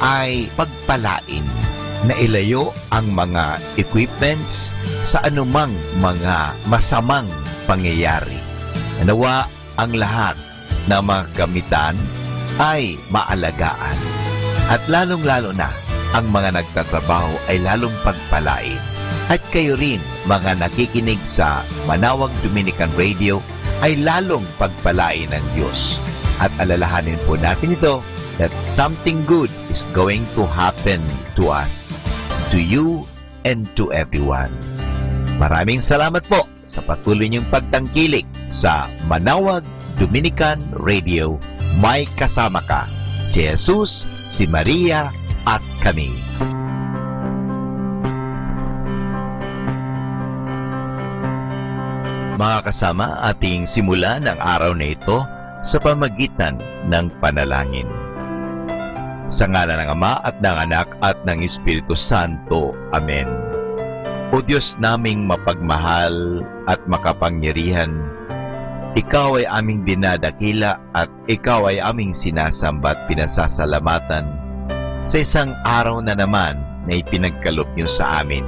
ay pagpalain na ilayo ang mga equipments sa anumang mga masamang pangyayari. Nawa ang lahat ng mga gamitan ay maalagaan at lalong-lalo na ang mga nagtatrabaho ay lalong pagpalain. At kayo rin, mga nakikinig sa Manawag Dominican Radio, ay lalong pagpalain ng Diyos. At alalahanin po natin ito that something good is going to happen to us, to you, and to everyone. Maraming salamat po sa patuloy niyong pagtangkilik sa Manawag Dominican Radio. May kasama ka, si Jesus, si Maria, at kami. Mga kasama, ating simulan ang araw na ito sa pamagitan ng panalangin. Sa ngalan ng Ama at ng Anak at ng Espiritu Santo. Amen. O Diyos naming mapagmahal at makapangyarihan, Ikaw ay aming dinadakila at Ikaw ay aming sinasamba at pinasasalamatan sa isang araw na naman na ipinagkaloob niyo sa amin.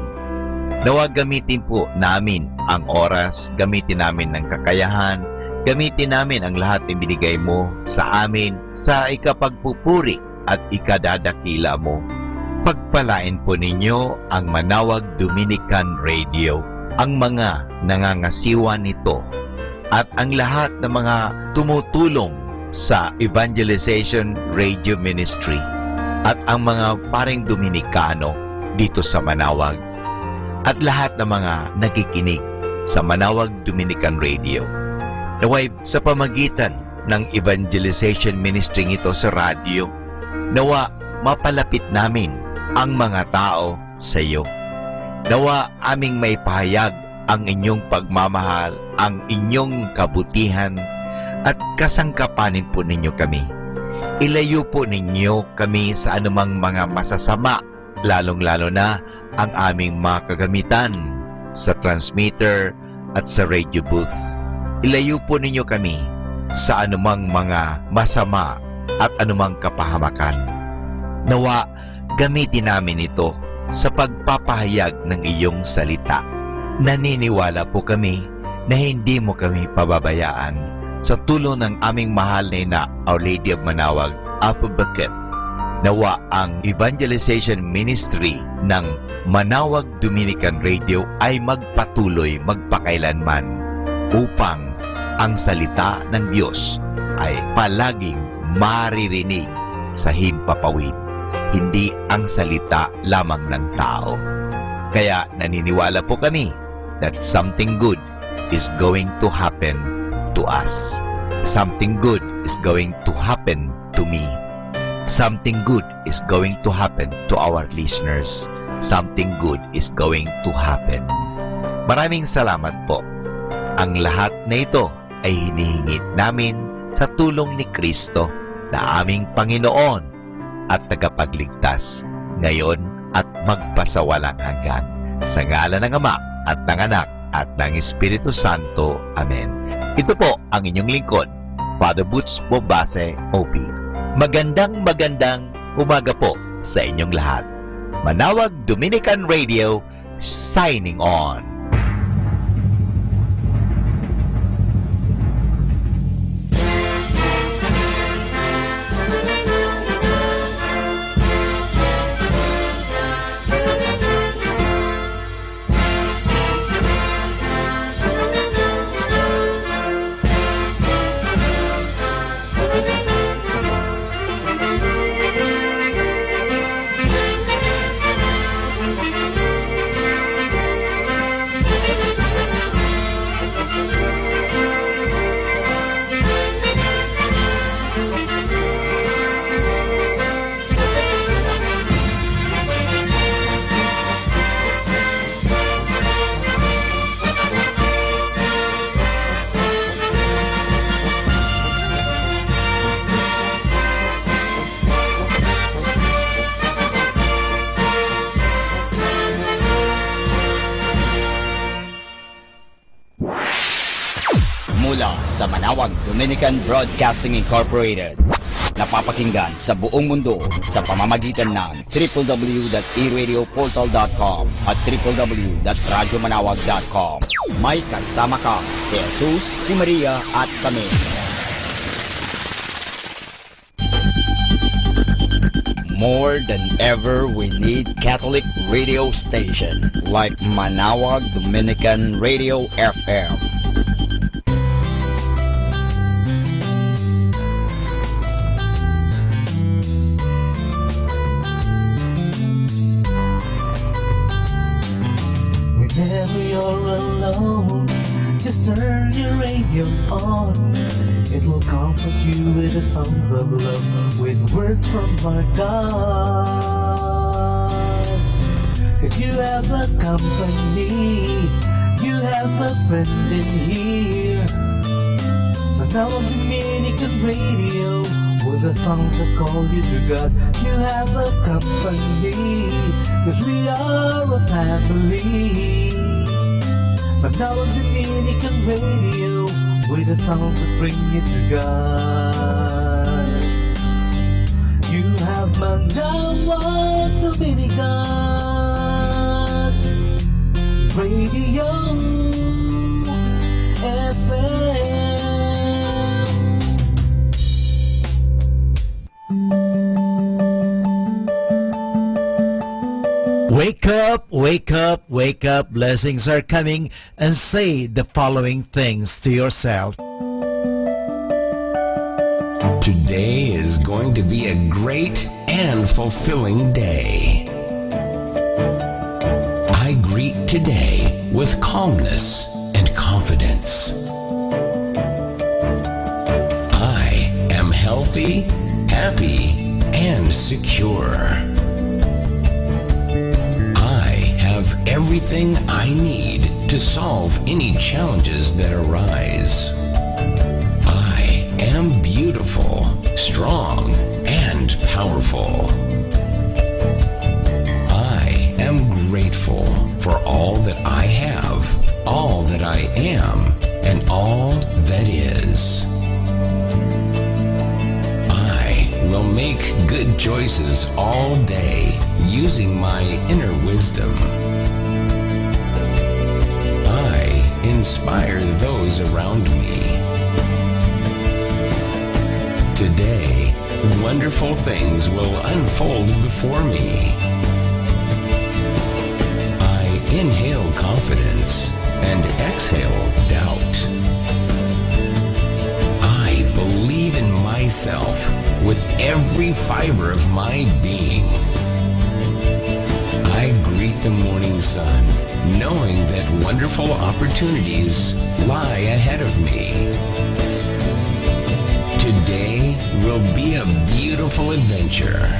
Nawa gamitin po namin ang oras, gamitin namin ng kakayahan, gamitin namin ang lahat na binigay mo sa amin sa ikapagpupuri at ikadadakila mo. Pagpalain po ninyo ang Manawag Dominican Radio, ang mga nangangasiwa nito, at ang lahat ng mga tumutulong sa Evangelization Radio Ministry, at ang mga paring Dominikano dito sa Manawag, at lahat ng mga nakikinig sa Manawag Dominican Radio. Naway sa pamagitan ng evangelization ministry ito sa radyo, nawa mapalapit namin ang mga tao sa iyo. Nawa aming may pahayag ang inyong pagmamahal, ang inyong kabutihan, at kasangkapanin po ninyo kami. Ilayo po ninyo kami sa anumang mga masasama, lalong-lalo na ang aming mga kagamitan sa transmitter at sa radio booth. Ilayo po ninyo kami sa anumang mga masama at anumang kapahamakan. Nawa, gamitin namin ito sa pagpapahayag ng iyong salita. Naniniwala po kami na hindi mo kami pababayaan sa tulong ng aming mahal na ina, Our Lady of Manawag, Apobakit. Nawa ang evangelization ministry ng Manawag Dominican Radio ay magpatuloy magpakailanman upang ang salita ng Diyos ay palaging maririnig sa himpapawid, hindi ang salita lamang ng tao. Kaya naniniwala po kami that something good is going to happen to us. Something good is going to happen to me. Something good is going to happen to our listeners. Something good is going to happen. Maraming salamat po. Ang lahat na ito ay hinihingit namin sa tulong ni Kristo na aming Panginoon at tagapagligtas, ngayon at magpasawalang hanggan. Sa ngalan ng Ama at ng Anak at ng Espiritu Santo. Amen. Ito po ang inyong lingkod, Father Butch Bombase, OP. Magandang umaga po sa inyong lahat. Manawag Dominican Radio, signing on. Mula sa Manawag Dominican Broadcasting Incorporated, napapakinggan sa buong mundo sa pamamagitan ng www.eradioportal.com at www.radyomanawag.com. May kasama ka, si Jesus, si Maria at kami. More than ever, we need Catholic radio station like Manawag Dominican Radio FM. Whenever you're alone, just turn your radio on. It will comfort you with the songs of love, with words from our God. 'Cause you have a company, you have a friend in here. Manawag Dominican Radio, with the songs that call you to God. You have a company, 'cause we are a family. Manawag Dominican Radio, with the songs that bring you to God. You have Manawag Dominican Radio FM. Wake up, wake up, wake up, blessings are coming, and say the following things to yourself. Today is going to be a great and fulfilling day. I greet today with calmness and confidence. I am healthy, happy, and secure. Everything I need to solve any challenges that arise. I am beautiful, strong, and powerful. I am grateful for all that I have, all that I am, and all that is. I will make good choices all day using my inner wisdom. Inspire those around me. Today, wonderful things will unfold before me. I inhale confidence and exhale doubt. I believe in myself with every fiber of my being. I greet the morning sun, knowing that wonderful opportunities lie ahead of me. Today will be a beautiful adventure.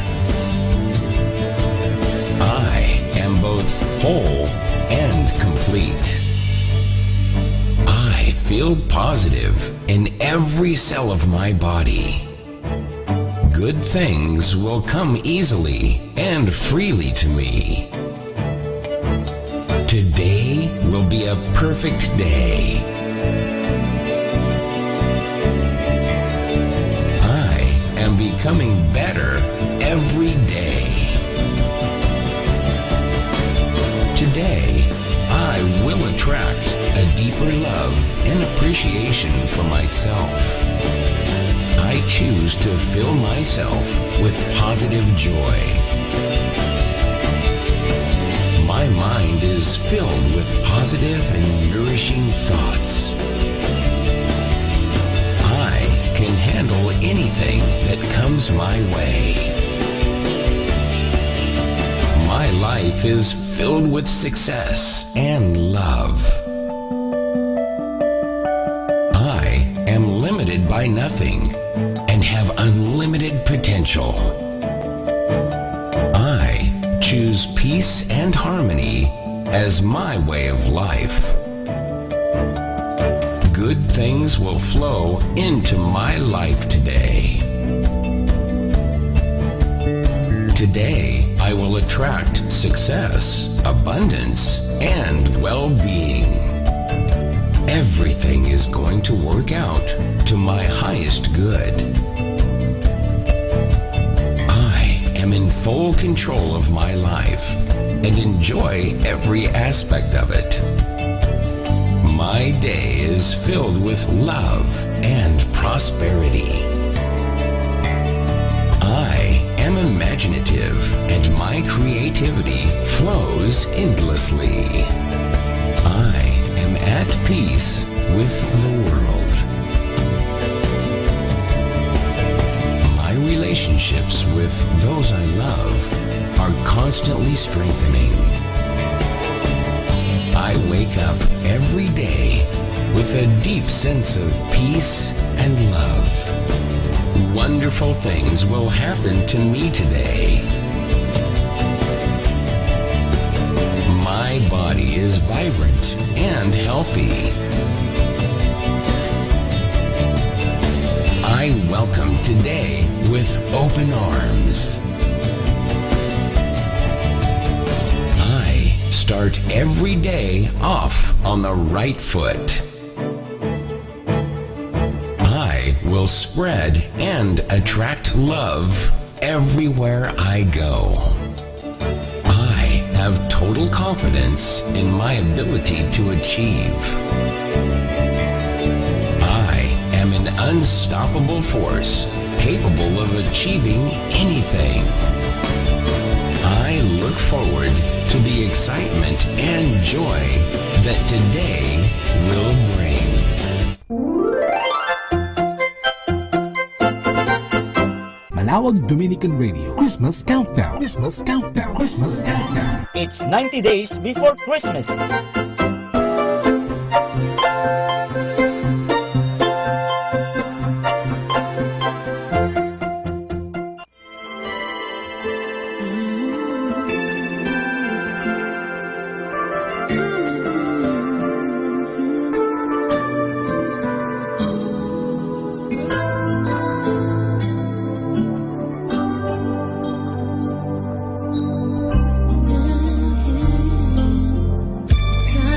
I am both whole and complete. I feel positive in every cell of my body. Good things will come easily and freely to me. Today will be a perfect day. I am becoming better every day. Today, I will attract a deeper love and appreciation for myself. I choose to fill myself with positive joy. My mind is filled with positive and nourishing thoughts. I can handle anything that comes my way. My life is filled with success and love. I am limited by nothing and have unlimited potential. Choose peace and harmony as my way of life. Good things will flow into my life today. Today, I will attract success, abundance, and well-being. Everything is going to work out to my highest good. am in full control of my life and enjoy every aspect of it. My day is filled with love and prosperity. I am imaginative and my creativity flows endlessly. I am at peace with the world. My relationships with those I love are constantly strengthening. I wake up every day with a deep sense of peace and love. Wonderful things will happen to me today. My body is vibrant and healthy. I welcome today with open arms. I start every day off on the right foot. I will spread and attract love everywhere I go. I have total confidence in my ability to achieve. I am an unstoppable force capable of achieving anything. I look forward to the excitement and joy that today will bring. Manawag Dominican Radio Christmas Countdown. Christmas Countdown. Christmas Countdown. It's 90 days before Christmas. Sa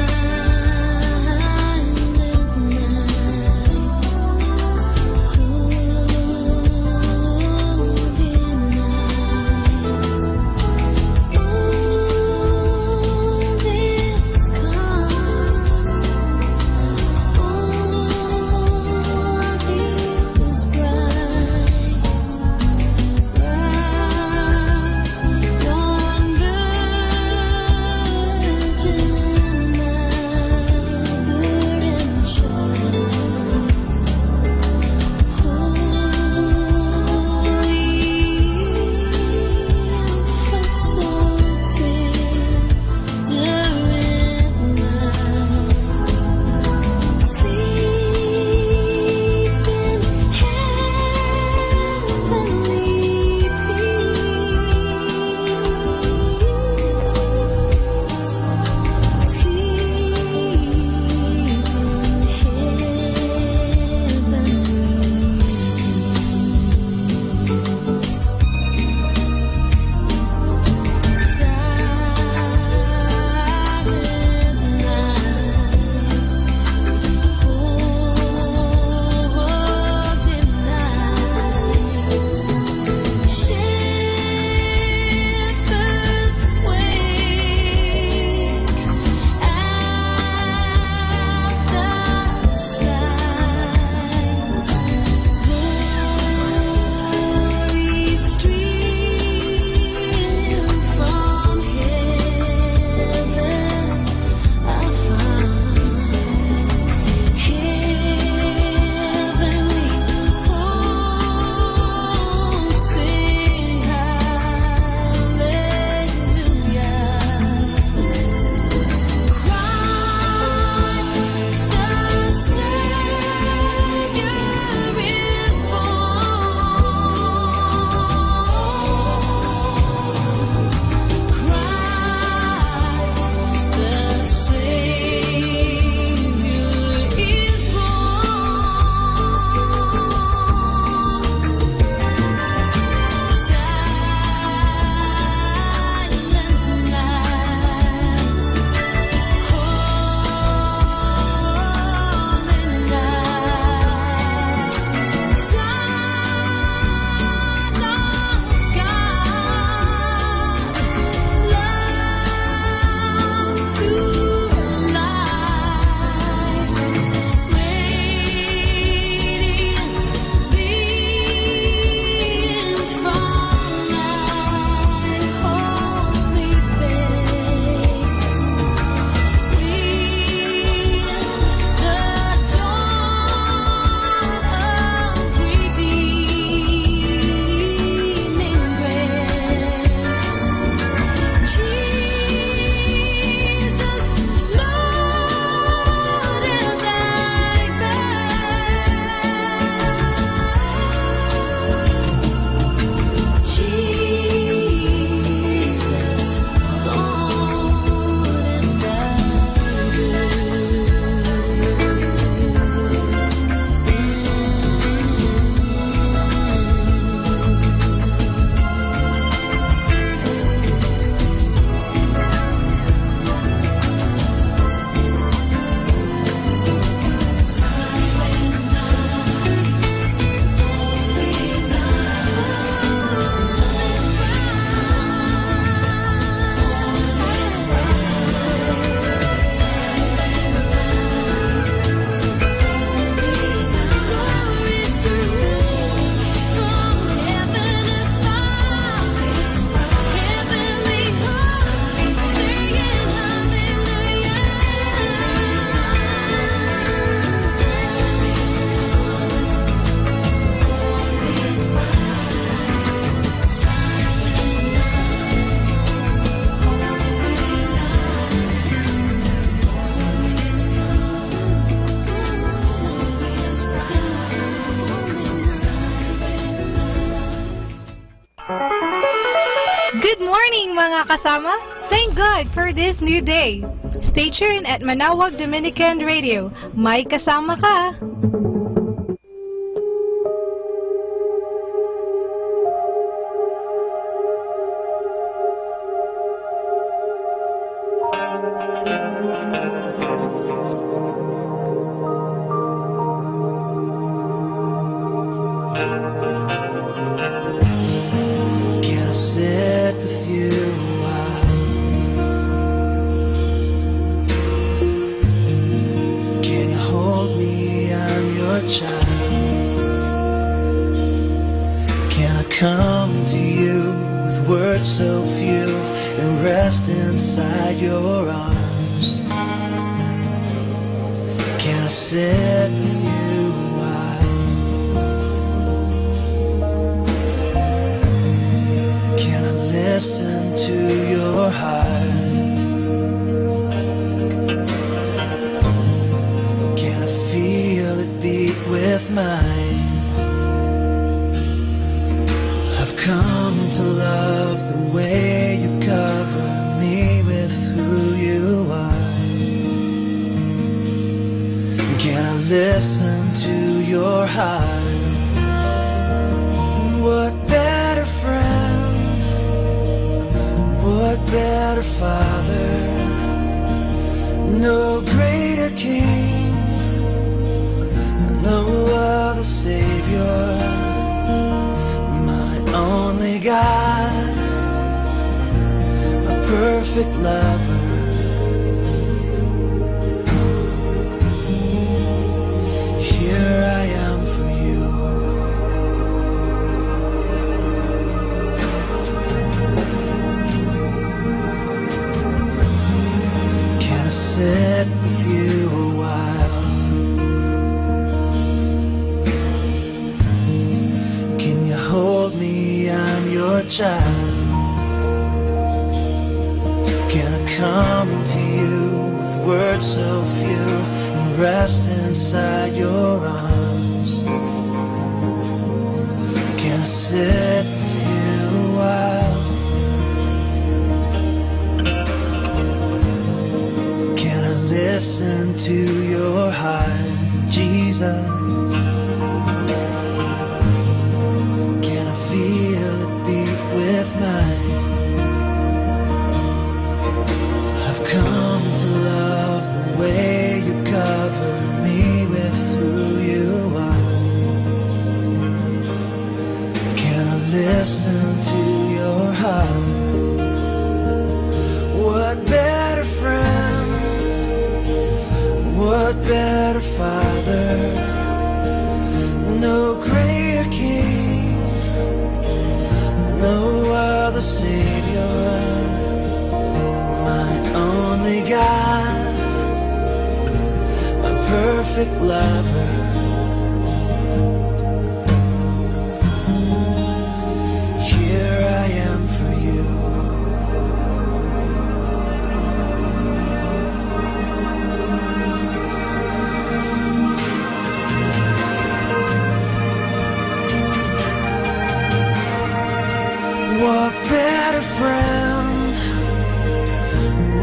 morning mga kasama! Thank God for this new day! Stay tuned at Manawag Dominican Radio. May kasama ka! Can I sit with you a while? Can you hold me? I'm your child. Can I come to you with words so few and rest inside your arms? Can I sit with you a while? Can I listen to your heart? Can I feel it beat with mine? I've come to love the way you cover me with who you are. Can I listen to your heart? What better friend? What better father? No greater king, no other savior. My only God, my perfect lover. Here I am for you. Can I sit with you a while? Can you hold me? I'm your child. Can I come to you with words so few and rest inside your arms? Can I sit with you a while? Can I listen to your heart, Jesus? Can I feel it beat with mine? I've come to love the way you cover me with who you are. Can I listen to your heart? What better friend? What better father? No greater king, no other savior. My only God, my perfect lover. Here I am for you. What better friend?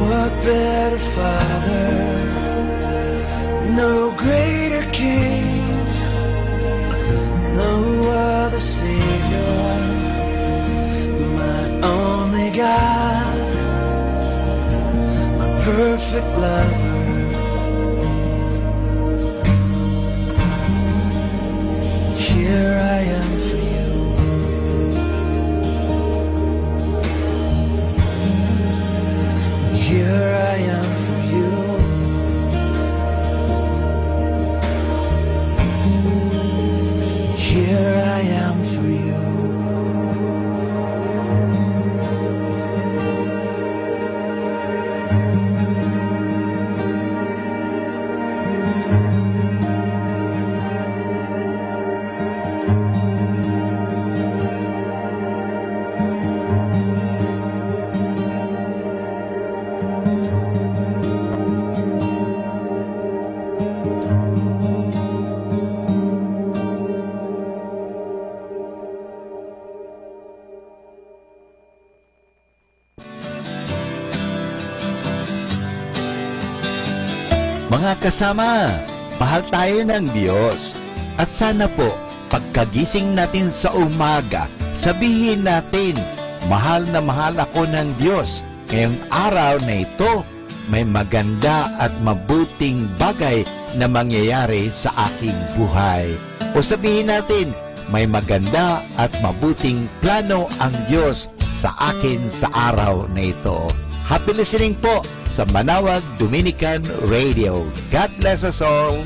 What better father? No greater king, no other savior. My only God, my perfect lover. Here I am for you. Here I am for you. Here I am for you. Mga kasama, mahal tayo ng Diyos. At sana po, pagkagising natin sa umaga, sabihin natin, mahal na mahal ako ng Diyos. Ngayong araw na ito, may maganda at mabuting bagay na mangyayari sa aking buhay. O sabihin natin, may maganda at mabuting plano ang Diyos sa akin sa araw na ito. Happy listening po sa Manawag Dominican Radio. God bless us all.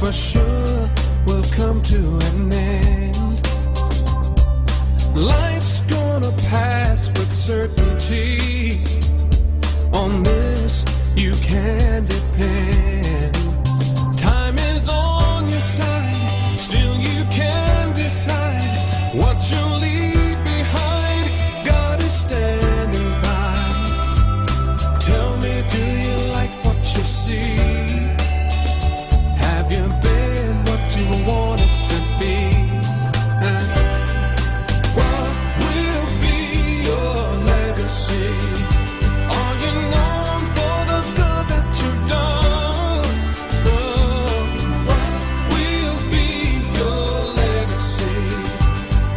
For sure will come to an end. Life's gonna pass with certainty. On this you can depend. Time is on your side, still you can decide what you'll leave behind. God is standing by. Tell me, do you like what you see? Have you been what you wanted to be? What will be your legacy? Are you known for the good that you've done? What will be your legacy?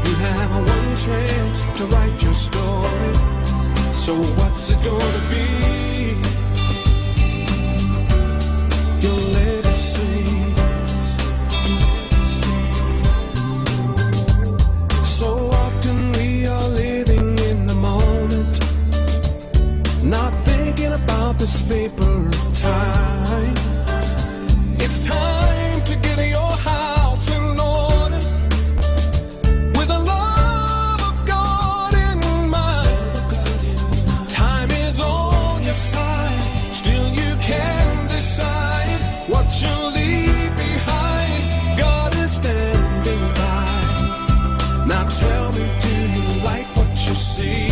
You have one chance to write your story. So what's it gonna be? Your legacy. Not thinking about this vapor of time. It's time to get your house in order with the love of God in mind. Time is on your side, still you can decide what you leave behind. God is standing by. Now tell me, do you like what you see?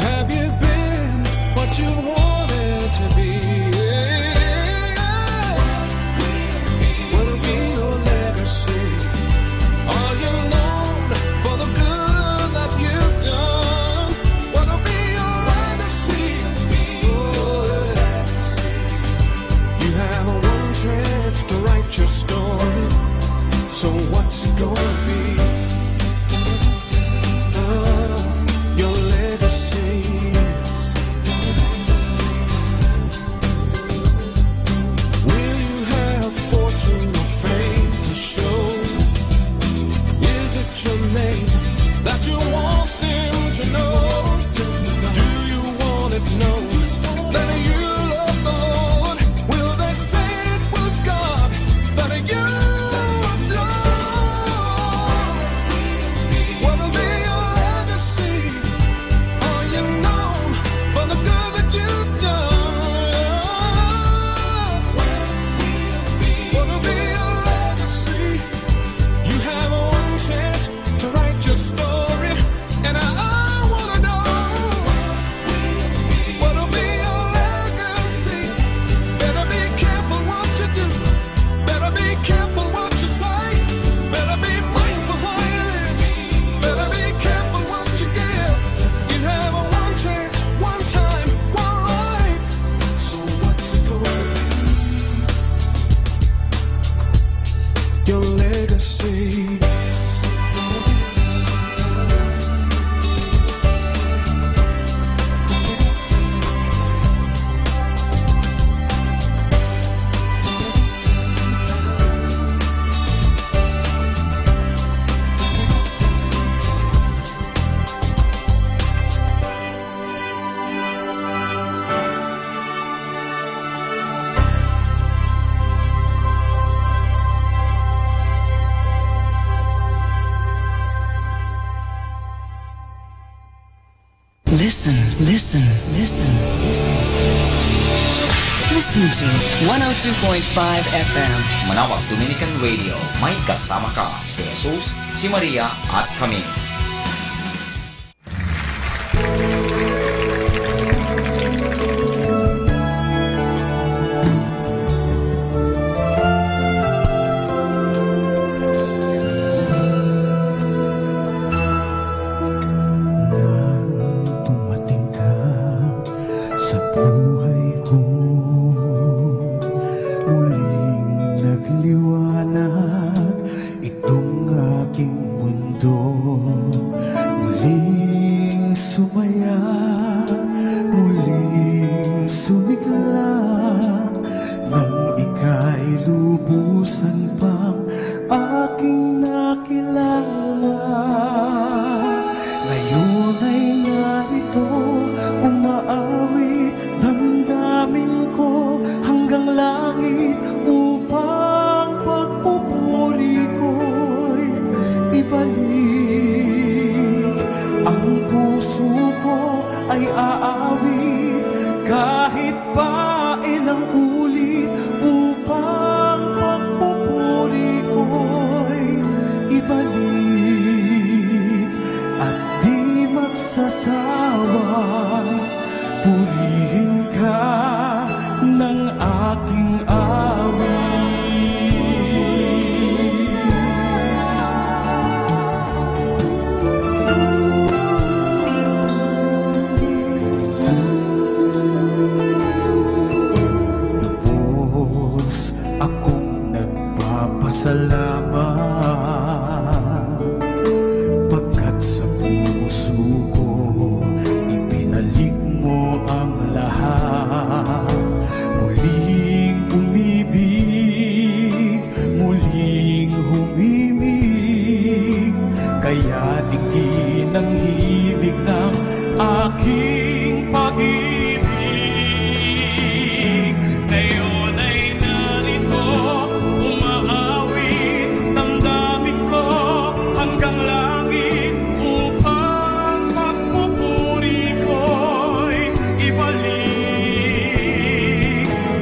Have you been what you wanted to be? What'll be your legacy? Are you known for the good that you've done? What'll be your legacy? You have one chance to write your story. So what's it gonna be? Your legacy. Will you have fortune or fame to show? Is it your name that you want them to know? Do you want it known that you love the Lord? Will they say it was God that you Listen, listen, listen, listen. Listen to 102.5 FM. Manawag Dominican Radio. May kasama ka si Jesus, si Maria at kami. salamat pagkat sa puso ko ibinalik mo ang lahat. Muling umibig, muling humimig, kaya tingin ang himig ng aking pag-ibig. Ngayon ay narito, umaawit damdamin ko hanggang langit upang magpupuri ko'y ibalik.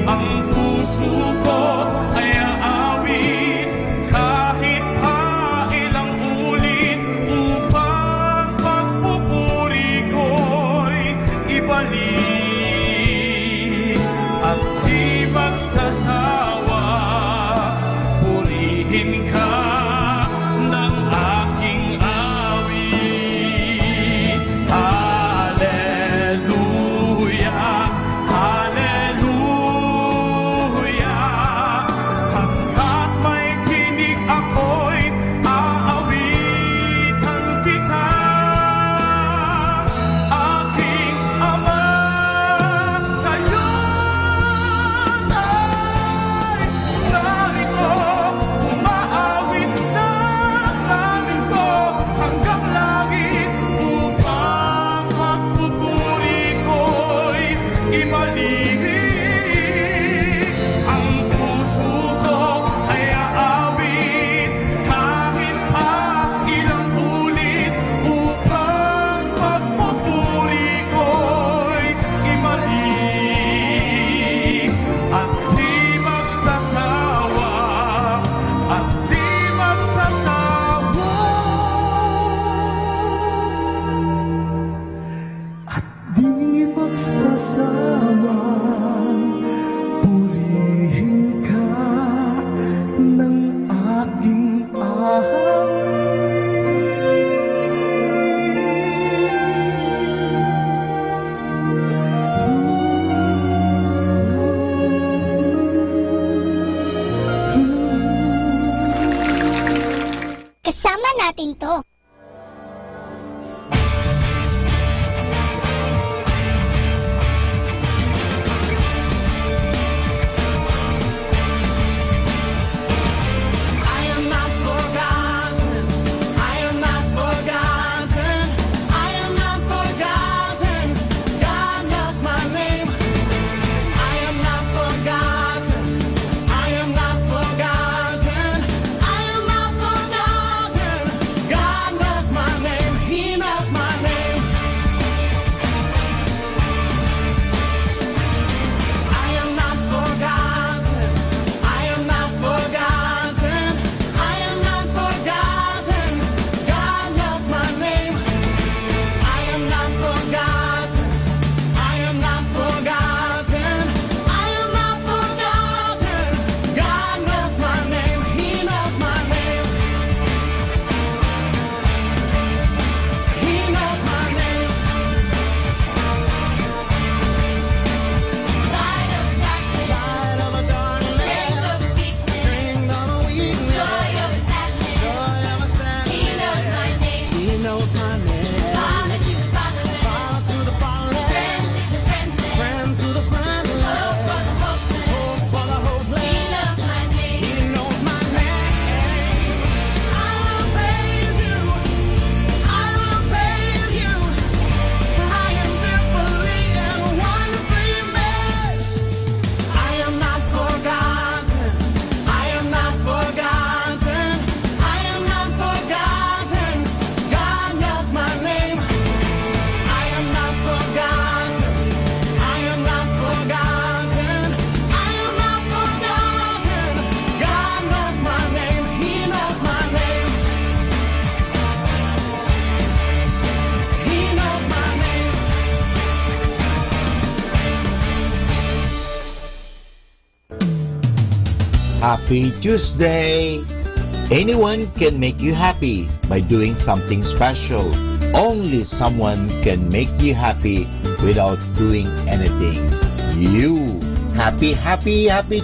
Ang puso ko ay aawit kahit pa ilang ulit upang magpupuri ko'y ibalik. At di magsasawa, purihin ka ng aking awit. Hallelujah, hallelujah. Hanggat may tinig ako'y aawitan kita. Aking Ama, ngayon ay narito, umaawit na namin ko hanggang langit upang magpupuri ko'y ibalik. Ang puso ko ay aawit kahit pa ilang ulit upang magpupuri ko'y ibalik. At di magsasawa, at di magsasawa, at di magsasawang purihin ka ng aking Kasama natin to. I am not forgotten. I am not forgotten. I am not forgotten. God knows my name. I am not forgotten. I am not forgotten. I am not forgotten. God knows my name. He knows my name. I am not forgotten. I am not forgotten. I am not forgotten. God knows my name. I am not forgotten. I am not forgotten. I am not forgotten. God knows my name. He knows my name. He knows my name. Light of darkness, light of a darkness, strength of weakness, joy of sadness, He knows my name. He knows my name. Father to the fatherless, friend to the friendless, hope for the hopeless, He knows my name. He knows my name. I will praise you. I will praise you. I am fearfully and wonderfully made. I am not forgotten. I am not forgotten. I am not forgotten. God knows my name. I am not forgotten. I am not forgotten. I am not forgotten. God knows my name. He knows my name. He knows my name. Happy Tuesday! Anyone can make you happy by doing something special. Only someone can make you happy without doing anything. You. Happy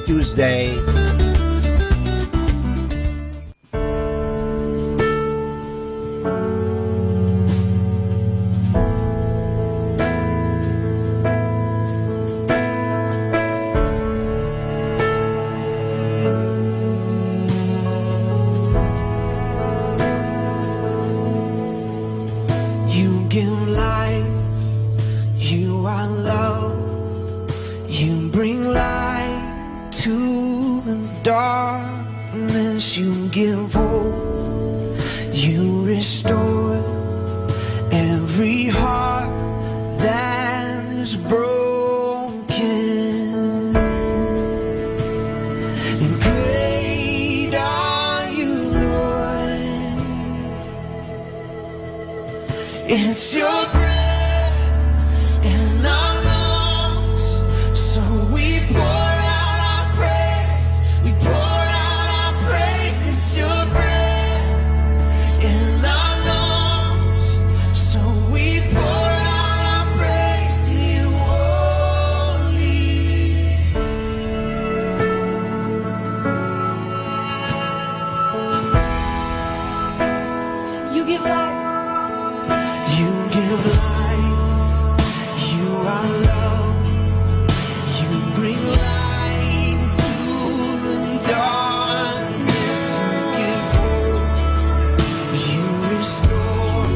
Tuesday! give life, you are love. You bring light to the darkness. You give hope. You restore every heart that is broken. And great are you, Lord. It's your breath in our lungs, so we pour out our praise. We pour out our praise. It's your breath in our lungs, so we pour out our praise to you only. You give life. You give life. You are love. You bring light to the darkness. You give hope. You restore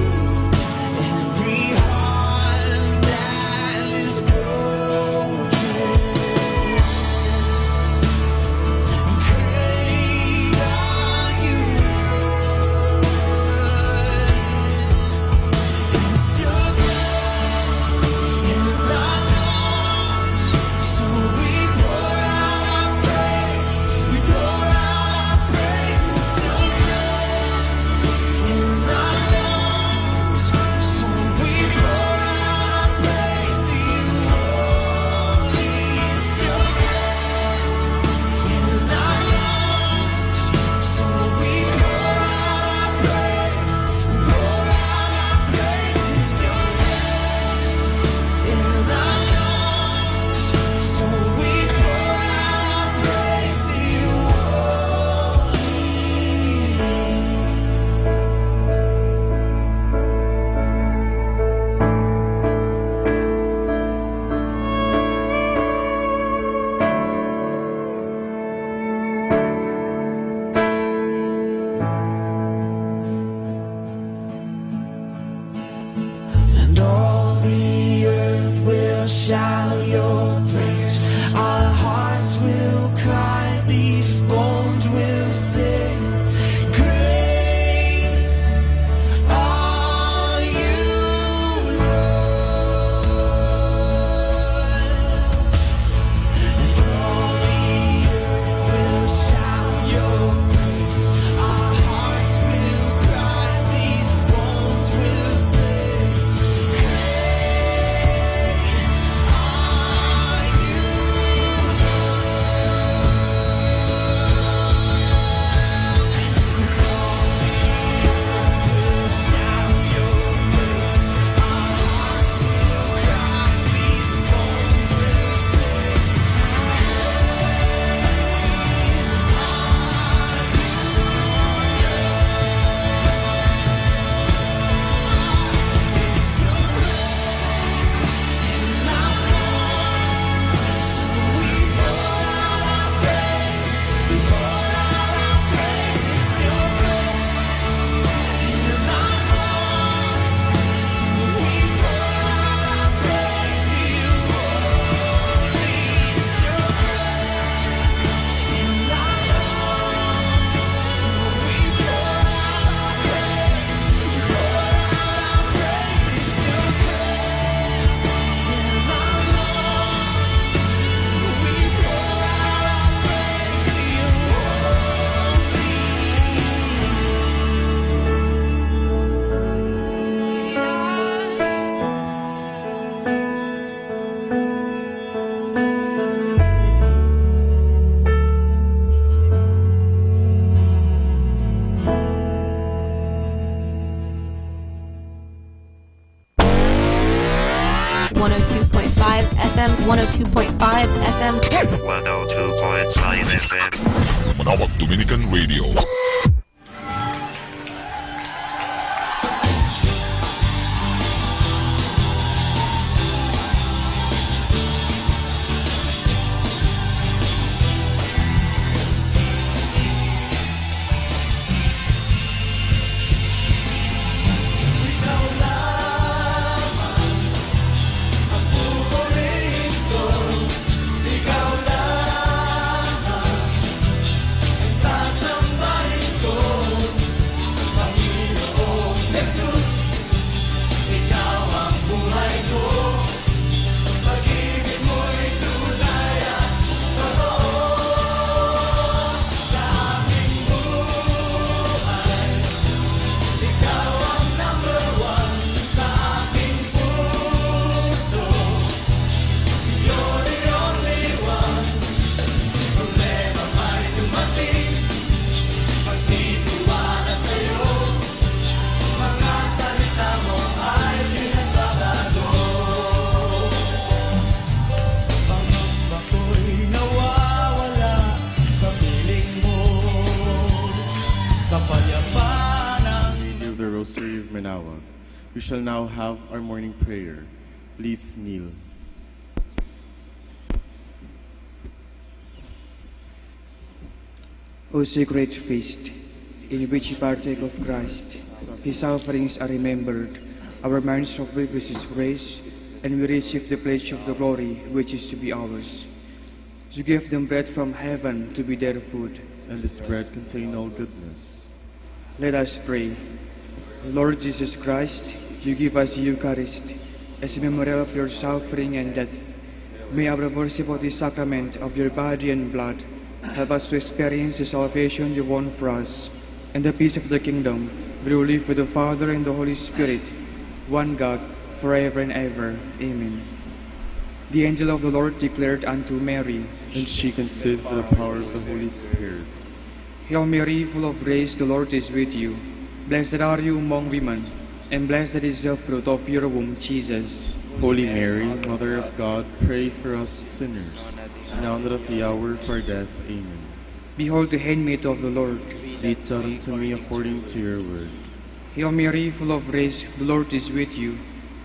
every heart that is broken. Great are you, Lord. It's your breath in our lungs, so we pour out our praise. We pour out our praise. It's your breath in our lungs, so we pour out our praise to you only. It's your breath in our lungs, so we pour out our praise. We pour out our praise. It's your breath in our lungs, so we pour out our praise to you and all the earth will shout your praise. Our hearts will cry, these bones will sing. Great are you, Lord. And all the earth will shout your praise. Our hearts will cry, these bones will sing. FM, 102.5 FM. 102.5 FM. Manawag Dominican Radio. We don't love Of the Rosary of Manawag. We shall now have our morning prayer. Please kneel. O sacred feast, in which we partake of Christ, His sufferings are remembered, our minds of weakness is raised, and we receive the pledge of the glory which is to be ours. You give them bread from heaven to be their food, and this bread contain all goodness. Let us pray. Lord Jesus Christ, you give us the Eucharist as a memorial of your suffering and death. May our worship of the sacrament of your body and blood help us to experience the salvation you won for us and the peace of the kingdom, where you live with the Father and the Holy Spirit, one God, forever and ever. Amen. The angel of the Lord declared unto Mary, and she conceived by the power of the Holy Spirit. Hail Mary, full of grace, the Lord is with you. Blessed are you among women, and blessed is the fruit of your womb, Jesus. Holy Mary, Mother of God, pray for us sinners, now and at the hour of our death. Amen. Behold the handmaid of the Lord. Be it done unto me according to your word. Hail Mary, full of grace, the Lord is with you.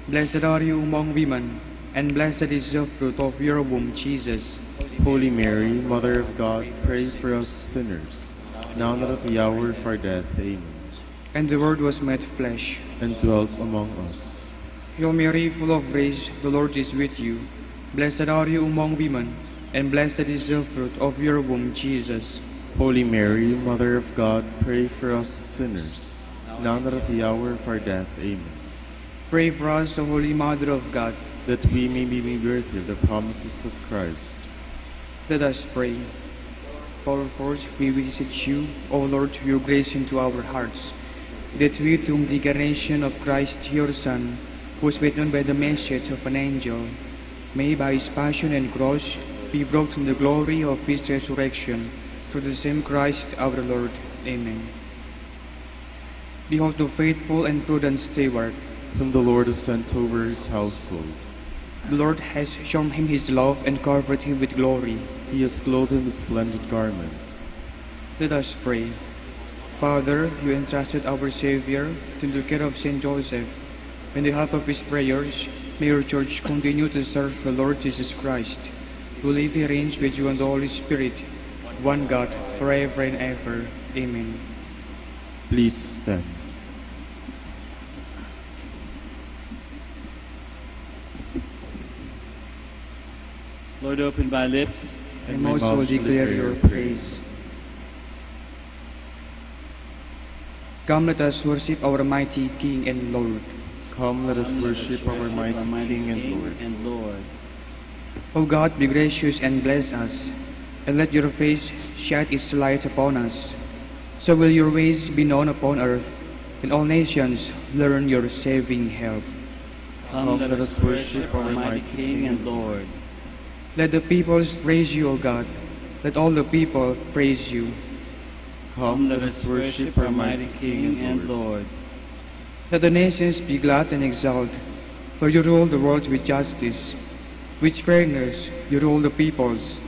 Blessed are you among women, and blessed is the fruit of your womb, Jesus. Holy Mary, Mother of God, pray for us sinners, now and at the hour of our death. Amen. And the Word was made flesh, and dwelt among us. Hail Mary, full of grace, the Lord is with you. Blessed are you among women, and blessed is the fruit of your womb, Jesus. Holy Mary, Mother of God, pray for us sinners, now and at the hour of our death. Amen. Pray for us, O Holy Mother of God, that we may be made worthy of the promises of Christ. Let us pray. Pour forth, we beseech you, O Lord, your grace into our hearts, that we, through the incarnation of Christ, your Son, who was made known by the message of an angel, may by his passion and cross be brought to the glory of his resurrection, through the same Christ our Lord. Amen. Behold the faithful and prudent steward, whom the Lord has sent over his household. The Lord has shown him his love and covered him with glory. He has clothed him with splendid garment. Let us pray. Father, you entrusted our Savior to the care of Saint Joseph. With the help of his prayers, may your church continue to serve the Lord Jesus Christ, who live and reigns with you and the Holy Spirit, one God, forever and ever. Amen. Please stand. Lord, open my lips, and my mouth will declare your praise. Come, let us worship our mighty King and Lord. Come, let us worship our mighty King and Lord. O God, be gracious and bless us, and let your face shed its light upon us. So will your ways be known upon earth, and all nations learn your saving help. Come, let us worship our mighty King and Lord. Let the peoples praise you, O God. Let all the people praise you. Come, let us worship our mighty King and Lord. Let the nations be glad and exult, for you rule the world with justice. With fairness you rule the peoples.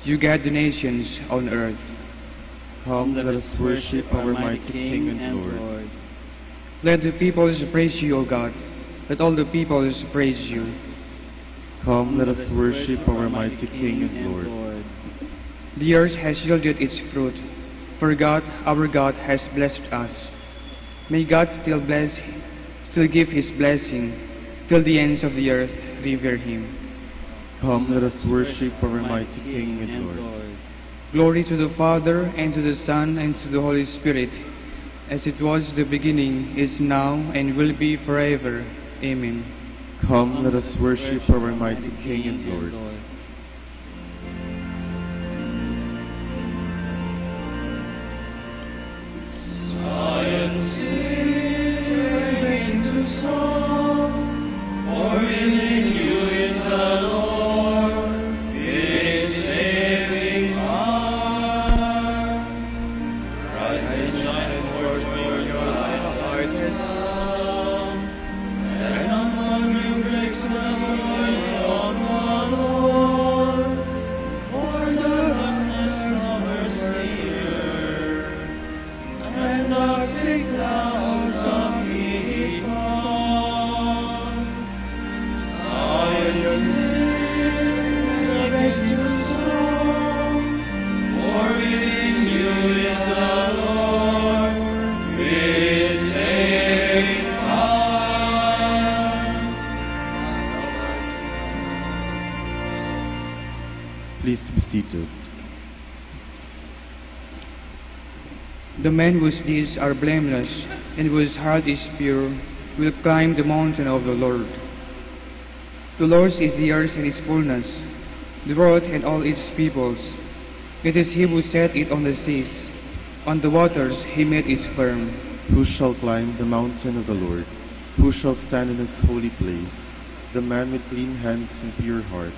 You guide the nations on earth. Come, let us worship our mighty King and Lord. Let the peoples praise you, O God. Let all the peoples praise you. Come, let us worship our mighty King and Lord. The earth has yielded its fruit, for God, our God, has blessed us. May God still give his blessing, till the ends of the earth revere him. Come, let us worship our mighty King and Lord. Glory to the Father, and to the Son, and to the Holy Spirit, as it was in the beginning, is now, and will be forever. Amen. Come, let us worship our mighty King and Lord. Lord. biglang sa hihipon. Science make you strong, for within you is the Lord, His saving hand. Please be seated. The men whose deeds are blameless and whose heart is pure will climb the mountain of the Lord. The Lord's is the earth and its fullness, the world and all its peoples. It is He who set it on the seas. On the waters He made it firm. Who shall climb the mountain of the Lord? Who shall stand in His holy place? The man with clean hands and pure heart,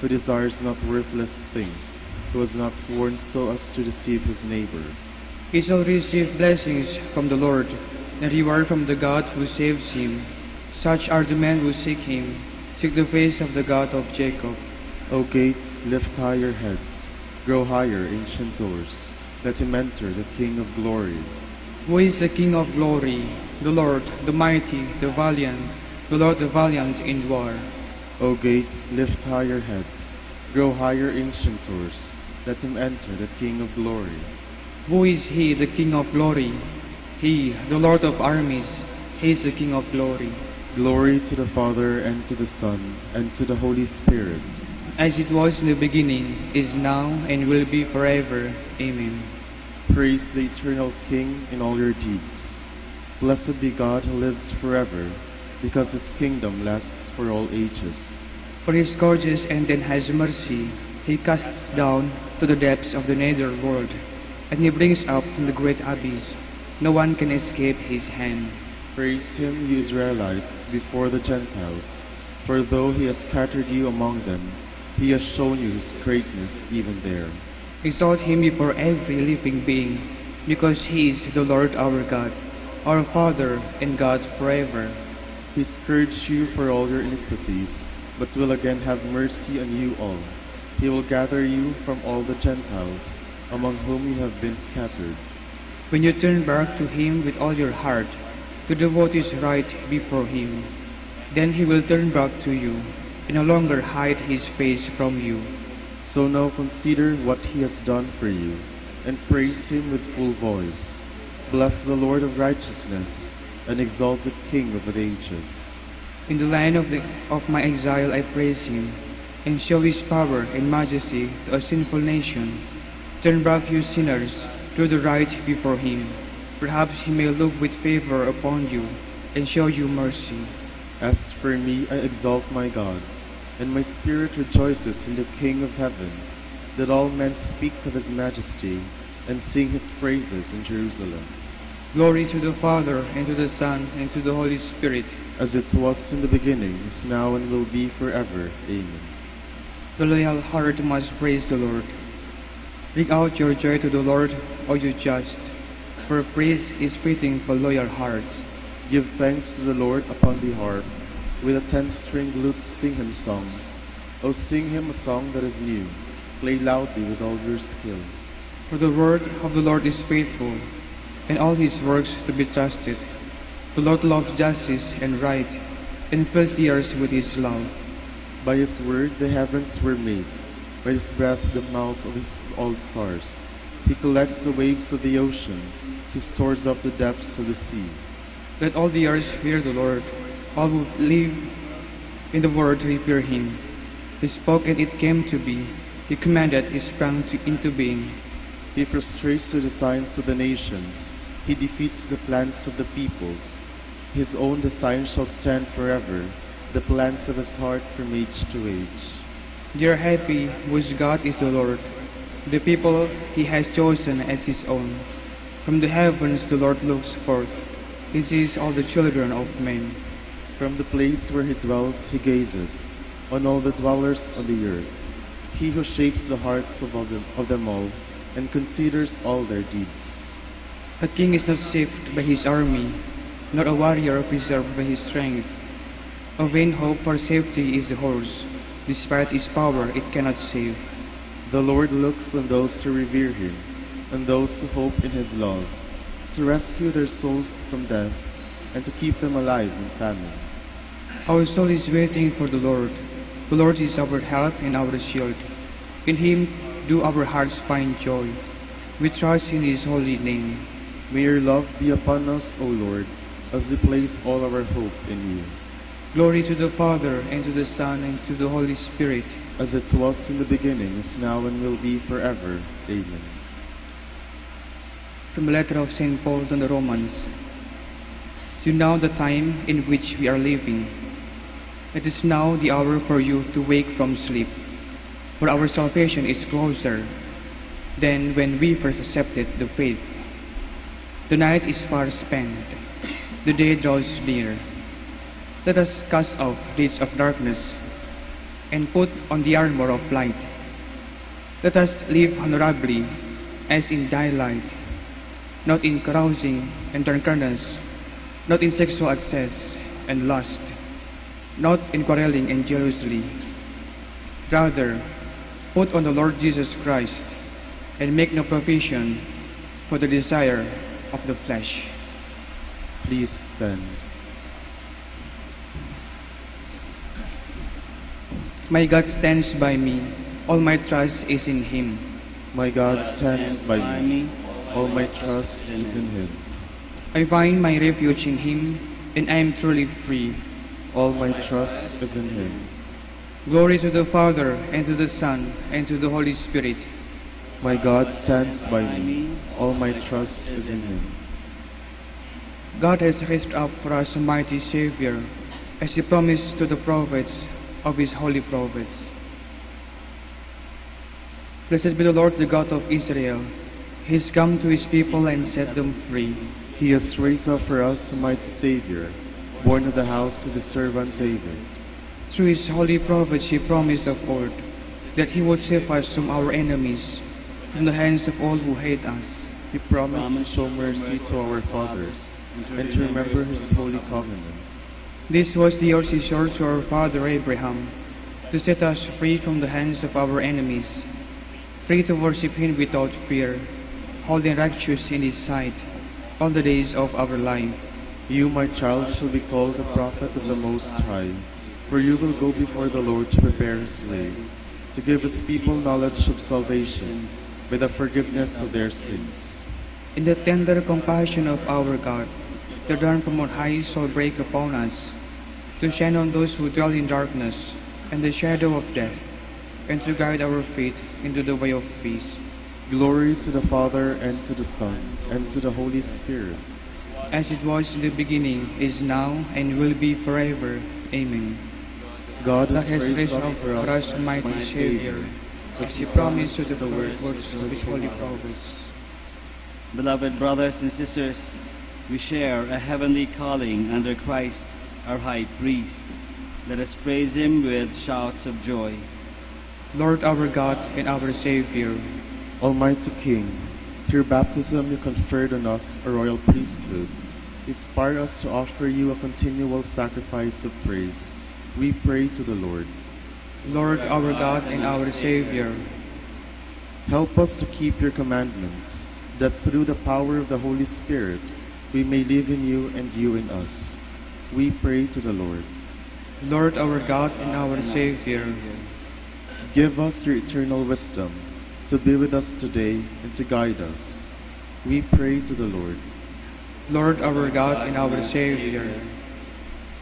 who desires not worthless things, who has not sworn so as to deceive his neighbor. He shall receive blessings from the Lord, and reward from the God who saves him. Such are the men who seek Him, seek the face of the God of Jacob. O gates, lift high your heads, grow higher, ancient doors. Let him enter, the King of glory. Who is the King of glory? The Lord, the mighty, the valiant, the Lord the valiant in war. O gates, lift high your heads, grow higher, ancient doors. Let him enter, the King of glory. Who is He, the King of glory? He, the Lord of armies, He is the King of glory. Glory to the Father, and to the Son, and to the Holy Spirit. As it was in the beginning, is now, and will be forever. Amen. Praise the eternal King in all your deeds. Blessed be God who lives forever, because His kingdom lasts for all ages. For His gorgeous and then has mercy, He casts down to the depths of the nether world, and He brings up to the great abyss. No one can escape His hand. Praise Him, you Israelites, before the Gentiles. For though He has scattered you among them, He has shown you His greatness even there. Exalt Him before every living being, because He is the Lord our God, our Father and God forever. He scourged you for all your iniquities, but will again have mercy on you all. He will gather you from all the Gentiles, among whom you have been scattered. When you turn back to Him with all your heart, to do what is right before Him, then He will turn back to you, and no longer hide His face from you. So now consider what He has done for you, and praise Him with full voice. Bless the Lord of righteousness, and exalt the King of the ages. In the land of my exile I praise Him, and show His power and majesty to a sinful nation. Turn back, you sinners, do the right before Him. Perhaps He may look with favor upon you, and show you mercy. As for me, I exalt my God, and my spirit rejoices in the King of heaven, that all men speak of His majesty, and sing His praises in Jerusalem. Glory to the Father, and to the Son, and to the Holy Spirit. As it was in the beginning, is now, and will be forever. Amen. The loyal heart must praise the Lord. Bring out your joy to the Lord, O you just, for praise is fitting for loyal hearts. Give thanks to the Lord upon the harp. With a 10-string lute sing Him songs. O sing Him a song that is new. Play loudly with all your skill. For the word of the Lord is faithful, and all His works to be trusted. The Lord loves justice and right, and fills the earth with His love. By His word the heavens were made, by His breath the mouth of His all stars. He collects the waves of the ocean, He stores up the depths of the sea. Let all the earth fear the Lord, all who live in the world revere Him. He spoke and it came to be, He commanded, it sprang into being. He frustrates the designs of the nations, He defeats the plans of the peoples. His own design shall stand forever, the plans of His heart from age to age. They are happy whose God is the Lord, the people He has chosen as His own. From the heavens the Lord looks forth, He sees all the children of men. From the place where He dwells He gazes on all the dwellers on the earth. He who shapes the hearts of them all, and considers all their deeds. A king is not saved by his army, nor a warrior preserved by his strength. A vain hope for safety is a horse. Despite its power, it cannot save. The Lord looks on those who revere Him, and those who hope in His love. to rescue their souls from death, and to keep them alive in famine. Our soul is waiting for the Lord. The Lord is our help and our shield. In Him do our hearts find joy. We trust in His holy name. May your love be upon us, O Lord, as we place all our hope in you. Glory to the Father, and to the Son, and to the Holy Spirit. As it was in the beginning, is now, and will be forever. Amen. From the letter of St. Paul to the Romans. You know the time in which we are living. It is now the hour for you to wake from sleep, for our salvation is closer than when we first accepted the faith. The night is far spent, the day draws near. Let us cast off deeds of darkness and put on the armor of light. Let us live honorably as in daylight, not in carousing and drunkenness, not in sexual excess and lust, not in quarreling and jealousy. Rather, put on the Lord Jesus Christ and make no provision for the desire of the flesh. Please stand. My God stands by me, all my trust is in Him. My God stands by me, all my trust is in Him. I find my refuge in Him, and I am truly free. All my trust is in Him. Glory to the Father, and to the Son, and to the Holy Spirit. My God stands by me, all my trust is in Him. God has raised up for us a mighty Savior, as He promised to the prophets of His holy prophets. Blessed be the Lord, the God of Israel. He has come to His people and set them free. He has raised up for us a mighty Savior, born of the house of His servant David. Through His holy prophets He promised of old that He would save us from our enemies, from the hands of all who hate us. He promised to show mercy to our fathers, and to remember His holy covenant. This was the oath He swore to our father Abraham, to set us free from the hands of our enemies, free to worship Him without fear, holy and righteous in His sight, all the days of our life. You, my child, shall be called the prophet of the Most High, for you will go before the Lord to prepare His way, to give His people knowledge of salvation, by the forgiveness of their sins. In the tender compassion of our God, the dawn from on high shall break upon us, to shine on those who dwell in darkness and the shadow of death, and to guide our feet into the way of peace. Glory to the Father, and to the Son, and to the Holy Spirit. As it was in the beginning, is now, and will be forever. Amen. God has raised up for us a mighty Savior, as He promised to the words of His holy prophets. Beloved brothers and sisters, we share a heavenly calling under Christ, our High Priest. Let us praise Him with shouts of joy. Lord our God and our Savior, Almighty King, through baptism you conferred on us a royal priesthood. Inspire us to offer you a continual sacrifice of praise. We pray to the Lord. Lord our God and our Savior, help us to keep your commandments, that through the power of the Holy Spirit we may live in you and you in us. We pray to the Lord. Lord our God and our Savior, give us your eternal wisdom, to be with us today and to guide us. We pray to the Lord. Lord our God and our Savior,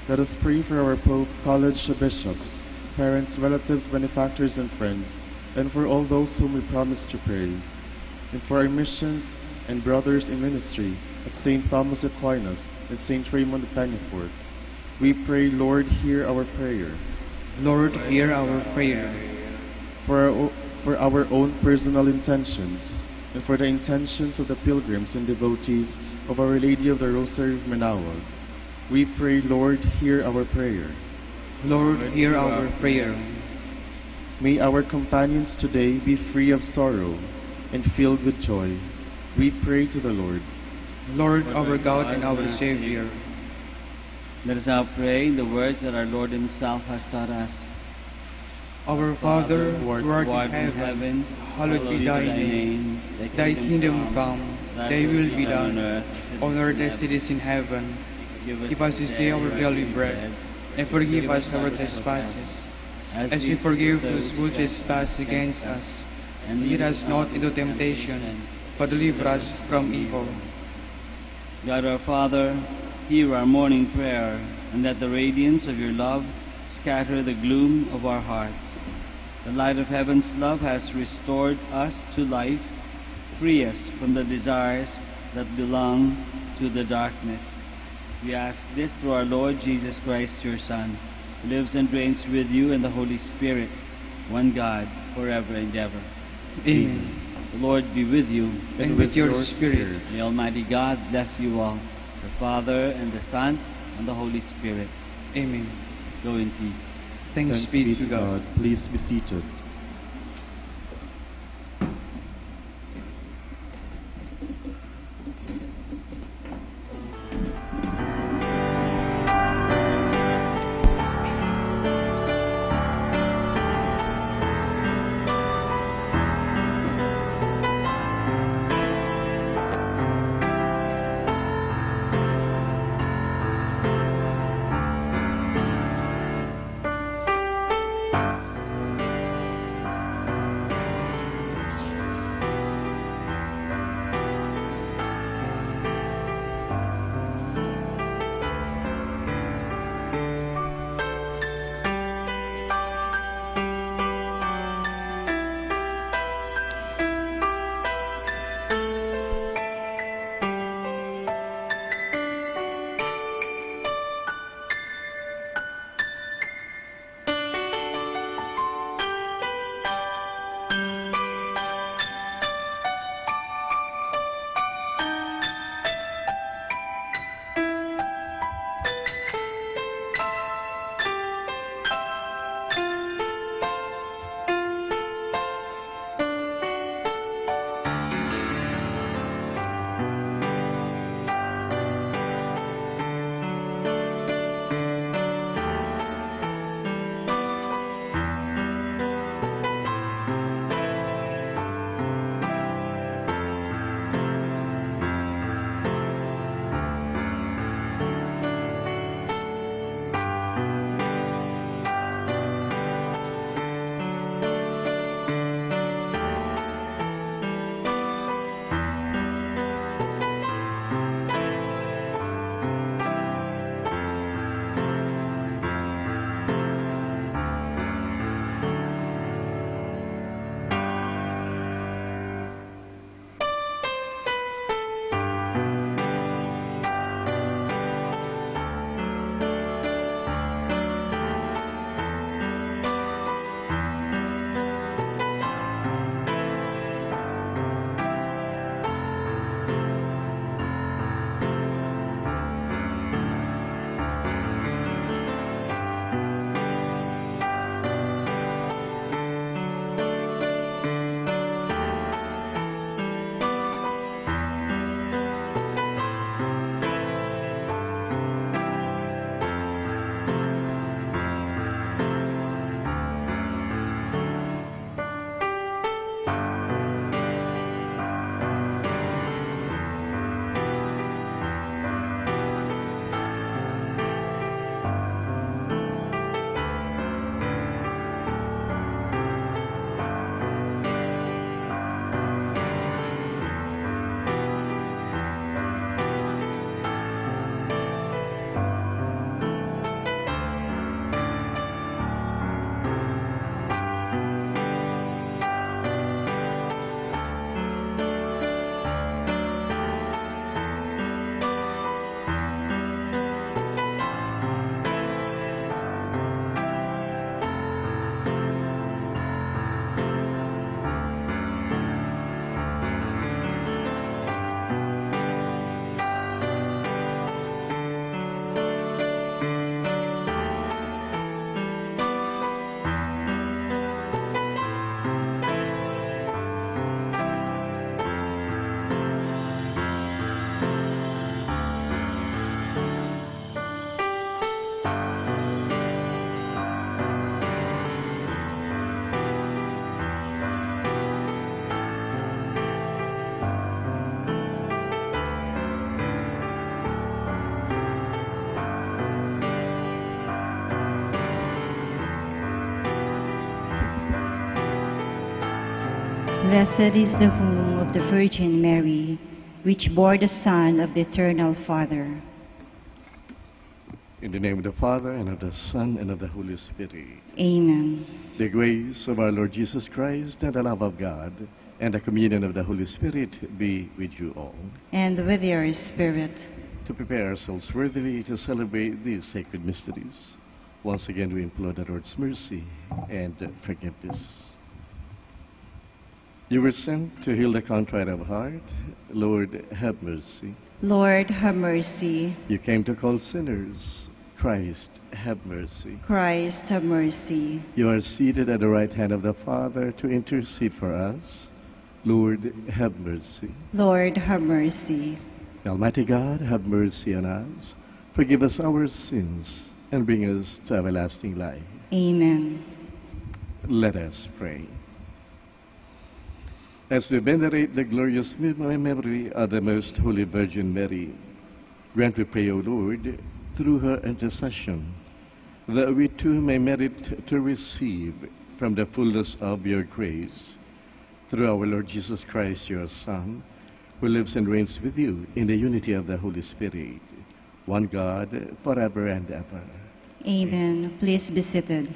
let us pray for our Pope, college bishops, parents, relatives, benefactors, and friends, and for all those whom we promise to pray, and for our missions and brothers in ministry at St. Thomas Aquinas and St. Raymond of Peñafort. We pray, Lord, hear our prayer. Lord, hear our prayer. For our own personal intentions, and for the intentions of the pilgrims and devotees of Our Lady of the Rosary of Manaoag, we pray, Lord, hear our prayer. Lord, hear our prayer. May our companions today be free of sorrow and filled with joy. We pray to the Lord. Lord, our God and our Savior. Let us now pray the words that our Lord Himself has taught us. Our Father, who art in heaven, hallowed be thy name. Thy kingdom come, Thy will be done on earth as it is in heaven. Give us this day our daily bread, and forgive us our trespasses, as we forgive those who trespass against us. And lead us not into temptation, but deliver us from evil. God our Father, hear our morning prayer, and let the radiance of your love scatter the gloom of our hearts. The light of heaven's love has restored us to life. Free us from the desires that belong to the darkness. We ask this through our Lord Jesus Christ, your Son, who lives and reigns with you in the Holy Spirit, one God, forever and ever. Amen. The Lord be with you. And with your spirit. May Almighty God bless you all, the Father and the Son and the Holy Spirit. Amen. Go in peace. Thanks be to God. Please be seated. Blessed is the womb of the Virgin Mary, which bore the Son of the Eternal Father. In the name of the Father, and of the Son, and of the Holy Spirit. Amen. The grace of our Lord Jesus Christ, and the love of God, and the communion of the Holy Spirit be with you all. And with your spirit. To prepare ourselves worthily to celebrate these sacred mysteries, once again we implore the Lord's mercy and forgiveness. You were sent to heal the contrite of heart. Lord, have mercy. Lord, have mercy. You came to call sinners. Christ, have mercy. Christ, have mercy. You are seated at the right hand of the Father to intercede for us. Lord, have mercy. Lord, have mercy. Almighty God, have mercy on us. Forgive us our sins and bring us to everlasting life. Amen. Let us pray. As we venerate the glorious memory of the Most Holy Virgin Mary, grant, we pray, O Lord, through her intercession, that we too may merit to receive from the fullness of your grace, through our Lord Jesus Christ, your Son, who lives and reigns with you in the unity of the Holy Spirit, one God, forever and ever. Amen. Please be seated.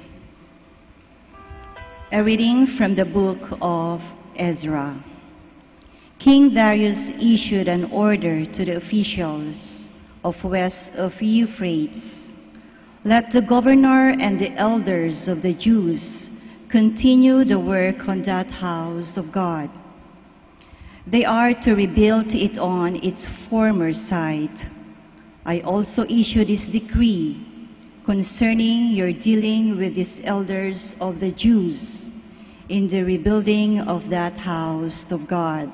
A reading from the book of Ezra. King Darius issued an order to the officials of west of Euphrates. Let the governor and the elders of the Jews continue the work on that house of God. They are to rebuild it on its former site. I also issue this decree concerning your dealing with these elders of the Jews in the rebuilding of that house of God.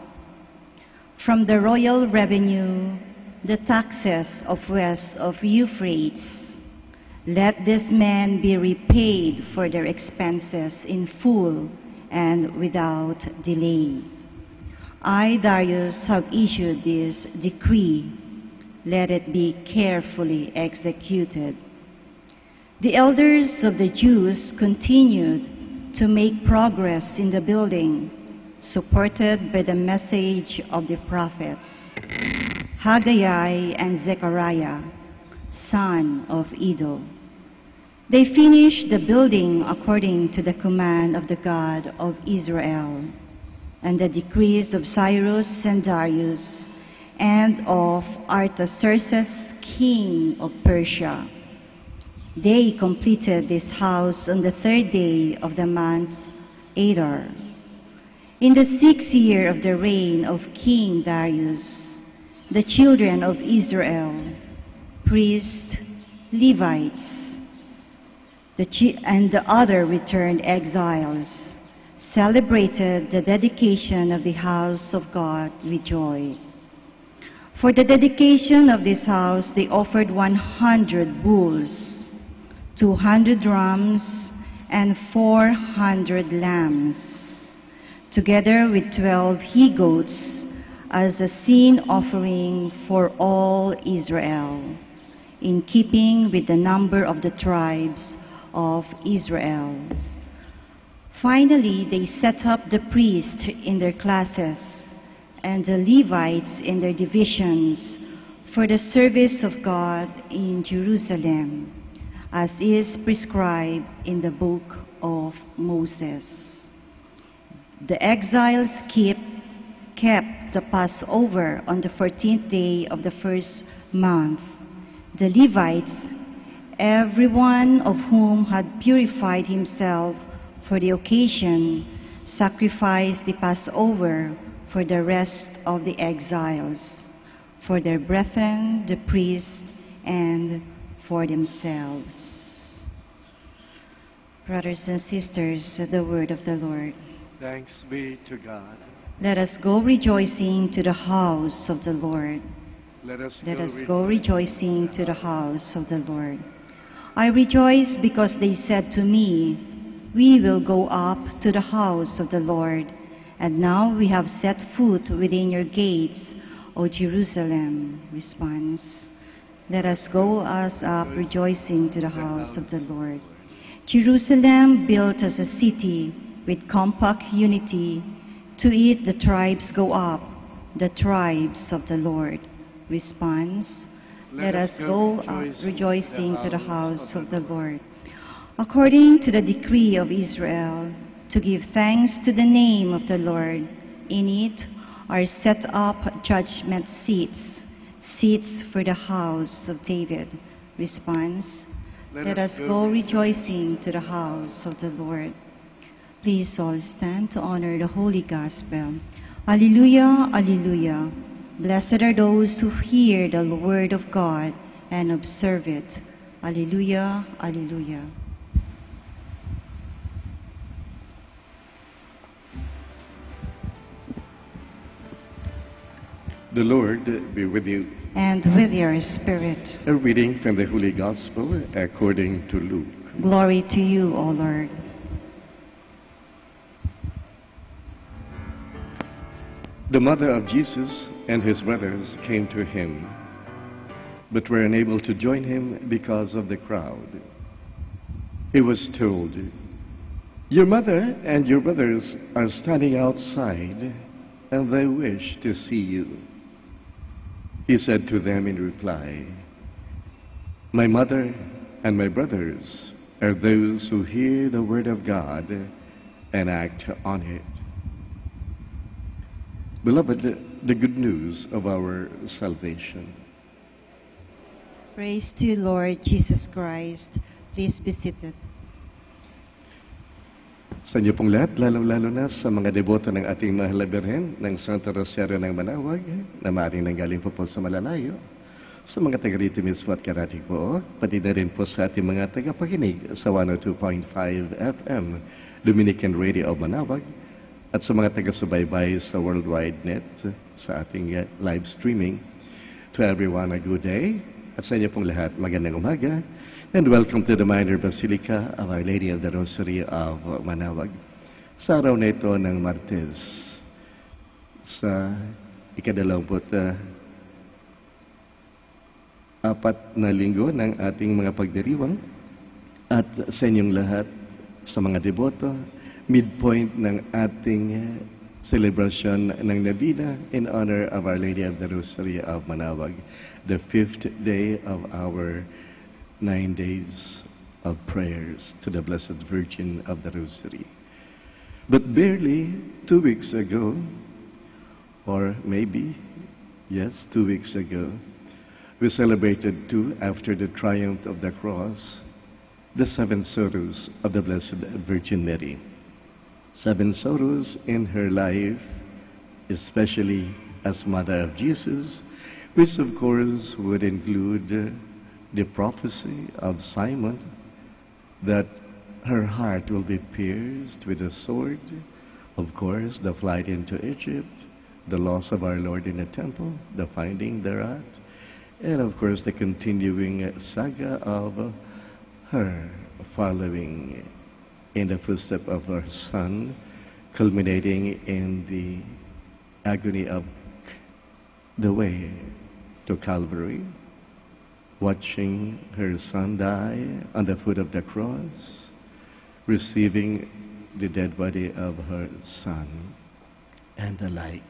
From the royal revenue, the taxes of west of Euphrates, let these men be repaid for their expenses in full and without delay. I, Darius, have issued this decree. Let it be carefully executed. The elders of the Jews continued to make progress in the building, supported by the message of the prophets, Haggai and Zechariah, son of Iddo. They finished the building according to the command of the God of Israel and the decrees of Cyrus and Darius and of Artaxerxes, king of Persia. They completed this house on the 3rd day of the month Adar. In the 6th year of the reign of King Darius, the children of Israel, priests, Levites, and the other returned exiles, celebrated the dedication of the house of God with joy. For the dedication of this house, they offered 100 bulls, 200 rams, and 400 lambs, together with 12 he-goats as a sin offering for all Israel, in keeping with the number of the tribes of Israel. Finally, they set up the priests in their classes and the Levites in their divisions for the service of God in Jerusalem, as is prescribed in the book of Moses. The exiles kept the Passover on the 14th day of the first month. The Levites, every one of whom had purified himself for the occasion, sacrificed the Passover for the rest of the exiles, for their brethren, the priests, and for themselves. Brothers and sisters, the word of the Lord. Thanks be to God. Let us go rejoicing to the house of the Lord. Let us go rejoicing to the house of the Lord. I rejoice because they said to me, "We will go up to the house of the Lord." And now we have set foot within your gates, O Jerusalem. Response. Let us go up rejoicing to the house of the Lord. Jerusalem, built as a city with compact unity, To it the tribes go up, the tribes of the Lord. Response: let us go up rejoicing to the house of the Lord. According to the decree of Israel, to give thanks to the name of the Lord. In it are set up judgment seats, seats for the house of David. Response: let us go rejoicing to the house of the Lord. Please all stand to honor the Holy Gospel. Alleluia, alleluia. Blessed are those who hear the word of God and observe it. Alleluia, alleluia. The Lord be with you. And with your spirit. A reading from the Holy Gospel according to Luke. Glory to you, O Lord. The mother of Jesus and his brothers came to him, but were unable to join him because of the crowd. He was told, "Your mother and your brothers are standing outside, and they wish to see you." He said to them in reply, "My mother and my brothers are those who hear the word of God and act on it." Beloved, the good news of our salvation. Praise to you, Lord Jesus Christ. Please be seated. Sa inyo pong lahat, lalong-lalo na sa mga deboto ng ating mahal na Birhen ng Santo Rosario ng Manawag, na maaaring nanggaling po sa malalayo, sa mga taga rito mismo at karating po, pati na rin po sa ating mga tagapakinig sa 102.5 FM, Dominican Radio of Manawag, at sa mga taga-subaybay sa Worldwide Net, sa ating live streaming. To everyone, a good day. At sa inyo pong lahat, magandang umaga. And welcome to the Minor Basilica of Our Lady of the Rosary of Manawag. Sa araw na ito ng Martes, sa ika-24 na linggo ng ating mga pagdiriwang, at sa inyong lahat, sa mga deboto, midpoint ng ating celebration ng Navina in honor of Our Lady of the Rosary of Manawag, the 5th day of our 9 days of prayers to the Blessed Virgin of the Rosary. But barely 2 weeks ago, or maybe, yes, 2 weeks ago, we celebrated too, after the triumph of the cross, the 7 sorrows of the Blessed Virgin Mary. 7 sorrows in her life, especially as Mother of Jesus, which of course would include the prophecy of Simon that her heart will be pierced with a sword, of course, the flight into Egypt, the loss of our Lord in the temple, the finding thereat, and of course the continuing saga of her following in the footsteps of her Son, culminating in the agony of the way to Calvary, watching her Son die on the foot of the cross, receiving the dead body of her Son, and the like.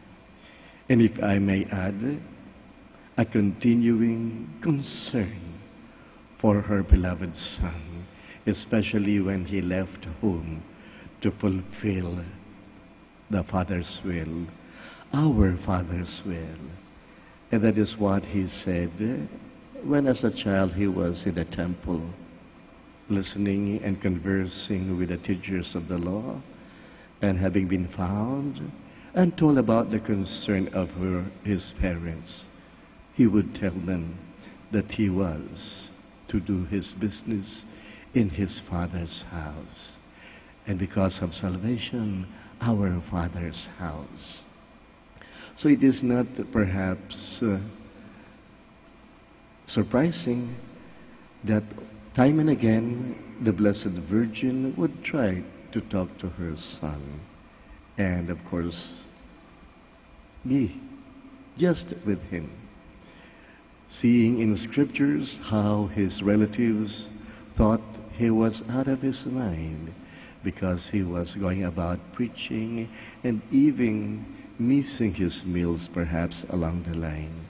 And if I may add, a continuing concern for her beloved Son, especially when he left home to fulfill the Father's will, our Father's will. And that is what he said when as a child he was in the temple, listening and conversing with the teachers of the law, and having been found and told about the concern of his parents, he would tell them that he was to do his business in his Father's house, and because of salvation, our Father's house. So it is not perhaps surprising that time and again the Blessed Virgin would try to talk to her Son, and of course be just with him, seeing in scriptures how his relatives thought he was out of his mind because he was going about preaching and even missing his meals perhaps along the line.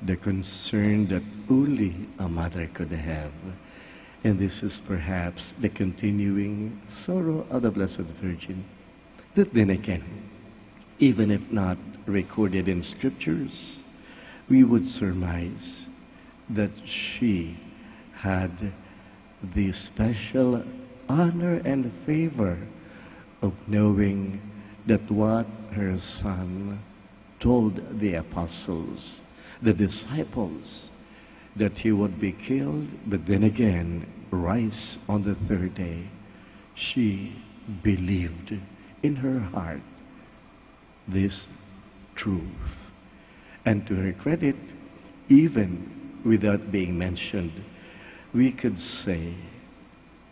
The concern that only a mother could have. And this is perhaps the continuing sorrow of the Blessed Virgin. That then again, even if not recorded in scriptures, we would surmise that she had the special honor and favor of knowing that what her son told the apostles, the disciples, that he would be killed, but then again rise on the third day. She believed in her heart this truth. And to her credit, even without being mentioned, we could say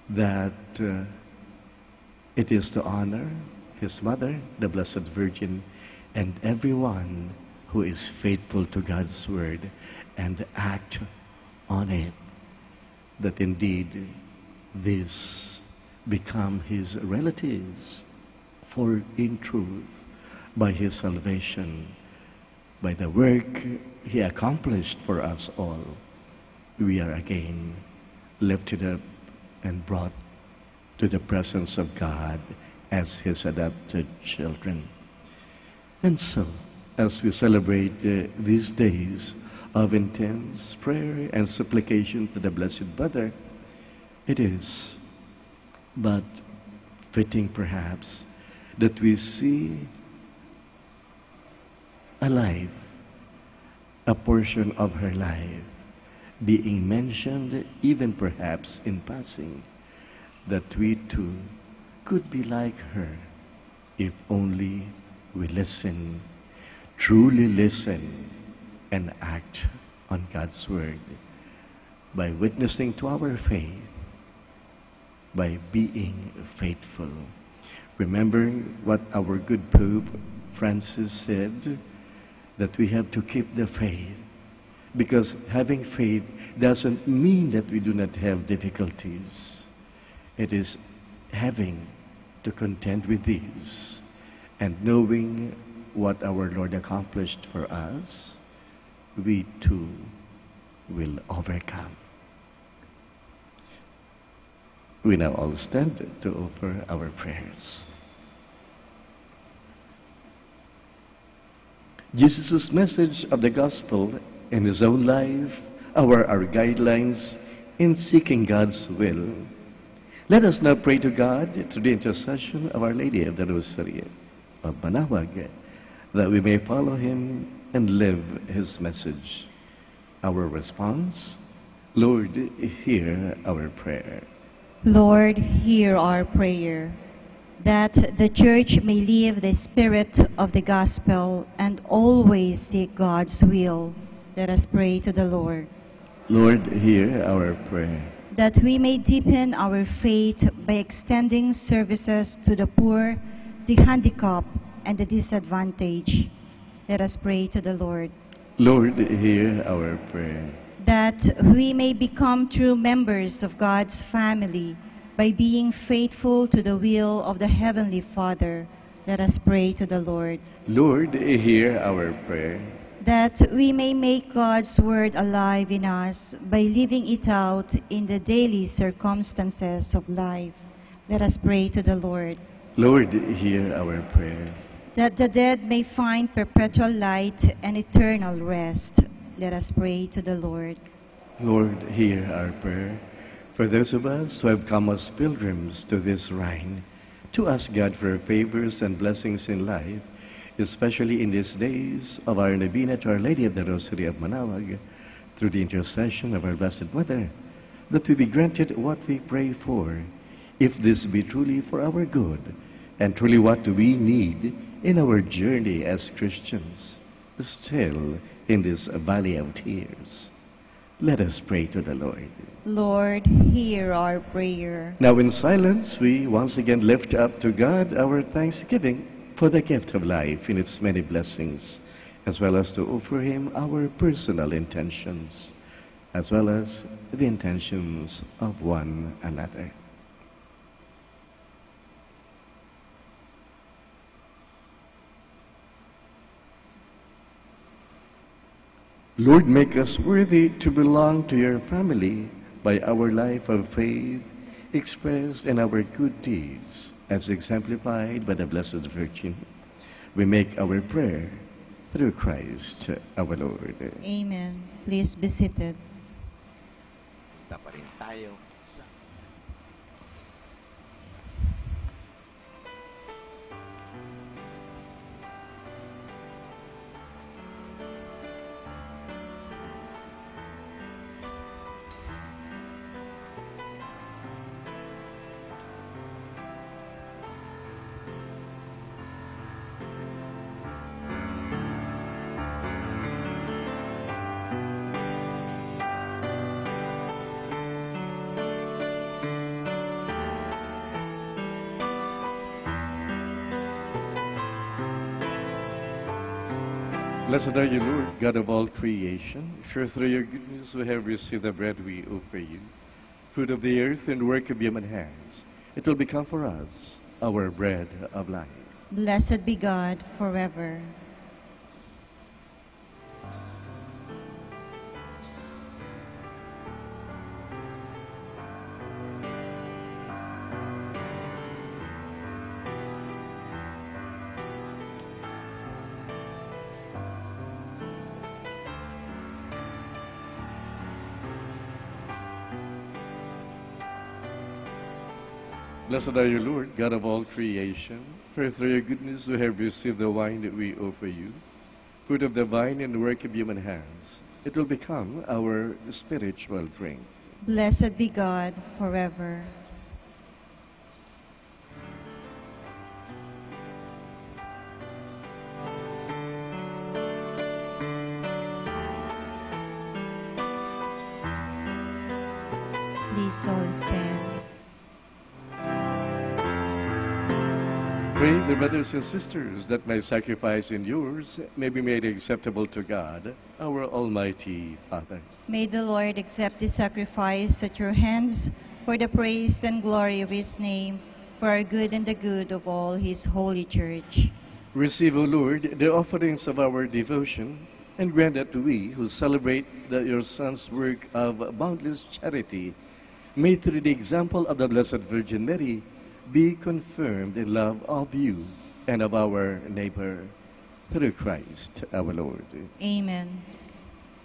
that it is to honor his mother, the Blessed Virgin, and everyone who is faithful to God's word and act on it, that indeed these become his relatives. For in truth, by his salvation, by the work he accomplished for us all, we are again lifted up and brought to the presence of God as his adopted children. And so, as we celebrate these days of intense prayer and supplication to the Blessed Mother, it is but fitting perhaps that we see alive a portion of her life being mentioned, even perhaps in passing, that we too could be like her if only we listen, truly listen, and act on God's word by witnessing to our faith, by being faithful. Remembering what our good Pope Francis said, that we have to keep the faith, because having faith doesn't mean that we do not have difficulties. It is having to contend with these and knowing what our Lord accomplished for us, we too will overcome. We now all stand to offer our prayers. Jesus' message of the gospel in his own life are our guidelines in seeking God's will. Let us now pray to God through the intercession of Our Lady of the Rosary of Manaoag, that we may follow him and live his message. Our response: Lord, hear our prayer. Lord, hear our prayer, that the Church may live the spirit of the gospel and always seek God's will. Let us pray to the Lord. Lord, hear our prayer. That we may deepen our faith by extending services to the poor, the handicapped, and the disadvantaged. Let us pray to the Lord. Lord, hear our prayer. That we may become true members of God's family by being faithful to the will of the Heavenly Father. Let us pray to the Lord. Lord, hear our prayer. That we may make God's word alive in us by living it out in the daily circumstances of life. Let us pray to the Lord. Lord, hear our prayer. That the dead may find perpetual light and eternal rest. Let us pray to the Lord. Lord, hear our prayer. For those of us who have come as pilgrims to this Rhine, to ask God for favors and blessings in life, especially in these days of our Novena to Our Lady of the Rosary of Manaoag, through the intercession of our Blessed Mother, that we be granted what we pray for, if this be truly for our good, and truly what we need in our journey as Christians, still in this valley of tears. Let us pray to the Lord. Lord, hear our prayer. Now in silence, we once again lift up to God our thanksgiving for the gift of life in its many blessings, as well as to offer him our personal intentions, as well as the intentions of one another. Lord, make us worthy to belong to your family by our life of faith expressed in our good deeds as exemplified by the Blessed Virgin. We make our prayer through Christ our Lord. Amen. Please be seated. Pa rin tayo sa Blessed are you, Lord, God of all creation. Sure through your goodness we have received the bread we offer you, fruit of the earth and work of human hands. It will become for us our bread of life. Blessed be God forever. Blessed are you, Lord, God of all creation. For through your goodness we have received the wine that we offer you, fruit of the vine and the work of human hands. It will become our spiritual drink. Blessed be God forever. Please all stand. Pray, dear brothers and sisters, that my sacrifice and yours may be made acceptable to God, our Almighty Father. May the Lord accept the sacrifice at your hands for the praise and glory of his name, for our good and the good of all his holy church. Receive, O Lord, the offerings of our devotion, and grant that we, who celebrate your Son's work of boundless charity, may through the example of the Blessed Virgin Mary, be confirmed in love of you and of our neighbor, through Christ our Lord. Amen.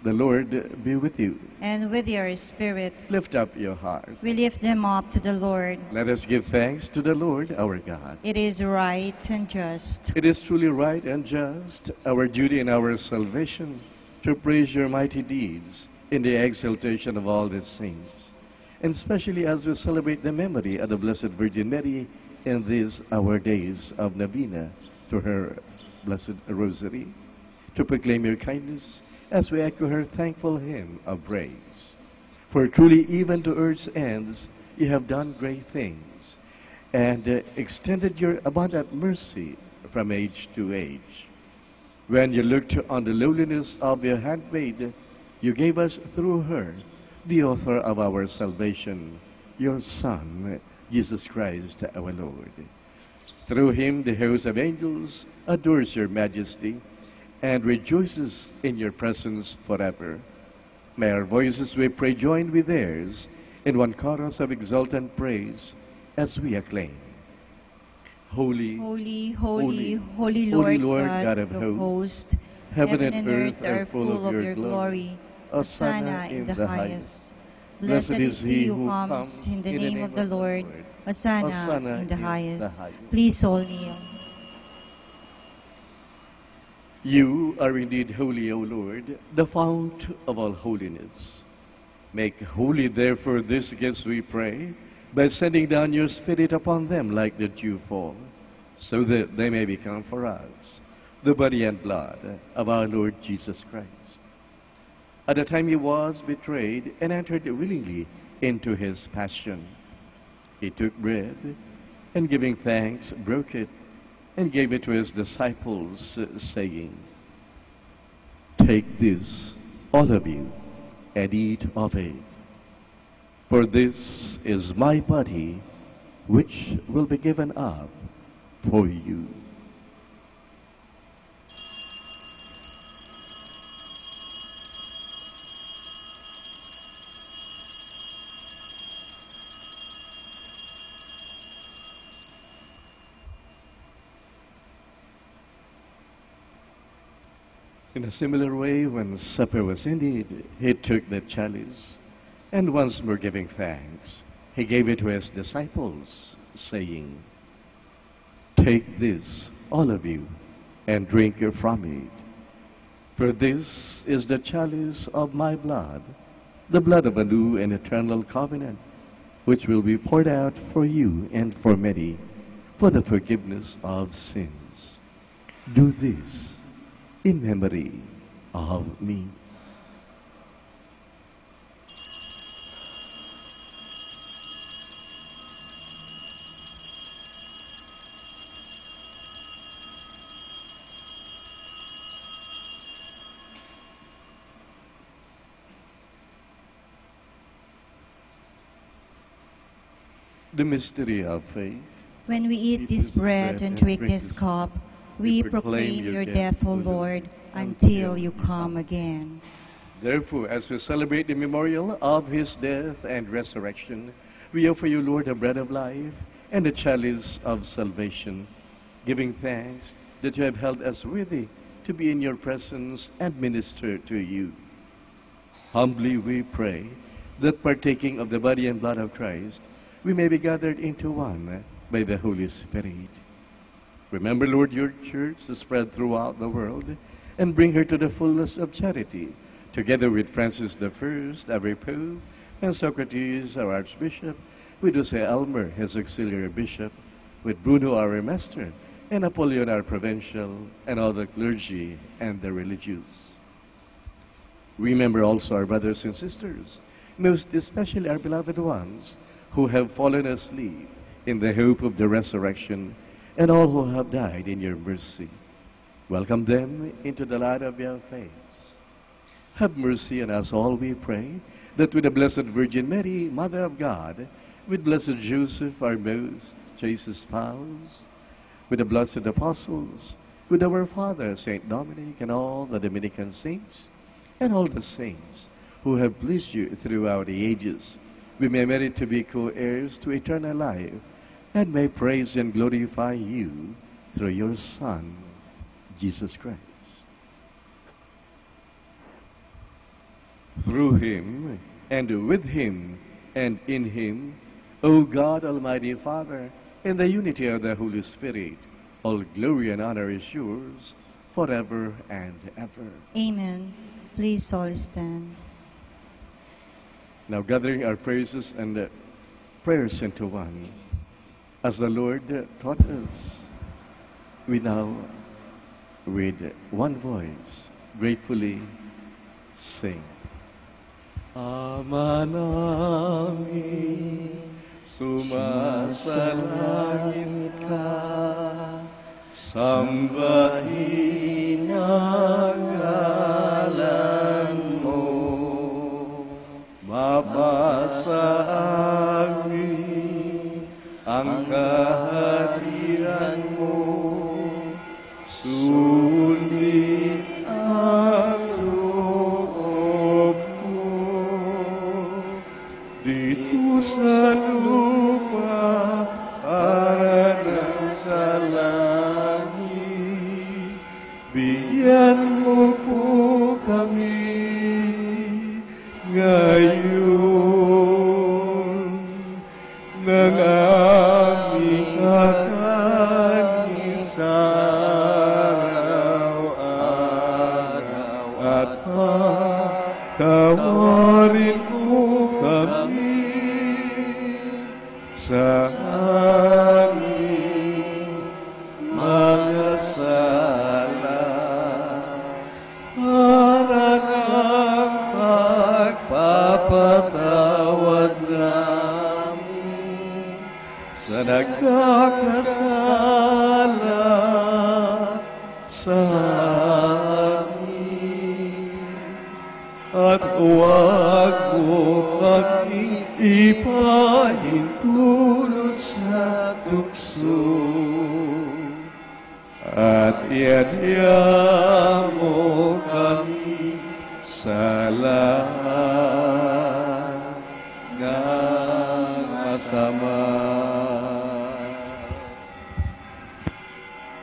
The Lord be with you. And with your spirit. Lift up your heart. We lift them up to the Lord. Let us give thanks to the Lord our God. It is right and just. It is truly right and just, our duty and our salvation, to praise your mighty deeds in the exaltation of all the saints, and especially as we celebrate the memory of the Blessed Virgin Mary in these our days of novena to her Blessed Rosary, to proclaim your kindness as we echo her thankful hymn of praise. For truly even to earth's ends you have done great things, and extended your abundant mercy from age to age. When you looked on the lowliness of your handmaid, you gave us through her the author of our salvation, your Son, Jesus Christ our Lord. Through him the host of angels adores your majesty and rejoices in your presence forever. May our voices, we pray, join with theirs in one chorus of exultant praise as we acclaim. Holy, holy, holy, holy Lord, God of hosts, heaven and earth are full of your glory. Hosanna in the highest. Blessed is he who comes in the name of the Lord. Hosanna in the highest. Please all kneel. You are indeed holy, O Lord, the fount of all holiness. Make holy, therefore, these gifts, we pray, by sending down your Spirit upon them like the dewfall, so that they may become for us the body and blood of our Lord Jesus Christ. At the time he was betrayed and entered willingly into his passion, he took bread, and giving thanks, broke it, and gave it to his disciples, saying, "Take this, all of you, and eat of it. For this is my body, which will be given up for you." In a similar way, when supper was ended, he took the chalice, and once more giving thanks, he gave it to his disciples, saying, "Take this, all of you, and drink from it. For this is the chalice of my blood, the blood of a new and eternal covenant, which will be poured out for you and for many, for the forgiveness of sins. Do this in memory of me." The mystery of faith. When we eat this bread and drink this cup, we proclaim your death, O Lord, until you come again. Therefore, as we celebrate the memorial of his death and resurrection, we offer you, Lord, the bread of life and the chalice of salvation, giving thanks that you have held us worthy to be in your presence and minister to you. Humbly we pray that partaking of the body and blood of Christ, we may be gathered into one by the Holy Spirit. Remember, Lord, your church is spread throughout the world, and bring her to the fullness of charity, together with Francis I, our Pope, and Socrates, our Archbishop, with Jose Elmer, his auxiliary bishop, with Bruno, our master, and Apollyon, our provincial, and all the clergy and the religious. Remember also our brothers and sisters, most especially our beloved ones, who have fallen asleep in the hope of the resurrection, and all who have died in your mercy. Welcome them into the light of your face. Have mercy on us all, we pray, that with the Blessed Virgin Mary, Mother of God, with Blessed Joseph, our most chaste spouse, with the blessed apostles, with our Father, Saint Dominic, and all the Dominican saints, and all the saints who have pleased you throughout the ages, we may merit to be co-heirs to eternal life, and may praise and glorify you through your Son, Jesus Christ. Through him, and with him, and in him, O God, Almighty Father, in the unity of the Holy Spirit, all glory and honor is yours, forever and ever. Amen. Please all stand. Now gathering our praises and prayers into one, as the Lord taught us, we now, with one voice, gratefully sing. Ama namin, sumasalangit ka, sambahin ang ngalan mo. Mapasa amin ang kaharian mo, sulit ang loob mo. Dito sa lupa, para sa langit, bigyan mo po kami ngayon ng aming kakanin sa araw-araw, at patawarin mo kami sa aming mga sala, para ng pagpapatawad namin sa nagkakasala sa amin. At huwag mo kaming ipahintulot sa tukso, at iadya mo kami sa lahat ng masama.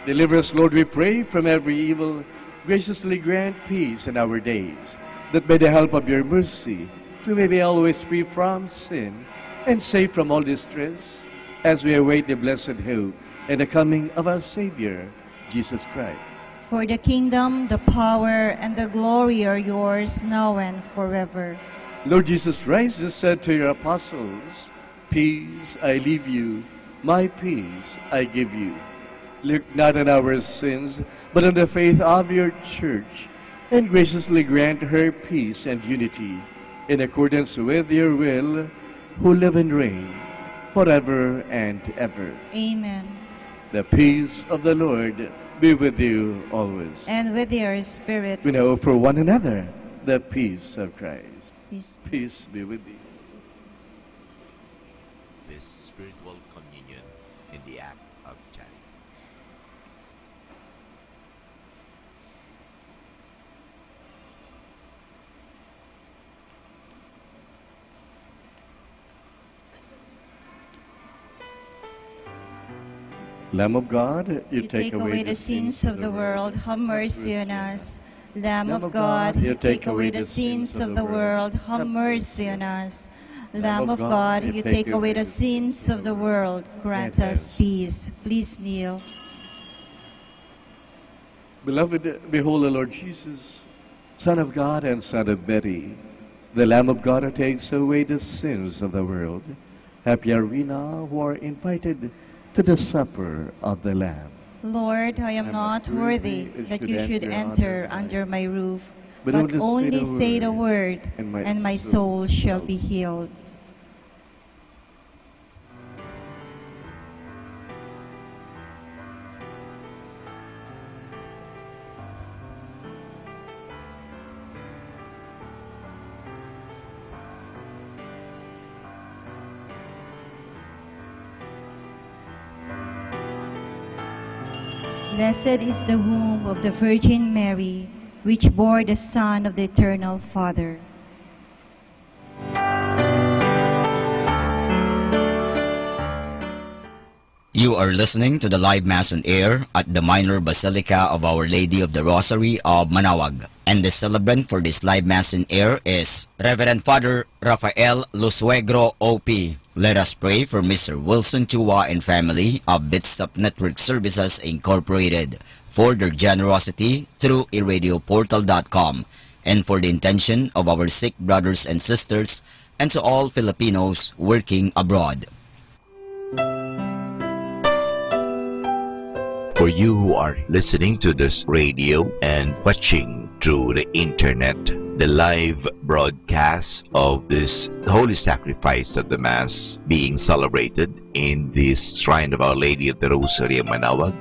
Deliver us, Lord, we pray, from every evil. graciously grant peace in our days, that by the help of your mercy, we may be always free from sin and safe from all distress, as we await the blessed hope and the coming of our Savior, Jesus Christ. For the kingdom, the power, and the glory are yours now and forever. Lord Jesus Christ has said to your apostles, "Peace I leave you, my peace I give you. Look not on our sins, but on the faith of your church, and graciously grant her peace and unity, in accordance with your will, who live and reign forever and ever." Amen. The peace of the Lord be with you always. And with your spirit. We now offer one another the peace of Christ. Peace be with you. This spiritual communion in the act of charity. Lamb of God, You take away the sins of the world, have mercy on us. Lamb of God, you take away the sins of the world, have mercy on us. Lamb of God, you take away the sins of the world, grant us peace. Please kneel. Beloved, behold the Lord Jesus, Son of God and Son of Mary, the Lamb of God who takes away the sins of the world. Happy are we now who are invited to the supper of the Lamb. Lord, I am not worthy that you should enter under my roof, but only only say the word, and and my soul shall be healed. Blessed is the womb of the Virgin Mary, which bore the Son of the Eternal Father. You are listening to the live Mass on air at the Minor Basilica of Our Lady of the Rosary of Manaoag. And the celebrant for this live Mass on air is Reverend Father Rafael Lusuegro, OP. Let us pray for Mr. Wilson Chua and family of Bitsap Network Services Incorporated for their generosity through iradioportal.com and for the intention of our sick brothers and sisters and to all Filipinos working abroad. For you who are listening to this radio and watching through the internet, the live broadcast of this holy sacrifice of the Mass being celebrated in this Shrine of Our Lady of the Rosary of Manaoag,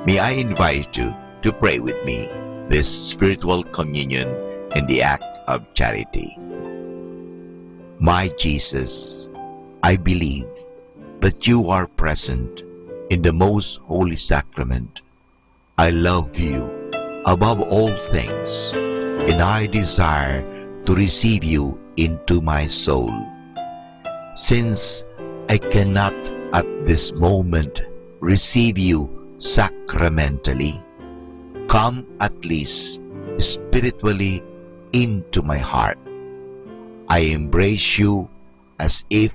may I invite you to pray with me this spiritual communion in the act of charity. My Jesus, I believe that you are present in the most holy sacrament. I love you above all things, and I desire to receive you into my soul. Since I cannot at this moment receive you sacramentally, come at least spiritually into my heart. I embrace you as if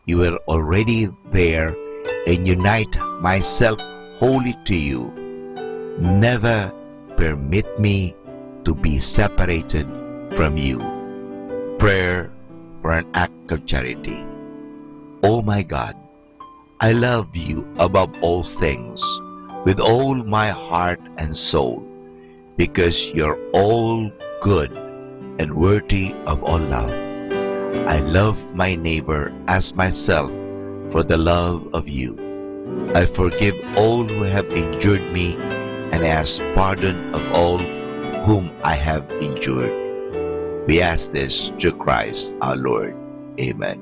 you were already there and unite myself wholly to you. Never permit me to be separated from you. Prayer for an act of charity. Oh my God, I love you above all things with all my heart and soul, because you're all good and worthy of all love. I love my neighbor as myself for the love of you. I forgive all who have injured me and ask pardon of all whom I have injured. We ask this through Christ our Lord. Amen.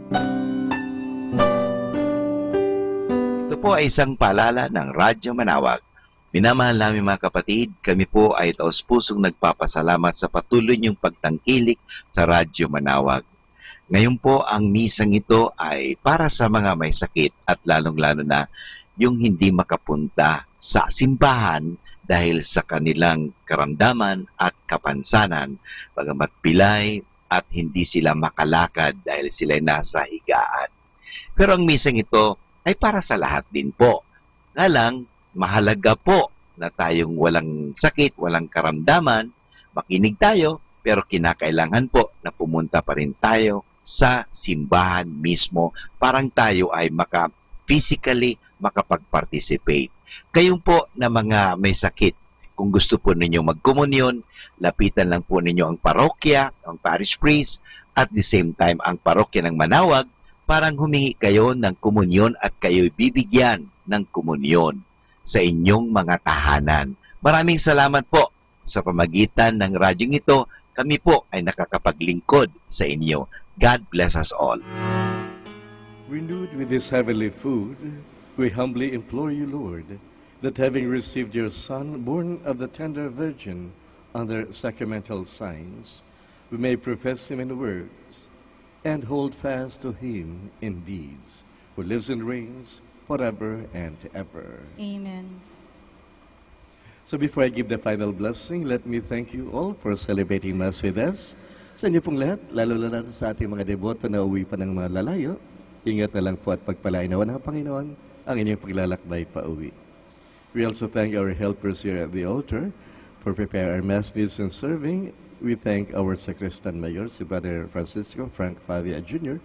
Ito po ay isang paalala ng Radyo Manaoag. Minamahal namin mga kapatid, kami po ay taos-pusong nagpapasalamat sa patuloy niyong pagtangkilik sa Radyo Manaoag. Ngayon po, ang misang ito ay para sa mga may sakit at lalong-lalo na yung hindi makapunta sa simbahan dahil sa kanilang karamdaman at kapansanan, bagamat pilay at hindi sila makalakad dahil sila nasa higaan. Pero ang misang ito ay para sa lahat din po. Nga lang, mahalaga po na tayong walang sakit, walang karamdaman, makinig tayo, pero kinakailangan po na pumunta pa rin tayo sa simbahan mismo parang tayo ay physically makapag-participate. Kayong po na mga may sakit, kung gusto po ninyo magkomunyon, lapitan lang po ninyo ang parokya, ang parish priest, at the same time ang parokya ng Manawag, parang humingi kayo ng komunyon at kayo'y bibigyan ng komunyon sa inyong mga tahanan. Maraming salamat po sa pamagitan ng radyong ito. Kami po ay nakakapaglingkod sa inyo. God bless us all. Renewed with this heavenly food, we humbly implore you, Lord, that having received your Son, born of the tender Virgin, under sacramental signs, we may profess him in words and hold fast to him in deeds, who lives and reigns forever and ever. Amen. So before I give the final blessing, let me thank you all for celebrating Mass with us. Sa inyo pong lahat, lalo na sa ating mga deboto na uwi pa ng mga lalayo, ingat na lang po at pagpalain naman ng Panginoon ang inyong paglalakbay pa uwi. We also thank our helpers here at the altar for preparing our Mass needs and serving. We thank our Sacristan Mayor, si Brother Francisco Frank Favia Jr.,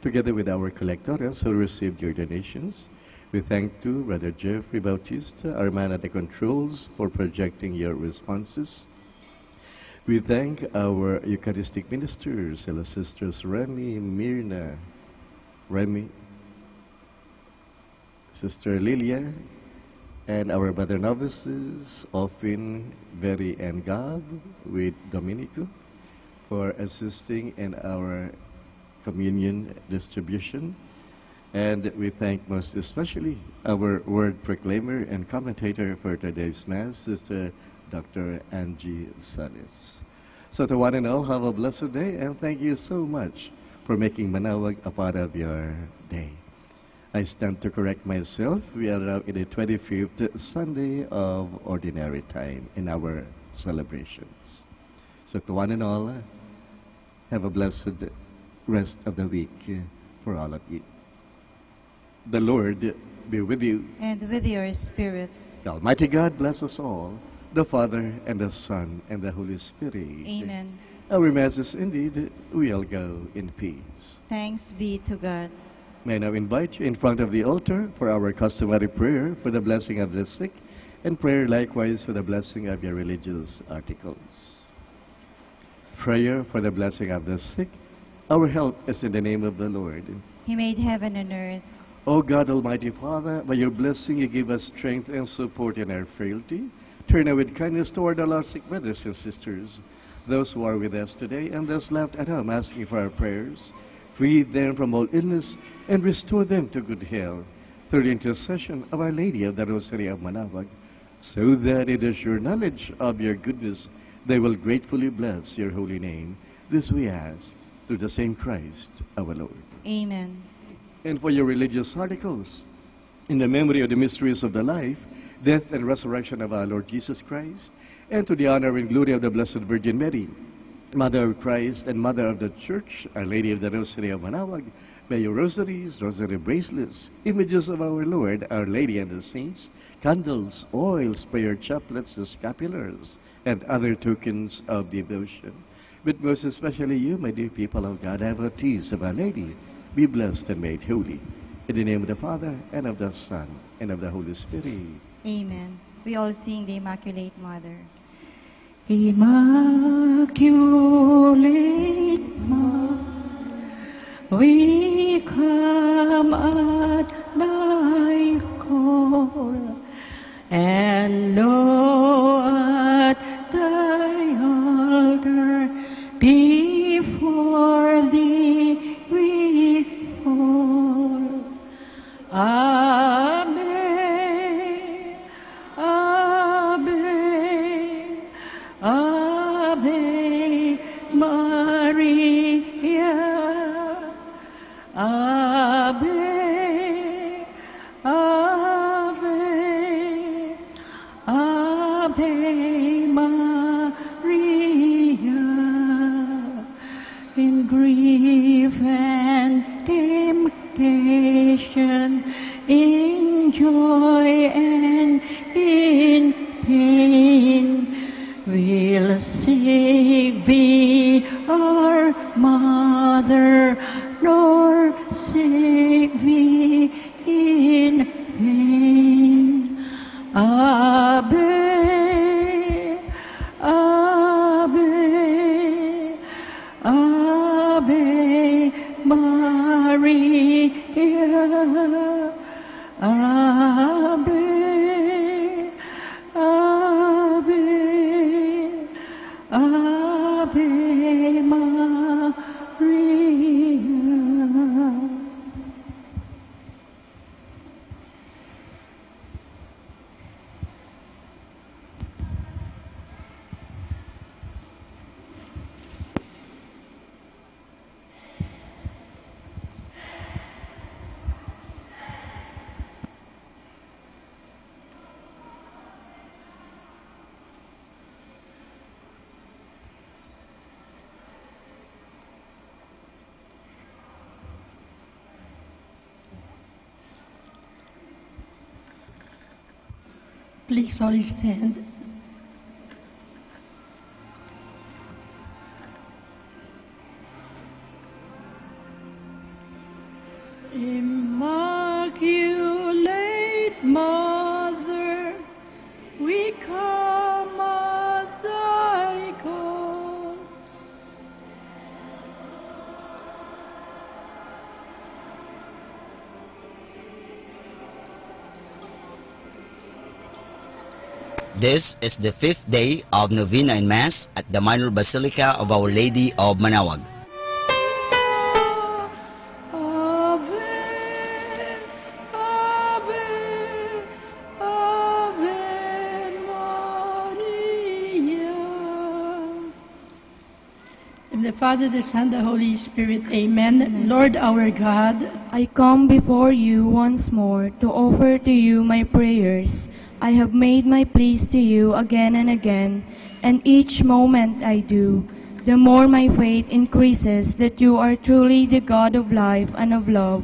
together with our collectores who received your donations. We thank too Brother Jeffrey Bautista, our man at the controls, for projecting your responses. We thank our Eucharistic ministers, our sisters Remy, Mirna, Sister Lilia, and our brother novices, Ofin, Very, and Gav, with Dominico, for assisting in our communion distribution. And we thank most especially our word proclaimer and commentator for today's Mass, Sister Dr. Angie Salis. So to one and all, have a blessed day, and thank you so much for making Manawag a part of your day. I stand to correct myself. We are now in the 25th Sunday of Ordinary Time in our celebrations. So to one and all, have a blessed rest of the week for all of you. The Lord be with you. And with your spirit. The Almighty God bless us all, the Father, and the Son, and the Holy Spirit. Amen. Our Mass is indeed, we'll go in peace. Thanks be to God. May I now invite you in front of the altar for our customary prayer for the blessing of the sick, and prayer likewise for the blessing of your religious articles. Prayer for the blessing of the sick. Our help is in the name of the Lord. He made heaven and earth. O God, Almighty Father, by your blessing you give us strength and support in our frailty. Turn now with kindness toward all our sick brothers and sisters, those who are with us today and those left at home asking for our prayers. Free them from all illness and restore them to good health through the intercession of Our Lady of the Rosary of Manawag, so that in the sure knowledge of your goodness they will gratefully bless your holy name. This we ask through the same Christ our Lord. Amen. And for your religious articles, in the memory of the mysteries of the life, death, and resurrection of our Lord Jesus Christ, and to the honor and glory of the Blessed Virgin Mary, Mother of Christ and Mother of the Church, Our Lady of the Rosary of Manawag, may your rosaries, rosary bracelets, images of our Lord, Our Lady, and the saints, candles, oils, prayer chaplets, the scapulars, and other tokens of devotion. But most especially you, my dear people of God, devotees of Our Lady, be blessed and made holy. In the name of the Father, and of the Son, and of the Holy Spirit. Amen. We all sing the Immaculate Mother. Immaculate Mother, we come at thy call, and lo, at thy altar before thee we fall. Ave, Ave, Ave Maria, Ave, temptation, in joy and in pain. We'll save thee, our Mother, nor save thee in vain. Ave, Ave, Ave Maria. Ave, Ave, Ave Maria. Please all stand. Immaculate Mother, we come at thy call. This is the 5th day of Novena in Mass at the Minor Basilica of Our Lady of Manaoag. The Father, the Son, the Holy Spirit. Amen. Lord our God, I come before you once more to offer to you my prayers. I have made my pleas to you again and again, and each moment I do, the more my faith increases that you are truly the God of life and of love.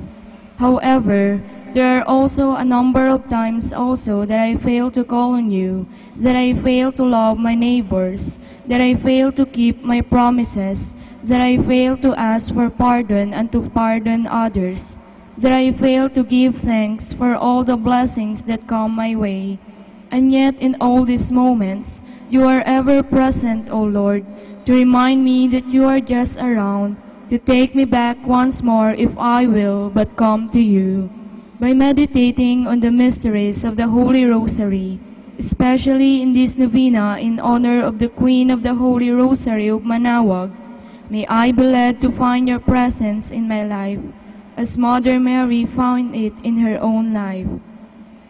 However, there are also a number of times also that I fail to call on you, that I fail to love my neighbors, that I fail to keep my promises, that I fail to ask for pardon and to pardon others, that I fail to give thanks for all the blessings that come my way. And yet in all these moments, you are ever present, O Lord, to remind me that you are just around, to take me back once more if I will but come to you. By meditating on the mysteries of the Holy Rosary, especially in this novena in honor of the Queen of the Holy Rosary of Manaoag, may I be led to find your presence in my life, as Mother Mary found it in her own life.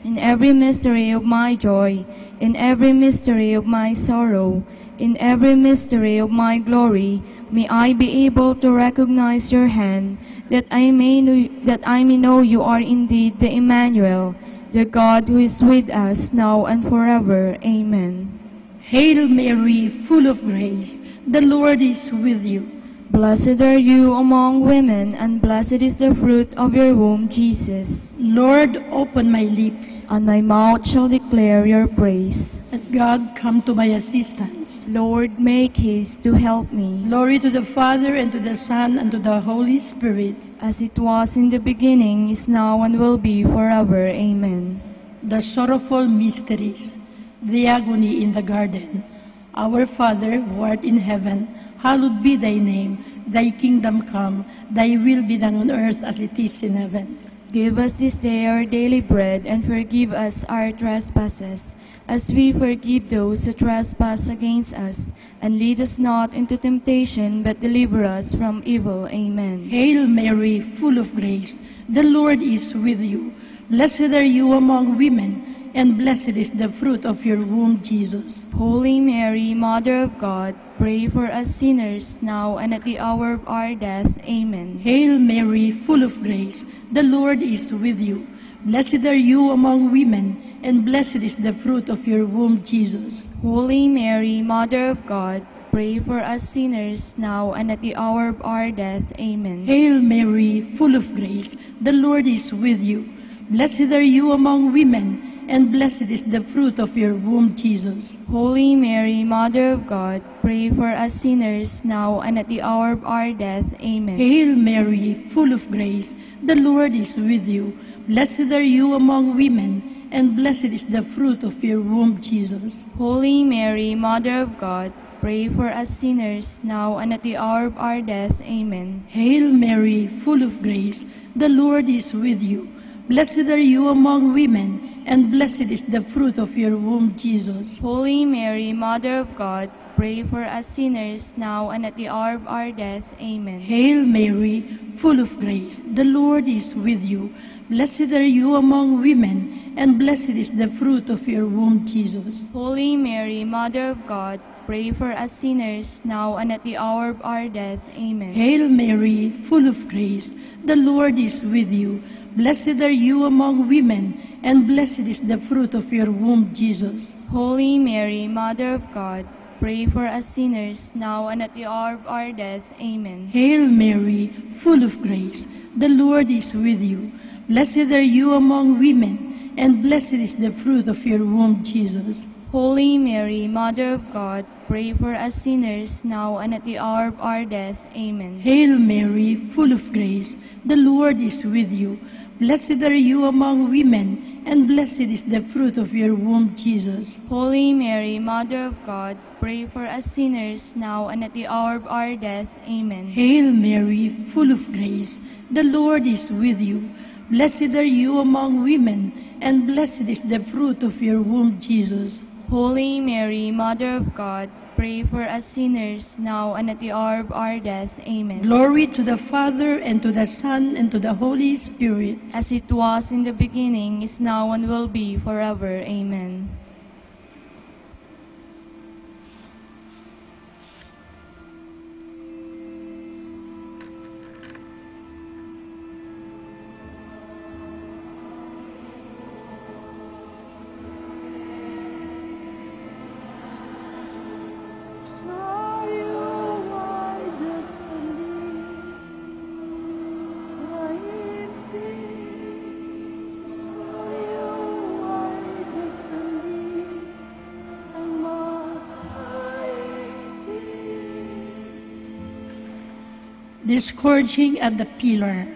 In every mystery of my joy, in every mystery of my sorrow, in every mystery of my glory, may I be able to recognize your hand, that I may know you are indeed the Emmanuel, the God who is with us now and forever. Amen. Hail Mary, full of grace, the Lord is with you. Blessed are you among women, and blessed is the fruit of your womb, Jesus. Lord, open my lips, and my mouth shall declare your praise. Let God come to my assistance. Lord, make haste to help me. Glory to the Father, and to the Son, and to the Holy Spirit. As it was in the beginning, is now, and will be forever. Amen. The sorrowful mysteries, the agony in the garden. Our Father, who art in heaven, hallowed be thy name. Thy kingdom come, thy will be done on earth as it is in heaven. Give us this day our daily bread, and forgive us our trespasses, as we forgive those who trespass against us. And lead us not into temptation, but deliver us from evil. Amen. Hail Mary, full of grace, the Lord is with you. Blessed are you among women, and blessed is the fruit of your womb, Jesus. Holy Mary, Mother of God, pray for us sinners, now and at the hour of our death. Amen. Hail Mary, full of grace, the Lord is with you. Blessed are you among women, and blessed is the fruit of your womb, Jesus. Holy Mary, Mother of God, pray for us sinners, now and at the hour of our death. Amen. Hail Mary, full of grace, the Lord is with you. Blessed are you among women, and blessed is the fruit of your womb, Jesus. Holy Mary, Mother of God, pray for us sinners, now and at the hour of our death. Amen. Hail Mary, full of grace, the Lord is with you. Blessed are you among women, and blessed is the fruit of your womb, Jesus. Holy Mary, Mother of God, pray for us sinners, now and at the hour of our death. Amen. Hail Mary, full of grace, the Lord is with you. Blessed are you among women, and blessed is the fruit of your womb, Jesus. Holy Mary, Mother of God, pray for us sinners, now and at the hour of our death. Amen. Hail Mary, full of grace, the Lord is with you. Blessed are you among women, and blessed is the fruit of your womb, Jesus. Holy Mary, Mother of God, pray for us sinners, now and at the hour of our death. Amen. Hail Mary, full of grace, the Lord is with you. Blessed are you among women, and blessed is the fruit of your womb, Jesus. Holy Mary, Mother of God, pray for us sinners, now and at the hour of our death. Amen. Hail Mary, full of grace, the Lord is with you. Blessed are you among women, and blessed is the fruit of your womb, Jesus. Holy Mary, Mother of God, pray for us sinners, now and at the hour of our death. Amen. Hail Mary, full of grace, the Lord is with you. Blessed are you among women, and blessed is the fruit of your womb, Jesus. Holy Mary, Mother of God, pray for us sinners, now and at the hour of our death. Amen. Hail Mary, full of grace, the Lord is with you. Blessed are you among women, and blessed is the fruit of your womb, Jesus. Holy Mary, Mother of God, pray for us sinners, now and at the hour of our death. Amen. Glory to the Father, and to the Son, and to the Holy Spirit. As it was in the beginning, is now, and will be forever. Amen. The scourging at the pillar.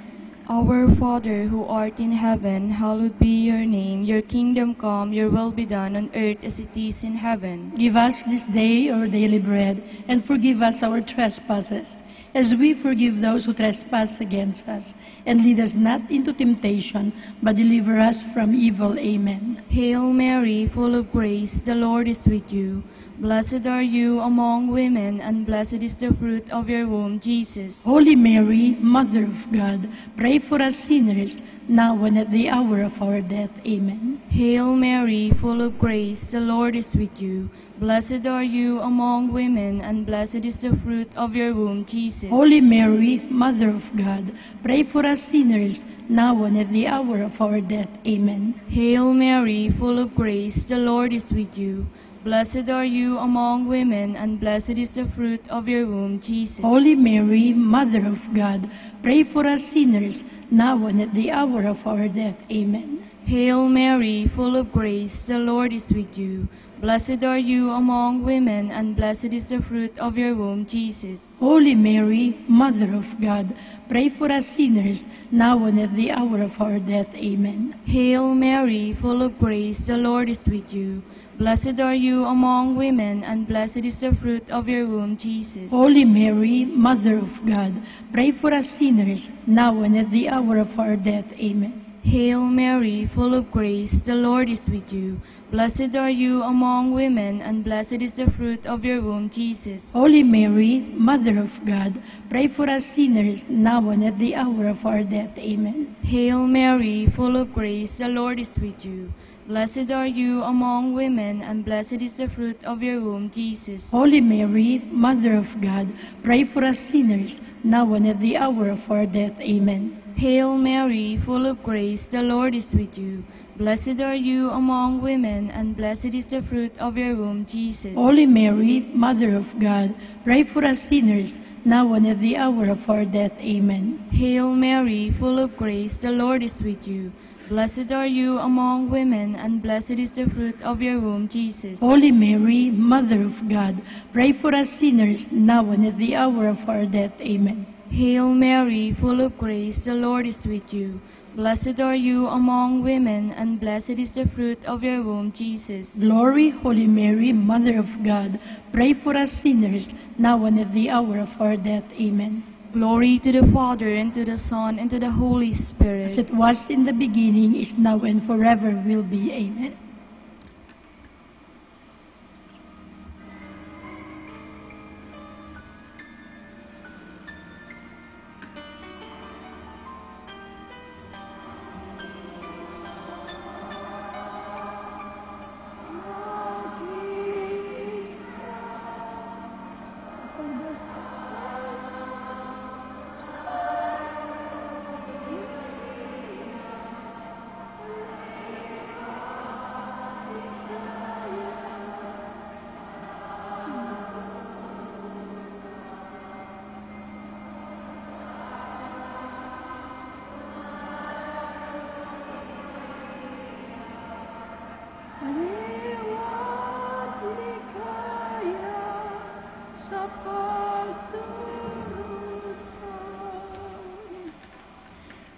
Our Father, who art in heaven, hallowed be your name. Your kingdom come, your will be done on earth as it is in heaven. Give us this day our daily bread, and forgive us our trespasses, as we forgive those who trespass against us. And lead us not into temptation, but deliver us from evil. Amen. Hail Mary, full of grace, the Lord is with you. Blessed are you among women, and blessed is the fruit of your womb, Jesus. Holy Mary, Mother of God, pray for us sinners, now and at the hour of our death. Amen. Hail Mary, full of grace, the Lord is with you. Blessed are you among women, and blessed is the fruit of your womb, Jesus. Holy Mary, Mother of God, pray for us sinners, now and at the hour of our death. Amen. Hail Mary, full of grace, the Lord is with you. Blessed are you among women, and blessed is the fruit of your womb, Jesus. Holy Mary, Mother of God, pray for us sinners, now and at the hour of our death. Amen. Hail Mary, full of grace, the Lord is with you. Blessed are you among women, and blessed is the fruit of your womb, Jesus. Holy Mary, Mother of God, pray for us sinners, now and at the hour of our death. Amen. Hail Mary, full of grace, the Lord is with you. Blessed are you among women, and blessed is the fruit of your womb, Jesus. Holy Mary, Mother of God, pray for us sinners, now and at the hour of our death. Amen. Hail Mary, full of grace, the Lord is with you. Blessed are you among women, and blessed is the fruit of your womb, Jesus. Holy Mary, Mother of God, pray for us sinners, now and at the hour of our death. Amen. Hail Mary, full of grace, the Lord is with you. Blessed are you among women, and blessed is the fruit of your womb, Jesus. Holy Mary, Mother of God, pray for us sinners, now and at the hour of our death. Amen. Hail Mary, full of grace, the Lord is with you. Blessed are you among women, and blessed is the fruit of your womb, Jesus. Holy Mary, Mother of God, pray for us sinners, now and at the hour of our death. Amen. Hail Mary, full of grace, the Lord is with you. Blessed are you among women, and blessed is the fruit of your womb, Jesus. Holy Mary, Mother of God, pray for us sinners, now and at the hour of our death. Amen. Hail Mary, full of grace, the Lord is with you. Blessed are you among women, and blessed is the fruit of your womb, Jesus. Glory, Holy Mary, Mother of God, pray for us sinners, now and at the hour of our death. Amen. Glory to the Father, and to the Son, and to the Holy Spirit. As it was in the beginning, is now, and forever will be. Amen.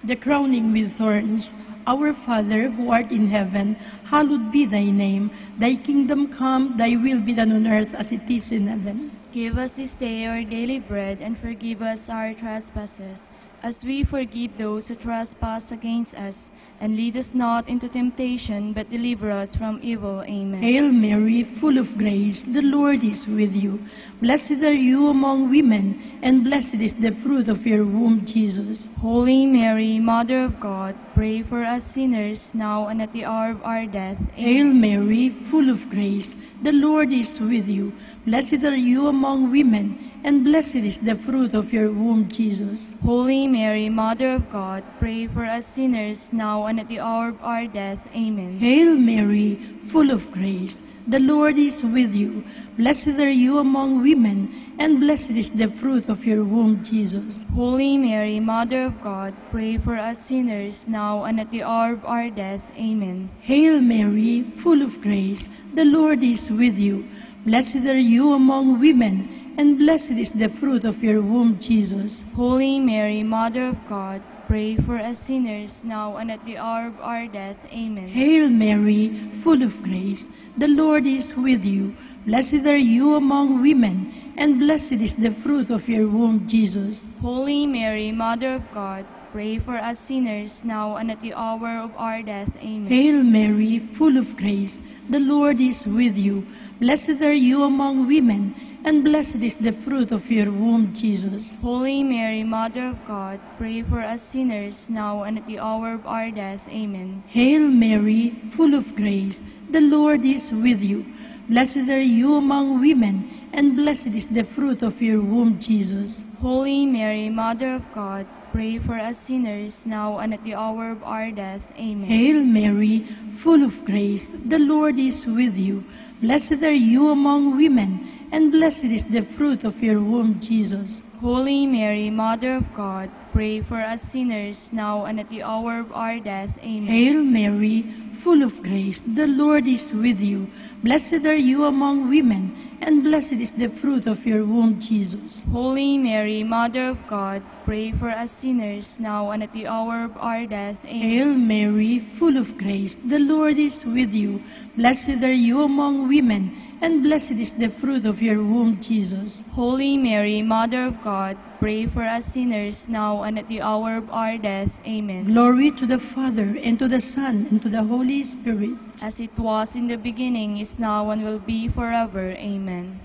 The crowning with thorns. Our Father, who art in heaven, hallowed be thy name. Thy kingdom come, thy will be done on earth as it is in heaven. Give us this day our daily bread, and forgive us our trespasses, as we forgive those who trespass against us. And lead us not into temptation, but deliver us from evil. Amen. Hail Mary, full of grace, the Lord is with you. Blessed are you among women, and blessed is the fruit of your womb, Jesus. Holy Mary, Mother of God, pray for us sinners, now and at the hour of our death. Amen. Hail Mary, full of grace, the Lord is with you. Blessed are you among women, and blessed is the fruit of your womb, Jesus. Holy Mary, Mother of God, pray for us sinners, now and at the hour of our death. Amen. Hail Mary, full of grace, the Lord is with you. Blessed are you among women, and blessed is the fruit of your womb, Jesus. Holy Mary, Mother of God, pray for us sinners, now and at the hour of our death. Amen. Hail Mary, full of grace, the Lord is with you. Blessed are you among women, and blessed is the fruit of your womb, Jesus. Holy Mary, Mother of God, pray for us sinners, now and at the hour of our death. Amen. Hail Mary, full of grace, the Lord is with you. Blessed are you among women, and blessed is the fruit of your womb, Jesus. Holy Mary, Mother of God, pray for us sinners, now and at the hour of our death. Amen. Hail Mary, full of grace, the Lord is with you. Blessed are you among women, and blessed is the fruit of your womb, Jesus. Holy Mary, Mother of God, pray for us sinners, now and at the hour of our death. Amen. Hail Mary, full of grace, the Lord is with you. Blessed are you among women, and blessed is the fruit of your womb, Jesus. Holy Mary, Mother of God, pray for us sinners, now and at the hour of our death. Amen. Hail Mary, full of grace, the Lord is with you. Blessed are you among women, and blessed is the fruit of your womb, Jesus. Holy Mary, Mother of God, pray for us sinners, now and at the hour of our death. Amen. Hail Mary, full of grace, the Lord is with you. Blessed are you among women, and blessed is the fruit of your womb, Jesus. Holy Mary, Mother of God, pray for us sinners, now and at the hour of our death. Amen. Hail Mary, full of grace, the Lord is with you. Blessed are you among women, and blessed is the fruit of your womb, Jesus. Holy Mary, Mother of God, pray for us sinners, now and at the hour of our death. Amen. Glory to the Father, and to the Son, and to the Holy Spirit. As it was in the beginning, is now, and will be forever. Amen.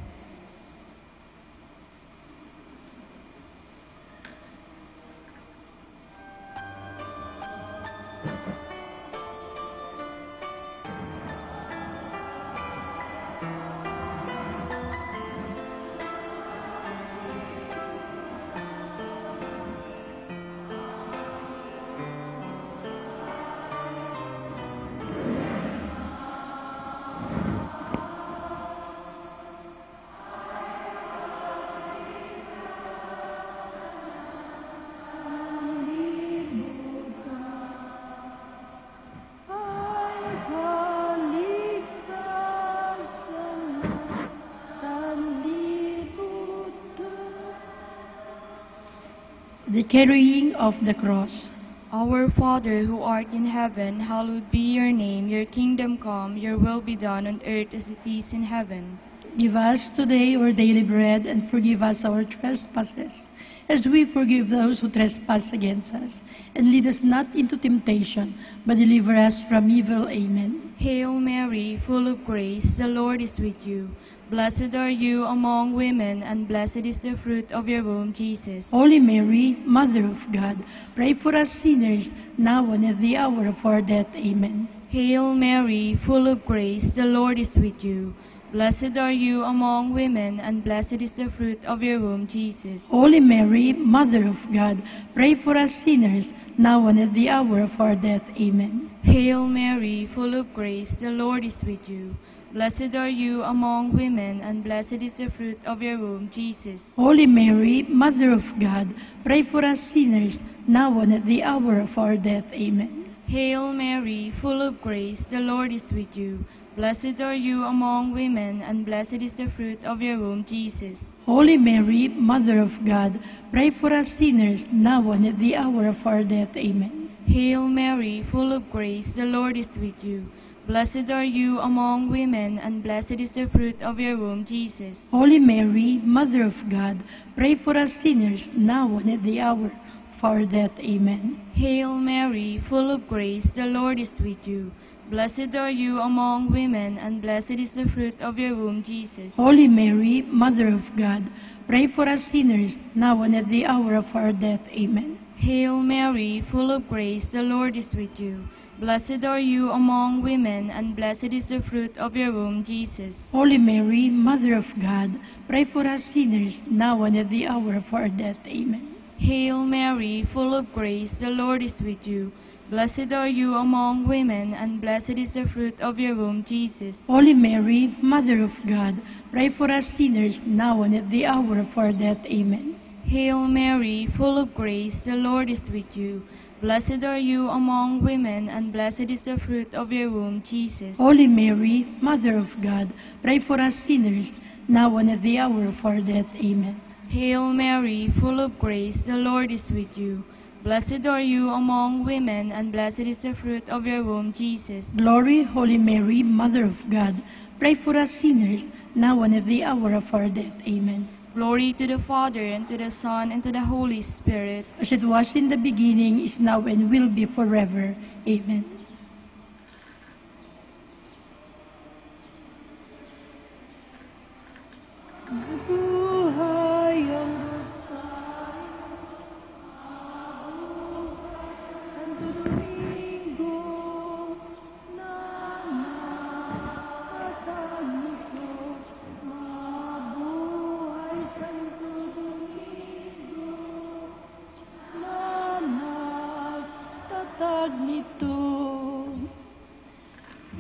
the carrying of the cross. Our Father who art in heaven, hallowed be your name. Your kingdom come, your will be done on earth as it is in heaven. Give us today our daily bread, and forgive us our trespasses, as we forgive those who trespass against us. And lead us not into temptation, but deliver us from evil. Amen. Hail Mary, full of grace, the Lord is with you. Blessed are you among women, and blessed is the fruit of your womb, Jesus. Holy Mary, Mother of God, pray for us sinners, now and at the hour of our death. Amen. Hail Mary, full of grace, the Lord is with you. Blessed are you among women, and blessed is the fruit of your womb, Jesus. Holy Mary, Mother of God, pray for us sinners, now and at the hour of our death. Amen. Hail Mary, full of grace, the Lord is with you. Blessed are you among women, and blessed is the fruit of your womb, Jesus. Holy Mary, Mother of God, pray for us sinners, now and at the hour of our death. Amen. Hail Mary, full of grace, the Lord is with you. Blessed are you among women, and blessed is the fruit of your womb, Jesus. Holy Mary, Mother of God, pray for us sinners, now and at the hour of our death. Amen. Hail Mary, full of grace, the Lord is with you. Blessed are you among women, and blessed is the fruit of your womb, Jesus. Holy Mary, Mother of God, pray for us sinners, now and at the hour of our death. Amen. Hail Mary, full of grace, the Lord is with you. Blessed are you among women, and blessed is the fruit of your womb, Jesus. Holy Mary, Mother of God, pray for us sinners, now and at the hour of our death. Amen. Hail Mary, full of grace, the Lord is with you. Blessed are you among women, and blessed is the fruit of your womb, Jesus. Holy Mary, Mother of God, pray for us sinners, now and at the hour of our death. Amen. Hail Mary, full of grace, the Lord is with you. Blessed are you among women, and blessed is the fruit of your womb, Jesus. Holy Mary, Mother of God, pray for us sinners, now and at the hour of our death. Amen. Hail Mary, full of grace, the Lord is with you. Blessed are you among women, and blessed is the fruit of your womb, Jesus. Holy Mary, Mother of God, pray for us sinners, now and at the hour of our death. Amen. Hail Mary, full of grace, the Lord is with you. Blessed are you among women, and blessed is the fruit of your womb, Jesus. Glory, Holy Mary, Mother of God, pray for us sinners, now and at the hour of our death. Amen. Glory to the Father, and to the Son, and to the Holy Spirit. As it was in the beginning, is now, and will be forever. Amen.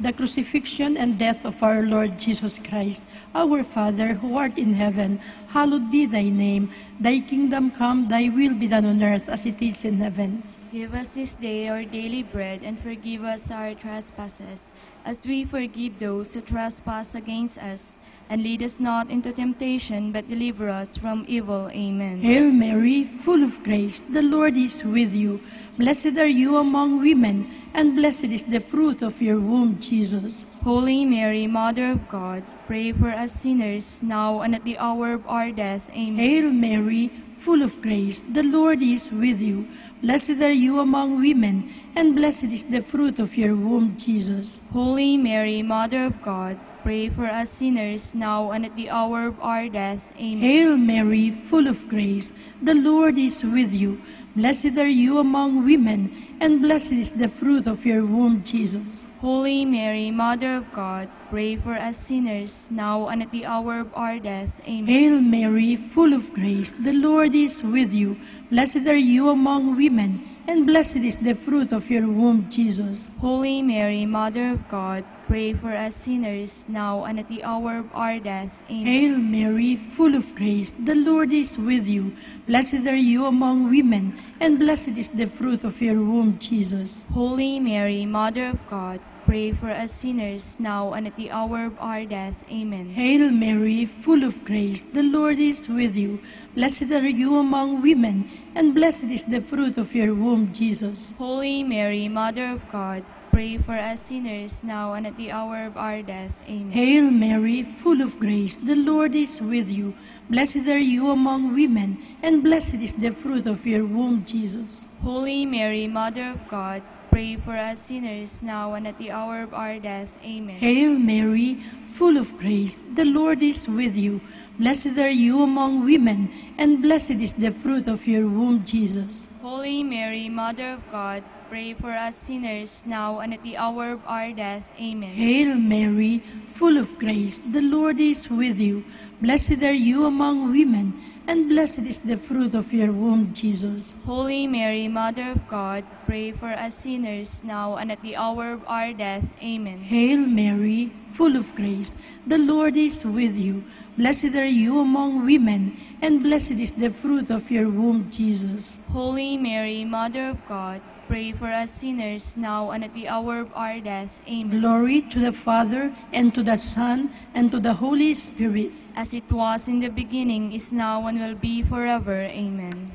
The crucifixion and death of our Lord Jesus Christ. Our Father, who art in heaven, hallowed be thy name. Thy kingdom come, thy will be done on earth as it is in heaven. Give us this day our daily bread, and forgive us our trespasses, as we forgive those who trespass against us. And lead us not into temptation, but deliver us from evil. Amen. Hail Mary, full of grace, the Lord is with you. Blessed are you among women, and blessed is the fruit of your womb, Jesus. Holy Mary, Mother of God, pray for us sinners, now and at the hour of our death. Amen. Hail Mary, full of grace, the Lord is with you. Blessed are you among women, and blessed is the fruit of your womb, Jesus. Holy Mary, Mother of God, pray for us sinners, now and at the hour of our death. Amen. Hail Mary, full of grace, the Lord is with you. Blessed are you among women, and blessed is the fruit of your womb, Jesus. Holy Mary, Mother of God, pray for us sinners, now and at the hour of our death. Amen. Hail Mary, full of grace, the Lord is with you. Blessed are you among women, and blessed is the fruit of your womb, Jesus. Holy Mary, Mother of God, pray for us sinners, now and at the hour of our death. Amen. Hail Mary, full of grace, the Lord is with you. Blessed are you among women, and blessed is the fruit of your womb, Jesus. Holy Mary, Mother of God, pray for us sinners, now and at the hour of our death. Amen. Hail Mary, full of grace, the Lord is with you. Blessed are you among women, and blessed is the fruit of your womb, Jesus. Holy Mary, Mother of God, pray for us sinners, now and at the hour of our death. Amen. Hail Mary, full of grace, the Lord is with you. Blessed are you among women, and blessed is the fruit of your womb, Jesus. Holy Mary, Mother of God, pray for us sinners, now and at the hour of our death. Amen. Hail Mary, full of grace, the Lord is with you. Blessed are you among women, and blessed is the fruit of your womb, Jesus. Holy Mary, Mother of God, pray for us sinners, now and at the hour of our death. Amen. Hail Mary, full of grace, the Lord is with you. Blessed are you among women, and blessed is the fruit of your womb, Jesus. Holy Mary, Mother of God, pray for us sinners, now and at the hour of our death. Amen. Hail Mary, full of grace, the Lord is with you. Blessed are you among women, and blessed is the fruit of your womb, Jesus. Holy Mary, Mother of God, pray for us sinners, now and at the hour of our death. Amen. Glory to the Father, and to the Son, and to the Holy Spirit. As it was in the beginning, is now, and will be forever. Amen.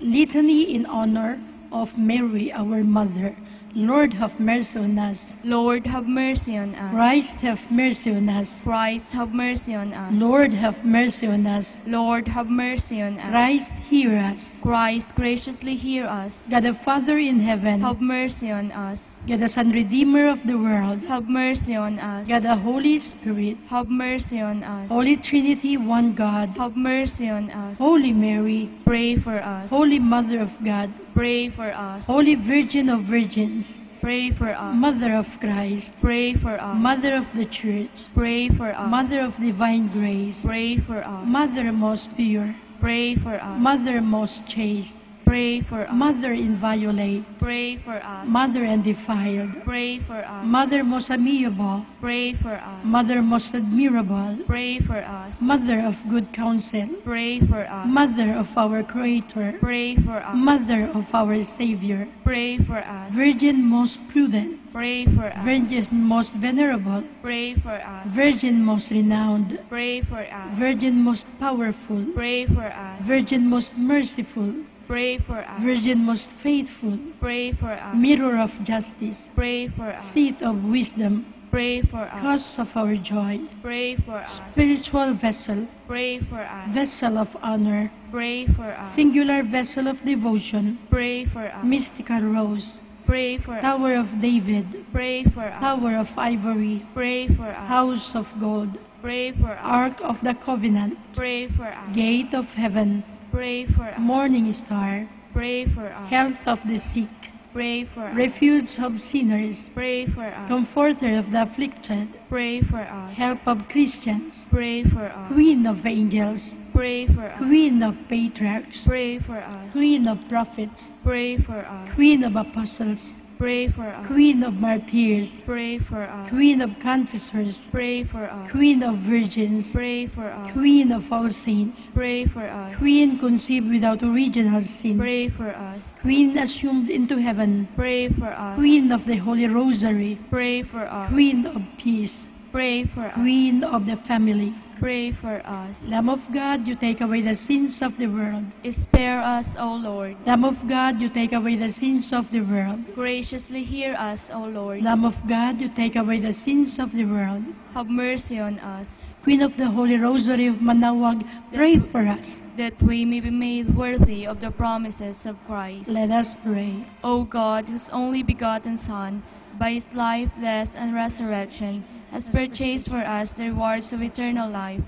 Litany in honor of Mary, our Mother. Lord, have mercy on us. Lord, have mercy on us. Christ, have mercy on us. Christ, have mercy on us. Lord, have mercy on us. Lord, have mercy on us. Christ, hear us. Christ, graciously hear us. God the Father in heaven, have mercy on us. God the Son, Redeemer of the world, have mercy on us. God the Holy Spirit, have mercy on us. Holy Trinity, one God, have mercy on us. Holy Mary, pray for us. Holy Mother of God, pray for us. Holy Virgin of Virgins, pray for us. Mother of Christ, pray for us. Mother of the Church, pray for us. Mother of divine grace, pray for us. Mother most pure, pray for us. Mother most chaste, pray for us. Mother inviolate, pray for us. Mother undefiled, pray for us. Mother most amiable, pray for us. Mother most admirable, pray for us. Mother of good counsel, pray for us. Mother of our Creator, pray for us. Mother of our Savior, pray for us. Virgin most prudent, pray for us. Virgin most venerable, pray for us. Virgin most renowned, pray for us. Virgin most powerful, pray for us. Virgin most merciful, pray for us. Virgin most faithful, pray for us. Mirror of justice, pray for us. Seat of wisdom, pray for us. Cause of our joy, pray for us. Spiritual vessel, pray for us. Vessel of honor, pray for us. Singular vessel of devotion, pray for us. Mystical rose, pray for us. Tower of David, pray for us. Tower of ivory, pray for us. House of gold, pray for us. Ark of the covenant, pray for us. Gate of heaven, pray for us. Morning star, pray for us. Health of the sick, pray for us. Refuge of sinners, pray for us. Comforter of the afflicted, pray for us. Help of Christians, pray for us. Queen of angels, pray for us. Queen of patriarchs, pray for us. Queen of prophets, pray for us. Queen of apostles, pray for us. Queen of martyrs, pray for us. Queen of confessors, pray for us. Queen of virgins, pray for us. Queen of all saints, pray for us. Queen conceived without original sin, pray for us. Queen assumed into heaven, pray for us. Queen of the Holy Rosary, pray for us. Queen of peace, pray for us. Queen of the family, pray for us. Lamb of God, you take away the sins of the world. Spare us, O Lord. Lamb of God, you take away the sins of the world. Graciously hear us, O Lord. Lamb of God, you take away the sins of the world. Have mercy on us. Queen of the Holy Rosary of Manawag, pray for us, that we may be made worthy of the promises of Christ. Let us pray. O God, whose only begotten Son, by his life, death, and resurrection, has purchased for us the rewards of eternal life,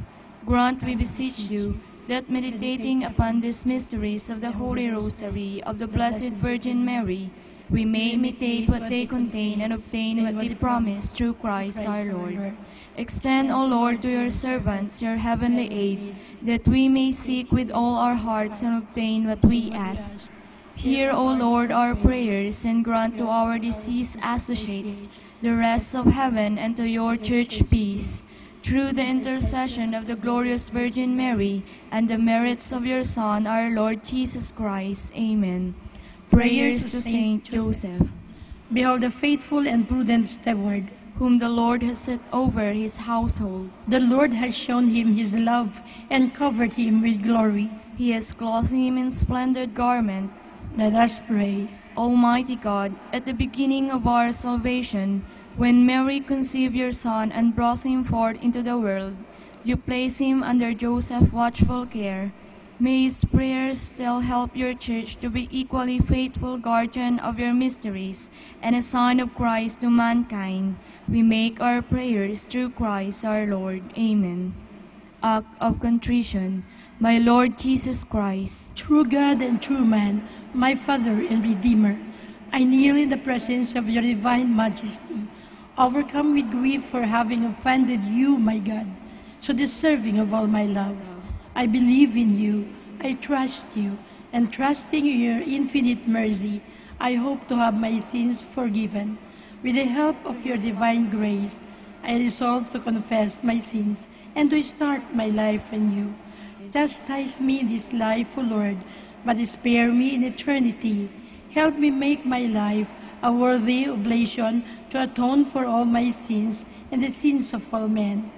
grant, we beseech you, that meditating upon these mysteries of the Holy Rosary of the Blessed Virgin Mary, we may imitate what they contain and obtain what they promise through Christ our Lord. Extend, O Lord, to your servants your heavenly aid, that we may seek with all our hearts and obtain what we ask. Hear, O Lord, our prayers, and grant to our deceased associates the rest of heaven, and to your church peace. Through the intercession of the glorious Virgin Mary and the merits of your Son, our Lord Jesus Christ. Amen. Prayers to Saint Joseph. Behold the faithful and prudent steward, whom the Lord has set over his household. The Lord has shown him his love and covered him with glory. He has clothed him in splendid garment. Let us pray. Almighty God, at the beginning of our salvation, when Mary conceived your Son and brought him forth into the world, you placed him under Joseph's watchful care. May his prayers still help your church to be equally faithful guardian of your mysteries and a sign of Christ to mankind. We make our prayers through Christ our Lord. Amen. Act of contrition. My Lord Jesus Christ, true God and true man, my Father and Redeemer, I kneel in the presence of your divine majesty, overcome with grief for having offended you, my God, so deserving of all my love. I believe in you, I trust you, and trusting in your infinite mercy, I hope to have my sins forgiven. With the help of your divine grace, I resolve to confess my sins and to start my life anew. Chastise me in this life, O Lord, but spare me in eternity. Help me make my life a worthy oblation to atone for all my sins and the sins of all men.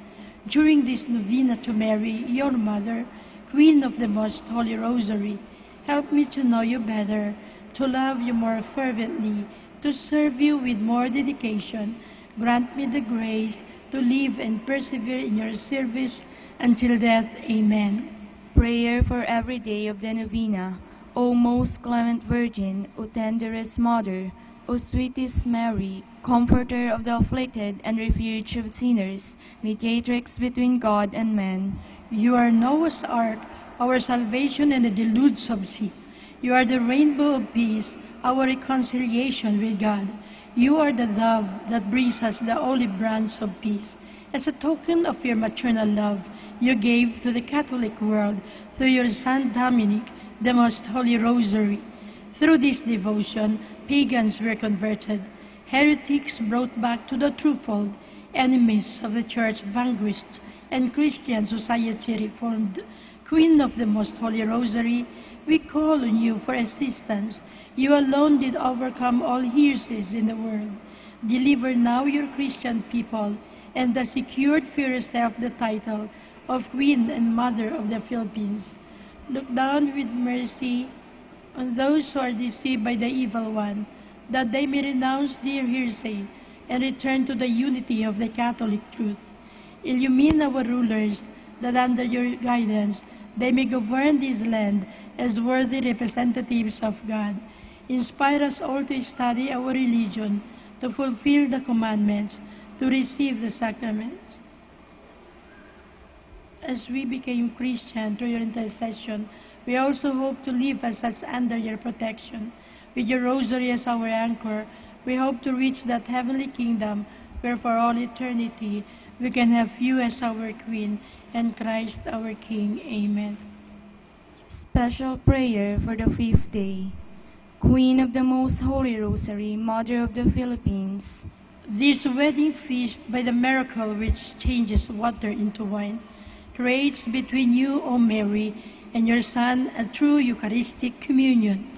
During this novena to Mary, your Mother, Queen of the Most Holy Rosary, help me to know you better, to love you more fervently, to serve you with more dedication. Grant me the grace to live and persevere in your service until death. Amen. Prayer for every day of the novena. O most clement Virgin, O tenderest Mother, O sweetest Mary, Comforter of the afflicted and refuge of sinners, mediatrix between God and man. You are Noah's ark, our salvation and the deluge of sea. You are the rainbow of peace, our reconciliation with God. You are the dove that brings us the olive branch of peace. As a token of your maternal love, you gave to the Catholic world, through your Son Dominic, the Most Holy Rosary. Through this devotion, pagans were converted, heretics brought back to the true fold, enemies of the Church vanquished, and Christian society reformed. Queen of the Most Holy Rosary, we call on you for assistance. You alone did overcome all heresies in the world. Deliver now your Christian people, and thus secured for yourself the title of Queen and Mother of the Philippines. Look down with mercy on those who are deceived by the evil one, that they may renounce their heresy and return to the unity of the Catholic truth. Illumine our rulers, that under your guidance they may govern this land as worthy representatives of God. Inspire us all to study our religion, to fulfill the commandments, to receive the sacraments. As we became Christian through your intercession, we also hope to live as such under your protection. With your rosary as our anchor, we hope to reach that heavenly kingdom where for all eternity we can have you as our Queen and Christ our King. Amen. Special prayer for the 5th day. Queen of the Most Holy Rosary, Mother of the Philippines. This wedding feast, by the miracle which changes water into wine, creates between you, O Mary, and your Son a true Eucharistic communion.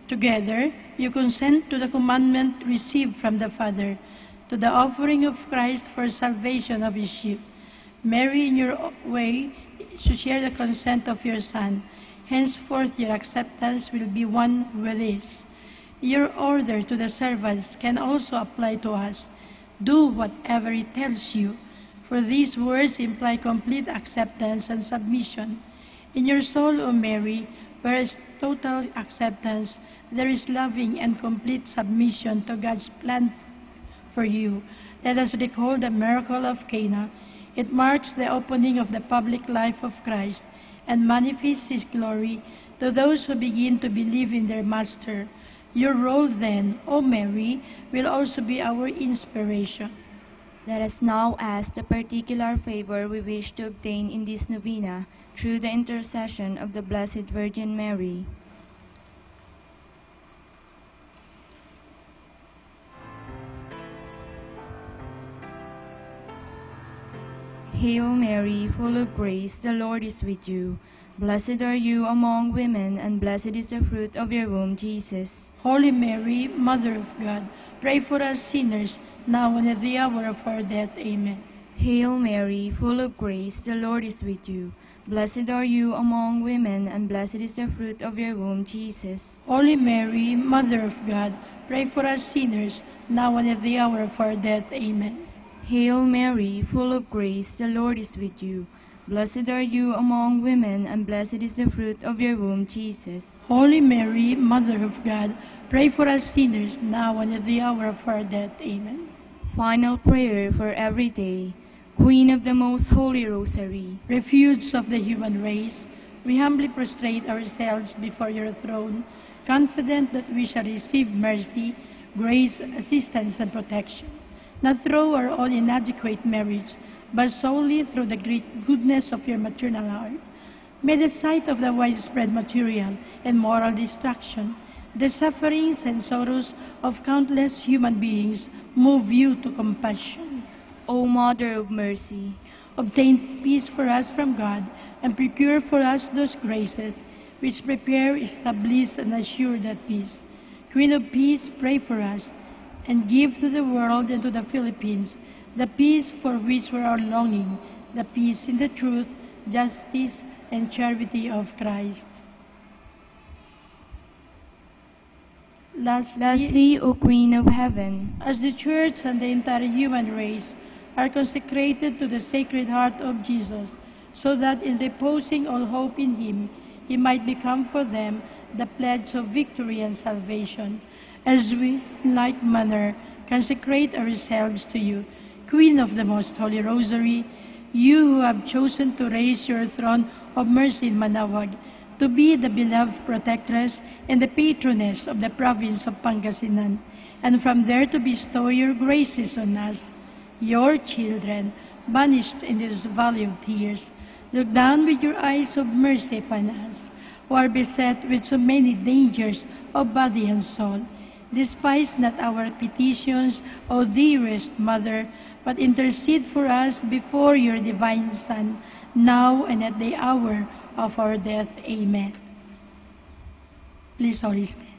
Together, you consent to the commandment received from the Father, to the offering of Christ for salvation of his sheep. Mary, in your way, to share the consent of your Son. Henceforth, your acceptance will be one with his. Your order to the servants can also apply to us. Do whatever he tells you, for these words imply complete acceptance and submission. In your soul, O Mary, where is total acceptance, there is loving and complete submission to God's plan for you. Let us recall the miracle of Cana. It marks the opening of the public life of Christ and manifests his glory to those who begin to believe in their Master. Your role then, O Mary, will also be our inspiration. Let us now ask the particular favor we wish to obtain in this novena through the intercession of the Blessed Virgin Mary. Hail Mary, full of grace, the Lord is with you. Blessed are you among women, and blessed is the fruit of your womb, Jesus. Holy Mary, Mother of God, pray for us sinners, now and at the hour of our death. Amen. Hail Mary, full of grace, the Lord is with you. Blessed are you among women, and blessed is the fruit of your womb, Jesus. Holy Mary, Mother of God, pray for us sinners, now and at the hour of our death. Amen. Hail Mary, full of grace, the Lord is with you. Blessed are you among women, and blessed is the fruit of your womb, Jesus. Holy Mary, Mother of God, pray for us sinners, now and at the hour of our death. Amen. Final prayer for every day. Queen of the Most Holy Rosary, refuge of the human race, we humbly prostrate ourselves before your throne, confident that we shall receive mercy, grace, assistance, and protection, not through our own inadequate merits, but solely through the great goodness of your maternal heart. May the sight of the widespread material and moral destruction, the sufferings and sorrows of countless human beings move you to compassion. O Mother of Mercy, obtain peace for us from God, and procure for us those graces which prepare, establish, and assure that peace. Queen of Peace, pray for us, and give to the world and to the Philippines the peace for which we are longing, the peace in the truth, justice, and charity of Christ. Lastly, O Queen of Heaven, as the Church and the entire human race are consecrated to the Sacred Heart of Jesus, so that in reposing all hope in Him, He might become for them the pledge of victory and salvation, as we, in like manner, consecrate ourselves to you, Queen of the Most Holy Rosary, you who have chosen to raise your throne of mercy in Manaoag, to be the beloved protectress and the patroness of the province of Pangasinan, and from there to bestow your graces on us, your children, banished in this valley of tears. Look down with your eyes of mercy upon us, who are beset with so many dangers of body and soul. Despise not our petitions, O dearest Mother, but intercede for us before your divine Son, now and at the hour of our death. Amen. Please all stand.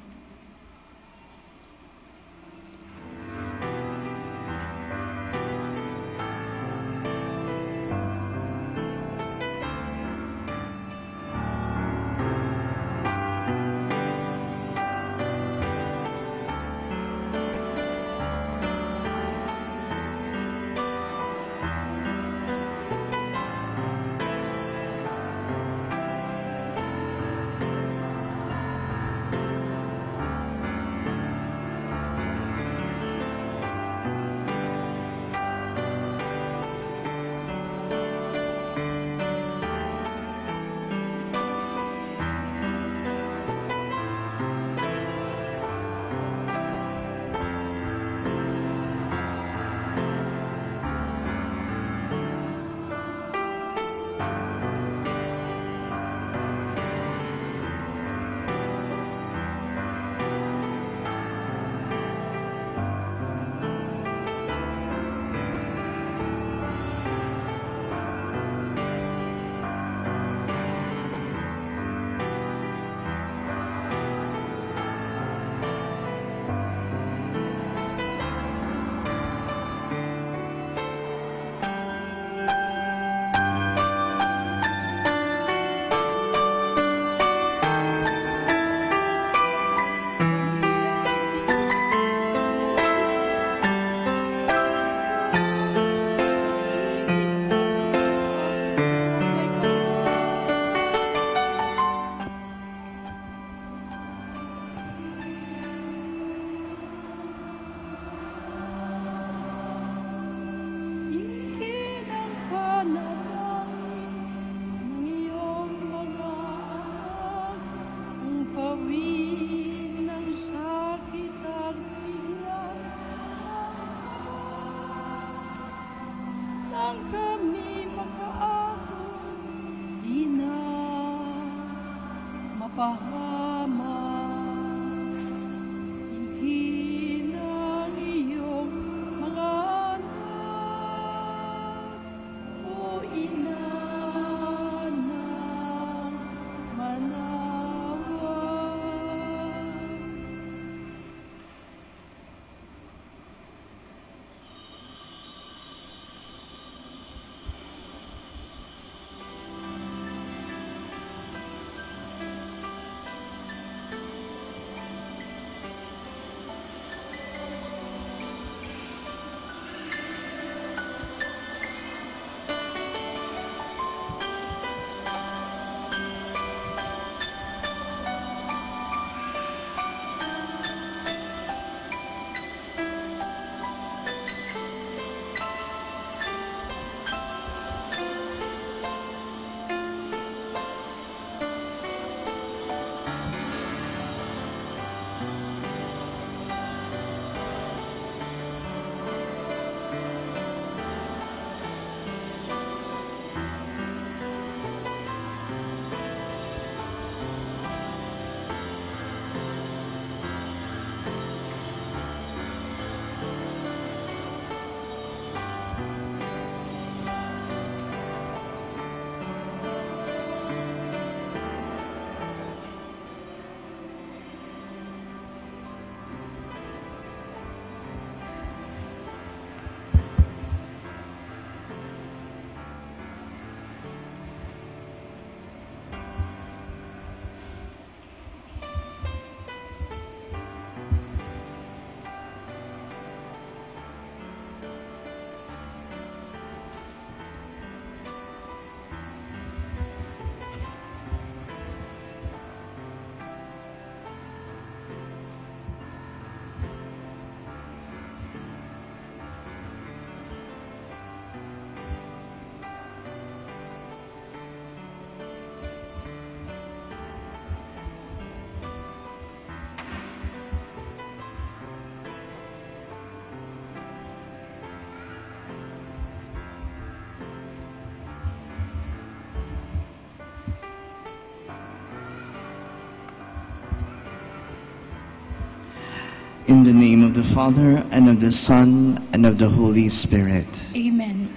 In the name of the Father, and of the Son, and of the Holy Spirit. Amen.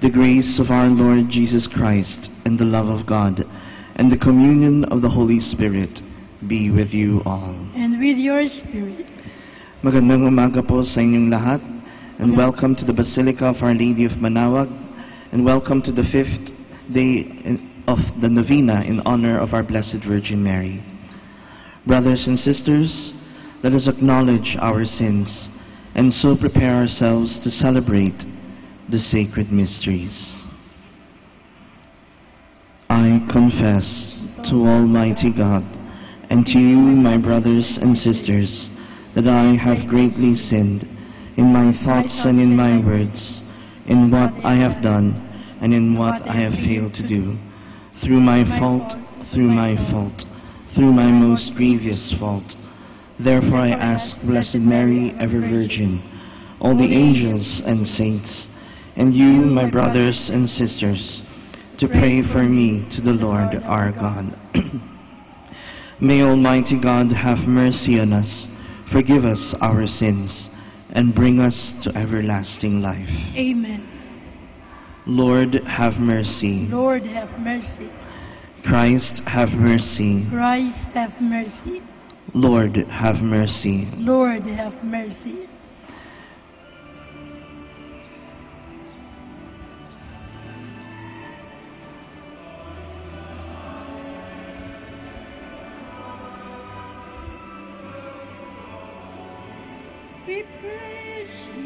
The grace of our Lord Jesus Christ, and the love of God, and the communion of the Holy Spirit be with you all. And with your spirit. Magandang umaga po sa inyong lahat, and welcome to the Basilica of Our Lady of Manaoag, and welcome to the 5th day of the novena in honor of our Blessed Virgin Mary. Brothers and sisters, let us acknowledge our sins and so prepare ourselves to celebrate the sacred mysteries. I confess to Almighty God and to you, my brothers and sisters, that I have greatly sinned in my thoughts and in my words, in what I have done and in what I have failed to do, through my fault, through my most grievous fault. Therefore I ask Blessed Mary, ever Virgin, all the angels and saints, and you, my brothers and sisters, to pray for me to the Lord our God. May Almighty God have mercy on us, forgive us our sins, and bring us to everlasting life. Amen. Lord, have mercy. Lord, have mercy. Christ, have mercy. Christ, have mercy. Lord, have mercy. Lord, have mercy. We praise you.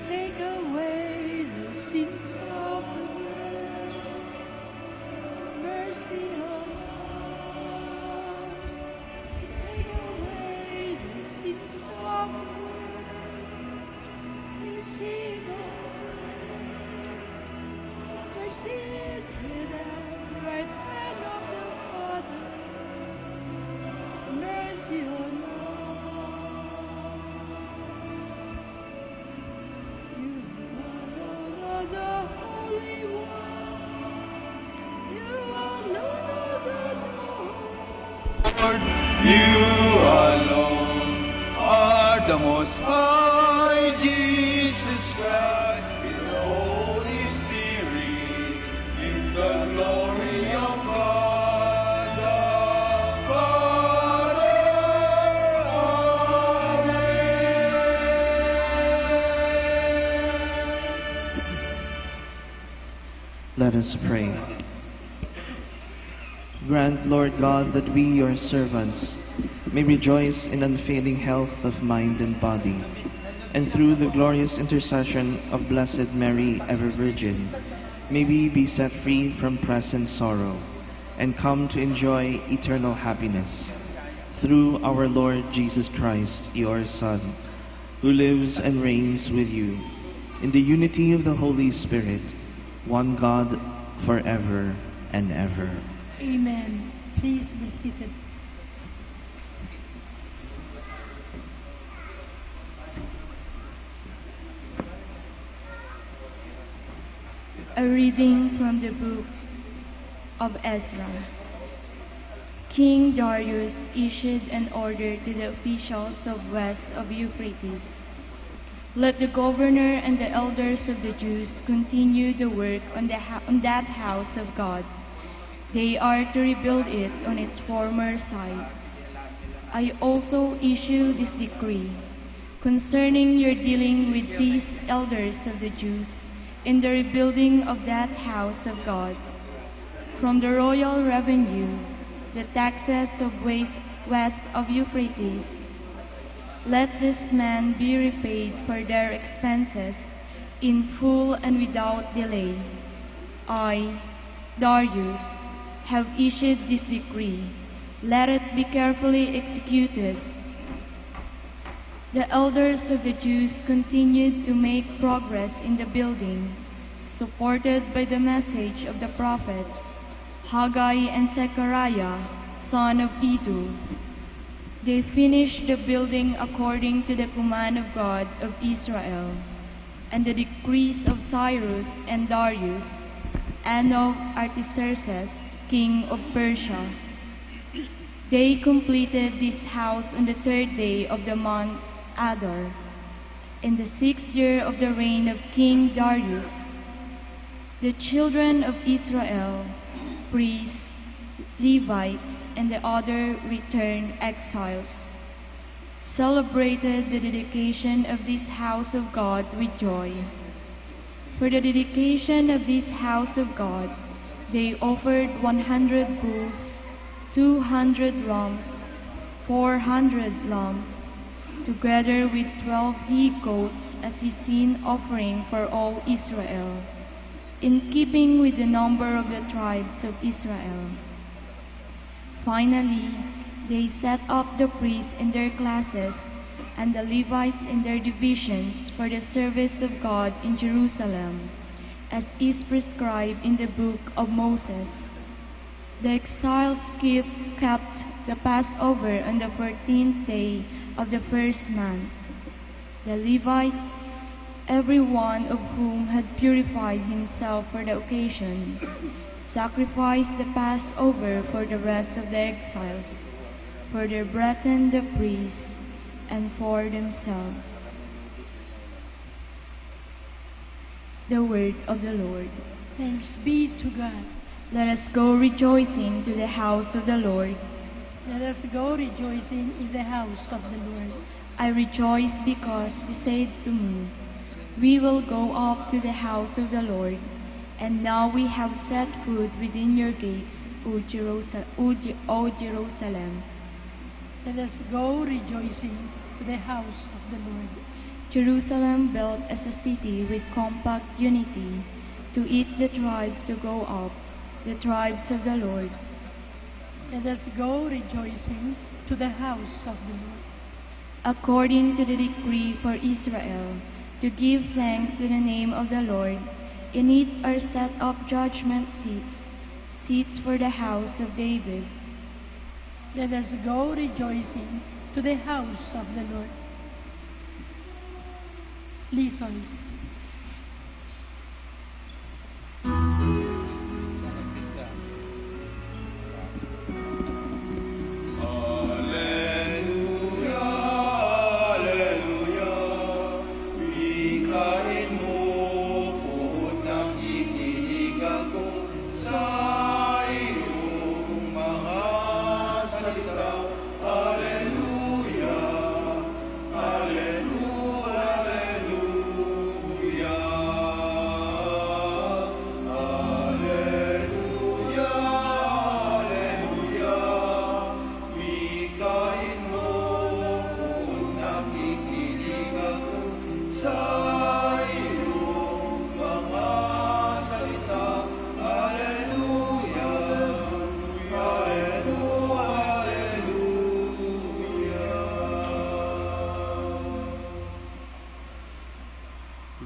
Take away the sins of the world. Mercy on us. Take away the sins of the world. Receive mercy to the right hand of the Father. Mercy on us. The Holy One, you alone are the Lord. You alone are the Most High, Jesus Christ, in the Holy Spirit, in the glory of God the Father. Let us pray. Grant, Lord God, that we, your servants, may rejoice in unfailing health of mind and body, and through the glorious intercession of Blessed Mary, ever Virgin, may we be set free from present sorrow, and come to enjoy eternal happiness. Through our Lord Jesus Christ, your Son, who lives and reigns with you, in the unity of the Holy Spirit, one God, forever and ever. Amen. Please be seated. A reading from the book of Ezra. King Darius issued an order to the officials of west of Euphrates. Let the governor and the elders of the Jews continue the work on that house of God. They are to rebuild it on its former site. I also issue this decree concerning your dealing with these elders of the Jews in the rebuilding of that house of God. From the royal revenue, the taxes of west of Euphrates, let this man be repaid for their expenses in full and without delay. I, Darius, have issued this decree. Let it be carefully executed. The elders of the Jews continued to make progress in the building, supported by the message of the prophets, Haggai and Zechariah, son of Iddo. They finished the building according to the command of God of Israel, and the decrees of Cyrus and Darius, and of Artaxerxes, king of Persia. They completed this house on the 3rd day of the month Adar, in the 6th year of the reign of King Darius. The children of Israel, priests, Levites, and the other returned exiles, celebrated the dedication of this house of God with joy. For the dedication of this house of God, they offered 100 bulls, 200 rams, 400 lambs, together with 12 he-goats as a sin offering for all Israel, in keeping with the number of the tribes of Israel. Finally, they set up the priests in their classes and the Levites in their divisions for the service of God in Jerusalem, as is prescribed in the book of Moses. The exiles kept the Passover on the 14th day of the first month. The Levites, every one of whom had purified himself for the occasion, sacrificed the Passover for the rest of the exiles, for their brethren the priests, and for themselves. The word of the Lord. Thanks be to God. Let us go rejoicing to the house of the Lord. Let us go rejoicing in the house of the Lord. I rejoice because they said to me, "We will go up to the house of the Lord." And now we have set food within your gates, O Jerusalem. Let us go rejoicing to the house of the Lord. Jerusalem built as a city with compact unity, to eat the tribes to go up, the tribes of the Lord. Let us go rejoicing to the house of the Lord. According to the decree for Israel, to give thanks to the name of the Lord, in it are set up judgment seats, seats for the house of David. Let us go rejoicing to the house of the Lord. Listen.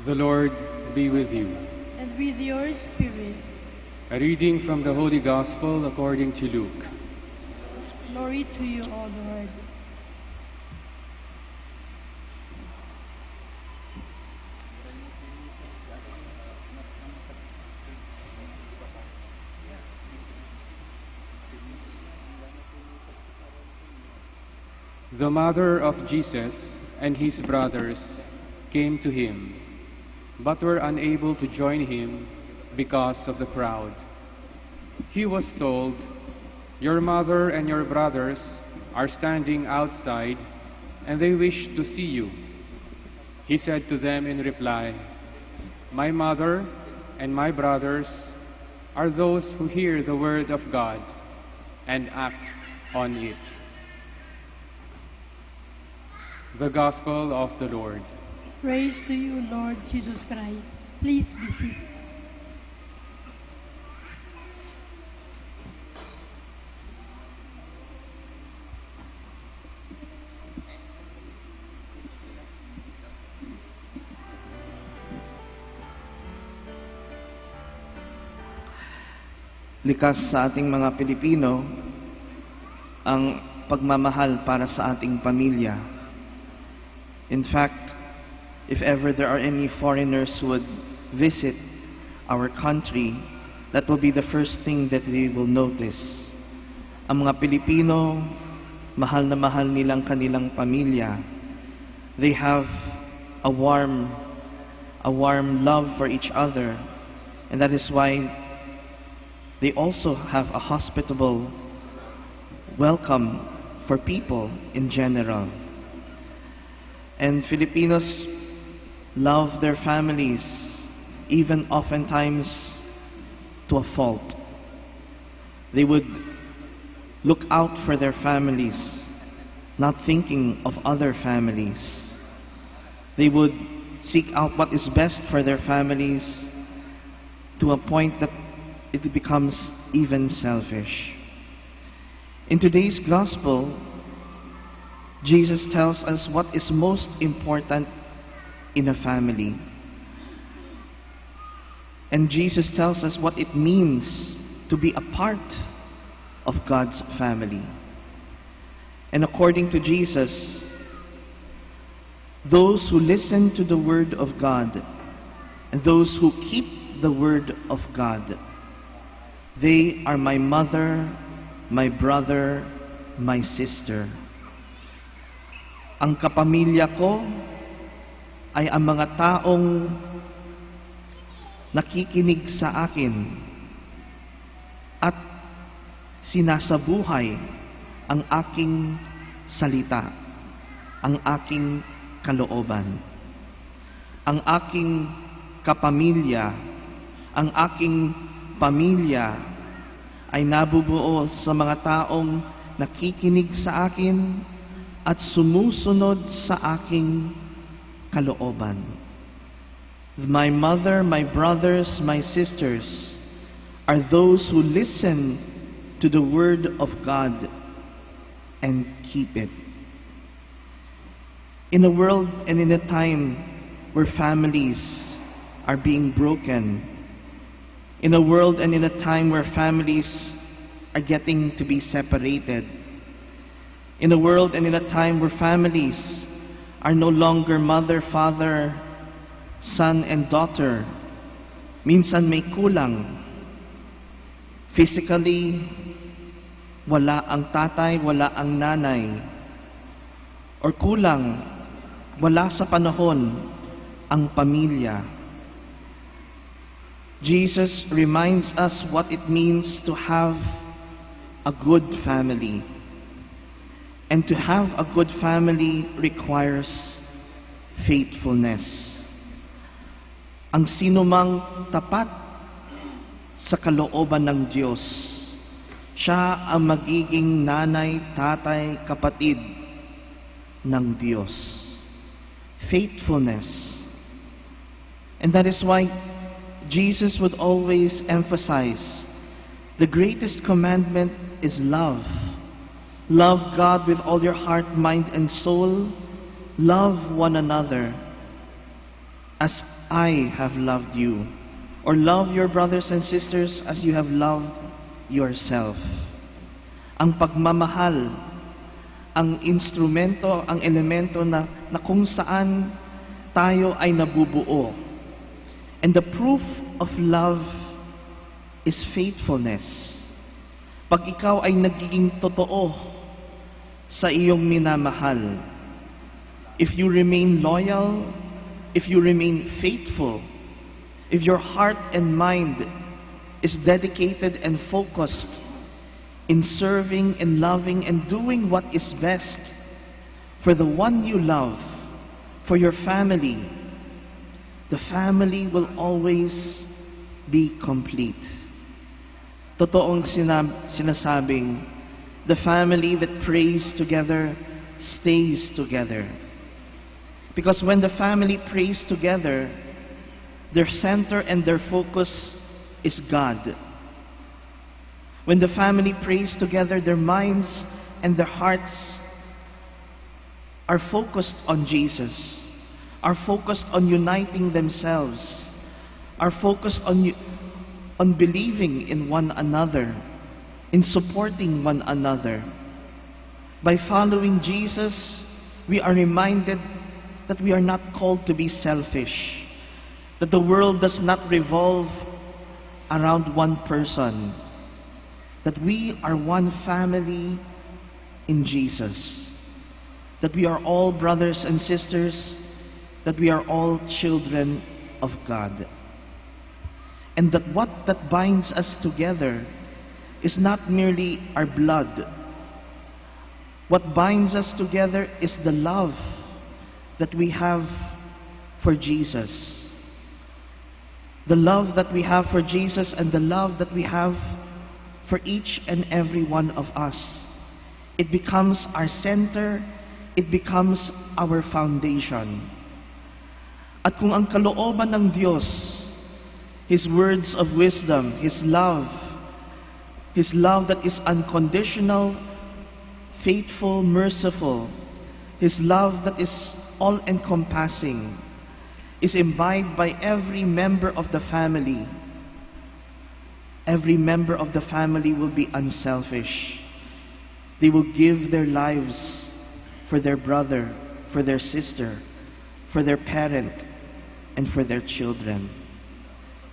The Lord be with you. And with your spirit. A reading from the Holy Gospel according to Luke. Glory to you, O Lord. The mother of Jesus and his brothers came to him, but were unable to join him because of the crowd. He was told, "Your mother and your brothers are standing outside, and they wish to see you." He said to them in reply, "My mother and my brothers are those who hear the word of God and act on it." The Gospel of the Lord. Praise to you, Lord Jesus Christ. Please be seated. Likas sa ating mga Pilipino ang pagmamahal para sa ating pamilya. In fact, if ever there are any foreigners who would visit our country, that will be the first thing that they will notice. Ang mga Pilipino, mahal na mahal nilang kanilang pamilya. They have a warm love for each other, and that is why they also have a hospitable welcome for people in general. And Filipinos love their families, even oftentimes to a fault. They would look out for their families, not thinking of other families. They would seek out what is best for their families to a point that it becomes even selfish. In today's gospel, Jesus tells us what is most important in a family. And Jesus tells us what it means to be a part of God's family. And according to Jesus, those who listen to the Word of God and those who keep the Word of God, they are my mother, my brother, my sister. Ang kapamilya ko ay ang mga taong nakikinig sa akin at sinasabuhay ang aking salita, ang aking kalooban. Ang aking kapamilya, ang aking pamilya ay nabubuo sa mga taong nakikinig sa akin at sumusunod sa aking kalooban. My mother, my brothers, my sisters are those who listen to the Word of God and keep it. In a world and in a time where families are being broken, in a world and in a time where families are getting to be separated, in a world and in a time where families are no longer mother, father, son, and daughter, minsan may kulang. Physically, wala ang tatay, wala ang nanay, or kulang, wala sa panahon ang pamilya. Jesus reminds us what it means to have a good family. And to have a good family requires faithfulness. Ang sinumang tapat sa kalooban ng Diyos, siya ang magiging nanay, tatay, kapatid ng Diyos. Faithfulness. And that is why Jesus would always emphasize the greatest commandment is love. Love God with all your heart, mind, and soul. Love one another as I have loved you. Or love your brothers and sisters as you have loved yourself. Ang pagmamahal, ang instrumento, ang elemento na kung saan tayo ay nabubuo. And the proof of love is faithfulness. Pag ikaw ay nagiging totoo sa iyong minamahal, if you remain loyal, if you remain faithful, if your heart and mind is dedicated and focused in serving and loving and doing what is best for the one you love, for your family, the family will always be complete. Totoong sinasabing, the family that prays together stays together. Because when the family prays together, their center and their focus is God. When the family prays together, their minds and their hearts are focused on Jesus, are focused on uniting themselves, are focused on believing in one another, in supporting one another. By following Jesus, we are reminded that we are not called to be selfish, that the world does not revolve around one person, that we are one family in Jesus, that we are all brothers and sisters, that we are all children of God. And that what that binds us together is not merely our blood. What binds us together is the love that we have for Jesus. The love that we have for Jesus and the love that we have for each and every one of us. It becomes our center, it becomes our foundation. At kung ang kalooban ng Diyos, His words of wisdom, His love that is unconditional, faithful, merciful, His love that is all-encompassing, is imbibed by every member of the family. Every member of the family will be unselfish. They will give their lives for their brother, for their sister, for their parent, and for their children.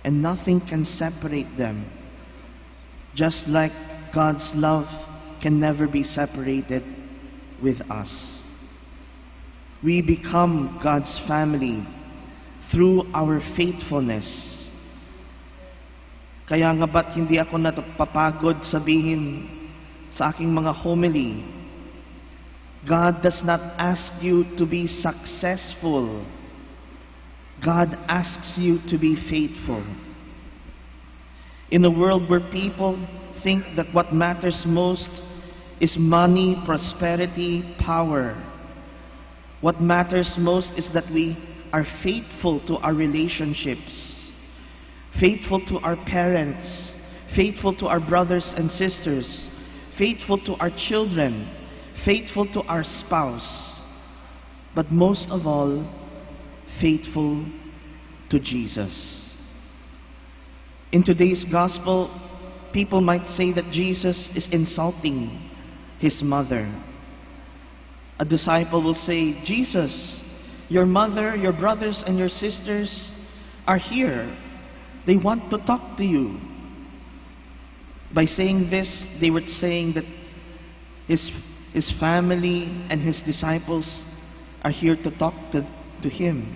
And nothing can separate them. Just like God's love can never be separated with us. We become God's family through our faithfulness. Kaya nga ba't hindi ako napapagod sabihin sa aking mga homily, God does not ask you to be successful. God asks you to be faithful. In a world where people think that what matters most is money, prosperity, power, what matters most is that we are faithful to our relationships, faithful to our parents, faithful to our brothers and sisters, faithful to our children, faithful to our spouse, but most of all, faithful to Jesus. In today's gospel, people might say that Jesus is insulting His mother. A disciple will say, Jesus, your mother, your brothers, and your sisters are here. They want to talk to you. By saying this, they were saying that his family and his disciples are here to talk to him.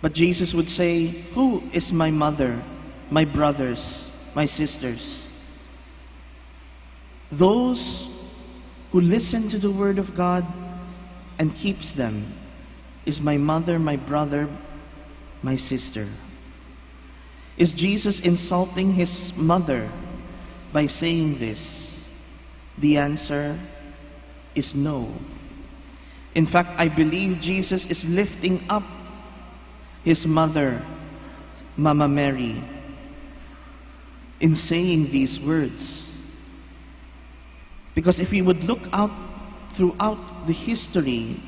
But Jesus would say, who is my mother, my brothers, my sisters? Those who listen to the word of God and keeps them is my mother, my brother, my sister. Is Jesus insulting his mother by saying this? The answer is no. In fact, I believe Jesus is lifting up his mother, Mama Mary, in saying these words. Because if we would look out throughout the history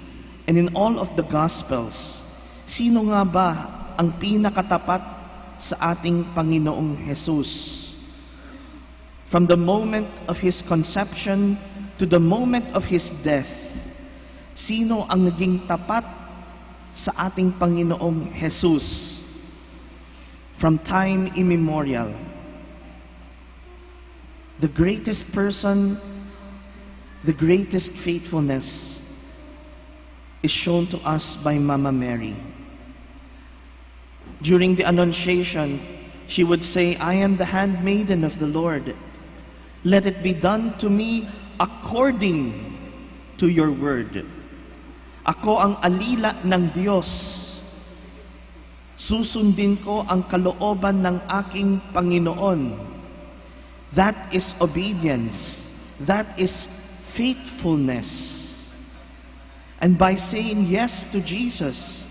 and in all of the Gospels, sino nga ba ang pinakatapat sa ating Panginoong Jesus? From the moment of His conception to the moment of His death, sino ang naging tapat sa ating Panginoong Jesus? From time immemorial, the greatest person, the greatest faithfulness is shown to us by Mama Mary. During the Annunciation, she would say, I am the handmaiden of the Lord. Let it be done to me according to your word. Ako ang alila ng Diyos. Susundin ko ang kalooban ng aking Panginoon. That is obedience. That is faithfulness. And by saying yes to Jesus,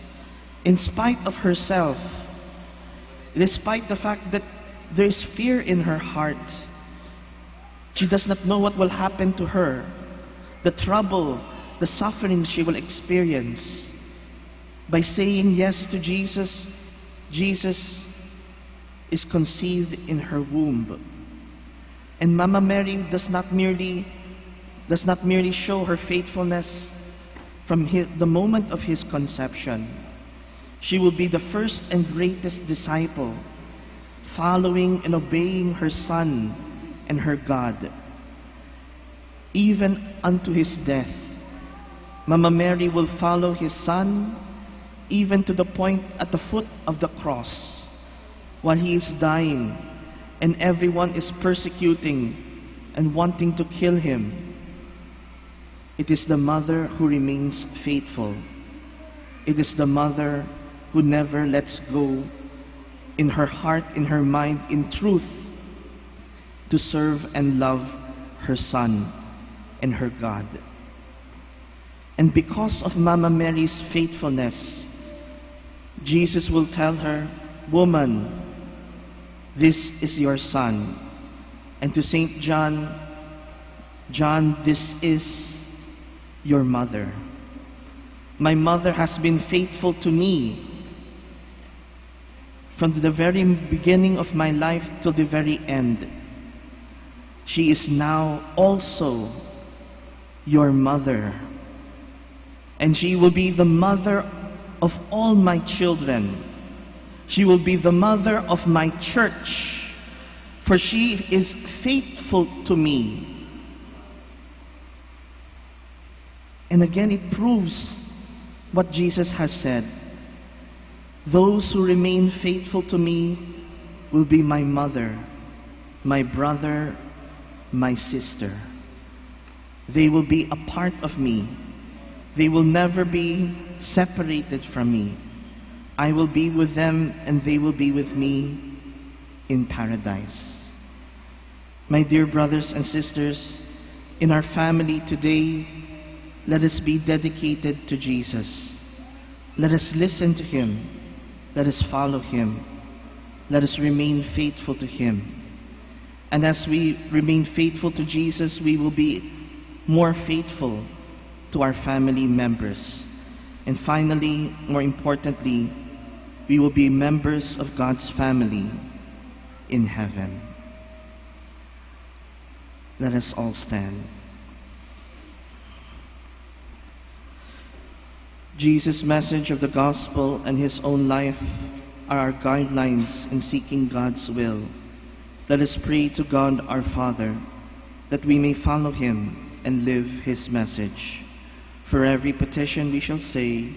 in spite of herself, despite the fact that there is fear in her heart, she does not know what will happen to her, the trouble, the suffering she will experience. By saying yes to Jesus, Jesus is conceived in her womb. And Mama Mary does not merely show her faithfulness from the moment of his conception. She will be the first and greatest disciple, following and obeying her Son and her God, even unto his death. Mama Mary will follow his Son even to the point at the foot of the cross, while he is dying and everyone is persecuting and wanting to kill him. It is the mother who remains faithful. It is the mother who never lets go in her heart, in her mind, in truth, to serve and love her Son and her God. And because of Mama Mary's faithfulness, Jesus will tell her, "Woman, this is your son." And to Saint John, "John, this is your mother. My mother has been faithful to me from the very beginning of my life till the very end. She is now also your mother. And she will be the mother of all my children. She will be the mother of my church, for she is faithful to me." And again, it proves what Jesus has said. Those who remain faithful to me will be my mother, my brother, my sister. They will be a part of me. They will never be separated from me. I will be with them and they will be with me in paradise. My dear brothers and sisters, in our family today, let us be dedicated to Jesus. Let us listen to him. Let us follow him. Let us remain faithful to him. And as we remain faithful to Jesus, we will be more faithful to our family members. And finally, more importantly, we will be members of God's family in heaven. Let us all stand. Jesus' message of the gospel and his own life are our guidelines in seeking God's will. Let us pray to God our Father that we may follow him and live his message. For every petition we shall say,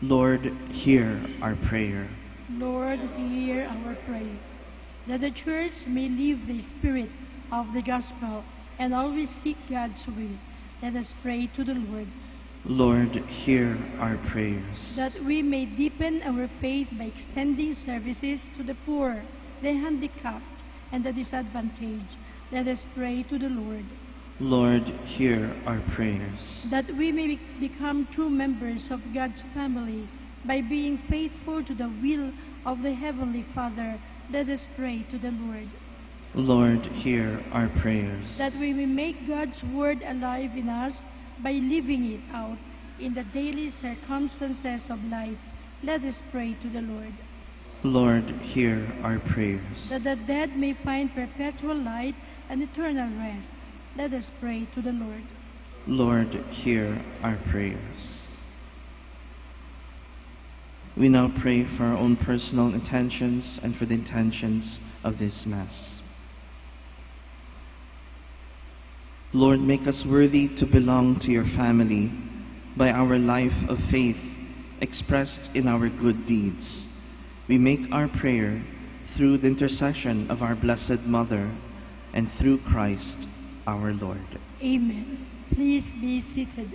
"Lord, hear our prayer." Lord, hear our prayer. That the Church may live the spirit of the gospel and always seek God's will. Let us pray to the Lord. Lord, hear our prayers. That we may deepen our faith by extending services to the poor, the handicapped, and the disadvantaged. Let us pray to the Lord. Lord, hear our prayers. That we may become true members of God's family by being faithful to the will of the Heavenly Father. Let us pray to the Lord. Lord, hear our prayers. That we may make God's word alive in us by living it out in the daily circumstances of life. Let us pray to the Lord. Lord, hear our prayers. That the dead may find perpetual light and eternal rest. Let us pray to the Lord. Lord, hear our prayers. We now pray for our own personal intentions and for the intentions of this Mass. Lord, make us worthy to belong to your family by our life of faith expressed in our good deeds. We make our prayer through the intercession of our Blessed Mother and through Christ our Lord. Amen. Please be seated.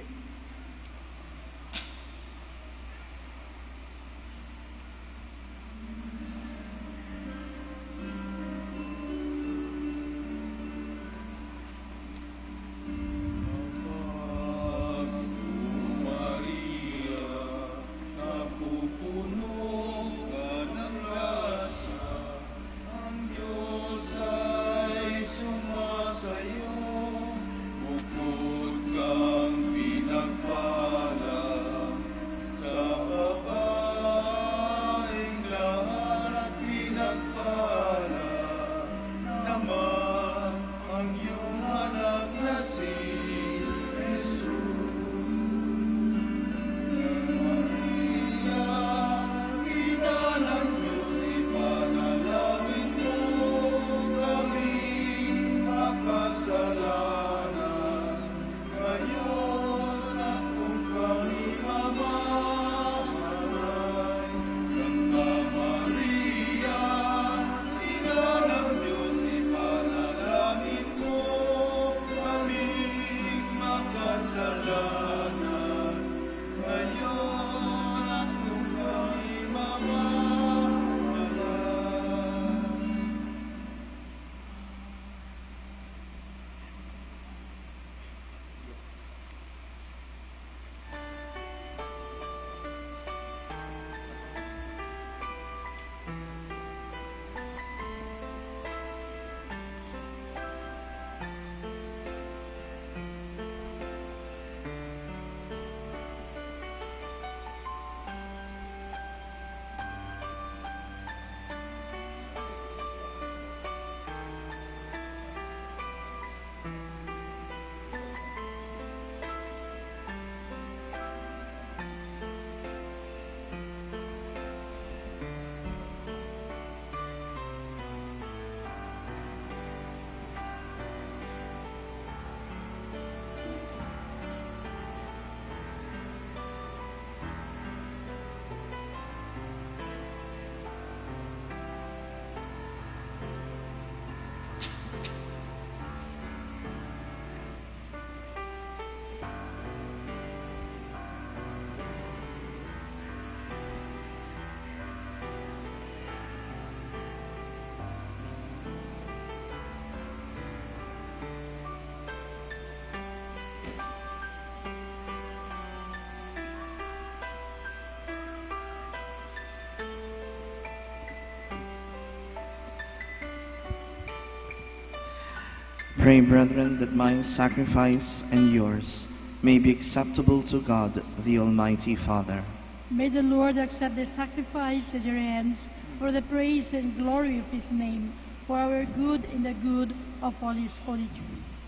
Pray, brethren, that my sacrifice and yours may be acceptable to God, the Almighty Father. May the Lord accept the sacrifice at your hands for the praise and glory of his name, for our good and the good of all his holy church.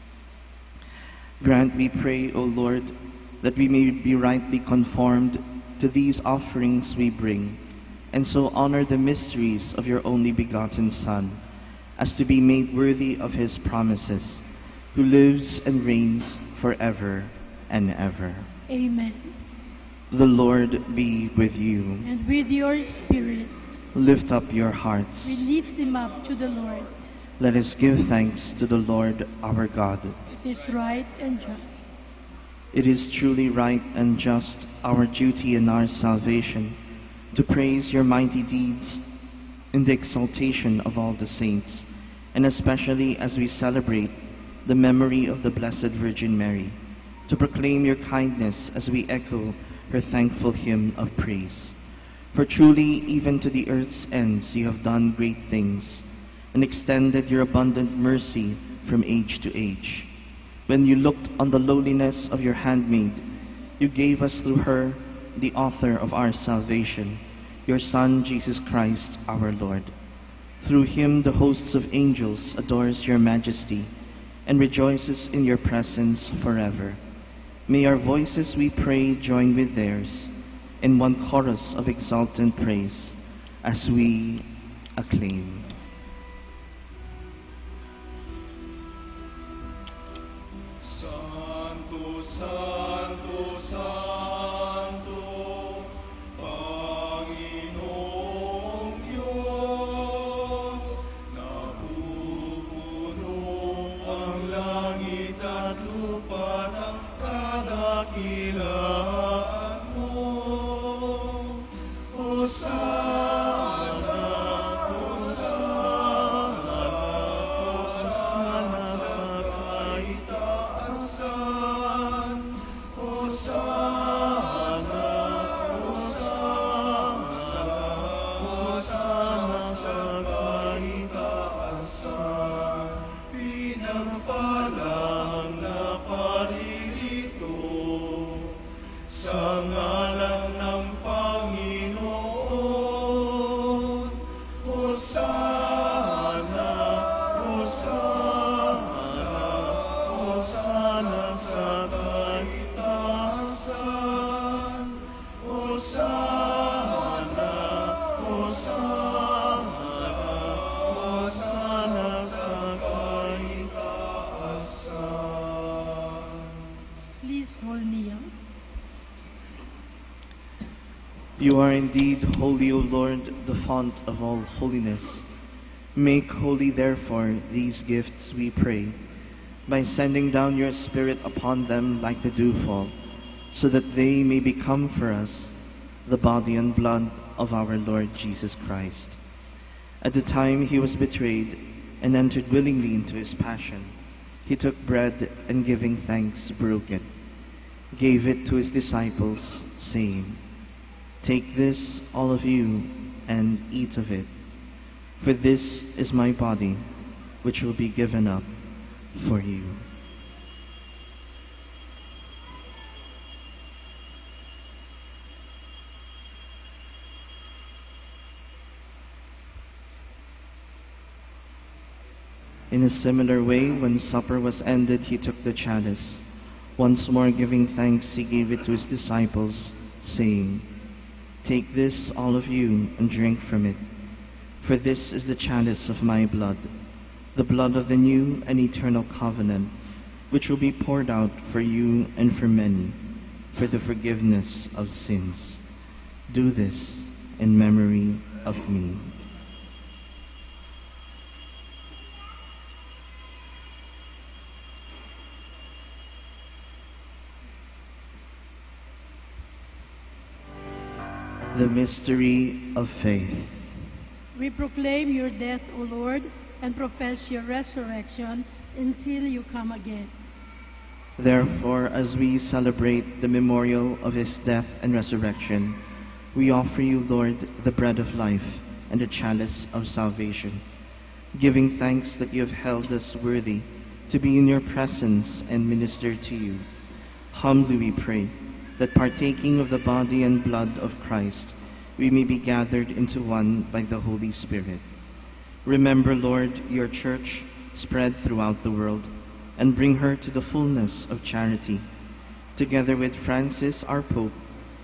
Grant, we pray, O Lord, that we may be rightly conformed to these offerings we bring, and so honor the mysteries of your only begotten Son, as to be made worthy of his promises, who lives and reigns forever and ever. Amen. The Lord be with you. And with your spirit. Lift up your hearts. We lift them up to the Lord. Let us give thanks to the Lord our God. It is right and just. It is truly right and just, our duty and our salvation, to praise your mighty deeds in the exaltation of all the saints, and especially as we celebrate the memory of the Blessed Virgin Mary, to proclaim your kindness as we echo her thankful hymn of praise. For truly, even to the earth's ends, you have done great things, and extended your abundant mercy from age to age. When you looked on the lowliness of your handmaid, you gave us through her the author of our salvation, your Son, Jesus Christ, our Lord. Through him the hosts of angels adores your majesty and rejoices in your presence forever. May our voices, we pray, join with theirs in one chorus of exultant praise as we acclaim. Santo, Santo, Santo, Panginoong Diyos, napupuno ang langit at lupa ng kadakilaan mo. Hosana, Hosana, Hosana sa kaitaasan. Hosana, Hosana, Hosana sa kaitaasan. Pinagpalang na paririto sa ngalan ng Panginoon. Hosana, Hosana, Hosana sa kaitaasan. Hosana, Hosana, Hosana sa kaitaasan. Please hold me up. You are indeed holy, O Lord, the font of all holiness. Make holy, therefore, these gifts, we pray, by sending down your Spirit upon them like the dewfall, so that they may become for us the body and blood of our Lord Jesus Christ. At the time he was betrayed and entered willingly into his passion, he took bread and giving thanks broke it, gave it to his disciples, saying, "Take this, all of you, and eat of it, for this is my body, which will be given up for you." In a similar way, when supper was ended, he took the chalice. Once more giving thanks, he gave it to his disciples, saying, "Take this, all of you, and drink from it, for this is the chalice of my blood, the blood of the new and eternal covenant, which will be poured out for you and for many, for the forgiveness of sins. Do this in memory of me." The mystery of faith. We proclaim your death, O Lord, and profess your resurrection until you come again. Therefore, as we celebrate the memorial of his death and resurrection, we offer you, Lord, the bread of life and the chalice of salvation, giving thanks that you have held us worthy to be in your presence and minister to you. Humbly we pray that partaking of the body and blood of Christ, we may be gathered into one by the Holy Spirit. Remember, Lord, your church spread throughout the world, and bring her to the fullness of charity, together with Francis, our Pope,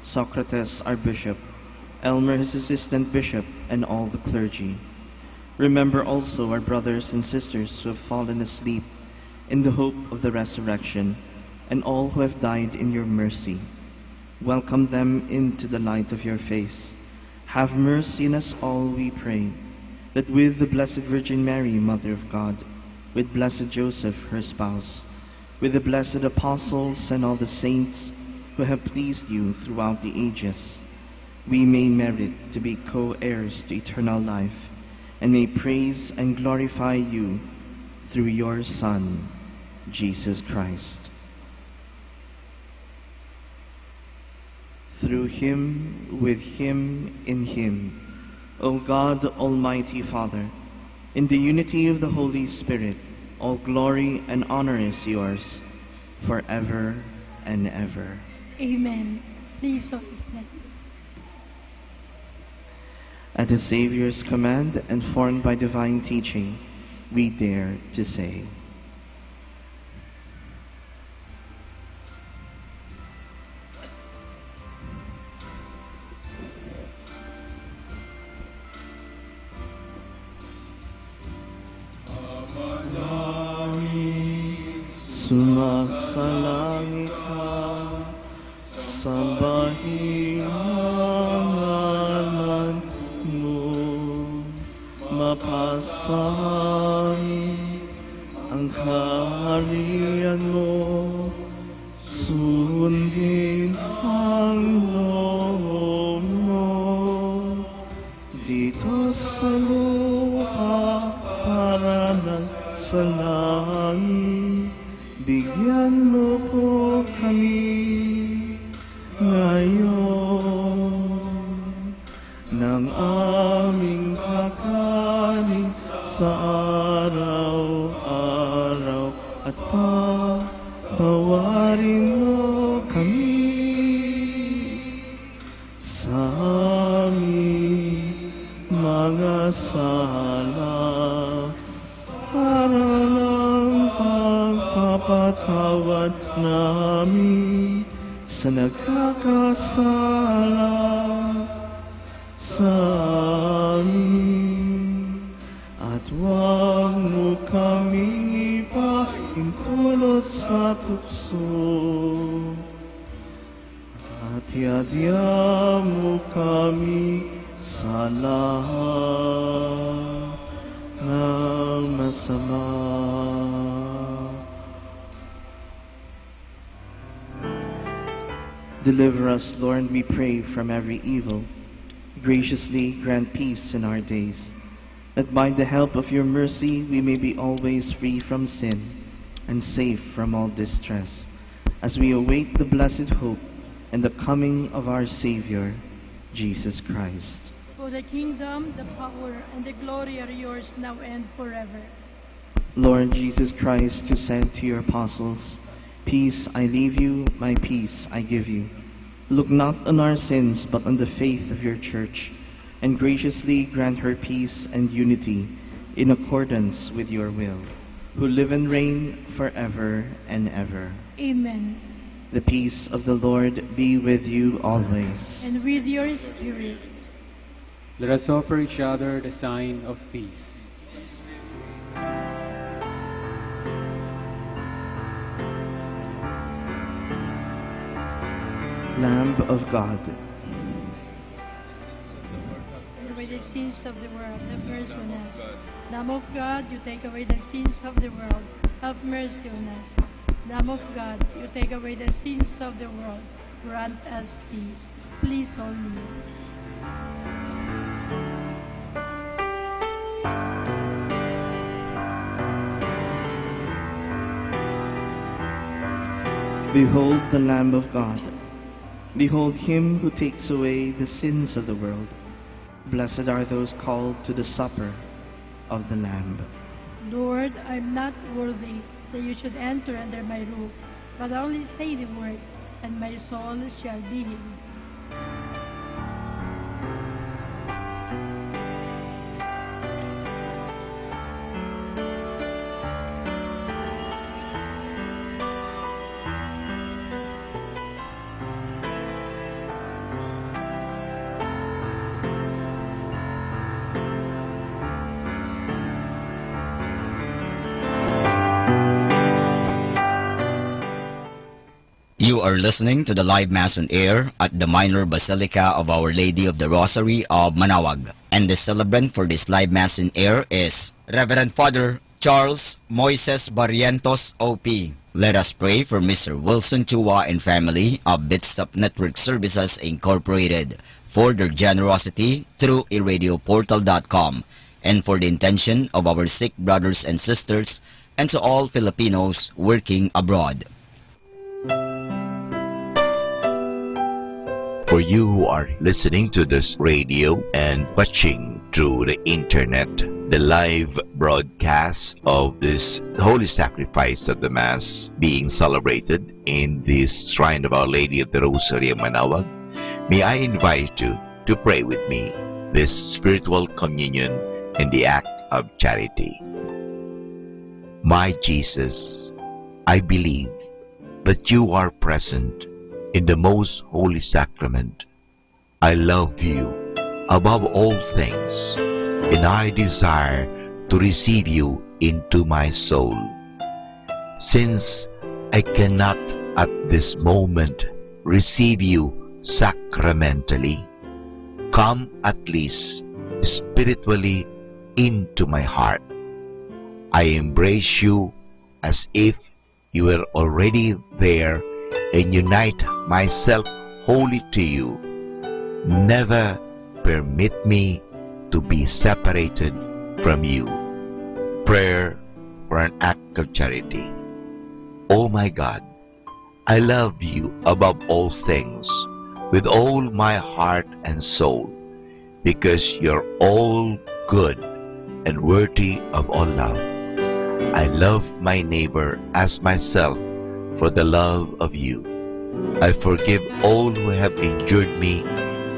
Socrates, our Bishop, Elmer, his assistant bishop, and all the clergy. Remember also our brothers and sisters who have fallen asleep in the hope of the resurrection, and all who have died in your mercy. Welcome them into the light of your face. Have mercy on us all, we pray, that with the Blessed Virgin Mary, Mother of God, with blessed Joseph, her spouse, with the blessed apostles and all the saints who have pleased you throughout the ages, we may merit to be co-heirs to eternal life, and may praise and glorify you through your Son, Jesus Christ. Through him, with him, in him, O God, Almighty Father, in the unity of the Holy Spirit, all glory and honor is yours, forever and ever. Amen. Please all stand. At the Savior's command and formed by divine teaching, we dare to say, sumasalangit ka, sambahin ang ngalan mo, mapasahin ang kaharian mo, sundin ang loob mo, dito sa lupa para sa langit. Bigyan mo po kami ngayon ng aming kakanin sa araw-araw at patawarin mo kami sa aming mga sala para pagpapatawad namin sa nagkakasala sa amin, at huwag mo kaming ipahintulot sa tukso, at iadya mo kami sa lahat ng masama. Deliver us, Lord, we pray, from every evil. Graciously grant peace in our days, that by the help of your mercy we may be always free from sin and safe from all distress, as we await the blessed hope and the coming of our Savior, Jesus Christ. For the kingdom, the power, and the glory are yours now and forever. Lord Jesus Christ, who said to your apostles, "Peace I leave you, my peace I give you," look not on our sins, but on the faith of your church, and graciously grant her peace and unity in accordance with your will, who live and reign forever and ever. Amen. The peace of the Lord be with you always. And with your spirit. Let us offer each other the sign of peace. Lamb of God, away the sins of the world, have mercy on us. Lamb of God, you take away the sins of the world, have mercy on us. Lamb of God, you take away the sins of the world, grant us peace. Please all kneel. behold the Lamb of God. Behold him who takes away the sins of the world. Blessed are those called to the supper of the Lamb. Lord, I am not worthy that you should enter under my roof, but only say the word, and my soul shall be healed. You are listening to the live Mass on air at the Minor Basilica of Our Lady of the Rosary of Manaoag. And the celebrant for this live Mass on air is Reverend Father Charles Moises Barrientos, OP. Let us pray for Mr. Wilson Chua and family of Bitstop Network Services Incorporated for their generosity through iradioportal.com and for the intention of our sick brothers and sisters and to all Filipinos working abroad. For you who are listening to this radio and watching through the internet, the live broadcast of this holy sacrifice of the Mass being celebrated in this Shrine of Our Lady of the Rosary of Manaoag, may I invite you to pray with me this spiritual communion in the act of charity. My Jesus, I believe that you are present in the most holy sacrament. I love you above all things, and I desire to receive you into my soul. Since I cannot at this moment receive you sacramentally, come at least spiritually into my heart. I embrace you as if you were already there and unite myself wholly to you. Never permit me to be separated from you. Prayer for an act of charity. Oh my God, I love you above all things with all my heart and soul, because you're all good and worthy of all love. I love my neighbor as myself for the love of you. I forgive all who have injured me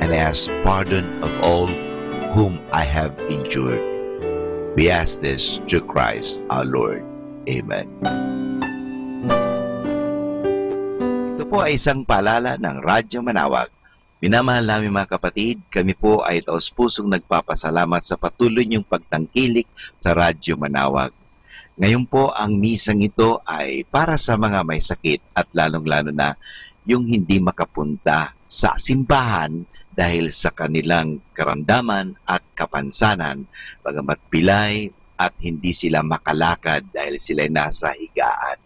and ask pardon of all whom I have injured. We ask this through Christ our Lord. Amen. Ito po ay isang paalala ng Radyo Manaoag. Minamahal namin mga kapatid, kami po ay taos-pusong nagpapasalamat sa patuloy niyong pagtangkilik sa Radyo Manaoag. Ngayon po, ang misang ito ay para sa mga may sakit at lalong-lalo na yung hindi makapunta sa simbahan dahil sa kanilang karamdaman at kapansanan, bagamat pilay at hindi sila makalakad dahil sila nasa higaan.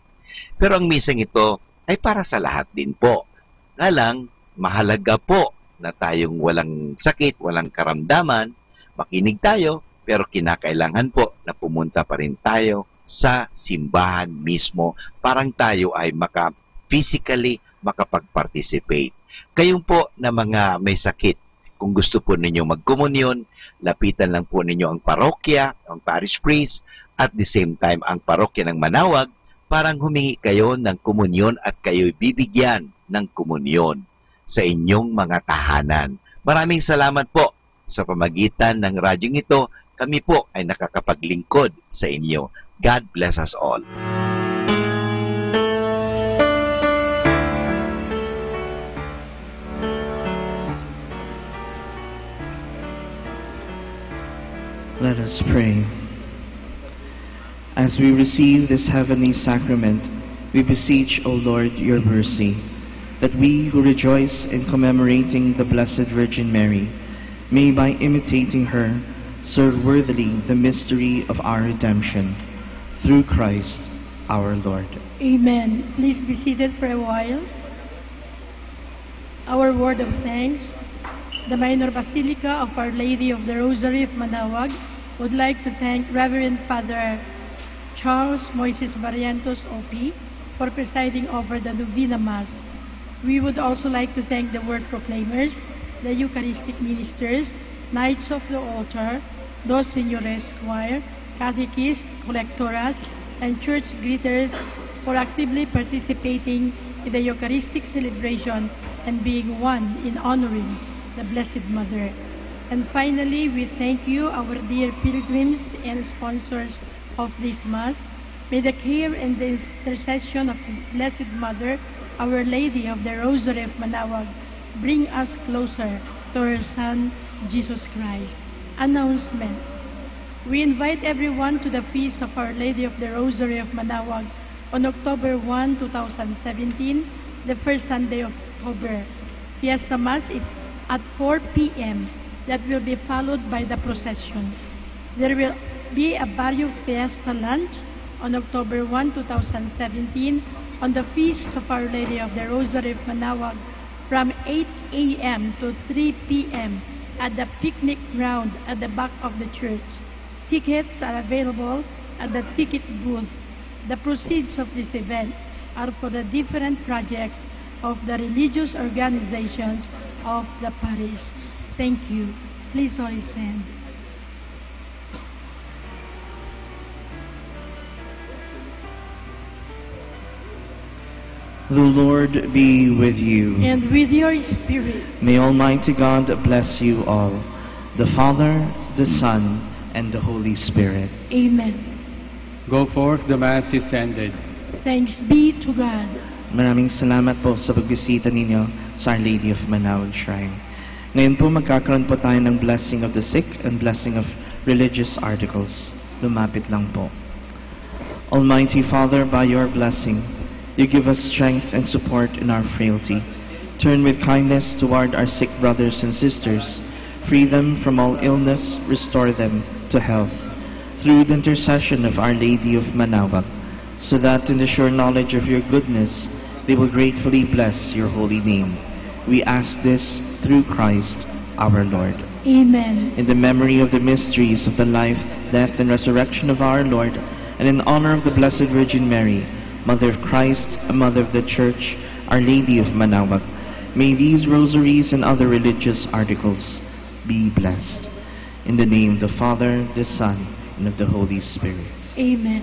Pero ang misang ito ay para sa lahat din po. Nga lang, mahalaga po na tayong walang sakit, walang karamdaman, makinig tayo, pero kinakailangan po na pumunta pa rin tayo sa simbahan mismo, parang tayo ay physically makapag-participate. Kayong po na mga may sakit, kung gusto po ninyo magkomunyon, lapitan lang po ninyo ang parokya, ang parish priest, at the same time ang parokya ng Manaoag, parang humingi kayo ng komunyon at kayo'y bibigyan ng komunyon sa inyong mga tahanan. Maraming salamat po sa pamagitan ng radyong ito, kami po ay nakakapaglingkod sa inyo. God bless us all. Let us pray. As we receive this heavenly sacrament, we beseech, O Lord, your mercy, that we who rejoice in commemorating the Blessed Virgin Mary may, by imitating her, serve worthily the mystery of our redemption. Through Christ our Lord. Amen. Please be seated for a while. Our word of thanks. The Minor Basilica of Our Lady of the Rosary of Manaoag would like to thank Reverend Father Charles Moises Barrientos, OP, for presiding over the Novena Mass. We would also like to thank the word proclaimers, the Eucharistic ministers, Knights of the Altar, Dos Señores Choir, catechists, collectoras, and church greeters for actively participating in the Eucharistic celebration and being one in honoring the Blessed Mother. And finally, we thank you, our dear pilgrims and sponsors of this Mass. May the care and the intercession of the Blessed Mother, Our Lady of the Rosary of Manaoag, bring us closer to her Son, Jesus Christ. Announcement. We invite everyone to the Feast of Our Lady of the Rosary of Manaoag on October 1, 2017, the first Sunday of October. Fiesta Mass is at 4 p.m. that will be followed by the procession. There will be a Barrio Fiesta lunch on October 1, 2017 on the Feast of Our Lady of the Rosary of Manaoag from 8 a.m. to 3 p.m. at the picnic ground at the back of the church. Tickets are available at the ticket booth. The proceeds of this event are for the different projects of the religious organizations of the parish. Thank you. Please all stand. The Lord be with you. And with your spirit. May Almighty God bless you all, the Father, the Son, and the Holy Spirit. Amen. Go forth, the Mass is ended. Thanks be to God. Maraming salamat po sa pagbisita ninyo sa Our Lady of Manaoag Shrine. Ngayon po magkakaroon po tayo ng blessing of the sick and blessing of religious articles. Lumapit lang po. Almighty Father, by your blessing, you give us strength and support in our frailty. Turn with kindness toward our sick brothers and sisters. Free them from all illness, restore them to health. Through the intercession of Our Lady of Manaoag, so that in the sure knowledge of your goodness, they will gratefully bless your holy name. We ask this through Christ our Lord. Amen. In the memory of the mysteries of the life, death, and resurrection of our Lord, and in honor of the Blessed Virgin Mary, Mother of Christ, a Mother of the Church, Our Lady of Manaoag, may these rosaries and other religious articles be blessed. In the name of the Father, the Son, and of the Holy Spirit. Amen.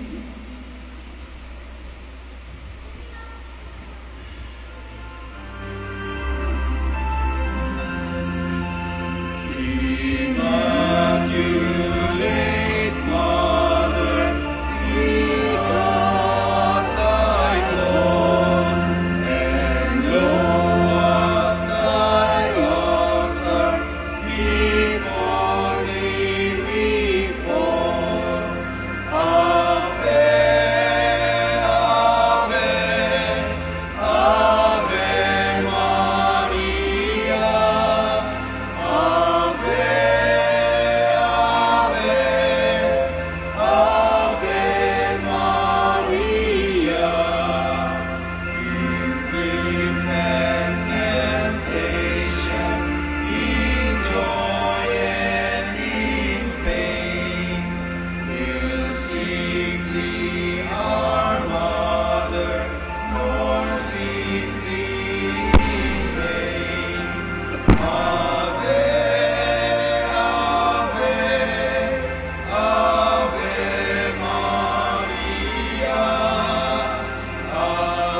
Immaculate Mother, we got thy throne, and lo, at thy altar, before thee we fall. Ave, Ave, Ave Maria, Ave, Ave Maria. In grief and temptation, in joy and in pain, we'll seek thee, our Mother, nor seek thee in vain. Ave, Ave, Ave Maria, Ave,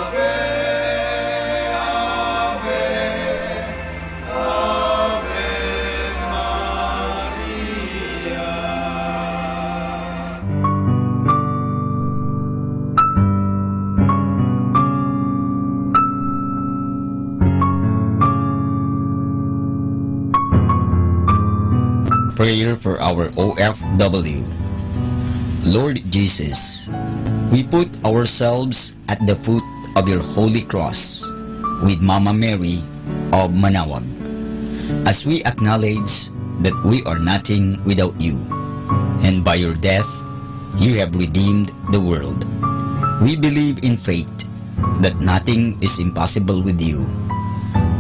Ave, Ave Maria. Prayer for our OFW. Lord Jesus, we put ourselves at the foot of your holy cross with Mama Mary of Manaoag, as we acknowledge that we are nothing without you, and by your death you have redeemed the world. We believe in faith that nothing is impossible with you.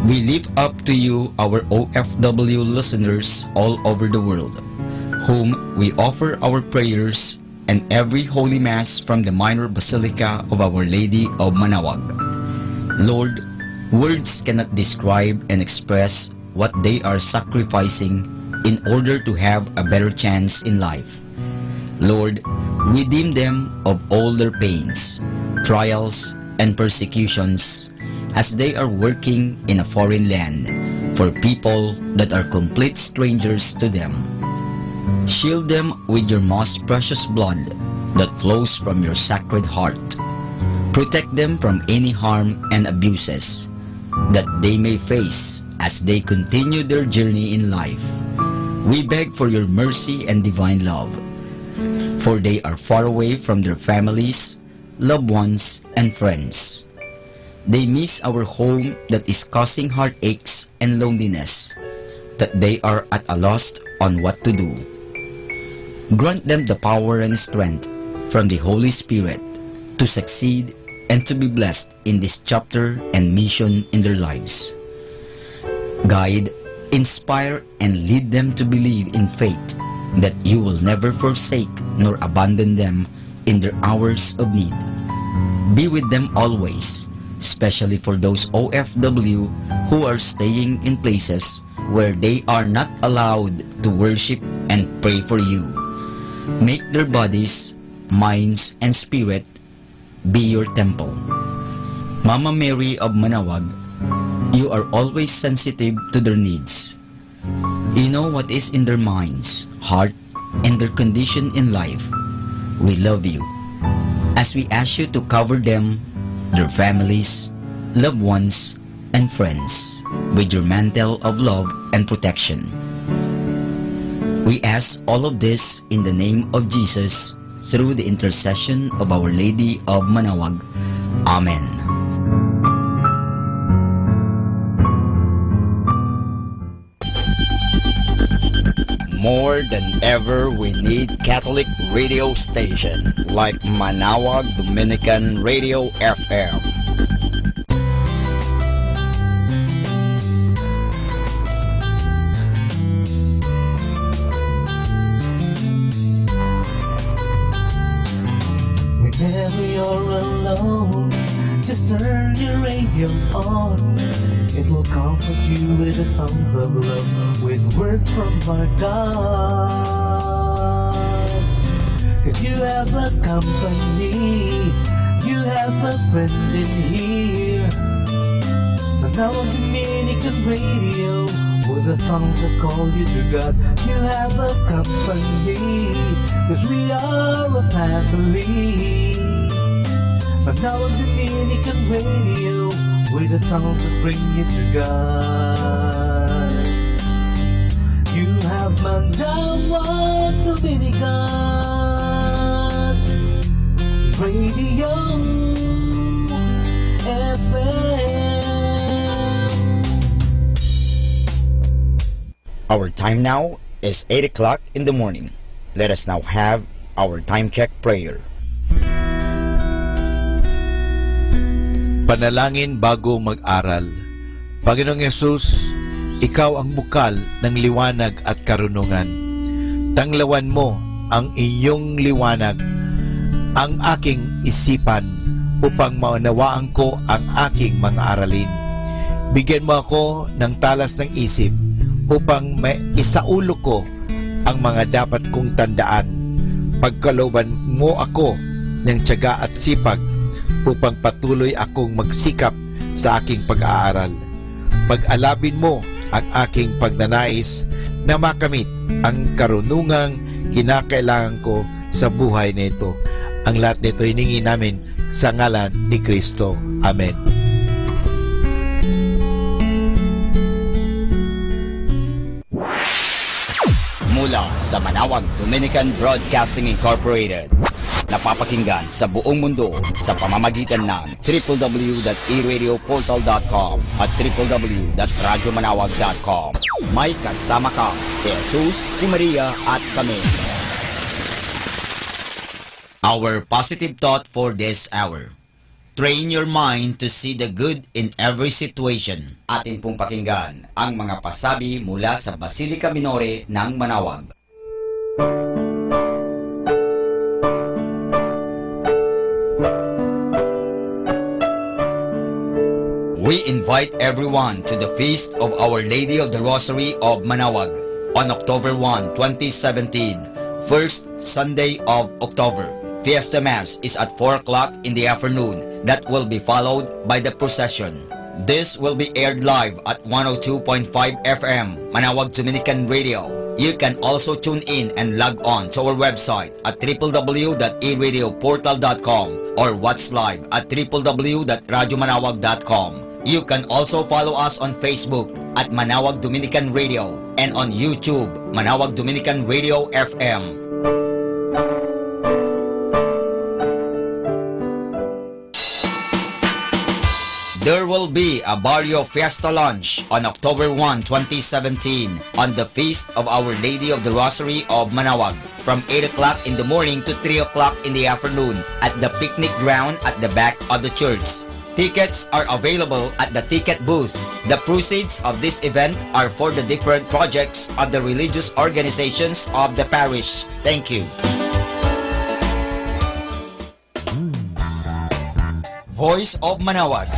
We lift up to you our OFW listeners all over the world, whom we offer our prayers and every Holy Mass from the Minor Basilica of Our Lady of Manaoag. Lord, words cannot describe and express what they are sacrificing in order to have a better chance in life. Lord, redeem them of all their pains, trials, and persecutions as they are working in a foreign land for people that are complete strangers to them. Shield them with your most precious blood that flows from your sacred heart. Protect them from any harm and abuses that they may face as they continue their journey in life. We beg for your mercy and divine love, for they are far away from their families, loved ones, and friends. They miss our home that is causing heartaches and loneliness, that they are at a loss on what to do. Grant them the power and strength from the Holy Spirit to succeed and to be blessed in this chapter and mission in their lives. Guide, inspire, and lead them to believe in faith that you will never forsake nor abandon them in their hours of need. Be with them always, especially for those OFW who are staying in places where they are not allowed to worship and pray for you. Make their bodies, minds, and spirit be your temple. Mama Mary of Manawag, you are always sensitive to their needs. You know what is in their minds, heart, and their condition in life. We love you, as we ask you to cover them, their families, loved ones, and friends with your mantle of love and protection. We ask all of this in the name of Jesus through the intercession of Our Lady of Manawag. Amen. More than ever, we need Catholic radio station like Manawag Dominican Radio FM. Whenever you're alone, just turn your radio on. It will comfort you with the songs of love, with words from our God. 'Cause you have a company, you have a friend in here. Manawag Dominican Radio, with the songs that call you to God. You have a company, 'cause we are a family. Manawag Dominican Radio, with the songs that bring you to God. You have Manawag Dominican Radio FM. Our time now is 8 o'clock in the morning. Let us now have our time check prayer. Panalangin bago mag-aral. Panginoong Yesus, Ikaw ang bukal ng liwanag at karunungan. Tanglawan mo ang iyong liwanag, ang aking isipan, upang maunawaan ko ang aking mga aralin. Bigyan mo ako ng talas ng isip, upang maisaulo ko ang mga dapat kong tandaan. Pagkalooban mo ako ng tiyaga at sipag, upang patuloy akong magsikap sa aking pag-aaral. Pag-alabin mo ang aking pagnanais na makamit ang karunungang kinakailangan ko sa buhay nito. Ang lahat nito hiningi namin sa ngalan ni Kristo. Amen. Mula sa Manawag Dominican Broadcasting Incorporated, napapakinggan sa buong mundo sa pamamagitan ng www.eradioportal.com at www.radyomanawag.com. May kasama ka si Jesus, si Maria at kami. Our positive thought for this hour: train your mind to see the good in every situation. Atin pong pakinggan ang mga pasabi mula sa Basilica Minore ng Manawag. We invite everyone to the Feast of Our Lady of the Rosary of Manawag on October 1, 2017 first Sunday of October. Fiesta Mass is at 4 o'clock in the afternoon. That will be followed by the procession. This will be aired live at 102.5 FM, Manawag Dominican Radio. You can also tune in and log on to our website at www.eradioportal.com or watch live at www.radyomanawag.com. You can also follow us on Facebook at Manawag Dominican Radio and on YouTube, Manawag Dominican Radio FM. There will be a Barrio Fiesta Lunch on October 1, 2017 on the Feast of Our Lady of the Rosary of Manawag from 8 o'clock in the morning to 3 o'clock in the afternoon at the picnic ground at the back of the church. Tickets are available at the ticket booth. The proceeds of this event are for the different projects of the religious organizations of the parish. Thank you. Voice of Manawag.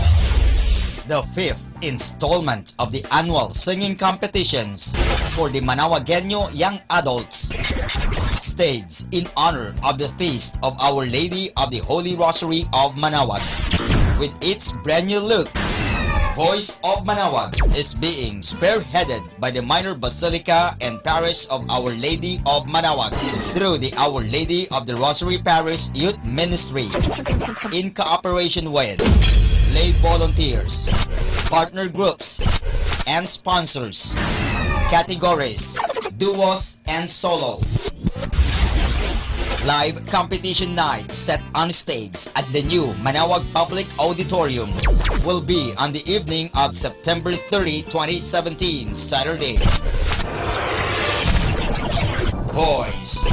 The fifth installment of the annual singing competitions for the Manawagueño young adults, staged in honor of the Feast of Our Lady of the Holy Rosary of Manawag. With its brand new look, Voice of Manawag is being spearheaded by the Minor Basilica and Parish of Our Lady of Manawag through the Our Lady of the Rosary Parish Youth Ministry in cooperation with lay volunteers, partner groups, and sponsors, categories, duos, and solo. Live competition night set on stage at the new Manawag Public Auditorium will be on the evening of September 30, 2017, Saturday. Voice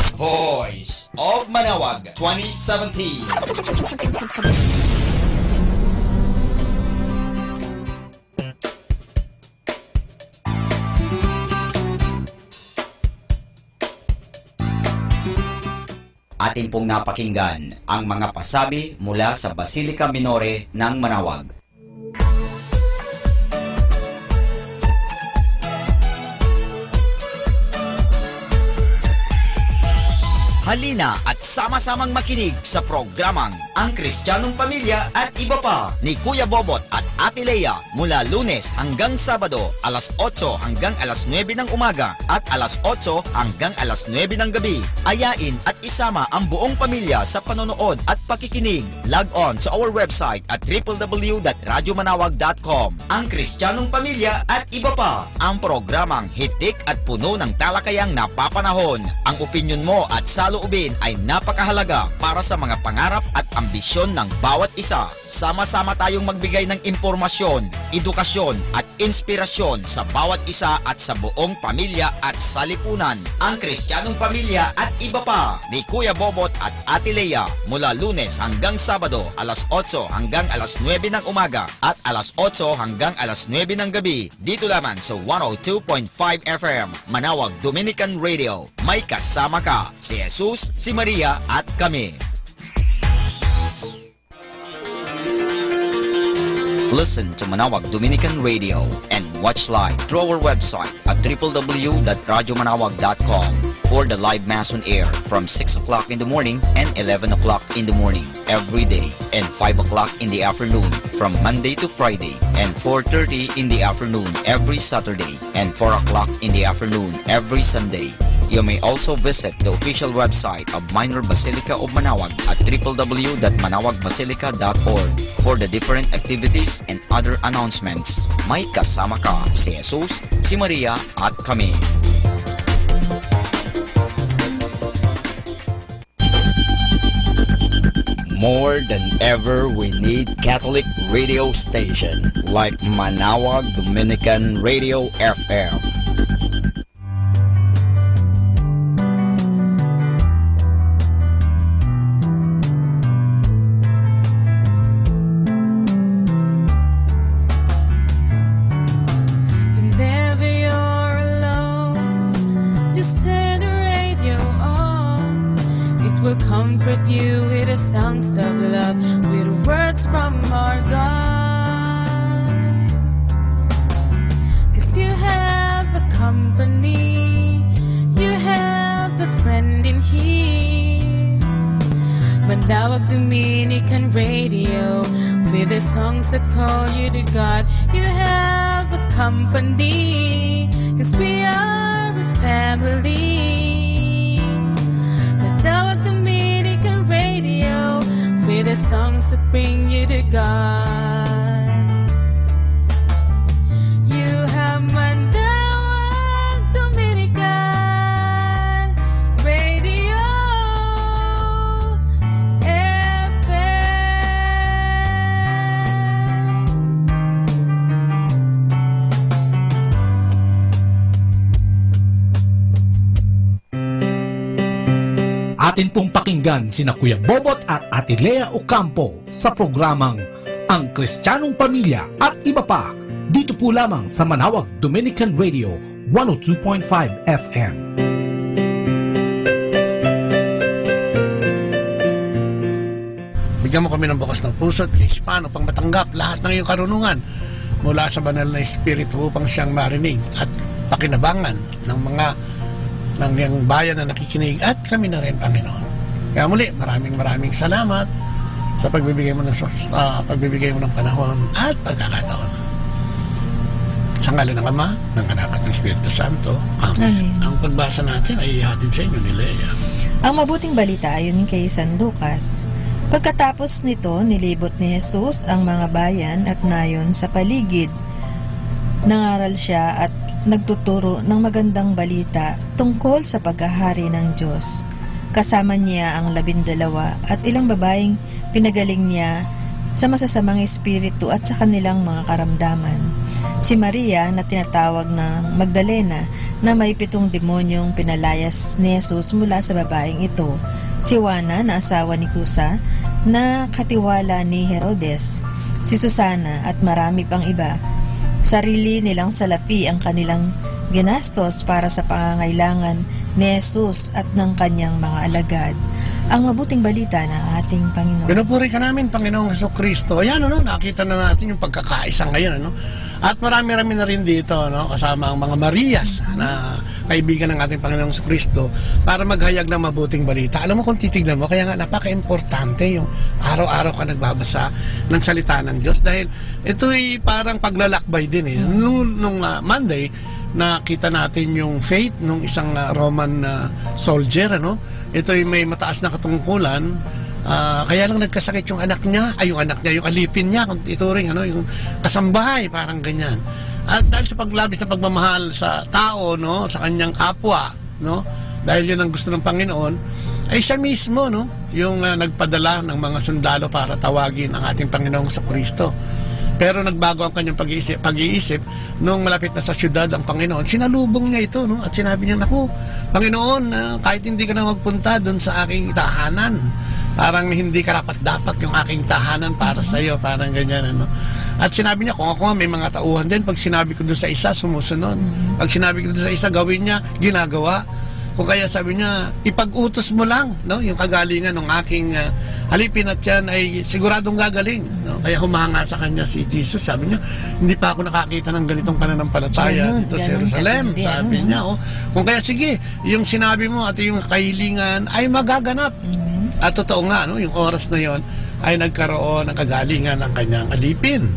of Manawag 2017. Atin pong napakinggan ang mga pasabi mula sa Basilica Minore ng Manawag. Halina at sama-samang makinig sa programang Ang Kristiyanong Pamilya at Iba Pa ni Kuya Bobot at Ate Lea mula Lunes hanggang Sabado alas 8 hanggang alas 9 ng umaga at alas 8 hanggang alas 9 ng gabi. Ayain at isama ang buong pamilya sa panonood at pakikinig. Log on to our website at www.radyomanawag.com. Ang Kristiyanong Pamilya at Iba Pa, ang programang hitik at puno ng talakayang napapanahon. Ang opinyon mo at saloobin ay napakahalaga para sa mga pangarap at ambisyon ng bawat isa. Sama-sama tayong magbigay ng impormasyon, edukasyon at inspirasyon sa bawat isa at sa buong pamilya at salipunan. Ang Kristiyanong Pamilya at Iba Pa ni Kuya Bobot at Ate Lea mula Lunes hanggang Sabado alas 8 hanggang alas 9 ng umaga at alas 8 hanggang alas 9 ng gabi dito lamang sa 102.5 FM Manawag Dominican Radio. May kasama ka, si Jesus, si Maria at kami. Listen to Manawag Dominican Radio and watch live through our website at www.radyomanawag.com for the live mass on air from 6 o'clock in the morning and 11 o'clock in the morning every day and 5 o'clock in the afternoon from Monday to Friday and 4:30 in the afternoon every Saturday and 4 o'clock in the afternoon every Sunday. You may also visit the official website of Minor Basilica of Manawag at www.manawagbasilica.org for the different activities and other announcements. May kasama ka, si Jesus, si Maria at kami. More than ever, we need Catholic radio station like Manawag Dominican Radio FM. Comfort you with the songs of love, with words from our God. 'Cause you have a company, you have a friend in here. Manawag Dominican Radio, with the songs that call you to God. You have a company, 'cause we are a family. Manawag Dominican Radio, with the songs that bring you to God. You have Manawag Dominican Radio Atin pong pakinggan sina Kuya Bobot at Ate Lea Ocampo sa programang Ang Kristiyanong Pamilya at Iba Pa, dito po lamang sa Manawag Dominican Radio 102.5 FM. Bigyan mo kami ng bukas ng puso at kaisipan upang matanggap lahat ng iyong karunungan mula sa banal na Espiritu upang siyang marinig at pakinabangan ng mga ng iyong bayan na nakikinig at kami na rin, Panginoon. Kaya muli, maraming salamat sa pagbibigay mo ng panahon at pagkakataon. Sa ngalan ng Ama, ng Anak at ng Espiritu Santo. Amen. Ang pagbasa natin ay ihatid sa inyo ni Lea. Ang mabuting balita ayon kay San Lucas. Pagkatapos nito, nilibot ni Jesus ang mga bayan at nayon sa paligid. Nangaral siya at nagtuturo ng magandang balita tungkol sa paghahari ng Diyos. Kasama niya ang 12 at ilang babaeng pinagaling niya sa masasamang espiritu at sa kanilang mga karamdaman. Si Maria na tinatawag na Magdalena na may 7 demonyong pinalayas ni Jesus mula sa babaeng ito. Si Juana na asawa ni Kusa na katiwala ni Herodes. Si Susana at marami pang iba. Sarili nilang salapi ang kanilang ginastos para sa pangangailangan ni Jesus at ng kanyang mga alagad. Ang mabuting balita ng ating Panginoon. Pinupuri ka namin, Panginoong Jesucristo. Ayan, nakita na natin yung pagkakaisa ngayon, At marami-rami na rin dito, kasama ang mga Marias na kaibigan ng ating Panginoong Jesucristo para maghayag ng mabuting balita. Alam mo kung titignan mo, kaya nga napaka-importante yung araw-araw ka nagbabasa ng salita ng Diyos dahil ito ay parang paglalakbay din. Nung Monday, nakita natin yung faith nung isang Roman soldier. Ito ay may mataas na katungkulan. Kaya lang nagkasakit yung anak niya, yung alipin niya, kung ituring, yung kasambahay, parang ganyan. At dahil sa paglabis na pagmamahal sa tao, sa kanyang kapwa, dahil yun ang gusto ng Panginoon, ay siya mismo, yung nagpadala ng mga sundalo para tawagin ang ating Panginoong Jesucristo. Pero nagbago ang kanyang pag-iisip nung malapit na sa syudad ang Panginoon. Sinalubong niya ito, at sinabi niya, naku, Panginoon, kahit hindi ka na magpunta doon sa aking tahanan, parang hindi karapat-dapat yung aking tahanan para sa iyo, parang ganyan, At sinabi niya, kung ako may mga tauhan din, pag sinabi ko doon sa isa, sumusunod. Pag sinabi ko doon sa isa, gawin niya, ginagawa. Kung kaya sabi niya, ipag-utos mo lang, yung kagalingan ng aking halipin at yan ay siguradong gagaling. Kaya humanga sa kanya si Jesus. Sabi niya, hindi pa ako nakakita ng ganitong pananampalataya dito sa Jerusalem. Sabi niya, kung kaya sige, yung sinabi mo at yung kahilingan ay magaganap. At totoo nga, yung oras na yon ay nagkaroon ng kagalingan ng kanyang alipin.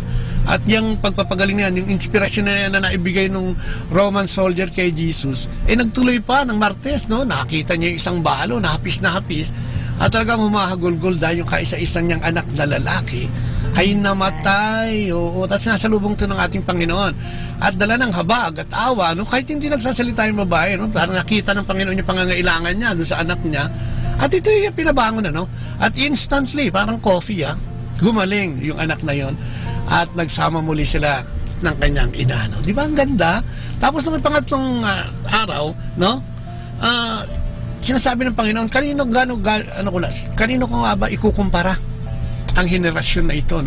At yung pagpapagaling niya, yung inspirasyon na yan na naibigay ng Roman soldier kay Jesus, nagtuloy pa ng Martes, nakita niya yung isang balo, nahapis na hapis, at talagang humahagulgol dahil yung kaisa-isang niyang anak na lalaki ay namatay. At sinasalubong ito ng ating Panginoon. At dala ng habag at awa, kahit hindi nagsasalita yung babae, parang nakita ng Panginoon yung pangangailangan niya doon sa anak niya. At ito yung pinabangon At instantly, parang coffee, gumaling yung anak na yon. At nagsama muli sila ng kanyang ina. Di ba ang ganda? Tapos nung pangatlong araw, sinasabi ng Panginoon, kanino ko nga ba ikukumpara ang henerasyon na ito,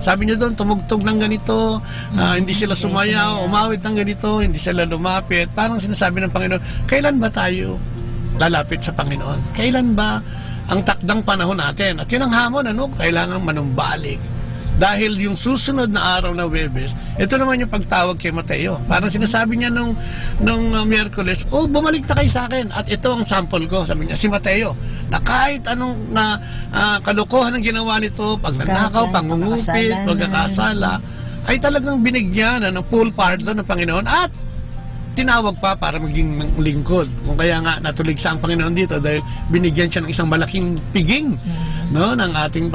Sabi niya doon, tumugtog ng ganito, hindi sila sumayaw, umawit ng ganito, hindi sila lumapit. Parang sinasabi ng Panginoon, kailan ba tayo lalapit sa Panginoon? Kailan ba ang takdang panahon natin? At yun ang hamon, kailangan manumbalik Dahil yung susunod na araw na Huwebes, ito naman yung pagtawag kay Mateo. Parang sinasabi niya nung Miyerkules, bumalik na kayo sa akin. At ito ang sample ko, sabi niya, si Mateo, na kahit anong kalokohan ang ginawa nito, pagnanakaw, pangungupit, pagkakasala, ay talagang binigyan ng full pardon ng Panginoon at tinawag pa para maging lingkod. Kung kaya nga natuligsa ang Panginoon dito dahil binigyan siya ng isang malaking piging ng ating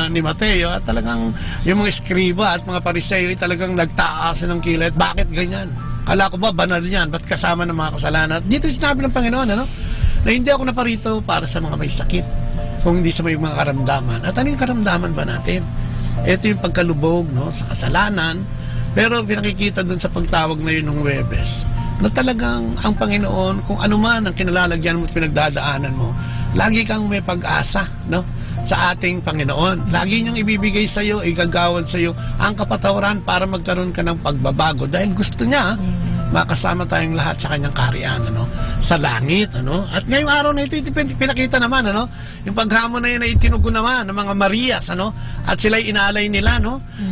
ni Mateo, at talagang yung mga eskriba at mga Pariseo ay talagang nagtaas ng kilay. Bakit ganyan? Kala ko ba banal yan? Ba't kasama ng mga kasalanan? At dito sinabi ng Panginoon na hindi ako naparito para sa mga may sakit, kung hindi sa may mga karamdaman. At ano yung karamdaman ba natin? Ito yung pagkalubog sa kasalanan. Pero pinakikita dun sa pagtawag na yun ng Huwebes, na talagang ang Panginoon, kung ano man ang kinalalagyan mo at pinagdadaanan mo, lagi kang may pag-asa sa ating Panginoon. Lagi niyang ibibigay sa iyo, igagawad sa iyo ang kapatawaran para magkaroon ka ng pagbabago. Dahil gusto niya makasama tayong lahat sa kanyang kaharian sa langit. At ngayong araw na ito, pinakita naman yung paghamon na yun ay itinugon naman ng mga Marias, at sila'y inalay nila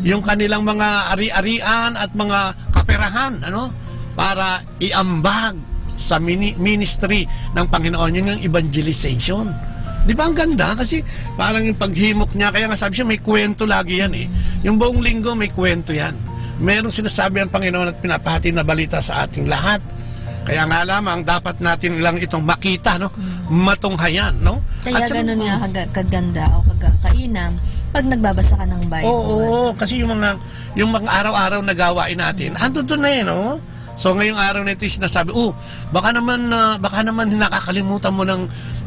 yung kanilang mga ari-arian at mga kaperahan para iambag sa ministry ng Panginoon, yung evangelization. Di ba ang ganda? Kasi parang yung paghimok niya, kaya nga sabi siya may kwento lagi yan yung buong linggo may kwento yan. Merong sinasabi ang Panginoon at pinapahati na balita sa ating lahat. Kaya nga lamang, dapat natin lang itong makita, matunghayan, Kaya ganun nga kaganda o kainam pag nagbabasa ka ng Bible. Oo, kasi yung mga araw-araw na gawain natin, ando doon na So ngayong araw na ito sinasabi, baka naman nakakalimutan mo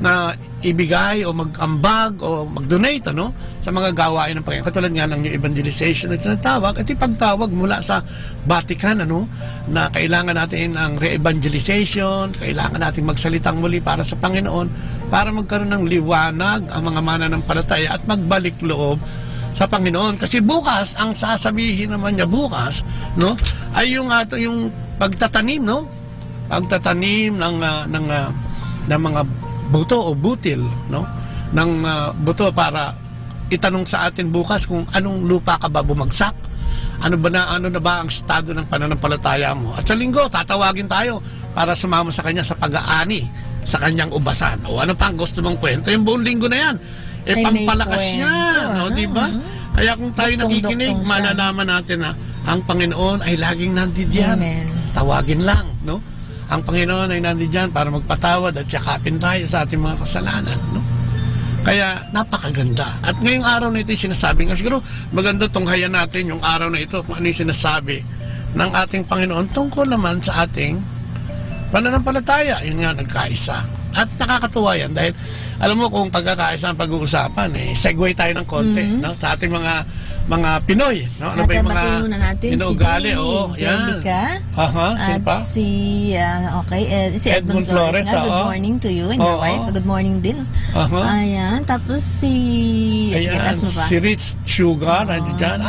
na ibigay o mag-ambag o mag-donate sa mga gawain ng Panginoon. Katulad nga ng evangelization na tinatawag, at ipagtawag mula sa Vatican na kailangan natin ang re-evangelization, kailangan natin magsalitang muli para sa Panginoon, para magkaroon ng liwanag ang mga mananampalataya at magbalik loob sa Panginoon. Kasi bukas, ang sasabihin naman niya bukas, ay yung pagtatanim, pagtatanim ng mga buto o butil, ng buto para itanong sa atin bukas kung anong lupa ka ba bumagsak, ano na ba ang estado ng pananampalataya mo. At sa linggo, tatawagin tayo para sumama sa kanya sa pag-aani sa kanyang ubasan. O ano pa ang gusto mong kwento? Yung buong linggo na yan, pampalakas yan, di ba? Kaya kung tayo nakikinig, malalaman natin na ang Panginoon ay laging nandiyan. Tawagin lang, Ang Panginoon ay nandiyan para magpatawad at yakapin tayo sa ating mga kasalanan, Kaya napakaganda. At ngayong araw na ito sinasabi nga, siguro maganda tunghayan natin yung araw na ito kung ano yung sinasabi ng ating Panginoon tungkol naman sa ating pananampalataya. Yun nga, nagkaisa. At nakakatuwa yan dahil alam mo kung pagkakaisa ang pag-uusapan, segue tayo ng konti sa ating mga Pinoy. Ano ba yung mga inuugali? Si Jellica. At si Edmund Flores. Good morning to you and your wife. Good morning din. Ayan. Tapos si Rich Sugar, nandiyan.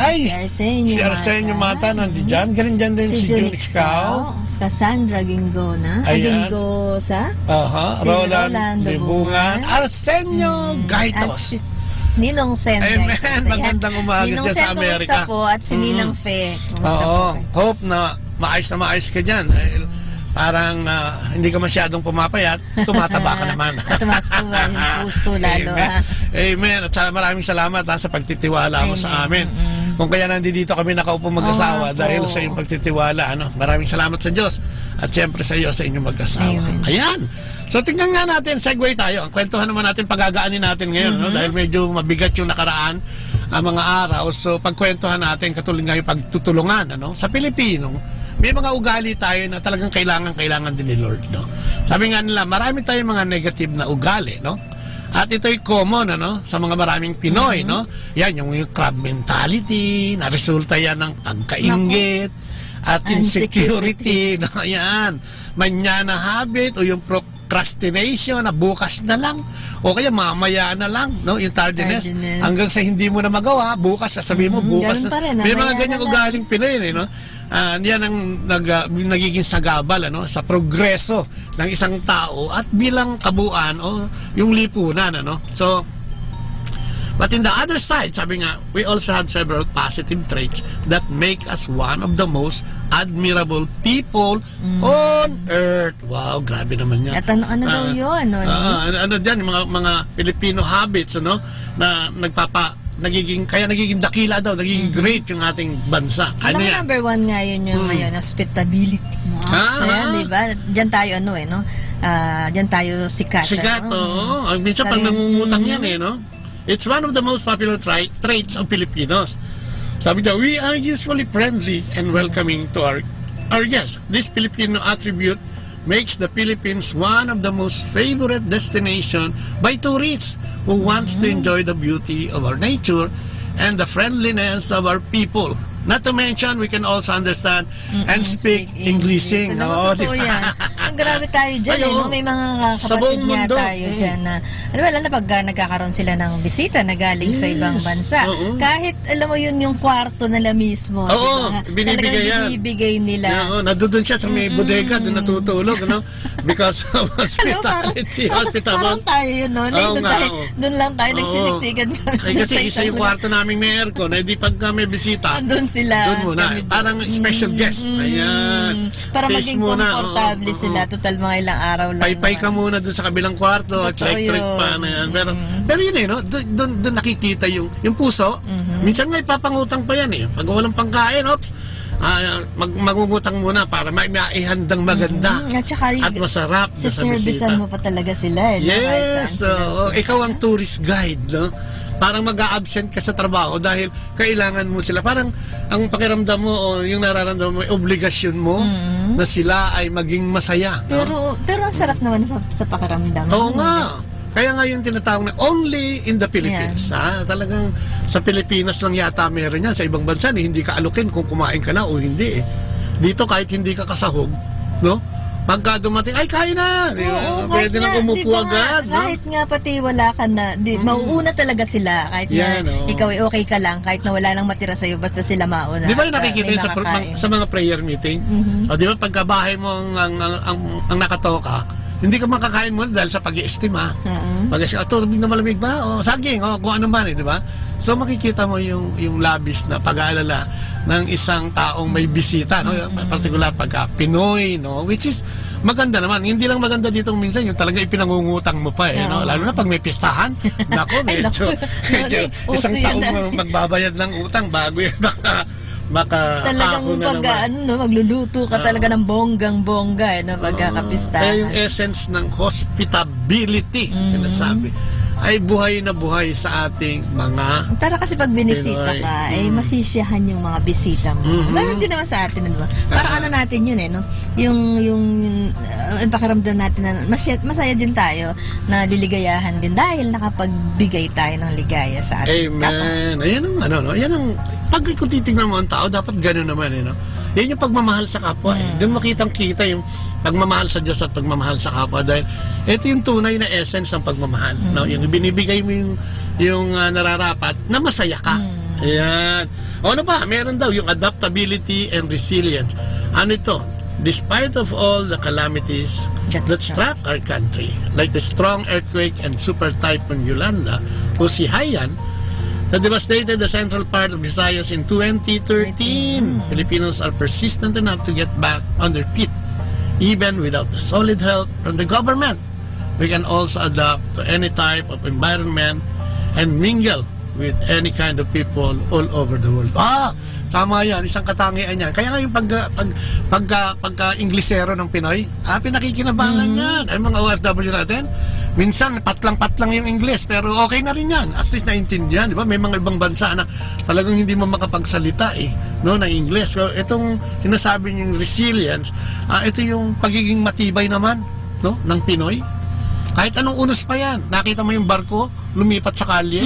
Si Arsenio Mata, nandiyan. Ganun dyan din si June Iscao. Cassandra Gingona. Gingosa. Si Roland Libungan. Arsenio Gaitos. Ninong Sen. Amen. Magandang umaga dyan sa Amerika. Kumusta po? At si Ninang Fe. Kumusta po? Hope na maayos ka dyan. Parang hindi ka masyadong pumapayat, tumataba ka naman. Tumataba yung puso lalo. Amen. At maraming salamat sa pagtitiwala mo sa amin. Kung kaya nandito kami nakaupo mag-asawa dahil sa iyong pagtitiwala. Maraming salamat sa Diyos at siyempre sa iyo sa inyong mag-asawa. Ayan. So tingnan nga natin, segue tayo. Ang kwentuhan naman natin, pag-agaanin natin ngayon, dahil medyo mabigat yung nakaraan ang mga araw. So pagkwentuhan natin, katulad nga yung pagtutulungan. Sa Pilipino, may mga ugali tayo na talagang kailangan din ni Lord. Sabi nga nila, marami tayong mga negative na ugali. At ito'y common sa mga maraming Pinoy. Yan, yung crab mentality, na resulta yan ng pagkainggit at insecurity. Yan, manyana habit o yung procrastination na bukas na lang o kaya mamaya na lang, yung tardiness. Hanggang sa hindi mo na magawa, bukas sasabihin mo bukas na. May mga ganyang ugaling Pinoy, yan ang nagiging sagabal sa progreso ng isang tao at bilang kabuuan o yung lipunan. So But in the other side, sabi nga, we also have several positive traits that make us one of the most admirable people on earth. Wow, grabe naman yan. At ano daw yun? Ano dyan, mga Filipino habits, ano, na nagiging dakila daw, nagiging great yung ating bansa. Alam mo, number 1 nga yun yung ngayon, hospitality. So yan, di ba? Diyan tayo, no? Diyan tayo sikat. Sikat, oo. Minsan pag nangungutang yan, no? It's one of the most popular traits of Filipinos. Sabi daw, we are usually friendly and welcoming to our guests. This Filipino attribute makes the Philippines one of the most favorite destination by tourists who wants to enjoy the beauty of our nature and the friendliness of our people. Not to mention, we can also understand and speak Englising. Totoo yan. Grabe tayo dyan, no? May mga kapatid nga tayo dyan na, lalo na pag nagkakaroon sila ng bisita na galing sa ibang bansa. Kahit, alam mo yun, yung kwarto nila mismo. Oo, binibigay yan. Binibigay nila. Nadudun siya sa may bodega, doon natutulog, no? Because of hospitality. Parang tayo yun, no? Doon lang tayo nagsisiksikan kami. Kasi isa yung kwarto namin may aircon, hindi pag may bisita, doon sila. Doon muna. Parang special guest. Ayan. Para maging komportable sila. Total mga ilang araw lang. Paypay ka muna doon sa kabilang kwarto at electric fan. Pero yun no? Doon nakikita yung puso. Minsan nga ipapangutang pa yan Pag walang pangkain, magungutang muna para may maihandang maganda at masarap na sa bisita. Siservisan mo pa talaga sila. Yes. Ikaw ang tourist guide, no? Parang mag-a-absent ka sa trabaho dahil kailangan mo sila. Parang ang pakiramdam mo o yung nararamdaman mo, obligasyon mo na sila ay maging masaya. No? Pero ang sarap naman sa pakiramdam. Oo nga. Kaya nga yung tinatawag na only in the Philippines. Talagang sa Pilipinas lang yata meron yan. Sa ibang bansa, hindi ka alukin kung kumain ka na o hindi. Dito kahit hindi ka kasahog, no? Pagka dumating, ay kain na! Pwede nang umupo agad. Kahit nga pati wala ka na, mauuna talaga sila. Kahit na ikaw ay okay ka lang, kahit na wala nang matira sa'yo, basta sila mauna. Di ba yung nakikita yun sa mga prayer meeting? O di ba pagkabahay mo ang nakatoka, hindi ka makakain mo dahil sa pag-i-estima. Pag-i-estima, tubig na malamig ba? O saging, kung ano man, di ba? So makikita mo yung labis na pag-aalala ng isang taong may bisita, no? Particular pagka Pinoy, no? Which is maganda naman. Hindi lang maganda dito minsan yung talaga ipinangungutang mo pa no? Lalo na pag may pistahan. Nako, medyo isang taong magbabayad ng utang bago yan baka talagang magluluto ka talaga ng bonggang-bongga pagkakapistahan. Kaya yung essence ng hospitality sinasabi ay buhay na buhay sa ating mga para kasi pag binisita ka masisiyahan yung mga bisita mo. Ganun din naman sa atin, diba? Parang natin yun no? Yung pakiramdam natin na masaya din tayo na liligayahan din dahil nakapagbigay tayo ng ligaya sa ating kapwa. Ayan ang yan ang pag kung titignan mo ang tao, dapat gano'n naman no? Yan yung pagmamahal sa kapwa Doon makitang-kita yung pagmamahal sa Diyos at pagmamahal sa kapwa dahil ito yung tunay na essence ng pagmamahal. No? Yung binibigay mo yung nararapat na masaya ka. Ayan. O ano pa? Meron daw yung adaptability and resilience. Ano ito? Despite of all the calamities that struck our country, like the strong earthquake and super typhoon Yolanda, Haiyan, that devastated the central part of Visayas in 2013. Filipinos are persistent enough to get back on their feet, even without the solid help from the government. We can also adapt to any type of environment and mingle with any kind of people all over the world. Tama yan, isang katangian yan. Kaya nga yung pagka-Inglesero ng Pinoy, pinakikinabangan yan. Ay mga OFW natin, minsan patlang-patlang yung Ingles, pero okay na rin yan. At least naintindihan, di ba? May mga ibang bansa na talagang hindi mo makapagsalita no, na Ingles. So, itong sinasabi niyong resilience, ito yung pagiging matibay naman, no, ng Pinoy. Kahit anong unos pa yan. Nakita mo yung barko, lumipat sa kalye.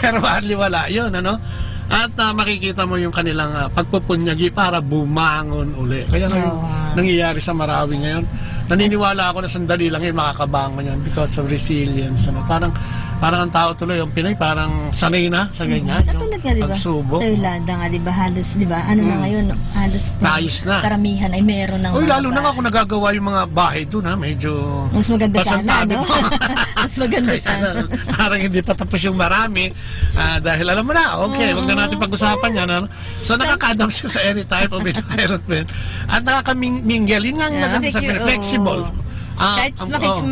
Pero hardly wala yun, ano? At makikita mo yung kanilang pagpupunyagi para bumangon uli. Kaya ngayon, nangyayari sa Marawi ngayon, naniniwala ako na sandali lang yun makakabangon yan because of resilience. Ano? Parang ang tao tuloy, yung Pinoy, parang sanay na sa ganyan. Katulad nga, diba? Sa Yolanda nga, diba? Halos, diba? Ano na ngayon, halos na. Karamihan ay meron ng lalo na nga kung nagagawa yung mga bahay doon, medyo mas maganda sana, no? Mas Mas maganda sana. Parang hindi pa tapos yung marami. Dahil alam mo na, okay, wag na natin pag-usapan yan. Ano? So, nakaka-adapt siya sa any type of environment. At nakaka-mingle. Yun nga ang maganda sa flexible. Kahit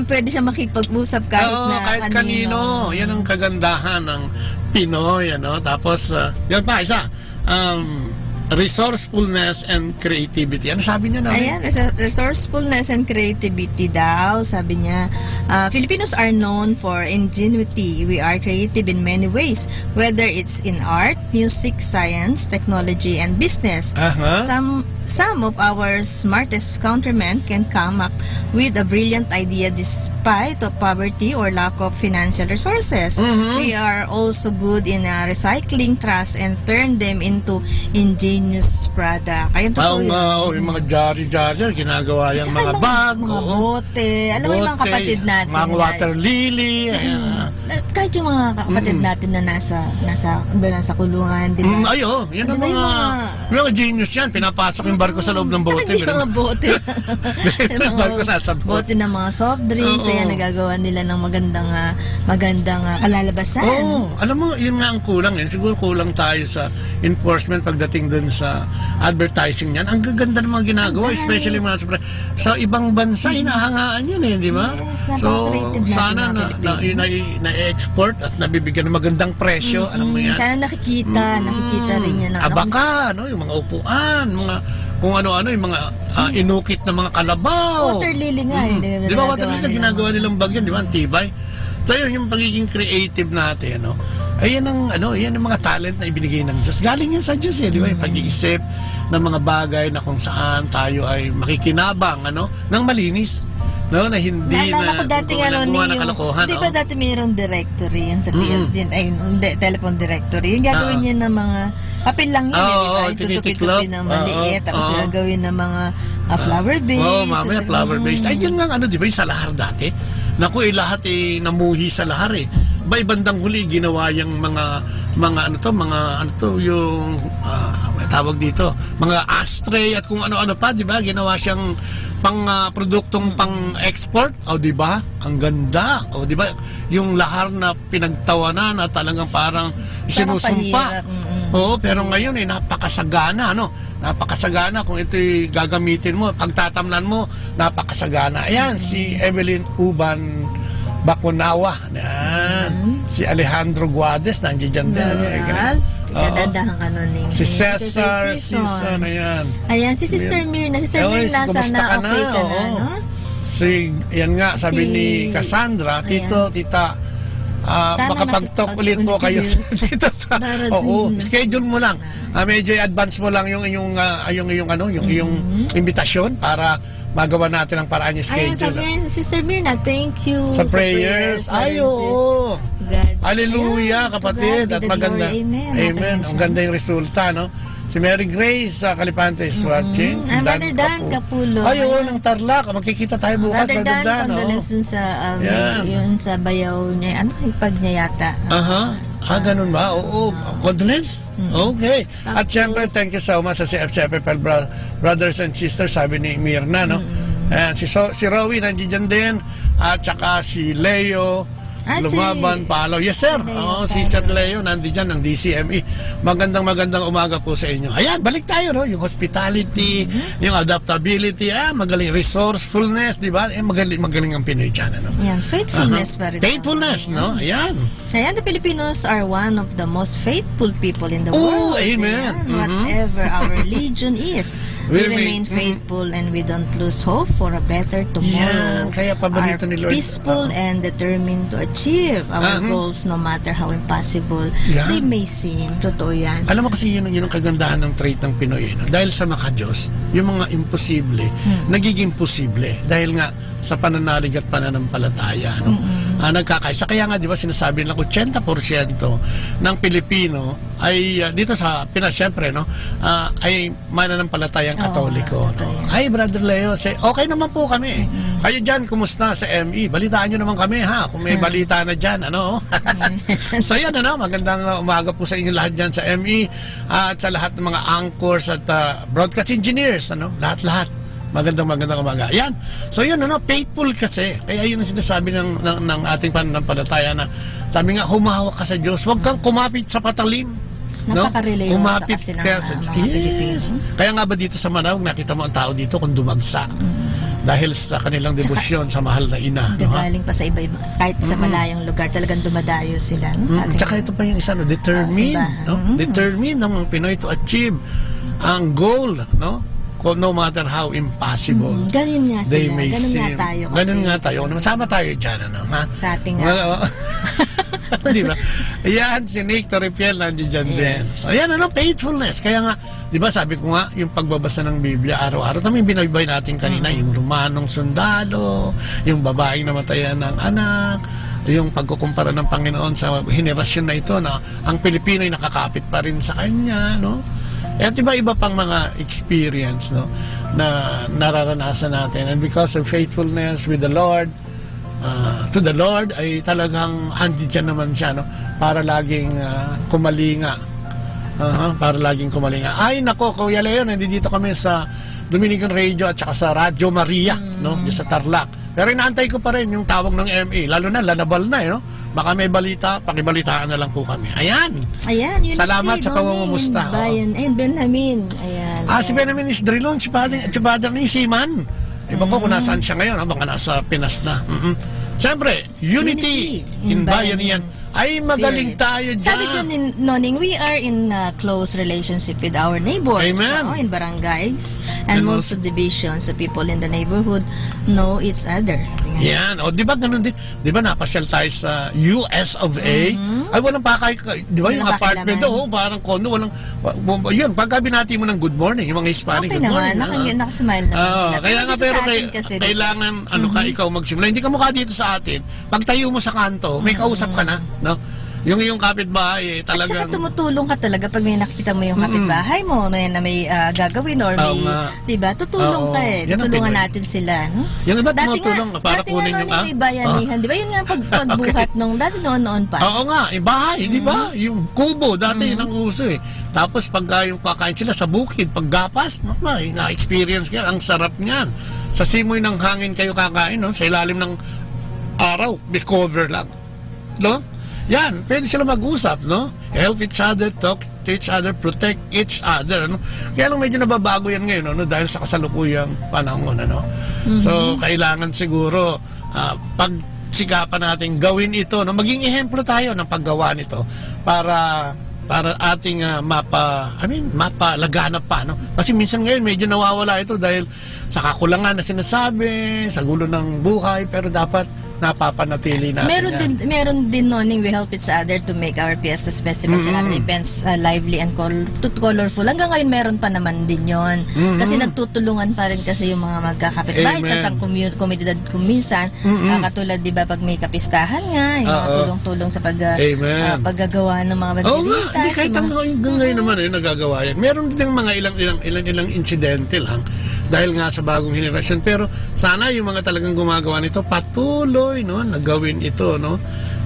pwede siya makipag-usap kahit kanino. Yan ang kagandahan ng Pinoy. Ano? Tapos, yan pa, isa. Resourcefulness and creativity. Ano sabi niya na? Ayan, resourcefulness and creativity daw. Sabi niya, Filipinos are known for ingenuity. We are creative in many ways, whether it's in art, music, science, technology, and business. Some of our smartest countrymen can come up with a brilliant idea despite of poverty or lack of financial resources. We are also good in recycling trash and turn them into ingenious product. Ayun totoo yun. Yung mga jari-jari, ginagawa yung mga bag, mga bote. Alam mo yung mga kapatid natin. Mga water lily. Kahit yung mga kapatid natin na nasa kulungan, di ba? Yan ang mga genius yan. Pinapasok yung barko sa loob ng bote. Hindi mga bote. Barko nasa bote ng mga soft drinks. Ayan, nagagawa nila ng magandang kalalabasan. Alam mo, yun nga ang kulang. Siguro kulang tayo sa enforcement pagdating dun sa advertising niyan. Ang gaganda ng mga ginagawa, especially mga sa ibang bansa, hinahangaan yun di ba? So, sana na-export at nabibigyan ng magandang presyo. Alam mo yan? Sana nakikita rin yan. Abaka, yung mga upuan, kung ano-ano, yung mga inukit na mga kalabaw. Water lily nga. Di ba, water lily ginagawa nilang bagyan, di ba? Ang tibay. So, yun yung pagiging creative natin, yan ang mga talent na ibinigay ng Diyos. Galing yan sa Diyos, di ba? Yung pag-iisip ng mga bagay na kung saan tayo ay makikinabang, ng malinis. Na hindi naalala ko dati ng kalokohan. Di ba dati mayroong directory yan sa PLD, telephone directory. Yung gagawin niya ng mga papel lang yun, di ba? Yung tutupi-tupi na maliit, tapos gagawin ng mga flower base. Mamaya flower base. Ay, yun nga di ba yung sa lahar dati? Naku, lahat namuhi sa lahar By bandang huli, ginawa yung yung may tawag dito, mga ashtray at kung ano-ano pa, di ba? Ginawa siyang produktong pang-export. Di ba? Ang ganda. Di ba? Yung lahar na pinagtawanan na talagang parang sinusumpa. Pero ngayon napakasagana, napakasagana kung ito'y gagamitin mo, pagtatamnan mo, napakasagana. Ayan, si Evelyn Uban Bacunawa. Si Alejandro Guades, nandiyan din. Dadahang si Cesar, ayan. Ayan, si Sister Mirna. Sister Mirna, sana okay ka na, yan nga, sabi ni Cassandra, tita, makapag-talk ulit po kayo dito sa schedule mo lang. Medyo advance mo lang yung invitasyon para magawa natin ang paraan yung schedule. Ayan, sabi Sister Mirna, thank you sa prayers. Hallelujah, kapatid. At maganda. Amen. Ang ganda yung resulta, Si Mary Grace Calipante is watching. Brother Dan Capulo. Ng Tarlac. Magkikita tayo bukas. Brother Dan, condolence dun sa yun sa bayaw niya. Ipag niya yata. Ganun ba? Oo. Condolence? Okay. At syempre, thank you so much sa CFCFL brothers and sisters, sabi ni Mirna, Ayan, si Rowie nandiyan din. At saka si Leo Lumaban, Palaw. Yes, sir. Si Sir Leo, nandiyan ng DCME. Magandang umaga po sa inyo. Ayan, balik tayo, yung hospitality, yung adaptability, magaling resourcefulness, di ba? Magaling ang Pinoy dyan, Ayan, faithfulness pa rin. Faithfulness, Ayan. Ayan, the Filipinos are one of the most faithful people in the world. Amen. Whatever our religion is, we remain faithful and we don't lose hope for a better tomorrow. Kaya pa ba dito ni Lord? Peaceful and determined to achieve our goals no matter how impossible they may seem. Totoo yan. Alam mo kasi yun ang kagandahan ng trait ng Pinoy. Dahil sa makadiyos, yung mga imposible, nagiging posible. Dahil nga sa pananalig at pananampalataya. Nagkakaisa. Kaya nga, di ba, sinasabi ng 80% ng Pilipino ay, dito sa Pinas, syempre, ay mananampalatayang Katoliko. Ay, Brother Leo, okay naman po kami. Kayo dyan, kumusta sa ME? Balitaan nyo naman kami, kung may balita na dyan, So, yan, magandang umaga po sa inyo lahat dyan sa ME at sa lahat ng mga anchors at broadcast engineers, lahat-lahat. Magandang umaga. Yan. So yun, faithful kasi. Kaya yun ang sinasabi ng ating pananampalataya na sabi nga, humahawak ka sa Diyos. Huwag kang kumapit sa patalim. Napaka-religyosa Kumapit kasi ng ka sa mga Yes. Kaya nga ba dito sa Manawag, nakita mo ang tao dito kung dumagsa. Dahil sa kanilang debosyon sa mahal na ina. Gagaling pa sa iba-iba. Kahit sa malayong lugar, talagang dumadayo sila. Tsaka ito pa yung isa, determine. Determine ng mga Pinoy to achieve ang goal, no matter how impossible ganun nga they sila. may Ganun nga seem. tayo kasi. Ganun nga tayo. Sama tayo dyan, ha? Sa ating Di ba? Ayan, si Nick Torrefiel nandiyan dyan din. Ayan, faithfulness. Kaya nga, di ba sabi ko nga, yung pagbabasa ng Biblia araw-araw, tamang binaybay natin kanina, yung Romanong sundalo, yung babaeng namatayan ng anak, yung pagkukumpara ng Panginoon sa henerasyon na ito na ang Pilipino ay nakakapit pa rin sa kanya, At iba-iba pang mga experience na nararanasan natin. And because of faithfulness with the Lord, to the Lord, ay talagang andiyan naman siya para laging kumalinga. Para laging kumalinga. Ay, nako, Kuya Leo, nandito kami sa Dominican Radio at saka sa Radyo Maria, dyan sa Tarlac. Pero inaantay ko pa rin yung tawag ng MA. Lalo na, lanabal na, Baka may balita, pakibalitaan na lang po kami. Ayan. Yun. Salamat sa pangungumusta. Bayan. Ayun, Benjamin. Ayan. Si Benjamin is Drilon, si Father ni Siman. Iba ko kung nasaan siya ngayon, baka nasa Pinas na. Siyempre, unity in bayanihan. Ay, magaling tayo dyan. Sabi dyan, Noning, we are in close relationship with our neighbors. Amen. In barangays. And most subdivisions, the people in the neighborhood know each other. Yan. Di ba ganun din? Di ba napasyal tayo sa US of A? Ay, walang pakay. Di ba yung apartment doon, parang condo, walang, yun, pagka binati mo ng good morning, yung mga Hispanic, good morning. Nakasmile naman sila. Kaya nga, pero kailangan, ka magsimula. Hindi ka mukha dito sa atin. Pag tayo mo sa kanto, may kausap ka na, Yung kapitbahay, talagang... At saka tumutulong ka talaga pag may nakita mo yung kapitbahay mo na may gagawin or may... Diba? Tutulong ka Tutulungan natin sila, Yung iba tumutulong para kunin yung... Dati nga, may bayanihan. Diba? Yun nga pagbuhat nung dati noon pa. Oo nga, bahay, diba? Yung kubo, dati nang uso Tapos pag yung kakain sila sa bukid, paggapas, na-experience ka, ang sarap niyan. Sa simoy ng hangin kayo kakain, sa ilalim ng araw, may cover lang. Yan, pwede sila mag-usap, Help each other, talk to each other, protect each other, Kaya lang medyo nababago yan ngayon, dahil sa kasalukuyang panahon, So, kailangan siguro, pagsikapan natin gawin ito, maging ehemplo tayo ng paggawa nito para ating mapalaganap pa, Kasi minsan ngayon medyo nawawala ito dahil sa kakulangan na sinasabi, sa gulo ng buhay, pero dapat napapanatili natin meron din Noning, we help each other to make our fiestas, festivals and other events lively and colorful. Hanggang ngayon meron pa naman din yon. Kasi nagtutulungan pa rin kasi yung mga magkakapitbahay sa isang komunidad kuminsan. Katulad, di ba, pag may kapistahan nga, yung mga tulong-tulong sa paggagawa ng mga banderitas. Hindi, kahit hanggang ngayon naman nagagawa yan. Meron din mga ilang insidente lang dahil nga sa bagong henerasyon, pero sana yung mga talagang gumagawa nito patuloy nagawin ito,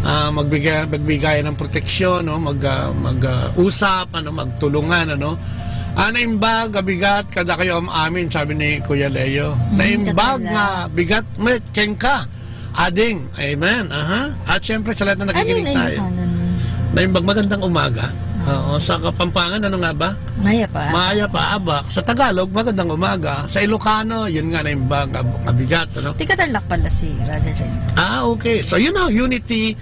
magbigay ng proteksyon, mag-usap, magtulungan, naimbag, bigat, kada kayo amin, sabi ni Kuya Leo. Naimbag nga, bigat, met, ka, ading, amen, At syempre sa lahat na nakikinig tayo. Naimbag, magandang umaga. Sa Kapampangan, ano nga ba? Maya pa, abak. Sa Tagalog, magandang umaga. Sa Ilocano, yun nga naimbag, mabigat, Tigatarlak pala si Brother Ren. Okay. So, unity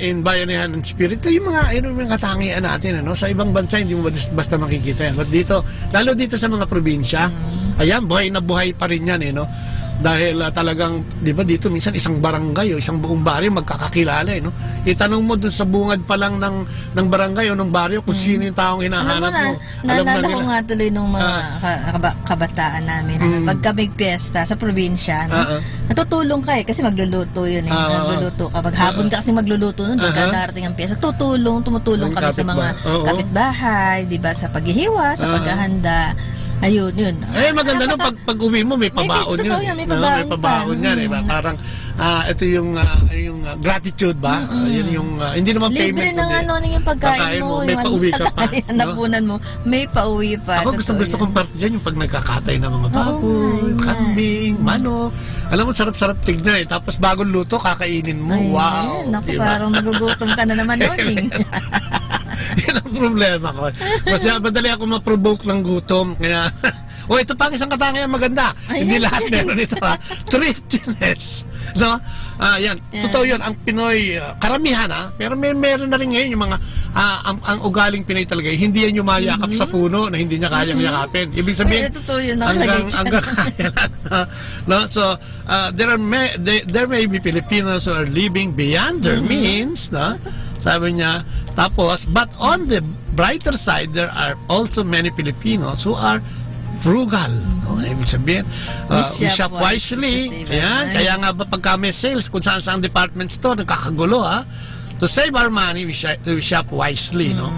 in bayanihan and spirit. Ito yung mga katangian natin, Sa ibang bansa, hindi mo basta makikita yan. But dito, lalo dito sa mga probinsya, ayan, buhay na buhay pa rin yan, Dahil talagang, di ba dito minsan isang barangay o isang buong baryo magkakakilala, Itanong mo dun sa bungad pa lang ng barangay o ng baryo kung sino yung taong hinahanap mo. Naalala ko nga tuloy nung mga kabataan namin. Pagka may piyesta sa probinsya, natutulong ka kasi magluluto yun. Magluluto ka. Paghapon ka kasi magluluto nun, pagkadarating ang piyesta. Tumutulong kami sa mga kapitbahay, di ba, sa paghihiwa, sa paghahanda. Ayun, yun. Maganda pag uwi mo, may pabaon yun. May pabaon yan. Parang ito yung gratitude ba? Yun yung hindi naman libre payment. na nga noon yung pagkain mo, may pauwi ka pa. Napunan mo, may pauwi pa. Ako gusto kong parte dyan yung pag nagkakatay ng mga baboy, kambing, manok. Alam mo, sarap-sarap tignan eh. Tapos bagong luto, kakainin mo. Wow! Naku, parang nagugutom ka na naman noon. Yan ang problema ko. Madali ako ma-provoke ng gutom. Kaya, ito pa ang isang katangian maganda. Hindi lahat meron ito. Thriftiness. No? Yan. Totoo yun. Ang Pinoy, karamihan pero meron na rin ngayon yung mga, ang ugaling Pinoy talaga, hindi yan yung mayakap sa puno na hindi niya kayang yakapin. Ibig sabihin, totoo yun. hanggang kaya lang. No? So, there may be Filipinos who are living beyond their means. No? Sabi niya, tapos, but on the brighter side, there are also many Filipinos who are frugal. No? Ibig sabihin, we shop wisely. Ayan. Kaya nga ba pagka may sales, kung saan sa department store, nagkakagulo to save our money, we shop wisely. No?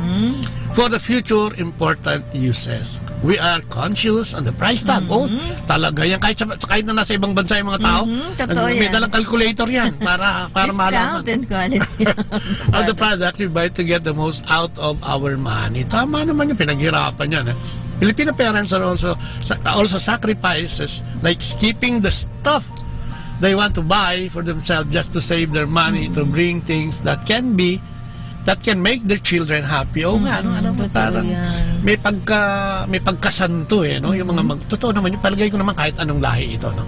For the future important uses. We are conscious on the price tag. Talaga yan. Kahit na nasa ibang bansa yung mga tao, may dalang calculator yan para malaman. Discount and quality. Of the products we buy to get the most out of our money. Tama naman yung pinaghirapan yan. Filipino parents are also sacrifices like skipping the stuff they want to buy for themselves just to save their money to bring things that can make their children happy. Parang may pagkasanto no? Yung mga totoo naman, yung palagay ko naman kahit anong lahi ito, no?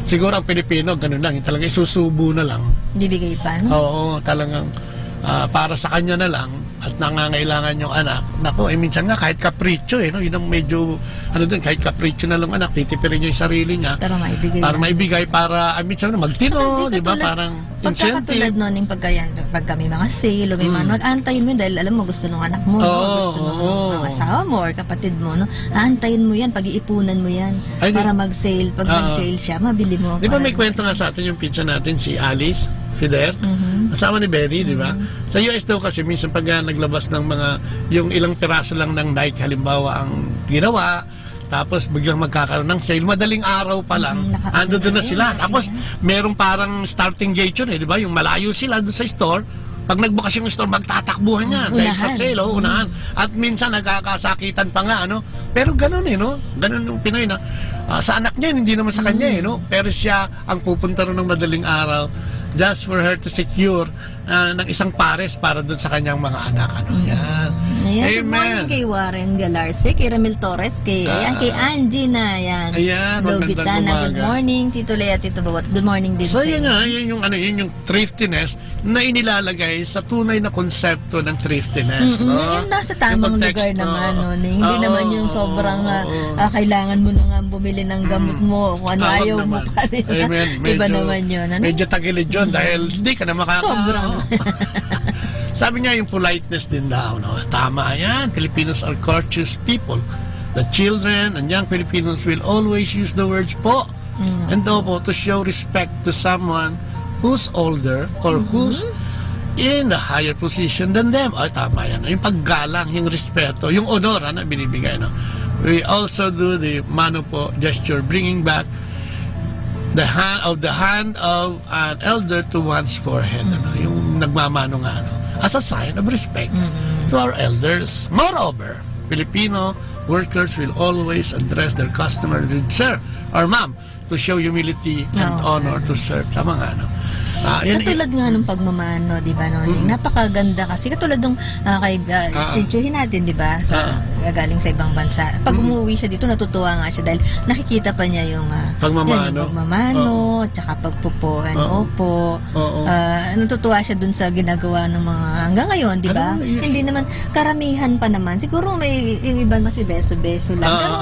Siguro ang Pilipino, ganun lang, yung talagang isusubo na lang. Bibigay pa, no? Oo, talagang para sa kanya na lang at nangangailangan yung anak. Nako, minsan nga kahit kapritsyo no? Yun ang medyo kahit kapritsyo na lang anak, titipirin niya yung sarili niya para maibigay para minsan magtino, di ba? Parang pagkakatulad noon yung pag kami mga sale o may mga antayin mo yun dahil alam mo gusto ng anak mo, gusto ng asawa mo or kapatid mo, no? Aantayin mo yan, pag-iipunan mo yan para mag-sale. Pag mag-sale siya, mabili mo. Di ba may kwento nga sa atin yung pinsan natin, si Alice Fider, asawa ni Benny, di ba? Sa US daw kasi minsan pag naglabas ng mga yung ilang piraso lang ng Nike halimbawa ang ginawa, tapos biglang magkakaroon ng sale, madaling araw pa lang ando doon na sila. Tapos merong parang starting gate yun di ba? Yung malayo sila doon sa store. Pag nagbukas yung store, magtatakbuhan yan dahil sa sale, unahan. At minsan nagkakasakitan pa nga, pero ganun no? Ganun yung Pinoy na sa anak niya, hindi naman sa kanya no? Pero siya ang pupunta rin ng madaling araw just for her to secure ng isang pares para doon sa kanyang mga anak. Yan. Good morning kay Warren Galarse, kay Ramil Torres, kay Angie na yan. Lobitana, good morning. Tito Lea, Tito Bawat, good morning din. So yun yung thriftiness na inilalagay sa tunay na konsepto ng thriftiness. Yung nasa tamang lugar naman. Hindi naman yung sobrang kailangan mo na nga bumili ng gamot mo kung ano ayaw mo pa rin. Iba naman yun. Medyo tagilid yun dahil hindi ka na sobrang. Sabi niya yung politeness din daw, tama yan. Filipinos are courteous people. The children and young Filipinos will always use the words po and po to show respect to someone who's older or who's in a higher position than them. Tama yan. Yung paggalang, yung respeto, yung honor na binibigay. We also do the mano po gesture, bringing back the hand of an elder to one's forehead. Yung nagmamano nga, as a sign of respect to our elders. Moreover, Filipino workers will always address their customer with sir or ma'am to show humility and honor to serve. Tama nga, katulad nga nung pagmamano, di ba, napakaganda kasi katulad nung kay si Chuhin natin, di ba, galing sa ibang bansa. Pag umuwi siya dito, natutuwa nga siya dahil nakikita pa niya yung pagmamano, tsaka pagpupuan, opo. Natutuwa siya dun sa ginagawa ng mga hanggang ngayon, di ba? Hindi naman, karamihan pa naman. Siguro may yung iba mas beso-beso lang. Pero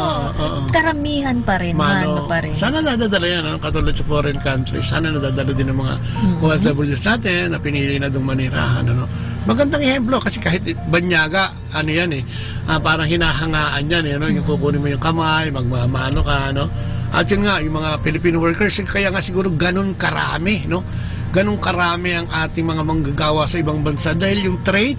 karamihan pa rin, mano pa rin. Sana nadadala yan, katulad sa foreign countries. Sana nadadala din ng mga OFWs natin na pinili na doon manirahan. Magandang ehemplo kasi kahit banyaga, parang hinahangaan yan. Yung kukunin mo yung kamay, magmamano ka. At yun nga, yung mga Filipino workers, kaya nga siguro ganun karami. Ganun karami ang ating mga manggagawa sa ibang bansa dahil yung trait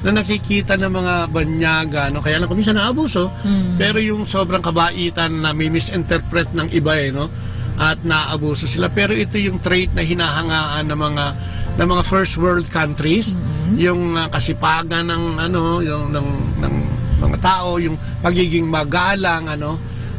na nakikita ng mga banyaga, kaya lang kung minsan naabuso, pero yung sobrang kabaitan na may misinterpret ng iba, at naabuso sila. Pero ito yung trait na hinahangaan ng mga first world countries, yung kasipagan ng yung ng mga tao, yung pagiging magalang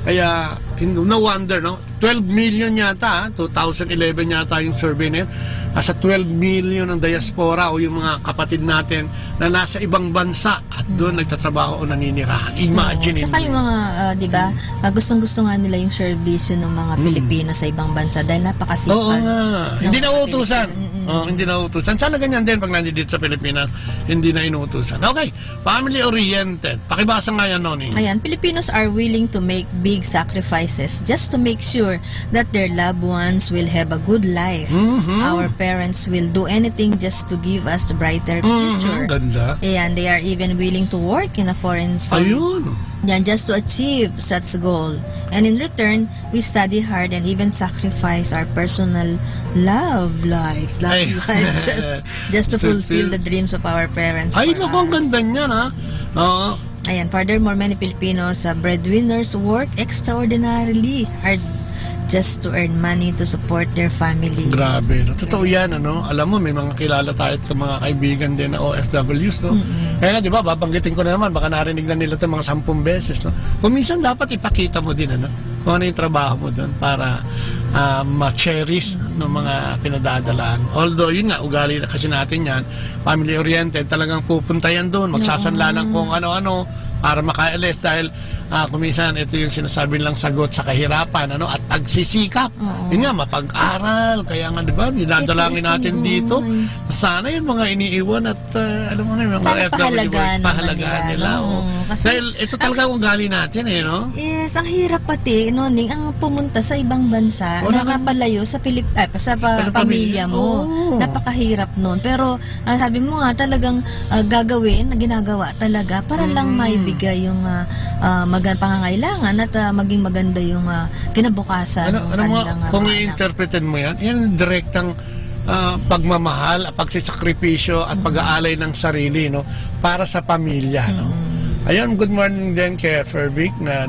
Kaya no wonder 12 million yata 2011 yata yung survey na yun. Sa 12 million ng diaspora o yung mga kapatid natin na nasa ibang bansa at doon nagtatrabaho o naninirahan. Imagine Tsaka yung mga, di ba, gustong-gusto nga nila yung service ng mga Pilipino sa ibang bansa dahil napakasipag. Oo nga. Hindi nauutusan. Hindi nauutusan. Sana ganyan din pag nandito dito sa Pilipinas, hindi na inuutusan. Okay, family-oriented. Pakibasa nga yan, Noni. Ayan, Filipinos are willing to make big sacrifices just to make sure that their loved ones will have a good life. Our parents will do anything just to give us a brighter future. Ganda. Ayan, they are even willing to work in a foreign zone. Ayun. Yan, just to achieve such goal. And in return, we study hard and even sacrifice our personal love life just to fulfill the dreams of our parents. Ay, naku, ang ganda niyan, ha? Oo. Ayan, furthermore, many Filipinos breadwinners work extraordinarily hard just to earn money to support their family. Grabe, totoo yan, Alam mo, may mga kilala tayo at mga kaibigan din na OFWs, Kaya di ba, babanggitin ko na naman, baka narinig na nila ito mga 10 beses, Kung minsan dapat ipakita mo din, kung ano yung trabaho mo doon para ma-cherish ng mga pinadadalaan. Although, yun nga, ugali na kasi natin yan, family-oriented, talagang pupunta yan doon, magsasanla ng kung ano-ano, para makaalis dahil kuminsan ito yung sinasabi lang sagot sa kahirapan at pagsisikap. Yun nga, mapag-aral. Kaya nga, di ba, dinadalangin natin dito. Sana yung mga iniiwan at alam mo na yung mga FW pahalagaan nila. Dahil ito talaga ang ugali natin, Yes, ang hirap pati, Noning, ang pumunta sa ibang bansa, nakapalayo sa pamilya mo. Napakahirap nun. Pero sabi mo nga, talagang gagawin na ginagawa talaga para lang maibigay yung pangangailangan at maging maganda yung kinabukasan ng kanilang kung i-interpretin mo yan direktang pagmamahal, pagsisakripisyo at pag-aalay ng sarili para sa pamilya. Ayun, good morning din kay Fervic na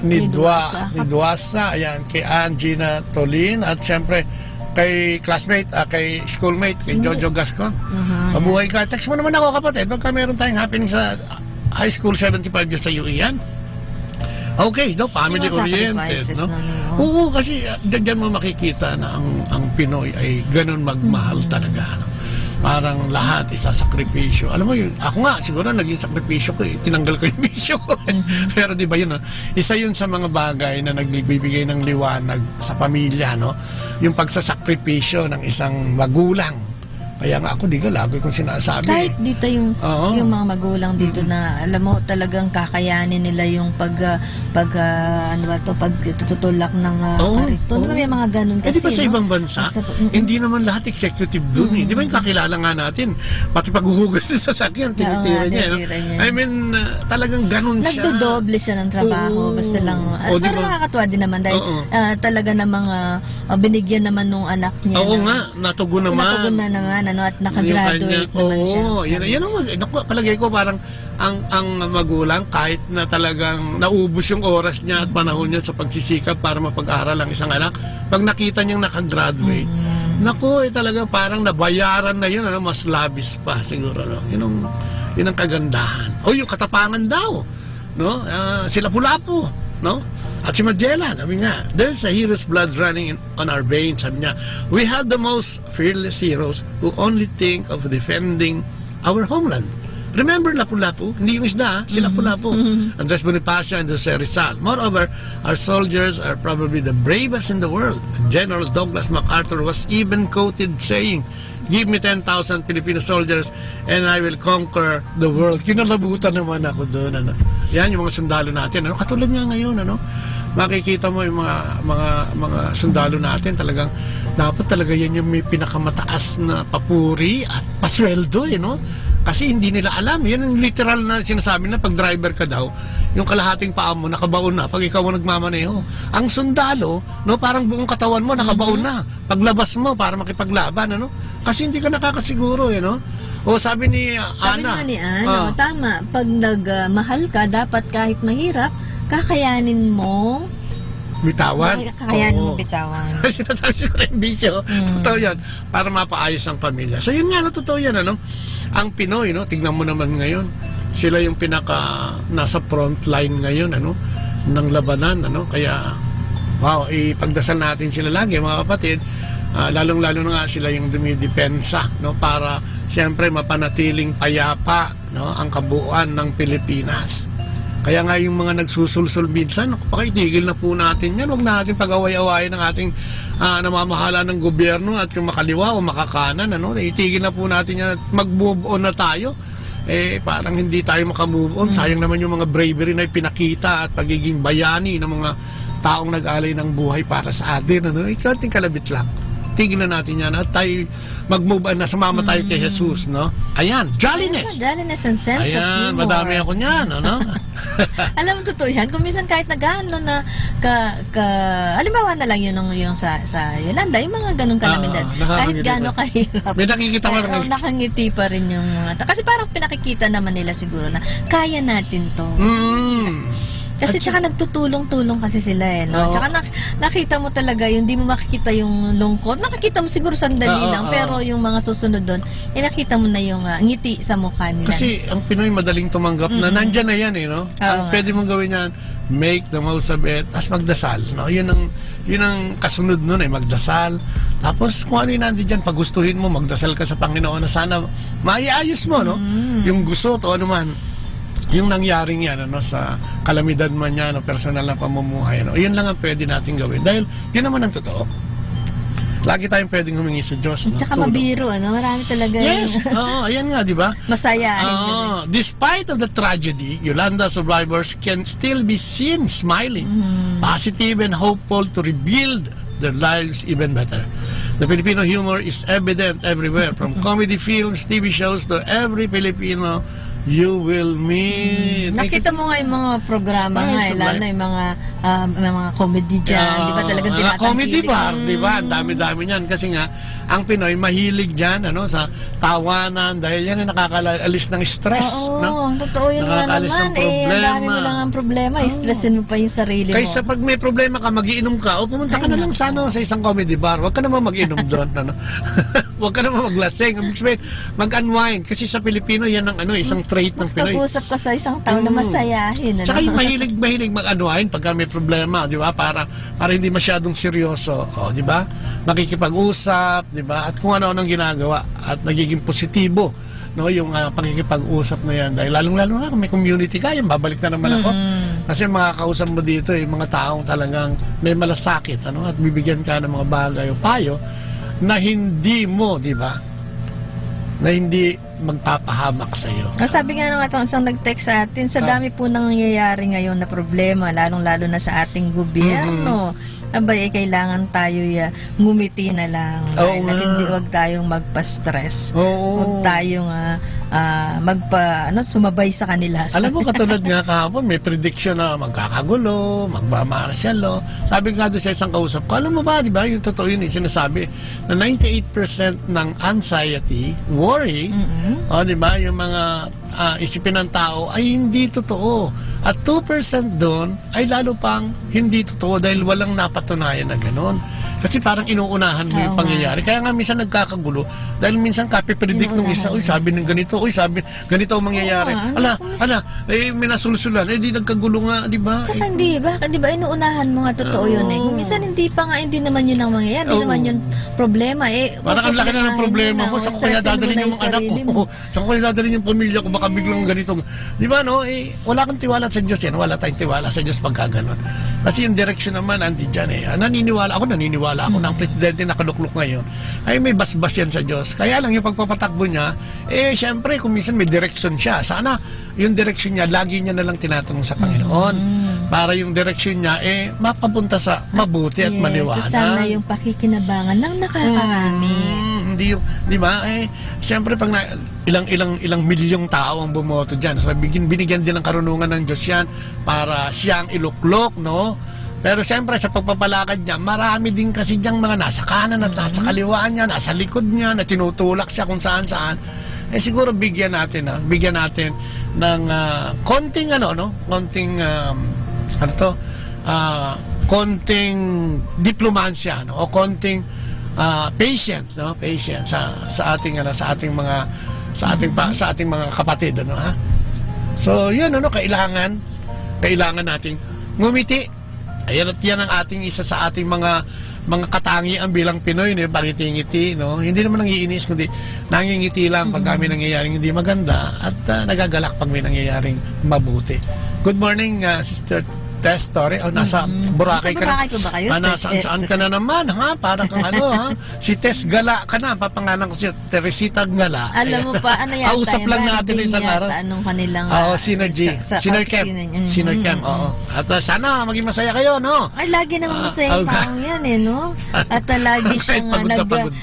Nidwasa, ayan, kay Angie Tolin at syempre kay classmate, kay schoolmate, kay Jojo Gascon. Mabuhay ka. Text mo naman ako, kapatid, pagka meron tayong happening sa high school, 75 years sa UE yan. Okay, family-oriented. Oo, kasi dyan mo makikita na ang Pinoy ay ganun magmahal talaga. Parang lahat isasakripisyo. Alam mo yun, ako nga siguro naging sakripisyo ko, tinanggal ko yung bisyo ko. Pero di ba yun, isa yun sa mga bagay na nagbibigay ng liwanag sa pamilya, yung pagsasakripisyo ng isang magulang. Kaya nga ako, lagi kong sinasabi. Kahit dito yung mga magulang dito na, alam mo, talagang kakayanin nila yung pagtutulak ng kariton. May mga ganun kasi. Di ba sa ibang bansa, hindi naman lahat executive doon. Di ba yung kakilala nga natin, pati paghuhugas sa sasakyan, tinitira niya. I mean, talagang ganun siya. Nagdodoble siya ng trabaho. Basta lang, parang nakakatuwa din naman dahil talaga namang binigyan naman nung anak niya. Oo nga, natugon naman. Natugon na naman. At nakagraduate naman siya. Yan ang palagay ko, parang ang magulang kahit na talagang naubos yung oras niya at panahon niya sa pagsisikap para mapag-aral ang isang anak, pag nakita niyang nakagraduate, talaga parang nabayaran na yun, mas labis pa siguro. Yun ang kagandahan. Yung katapangan daw. Sila Lapu-Lapu. At si Magellan, sabi nga, there's a hero's blood running on our veins. Sabi niya, we have the most fearless heroes who only think of defending our homeland. Remember Lapu-Lapu? Hindi yung isda, si Lapu-Lapu. Andres Bonifacio and Jose Rizal. Moreover, our soldiers are probably the bravest in the world. General Douglas MacArthur was even quoted saying, give me 10,000 Filipino soldiers and I will conquer the world. Kinalabutan naman ako doon. Yan yung mga sundalo natin. Katulad nga ngayon, makikita mo yung mga sundalo natin, talagang dapat talaga yan yung may pinakamataas na papuri at pasweldo, kasi hindi nila alam. Yan yung literal na sinasabi na pag driver ka daw, yung kalahating paa mo nakabaon na pag ikaw ang nagmamaneho. Ang sundalo, parang buong katawan mo nakabaon na. Paglabas mo para makipaglaban, kasi hindi ka nakakasiguro, O sabi ni Ana. Sabi nga ni Ana, tama. Pag nagmahal ka, dapat kahit mahirap, kakayanin mo bitawan. Kakayanin mo bitawan. Sinasabi ko rin bisyo. Totoo yan. Para mapaayos ang pamilya. So yun nga, no, totoo yan, ano? Ang Pinoy, no, tignan mo naman ngayon, sila yung nasa front line ngayon, ano, ng labanan, ano? Kaya, wow, ipagdasal natin sila lagi, mga kapatid. Lalong-lalo na nga sila yung dumidepensa, no, para siyempre mapanatiling payapa, no, ang kabuuan ng Pilipinas. Kaya nga yung mga nagsusulsul minsan, pakitigil na po natin yan. Huwag natin pag-away-awayin ng ating namamahala ng gobyerno at yung makaliwa o makakanan. Ano? Itigil na po natin yan at mag-move on na tayo. Parang hindi tayo makamove on. Sayang naman yung mga bravery na ipinakita at pagiging bayani ng mga taong nag-alay ng buhay para sa atin. Ano? Ikating kalabit lang. Tignan natin yan at tayo mag-move on na, sumama tayo kay Jesus, no? Ayan, jolliness. Jolliness and sense of Ayan, humor. madami ako niyan, ano? Alam mo, totoo yan. Kung minsan kahit nag-ano na halimbawa na lang yung sa Yolanda, yung mga ganun kalamidad. Kahit gano'n kahirap. May nakikita mo lang. Nakangiti pa rin yung mga kasi parang pinakikita naman nila siguro na kaya natin to. Kasi tsaka nagtutulong-tulong kasi sila no? Tsaka nakita mo talaga yung di mo makikita yung lungkot. Nakikita mo siguro sandali lang, pero yung mga susunod doon, nakita mo na yung ngiti sa mukha nila. Kasi ang Pinoy madaling tumanggap na nandyan na yan, no? Ang pwede mong gawin yan, make the most of it, as magdasal, no? Yun ang kasunod nun, magdasal. Tapos kung ano yung nandyan, pagustuhin mo, magdasal ka sa Panginoon na sana maiayos mo, no? Yung gusto o ano man. Yung nangyaring yan, ano, sa kalamidad man yan, o personal na pamumuhay, ano, yun lang ang pwede natin gawin. Dahil yun naman ang totoo. Lagi tayong pwedeng humingi sa Diyos. No? Tsaka mabiro, ano? Marami talaga. Yes, ayan nga, di ba? Masaya. Despite of the tragedy, Yolanda survivors can still be seen smiling, positive and hopeful to rebuild their lives even better. The Filipino humor is evident everywhere, from comedy films, TV shows, to every Filipino you will meet. Nakita mo nga yung mga programa nga, lalo yung mga comedy dyan. Di ba talagang tinatangkilik? Comedy bar, di ba? Ang dami-dami niyan. Kasi nga, ang Pinoy mahilig dyan, ano, sa tawanan, dahil yan ay nakakaalis ng stress. Oo, totoo yun nga naman. Ng problema. Ang dami mo lang ang problema. Stressin mo pa yung sarili mo. Kaysa pag may problema ka, mag-iinom ka, o pumunta ka na lang sa isang comedy bar. Huwag ka naman mag-inom doon. Ano? Huwag ka naman maglasing. Mag-unwind. Kasi sa Pilipino, yan ang isang trait ng Pinoy. Pag-usap ka sa isang tao na masayahin. Tsaka yung mahilig mag-unwind pagka may problema, di ba? Para hindi masyadong seryoso. O, di ba? Makikipag-usap, di ba? At kung ano-anong ginagawa. At nagiging positibo, no? Yung pakikipag-usap na yan. Dahil lalong-lalo nga, kung may community ka, yan, babalik na naman ako. Kasi makakausap mo dito, yung mga taong talagang may malasakit, ano? At bibigyan ka ng mga bagay o payo na hindi mo, di ba? Na hindi magpapahamak sa iyo. Sabi nga nung isang nag-text sa atin, sa dami po nang nangyayari ngayon na problema, lalong-lalo na sa ating gobyerno. Abay, kailangan tayo ngumiti na lang. At hindi, wag tayong magpa-stress. Wag tayong sumabay sa kanila. Alam mo, katulad nga kahapon, may prediction na magkakagulo, magmamartial law. Sabi nga doon sa isang kausap ko, alam mo ba, di ba, yung totoo yun, sinasabi na 98% ng anxiety, worry, di ba, yung mga isipin ng tao ay hindi totoo. At 2% doon ay lalo pang hindi totoo dahil walang napatunayan na gano'n. Kasi parang inuunahan mo yung pangyayari. Kaya nga minsan nagkakagulo dahil minsan kapipredict nung isa, uy, sabi ng ganito, uy, sabi, ganito ang mangyayari. May nasulsulan, di nagkagulo nga, di ba? Tsaka hindi, bakit, di ba, inuunahan mo nga totoo yun eh. Kung minsan hindi pa nga, hindi naman yun ang mangyayari, hindi naman yun problema eh. Parang ang laki na ng problema mo, saan ko kaya dadalhin yung anak ko? Saan ko kaya dadalhin yung pamilya ko? Baka biglang ganito. Di ba, no? Wala kang tiwala sa Diyos yan. Wala tayong tiwala sa Diyos pagka ganon. Kasi yung direction naman, andi dyan eh. Naniniwala ako na ang presidente nakalukluk ngayon ay may basbas yan sa Diyos. Kaya lang yung pagpapatakbo niya, syempre kung minsan may direction siya. Sana yung direction niya, lagi niya nalang tinatanong sa Panginoon. Para yung direction niya, mapapunta sa mabuti at maliwanag. Sana yung pakikinabangan ng nakakarami. Hindi yung, di ba? Siyempre pag ilang milyong tao ang bumoto dyan. So binigyan din ng karunungan ng Diyos yan para siyang iluklok, no? Pero siyempre sa pagpapalakad niya, marami din kasi diyang mga nasa kanan at nasa kaliwaan niya, nasa likod niya, na tinutulak siya kung saan-saan. Siguro bigyan natin ng konting konting diplomansya, no? O konting patience, no? Patience sa ating mga kapatid, ano, ha? So, yun, ano, kailangan nating ngumiti. Ayan, at yan ang ating isa sa ating mga katangian bilang Pinoy, no? Pangiti-ngiti, no? Hindi naman nangiinis, kundi nangingiti lang pag kami nangyayaring hindi maganda at nagagalak pag may nangyayaring mabuti. Good morning, Sister Tess Torre. Oh, nasa Boracay ka na. Boracay ko ba kayo? Saan ka na naman, ha? Parang kang ano, ha? Si Tess Gala ka na. Papangalan ko si Teresita Gala. Alam mo pa, ano yata? Ausap lang natin isang araw. Anong kanilang... Synergy. Synercam. Synercam, oo. At sana maging masaya kayo, no? Ay, lagi naman masaya yung taong yan, eh, no? At lagi siyang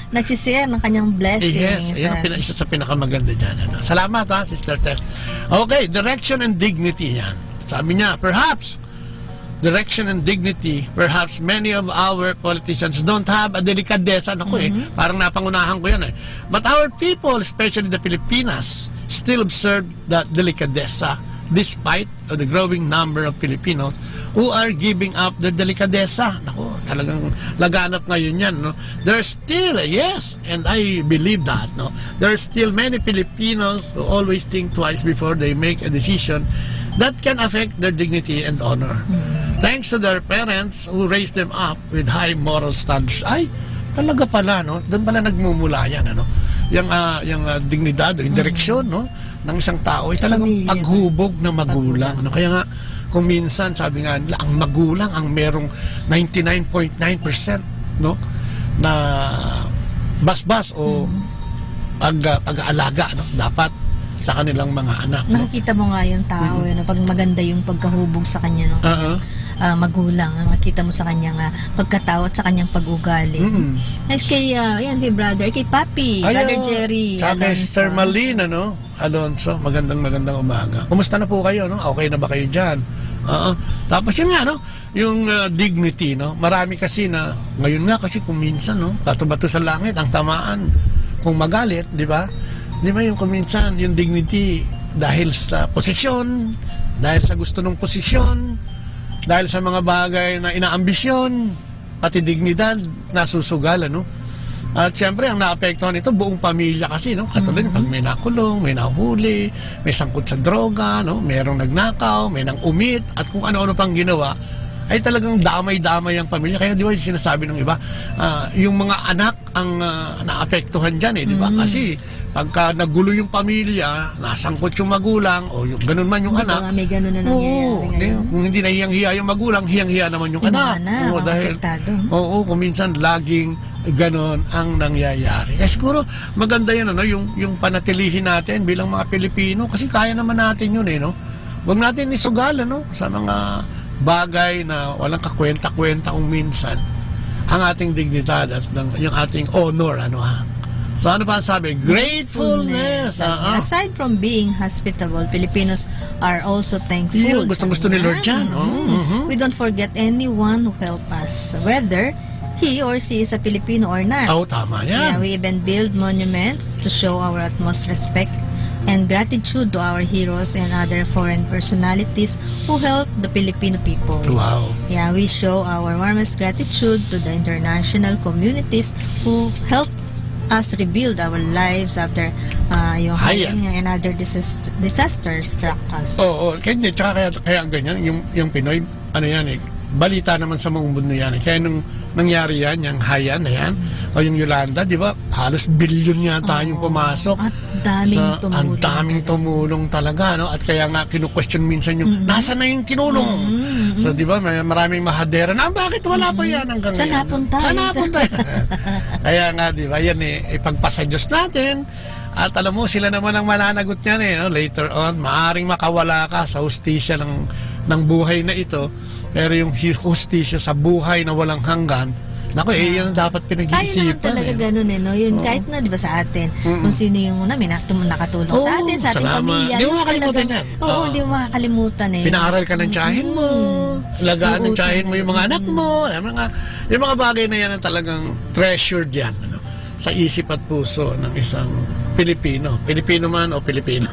nagsishare ng kanyang blessings. Yes, yan isa sa pinakamaganda dyan. Ano? Salamat, ha, Sister Tess. Okay, direction and dignity yan. Sabi niya, perhaps direction and dignity, perhaps many of our politicians don't have a delicadeza. Naku, parang napangunahan ko yan, eh. But our people, especially the Filipinas, still observe that delicadeza despite of the growing number of Filipinos who are giving up their delicadeza. Naku, talagang laganap ngayon yan, no? There's still, yes, and I believe that, no? There's still many Filipinos who always think twice before they make a decision that can affect their dignity and honor. Thanks to their parents who raised them up with high moral standards. Ay, talaga pala, no? Doon pala nagmumula yan, ano? Yung dignidad, yung direksyon, no? Ng isang tao ay talagang paghubog na magulang. Ano? Kaya nga, kung minsan, sabi nga nila, ang magulang ang merong 99.9%, no? Na basbas o pag-aalaga, no? Dapat sa kanilang mga anak. No? Nakikita mo nga yung tao, yun, pag maganda yung pagkahubog sa kanya, no? Magulang, makita mo sa kanyang pagkatao at sa kanyang pag-ugali. Next kay brother, kay Papi, Brother Jerry Alonso. Kay Sister Malina, no? Alonso, magandang umaga. Kumusta na po kayo, no? Okay na ba kayo dyan? Tapos yun nga, no? Yung dignity, no? Marami kasi na, ngayon nga kasi kung minsan, no? Bato-bato sa langit, ang tamaan, kung magalit, di ba? Di ba yung kung minsan, yung dignity, dahil sa posisyon, dahil sa gusto ng posisyon, dahil sa mga bagay na inaambisyon, pati dignidad, nasusugal, ano? At siyempre, ang naapektuhan ito, buong pamilya kasi, no? Katulad, pag may nakulong, may nahuli, may sangkot sa droga, no? Merong nagnakaw, may nang umit, at kung ano-ano pang ginawa, ay talagang damay-damay ang pamilya. Kaya di ba yung sinasabi ng iba, yung mga anak ang naapektuhan dyan, eh, di ba? Kasi pagka nagulo yung pamilya, nasangkot yung magulang, o yung ganun man yung anak. May ganun na nangyayari. Kung hindi nahiyang-hiya yung magulang, hiyang-hiya naman yung anak. Dahil, kung minsan laging ganon ang nangyayari. Kaya siguro maganda yan, ano, yung panatilihin natin bilang mga Pilipino, kasi kaya naman natin yun, eh, no? Huwag natin isugal, ano, sa mga bagay na walang kakwenta-kwenta kung minsan ang ating dignidad at yung ating honor, ano, ha? So ano pa sabi? Gratefulness. Aside from being hospitable, Filipinos are also thankful. Yung gustong-gusto ni Lord yan. We don't forget anyone who helped us, whether he or she is a Filipino or not. Tama yan. Yeah, we even build monuments to show our utmost respect and gratitude to our heroes and other foreign personalities who help the Filipino people. Wow. Yeah, we show our warmest gratitude to the international communities who help us rebuild our lives after yung hurricane and other disasters struck us. Kaya ang ganyan, yung Pinoy, ano yan, eh, balita naman sa mga mundo yan, eh. Kaya nung nangyari yan, yung Haiyan na yan, o yung Yolanda, di ba, halos bilyon yata yung pumasok. At tumulong. Ang daming tumulong talaga, no? At kaya nga, kinu-question minsan yung, nasa na yung tinulong? So, di ba, maraming mahadera na, bakit wala pa yan hanggang ngayon? Saan napunta? Kaya nga, di ba, yan eh, ipagpasa Diyos natin. At alam mo, sila naman ang mananagot niyan, eh, no? Later on, maaring makawala ka sa hustisya ng buhay na ito. Pero yung hustisya sa buhay na walang hanggan, naku, yan dapat pinag-iisipan. Kaya naman talaga ganun, eh, no? Yun, kahit na, di ba, sa atin, kung sino yung nakatulong sa atin, sa ating pamilya. Hindi mo makalimutan yan. Hindi mo makakalimutan, eh. Pinaaral ka ng tiyahin mo, lagaan ng tiyahin mo yung mga anak mo, yung mga bagay na yan ang talagang treasured yan, ano, sa isip at puso ng isang Pilipino. Pilipino man o Pilipina.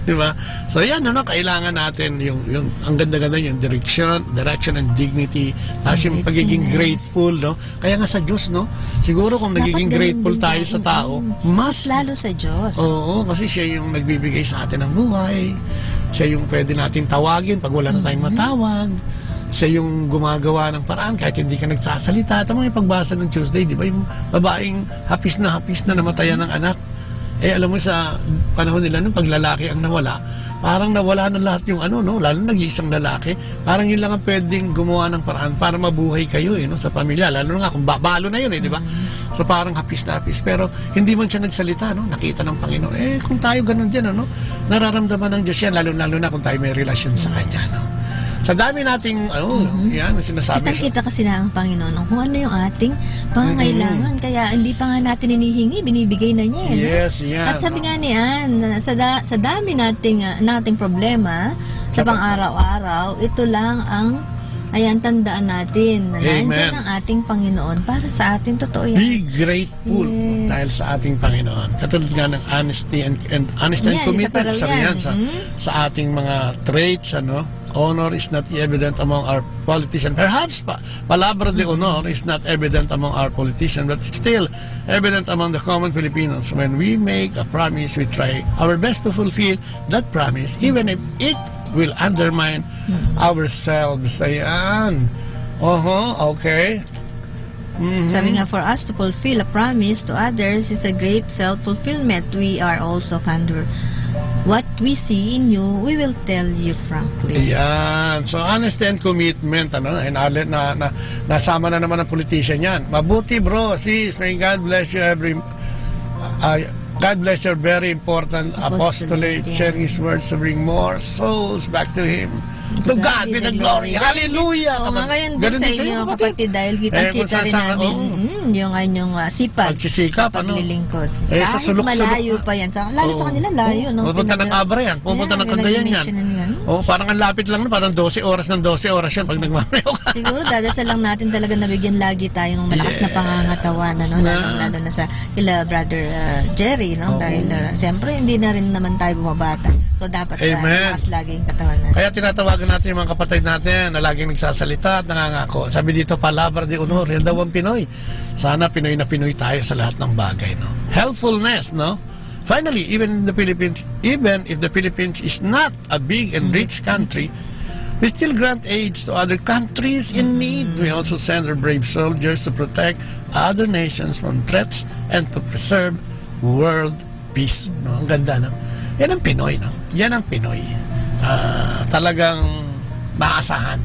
Di ba? So yan, kailangan natin yung ang ganda-ganda yung direction and dignity, tapos yung pagiging grateful, no? Kaya nga sa Diyos, no? Siguro kung nagiging grateful tayo sa tao, mas lalo sa Diyos. Oo, kasi siya yung nagbibigay sa atin ng buhay. Siya yung pwede natin tawagin pag wala na tayong matawag. Siya yung gumagawa ng paraan kahit hindi ka nagsasalita. Tama yung pagbasa ng Tuesday, di ba? Yung babaeng hapis na namatayan ng anak. Alam mo sa panahon nila nung paglalaki ang nawala, parang nawala na lahat yung lalo nag-iisang lalaki. Parang yun lang ang pwedeng gumawa ng paraan para mabuhay kayo sa pamilya. Lalo nga kung balo na yun, di ba? So parang hapis na hapis. Pero hindi man siya nagsalita, nakita ng Panginoon. Kung tayo ganun din, nararamdaman ng Diyos yan, lalo na kung tayo may relasyon sa Kanya. Sa dami nating, yan, sinasabi. Kita kasi na ang Panginoon kung ano yung ating pangangailangan. Kaya hindi pa nga natin hinihingi, binibigay na niya. Yes, yan. At sabi nga niyan, sa dami nating problema, sa pang-araw-araw, ito lang ang tandaan natin na nandiyan ang ating Panginoon para sa atin. Totoo yan. Be grateful dahil sa ating Panginoon. Katulad nga ng honesty and commitment. Sabi yan sa ating mga traits, honor is not evident among our politicians. Perhaps palabra de honor is not evident among our politicians, but still evident among the common Filipinos. When we make a promise, we try our best to fulfill that promise, even if it will undermine ourselves. Ayan. Okay. Sabi nga, for us to fulfill a promise to others is a great self-fulfillment. We are also candor. What we see in you, we will tell you frankly. Ayan. So, honesty and commitment, nasama na naman ang politician yan. Mabuti, bro, sis. May God bless you God bless your very important apostolate, sharing His words to bring more souls back to Him. To God be the glory. Hallelujah! Oo nga, ngayon din sa inyo, kapatid, dahil kita-kita rin namin yung anyong sipag, paglilingkod. Kahit malayo pa yan. Lalo sa kanila, layo. Pupunta ng Abra yan. Pupunta ng Cagayan yan. Parang ang lapit lang, parang 12 oras ng 12 oras yan pag nagmamayo ka. Siguro, dadasal lang natin talaga nabigyan lagi tayo ng malakas na pangangatawan, lalo na sa kila Brother Jerry, dahil siyempre, hindi na rin naman tayo bumabata. So, dapat malakas lagi yung katawan natin. Kaya tinatawagan natin yung mga kapatid natin na laging nagsasalita at nangangako. Sabi dito, palabra de honor, yan daw ang Pinoy. Sana Pinoy na Pinoy tayo sa lahat ng bagay. Helpfulness, Finally, even if the Philippines is not a big and rich country, we still grant aid to other countries in need. We also send our brave soldiers to protect other nations from threats and to preserve world peace. Ang ganda, Yan ang Pinoy, Yan ang Pinoy. Talagang maasahan.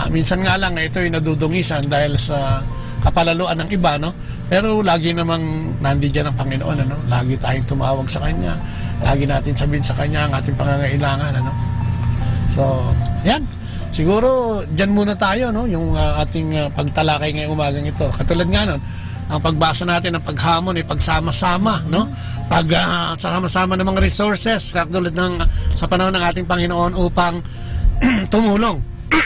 Minsan nga lang ito ay nadudungisan dahil sa kapalaluan ng iba, pero lagi namang nandiyan ang Panginoon, lagi tayong tumawag sa Kanya, lagi natin sabihin sa Kanya ang ating pangangailangan, So, yan. Siguro dyan muna tayo, yung ating pagtalakay ngayong umagang ito. Katulad nga ang pagbasa natin ng paghamon ay pagsama-sama, pagsama-sama ng mga resources katulad ng sa panahon ng ating Panginoon upang tumulong.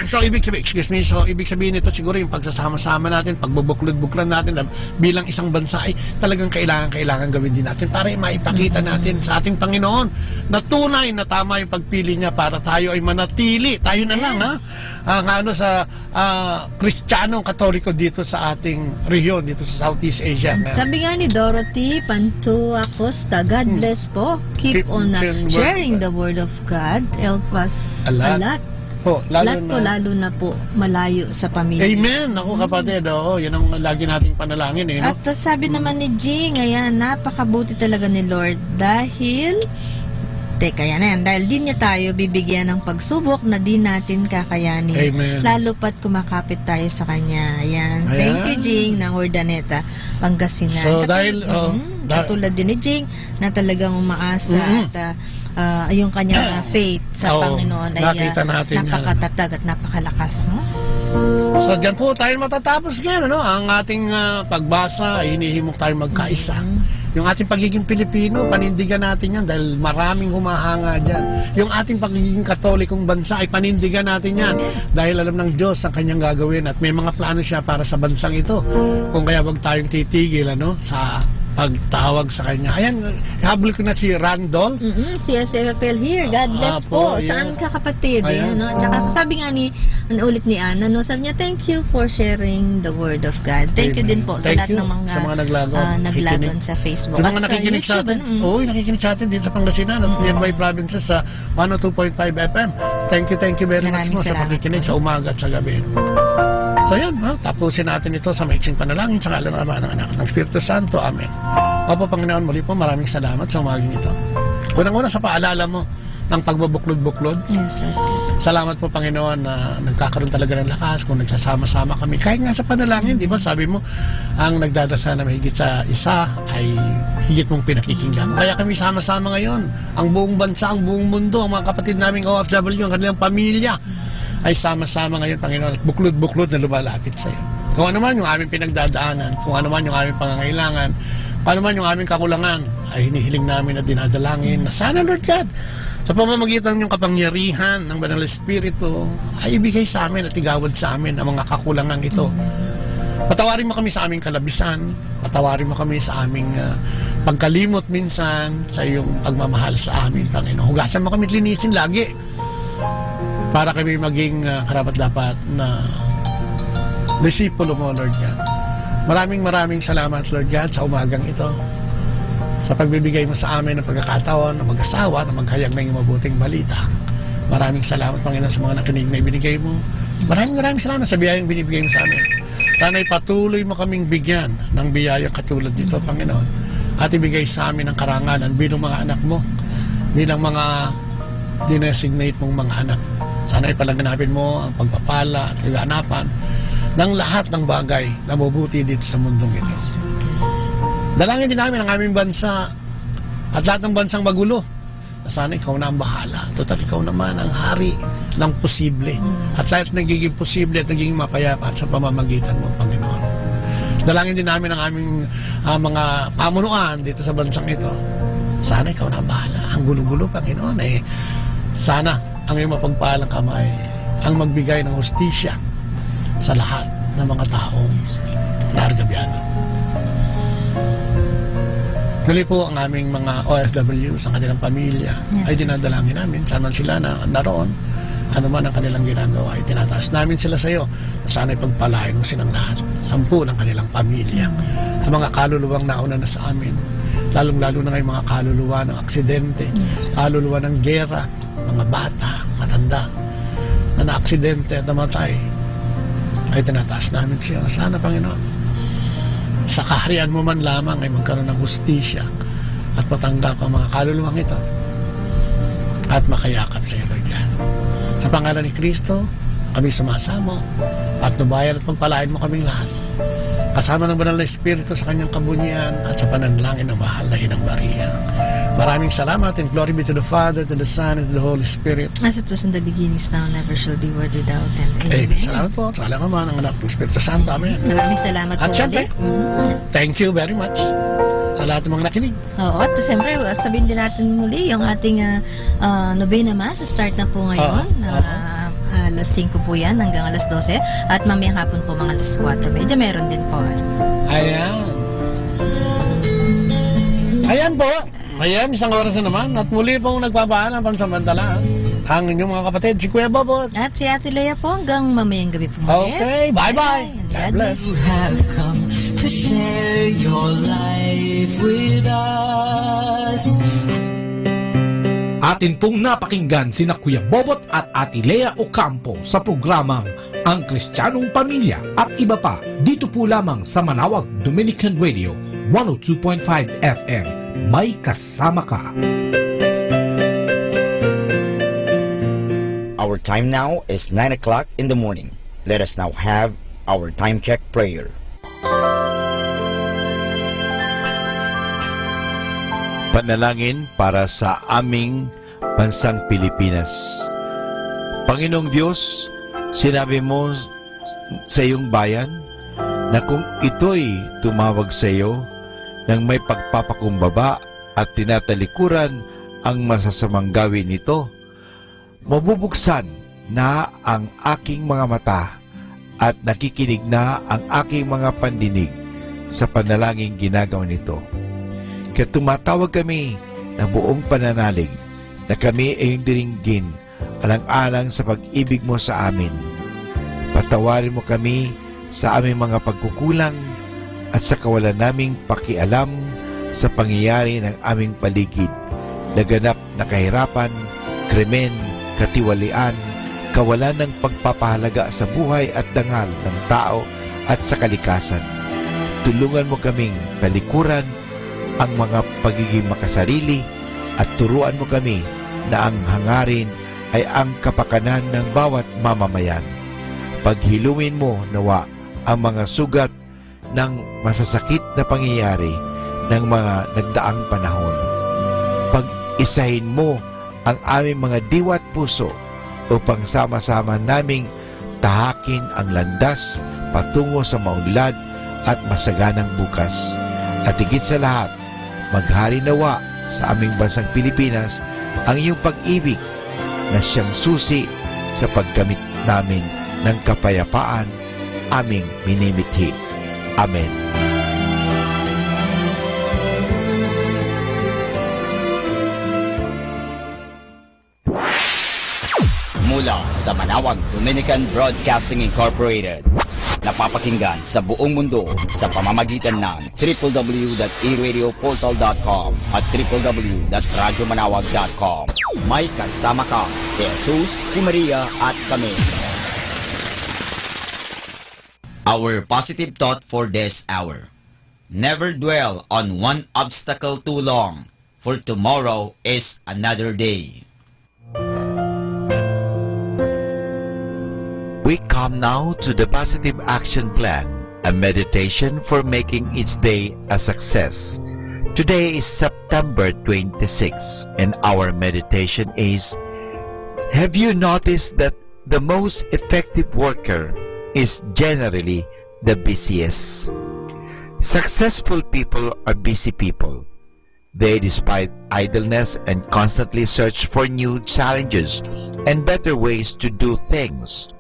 So, ibig sabihin nito siguro yung pagsasama-sama natin, pagbubuklod-buklan natin bilang isang bansa ay talagang kailangan gawin din natin para maipakita natin sa ating Panginoon na tunay na tama yung pagpili niya para tayo ay manatili. Tayo na lang, sa Kristiyanong Katoliko dito sa ating rehiyon, dito sa Southeast Asia. Sabi nga ni Dorothy Panto Acosta, God bless po. Keep on sharing the Word of God. Help us a lot. Lalo na po malayo sa pamilya. Amen! Ako kapatid, yan ang lagi nating panalangin. At sabi naman ni Jing, napakabuti talaga ni Lord dahil dahil di niya tayo bibigyan ng pagsubok na di natin kakayanin. Amen. Lalo pat kumakapit tayo sa Kanya. Ayan. Thank you, Jing, ng Ordaneta, Pangasinan. So, katulad din ni Jing na talagang umaasa at yung kanyang faith sa Panginoon ay napakatatag at napakalakas. So, dyan po tayo matatapos ngayon. Ang ating pagbasa ay hinihimok tayo magkaisa. Yung ating pagiging Pilipino, panindigan natin yan dahil maraming humahanga dyan. Yung ating pagiging Katolikong bansa ay panindigan natin yan dahil alam ng Diyos ang kanyang gagawin at may mga plano siya para sa bansang ito. Kung kaya wag tayong titigil sa pagtawag sa kanya. Ayan, habol ko na si Randall. Si FCFL here. God bless po. Saan ka, kapatid? Ayan. No? Tsaka sabi nga ulit ni Anna, no? Sabi niya, thank you for sharing the word of God. Thank you din po sa lahat ng mga naglagon sa Facebook. Sa mga nakikinig sa atin. Oo, nakikinig sa atin dito sa Pangasinan at nearby provinces sa 102.5 FM. Thank you very much mo sa pakikinig sa umaga at sa gabi. So yan, tapusin natin ito sa maiksing panalangin sa ngalan ng Ama, ng Anak, ng Espiritu Santo. Amen. Opo, Panginoon, muli po maraming salamat sa umaging ito. Unang-una sa paalala mo ng pagbabuklod-buklod. Yes, Lord. Salamat po, Panginoon, na nagkakaroon talaga ng lakas kung nagsasama-sama kami. Kahit nga sa panalangin, di ba? Sabi mo, ang nagdadasal na mahigit sa isa ay higit mong pinakikinggan. Kaya kami sama-sama ngayon. Ang buong bansa, ang buong mundo, ang mga kapatid naming OFW, ang kanilang pamilya, ay sama-sama ngayon, Panginoon, at buklod-buklod na lumalapit sa iyo. Kung ano man yung aming pinagdadaanan, kung ano man yung aming pangangailangan, kung ano man yung aming kakulangan, ay hinihiling namin at dinadalangin na sana, Lord God, sa pamamagitan ng kapangyarihan ng Banal Espiritu, ay ibigay sa amin at igawad sa amin ang mga kakulangan ito. Patawarin mo kami sa aming kalabisan, patawarin mo kami sa aming pagkalimot minsan sa iyong pagmamahal sa amin, Panginoon. Hugasan mo kami at linisin lagi para kami maging karapat-dapat na disipulo mo, Lord God. Maraming salamat, Lord God, sa umagang ito, sa pagbibigay mo sa amin ng pagkakataon na mag-asawa, na maghayag ng iyong mabuting balita. Maraming salamat, Panginoon, sa mga nakinig na ibinigay mo. Maraming salamat sa biyayang binibigay mo sa amin. Sana'y patuloy mo kaming bigyan ng biyayang katulad dito, Panginoon, at ibigay sa amin ang karangalan bilang mga anak mo, bilang mga dinesignate mong mga anak. Sana'y palaganapin mo ang pagpapala at kaganapan ng lahat ng bagay na mabuti dito sa mundong ito. Dalangin din namin ang aming bansa at lahat ng bansang magulo. Sana ikaw na ang bahala. Total, ikaw naman ang hari ng posible. At lahat nagiging posible at nagiging mapayapa sa pamamagitan mo, Panginoon. Dalangin din namin ang aming mga pamunuan dito sa bansang ito. Sana ikaw na ang bahala. Ang gulo-gulo, Panginoon, sana ang iyong mapagpalang kamay ang magbigay ng hustisya sa lahat ng mga taong naargabyado. Muli po ang aming mga OFW sa kanilang pamilya ay dinadalangin namin. Saan sila na naroon, ano man ang kanilang ginagawa, ay tinataas namin sila sa iyo na sana'y pagpalain mo silang lahat, 10 ng kanilang pamilya. Ang mga kaluluwang nauna na sa amin, lalong-lalo na ngayong mga kaluluwa ng aksidente, kaluluwa ng gera, mga bata, matanda, na na-aksidente at namatay, ay tinataas namin siya na sana, Panginoon, sa kaharian mo man lamang ay magkaroon ng hustisya at matanggap ang mga kaluluwang ito at makayakap sa iyo, Lord God. Sa pangalan ni Kristo, kami sumasamo at nubayan at pagpalain mo kaming lahat. Kasama ng Banal na Espiritu sa kanyang kabunyian at sa pananalangin ng mahal na Inang Maria. Maraming salamat and glory be to the Father, to the Son, and to the Holy Spirit. As it was in the beginning, now, never shall be word without end. Amen. Salamat po. Sa alam naman ang Anak ng Espiritu Santo. Amen. Maraming salamat at po syempre, thank you very much sa lahat ng mga nakinig. Oo, at siyempre, sabihin din natin muli yung ating Novena Mass. Start na po ngayon. Alas 5 po yan hanggang alas 12. At mamayang hapon po mga alas 4. Medyo meron din po. Ayan. Ayan po. Ayan, isang oras na naman. At muli pong nagpapaalam pansamantalaan ang inyong mga kapatid, si Kuya Bobot. At si Ate Lea po hanggang mamayang gabi po. Okay, bye-bye. God bless. You have come to share your life with us. Atin pong napakinggan sina Kuya Bobot at Ate Lea Ocampo sa programang Ang Kristiyanong Pamilya at iba pa dito po lamang sa Manawag Dominican Radio 102.5 FM. May kasama ka. Our time now is 9 o'clock in the morning. Let us now have our time check prayer. Panalangin para sa aming bansang Pilipinas. Panginoong Diyos, sinabi mo sa iyong bayan na kung ito'y tumawag sa iyo nang may pagpapakumbaba at tinatalikuran ang masasamang gawin nito, mabubuksan na ang aking mga mata at nakikinig na ang aking mga pandinig sa panalangin ginagawa nito. Kaya tumatawag kami ng buong pananalig na kami ay yung diringgin alang-alang sa pag-ibig mo sa amin. Patawarin mo kami sa aming mga pagkukulang at sa kawalan naming pakialam sa pangyayari ng aming paligid. Naganap na kahirapan, krimen, katiwalian, kawalan ng pagpapahalaga sa buhay at dangal ng tao at sa kalikasan. Tulungan mo kaming talikuran ang mga pagiging makasarili at turuan mo kami na ang hangarin ay ang kapakanan ng bawat mamamayan. Paghilumin mo nawa ang mga sugat ng masasakit na pangyayari ng mga nagdaang panahon. Pag-isahin mo ang aming mga diwa at puso upang sama-sama naming tahakin ang landas patungo sa maunlad at masaganang bukas. At higit sa lahat, maghari nawa sa aming bansang Pilipinas ang iyong pag-ibig na siyang susi sa paggamit namin ng kapayapaan aming minimithi. Amen. Mula sa Manawag Dominican Broadcasting Incorporated, napapakinggan sa buong mundo sa pamamagitan ng www.eradioportal.com at www.radyomanawag.com. May kasama ka si Jesus, si Maria at kami. Our positive thought for this hour: never dwell on one obstacle too long, for tomorrow is another day. We come now to the Positive Action Plan, a meditation for making each day a success. Today is September 26, and our meditation is: have you noticed that the most effective worker is generally the busiest? Successful people are busy people. They despite idleness and constantly search for new challenges and better ways to do things.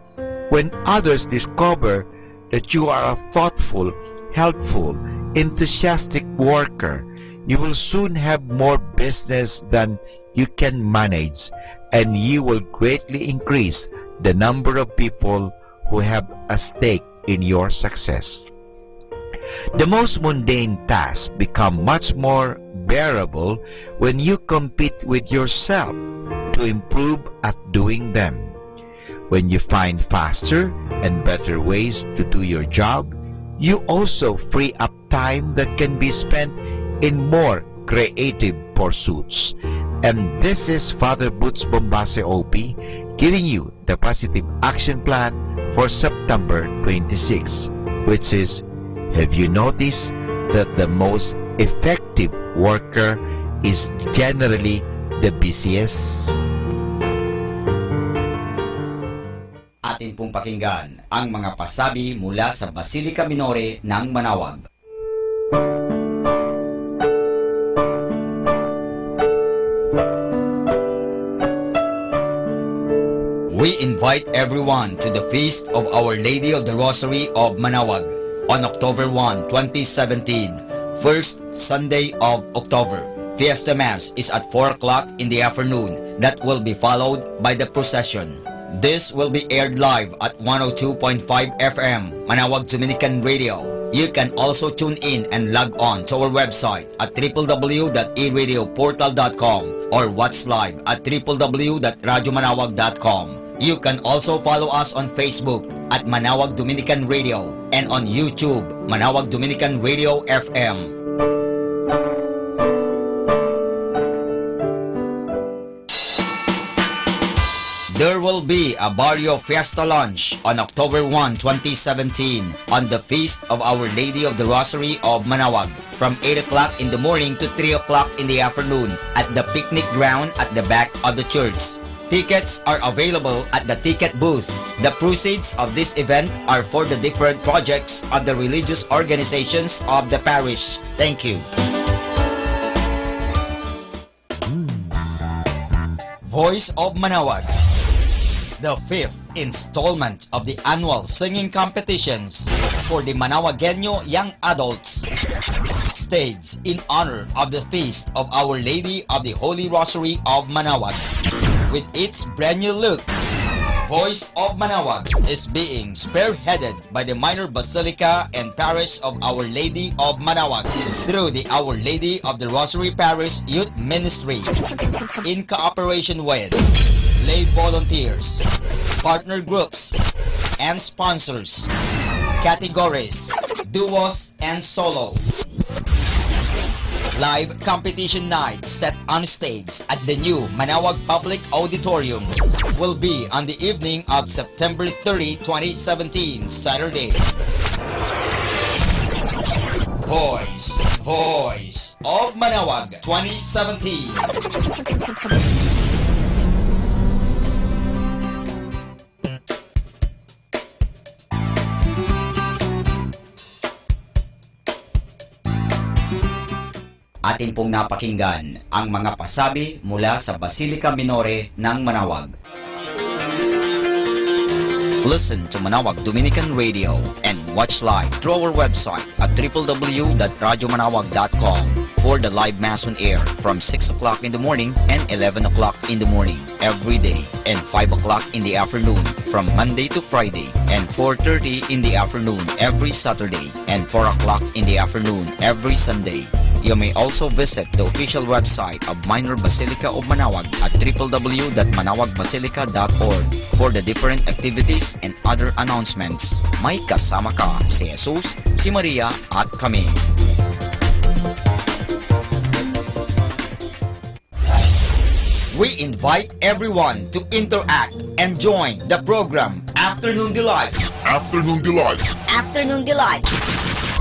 When others discover that you are a thoughtful, helpful, enthusiastic worker, you will soon have more business than you can manage, and you will greatly increase the number of people who have a stake in your success. The most mundane tasks become much more bearable when you compete with yourself to improve at doing them. When you find faster and better ways to do your job, you also free up time that can be spent in more creative pursuits. And this is Father Boots Bombase OP giving you the Positive Action Plan for September 26, which is: have you noticed that the most effective worker is generally the busiest? Atin pong pakinggan ang mga pasabi mula sa Basilica Minore ng Manawag. We invite everyone to the Feast of Our Lady of the Rosary of Manawag on October 1, 2017, first Sunday of October. Fiesta Mass is at 4 o'clock in the afternoon. That will be followed by the procession. This will be aired live at 102.5 FM, Manawag Dominican Radio. You can also tune in and log on to our website at www.eradioportal.com or watch live at www.radyomanawag.com. You can also follow us on Facebook at Manawag Dominican Radio and on YouTube, Manawag Dominican Radio FM. There will be a Barrio Fiesta Lunch on October 1, 2017 on the Feast of Our Lady of the Rosary of Manawag from 8 o'clock in the morning to 3 o'clock in the afternoon at the picnic ground at the back of the church. Tickets are available at the ticket booth. The proceeds of this event are for the different projects of the religious organizations of the parish. Thank you. Voice of Manawag, the 5th installment of the annual singing competitions for the Manawagueño young adults. Staged in honor of the feast of Our Lady of the Holy Rosary of Manaoag. With its brand new look, Voice of Manaoag is being spearheaded by the Minor Basilica and Parish of Our Lady of Manaoag through the Our Lady of the Rosary Parish Youth Ministry in cooperation with lay volunteers, partner groups, and sponsors, categories, duos, and solo. Live competition night set on stage at the new Manaoag Public Auditorium will be on the evening of September 30, 2017, Saturday. Voice of Manaoag 2017. Atin pong napakinggan ang mga pasabi mula sa Basilica Minore ng Manaoag. Listen to Manaoag Dominican Radio and watch live through our website at www.radyomanawag.com for the live Mass on air from 6 o'clock in the morning and 11 o'clock in the morning every day, and 5 o'clock in the afternoon from Monday to Friday, and 4:30 in the afternoon every Saturday, and 4 o'clock in the afternoon every Sunday. You may also visit the official website of Minor Basilica of Manaoag at www.manawagbasilica.org for the different activities and other announcements. May kasama ka si Jesus, si Maria at kami. We invite everyone to interact and join the program Afternoon Delight. Afternoon Delight. Afternoon Delight.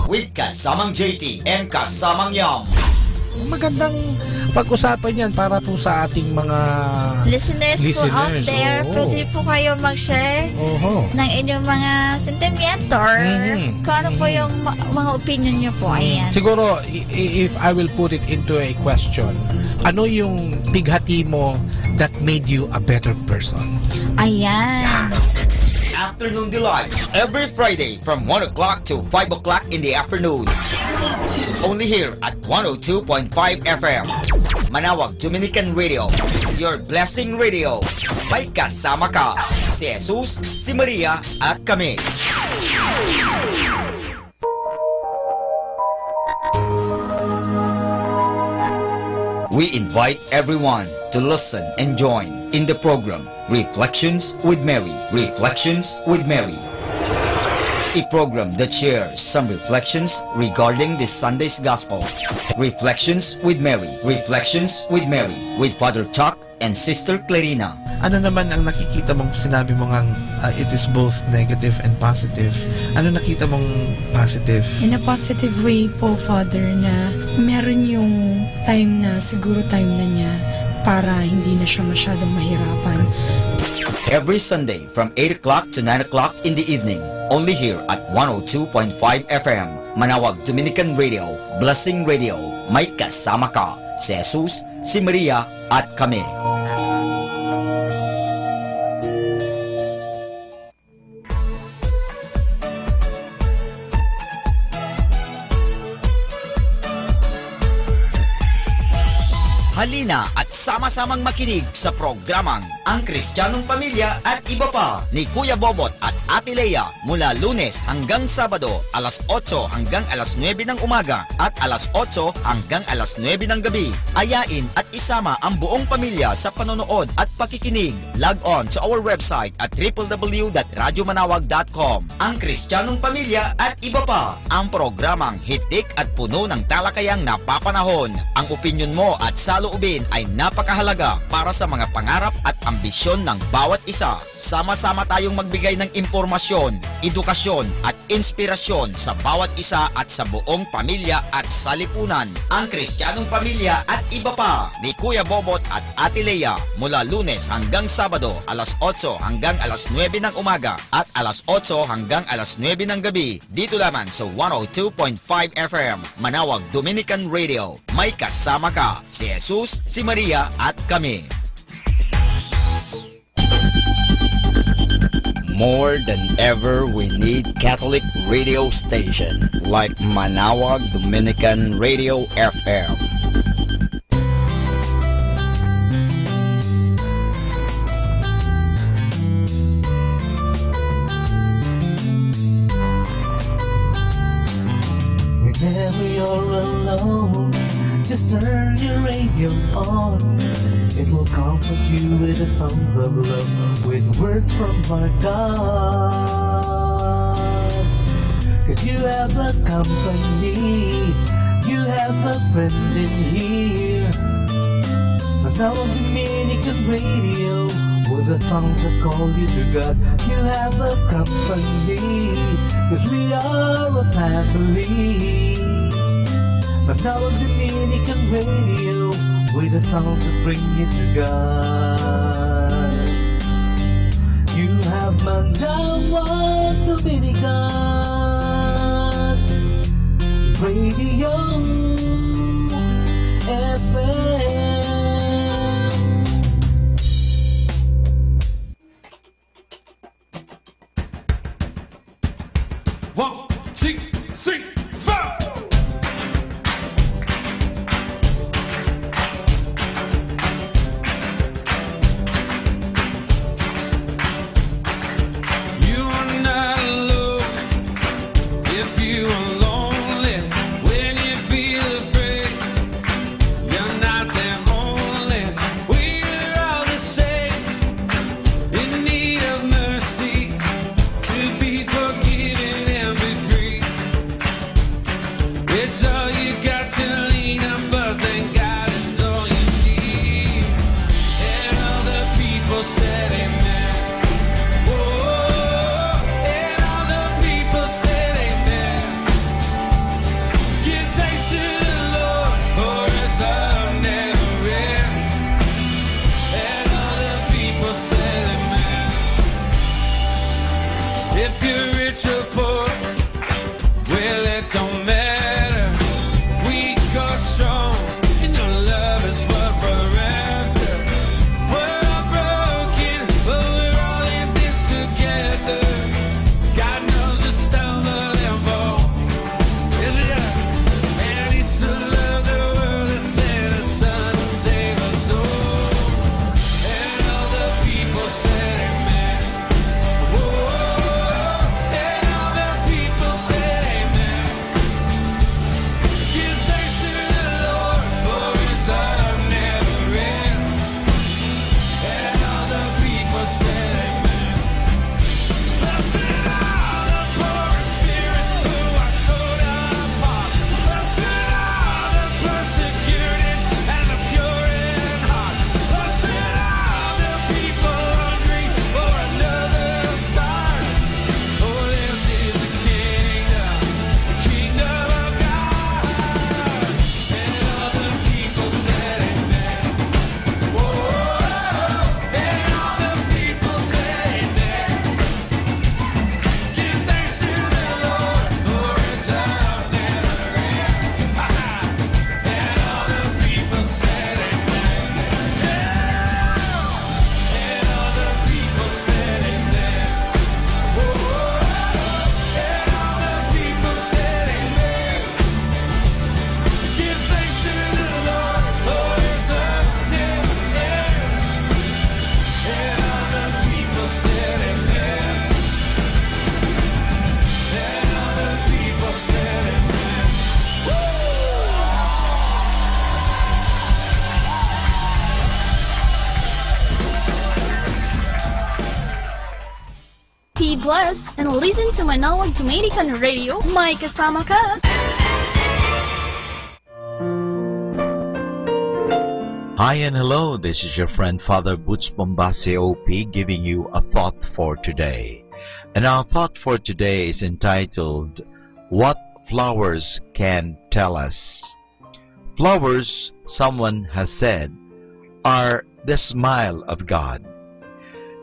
With kasamang JT and kasamang Yam. Magandang pag-usapan yan para po sa ating mga listeners po out there. Pwede po kayo mag-share ng inyong mga sentimento or kung ano po yung mga opinion nyo po. Ayan. Siguro, if I will put it into a question, ano yung bighati mo that made you a better person? Ayan. Afternoon Delight every Friday from 1 o'clock to 5 o'clock in the afternoon. Only here at 102.5 FM. Manaoag Dominican Radio, your blessing radio. May kasama ka si Jesus, si Maria at kami. We invite everyone to listen and join in the program Reflections with Mary. Reflections with Mary. A program that shares some reflections regarding this Sunday's Gospel. Reflections with Mary. Reflections with Mary. With Father Chuck and Sister Clarina. Ano naman ang nakikita mong sinabi mo ngang it is both negative and positive? Ano nakita mong positive? In a positive way po, Father, na meron yung time na siguro time na niya para hindi na siya masyadong mahirapan. Every Sunday from 8 o'clock to 9 o'clock in the evening. Only here at 102.5 FM. Manaoag Dominican Radio. Blessing Radio. May kasama ka si Jesus, si Maria at kami. Halina at sama-samang makinig sa programang Ang Kristiyanong Pamilya at Iba Pa ni Kuya Bobot at Ate Lea mula Lunes hanggang Sabado alas 8 hanggang alas 9 ng umaga at alas 8 hanggang alas 9 ng gabi. Ayain at isama ang buong pamilya sa panonood at pakikinig. Log on to our website at www.radyomanawag.com. Ang Kristiyanong Pamilya at Iba Pa, ang programang hitik at puno ng talakayang napapanahon. Ang opinyon mo at saloobin ay napakahalaga para sa mga pangarap at ambisyon ng bawat isa. Sama-sama tayong magbigay ng impormasyon, edukasyon at inspirasyon sa bawat isa at sa buong pamilya at salipunan. Ang Kristiyanong Pamilya at Iba Pa ni Kuya Bobot at Ate Lea mula Lunes hanggang Sabado alas 8 hanggang alas 9 ng umaga at alas 8 hanggang alas 9 ng gabi dito lamang sa 102.5 FM Manaoag Dominican Radio. May kasama ka si Jesus, si Maria at kami. More than ever, we need Catholic radio station like Manawag Dominican Radio FM. Whenever you're alone, just turn your radio on. It will comfort you with the songs of love, with words from our God. 'Cause you have a company, you have a friend in here. Manawag Dominican Radio, with the songs that call you to God. You have a company, 'cause we are a family. Manawag Dominican Radio, with the songs that bring you to God. You have Manawag Dominican Radio FM. One, two, three, four. You are not alone if you are lonely. When you feel afraid, you're not the only. We are all the same, in need of mercy, to be forgiven and be free. It's all you got to lean on, but thank God it's all you need. And all the people said amen. Whoa, and all the people said amen. Give thanks to the Lord, for his love never ends. And all the people said amen. If you're rich or poor, well, it don't matter. Weak or strong, and your love is what we're after. We're all broken, but we're all in this together. God knows we stumble and fall. Yes, he does. And he so loved the world that sent his son to save us all. And all the people said amen. Whoa, and all the people said amen. Give thanks to the Lord, for his love never ends. And all the people said amen. Blessed are the poor in spirit, who are torn apart. Blessed are the persecuted and the pure in heart. Blessed are the people hungry for another start. Oh, this is the kingdom of God. And all the people said amen. Whoa, and all the people said amen. Give thanks to the Lord, for his love never ends. And all the people said amen. And all the people said amen. Whoa, and all the people said amen. Give thanks to the Lord, for his love never ends. And all the people said amen. And all the people said amen. Be blessed and listen to Manawag Dominican Radio. May kasama ka! Hi and hello, this is your friend Father Boots Bombase OP giving you a thought for today. And our thought for today is entitled, What Flowers Can Tell Us. Flowers, someone has said, are the smile of God.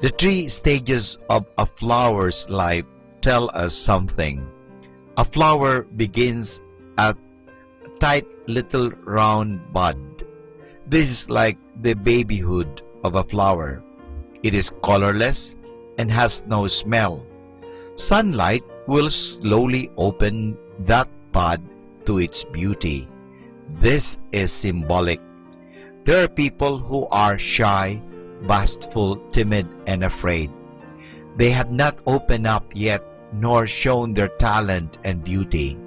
The 3 stages of a flower's life tell us something. A flower begins at a tight little round bud. This is like the babyhood of a flower. It is colorless, and has no smell. Sunlight will slowly open that bud to its beauty. This is symbolic. There are people who are shy, bashful, timid, and afraid. They have not opened up yet, nor shown their talent and beauty.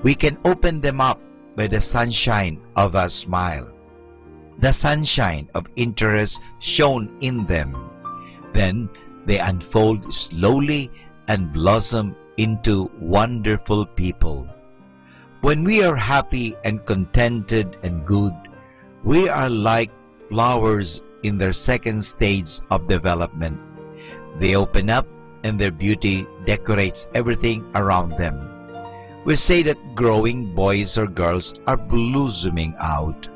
We can open them up by the sunshine of a smile, the sunshine of interest shown in them. Then they unfold slowly and blossom into wonderful people. When we are happy and contented and good, we are like flowers in their second stage of development. They open up and their beauty decorates everything around them. We say that growing boys or girls are blossoming out.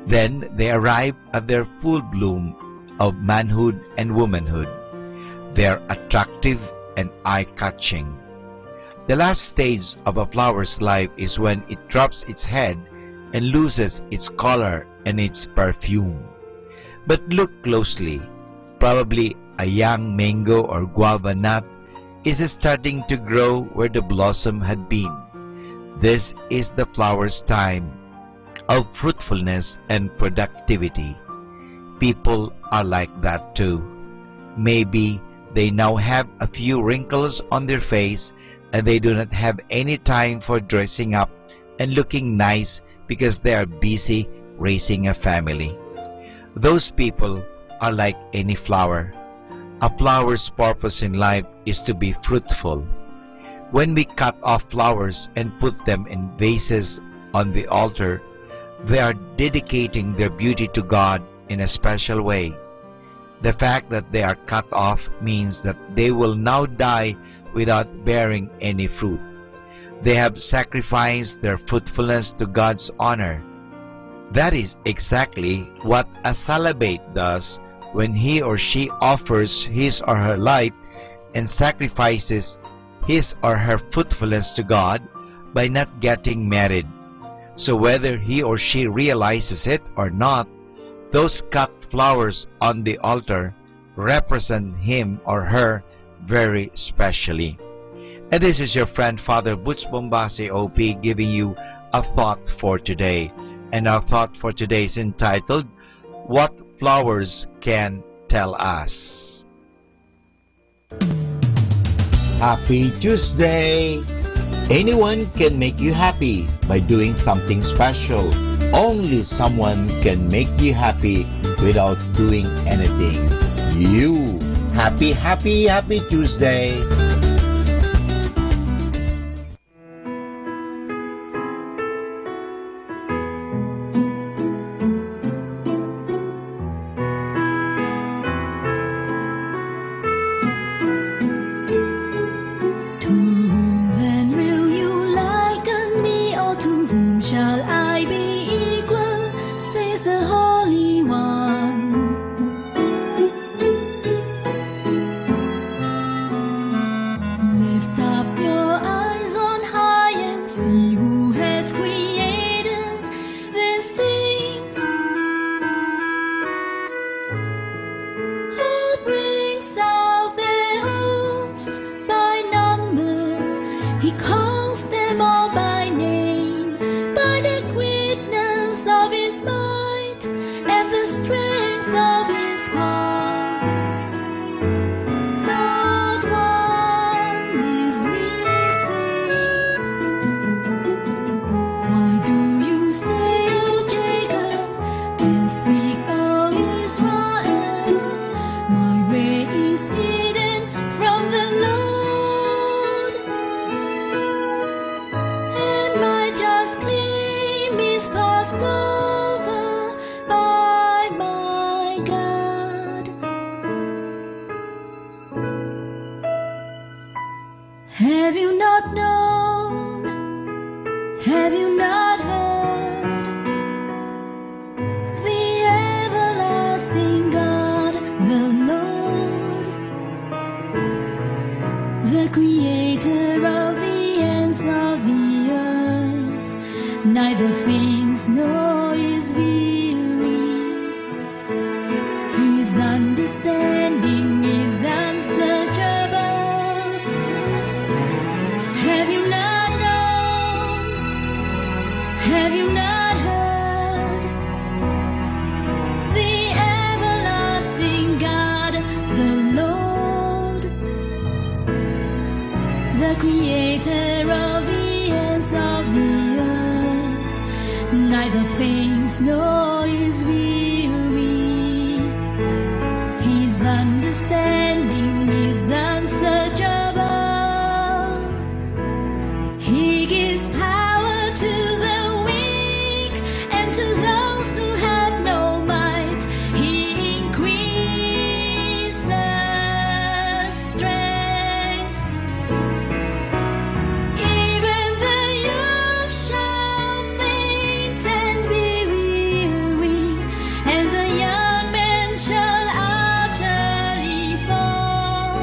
Then they arrive at their full bloom of manhood and womanhood. They are attractive and eye-catching. The last stage of a flower's life is when it drops its head and loses its color and its perfume. But look closely. Probably a young mango or guava nut is starting to grow where the blossom had been. This is the flower's time of fruitfulness and productivity. People are like that too. Maybe they now have a few wrinkles on their face and they do not have any time for dressing up and looking nice because they are busy raising a family. Those people are like any flower. A flower's purpose in life is to be fruitful. When we cut off flowers and put them in vases on the altar, they are dedicating their beauty to God in a special way. The fact that they are cut off means that they will now die without bearing any fruit. They have sacrificed their fruitfulness to God's honor. That is exactly what a celibate does when he or she offers his or her life and sacrifices his or her fruitfulness to God by not getting married. So whether he or she realizes it or not, those cut flowers on the altar represent him or her very specially. And this is your friend Father Butch Bombasi OP giving you a thought for today. And our thought for today is entitled, What Flowers Can Tell Us. Happy Tuesday! Anyone can make you happy by doing something special. Only someone can make you happy without doing anything. You! Happy, happy, happy Tuesday! Have you not known? Have you not heard? The everlasting God, the Lord, the creator of the ends of the earth, neither faints nor is weary. His understanding is faints nor is weary. His understanding is unsearchable. He gives power to the weak, and to those who have no might, he increases strength. Even the youth shall faint and be weary, and the young men shall utterly fall.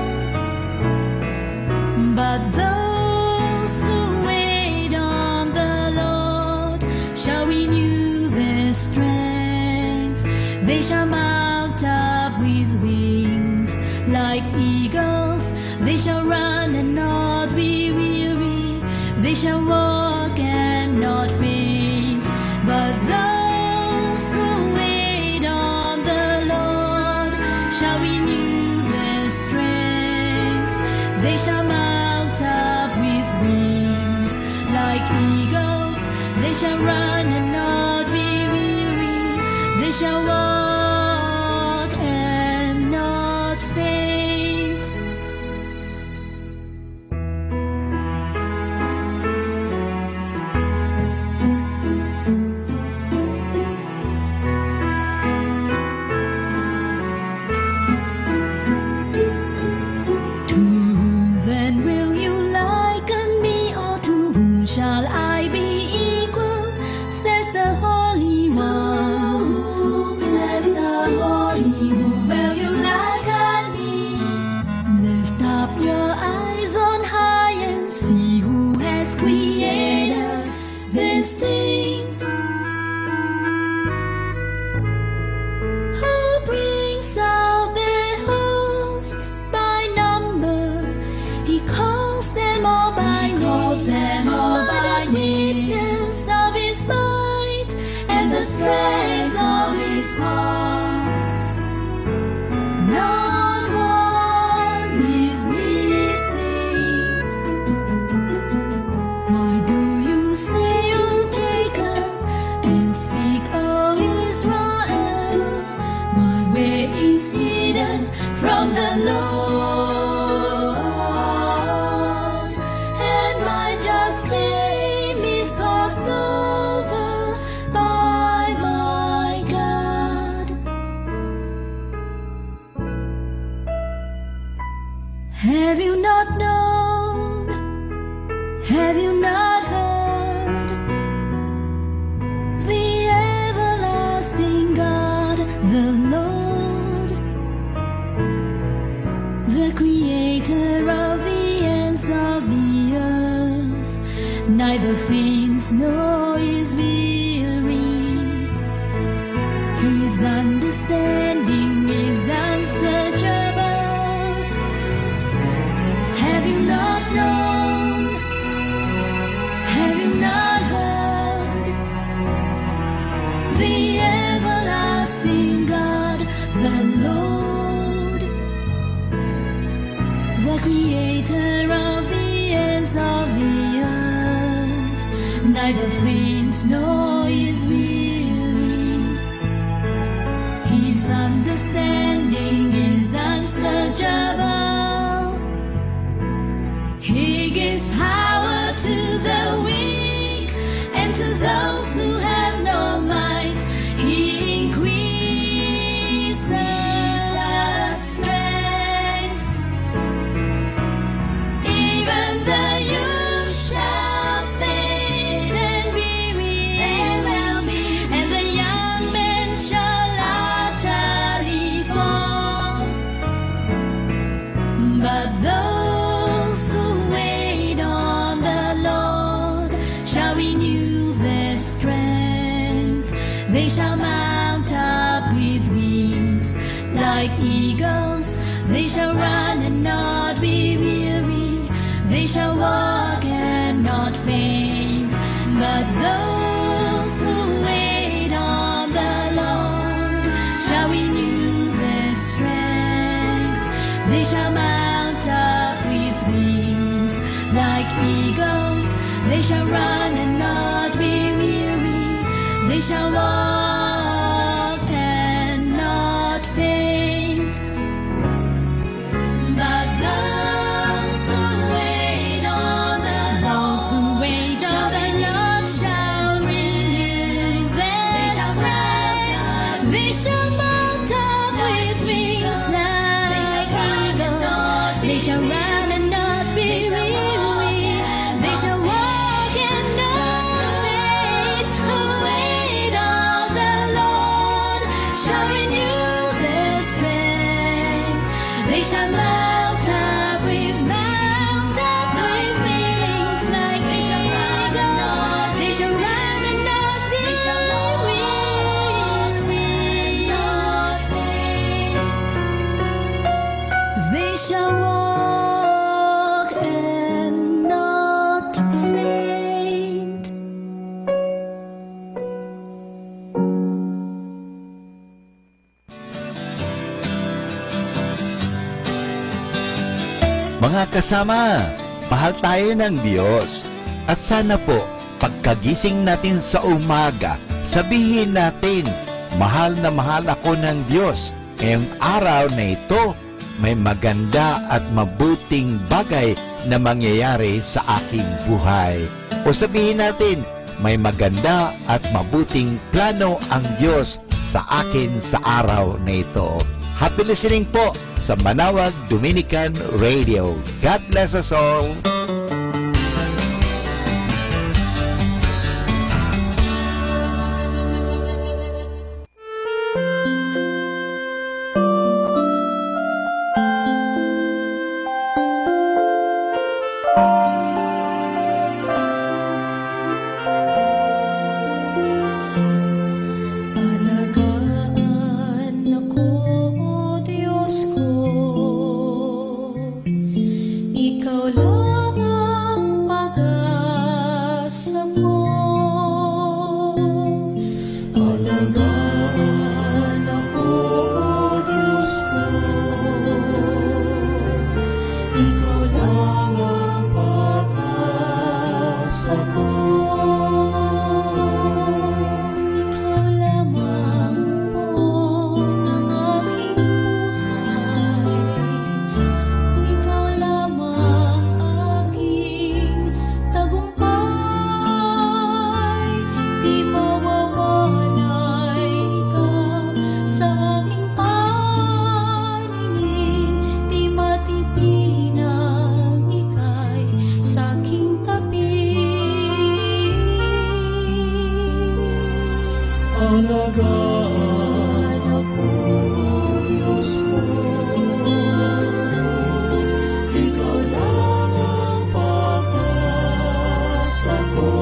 But those who wait on the Lord shall renew their strength. They shall mount up with wings like eagles. They shall run and not be weary. They shall walk and not faint. But those who wait on the Lord shall renew their strength. They shall mount up with wings like eagles. They shall run and not be weary. They shall walk and not faint. To whom then will you liken me, or to whom shall I be equal? Says the Holy One. Says the Holy One. Will you liken me? Lift up your eyes on high and see who has created these things. Who brings out their host by number? He calls them all by name. By the witness of his might and the strength of his power. Not one is missing. Why do you say, O Jacob, and speak, O Israel? My way is hidden from the Lord, and my just claim is passed over by my God. Have you not known? Have you not heard? The everlasting God, the Lord, the creator of the ends of the earth, neither faints nor is weary. His understanding is unsearchable. Have you not known? Have you not heard? The everlasting God, the Lord, the creator of the ends of the earth, neither faints nor is weary. His understanding is unsearchable. He gives power to the weak, and to those who have no might, he increases strength. Even the youth shall faint and be weary, and the young men shall utterly fall. But those who wait on the Lord shall renew their strength. They shall mount up with wings like eagles. They shall run and not be weary. They shall walk and not faint. But those who wait on the Lord shall renew their strength. They shall mount up with wings like eagles. They shall run and not be weary. They shall walk They shall mount up with wings like eagles. They shall run and not be weary. They shall walk and not faint. Who wait on the Lord shall renew their strength. They shall mount up with wings like eagles. They shall run and not be weary. They shall walk and not faint. Mga kasama, mahal tayo ng Diyos. At sana po, pagkagising natin sa umaga, sabihin natin, mahal na mahal ako ng Diyos. Ngayong araw na ito, may maganda at mabuting bagay na mangyayari sa aking buhay. O sabihin natin, may maganda at mabuting plano ang Diyos sa akin sa araw na ito. Happy listening po sa Manawag Dominican Radio. God bless us all. Alagaan ako, O Diyos ko. Ikaw lang ang pag-asa ko. Alagaan ako, O Diyos ko. Ikaw lang ang pag-asa ko. Ikaw lamang po ng aking buhay. Ikaw lamang aking tagumpay. Di mawawalay ikaw sa aking paningin. Di matitinag ika'y sa aking tabi. Alagaan ako, O Diyos ko. Ikaw lang ang pag-asa ko.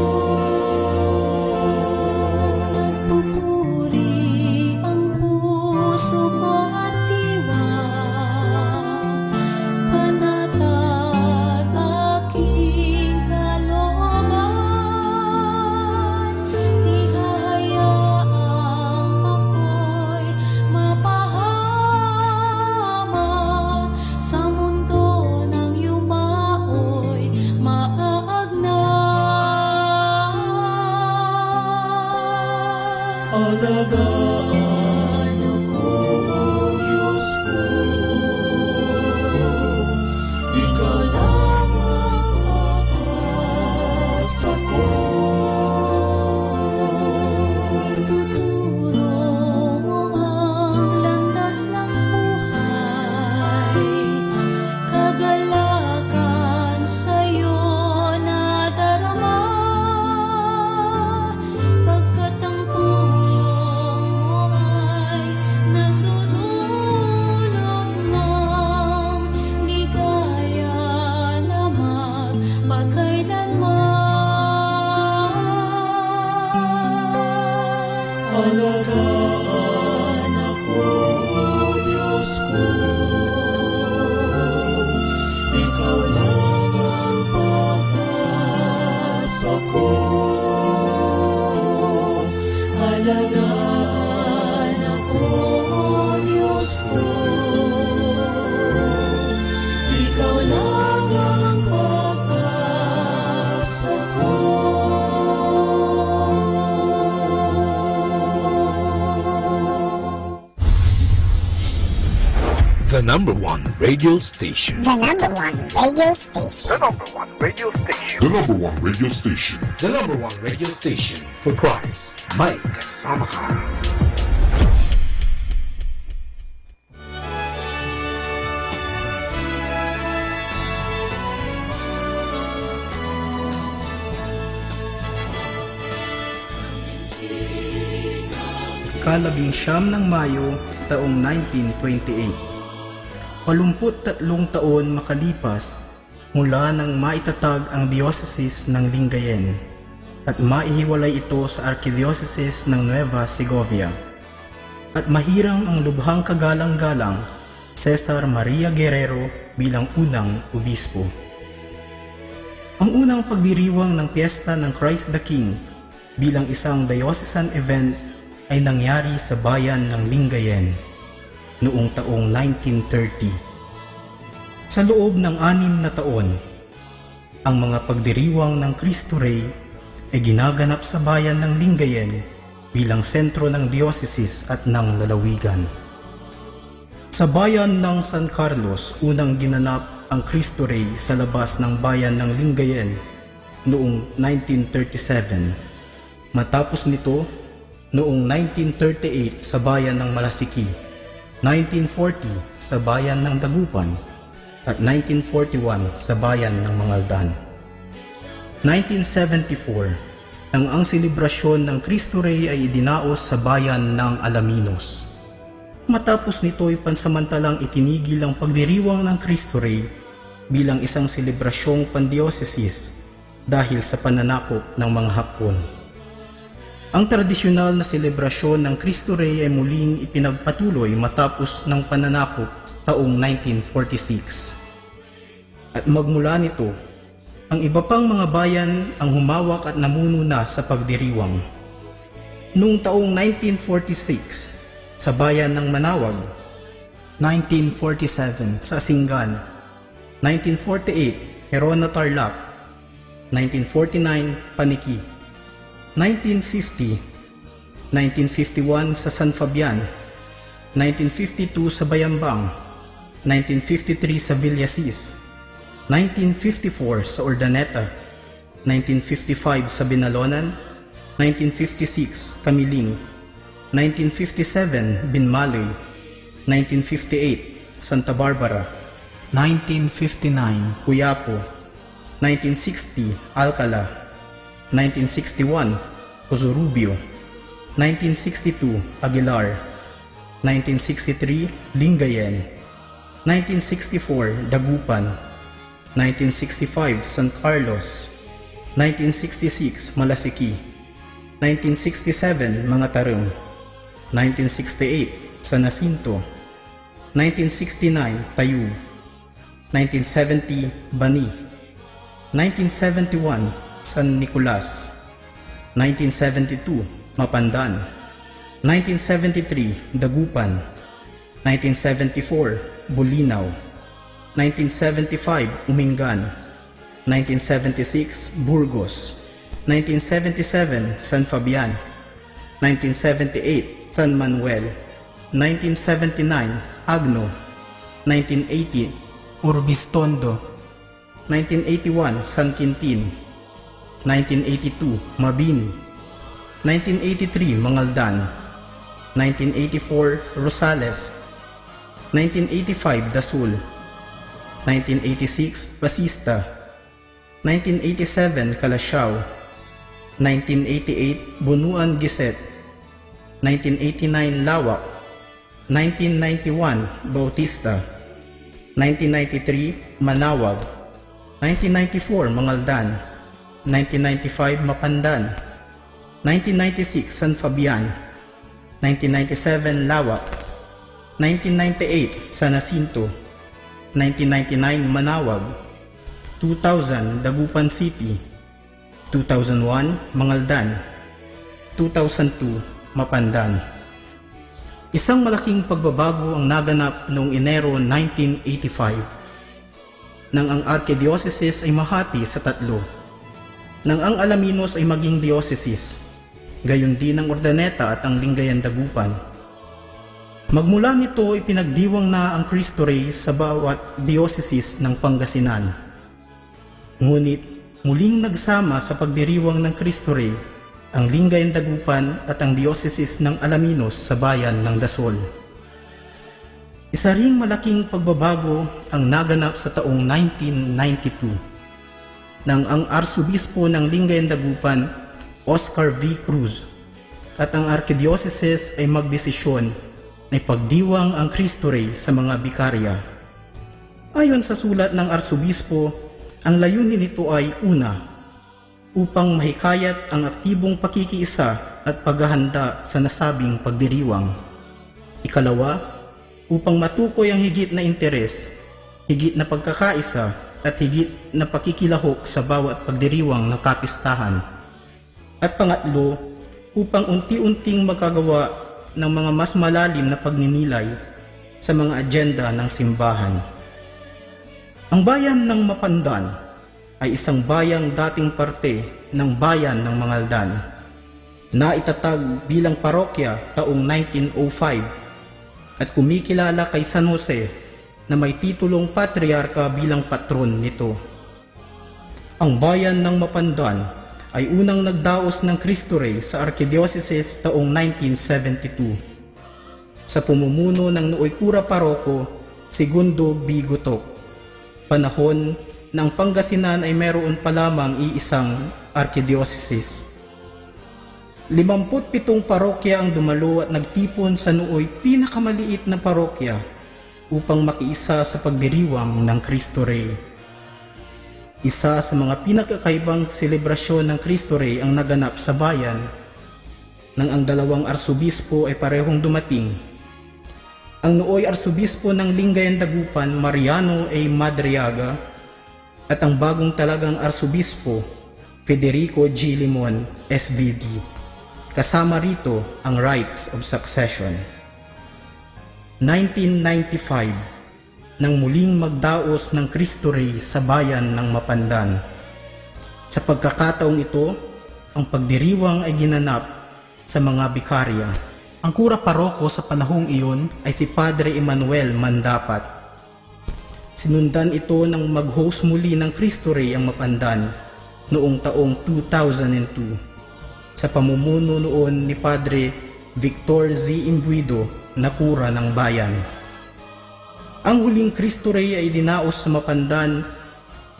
Nagpupuri ang puso ko at diwa. Panatag aking kalooban. Di hahayaang ako'y mapahamak sa mundo ng yumao'y maagnas. Alagaan ako, O Diyos ko. Ikaw lang ang pag-asa ko. Tuturo mo ang landas ng buhay. Kagalakan sa'yo nadarama. Pagkat ang tulong mo ay nagdudulot ng ligaya na magpakailanman. Alagaan ako, O Diyos ko. Ikaw lang ang pag-asa ko. Alagaan ako, O Diyos ko. Ikaw lang ang pag-asa ko. The number one radio station. The number one radio station. The number one radio station. The number one radio station. The number one radio station for Christ. May kasama ka. ika-19 ng Mayo taong 1928. 83 taon makalipas mula nang maitatag ang diocese ng Lingayen at maihiwalay ito sa Archdiocese ng Nueva Segovia. At mahirang ang lubhang kagalang-galang Cesar Maria Guerrero bilang unang obispo. Ang unang pagdiriwang ng piyesta ng Christ the King bilang isang diocesan event ay nangyari sa bayan ng Lingayen noong taong 1930. Sa loob ng 6 na taon, ang mga pagdiriwang ng Cristo Rey ay ginaganap sa bayan ng Lingayen bilang sentro ng diocese at ng lalawigan. Sa bayan ng San Carlos, unang ginanap ang Cristo Rey sa labas ng bayan ng Lingayen noong 1937. Matapos nito, noong 1938 sa bayan ng Malasiki, 1940 sa bayan ng Dagupan, at 1941 sa bayan ng Mangaldan. 1974, ang selebrasyon ng Cristo Rey ay idinaos sa bayan ng Alaminos. Matapos nito ay pansamantalang itinigil ang pagdiriwang ng Cristo Rey bilang isang selebrasyong pandiocesis dahil sa pananakop ng mga Hapon. Ang tradisyonal na selebrasyon ng Cristo Rey ay muling ipinagpatuloy matapos ng pananakop taong 1946. At magmula nito, ang iba pang mga bayan ang humawak at namumuna sa pagdiriwang. Noong taong 1946, sa bayan ng Manawag, 1947 sa Singan, 1948 Herona Tarlac, 1949 Paniki, 1950, 1951 sa San Fabian, 1952 sa Bayambang, 1953 sa Villasis, 1954 sa Urdaneta, 1955 sa Binalonan, 1956 Kamiling, 1957 Binmaloy, 1958 Santa Barbara, 1959 Cuyapo, 1960 Alcala, 1961 Cosurubio, 1962 Aguilar, 1963 Lingayen, 1964 Dagupan, 1965 San Carlos, 1966 Malasiki, 1967 Mga Tarong, 1968 San Jacinto, 1969 Tayub, 1970 Bani, 1971 San Nicolas, 1972 Mapandan, 1973 Dagupan, 1974 Bulinaw, 1975 Umingan, 1976 Burgos, 1977 San Fabian, 1978 San Manuel, 1979 Agno, 1980 Urbistondo, 1981 San Quintin, 1982 Mabini, 1983 Mangaldan, 1984 Rosales, 1985 Dasul, 1986 Basista, 1987 Calasiao, 1988 Bunuan Giset, 1989 Lawak, 1991 Bautista, 1993 Manawag, 1994 Mangaldan, 1995 Mapandan, 1996 San Fabian, 1997 Lawak, 1998 San Jacinto, 1999 Manawag, 2000 Dagupan City, 2001 Mangaldan, 2002 Mapandan. Isang malaking pagbabago ang naganap noong Enero 1985 nang ang Archdiocese ay mahati sa tatlo, nang ang Alaminos ay maging diocese, gayon din ang Urdaneta at ang Lingayen Dagupan. Magmula nito ipinagdiwang na ang Cristo Rey sa bawat diocese ng Pangasinan. Ngunit muling nagsama sa pagdiriwang ng Cristo Rey ang Lingayen Dagupan at ang diocese ng Alaminos sa bayan ng Dasol. Isa ring malaking pagbabago ang naganap sa taong 1992 nang ang Arsobispo ng Lingayen Dagupan, Oscar V. Cruz, at ang Archdiocese ay magdesisyon na ipagdiwang ang Cristo Rey sa mga bikarya. Ayon sa sulat ng Arsobispo, ang layunin nito ay una, upang mahikayat ang aktibong pakikiisa at paghahanda sa nasabing pagdiriwang. Ikalawa, upang matukoy ang higit na interes, higit na pagkakaisa at higit na pakikilahok sa bawat pagdiriwang ng kapistahan. At pangatlo, upang unti-unting magkagawa ng mga mas malalim na pagninilay sa mga agenda ng simbahan. Ang bayan ng Mapandan ay isang bayang dating parte ng bayan ng Mangaldan na itatag bilang parokya taong 1905 at kumikilala kay San Jose na may titulong patriarka bilang patron nito. Ang bayan ng Mapandan ay unang nagdaos ng Cristo Rey sa Archdiocese taong 1972 sa pumumuno ng nooy Kura Paroko Segundo B. Gutok, panahon na ang Pangasinan ay meron pa lamang iisang Archdiocese. 57 parokya ang dumalo at nagtipon sa nooy pinakamaliit na parokya upang makiisa sa pagdiriwang ng Cristo Rey. Isa sa mga pinakakaibang selebrasyon ng Cristo Rey ang naganap sa bayan nang ang dalawang arsobispo ay parehong dumating. Ang nooy arsobispo ng Lingayen Dagupan, Mariano A. Madriaga, at ang bagong talagang arsobispo, Federico G. Limon, SVD. Kasama rito ang rites of succession. 1995, nang muling magdaos ng Cristo Rey sa bayan ng Mapandan. Sa pagkakataong ito, ang pagdiriwang ay ginanap sa mga bikarya. Ang kura paroko sa panahong iyon ay si Padre Emmanuel Mandapat. Sinundan ito ng mag-host muli ng Cristo Rey ang Mapandan noong taong 2002 sa pamumuno noon ni Padre Victor Z. Imbuido na kura ng bayan. Ang huling Cristo Rey ay dinaos sa Mapandan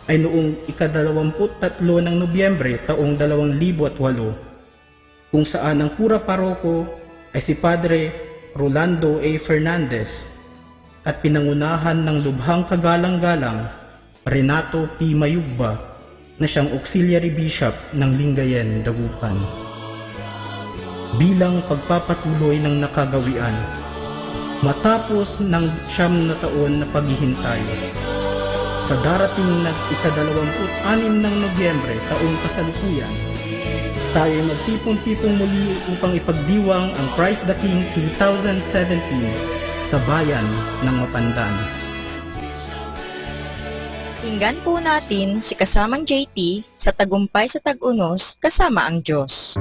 ay noong ika-23 ng Nobyembre taong 2008, kung saan ang kura paroko ay si Padre Rolando A. Fernandez at pinangunahan ng lubhang kagalang-galang Renato P. Mayugba na siyang auxiliary bishop ng Lingayen Dagupan. Bilang pagpapatuloy ng nakagawian, matapos ng 9 na taon na paghihintay, sa darating na ika-26 ng Nobyembre taong kasalukuyan, tayo ay magtipon-tipong muli upang ipagdiwang ang Christ the King 2017 sa bayan ng Mapandan. Tinggan po natin si kasamang JT sa tagumpay sa tag-unos kasama ang Diyos.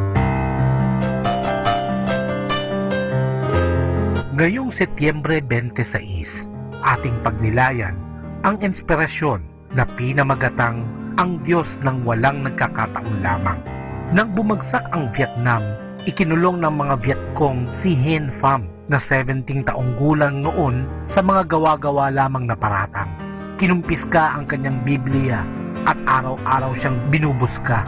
Ngayong Setyembre 26, ating pagnilayan ang inspirasyon na pinamagatang ang Diyos ng walang nagkakataon lamang. Nang bumagsak ang Vietnam, ikinulong ng mga Vietcong si Hen Pham na 17 taong gulang noon sa mga gawa-gawa lamang na paratang. Kinumpiska ang kanyang Biblia at araw-araw siyang binubuska.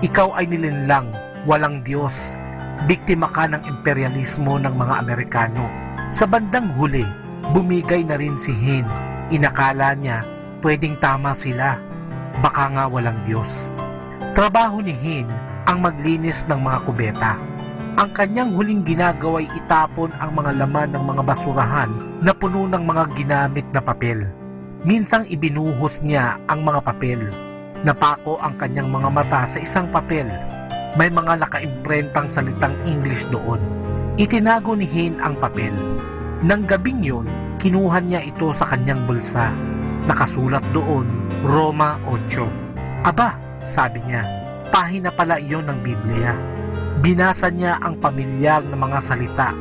Ikaw ay nilinlang, walang Diyos. Biktima ka ng imperialismo ng mga Amerikano. Sa bandang huli, bumigay na rin si Hen. Inakala niya, pwedeng tama sila. Baka nga walang Diyos. Trabaho ni Hen ang maglinis ng mga kubeta. Ang kanyang huling ginagawa ay itapon ang mga laman ng mga basurahan na puno ng mga ginamit na papel. Minsang ibinuhos niya ang mga papel. Napako ang kanyang mga mata sa isang papel. May mga nakaimprentang salitang English doon. Itinago ni Hen ang papel. Nang gabing yun, kinuha niya ito sa kanyang bulsa. Nakasulat doon, Roma 8. Aba, sabi niya, pahina pala iyon ng Biblia. Binasa niya ang pamilyar na mga salita.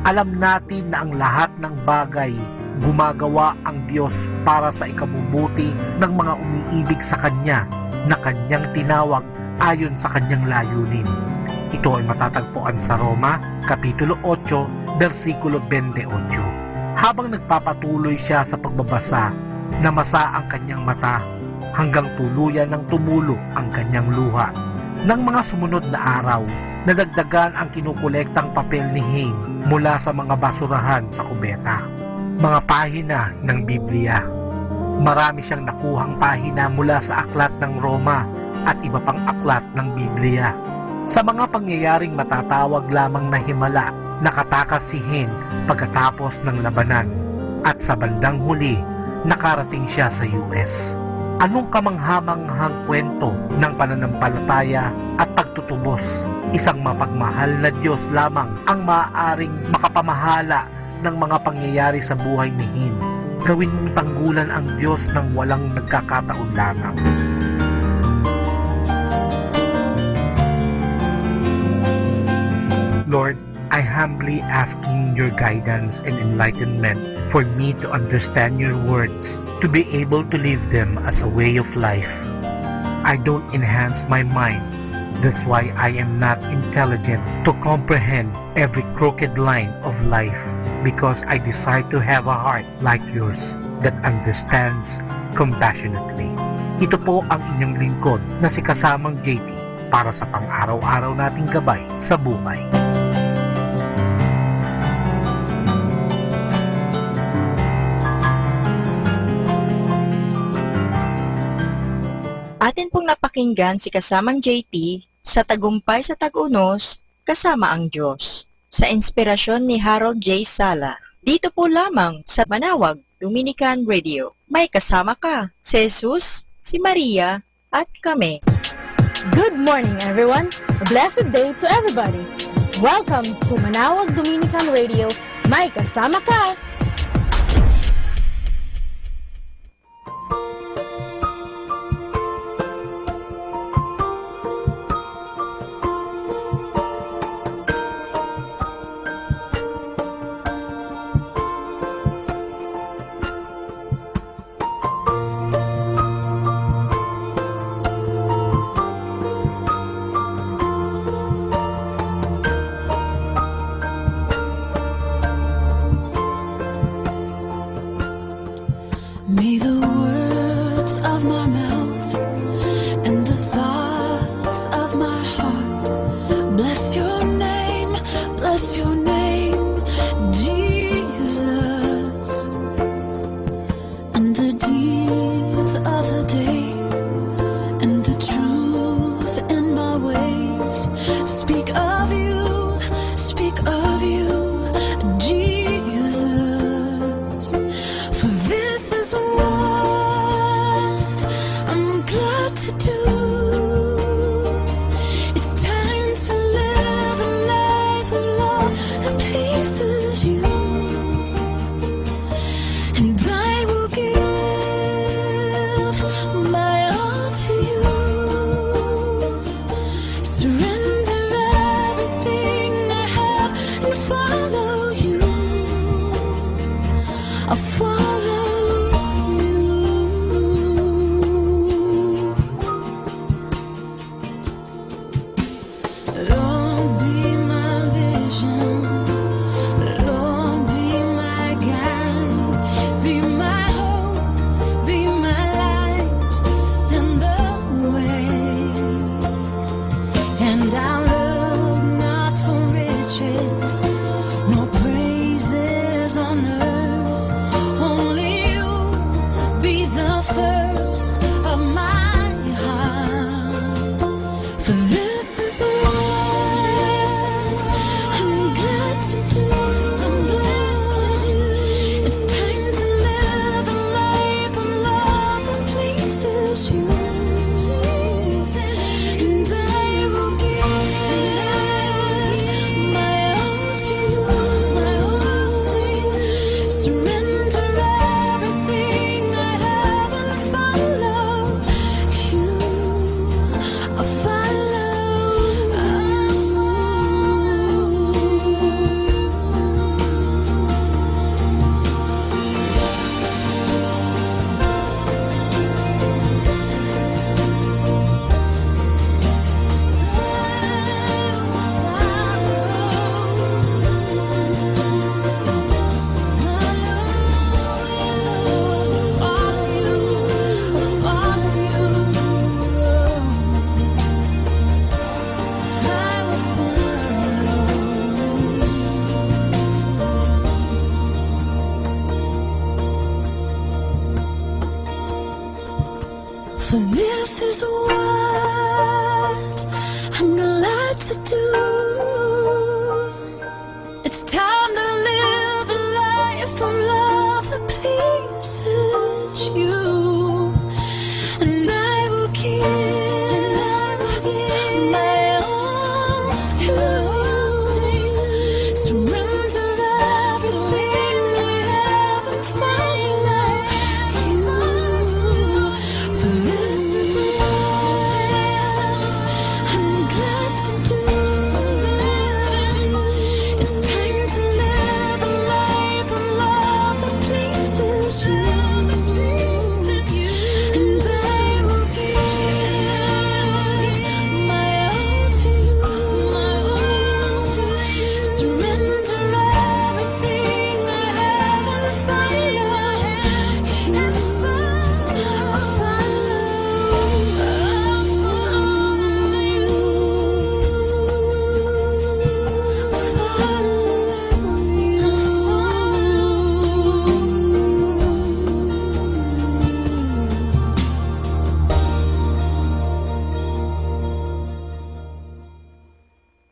Alam natin na ang lahat ng bagay gumagawa ang Diyos para sa ikabubuti ng mga umiibig sa Kanya na Kanyang tinawag ayon sa Kanyang layunin. Ito ay matatagpuan sa Roma, Kapitulo 8, versikulo 28. Habang nagpapatuloy siya sa pagbabasa, namasa ang kanyang mata hanggang tuluyan ng tumulo ang kanyang luha. Nang mga sumunod na araw, Nadagdagan ang kinukolektang papel ni Hayne mula sa mga basurahan sa kubeta. Mga pahina ng Biblia. Marami siyang nakuhang pahina mula sa aklat ng Roma at iba pang aklat ng Biblia. Sa mga pangyayaring matatawag lamang na himala, nakatakas si Hayne pagkatapos ng labanan at sa bandang huli, nakarating siya sa US. Anong kamanghamanghang kwento ng pananampalataya at pagtutubos? Isang mapagmahal na Diyos lamang ang maaaring makapamahala ng mga pangyayari sa buhay ni Hayne. Gawin mong tanggulan ang Diyos ng walang nagkakataon lamang. Lord, I humbly asking your guidance and enlightenment for me to understand your words, to be able to live them as a way of life. I don't enhance my mind. That's why I am not intelligent to comprehend every crooked line of life, because I desire to have a heart like yours that understands compassionately. Ito po ang inyong lingkod na si kasamang JT para sa pang-araw-araw nating gabay sa buhay. Atin pong napakinggan si kasamang JT sa Tagumpay sa Tag-Unos, Kasama ang Diyos, sa inspirasyon ni Harold J. Sala. Dito po lamang sa Manawag Dominican Radio. May kasama ka, si Jesus, si Maria, at kami. Good morning, everyone. A blessed day to everybody. Welcome to Manawag Dominican Radio. May kasama ka. May the words of my mouth and the thoughts of my heart bless your name, Jesus. And the deeds of the day and the truth in my ways speak of you, Jesus. For this is what I'm glad to do. It's time to live a life of love that pleases you. And I will give my all to you. Surrender everything I have and follow you. I'll follow you. Lord, be my vision. Lord, be my guide. Be my hope. Be my light and the way. And I'll look not for riches, nor praises on earth. Only you be the first of my heart. For this is what I'm glad to do. It's time to live a life of love that pleases you. And I will give my all to you. For this is what I'm glad to do. It's time to live a life of love that pleases you. And I will give my all to you. Surrender everything I have and find you. For this is what I'm glad to do. It's time to live a life of love that pleases you. And I will give my all to you. Surrender everything I have and find you. I'll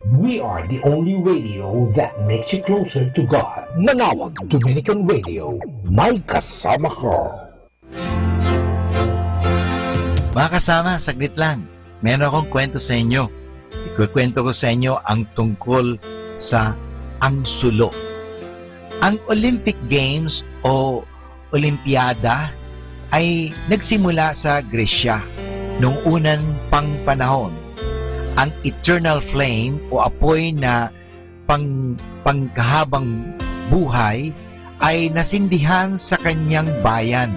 We are the only radio that makes you closer to God. Manawag Dominican Radio. May kasama ka. Mga kasama, saglit lang. Meron akong kwento sa inyo. Ikukwento ko sa inyo ang tungkol sa ang sulo. Ang Olympic Games o Olimpiada ay nagsimula sa Gresya noong unang panahon. Ang eternal flame o apoy na pangkahabang buhay ay nasindihan sa kanyang bayan.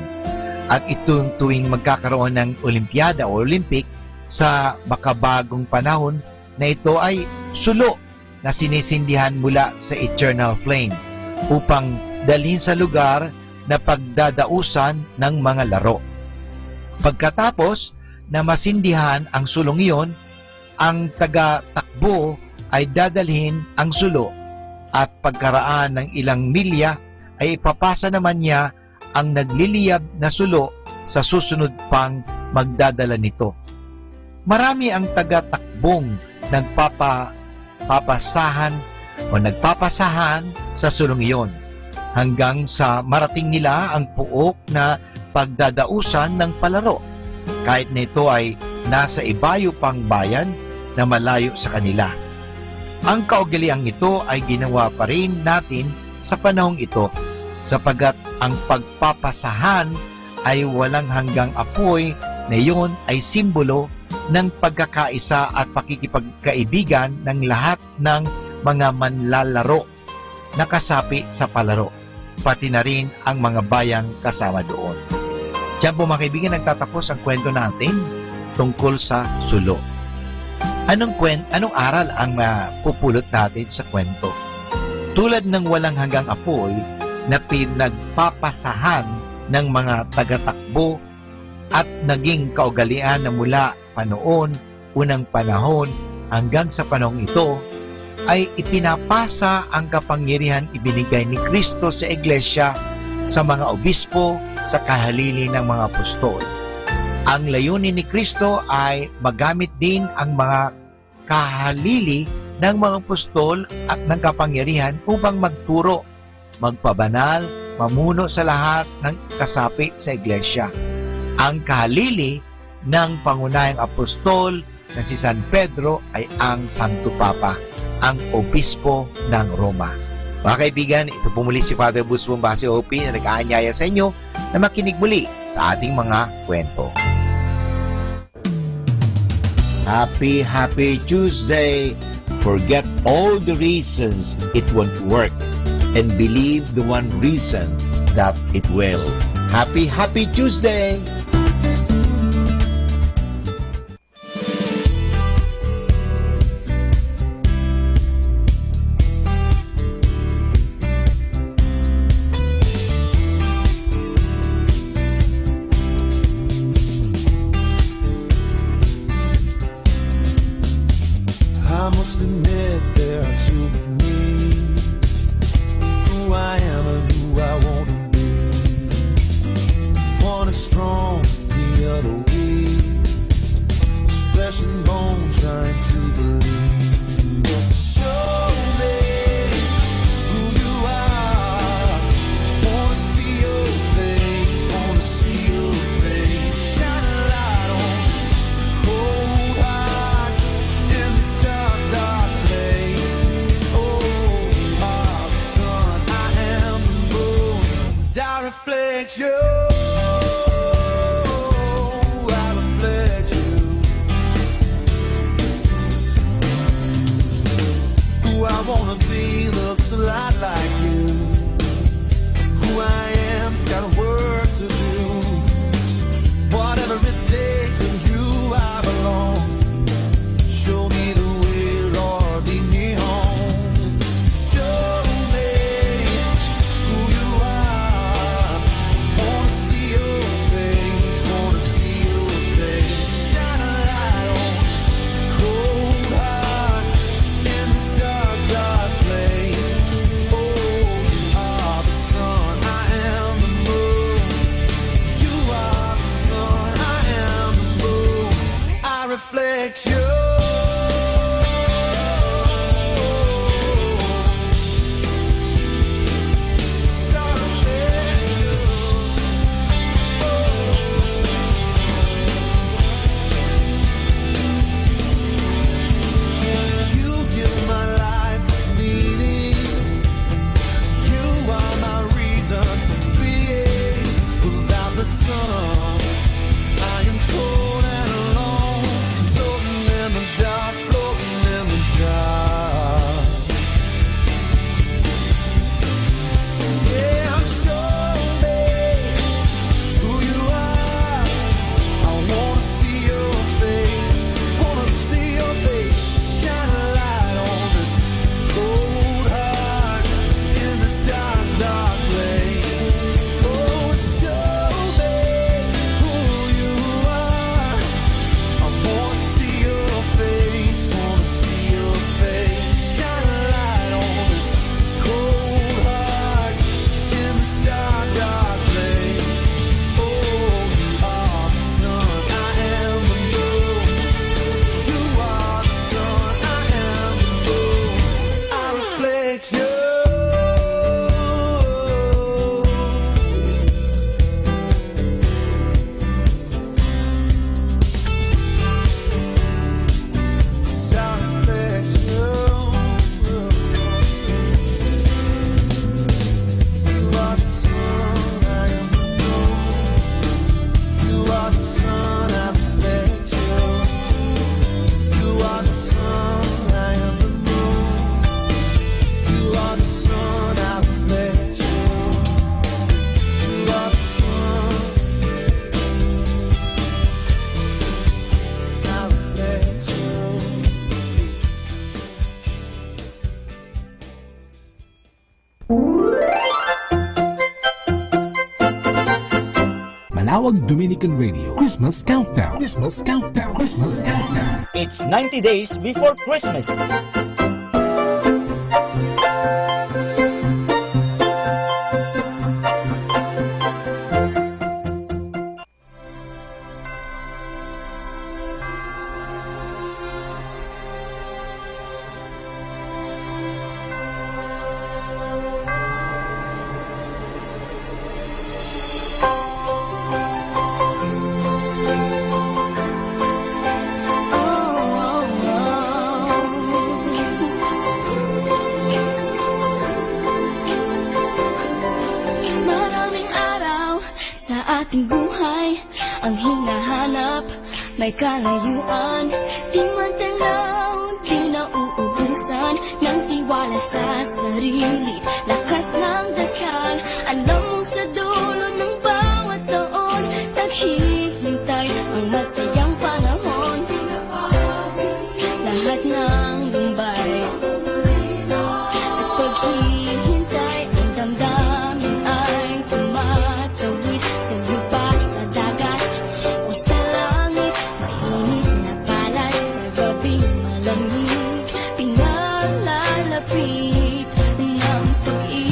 At itong tuwing magkakaroon ng Olimpiada o Olympic sa makabagong panahon na ito ay sulo na sinisindihan mula sa eternal flame upang dalhin sa lugar na pagdadausan ng mga laro. Pagkatapos na masindihan ang sulong iyon, ang taga-takbo ay dadalhin ang sulo at pagkaraan ng ilang milya ay ipapasa naman niya ang nagliliyab na sulo sa susunod pang magdadala nito. Marami ang taga-takbong nagpapasahan sa sulong iyon hanggang sa marating nila ang puok na pagdadausan ng palaro kahit na ito ay nasa ibayo pang bayan na malayo sa kanila. Ang kaugaliang ito ay ginawa pa rin natin sa panahong ito sapagkat ang pagpapasahan ay walang hanggang apoy na iyon ay simbolo ng pagkakaisa at pakikipagkaibigan ng lahat ng mga manlalaro na kasapi sa palaro, pati na rin ang mga bayang kasama doon. Diyan po mga kaibigan, nagtatapos ang kwento natin tungkol sa sulo. Anong aral ang mapupulot natin sa kwento? Tulad ng walang hanggang apoy na pinagpapasahan ng mga tagatakbo at naging kaugalian na mula unang panahon hanggang sa panahong ito, ay ipinapasa ang kapangyarihan ibinigay ni Kristo sa Iglesia, sa mga obispo, sa kahalili ng mga apostol. Ang layunin ni Kristo ay magamit din ang mga kahalili ng mga apostol at ng kapangyarihan upang magturo, magpabanal, mamuno sa lahat ng kasapi sa Iglesia. Ang kahalili ng pangunahing apostol na si San Pedro ay ang Santo Papa, ang obispo ng Roma. Mga kaibigan, ito po muli si Father Bus Bombasi OP na nag-aanyaya sa inyo na makinig muli sa ating mga kwento. Happy Tuesday! Forget all the reasons it won't work and believe the one reason that it will. Happy Tuesday! I must admit there are two of me, who I am and who I want to be. One is strong reflect you. I reflect you. Who I wanna be looks a lot like you. Who I am's got work to do. Whatever it takes, to you I belong. Show me the way, Lord, lead me home. Show me who you are. Wanna see your face, wanna see your face. Shine a light on this cold heart in this dark, dark place. Oh, you are the sun, I am the moon. You are the sun, I am the moon. I reflect you. You give my life its meaning. You are my reason for being. Without the sun, I am cold and alone, floating in the dark, floating in the dark. Yeah, show me who you are. I wanna see your face, wanna see your face. Shine a light on this cold heart in this dark, dark place. Oh, show me who you are. I wanna see your face, wanna see your face. Shine a light on this cold heart in this dark, dark place. Oh, you are the sun, I am the moon. You are the sun, I am the moon. I reflect you. Manawag Dominican Radio Christmas Countdown. Christmas Countdown. Christmas Countdown. It's 90 days before Christmas. Maraming araw sa ating buhay ang hinahanap, may kalayuan, di man tanaw, di nauubusan ng tiwala sa sarili, lakas ng dasal, alam mong sa dulo ng bawat taon, naghihintay ang masayang panahon, lahat ng lumbay at paghihintay, ang damdamin ay tumatawid sa lupa, sa dagat o sa langit, mainit na palad sa gabing malamig, pinalalapit ng pag-ibig.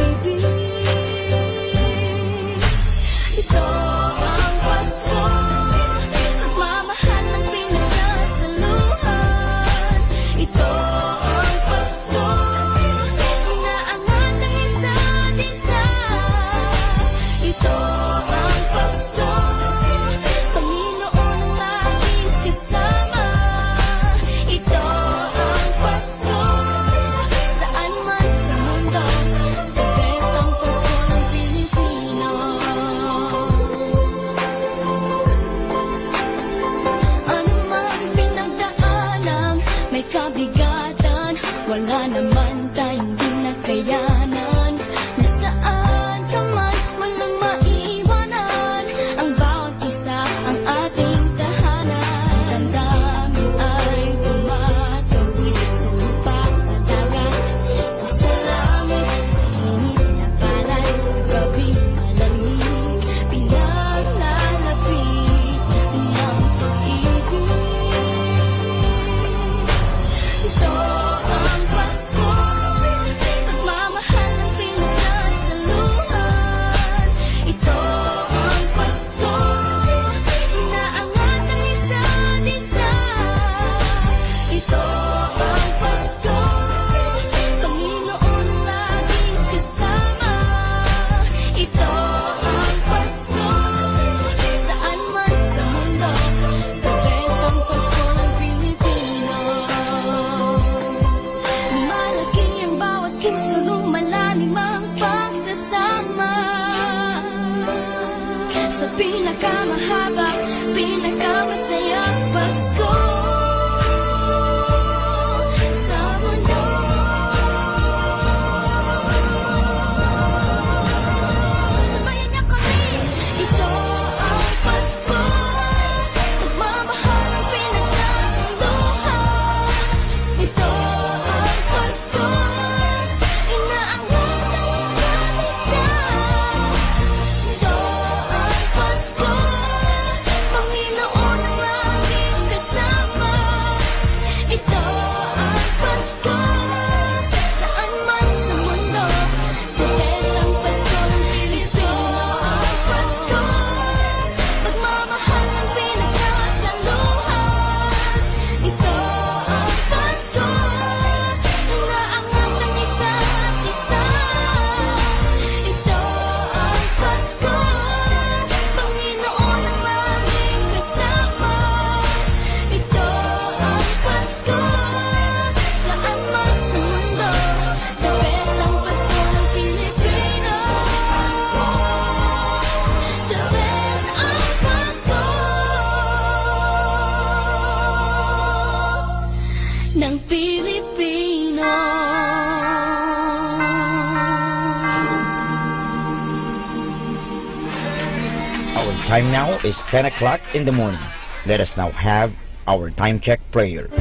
Our time now is 10 o'clock in the morning. Let us now have our time check prayer.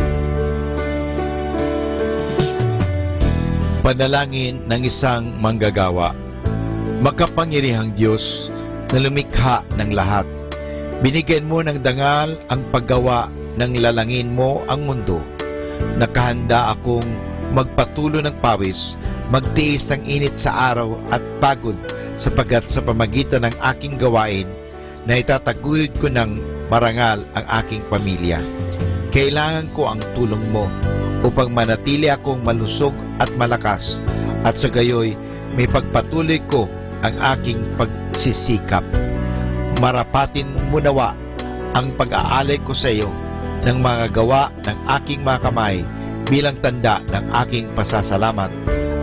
Panalangin ng isang manggagawa. Makapangyarihang Diyos na lumikha ng lahat. Binigyan mo ng dangal ang paggawa ng lalangin mo ang mundo. Nakahanda akong magpatulo ng pawis, magtiis ng init sa araw at pagod sapagkat sa pamagitan ng aking gawain na itataguyod ko ng marangal ang aking pamilya. Kailangan ko ang tulong mo upang manatili akong malusog at malakas at sa gayoy may pagpatuloy ko ang aking pagsisikap. Marapatin mo nawa ang pag-aalay ko sa iyo ng mga gawa ng aking mga kamay bilang tanda ng aking pasasalamat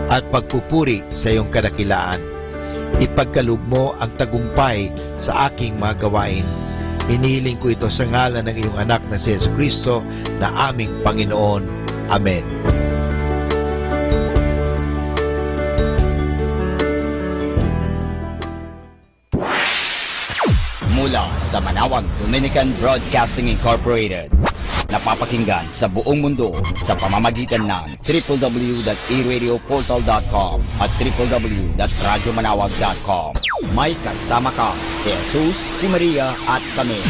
at pagpupuri sa iyong kadakilaan. Ipagkaloob mo ang tagumpay sa aking mga gawain. Inihiling ko ito sa ngalan ng iyong anak na si Jesucristo na aming Panginoon. Amen. Mula sa Manawag Dominican Broadcasting Incorporated, napapakinggan sa buong mundo sa pamamagitan ng www.eradioportal.com at www.radyomanawag.com. May kasama ka si Jesus, si Maria at kami.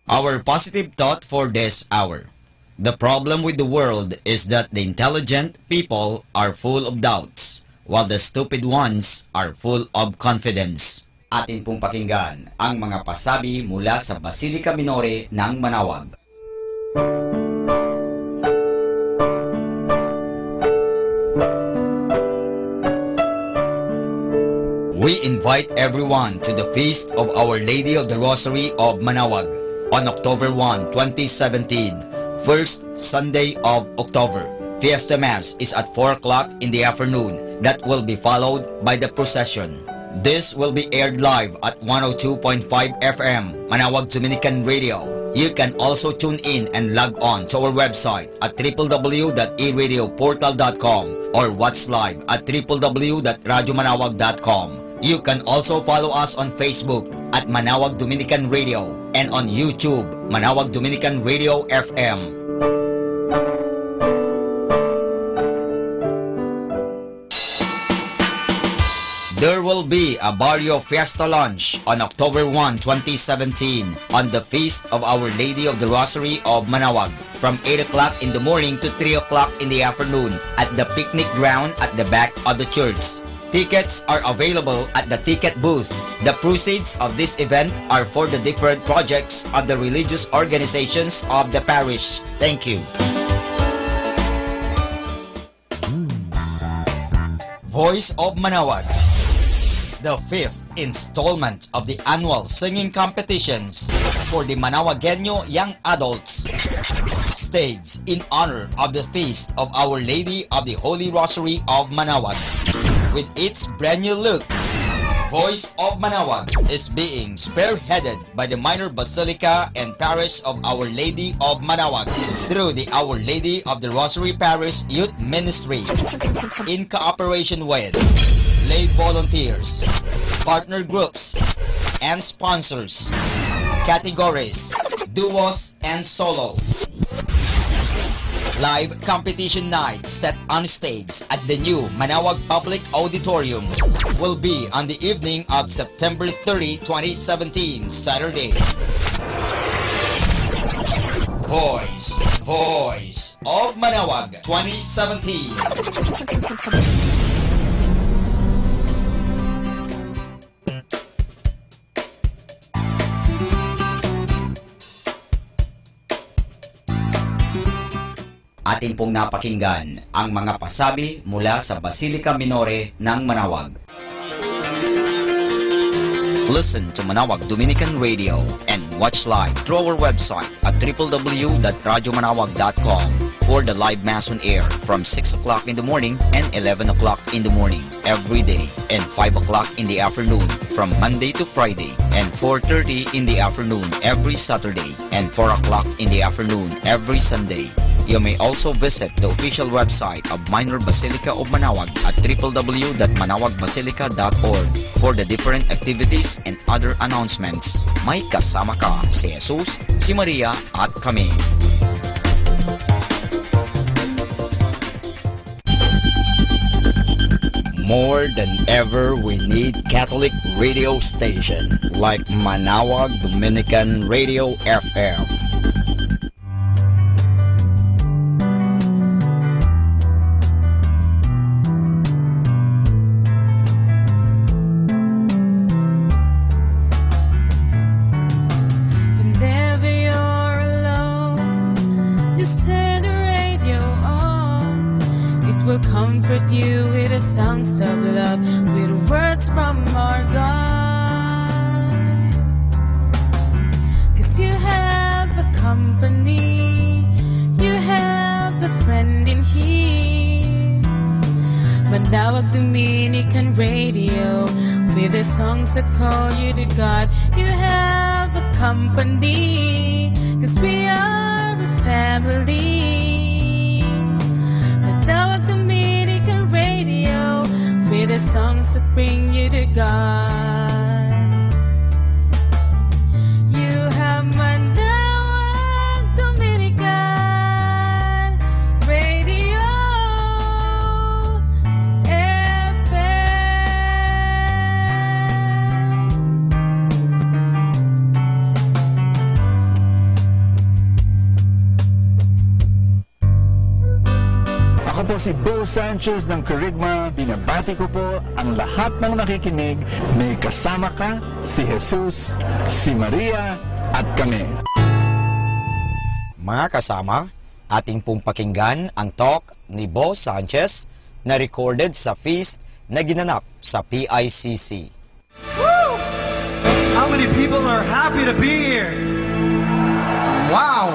Our positive thought for this hour. The problem with the world is that the intelligent people are full of doubts, while the stupid ones are full of confidence. Atin pong pakinggan ang mga pasabi mula sa Basilica Minore ng Manawag. We invite everyone to the Feast of Our Lady of the Rosary of Manawag on October 1, 2017, first Sunday of October. Fiesta Mass is at 4 o'clock in the afternoon. That will be followed by the procession. This will be aired live at 102.5 FM, Manawag Dominican Radio. You can also tune in and log on to our website at www.eradioportal.com or watch live at www.radyomanawag.com. You can also follow us on Facebook at Manawag Dominican Radio and on YouTube, Manawag Dominican Radio FM. There will be a Barrio Fiesta Lunch on October 1, 2017 on the Feast of Our Lady of the Rosary of Manawag from 8 o'clock in the morning to 3 o'clock in the afternoon at the picnic ground at the back of the church. Tickets are available at the ticket booth. The proceeds of this event are for the different projects of the religious organizations of the parish. Thank you. Voice of Manawag. The fifth installment of the annual singing competitions for the Manawagueño young adults, staged in honor of the Feast of Our Lady of the Holy Rosary of Manawag. With its brand new look, Voice of Manawag is being spearheaded by the Minor Basilica and Parish of Our Lady of Manawag through the Our Lady of the Rosary Parish Youth Ministry in cooperation with lay volunteers, partner groups, and sponsors, categories, duos, and solo. Live competition night set on stage at the new Manawag Public Auditorium will be on the evening of September 30, 2017, Saturday. Voice of Manawag 2017. Atin pong napakinggan ang mga pasabi mula sa Basilica Minore ng Manawag. Listen to Manawag Dominican Radio and watch live through our website at www.radyomanawag.com for the live Mass on air from 6 o'clock in the morning and 11 o'clock in the morning every day and 5 o'clock in the afternoon from Monday to Friday and 4:30 in the afternoon every Saturday and 4 o'clock in the afternoon every Sunday. You may also visit the official website of Minor Basilica of Manaoag at www.manawagbasilica.org for the different activities and other announcements. May kasama ka si Jesus, si Maria at kami. More than ever, we need Catholic radio station like Manaoag Dominican Radio FM. Whenever you're alone, just turn the radio on. It will comfort you with the songs of love, with words from our God. 'Cause you have a company, you have a friend in here. Manaoag Dominican Radio, with the songs that call you to God. You have a company, 'cause we are a family. Manaoag Dominican Radio, with the songs that bring you to God. You have Manaoag Dominican Radio Ako po si Bo Sanchez ng Kerygma. Binabati ko po ang lahat ng nakikinig. May kasama ka, si Jesus, si Maria, at kami. Mga kasama, ating pong pakinggan ang talk ni Bo Sanchez na recorded sa feast na ginanap sa PICC. Woo! How many people are happy to be here? Wow!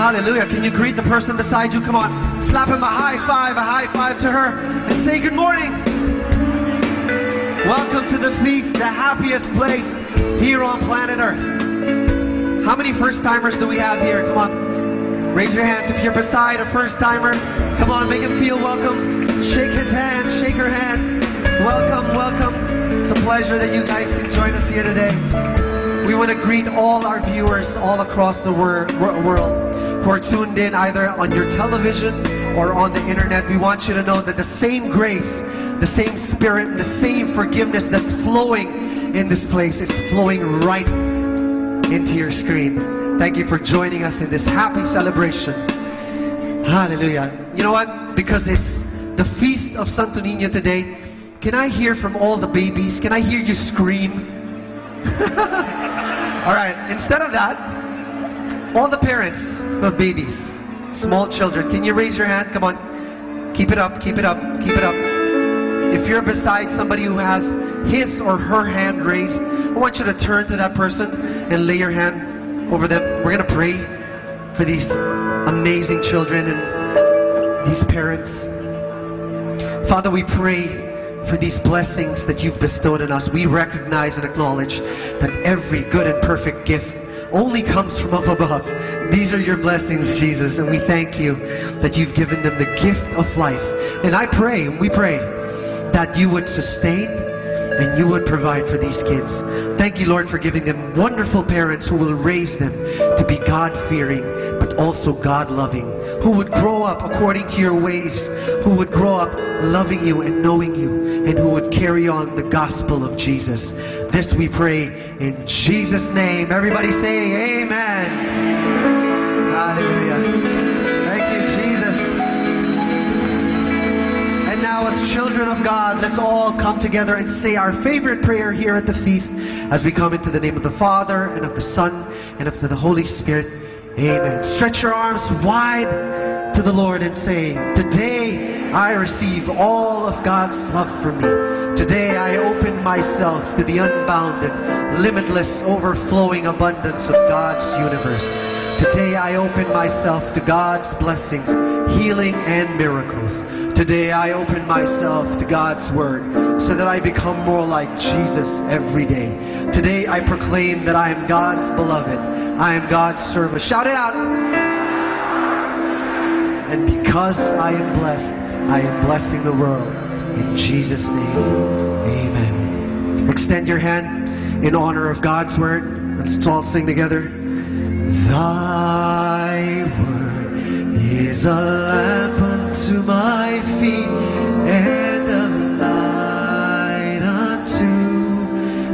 Hallelujah. Can you greet the person beside you? Come on. Slap him a high five to her, and say good morning. Welcome to the feast, the happiest place here on planet Earth. How many first-timers do we have here? Come on. Raise your hands if you're beside a first-timer. Come on, make him feel welcome. Shake his hand, shake her hand. Welcome, welcome. It's a pleasure that you guys can join us here today. We want to greet all our viewers all across the world who are tuned in either on your television or on the internet. We want you to know that the same grace, the same spirit, the same forgiveness that's flowing in this place is flowing right into your screen. Thank you for joining us in this happy celebration. Hallelujah. You know what? Because it's the Feast of Santo Niño today, can I hear from all the babies? Can I hear you scream? All right, instead of that, all the parents of babies, small children, can you raise your hand? Come on. Keep it up, keep it up, keep it up. If you're beside somebody who has his or her hand raised, I want you to turn to that person and lay your hand over them. We're going to pray for these amazing children and these parents. Father, we pray for these blessings that you've bestowed on us. We recognize and acknowledge that every good and perfect gift only comes from up above. These are your blessings, Jesus, and we thank you that you've given them the gift of life. And I pray, we pray, that you would sustain and you would provide for these kids. Thank you, Lord, for giving them wonderful parents who will raise them to be God-fearing, but also God-loving, who would grow up according to your ways, who would grow up loving you and knowing you, and who would carry on the gospel of Jesus. This we pray in Jesus' name. Everybody say amen. Hallelujah. Thank you, Jesus. And now as children of God, let's all come together and say our favorite prayer here at the feast as we come into the name of the Father and of the Son and of the Holy Spirit. Amen. Stretch your arms wide to the Lord and say, today I receive all of God's love for me. Today I open myself to the unbounded, limitless, overflowing abundance of God's universe. Today I open myself to God's blessings, healing and miracles. Today I open myself to God's word so that I become more like Jesus every day. Today I proclaim that I am God's beloved. I am God's servant. Shout it out. Because I am blessed, I am blessing the world. In Jesus' name, amen. Extend your hand in honor of God's word. Let's all sing together. Thy word is a lamp unto my feet and a light unto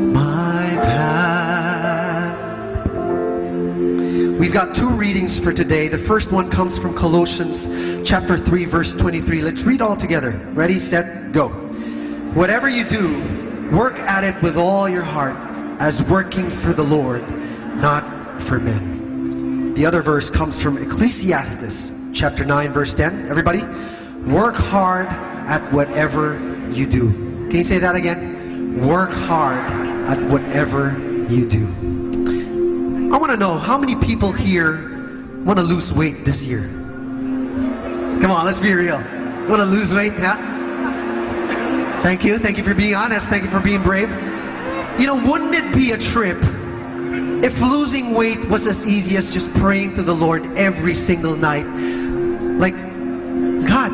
my path. We've got two readings for today. The first one comes from Colossians chapter 3, verse 23. Let's read all together. Ready, set, go. Whatever you do, work at it with all your heart, as working for the Lord, not for men. The other verse comes from Ecclesiastes chapter 9, verse 10. Everybody, work hard at whatever you do. Can you say that again? Work hard at whatever you do. I want to know, how many people here want to lose weight this year? Come on, let's be real. Want to lose weight? Yeah? Thank you. Thank you for being honest. Thank you for being brave. You know, wouldn't it be a trip if losing weight was as easy as just praying to the Lord every single night? Like, God,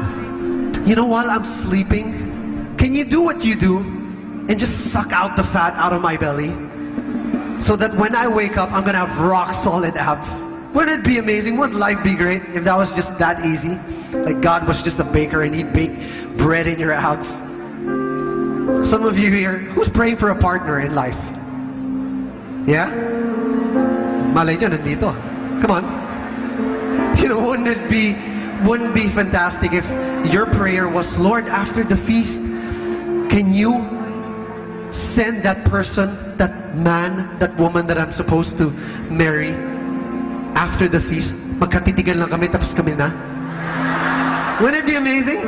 you know, while I'm sleeping, can you do what you do and just suck out the fat out of my belly so that when I wake up, I'm going to have rock solid abs? Wouldn't it be amazing? Wouldn't life be great if that was just that easy? Like God was just a baker and he'd bake bread in your house. Some of you here, who's praying for a partner in life? Yeah? Malay nyo, nandito. Come on. You know, wouldn't it be fantastic if your prayer was, Lord, after the feast, can you send that person, that man, that woman that I'm supposed to marry after the feast? Magkatitigan lang kami, tapos kami na. Wouldn't it be amazing?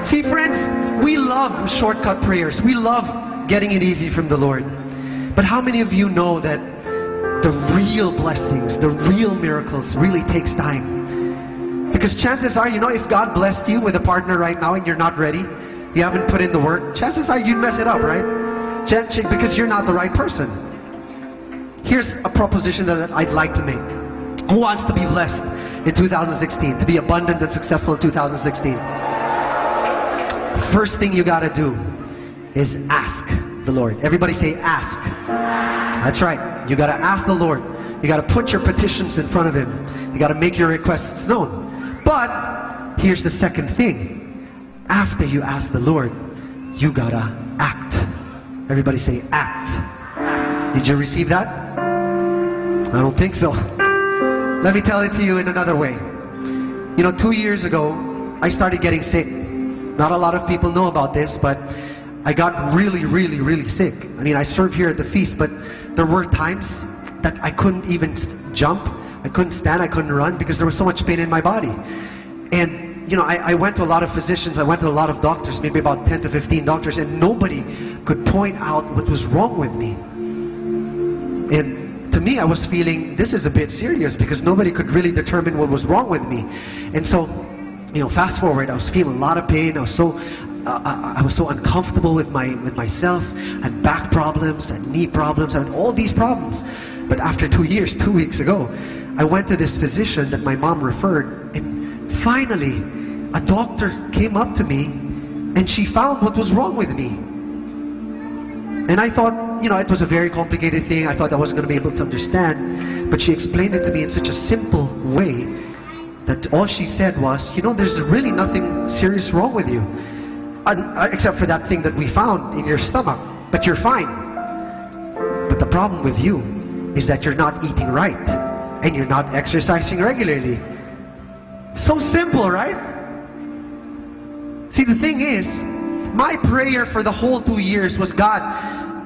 See, friends, we love shortcut prayers. We love getting it easy from the Lord. But how many of you know that the real blessings, the real miracles really takes time? Because chances are, you know, if God blessed you with a partner right now and you're not ready, you haven't put in the work, chances are you'd mess it up, right? Because you're not the right person. Here's a proposition that I'd like to make. Who wants to be blessed in 2016? To be abundant and successful in 2016? First thing you gotta do is ask the Lord. Everybody say ask. That's right. You gotta ask the Lord. You gotta put your petitions in front of Him. You gotta make your requests known. But here's the second thing. After you ask the Lord, you gotta act. Everybody say act. Did you receive that? I don't think so. Let me tell it to you in another way. You know, 2 years ago, I started getting sick. Not a lot of people know about this, but I got really, really, really sick. I mean, I serve here at the feast, but there were times that I couldn't even jump. I couldn't stand, I couldn't run because there was so much pain in my body. And, you know, I went to a lot of physicians, I went to a lot of doctors, maybe about 10 to 15 doctors, and nobody could point out what was wrong with me. And to me, I was feeling, this is a bit serious because nobody could really determine what was wrong with me. And so, you know, fast forward, I was feeling a lot of pain. I was so uncomfortable with myself. I had back problems, I had knee problems, I had all these problems. But after 2 years, 2 weeks ago, I went to this physician that my mom referred, and finally, a doctor came up to me, and she found what was wrong with me. And I thought, you know, it was a very complicated thing. I thought I wasn't going to be able to understand. But she explained it to me in such a simple way that all she said was, you know, there's really nothing serious wrong with you. Except for that thing that we found in your stomach. But you're fine. But the problem with you is that you're not eating right. And you're not exercising regularly. So simple, right? See, the thing is, my prayer for the whole 2 years was, God,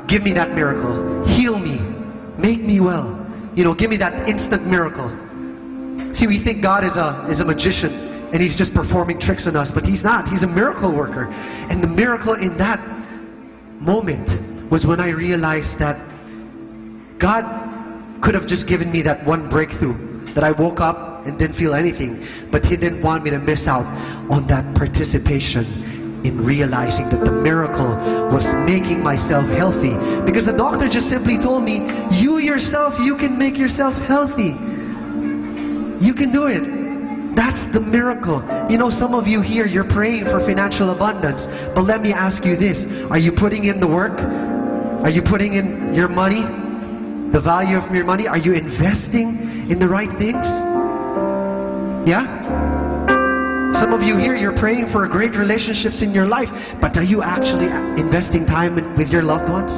give me that miracle. Heal me. Make me well. You know, give me that instant miracle. See, we think God is a magician and He's just performing tricks on us, but He's not. He's a miracle worker. And the miracle in that moment was when I realized that God could have just given me that one breakthrough, that I woke up and didn't feel anything, but He didn't want me to miss out on that participation in realizing that the miracle was making myself healthy. Because the doctor just simply told me, you yourself, you can make yourself healthy. You can do it. That's the miracle. You know, some of you here, you're praying for financial abundance. But let me ask you this. Are you putting in the work? Are you putting in your money? The value of your money? Are you investing in the right things? Yeah? Some of you here, you're praying for great relationships in your life. But are you actually investing time with your loved ones?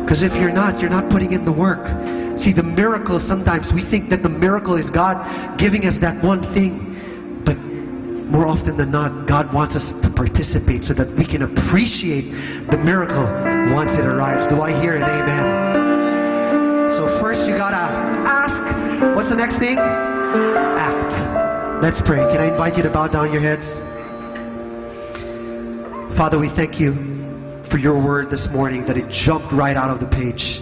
Because if you're not putting in the work. See, the miracle, sometimes we think that the miracle is God giving us that one thing. But more often than not, God wants us to participate so that we can appreciate the miracle once it arrives. Do I hear an amen? So first you gotta ask. What's the next thing? Act. Let's pray. Can I invite you to bow down your heads? Father, we thank you for your word this morning, that it jumped right out of the page.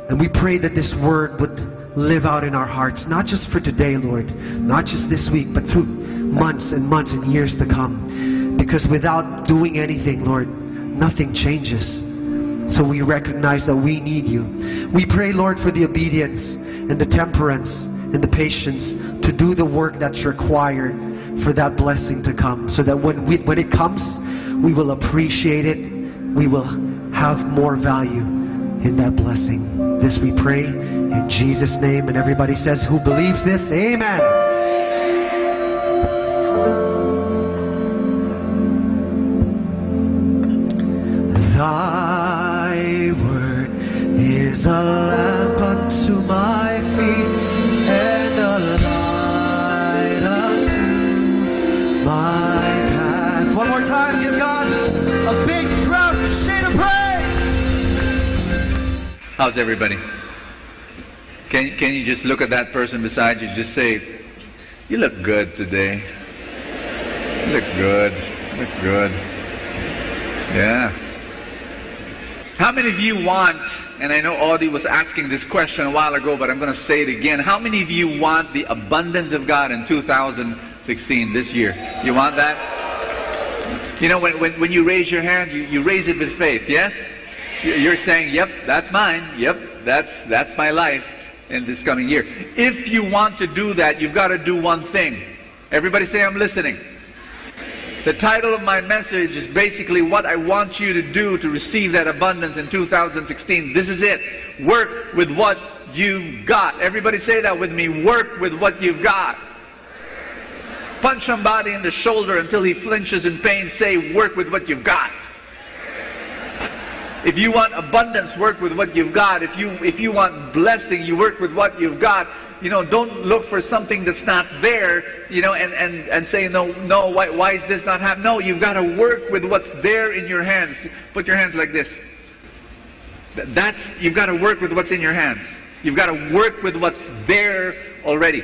And we pray that this word would live out in our hearts, not just for today, Lord, not just this week, but through months and months and years to come. Because without doing anything, Lord, nothing changes. So we recognize that we need you. We pray, Lord, for the obedience and the temperance and the patience to do the work that's required for that blessing to come. So that when it comes, we will appreciate it. We will have more value in that blessing. This we pray in Jesus' name. And everybody says, who believes this? Amen. Thy word is a lamp unto my feet and a light unto my path. One more time, give God a big crowd shade of praise. How's everybody? Can you just look at that person beside you, just say, you look good today. You look good. You look good. Yeah. How many of you want, and I know Audie was asking this question a while ago, but I'm going to say it again. How many of you want the abundance of God in 2016, this year? You want that? You know, when you raise your hand, you raise it with faith, yes? You're saying, yep, that's mine. Yep, that's my life in this coming year. If you want to do that, you've got to do one thing. Everybody say, I'm listening. The title of my message is basically what I want you to do to receive that abundance in 2016. This is it. Work with what you've got. Everybody say that with me. Work with what you've got. Punch somebody in the shoulder until he flinches in pain. Say, work with what you've got. If you want abundance, work with what you've got. If you want blessing, you work with what you've got. You know, don't look for something that's not there, you know, and say, no, why is this not happening? No, you've got to work with what's there in your hands. Put your hands like this. You've got to work with what's in your hands. You've got to work with what's there already.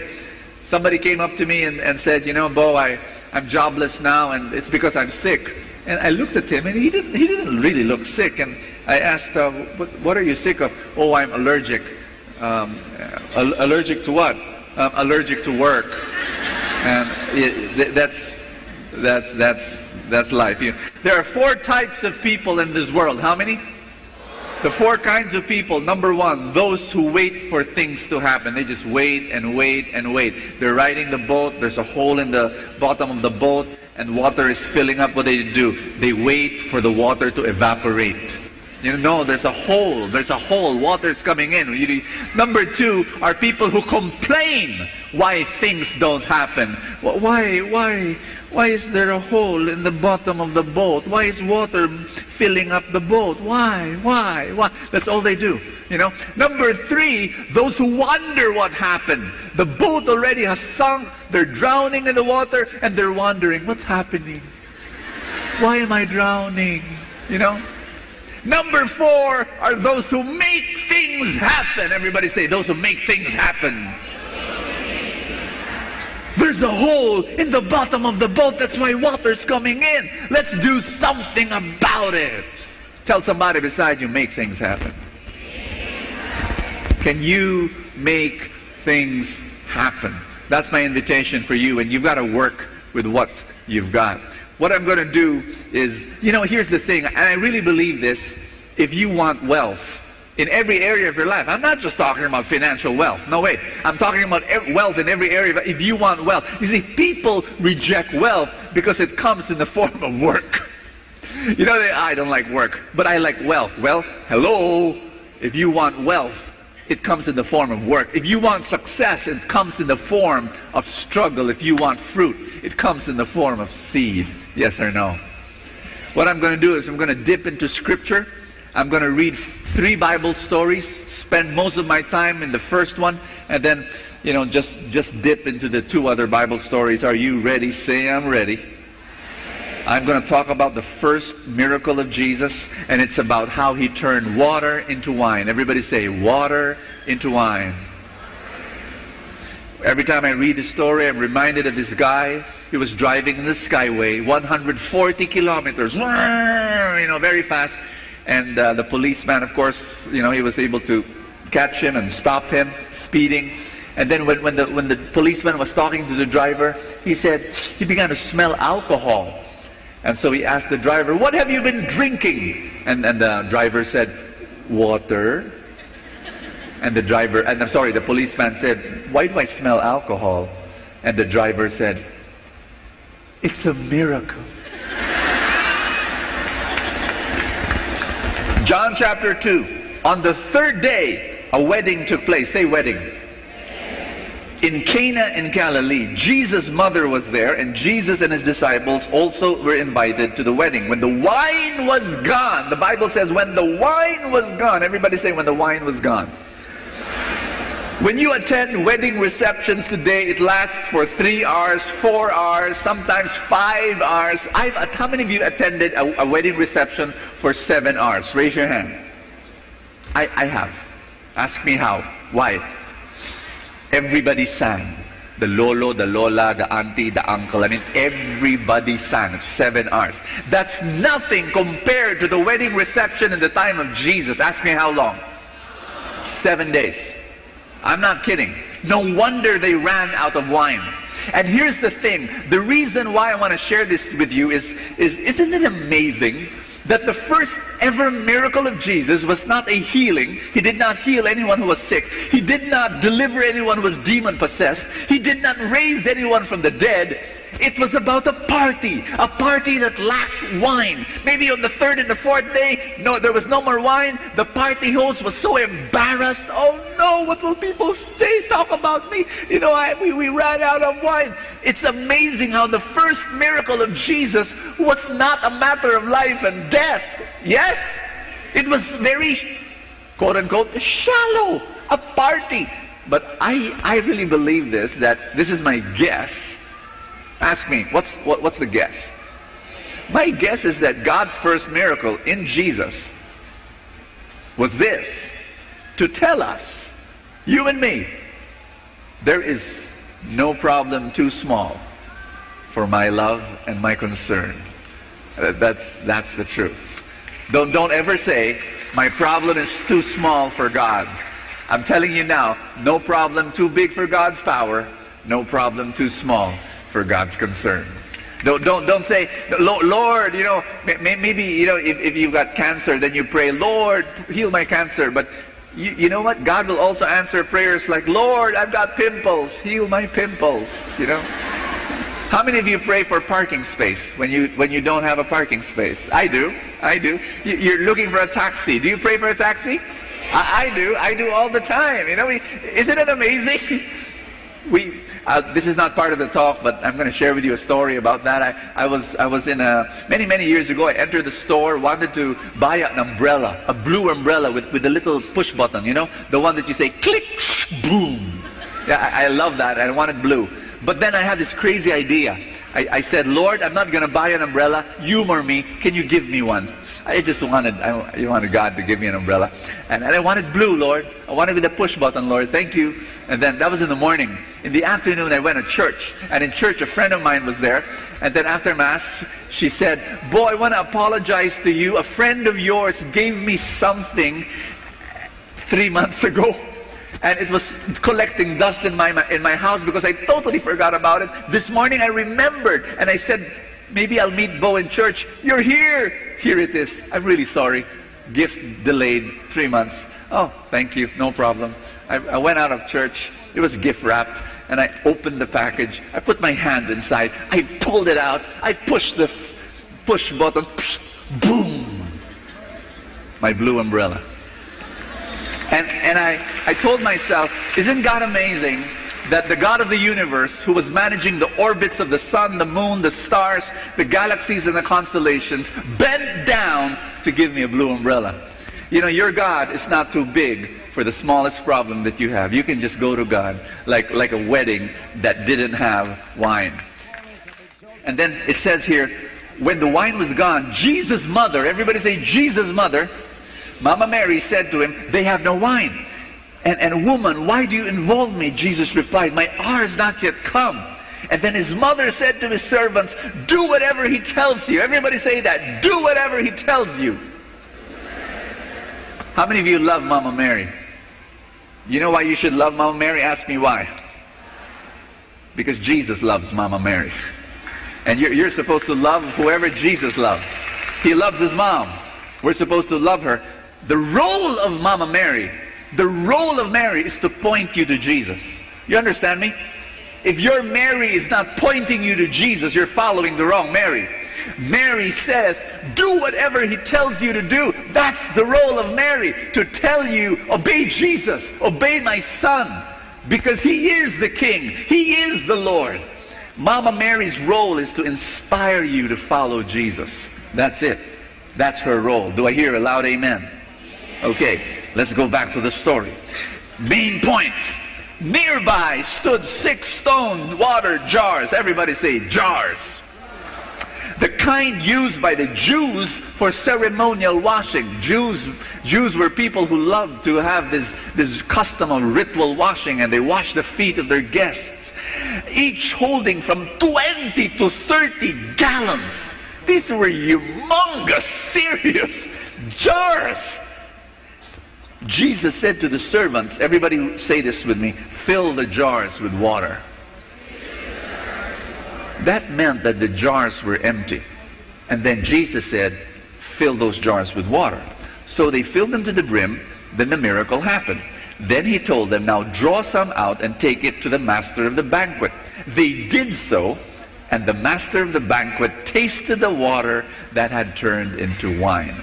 Somebody came up to me and said, you know, Bo, I'm jobless now, and it's because I'm sick. And I looked at him, and he didn't really look sick. And I asked, what are you sick of? Oh, I'm allergic. Allergic to what? Allergic to work. And that's life. You know, there are 4 types of people in this world. How many? The 4 kinds of people. Number 1, those who wait for things to happen. They just wait and wait and wait. They're riding the boat. There's a hole in the bottom of the boat, and water is filling up. What do? They wait for the water to evaporate. You know, there's a hole. There's a hole. Water is coming in. Number 2 are people who complain why things don't happen. Why is there a hole in the bottom of the boat? Why is water filling up the boat? Why? That's all they do. You know. Number 3, those who wonder what happened. The boat already has sunk. They're drowning in the water, and they're wondering, what's happening? Why am I drowning? You know. Number 4 are those who make things happen. Everybody say, those who make things happen. There's a hole in the bottom of the boat. That's why water's coming in. Let's do something about it. Tell somebody beside you, make things happen. Can you make things happen? That's my invitation for you, and you've got to work with what you've got. What I'm going to do is, you know, here's the thing, and I really believe this. If you want wealth, in every area of your life. I'm not just talking about financial wealth. No, wait. I'm talking about wealth in every area. If you want wealth. You see, people reject wealth because it comes in the form of work. You know, I don't like work, but I like wealth. Well, hello. If you want wealth, it comes in the form of work. If you want success, it comes in the form of struggle. If you want fruit, it comes in the form of seed. Yes or no? What I'm going to do is I'm going to dip into Scripture. I'm going to read 3 Bible stories, spend most of my time in the first one, and then, you know, just dip into the 2 other Bible stories. Are you ready? Say, I'm ready. I'm going to talk about the first miracle of Jesus, and it's about how he turned water into wine. Everybody say, water into wine. Every time I read the story, I'm reminded of this guy. He was driving in the Skyway, 140 kilometers, you know, very fast. And the policeman, of course, you know, he was able to catch him and stop him speeding. And then when the policeman was talking to the driver, he said he began to smell alcohol. And so he asked the driver, "What have you been drinking?" And the driver said, "Water." And the policeman said, "Why do I smell alcohol?" And the driver said, "It's a miracle." John chapter 2. On the 3rd day, a wedding took place. Say wedding. In Cana in Galilee, Jesus' mother was there, and Jesus and his disciples also were invited to the wedding. When the wine was gone, the Bible says when the wine was gone. Everybody say when the wine was gone. When you attend wedding receptions today, it lasts for 3 hours, 4 hours, sometimes 5 hours. How many of you attended a wedding reception for 7 hours? Raise your hand. I have. Ask me how. Why? Everybody sang. The lolo, the lola, the auntie, the uncle. I mean, everybody sang. 7 hours. That's nothing compared to the wedding reception in the time of Jesus. Ask me how long? 7 days. I'm not kidding. No wonder they ran out of wine. And here's the thing. The reason why I want to share this with you is isn't it amazing that the first ever miracle of Jesus was not a healing. He did not heal anyone who was sick. He did not deliver anyone who was demon-possessed. He did not raise anyone from the dead. It was about a party that lacked wine. Maybe on the 3rd and the 4th day, no, there was no more wine. The party host was so embarrassed. Oh no, what will people say? Talk about me. You know, we ran out of wine. It's amazing how the first miracle of Jesus was not a matter of life and death. Yes, it was very, quote unquote, shallow, a party. But I really believe that this is my guess. Ask me, what's the guess? My guess is that God's first miracle in Jesus was this: to tell us, you and me, there is no problem too small for my love and my concern. That's the truth. Don't ever say, my problem is too small for God. I'm telling you now, no problem too big for God's power, no problem too small for God's concern. Don't say, Lord, you know, maybe, you know, if you've got cancer, then you pray, Lord, heal my cancer. But you know what? God will also answer prayers like, Lord, I've got pimples, heal my pimples, you know. How many of you pray for parking space when you don't have a parking space? I do. You're looking for a taxi. Do you pray for a taxi? I do all the time. You know, isn't it amazing? This is not part of the talk, but I'm going to share with you a story about that. I was in many years ago. I entered the store, wanted to buy an umbrella, a blue umbrella with a little push button. You know, the one that you say click, boom. Yeah, I love that. I wanted blue. But then I had this crazy idea. I said, Lord, I'm not going to buy an umbrella. Humor me. Can you give me one? I wanted God to give me an umbrella. And I wanted blue, Lord. I wanted with a push button, Lord. Thank you. And then that was in the morning. In the afternoon, I went to church. And in church, a friend of mine was there. And then after Mass, she said, boy, I want to apologize to you. A friend of yours gave me something 3 months ago. And it was collecting dust in my house because I totally forgot about it. This morning, I remembered. And I said, maybe I'll meet Bo in church. You're here. Here it is. I'm really sorry. Gift delayed 3 months. Oh, thank you, no problem. I went out of church. It was gift wrapped, and I opened the package. I put my hand inside. I pulled it out. I pushed the push button. Boom! My blue umbrella. And I told myself, isn't God amazing that the God of the universe, who was managing the orbits of the sun, the moon, the stars, the galaxies, and the constellations, bent down to give me a blue umbrella. You know, your God is not too big for the smallest problem that you have. You can just go to God like a wedding that didn't have wine. And then it says here, when the wine was gone, Jesus' mother, everybody say Jesus' mother, Mama Mary said to him, they have no wine. And woman, why do you involve me? Jesus replied, my hour is not yet come. And then his mother said to his servants, do whatever he tells you. Everybody say that. Do whatever he tells you. How many of you love Mama Mary? You know why you should love Mama Mary? Ask me why. Because Jesus loves Mama Mary. And you're supposed to love whoever Jesus loves. He loves his mom. We're supposed to love her. The role of Mama Mary, the role of Mary is to point you to Jesus. You understand me? If your Mary is not pointing you to Jesus, you're following the wrong Mary. Mary says, do whatever he tells you to do. That's the role of Mary, to tell you, obey Jesus, obey my son, because he is the King, he is the Lord. Mama Mary's role is to inspire you to follow Jesus. That's it. That's her role. Do I hear a loud amen? Okay, let's go back to the story. Main point. Nearby stood 6 stone water jars. Everybody say jars. The kind used by the Jews for ceremonial washing. Jews were people who loved to have this custom of ritual washing, and they wash the feet of their guests. Each holding from 20 to 30 gallons. These were humongous, serious jars. Jesus said to the servants, everybody say this with me, fill the jars with water. That meant that the jars were empty. And then Jesus said, fill those jars with water. So they filled them to the brim, then the miracle happened. Then he told them, now draw some out and take it to the master of the banquet. They did so, and the master of the banquet tasted the water that had turned into wine.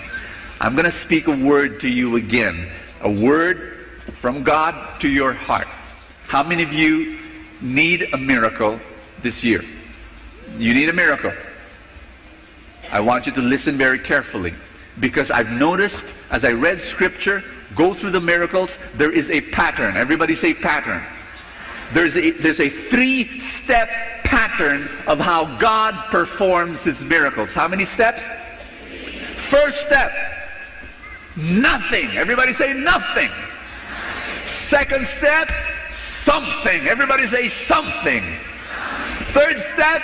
I'm going to speak a word to you again. A word from God to your heart. How many of you need a miracle this year? You need a miracle. I want you to listen very carefully, because I've noticed as I read scripture, go through the miracles, there is a pattern. Everybody say pattern. There's a 3-step pattern of how God performs his miracles. How many steps? First step, nothing. Everybody say nothing. Second step, something. Everybody say something. Third step,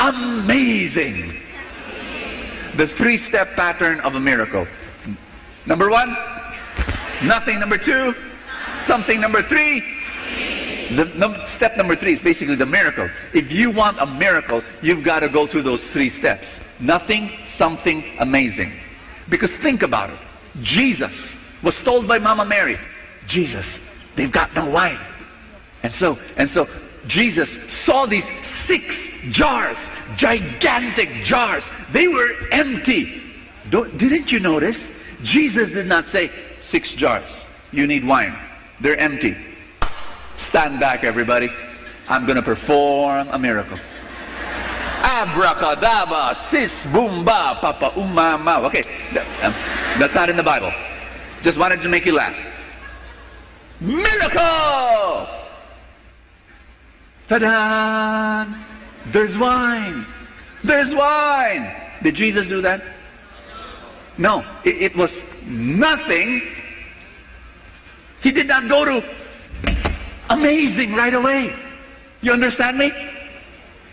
amazing. The 3-step pattern of a miracle. Number 1, nothing. Number 2, something. Number 3, step number 3 is basically the miracle. If you want a miracle, you've got to go through those 3 steps. Nothing, something, amazing. Because think about it. Jesus was told by Mama Mary, Jesus, they've got no wine. And so Jesus saw these 6 jars, gigantic jars. They were empty. Didn't you notice? Jesus did not say, 6 jars, you need wine. They're empty. Stand back, everybody. I'm going to perform a miracle. Abracadabra, sis, boomba, papa, umama. Okay, that's not in the Bible. Just wanted to make you laugh. Miracle! Ta-da! There's wine. There's wine. Did Jesus do that? No, it was nothing. He did not go to amazing right away. You understand me?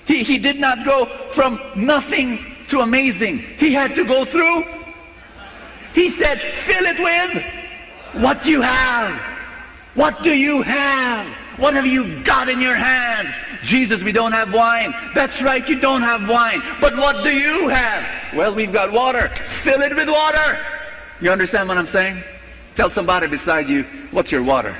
He did not go from nothing to amazing. He had to go through. He said, fill it with what you have. What do you have? What have you got in your hands? Jesus, we don't have wine. That's right, you don't have wine. But what do you have? Well, we've got water. Fill it with water. You understand what I'm saying? Tell somebody beside you, what's your water?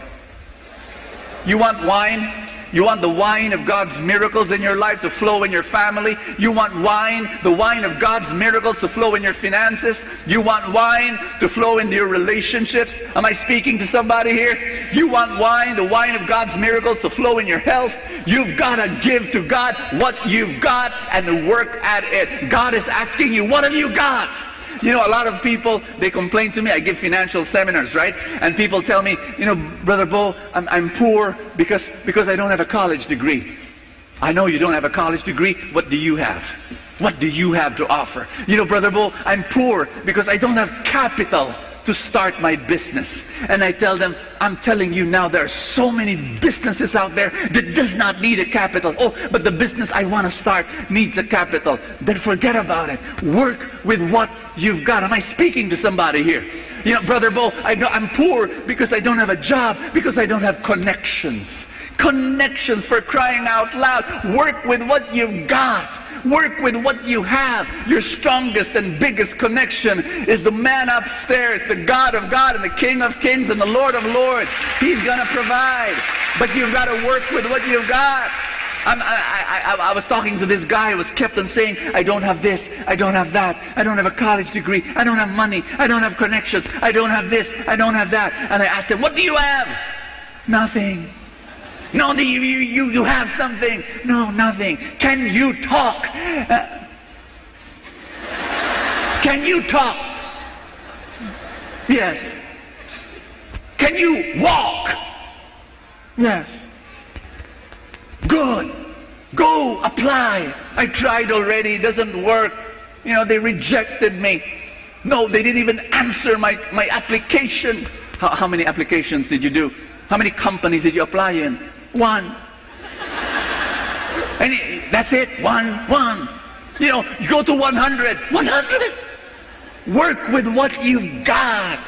You want wine? You want the wine of God's miracles in your life to flow in your family? You want wine, the wine of God's miracles to flow in your finances? You want wine to flow into your relationships? Am I speaking to somebody here? You want wine, the wine of God's miracles to flow in your health? You've got to give to God what you've got and work at it. God is asking you, what have you got? You know, a lot of people, they complain to me. I give financial seminars, right? And people tell me, you know, Brother Bo, I'm poor because I don't have a college degree. I know you don't have a college degree. What do you have? What do you have to offer? You know, Brother Bo, I'm poor because I don't have capital to start my business. And I tell them, I'm telling you now, there are so many businesses out there that does not need a capital. Oh, but the business I want to start needs a capital. Then forget about it. Work with what you've got. Am I speaking to somebody here? You know, Brother Bo, I'm poor because I don't have a job, because I don't have connections. Connections, for crying out loud. Work with what you've got. Work with what you have. Your strongest and biggest connection is the man upstairs, the God of God and the King of Kings and the Lord of Lords. He's going to provide. But you've got to work with what you've got. I was talking to this guy who was kept on saying, I don't have this, I don't have that, I don't have a college degree, I don't have money, I don't have connections, I don't have this, I don't have that. And I asked him, what do you have? Nothing. No, you have something. No, nothing. Can you talk? Can you talk? Yes. Can you walk? Yes. Good. Go apply. I tried already. It doesn't work. You know, they rejected me. No, they didn't even answer my application. How many applications did you do? How many companies did you apply in? One. And that's it. One. You know, you go to 100. 100. Work with what you've got.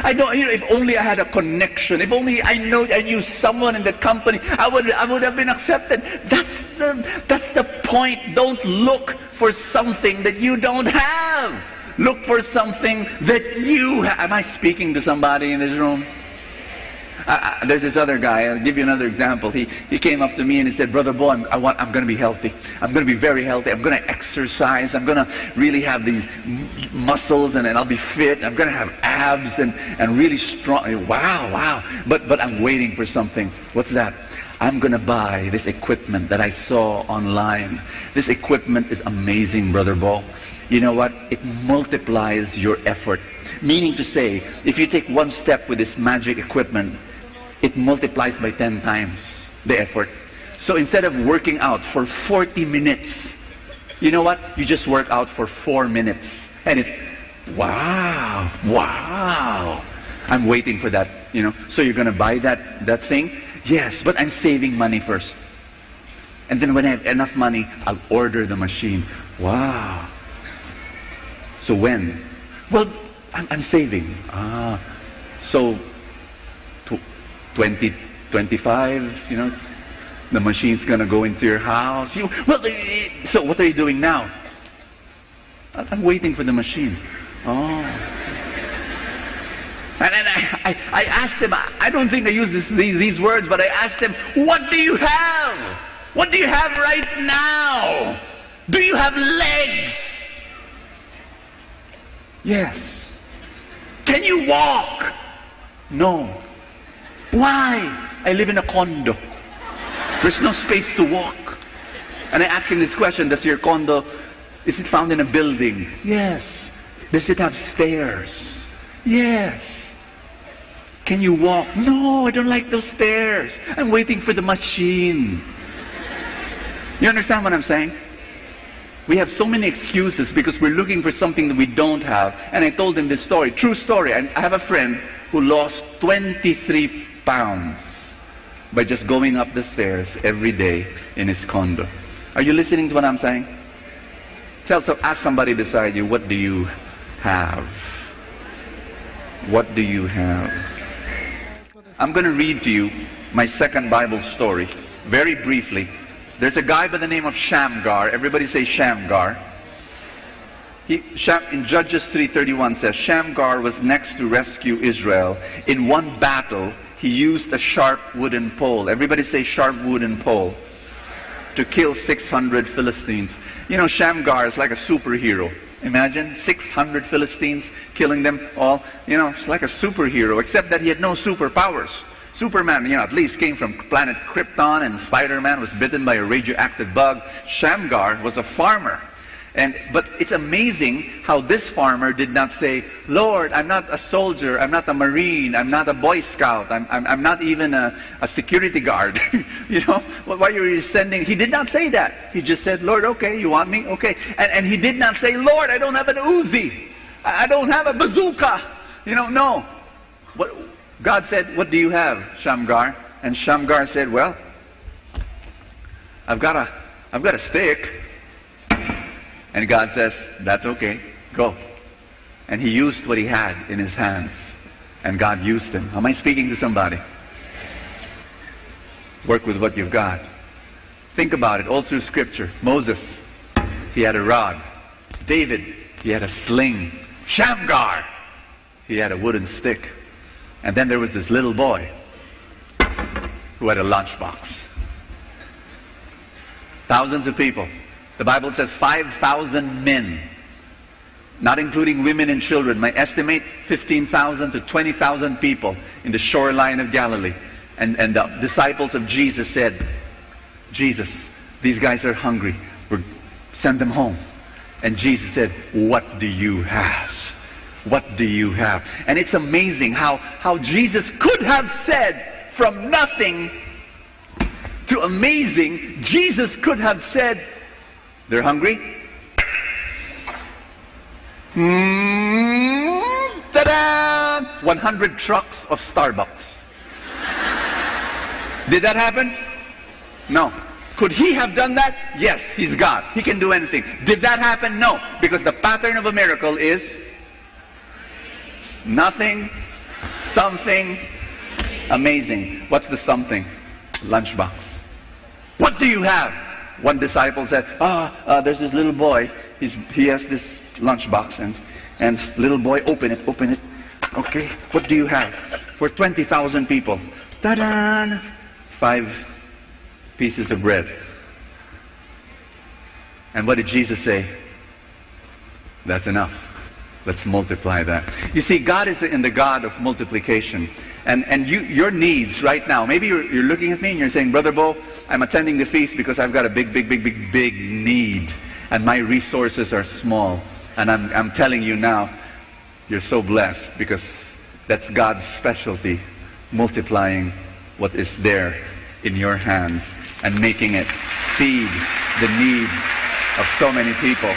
I know, you know, if only I had a connection, if only I knew someone in that company, I would have been accepted. That's the point. Don't look for something that you don't have. Look for something that you have. Am I speaking to somebody in this room? There's this other guy. I'll give you another example. He came up to me and he said, Brother Bo, I'm going to be healthy. I'm going to be very healthy. I'm going to exercise. I'm going to really have these muscles and I'll be fit. I'm going to have abs and really strong. Wow. But I'm waiting for something. What's that? I'm going to buy this equipment that I saw online. This equipment is amazing, Brother Bo. You know what? It multiplies your effort. Meaning to say, if you take one step with this magic equipment, it multiplies by 10 times the effort. So instead of working out for 40 minutes, you know what? You just work out for 4 minutes. And wow. I'm waiting for that, you know. So you're going to buy that thing? Yes, but I'm saving money first. And then when I have enough money, I'll order the machine. Wow. So when? Well, I'm saving. So 2025, you know, the machine's going to go into your house. So what are you doing now? I'm waiting for the machine. Oh. And then I asked him, I don't think I used these words, but I asked him, what do you have? What do you have right now? Do you have legs? Yes. Can you walk? No. Why? I live in a condo. There's no space to walk. And I asked him this question, does your condo, is it found in a building? Yes. Does it have stairs? Yes. Can you walk? No, I don't like those stairs. I'm waiting for the machine. You understand what I'm saying? We have so many excuses because we're looking for something that we don't have. And I told him this story, true story. I have a friend who lost 23 pounds by just going up the stairs every day in his condo. Are you listening to what I'm saying? Ask somebody beside you, what do you have? What do you have? I'm going to read to you my second Bible story, very briefly. There's a guy by the name of Shamgar. Everybody say Shamgar. In Judges 3:31 says, Shamgar was next to rescue Israel. In one battle, he used a sharp wooden pole. Everybody say sharp wooden pole. To kill 600 Philistines. You know, Shamgar is like a superhero. Imagine 600 Philistines, killing them all. You know, it's like a superhero, except that he had no superpowers. Superman, you know, at least came from planet Krypton, and Spider-Man was bitten by a radioactive bug. Shamgar was a farmer. But it's amazing how this farmer did not say, Lord, I'm not a soldier, I'm not a Marine, I'm not a Boy Scout, I'm not even a security guard. You know, why are you sending? He did not say that. He just said, Lord, okay, you want me? Okay. And he did not say, Lord, I don't have an Uzi. I don't have a bazooka. You know, no. God said, what do you have, Shamgar? And Shamgar said, well, I've got a stick. And God says, that's okay, go. And he used what he had in his hands. And God used him. Am I speaking to somebody? Work with what you've got. Think about it all through Scripture. Moses, he had a rod. David, he had a sling. Shamgar, he had a wooden stick. And then there was this little boy who had a lunchbox. Thousands of people. The Bible says 5,000 men, not including women and children. My estimate, 15,000 to 20,000 people in the shoreline of Galilee. And the disciples of Jesus said, Jesus, these guys are hungry. Send them home. And Jesus said, what do you have? What do you have? And it's amazing how Jesus could have said from nothing to amazing. Jesus could have said, they're hungry? Ta-da! 100 trucks of Starbucks. Did that happen? No. Could he have done that? Yes, he's God. He can do anything. Did that happen? No. Because the pattern of a miracle is nothing, something, amazing. What's the something? Lunchbox. What do you have? One disciple said, there's this little boy, he has this lunchbox, and little boy, open it. Okay, what do you have? For 20,000 people. Ta-da! 5 pieces of bread. And what did Jesus say? That's enough. Let's multiply that. You see, God is in the God of multiplication. And your needs right now, maybe you're looking at me and you're saying, Brother Bo, I'm attending the feast because I've got a big need. And my resources are small. And I'm telling you now, you're so blessed because that's God's specialty, multiplying what is there in your hands and making it feed the needs of so many people.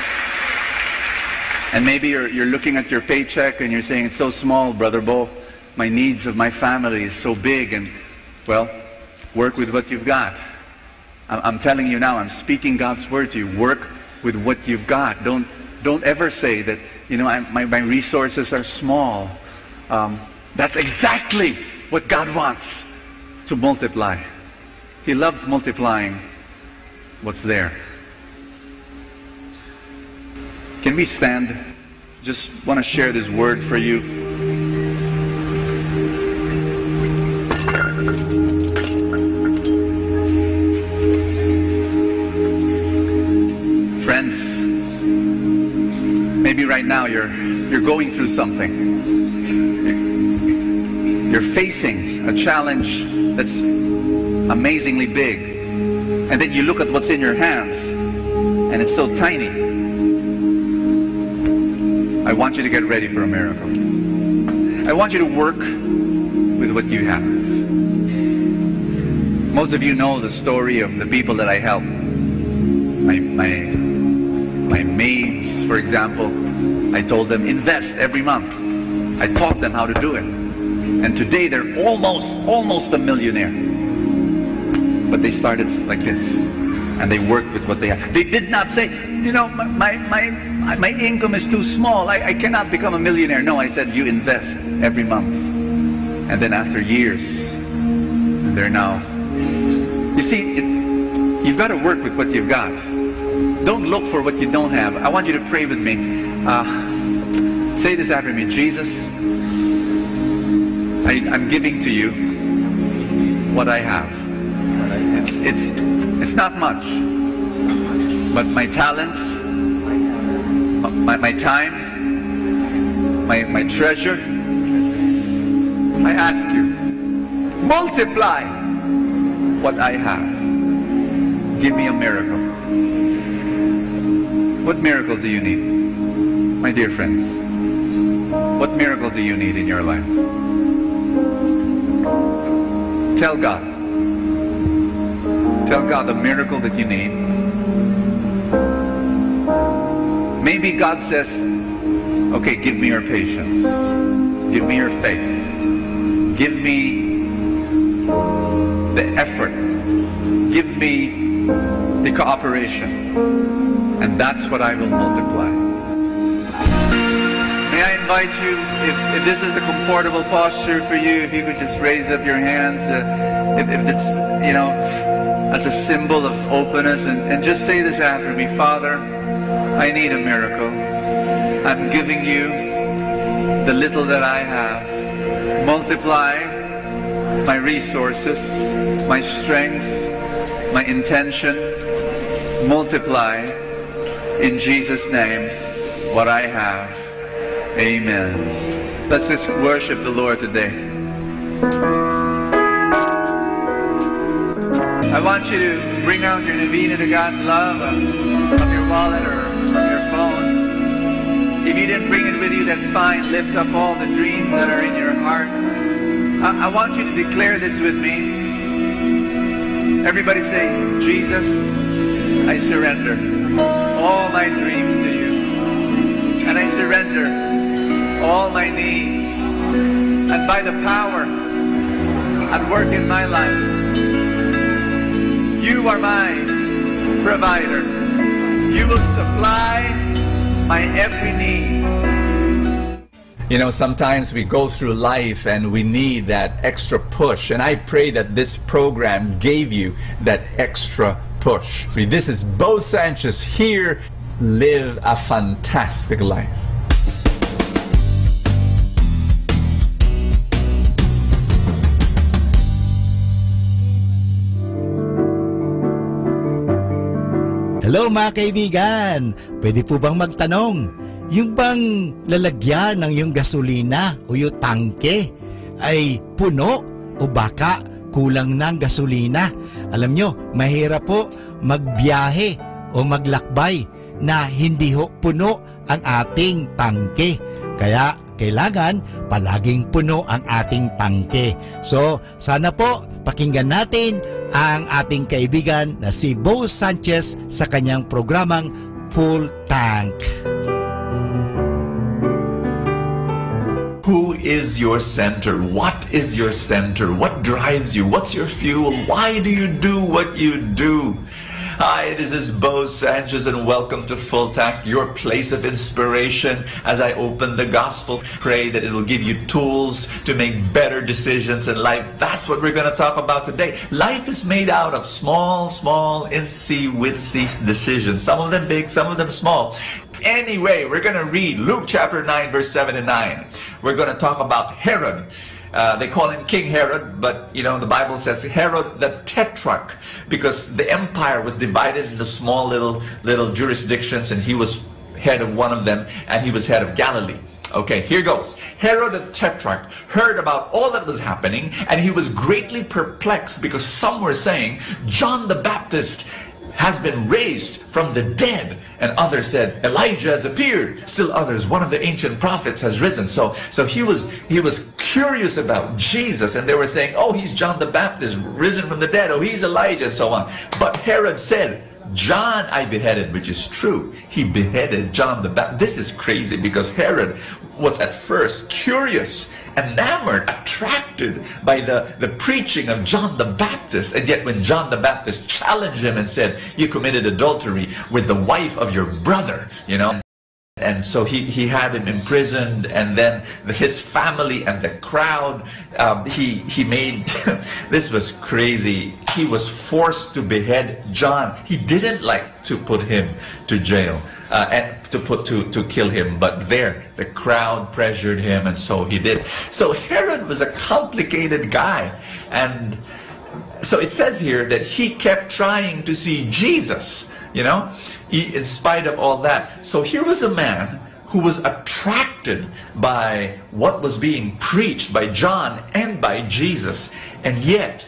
And maybe you're looking at your paycheck and you're saying, it's so small, Brother Bo. My needs of my family is so big. And, well, work with what you've got. I'm telling you now, I'm speaking God's word to you. Work with what you've got. Don't ever say that, you know, my resources are small. That's exactly what God wants, to multiply. He loves multiplying what's there. Can we stand? Just want to share this word for you. Friends, maybe right now you're going through something. You're facing a challenge that's amazingly big. And then you look at what's in your hands and it's so tiny. I want you to get ready for a miracle. I want you to work with what you have. Most of you know the story of the people that I help. My maids, for example, I told them invest every month. I taught them how to do it. And today they're almost a millionaire. But they started like this. And they worked with what they had. They did not say, you know, my income is too small. I cannot become a millionaire. No, I said, you invest every month. And then after years, they're now... You see, you've got to work with what you've got. Don't look for what you don't have. I want you to pray with me. Say this after me. Jesus, I'm giving to you what I have. It's not much, but my talents, my time, my treasure, I ask you, multiply what I have. Give me a miracle. What miracle do you need, my dear friends? What miracle do you need in your life? Tell God. Tell God the miracle that you need. Maybe God says, okay, give me your patience. Give me your faith. Give me the effort. Give me the cooperation. And that's what I will multiply. May I invite you, if this is a comfortable posture for you, if you could just raise up your hands, if it's, you know, as a symbol of openness, and just say this after me. Father, I need a miracle. I'm giving you the little that I have. Multiply my resources, my strength, my intention. Multiply in Jesus' name what I have. Amen. Let's just worship the Lord today. I want you to bring out your Novena to God's Love from your wallet or from your phone. If you didn't bring it with you, that's fine. Lift up all the dreams that are in your heart. I want you to declare this with me. Everybody say, Jesus, I surrender all my dreams to you. And I surrender all my needs. And by the power at work in my life, you are my provider. You will supply my every need. You know, sometimes we go through life and we need that extra push. And I pray that this program gave you that extra push. This is Bo Sanchez here. Live a fantastic life. Hello mga kaibigan! Pwede po bang magtanong? Yung bang lalagyan ng yung gasolina o yung tangke ay puno o baka kulang ng gasolina? Alam nyo, mahirap po magbiyahe o maglakbay na hindi ho puno ang ating tangke. Kaya kailangan palaging puno ang ating tangke. So sana po pakinggan natin ang ating kaibigan na si Bo Sanchez sa kanyang programang Full Tank. Who is your center? What is your center? What drives you? What's your fuel? Why do you do what you do? Hi, this is Bo Sanchez and welcome to Full Tank, your place of inspiration. As I open the gospel, pray that it will give you tools to make better decisions in life. That's what we're going to talk about today. Life is made out of small, itsy-witsy decisions. Some of them big, some of them small. Anyway, we're going to read Luke chapter 9, verse 7 and 9. We're going to talk about Herod. They call him King Herod, but you know the Bible says Herod the Tetrarch, because the empire was divided into small little jurisdictions, and he was head of one of them, and he was head of Galilee. Okay, here goes. Herod the Tetrarch heard about all that was happening, and he was greatly perplexed, because some were saying John the Baptist has been raised from the dead, and others said Elijah has appeared. Still others, one of the ancient prophets has risen. So he was curious about Jesus, and they were saying, oh, he's John the Baptist risen from the dead, oh, he's Elijah, and so on. But Herod said, John I beheaded, which is true. He beheaded John the Baptist. This is crazy, because Herod was at first curious, enamored, attracted by the preaching of John the Baptist. And yet when John the Baptist challenged him and said, you committed adultery with the wife of your brother, you know. And so he had him imprisoned, and then his family and the crowd, he made, this was crazy. He was forced to behead John. He didn't like to put him to jail. and to kill him. But there, the crowd pressured him, and so he did. So Herod was a complicated guy, and so it says here that he kept trying to see Jesus, in spite of all that. So here was a man who was attracted by what was being preached by John and by Jesus. And yet,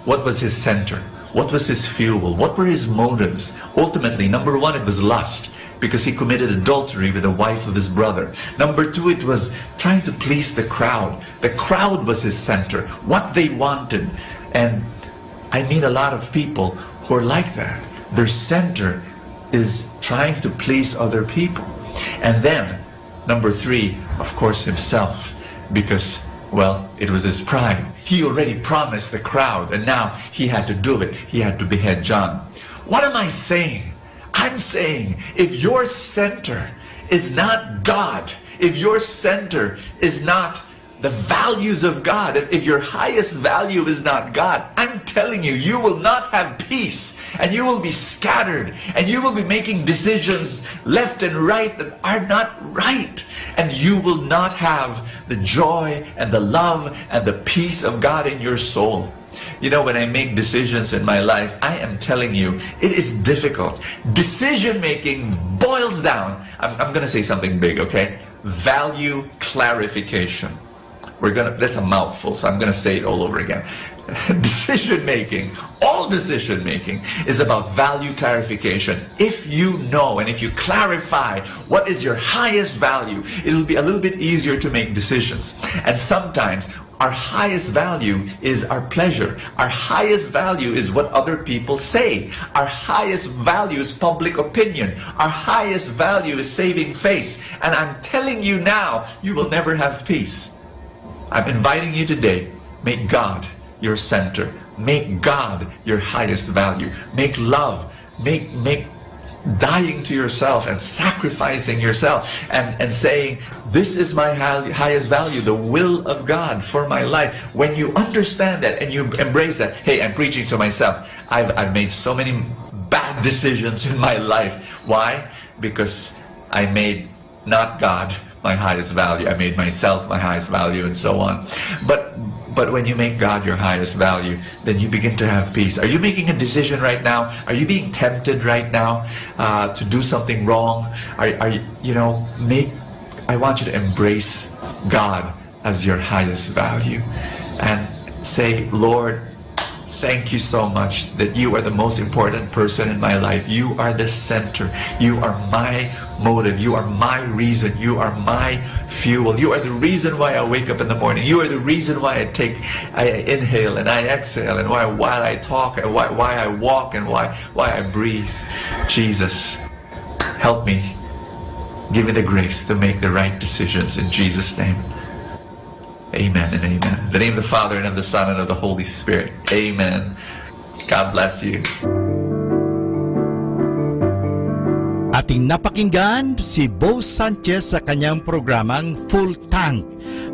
what was his center? What was his fuel? What were his motives? Ultimately, number one, it was lust, because he committed adultery with the wife of his brother. Number two, it was trying to please the crowd. The crowd was his center, what they wanted. And I meet a lot of people who are like that. Their center is trying to please other people. And then, number three, of course, himself, because, well, it was his pride. He already promised the crowd, and now he had to do it. He had to behead John. What am I saying? I'm saying, if your center is not God, if your center is not the values of God, if your highest value is not God, I'm telling you, you will not have peace, and you will be scattered, and you will be making decisions left and right that are not right, and you will not have the joy and the love and the peace of God in your soul. When I make decisions in my life, I am telling you, it is difficult. Decision making boils down, I'm going to say something big, okay? Value clarification. That's a mouthful, so I'm going to say it all over again. Decision making, all decision making is about value clarification. If you know and if you clarify what is your highest value, it'll be a little bit easier to make decisions. And sometimes our highest value is our pleasure. Our highest value is what other people say. Our highest value is public opinion. Our highest value is saving face. And I'm telling you now, you will never have peace. I'm inviting you today, make God your center. Make God your highest value. Make love, make dying to yourself and sacrificing yourself and saying, this is my highest value, the will of God for my life. When you understand that and you embrace that, hey, I'm preaching to myself. I've made so many bad decisions in my life. Why? Because I made not God my highest value. I made myself my highest value, and so on. But when you make God your highest value, then you begin to have peace. Are you making a decision right now? Are you being tempted right now to do something wrong? I want you to embrace God as your highest value and say, Lord, thank you so much that you are the most important person in my life. You are the center. You are my motive. You are my reason. You are my fuel. You are the reason why I wake up in the morning. You are the reason why I inhale and I exhale, and while I talk, and why I walk, and why I breathe. Jesus, help me. Give me the grace to make the right decisions in Jesus' name. Amen and amen. In the name of the Father, and of the Son, and of the Holy Spirit. Amen. God bless you. Ating napakinggan si Bo Sanchez sa kanyang programang Full Tank.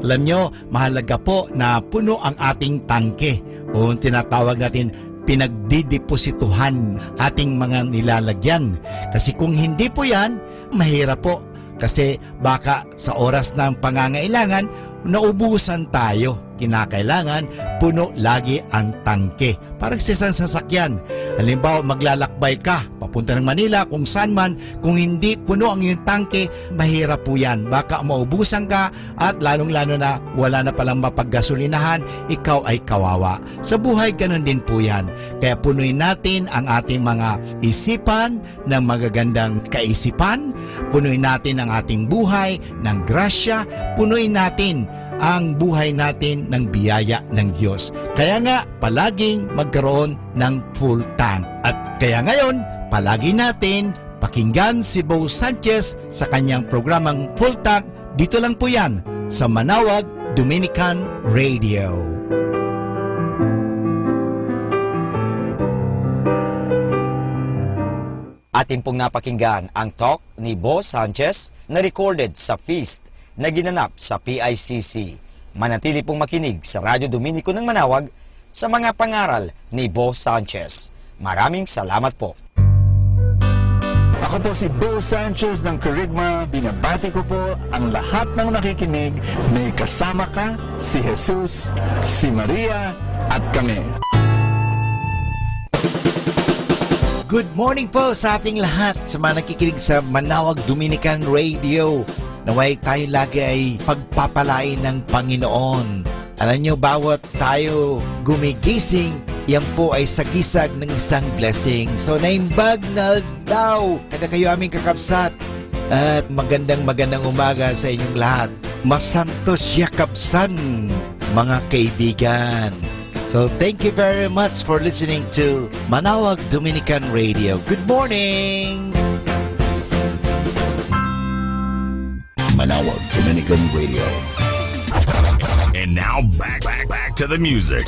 Alam nyo, mahalaga po na puno ang ating tangke o tinatawag natin pinagdideposituhan ating mga nilalagyan. Kasi kung hindi po yan, mahirap po. Kasi baka sa oras ng pangangailangan, naubusan tayo. Kinakailangan puno lagi ang tangke. Parang sa isang sasakyan. Halimbawa, maglalakbay ka papunta ng Manila, kung saan man, kung hindi puno ang iyong tangke, mahirap po yan. Baka maubusan ka at lalong-lalo na wala na palang mapaggasolinahan, ikaw ay kawawa. Sa buhay, ganun din po yan. Kaya punuin natin ang ating mga isipan ng magagandang kaisipan, punuin natin ang ating buhay ng grasya, punuin natin ang buhay natin ng biyaya ng Diyos. Kaya nga, palaging magkaroon ng full tank. At kaya ngayon, palagi natin pakinggan si Bo Sanchez sa kanyang programang Full Tank. Dito lang po yan sa Manawag Dominican Radio. Atin pong napakinggan ang talk ni Bo Sanchez na recorded sa feast na ginanap sa PICC. Manatili pong makinig sa Radyo Dominico ng Manawag sa mga pangaral ni Bo Sanchez. Maraming salamat po. Ako po si Bo Sanchez ng Kerygma. Binabati ko po ang lahat ng nakikinig. May kasama ka, si Jesus, si Maria, at kami. Good morning po sa ating lahat sa mga nakikinig sa Manawag Dominican Radio. Naway tayo lagi ay pagpapalain ng Panginoon. Alam nyo, bawat tayo gumigising, yan po ay sagisag ng isang blessing. So, naimbag na daw kada kayo aming kakapsat. At magandang umaga sa inyong lahat. Masantos yakapsan, mga kaibigan. So, thank you very much for listening to Manawag Dominican Radio. Good morning! Manawag Dominican Radio. And now back to the music.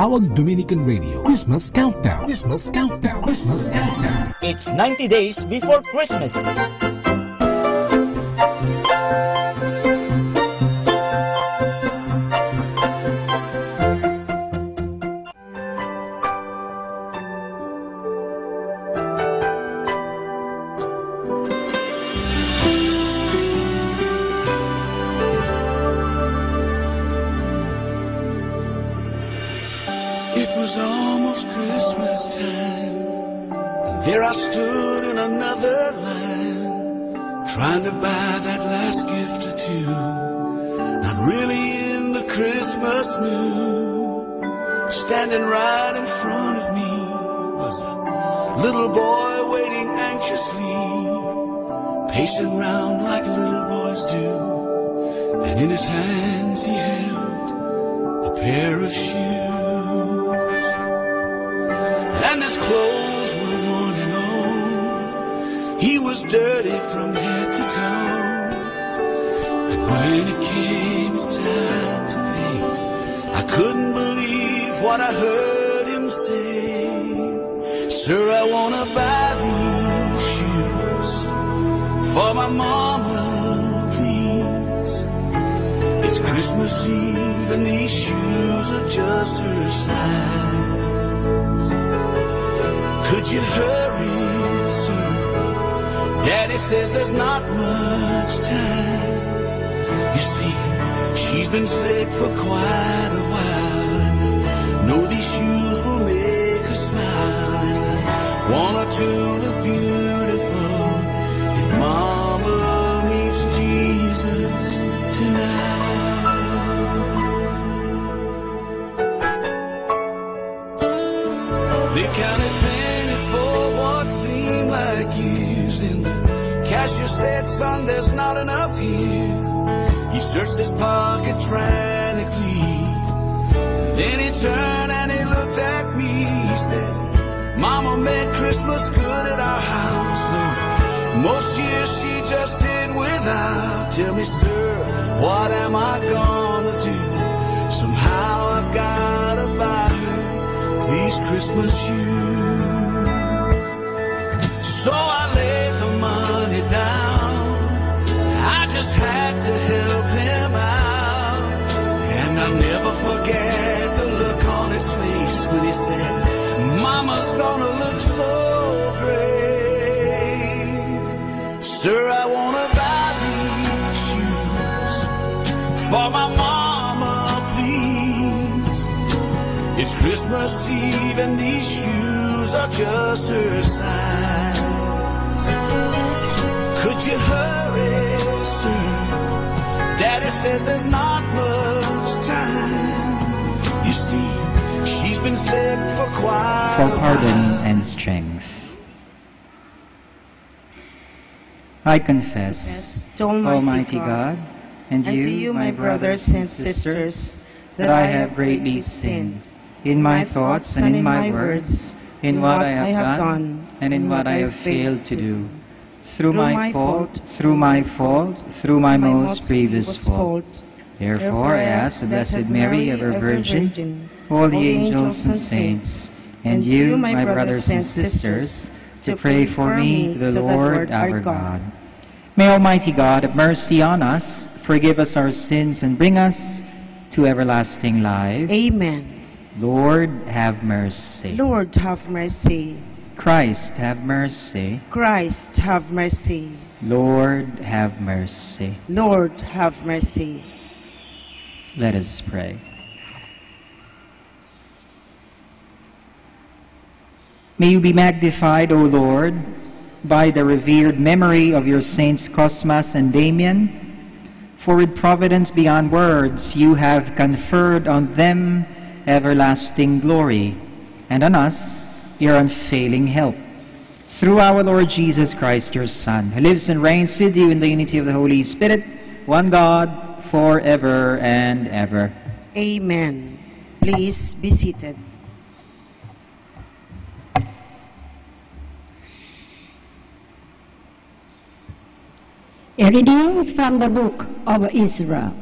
Manawag Dominican Radio Christmas Countdown. Christmas Countdown. Christmas Countdown. It's 90 days before Christmas. was almost Christmas time, and there I stood in another line, trying to buy that last gift or two, not really in the Christmas mood. Standing right in front of me was a little boy waiting anxiously, pacing round like little boys do, and in his hands he held a pair of shoes, and his clothes were worn and old. He was dirty from head to toe, and when it came his time to pay, I couldn't believe what I heard him say. Sir, I wanna buy these shoes for my mama, please. It's Christmas Eve and these shoes are just her size. Could you hurry, sir? Daddy says there's not much time. You see, she's been sick for quite a while, and I know these shoes will make her smile, and I want her to look beautiful if Mama meets Jesus tonight. They counted pennies for what seemed like years, and the cashier said, son, there's not enough here. He searched his pockets frantically, then he turned and he looked at me. He said, Mama made Christmas good at our house, though most years she just did without. Tell me, sir, what am I gonna do? Somehow I've gotta buy her these Christmas shoes. So I laid the money down, I just had to help him out, and I'll never forget the look on his face when he said, Mama's gonna look so great. Sir, I wanna buy these shoes for my mama, please. It's Christmas Eve and these shoes are just her size. Could you hurry, sir? Daddy says there's not much time. You see, she's been sick for quite for a pardon while. and strength. I confess to Almighty God, and to you, my brothers and sisters, that I have greatly sinned in my thoughts and in my words, in what I have done and in what I have failed to do, through my fault, through my most grievous fault. Therefore I ask the Blessed Mary, ever Virgin, all the angels and saints, and you, my brothers and sisters, to pray for me to the Lord our God. May Almighty God have mercy on us, forgive us our sins, and bring us to everlasting life. Amen. Lord, have mercy. Lord, have mercy. Christ, have mercy. Christ, have mercy. Lord, have mercy. Lord, have mercy. Let us pray. May you be magnified, O Lord, by the revered memory of your saints Cosmas and Damian, for with providence beyond words you have conferred on them everlasting glory, and on us your unfailing help. Through our Lord Jesus Christ, your Son, who lives and reigns with you in the unity of the Holy Spirit, one God, forever and ever. Amen. Please be seated. A reading from the book of Ezra.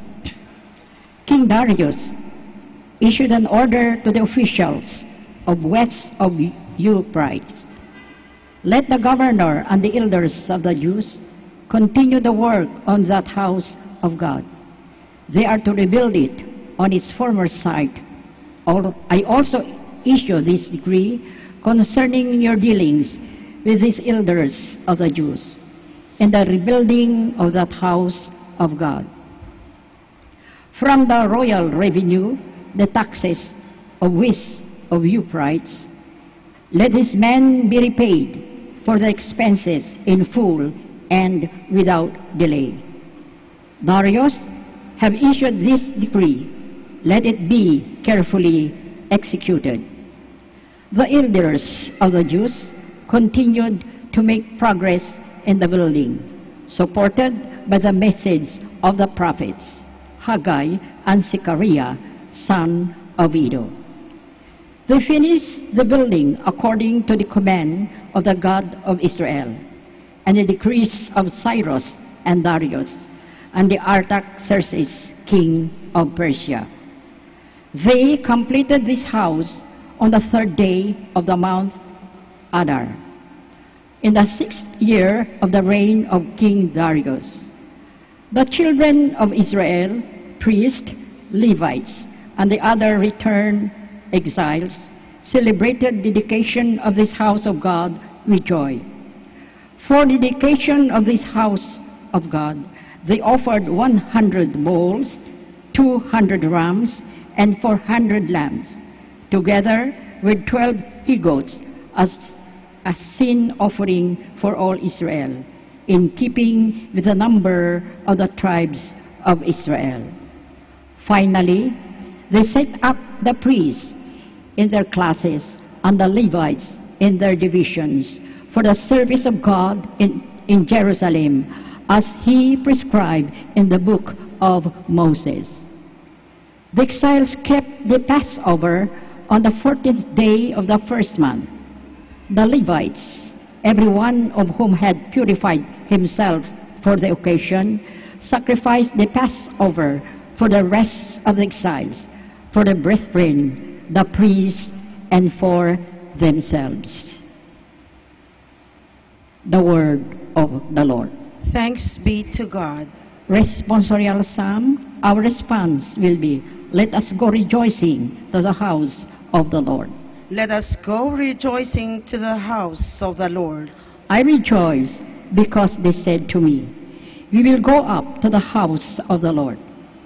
King Darius issued an order to the officials of west of Euphrates. Let the governor and the elders of the Jews continue the work on that house of God. They are to rebuild it on its former site. I also issue this decree concerning your dealings with these elders of the Jews and the rebuilding of that house of God. From the royal revenue, the taxes of which of Euphrates, let this man be repaid for the expenses in full and without delay. Darius have issued this decree. Let it be carefully executed. The elders of the Jews continued to make progress in the building, supported by the message of the prophets, Haggai and Zechariah, son of Iddo. They finished the building according to the command of the God of Israel, and the decrees of Cyrus and Darius, and the Artaxerxes, king of Persia. They completed this house on the 3rd day of the month Adar, in the 6th year of the reign of King Darius. The children of Israel, priests, Levites, and the other returned exiles, celebrated the dedication of this house of God with joy. For the dedication of this house of God, they offered 100 bulls, 200 rams, and 400 lambs, together with 12 he-goats as a sin offering for all Israel, in keeping with the number of the tribes of Israel. Finally, they set up the priests in their classes and the Levites in their divisions for the service of God in Jerusalem, as he prescribed in the book of Moses. The exiles kept the Passover on the 14th day of the 1st month. The Levites, every one of whom had purified himself for the occasion, sacrificed the Passover for the rest of the exiles, for the brethren, the priests, and for themselves. The word of the Lord. Thanks be to God. Responsorial Psalm, our response will be, let us go rejoicing to the house of the Lord. Let us go rejoicing to the house of the Lord. I rejoice because they said to me, we will go up to the house of the Lord.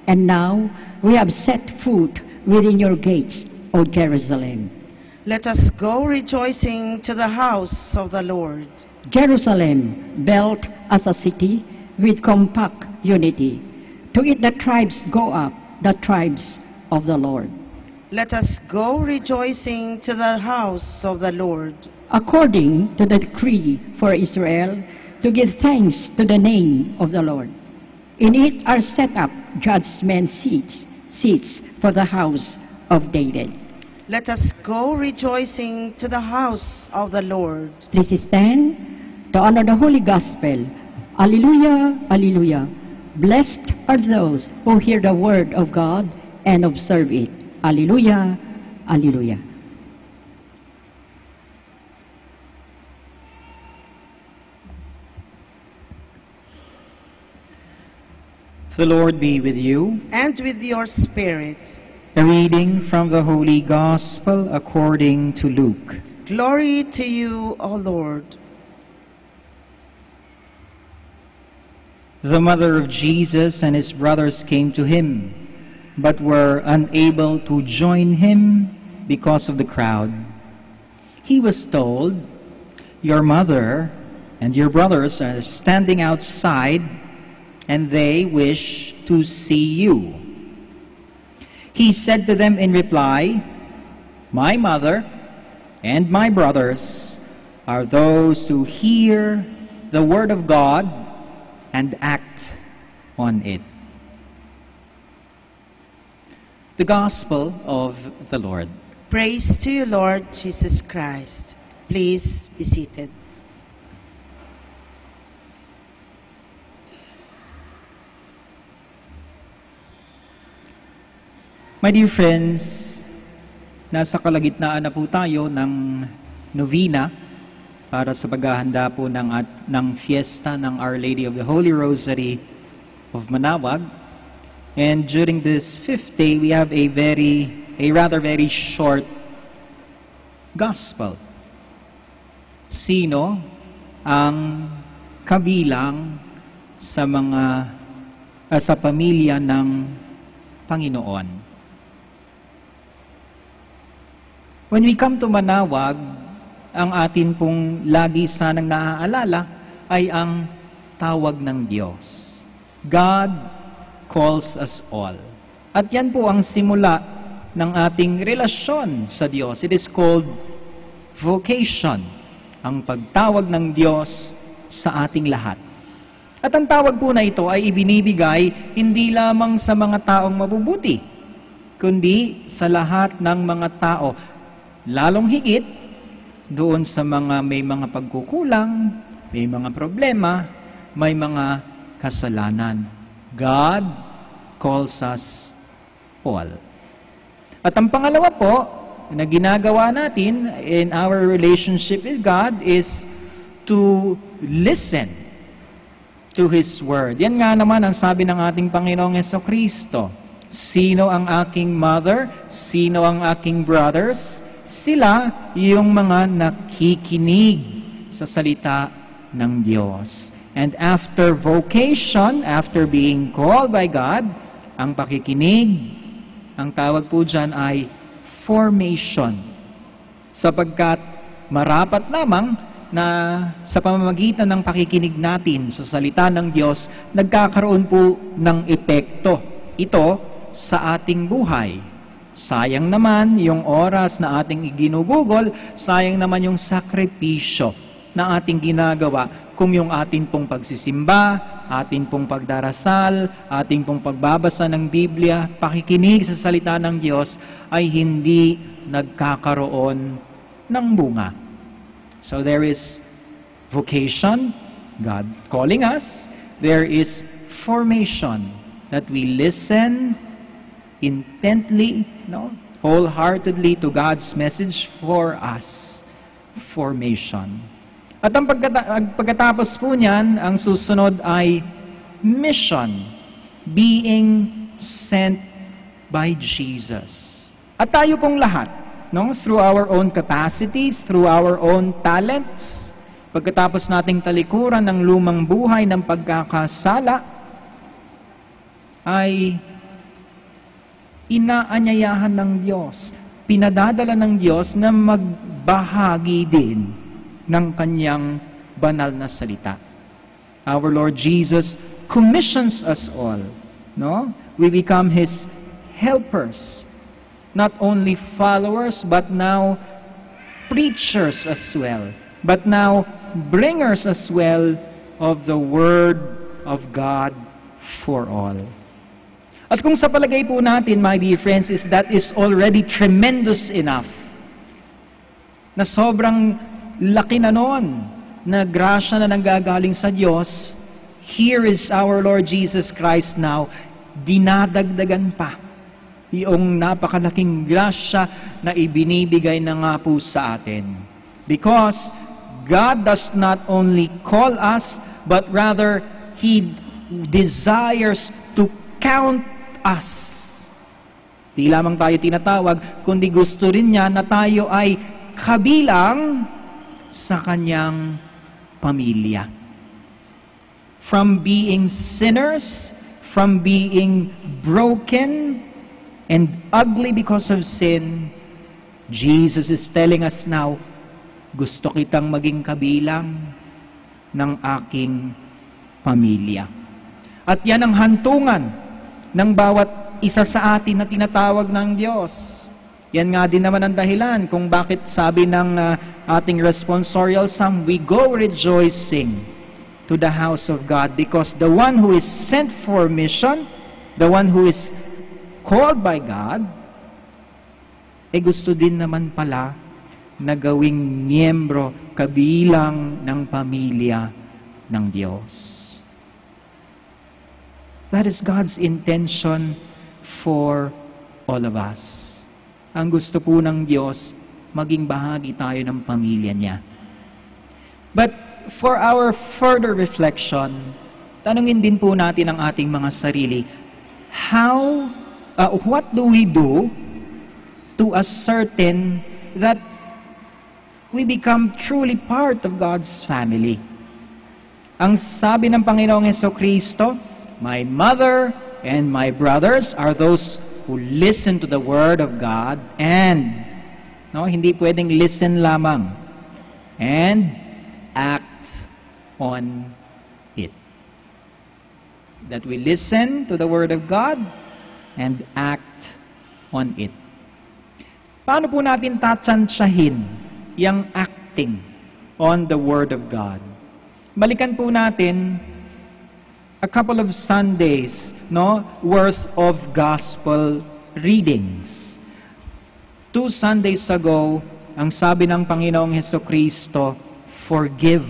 And now we have set foot within your gates, O Jerusalem. Let us go rejoicing to the house of the Lord. Jerusalem, built as a city with compact unity. To it the tribes go up, the tribes of the Lord. Let us go rejoicing to the house of the Lord. According to the decree for Israel, to give thanks to the name of the Lord. In it are set up judgment seats for the house of David. Let us go rejoicing to the house of the Lord. Please stand to honor the Holy Gospel. Alleluia, alleluia. Blessed are those who hear the word of God and observe it. Alleluia, alleluia. The Lord be with you. And with your spirit. A reading from the Holy Gospel according to Luke. Glory to you, O Lord. The mother of Jesus and his brothers came to him, but were unable to join him because of the crowd. He was told, your mother and your brothers are standing outside, and they wish to see you. He said to them in reply, my mother and my brothers are those who hear the word of God and act on it. The Gospel of the Lord. Praise to you, Lord Jesus Christ. Please be seated. My dear friends, nasa kalagitnaan na po tayo ng novena para sa paghahanda po ng fiesta ng Our Lady of the Holy Rosary of Manaoag. And during this 5th day, we have a rather very short gospel. Sino ang kabilang sa sa pamilya ng Panginoon? When we come to Manawag, ang atin pong lagi sanang naaalala ay ang tawag ng Diyos. God calls us all. At yan po ang simula ng ating relasyon sa Diyos. It is called vocation, ang pagtawag ng Diyos sa ating lahat. At ang tawag po na ito ay ibinibigay hindi lamang sa mga taong mabubuti, kundi sa lahat ng mga tao, lalong higit doon sa mga may mga pagkukulang, may mga problema, may mga kasalanan. God calls us all. At ang pangalawa po na ginagawa natin in our relationship with God is to listen to His Word. Yan nga naman ang sabi ng ating Panginoong Jesucristo. Sino ang aking mother? Sino ang aking brothers? Sila yung mga nakikinig sa salita ng Diyos. And after vocation, after being called by God, ang pakikinig, ang tawag po dyan ay formation. Sapagkat marapat lamang na sa pamamagitan ng pakikinig natin sa salita ng Diyos, nagkakaroon po ng epekto ito sa ating buhay. Sayang naman yung oras na ating iginugugol, sayang naman yung sakripisyo na ating ginagawa kung yung atin pong pagsisimba, atin pong pagdarasal, atin pong pagbabasa ng Biblia, pakikinig sa salita ng Diyos ay hindi nagkakaroon ng bunga. So there is vocation, God calling us. There is formation, that we listen intently, wholeheartedly to God's message for us. Formation. At ang pagkatapos po niyan, ang susunod ay mission, being sent by Jesus. At tayo pong lahat, through our own capacities, through our own talents, pagkatapos nating talikuran ng lumang buhay ng pagkakasala, ay inaanyayahan ng Diyos, pinadadala ng Diyos na magbahagi din ng kanyang banal na salita. Our Lord Jesus commissions us all. We become His helpers. Not only followers, but now preachers as well. But now bringers as well of the Word of God for all. At kung sa palagay po natin, my dear friends, is that is already tremendous enough. Na sobrang laki na noon, na grasya na nanggagaling sa Diyos, here is our Lord Jesus Christ now, dinadagdagan pa yung napakalaking grasya na ibinibigay na nga po sa atin. Because God does not only call us, but rather He desires to count us. Di lamang tayo tinatawag, kundi gusto rin niya na tayo ay kabilang sa kanyang pamilya. From being sinners, from being broken and ugly because of sin, Jesus is telling us now, gusto kitang maging kabilang ng aking pamilya. At yan ang hantungan ng bawat isa sa atin na tinatawag ng Diyos. Yan nga din naman ang dahilan kung bakit sabi ng ating responsorial psalm, we go rejoicing to the house of God, because the one who is sent for mission, the one who is called by God, gusto din naman pala na gawing miyembro, kabilang ng pamilya ng Diyos. That is God's intention for all of us. Ang gusto po ng Diyos, maging bahagi tayo ng pamilya niya. But for our further reflection, tanungin din po natin ang ating mga sarili, what do we do to ascertain that we become truly part of God's family? Ang sabi ng Panginoong Jesucristo, my mother and my brothers are those who listen to the Word of God and No? Hindi pwedeng listen lamang. And act on it. That we listen to the Word of God and act on it. Paano po natin tatsansyahin yung acting on the Word of God? Balikan po natin a couple of Sundays, no, worth of gospel readings. 2 Sundays ago, ang sabi ng Panginoong Hesukristo, forgive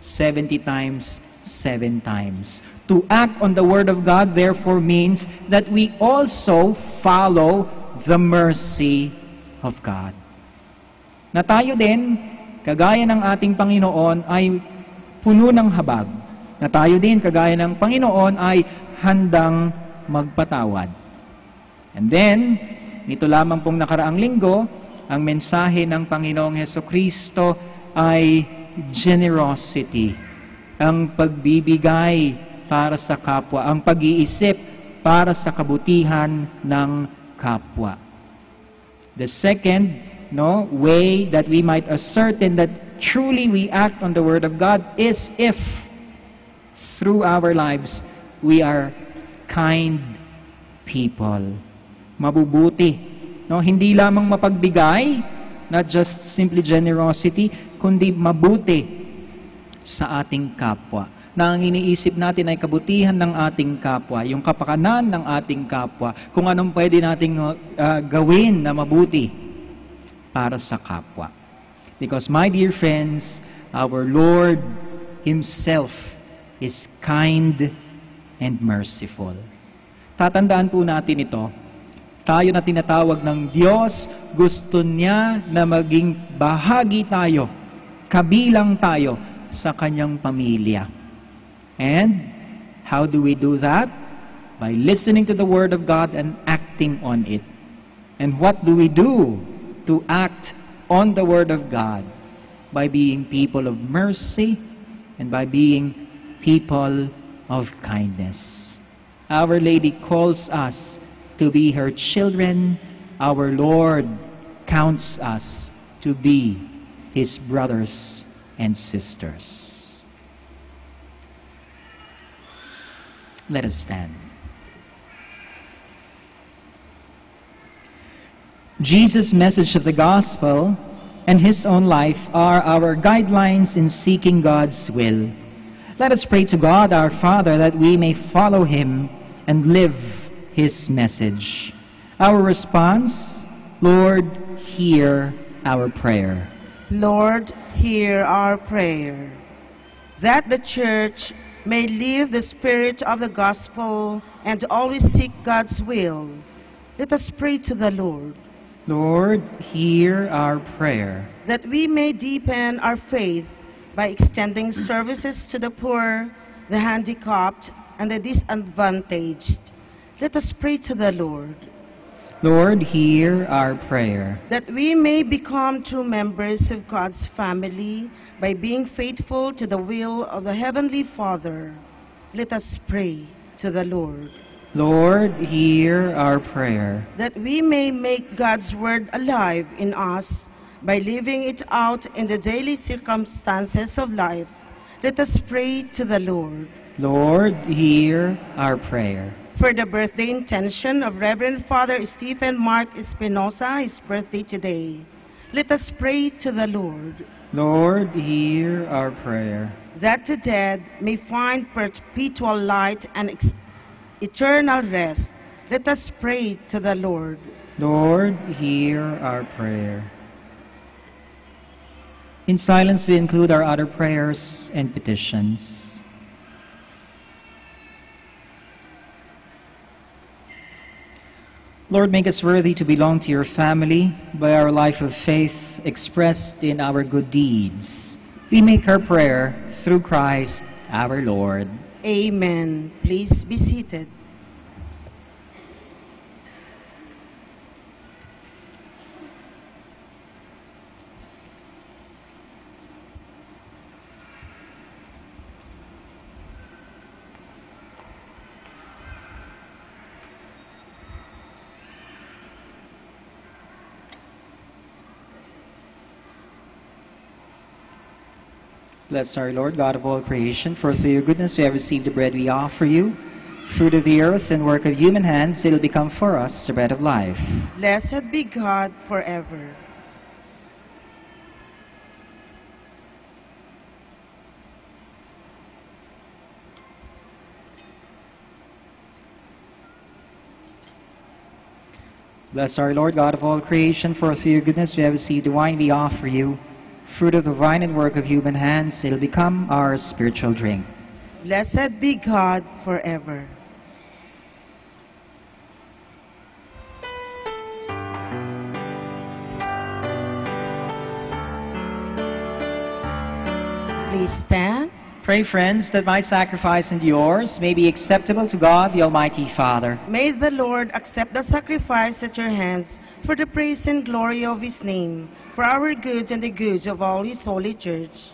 70 times, 7 times. To act on the Word of God, therefore, means that we also follow the mercy of God. Na tayo din, kagaya ng ating Panginoon, ay puno ng habag. Na tayo din, kagaya ng Panginoon, ay handang magpatawad. And then, nito lamang pong nakaraang linggo, ang mensahe ng Panginoong Hesukristo ay generosity. Ang pagbibigay para sa kapwa, ang pag-iisip para sa kabutihan ng kapwa. The second way that we might ascertain that truly we act on the Word of God is if through our lives we are kind people. Mabubuti. Hindi lamang mapagbigay, not just simply generosity, kundi mabuti sa ating kapwa. Na ang iniisip natin ay kabutihan ng ating kapwa, yung kapakanan ng ating kapwa, kung anong pwede nating gawin na mabuti para sa kapwa. Because my dear friends, our Lord Himself is kind and merciful. Tatandaan po natin ito. Tayo na tinatawag ng Diyos, gusto niya na maging bahagi tayo, kabilang tayo sa Kanyang pamilya. And how do we do that? By listening to the Word of God and acting on it. And what do we do to act on the Word of God? By being people of mercy and by being people of kindness. Our Lady calls us to be her children. Our Lord counts us to be His brothers and sisters. Let us stand. Jesus' message of the gospel and His own life are our guidelines in seeking God's will. Let us pray to God our Father that we may follow Him and live His message. Our response, Lord, hear our prayer. Lord, hear our prayer. That the Church may live the spirit of the gospel and always seek God's will. Let us pray to the Lord. Lord, hear our prayer. That we may deepen our faith by extending services to the poor, the handicapped, and the disadvantaged. Let us pray to the Lord. Lord, hear our prayer. That we may become true members of God's family by being faithful to the will of the Heavenly Father. Let us pray to the Lord. Lord, hear our prayer. That we may make God's word alive in us by living it out in the daily circumstances of life. Let us pray to the Lord. Lord, hear our prayer. For the birthday intention of Reverend Father Stephen Mark Espinosa, his birthday today. Let us pray to the Lord. Lord, hear our prayer. That the dead may find perpetual light and eternal rest. Let us pray to the Lord. Lord, hear our prayer. In silence, we include our other prayers and petitions. Lord, make us worthy to belong to your family by our life of faith expressed in our good deeds. We make our prayer through Christ our Lord. Amen. Please be seated. Bless our Lord, God of all creation, for through your goodness we have received the bread we offer you. Fruit of the earth and work of human hands, it will become for us the bread of life. Blessed be God forever. Bless our Lord, God of all creation, for through your goodness we have received the wine we offer you. Fruit of the vine and work of human hands, it will become our spiritual drink. Blessed be God forever. Please stand. Pray, friends, that my sacrifice and yours may be acceptable to God, the Almighty Father. May the Lord accept the sacrifice at your hands for the praise and glory of his name, for our good and the good of all his holy church.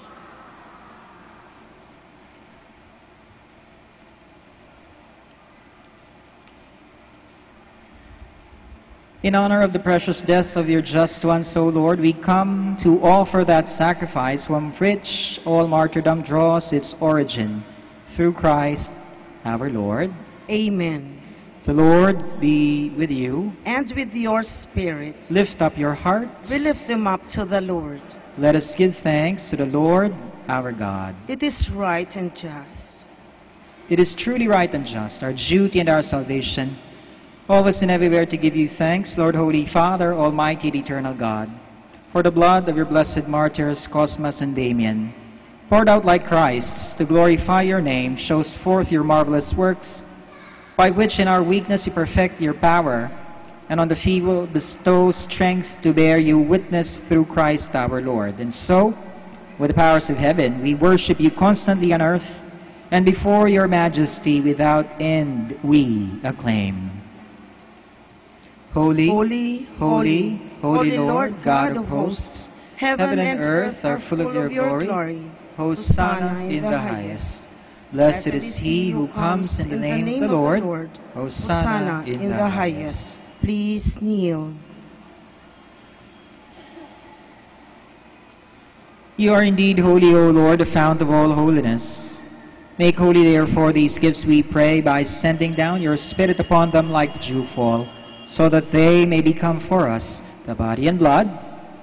In honor of the precious death of your just ones, O Lord, we come to offer that sacrifice from which all martyrdom draws its origin, through Christ our Lord. Amen. The Lord be with you. And with your spirit. Lift up your hearts. We lift them up to the Lord. Let us give thanks to the Lord our God. It is right and just. It is truly right and just, our duty and our salvation, always and everywhere to give you thanks, Lord, Holy Father, Almighty and Eternal God, for the blood of your blessed martyrs, Cosmas and Damian, poured out like Christ's to glorify your name, shows forth your marvelous works, by which in our weakness you perfect your power, and on the feeble bestow strength to bear you witness through Christ our Lord. And so, with the powers of heaven, we worship you constantly on earth, and before your majesty without end we acclaim. Holy, holy, holy, holy Lord, God of hosts, heaven and earth are full of your glory. Hosanna in the highest. Blessed is he who comes in the name of the Lord. Hosanna in the highest. Please kneel. You are indeed holy, O Lord, the fount of all holiness. Make holy, therefore, these gifts, we pray, by sending down your Spirit upon them like dewfall, so that they may become for us the body and blood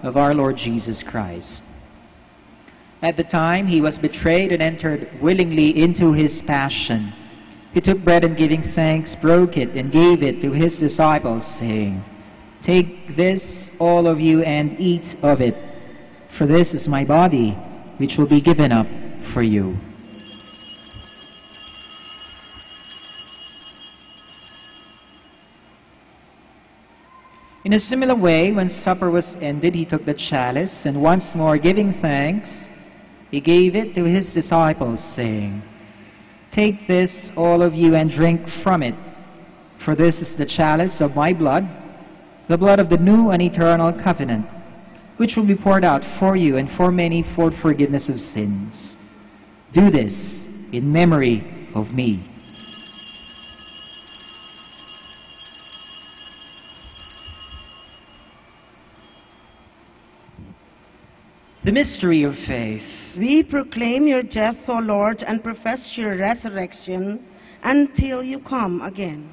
of our Lord Jesus Christ. At the time he was betrayed and entered willingly into his passion, he took bread and giving thanks, broke it and gave it to his disciples, saying, "Take this, all of you, and eat of it, for this is my body, which will be given up for you." In a similar way, when supper was ended, he took the chalice, and once more giving thanks, he gave it to his disciples, saying, "Take this, all of you, and drink from it, for this is the chalice of my blood, the blood of the new and eternal covenant, which will be poured out for you and for many for forgiveness of sins. Do this in memory of me." The mystery of faith. We proclaim your death, O Lord, and profess your resurrection until you come again.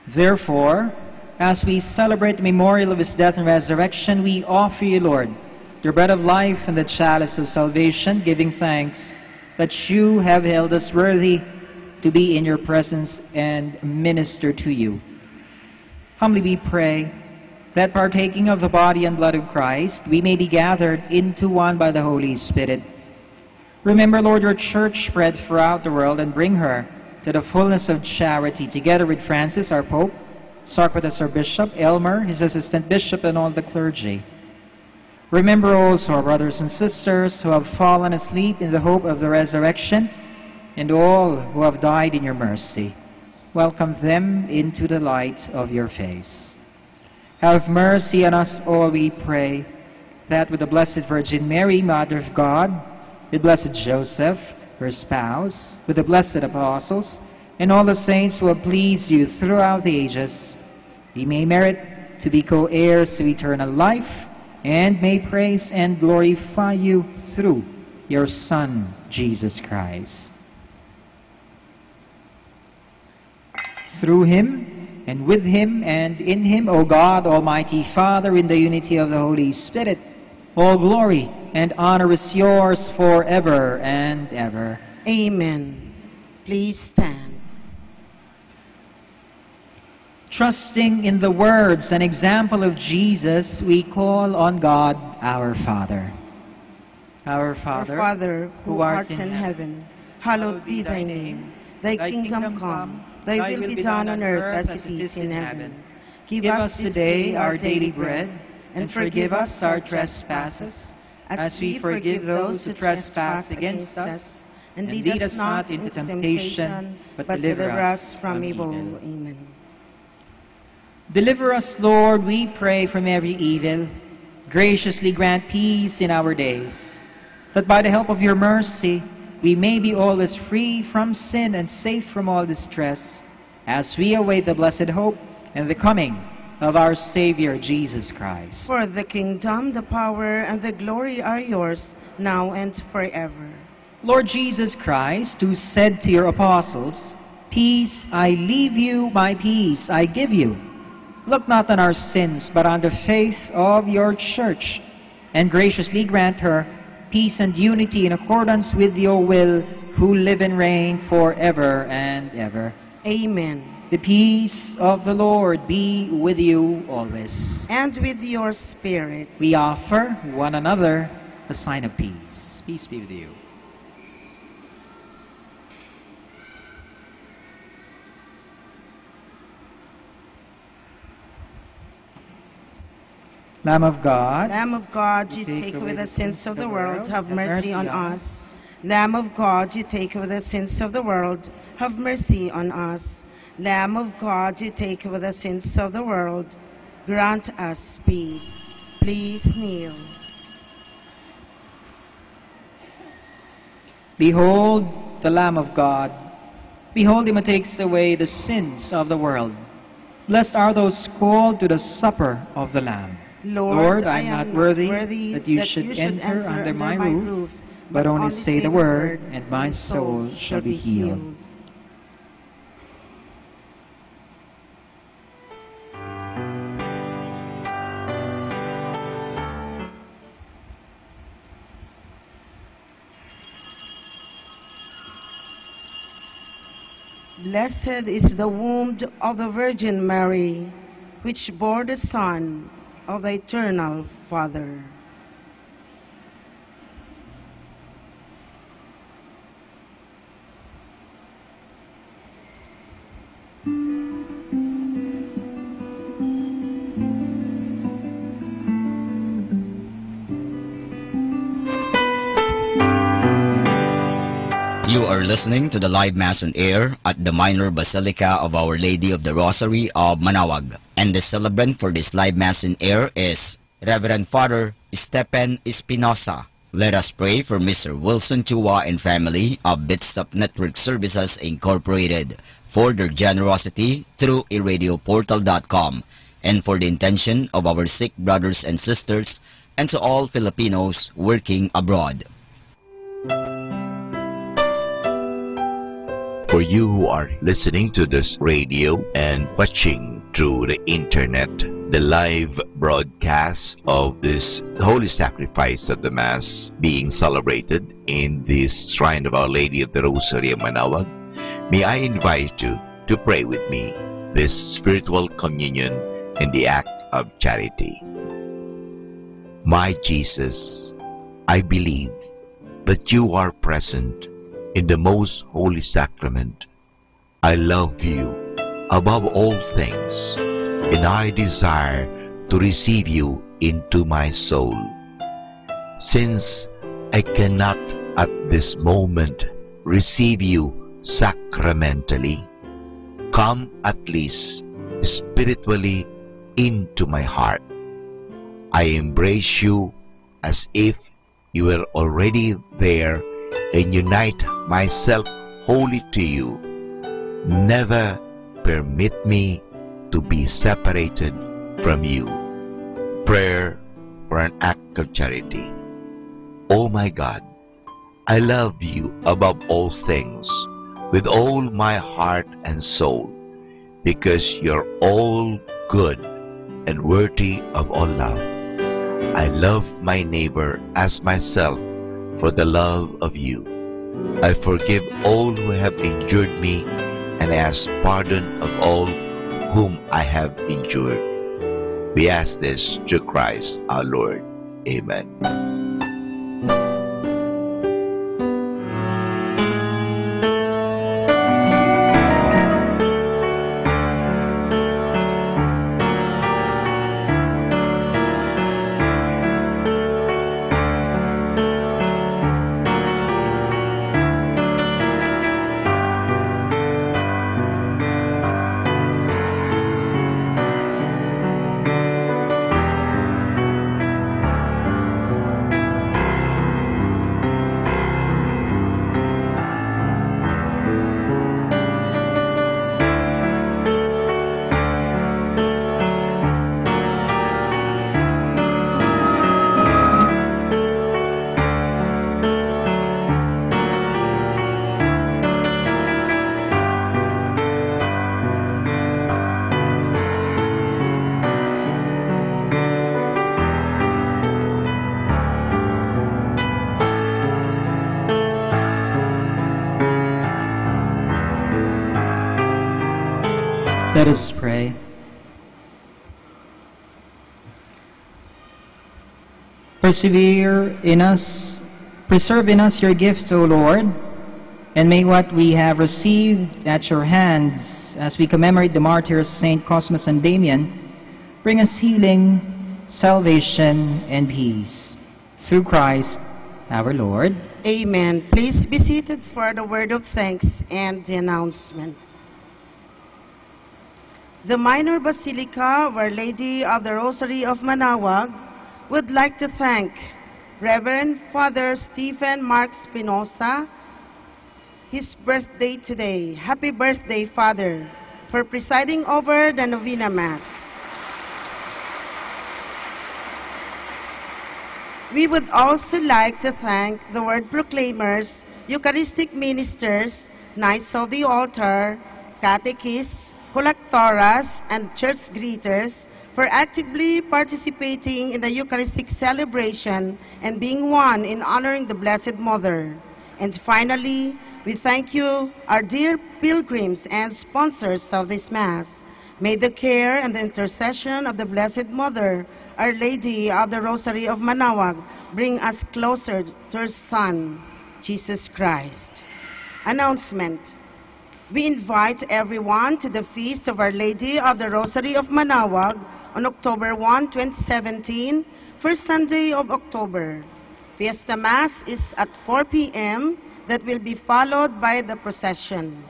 Therefore, as we celebrate the memorial of his death and resurrection, we offer you, Lord, your bread of life and the chalice of salvation, giving thanks that you have held us worthy to be in your presence and minister to you. Humbly we pray that partaking of the body and blood of Christ, we may be gathered into one by the Holy Spirit. Remember, Lord, your church spread throughout the world, and bring her to the fullness of charity, together with Francis, our Pope, Sarquatus, our Bishop, Elmer, his assistant bishop, and all the clergy. Remember also our brothers and sisters who have fallen asleep in the hope of the resurrection, and all who have died in your mercy. Welcome them into the light of your face. Have mercy on us all, we pray, that with the Blessed Virgin Mary, Mother of God, with Blessed Joseph, her spouse, with the blessed apostles, and all the saints who have pleased you throughout the ages, we may merit to be co-heirs to eternal life, and may praise and glorify you through your Son, Jesus Christ. Through him, and with him, and in him, O God, Almighty Father, in the unity of the Holy Spirit, all glory and honor is yours forever and ever. Amen. Please stand. Trusting in the words and example of Jesus, we call on God, our Father. Our Father, who art in heaven, hallowed be thy name. Thy kingdom come, thy will be done on earth as it is in heaven. Give us this day our daily bread, and forgive us our trespasses, as we forgive those who trespass against us. And lead us not into temptation, but deliver us from evil. Amen. Deliver us, Lord, we pray, from every evil. Graciously grant peace in our days, that by the help of your mercy we may be always free from sin and safe from all distress, as we await the blessed hope and the coming of our Savior Jesus Christ. For the kingdom, the power, and the glory are yours, now and forever. Lord Jesus Christ, who said to your apostles, "Peace I leave you, my peace I give you," look not on our sins, but on the faith of your church, and graciously grant her peace and unity in accordance with your will, who live and reign forever and ever. Amen. The peace of the Lord be with you always. And with your spirit. We offer one another a sign of peace. Peace be with you. Lamb of God, you take away the sins of the world, have mercy on us. Lamb of God, you take away the sins of the world, have mercy on us. Lamb of God, you take away the sins of the world, grant us peace. Please kneel. Behold the Lamb of God. Behold him who takes away the sins of the world. Blessed are those called to the supper of the Lamb. Lord, I am not worthy that you should enter under my roof, but only say the word, and my soul shall be healed. Blessed is the womb of the Virgin Mary, which bore the Son of the Eternal Father. You are listening to the live Mass on air at the Minor Basilica of Our Lady of the Rosary of Manawag. And the celebrant for this live Mass on air is Reverend Father Stephen Espinosa. Let us pray for Mr. Wilson Chua and family of Bitstop Network Services Incorporated for their generosity through iradioportal.com, and for the intention of our sick brothers and sisters, and to all Filipinos working abroad. For you who are listening to this radio and watching through the internet, the live broadcast of this Holy Sacrifice of the Mass being celebrated in this Shrine of Our Lady of the Rosary of Manawag, may I invite you to pray with me this spiritual communion in the act of charity. My Jesus, I believe that you are present in the most holy sacrament. I love you above all things, and I desire to receive you into my soul. Since I cannot at this moment receive you sacramentally, come at least spiritually into my heart. I embrace you as if you were already there, and unite myself wholly to you. Never permit me to be separated from you. Prayer for an act of charity. Oh my God, I love you above all things, with all my heart and soul, because you're all good and worthy of all love. I love my neighbor as myself for the love of you. I forgive all who have injured me, and ask pardon of all whom I have injured. We ask this through Christ our Lord. Amen. Let us pray. Persevere in us, preserve in us your gift, O Lord, and may what we have received at your hands as we commemorate the martyrs Saint Cosmas and Damian bring us healing, salvation, and peace. Through Christ our Lord. Amen. Please be seated for the word of thanks and the announcement. The Minor Basilica of Our Lady of the Rosary of Manaoag would like to thank Reverend Father Stephen Mark Spinoza, his birthday today. Happy birthday, Father, for presiding over the Novena Mass. We would also like to thank the Word Proclaimers, Eucharistic Ministers, Knights of the Altar, Catechists, Collectoras, and church greeters for actively participating in the Eucharistic celebration and being one in honoring the Blessed Mother. And finally, we thank you, our dear pilgrims and sponsors of this Mass. May the care and the intercession of the Blessed Mother, Our Lady of the Rosary of Manaoag, bring us closer to her Son, Jesus Christ. Announcement. We invite everyone to the Feast of Our Lady of the Rosary of Manaoag on October 1, 2017, first Sunday of October. Fiesta Mass is at 4 p.m. that will be followed by the procession.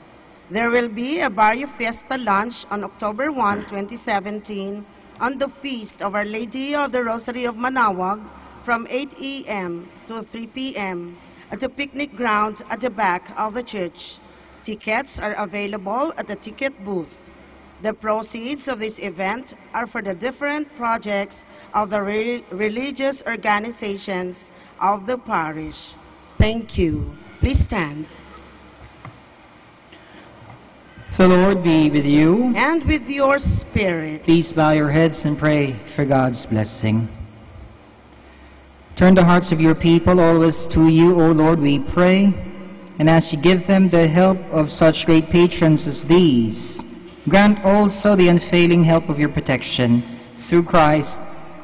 There will be a Barrio Fiesta lunch on October 1, 2017 on the Feast of Our Lady of the Rosary of Manaoag from 8 a.m. to 3 p.m. at the picnic ground at the back of the church. Tickets are available at the ticket booth. The proceeds of this event are for the different projects of the religious organizations of the parish. Thank you. Please stand. The Lord be with you. And with your spirit. Please bow your heads and pray for God's blessing. Turn the hearts of your people always to you, O Lord, we pray. And as you give them the help of such great patrons as these, grant also the unfailing help of your protection through Christ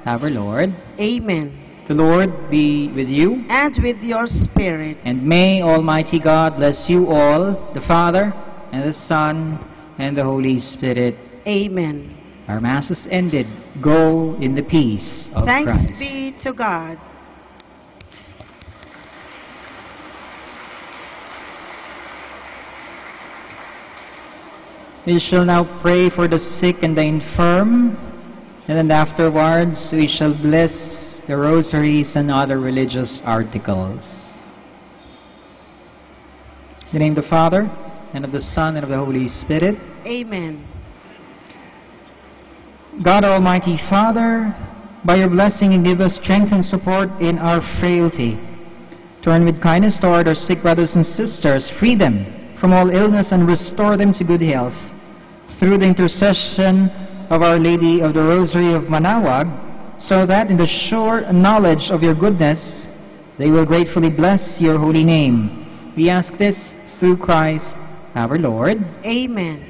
our Lord. Amen. The Lord be with you. And with your spirit. And may Almighty God bless you all, the Father, and the Son, and the Holy Spirit. Amen. Our Mass is ended. Go in the peace of Thanks Christ. be to God. We shall now pray for the sick and the infirm, and then afterwards we shall bless the rosaries and other religious articles. In the name of the Father, and of the Son, and of the Holy Spirit. Amen. God Almighty Father, by your blessing give us strength and support in our frailty, Turn with kindness toward our sick brothers and sisters. Free them from all illness and restore them to good health. Through the intercession of Our Lady of the Rosary of Manawag, so that in the sure knowledge of your goodness, they will gratefully bless your holy name. We ask this through Christ our Lord. Amen.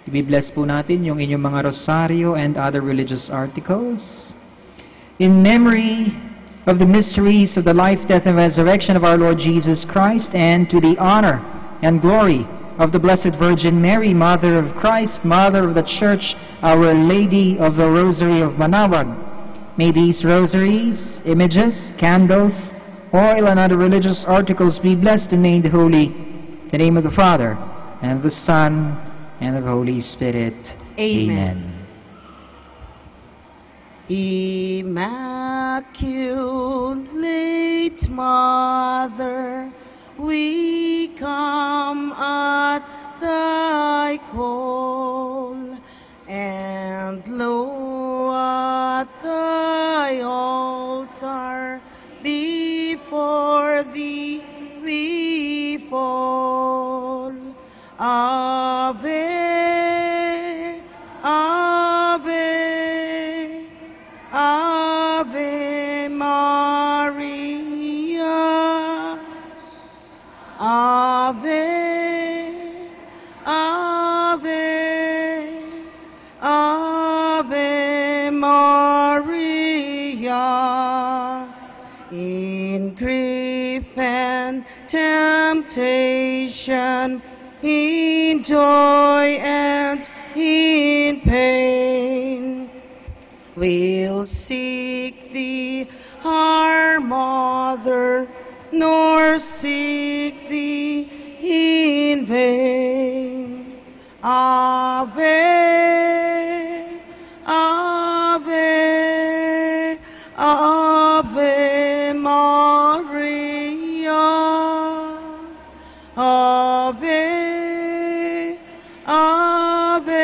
Ibibless po natin yung inyong mga rosaryo and other religious articles. In memory of the mysteries of the life, death, and resurrection of our Lord Jesus Christ, and to the honor and glory of the Blessed Virgin Mary, Mother of Christ, Mother of the Church, Our Lady of the Rosary of Manawag, may these rosaries, images, candles, oil, and other religious articles be blessed and made holy. In the name of the Father, and of the Son, and of the Holy Spirit. Amen. Immaculate Mother, we come at thy call, and lo, at thy altar before thee we fall. Ave, Ave, Ave Maria. Ave, Ave, Ave Maria. In grief and temptation, in joy and in pain, we'll seek thee, our Mother, nor seek thee in vain. Ave, Ave, Ave Maria. Ave, Ave,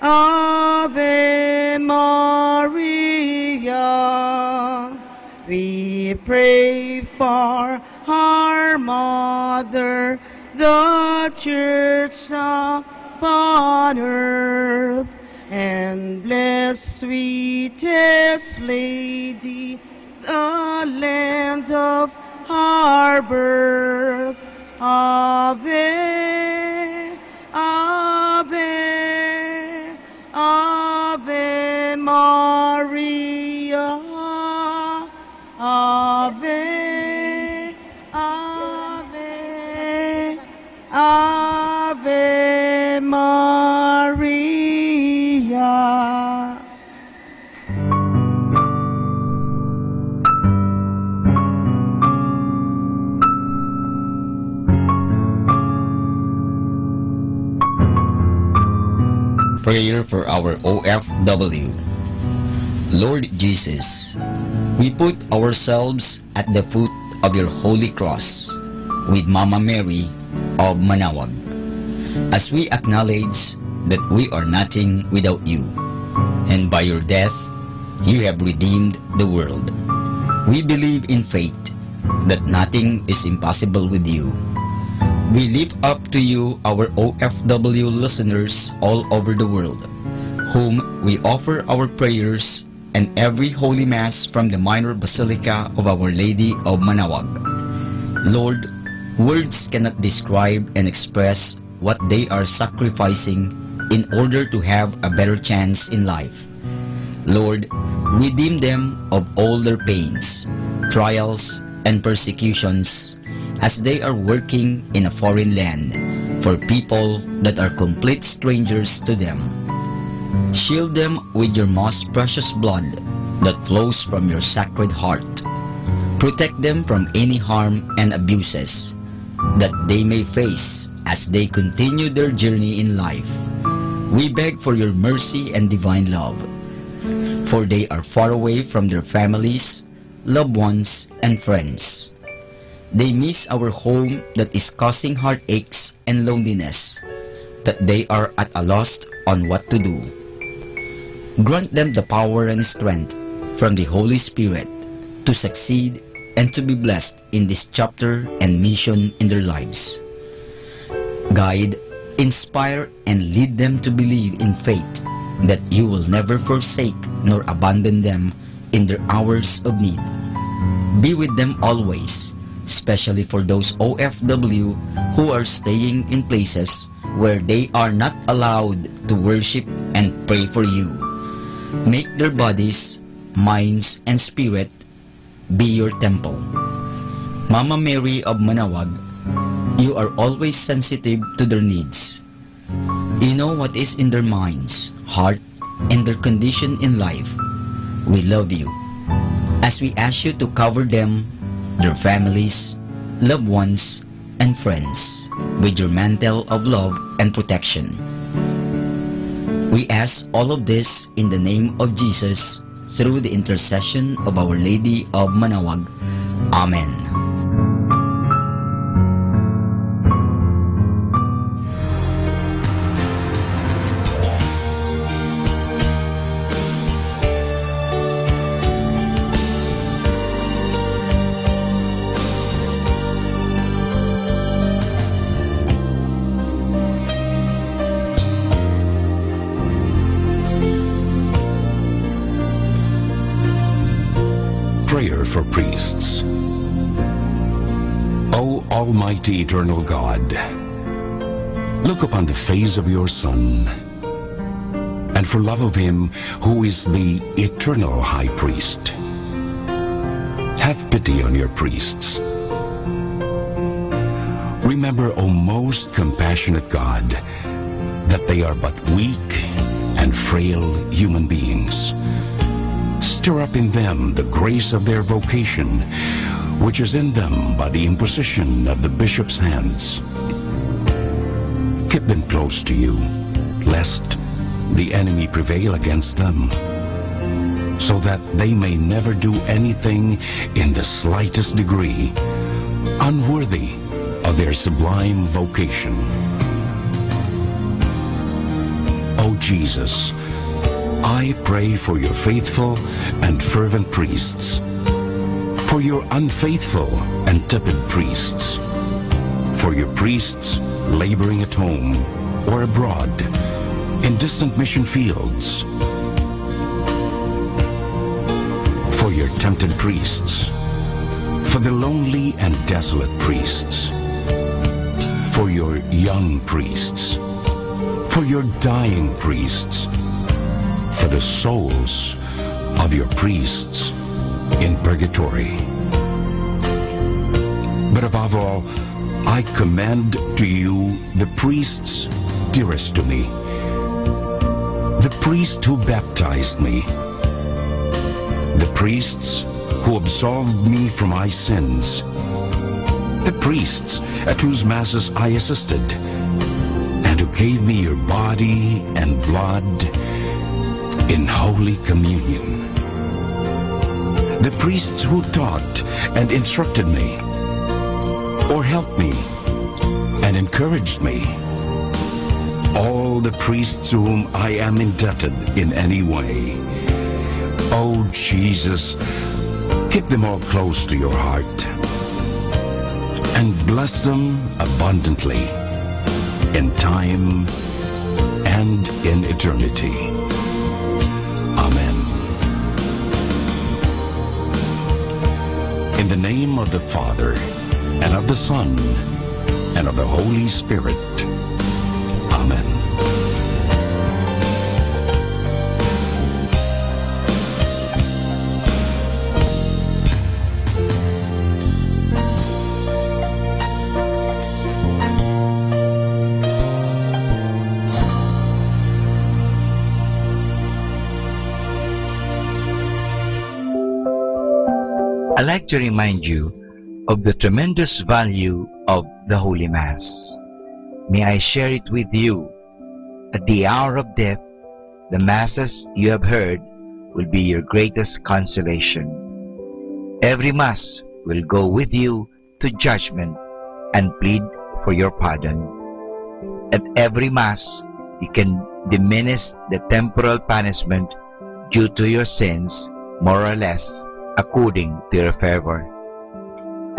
Ave Maria. We pray for our Mother, the Church upon earth, and bless, sweetest Lady, the land of our birth. Ave, Ave, Ave Maria. Ave, Ave, Ave Maria. Prayer for our OFW. Lord Jesus, we put ourselves at the foot of your holy cross with Mama Mary of Manawag, as we acknowledge that we are nothing without you, and by your death you have redeemed the world. We believe in faith that nothing is impossible with you. We lift up to you our OFW listeners all over the world, whom we offer our prayers and every Holy Mass from the Minor Basilica of Our Lady of Manawag. Lord, words cannot describe and express what they are sacrificing in order to have a better chance in life. Lord, redeem them of all their pains, trials, and persecutions as they are working in a foreign land for people that are complete strangers to them. Shield them with your most precious blood that flows from your sacred heart. Protect them from any harm and abuses that they may face as they continue their journey in life. We beg for your mercy and divine love, for they are far away from their families, loved ones, and friends. They miss our home that is causing heartaches and loneliness, that they are at a loss on what to do. Grant them the power and strength from the Holy Spirit to succeed and to be blessed in this chapter and mission in their lives. Guide, inspire, and lead them to believe in faith that you will never forsake nor abandon them in their hours of need. Be with them always, especially for those OFW who are staying in places where they are not allowed to worship and pray for you. Make their bodies, minds, and spirit be your temple. Mama Mary of Manawag, you are always sensitive to their needs. You know what is in their minds, heart, and their condition in life. We love you. As we ask you to cover them, their families, loved ones, and friends with your mantle of love and protection. We ask all of this in the name of Jesus through the intercession of Our Lady of Manawag. Amen. Prayer for priests. O Almighty Eternal God, look upon the face of your Son, and for love of him who is the eternal High Priest, have pity on your priests. Remember, O most compassionate God, that they are but weak and frail human beings. Stir up in them the grace of their vocation, which is in them by the imposition of the bishop's hands. Keep them close to you, lest the enemy prevail against them, so that they may never do anything in the slightest degree unworthy of their sublime vocation. O Jesus, I pray for your faithful and fervent priests, for your unfaithful and tepid priests, for your priests laboring at home or abroad in distant mission fields, for your tempted priests, for the lonely and desolate priests, for your young priests, for your dying priests, for the souls of your priests in purgatory. But above all, I commend to you the priests dearest to me, the priest who baptized me, the priests who absolved me from my sins, the priests at whose masses I assisted, and who gave me your body and blood in Holy Communion, the priests who taught and instructed me, or helped me and encouraged me, all the priests to whom I am indebted in any way. Oh Jesus, keep them all close to your heart, and bless them abundantly in time and in eternity. Amen. In the name of the Father, and of the Son, and of the Holy Spirit. Amen. I'd like to remind you of the tremendous value of the Holy Mass. May I share it with you. At the hour of death, the Masses you have heard will be your greatest consolation. Every Mass will go with you to judgment and plead for your pardon. At every Mass, you can diminish the temporal punishment due to your sins more or less according to your fervor.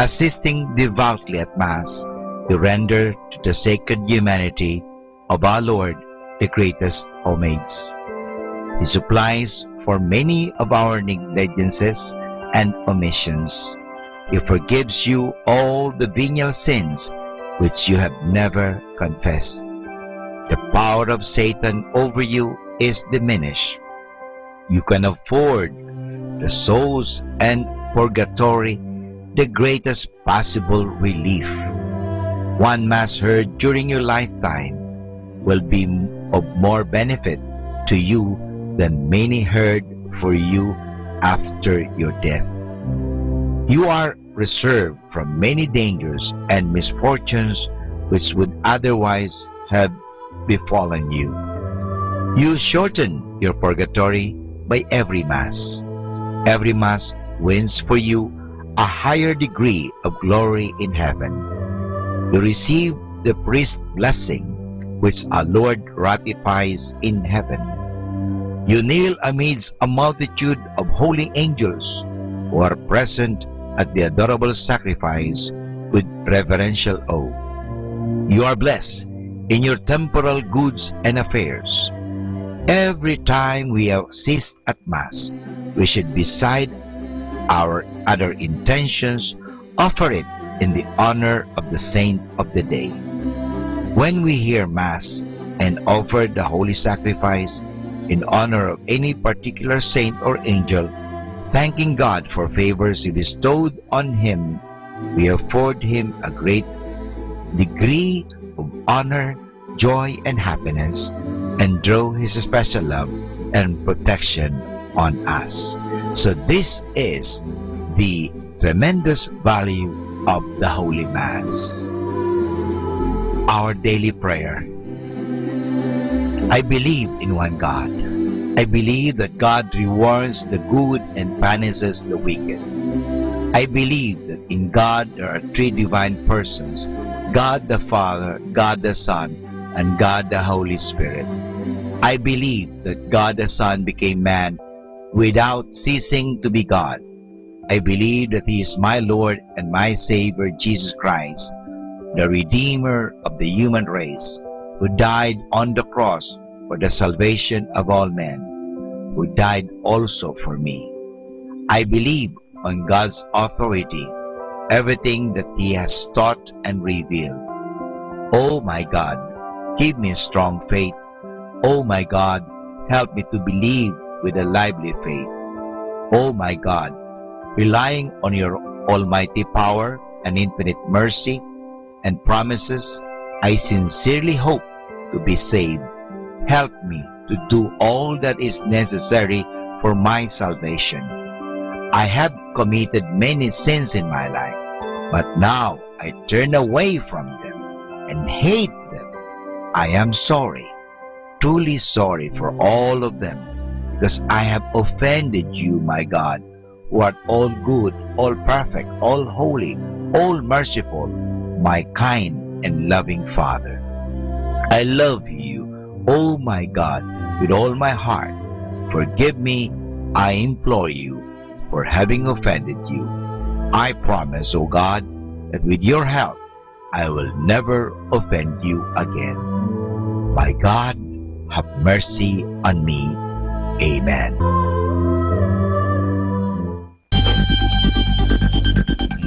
assisting devoutly at Mass, we render to the sacred humanity of our Lord the greatest homage. He supplies for many of our negligences and omissions. He forgives you all the venial sins which you have never confessed. The power of Satan over you is diminished. You can afford the souls and purgatory the greatest possible relief. One Mass heard during your lifetime will be of more benefit to you than many heard for you after your death. You are reserved from many dangers and misfortunes which would otherwise have befallen you. You shorten your purgatory by every Mass. Every Mass wins for you a higher degree of glory in heaven. You receive the priest's blessing which our Lord ratifies in heaven. You kneel amidst a multitude of holy angels who are present at the adorable sacrifice with reverential awe. You are blessed in your temporal goods and affairs. Every time we assist at Mass, we should, beside our other intentions, offer it in the honor of the saint of the day. When we hear Mass and offer the holy sacrifice in honor of any particular saint or angel, thanking God for favors He bestowed on him, we afford him a great degree of honor, joy, and happiness, and draw His special love and protection on us. So this is the tremendous value of the Holy Mass. Our daily prayer. I believe in one God. I believe that God rewards the good and punishes the wicked. I believe that in God there are three divine persons, God the Father, God the Son, and God the Holy Spirit. I believe that God the Son became man without ceasing to be God. I believe that He is my Lord and my Savior, Jesus Christ, the Redeemer of the human race, who died on the cross for the salvation of all men, who died also for me. I believe on God's authority, everything that He has taught and revealed. Oh my God, give me a strong faith. Oh my God, help me to believe with a lively faith. Oh my God, relying on your almighty power and infinite mercy and promises, I sincerely hope to be saved. Help me to do all that is necessary for my salvation. I have committed many sins in my life, but now I turn away from them and hate them. I am sorry, truly sorry for all of them, because I have offended you, my God, who art all good, all perfect, all holy, all merciful, my kind and loving Father. I love you, oh my God, with all my heart. Forgive me, I implore you, for having offended you. I promise, O God, that with your help, I will never offend you again. My God, have mercy on me. Amen.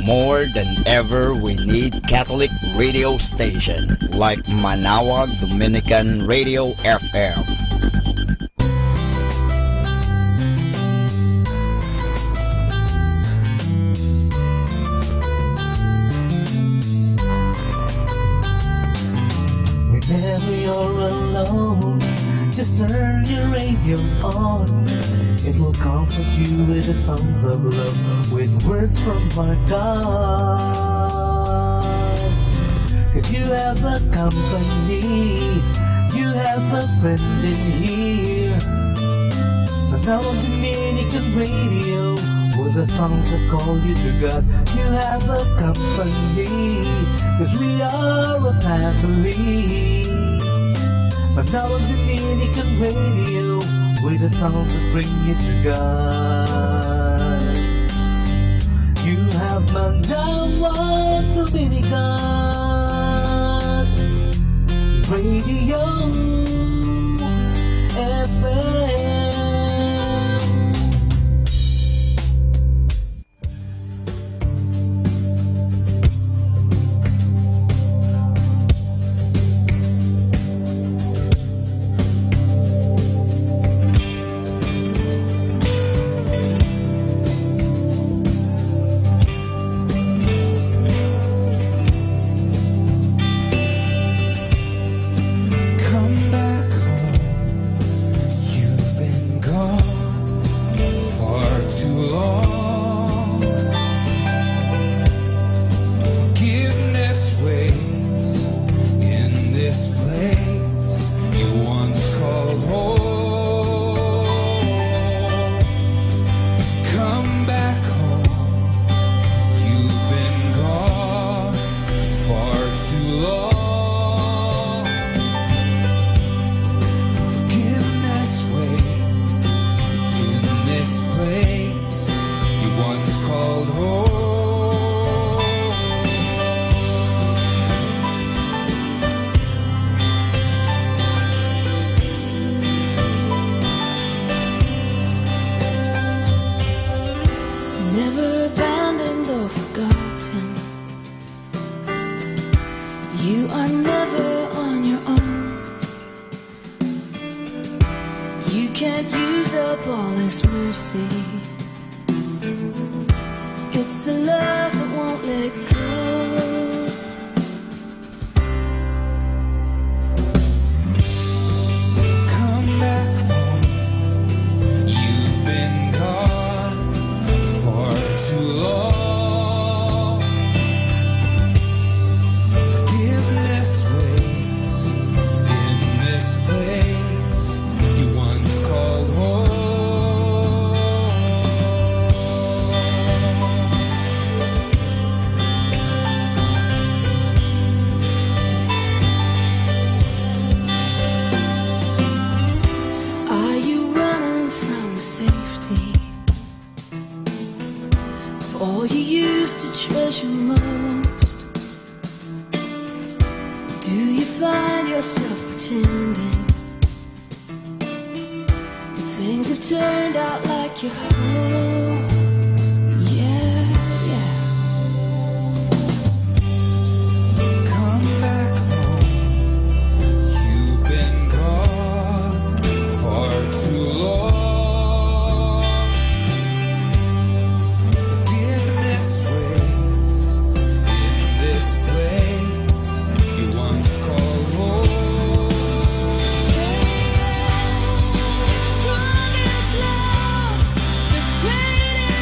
More than ever, we need Catholic radio station like Manawag Dominican Radio FM. Whenever you're alone, just turn your radio on. It will comfort you with the songs of love, with words from our God. 'Cause you have a company, you have a friend in here. Manawag Dominican Radio, with the songs that call you to God. You have a company, 'cause we are a family. Manawag Dominican Radio, with the songs that bring you to God. You have Manawag Dominican Radio FM. Come back home. You've been gone far too long. Forgiveness waits in this place you once called home. Come back home. You've been gone far too long. Forgiveness waits in this place you once called home. Never abandoned or forgotten. You are never on your own. You can't use up all this mercy. It's a love that won't let go. Come back home. You've been gone for too long. Forgiveness waits in this place you once called home. Are you running from safety? Of all you used to treasure most, do you find yourself pretending that things have turned out like you hoped? Yeah, yeah. Come back home. You've been gone for too long. Forgiveness waits in this place you once called home. Strongest love, the greatest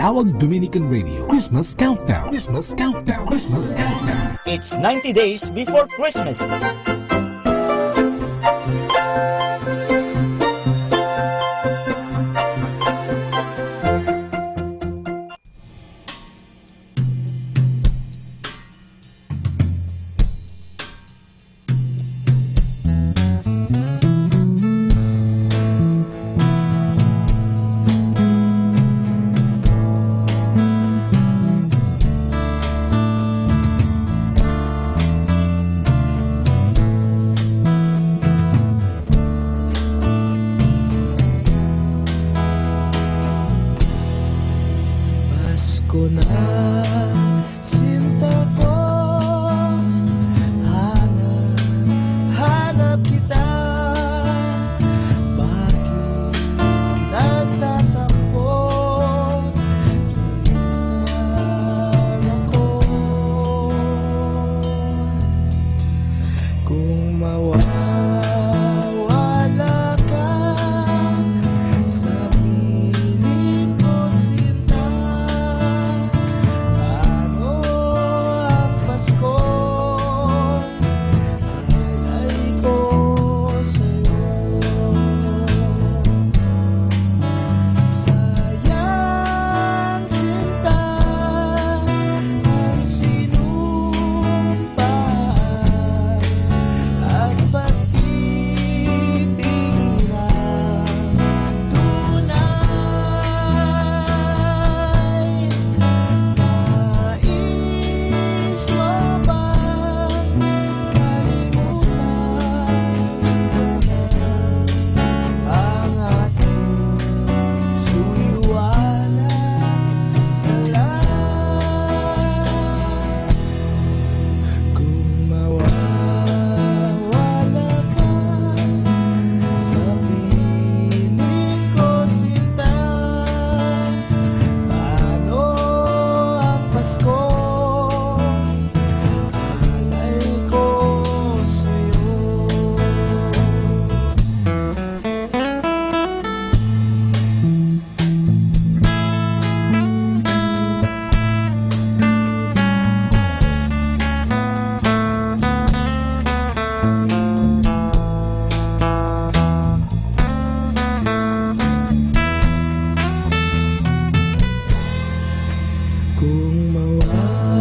Manawag Dominican Radio Christmas Countdown. Christmas Countdown. Christmas Countdown. It's 90 days before Christmas. Pasko na, sinta ko, hanap kita. Bakit nagtatampo, minsan ako. Kung mawawala ka sa piling ko, sinta, paano ang Pasko? Alay ko sa'yo. Sayang, sinta, ang sinumpaan at pagtitinginan tunay. Nais mo bang kalimutan ang ating suyuan at talan? Kung mawawala ka sa piling ko, sinta, paano ang Pasko? Alay ko sa'yo. Kung mawawala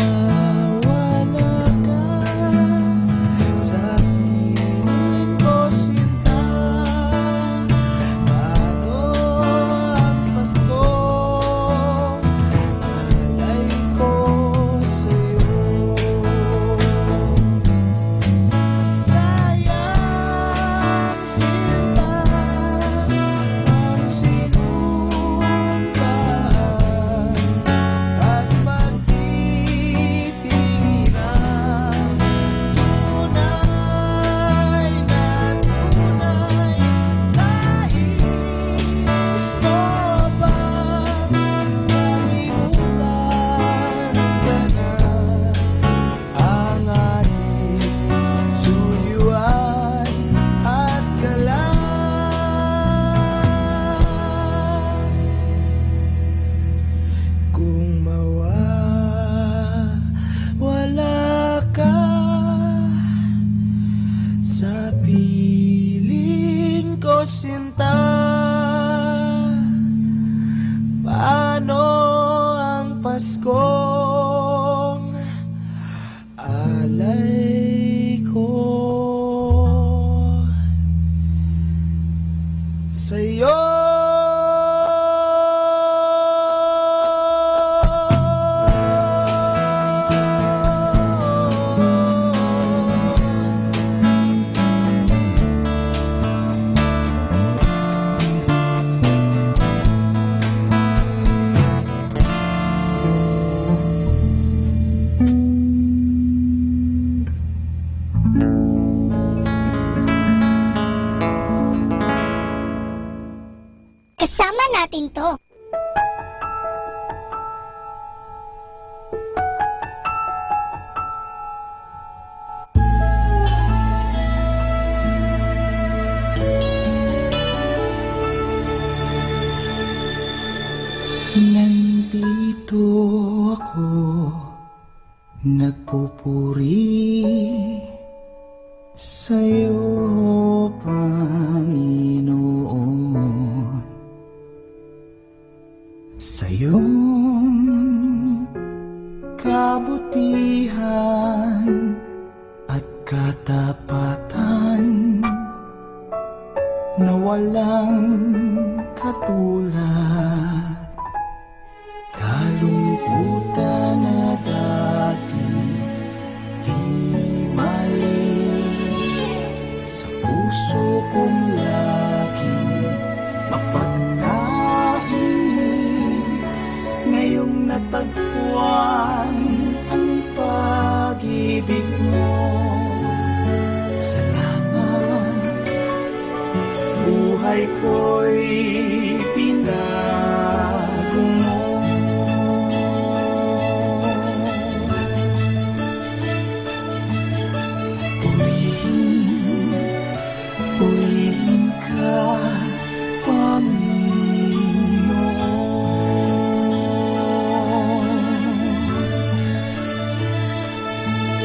ka sa piling ko, sinta, paano ang Pasko? Alay ko sa'yo. Sayang, sinta, ang sinumpaan at pagtitinginan tunay na tunay. Nais mo bang kalimutan ka na ang ating suyuan at galang? Kung mawawala ka sa piling ko, sinta, paano ang Paskong alay ko sa'yo? Kasama natin to. Nandito ako nagpupuri sa'yo, Panginoon. Sa iyong kabutihan at katapatan na walang katulad, kalungkutan na dati di malis sa puso kong laging mapagnais. Ngayong natagpuan ang pag-ibig mo, salamat. Buhay ko'y binago mo. Purihin ka, Panginoon.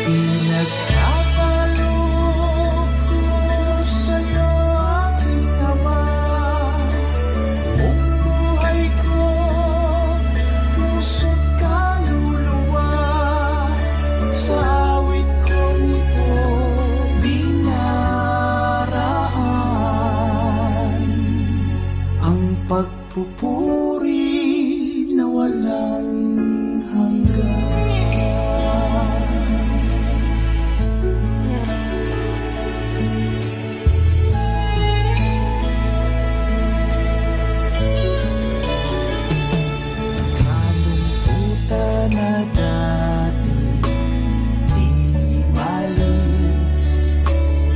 Pinagkakaloob ko sa'yo, aking Ama. Buong buhay ko, puso't kaluluwa. Sa awit kong ito, dinaraan ang pagpupuri na walang hanggan. Kalungkutan na dati di malis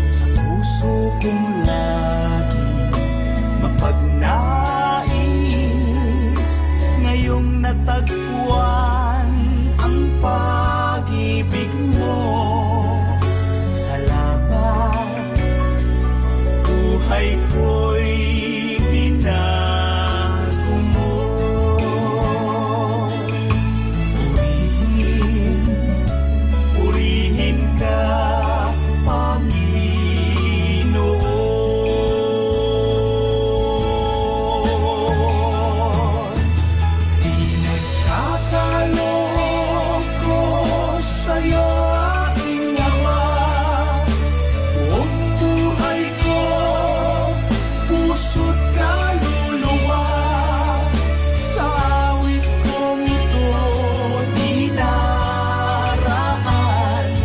sa puso kong laging mapagnais. Ngayong natagpuan ang pag-ibig mo, salamat. Buhay ko'y binago mo. Purihin ka, Panginoon. Pinagkakaloob ko sa'yo, aking Ama. Buong buhay ko, puso't kaluluwa. Sa awit kong ito, dinaraan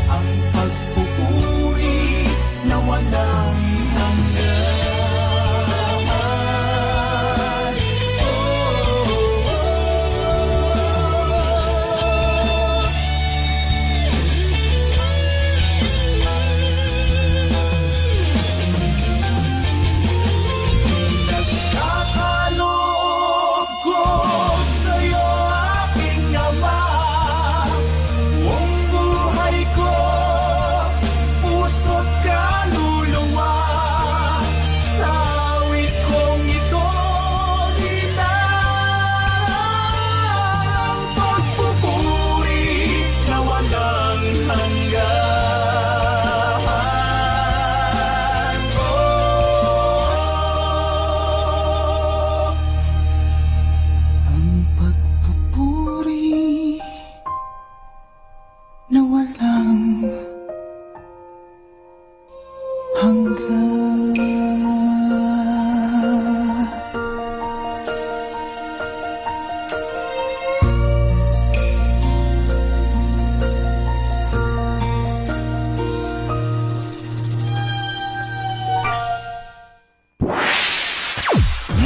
ang pagpupuri na walang hanggan. Pinagkakaloob ko sa'yo, aking Ama. Buong buhay ko, puso't kaluluwa. Sa awit kong ito, dinaraan ang pagpupuri na walang hanggan. Ang pagpupuri na walang hanggan.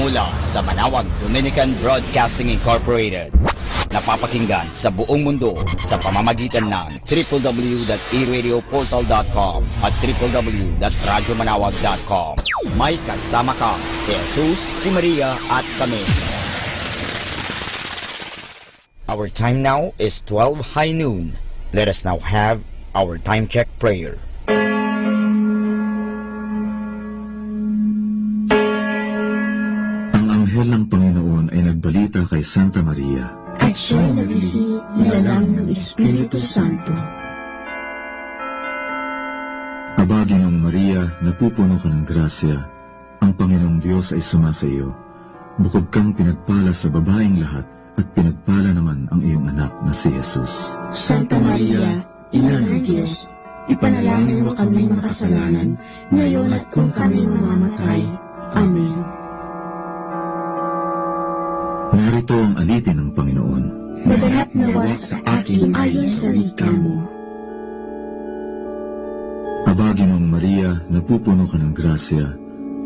Mula sa Manawag Dominican Broadcasting Incorporated, napapakinggan sa buong mundo sa pamamagitan ng www.eradioportal.com at www.radyomanawag.com. May kasama ka si Jesus, si Maria at kami. Our time now is 12 high noon. Let us now have our time check prayer. Ang anghel ng Panginoon ay nagbalita kay Santa Maria, at siya'y naglihi nilalang ng Espiritu Santo. Aba, Ginoong Maria, napupuno ka ng grasya, ang Panginoong Diyos ay sumasa iyo. Bukod kang pinagpala sa babaeng lahat, at pinagpala naman ang iyong anak na si Jesus. Santa Maria, Ina ng Diyos, ipanalangin mo kami makasalanan, ngayon at kung kami mamamatay. Amen. Narito ang alipin ng Panginoon. Maganap nawa sa akin ayon sa wika mo. Aba, Ginoong Maria, napupuno ka ng grasya,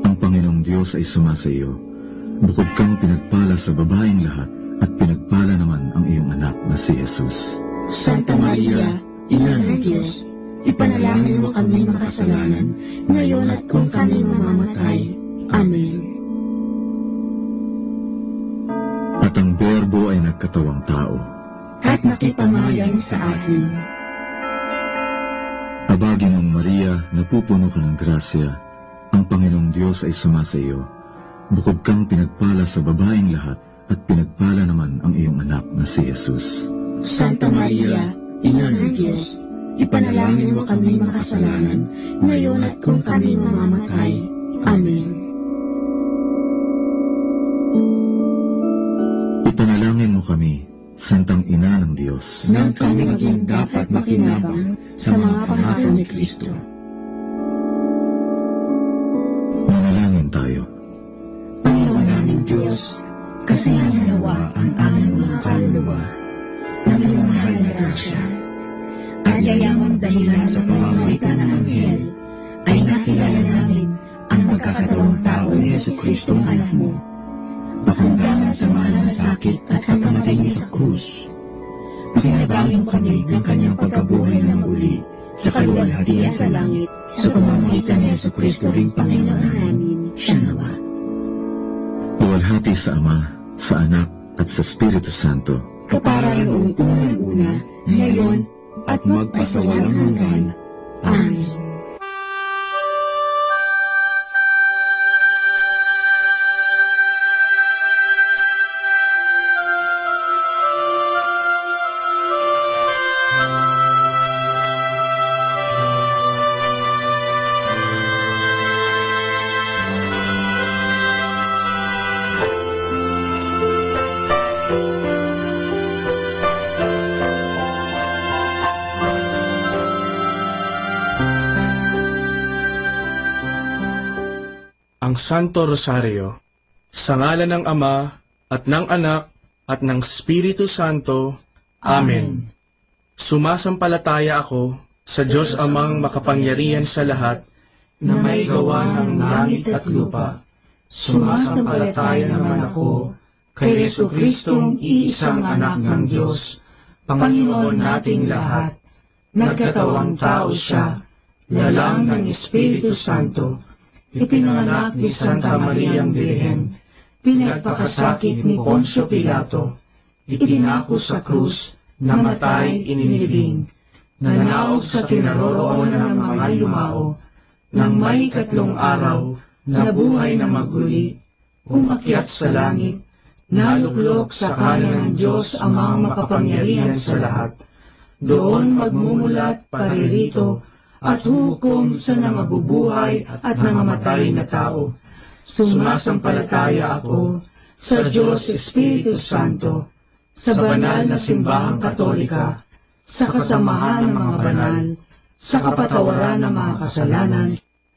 ang Panginoong Diyos ay sumasa iyo. Bukod kang pinagpala sa babaeng lahat, at pinagpala naman ang iyong anak na si Jesus. Santa Maria, Ina ng Diyos, ipanalangin mo kami makasalanan, ngayon at kung kami mamamatay. Amen. At ang Berbo ay nagkatawang tao, at nakipamayan sa atin. Aba, Ginoong Maria, napupuno ka ng grasya, ang Panginoong Diyos ay sumasa iyo. Bukod kang pinagpala sa babaeng lahat, at pinagpala naman ang iyong anak na si Jesus. Santa Maria, Ina ng Diyos, ipanalangin mo kami makasalanan, ngayon at kung kami mamamatay. Amen. Ipanalangin mo kami, Santang Ina ng Diyos, nang kami maging dapat makinabang sa mga pangako ni Kristo. Manalangin tayo. Panginoon naming Diyos, kasihan nawa ang aming mga kaluluwa ng iyong mahal na grasya, at yayamang dahilan sa pamamagitan ng anghel ay nakilala namin ang magkakatawang tao ni Jesucristo ang anak mo, pakundangan sa mahal na sakit at pagkamatay niya sa krus. Pakinabangin mo kami ng kanyang pagkabuhay ng muli sa kaluwalhatian sa langit sa pamamagitan ni Jesucristo ring Panginoon namin. Siya nawa. Luwalhati sa Ama, sa Anak, at sa Espiritu Santo, kapara noong unang-una, ngayon, at magpasawalang hanggan. Amen. Ang Santo Rosario, sa ngalan ng Ama, at ng Anak, at ng Espiritu Santo. Amen. Sumasampalataya ako sa Diyos Amang makapangyarihan sa lahat, na may gawa ng langit at lupa. Sumasampalataya naman ako kay Jesucristong iisang anak ng Diyos, Panginoon nating lahat. Nagkatawang tao siya, lalang ng Espiritu Santo, ipinanganak ni Santa Mariang Birhen, pinagpakasakit ni Poncio Pilato, ipinako sa krus, namatay, inilibing, nanaog sa kinaroroonan ng mga yumao, nang may 3 araw, nabuhay na maguli, umakyat sa langit, naluklok sa kanan ng Diyos Amang makapangyarihan sa lahat, doon magmumulat paririto, at hukom sa nangabubuhay at nangamatay na tao. Sumasampalataya ako sa Diyos Espiritu Santo, sa banal na simbahang katolika, sa kasamahan ng mga banal, sa kapatawaran ng mga kasalanan,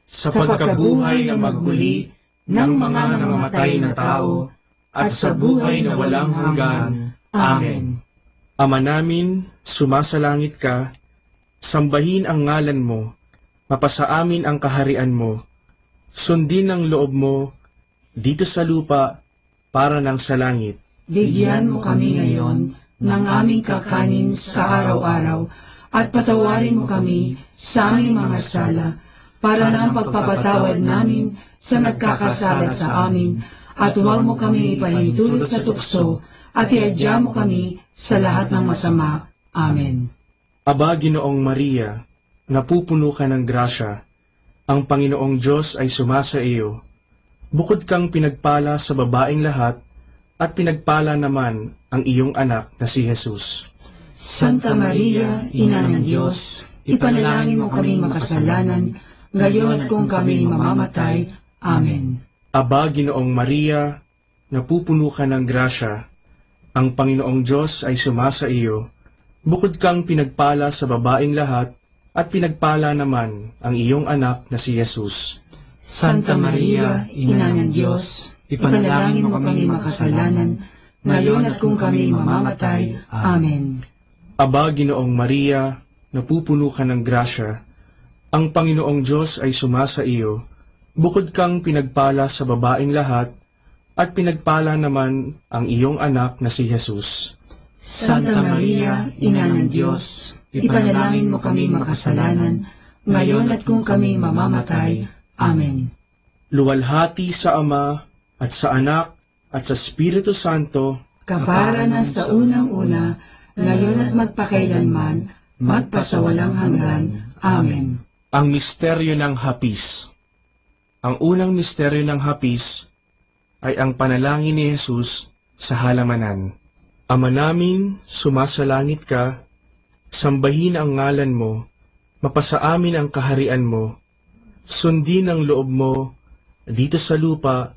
sa pagkabuhay na magmuli ng mga nangamatay na tao, at sa buhay na walang hanggan. Amen. Ama namin, sumasalangit ka, sambahin ang ngalan mo, mapasa amin ang kaharian mo, sundin ang loob mo, dito sa lupa, para ng sa langit. Bigyan mo kami ngayon ng aming kakanin sa araw-araw, at patawarin mo kami sa aming mga sala, para ng pagpapatawad namin sa nagkakasala sa amin, at huwag mo kami ipahintulot sa tukso, at iadya mo kami sa lahat ng masama. Amen. Aba, Ginoong Maria, napupuno ka ng grasya, ang Panginoong Diyos ay sumasa iyo. Bukod kang pinagpala sa babaeng lahat, at pinagpala naman ang iyong anak na si Jesus. Santa Maria, Ina ng Diyos, ipanalangin mo kaming makasalanan, ngayon at kung kami mamamatay. Amen. Aba, Ginoong Maria, napupuno ka ng grasya, ang Panginoong Diyos ay sumasa iyo. Bukod kang pinagpala sa babaeng lahat, at pinagpala naman ang iyong anak na si Jesus. Santa Maria, Ina ng Diyos, ipanalangin mo kami makasalanan, ngayon at kung kami mamamatay. Amen. Aba, Ginoong Maria, napupuno ka ng grasya, ang Panginoong Diyos ay sumasa iyo. Bukod kang pinagpala sa babaeng lahat, at pinagpala naman ang iyong anak na si Jesus. Santa Maria, Ina ng Diyos, ipanalangin mo kami makasalanan, ngayon at kung kami mamamatay. Amen. Luwalhati sa Ama, at sa Anak, at sa Espiritu Santo, kapara na sa unang-una, ngayon at magpakailanman, magpasawalang hanggan. Amen. Ang misteryo ng hapis. Ang unang misteryo ng hapis ay ang panalangin ni Jesus sa halamanan. Ama namin, sumasalangit ka, sambahin ang ngalan mo, mapasa amin ang kaharian mo, sundin ang loob mo dito sa lupa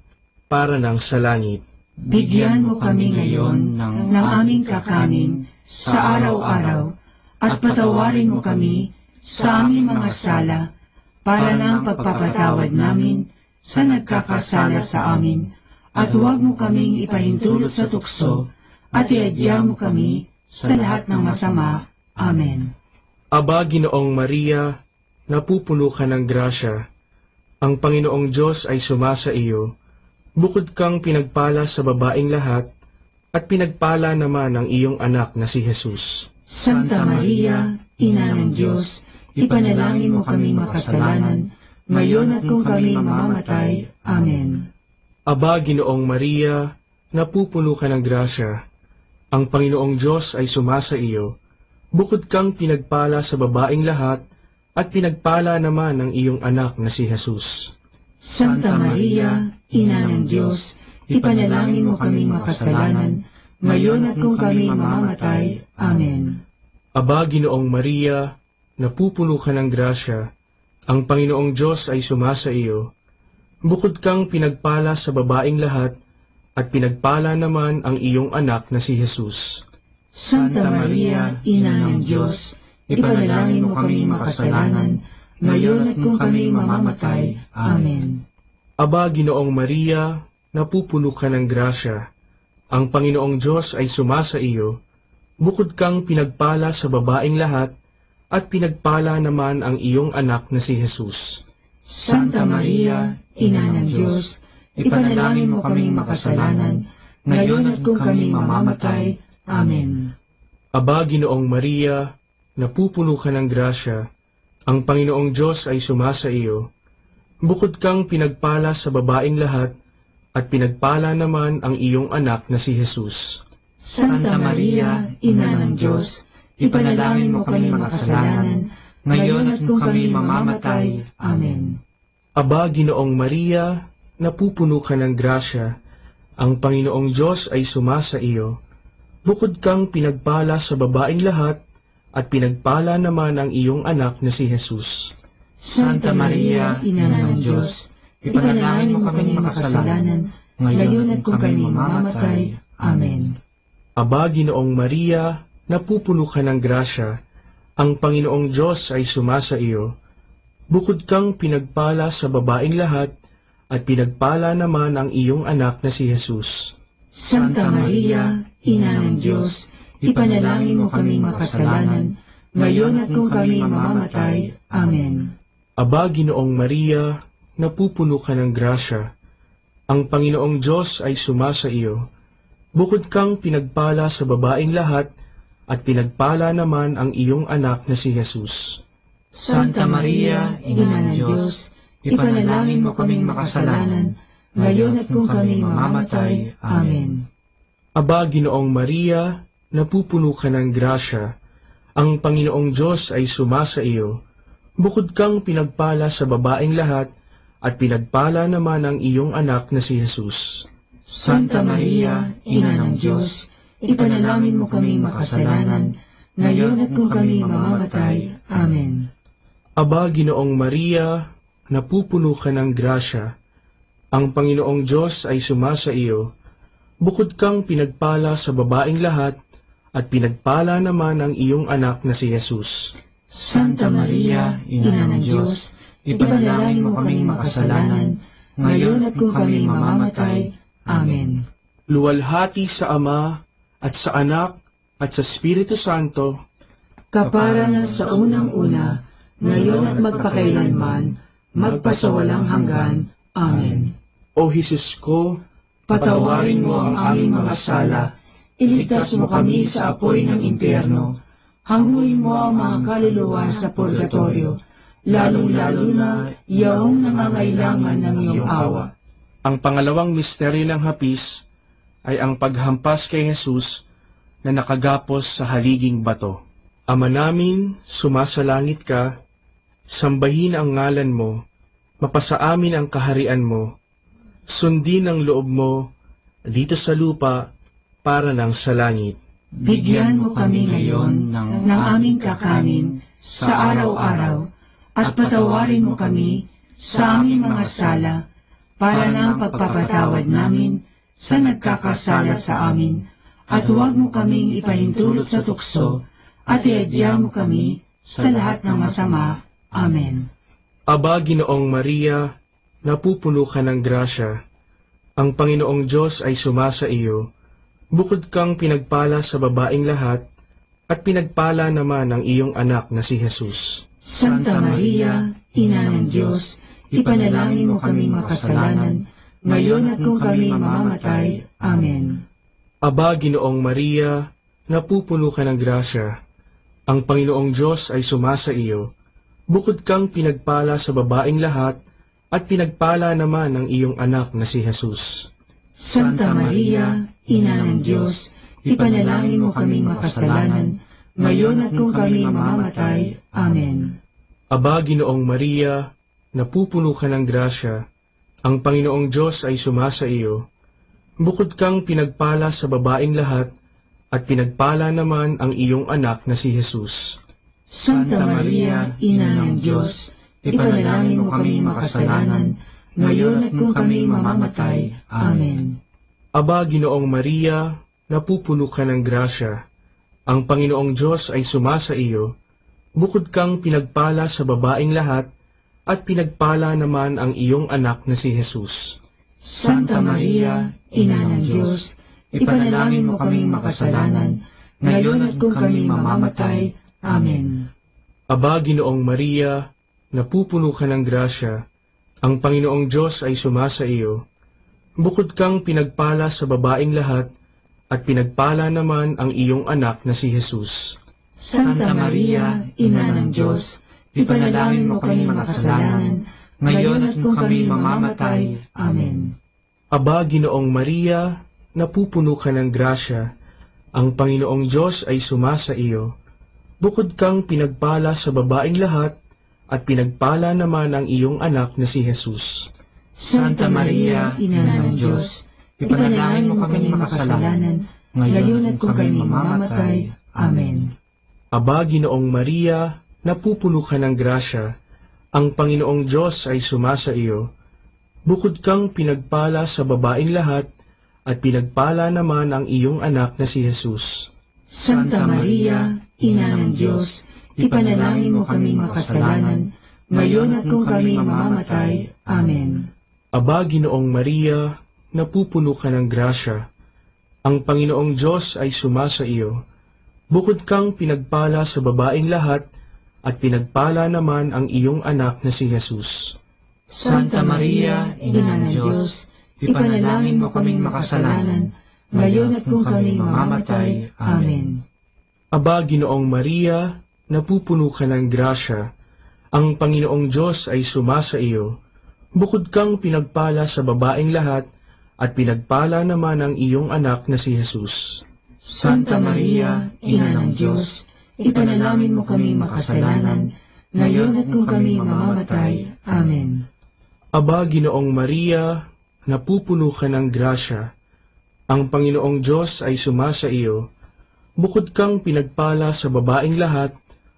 para ng sa langit. Bigyan mo kami ngayon ng aming kakanin sa araw-araw at patawarin mo kami sa aming mga sala para ng pagpapatawad namin sa nagkakasala sa amin, at huwag mo kaming ipahintulot sa tukso at iadya mo kami sa lahat ng masama. Amen. Aba, Ginoong Maria, napupuno ka ng grasya, ang Panginoong Diyos ay sumasa iyo. Bukod kang pinagpala sa babaeng lahat, at pinagpala naman ang iyong anak na si Jesus. Santa Maria, Ina ng Diyos, ipanalangin mo kami makasalanan, ngayon at kung kami mamamatay. Amen. Aba, Ginoong Maria, napupuno ka ng grasya, ang Panginoong Diyos ay sumasa iyo. Bukod kang pinagpala sa babaeng lahat, at pinagpala naman ang iyong anak na si Jesus. Santa Maria, Ina ng Diyos, ipanalangin mo kami makasalanan, ngayon at kung kami mamamatay. Amen. Aba, Ginoong Maria, napupuno ka ng grasya, ang Panginoong Diyos ay sumasa iyo. Bukod kang pinagpala sa babaeng lahat, at pinagpala naman ang iyong anak na si Jesus. Santa Maria, Ina ng Diyos, ipanalangin mo kami makasalanan, ngayon at kung kami mamamatay. Amen. Aba, Ginoong Maria, napupuno ka ng grasya, ang Panginoong Diyos ay sumasa iyo. Bukod kang pinagpala sa babaeng lahat, at pinagpala naman ang iyong anak na si Jesus. Santa Maria, Ina ng Diyos, ipanalangin mo kaming makasalanan, ngayon at kung kami mamamatay. Amen. Aba, Ginoong Maria, napupuno ka ng grasya, ang Panginoong Diyos ay sumasa iyo. Bukod kang pinagpala sa babaeng lahat, at pinagpala naman ang iyong anak na si Jesus. Santa Maria, Ina ng Diyos, ipanalangin mo kami makasalanan, ngayon at kung kami mamamatay. Amen. Aba, Ginoong Maria, napupuno ka ng grasya, ang Panginoong Diyos ay sumasa iyo. Bukod kang pinagpala sa babaeng lahat, at pinagpala naman ang iyong anak na si Jesus. Santa Maria, Ina ng Diyos, ipanalangin mo kami makasalanan, ngayon at kung kami mamamatay. Amen. Aba, Ginoong Maria, napupuno ka ng grasya, ang Panginoong Diyos ay sumasa iyo. Bukod kang pinagpala sa babaeng lahat, at pinagpala naman ang iyong anak na si Jesus. Santa Maria, Ina ng Diyos, ipanalangin mo kami makasalanan, ngayon at kung kami mamamatay. Amen. Aba, Ginoong Maria, napupuno ka ng grasya, ang Panginoong Diyos ay sumasa iyo. Bukod kang pinagpala sa babaeng lahat, at pinagpala naman ang iyong anak na si Jesus. Santa Maria, Ina ng Diyos, ipanalangin mo kaming makasalanan, ngayon at kung kami mamamatay. Amen. Aba, Ginoong Maria, napupuno ka ng grasya, ang Panginoong Diyos ay sumasa iyo. Bukod kang pinagpala sa babaeng lahat, at pinagpala naman ang iyong anak na si Jesus. Santa Maria, Ina ng Diyos, ipanalangin mo kaming makasalanan, ngayon at kung kami mamamatay. Amen. Aba, Ginoong Maria, napupuno ka ng grasya, ang Panginoong Diyos ay sumasa iyo, bukod kang pinagpala sa babaeng lahat, at pinagpala naman ang iyong anak na si Jesus. Santa Maria, Ina ng Diyos, ipanalangin mo kaming makasalanan, ngayon at kung kami mamamatay. Amen. Luwalhati sa Ama, at sa Anak, at sa Espiritu Santo, kapara na sa unang-una, ngayon at magpakailanman, magpasawalang hanggan. Amen. O Jesus ko, patawarin mo ang aming mga sala, iligtas mo kami sa apoy ng impyerno, hanguin mo ang mga kaluluwa sa purgatorio, lalong-lalo na yaong nangangailangan ng iyong awa. Ang pangalawang misteryo ng hapis ay ang paghampas kay Jesus na nakagapos sa haliging bato. Ama namin, sumasalangit ka, sambahin ang ngalan mo, mapasa amin ang kaharian mo, sundin ang loob mo dito sa lupa para lang sa langit. Bigyan mo kami ngayon ng aming kakanin sa araw-araw at patawarin mo kami sa aming mga sala para ng pagpapatawad namin sa nagkakasala sa amin, at huwag mo kaming ipahintulot sa tukso, at iadya mo kami sa lahat ng masama. Amen. Aba, Ginoong Maria, napupuno ka ng grasya, ang Panginoong Diyos ay sumasa iyo, bukod kang pinagpala sa babaeng lahat, at pinagpala naman ang iyong anak na si Jesus. Santa Maria, Ina ng Diyos, ipanalangin mo kaming makasalanan, ngayon at kung kami mamamatay. Amen. Aba, Ginoong Maria, napupuno ka ng grasya, ang Panginoong Diyos ay sumasa iyo, bukod kang pinagpala sa babaeng lahat, at pinagpala naman ang iyong anak na si Jesus. Santa Maria, Ina ng Diyos, ipanalangin mo kaming makasalanan, ngayon at kung kami mamamatay. Amen. Aba, Ginoong Maria, napupuno ka ng grasya, ang Panginoong Diyos ay sumasa iyo, bukod kang pinagpala sa babaeng lahat, at pinagpala naman ang iyong anak na si Jesus. Santa Maria, Ina ng Diyos, ipanalangin mo kaming makasalanan, ngayon at kung kami mamamatay. Amen. Aba, Ginoong Maria, napupuno ka ng grasya, ang Panginoong Diyos ay sumasa iyo, bukod kang pinagpala sa babaeng lahat, at pinagpala naman ang iyong anak na si Jesus. Santa Maria, Ina ng Diyos, ipanalangin mo kaming makasalanan, ngayon at kung kami mamamatay. Amen. Aba, Ginoong Maria, napupuno ka ng grasya, ang Panginoong Diyos ay sumasa iyo, bukod kang pinagpala sa babaeng lahat, at pinagpala naman ang iyong anak na si Jesus. Santa Maria, Ina ng Diyos, ipanalangin mo kami makasalanan, ngayon at kung kami mamamatay. Amen. Aba, Ginoong Maria, napupuno ka ng grasya, ang Panginoong Diyos ay sumasa iyo, bukod kang pinagpala sa babaeng lahat, at pinagpala naman ang iyong anak na si Jesus. Santa Maria, Ina ng Diyos, ipanalangin mo kami makasalanan, ngayon at kung kami mamamatay. Amen. Aba, Ginoong Maria, napupuno ka ng grasya, ang Panginoong Diyos ay sumasa iyo, bukod kang pinagpala sa babaeng lahat, at pinagpala naman ang iyong anak na si Jesus. Santa Maria, Ina ng Diyos, ipanalangin mo kaming makasalanan, ngayon at kung kami mamamatay. Amen. Aba, Ginoong Maria, napupuno ka ng grasya, ang Panginoong Diyos ay sumasa iyo, bukod kang pinagpala sa babaeng lahat, at pinagpala naman ang iyong anak na si Jesus. Santa Maria, Ina ng Diyos, ipanalangin mo kaming makasalanan, ngayon at kung kami mamamatay. Amen. Aba, Ginoong Maria, napupuno ka ng grasya, ang Panginoong Diyos ay sumasa iyo, bukod kang pinagpala sa babaeng lahat, at pinagpala naman ang iyong anak na si Jesus. Santa Maria, Ina ng Diyos, ipanalangin mo kami makasalanan, ngayon at kung kami mamamatay. Amen. Aba, Ginoong Maria, napupuno ka ng grasya, Ang Panginoong Diyos ay sumasa iyo, bukod kang pinagpala sa babaeng lahat,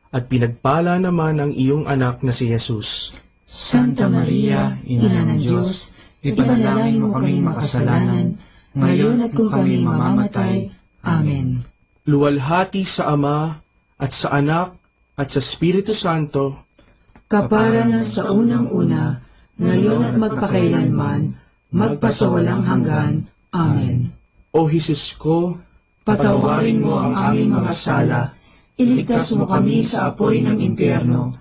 at pinagpala naman ang iyong anak na si Jesus. Santa Maria, Ina ng Diyos, ipanalangin mo kaming makasalanan, ngayon at kung kami mamamatay. Amen. Luwalhati sa Ama, at sa Anak, at sa Espiritu Santo, kapara na sa unang-una, ngayon at magpakailanman, magpasawalang hanggan. Amen. O Jesus ko, patawarin mo ang aming mga sala, iligtas mo kami sa apoy ng impyerno,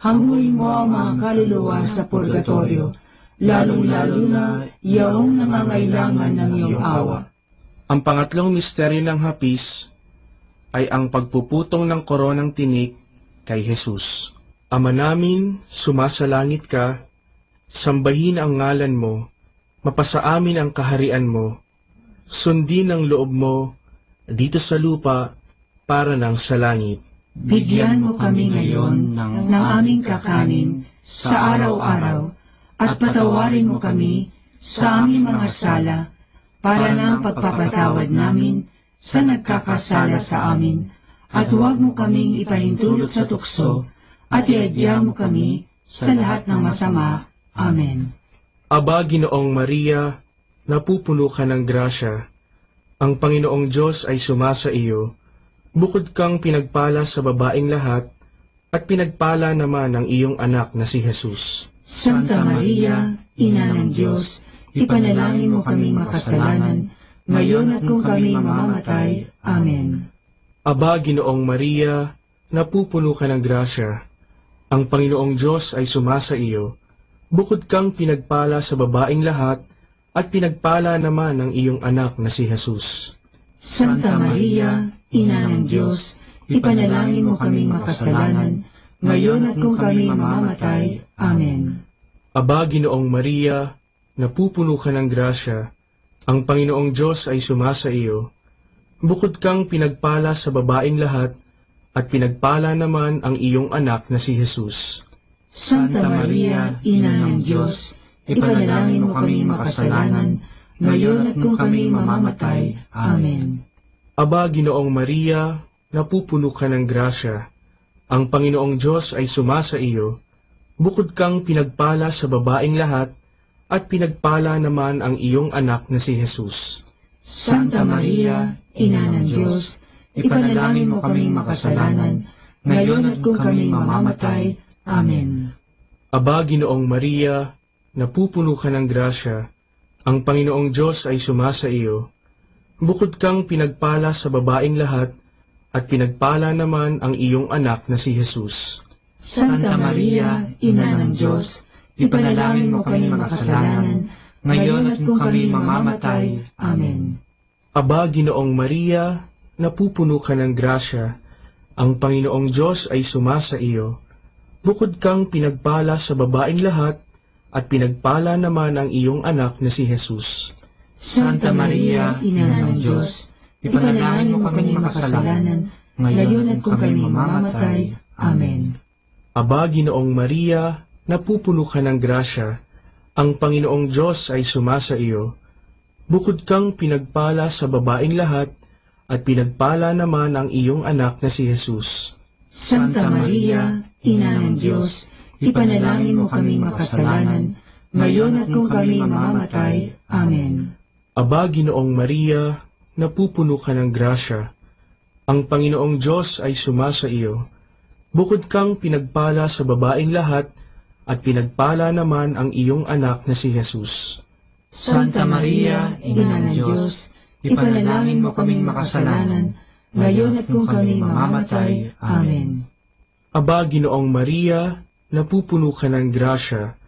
hanguin mo ang mga kaluluwa sa purgatorio, lalong-lalo na yaong nangangailangan ng iyong awa. Ang pangatlong misteryo ng hapis ay ang pagpuputong ng koronang tinik kay Jesus. Ama namin, sumasalangit ka, sambahin ang ngalan mo, mapasa amin ang kaharian mo, sundin ang loob mo, dito sa lupa, para ng sa langit. Bigyan mo kami ngayon ng aming kakanin sa araw-araw, at patawarin mo kami sa aming mga sala, para ng pagpapatawad namin sa nagkakasala sa amin, at huwag mo kaming ipahintulot sa tukso, at iadya mo kami sa lahat ng masama. Amen. Aba, Ginoong Maria, napupuno ka ng grasya. Ang Panginoong Diyos ay sumasa iyo, bukod kang pinagpala sa babaeng lahat, at pinagpala naman ang iyong anak na si Jesus. Santa Maria, Ina ng Diyos, ipanalangin mo kaming makasalanan, ngayon at kung kami mamamatay. Amen. Aba, Ginoong Maria, napupuno ka ng grasya. Ang Panginoong Diyos ay sumasa iyo, bukod kang pinagpala sa babaeng lahat, at pinagpala naman ang iyong anak na si Jesus. Santa Maria, Ina ng Diyos, ipanalangin mo kaming makasalanan, ngayon at kung kami mamamatay. Amen. Aba, Ginoong Maria, napupuno ka ng grasya. Ang Panginoong Diyos ay sumasa iyo, bukod kang pinagpala sa babaeng lahat, at pinagpala naman ang iyong anak na si Jesus. Santa Maria, Ina ng Diyos, ipanalangin mo kaming makasalanan, ngayon at kung kami mamamatay. Amen. Aba, Ginoong Maria, napupuno ka ng grasya. Ang Panginoong Diyos ay sumasa iyo, bukod kang pinagpala sa babaeng lahat, at pinagpala naman ang iyong anak na si Jesus. Santa Maria, Ina ng Diyos, ipanalangin mo kaming makasalanan, ngayon at kung kami mamamatay. Amen. Aba, Ginoong Maria, napupuno ka ng grasya. Ang Panginoong Diyos ay sumasa iyo, bukod kang pinagpala sa babaeng lahat, at pinagpala naman ang iyong anak na si Jesus. Santa Maria, Ina ng Diyos, ipanalangin mo kaming makasalanan, ngayon at kung kami mamamatay. Amen. Aba, Ginoong Maria, napupuno ka ng grasya. Ang Panginoong Diyos ay sumasa iyo, bukod kang pinagpala sa babaeng lahat, at pinagpala naman ang iyong anak na si Jesus. Santa Maria, Ina ng Diyos, ipanalangin mo kaming makasalanan, ngayon at kung kami mamamatay. Amen. Aba, Ginoong Maria, napupuno ka ng grasya. Ang Panginoong Diyos ay sumasa iyo, bukod kang pinagpala sa babaeng lahat, at pinagpala naman ang iyong anak na si Jesus. Santa Maria, Ina ng Diyos, ipanalangin mo kaming makasalanan, ngayon at kung kami mamamatay. Amen. Aba, Ginoong Maria, napupuno ka ng grasya. Ang Panginoong Diyos ay sumasa iyo, bukod kang pinagpala sa babaeng lahat, at pinagpala naman ang iyong anak na si Jesus. Santa Maria, Ina ng Diyos, ipanalangin mo kaming makasalanan, ngayon at kung kami mamamatay. Amen. Aba, Ginoong Maria, napupuno ka ng grasya.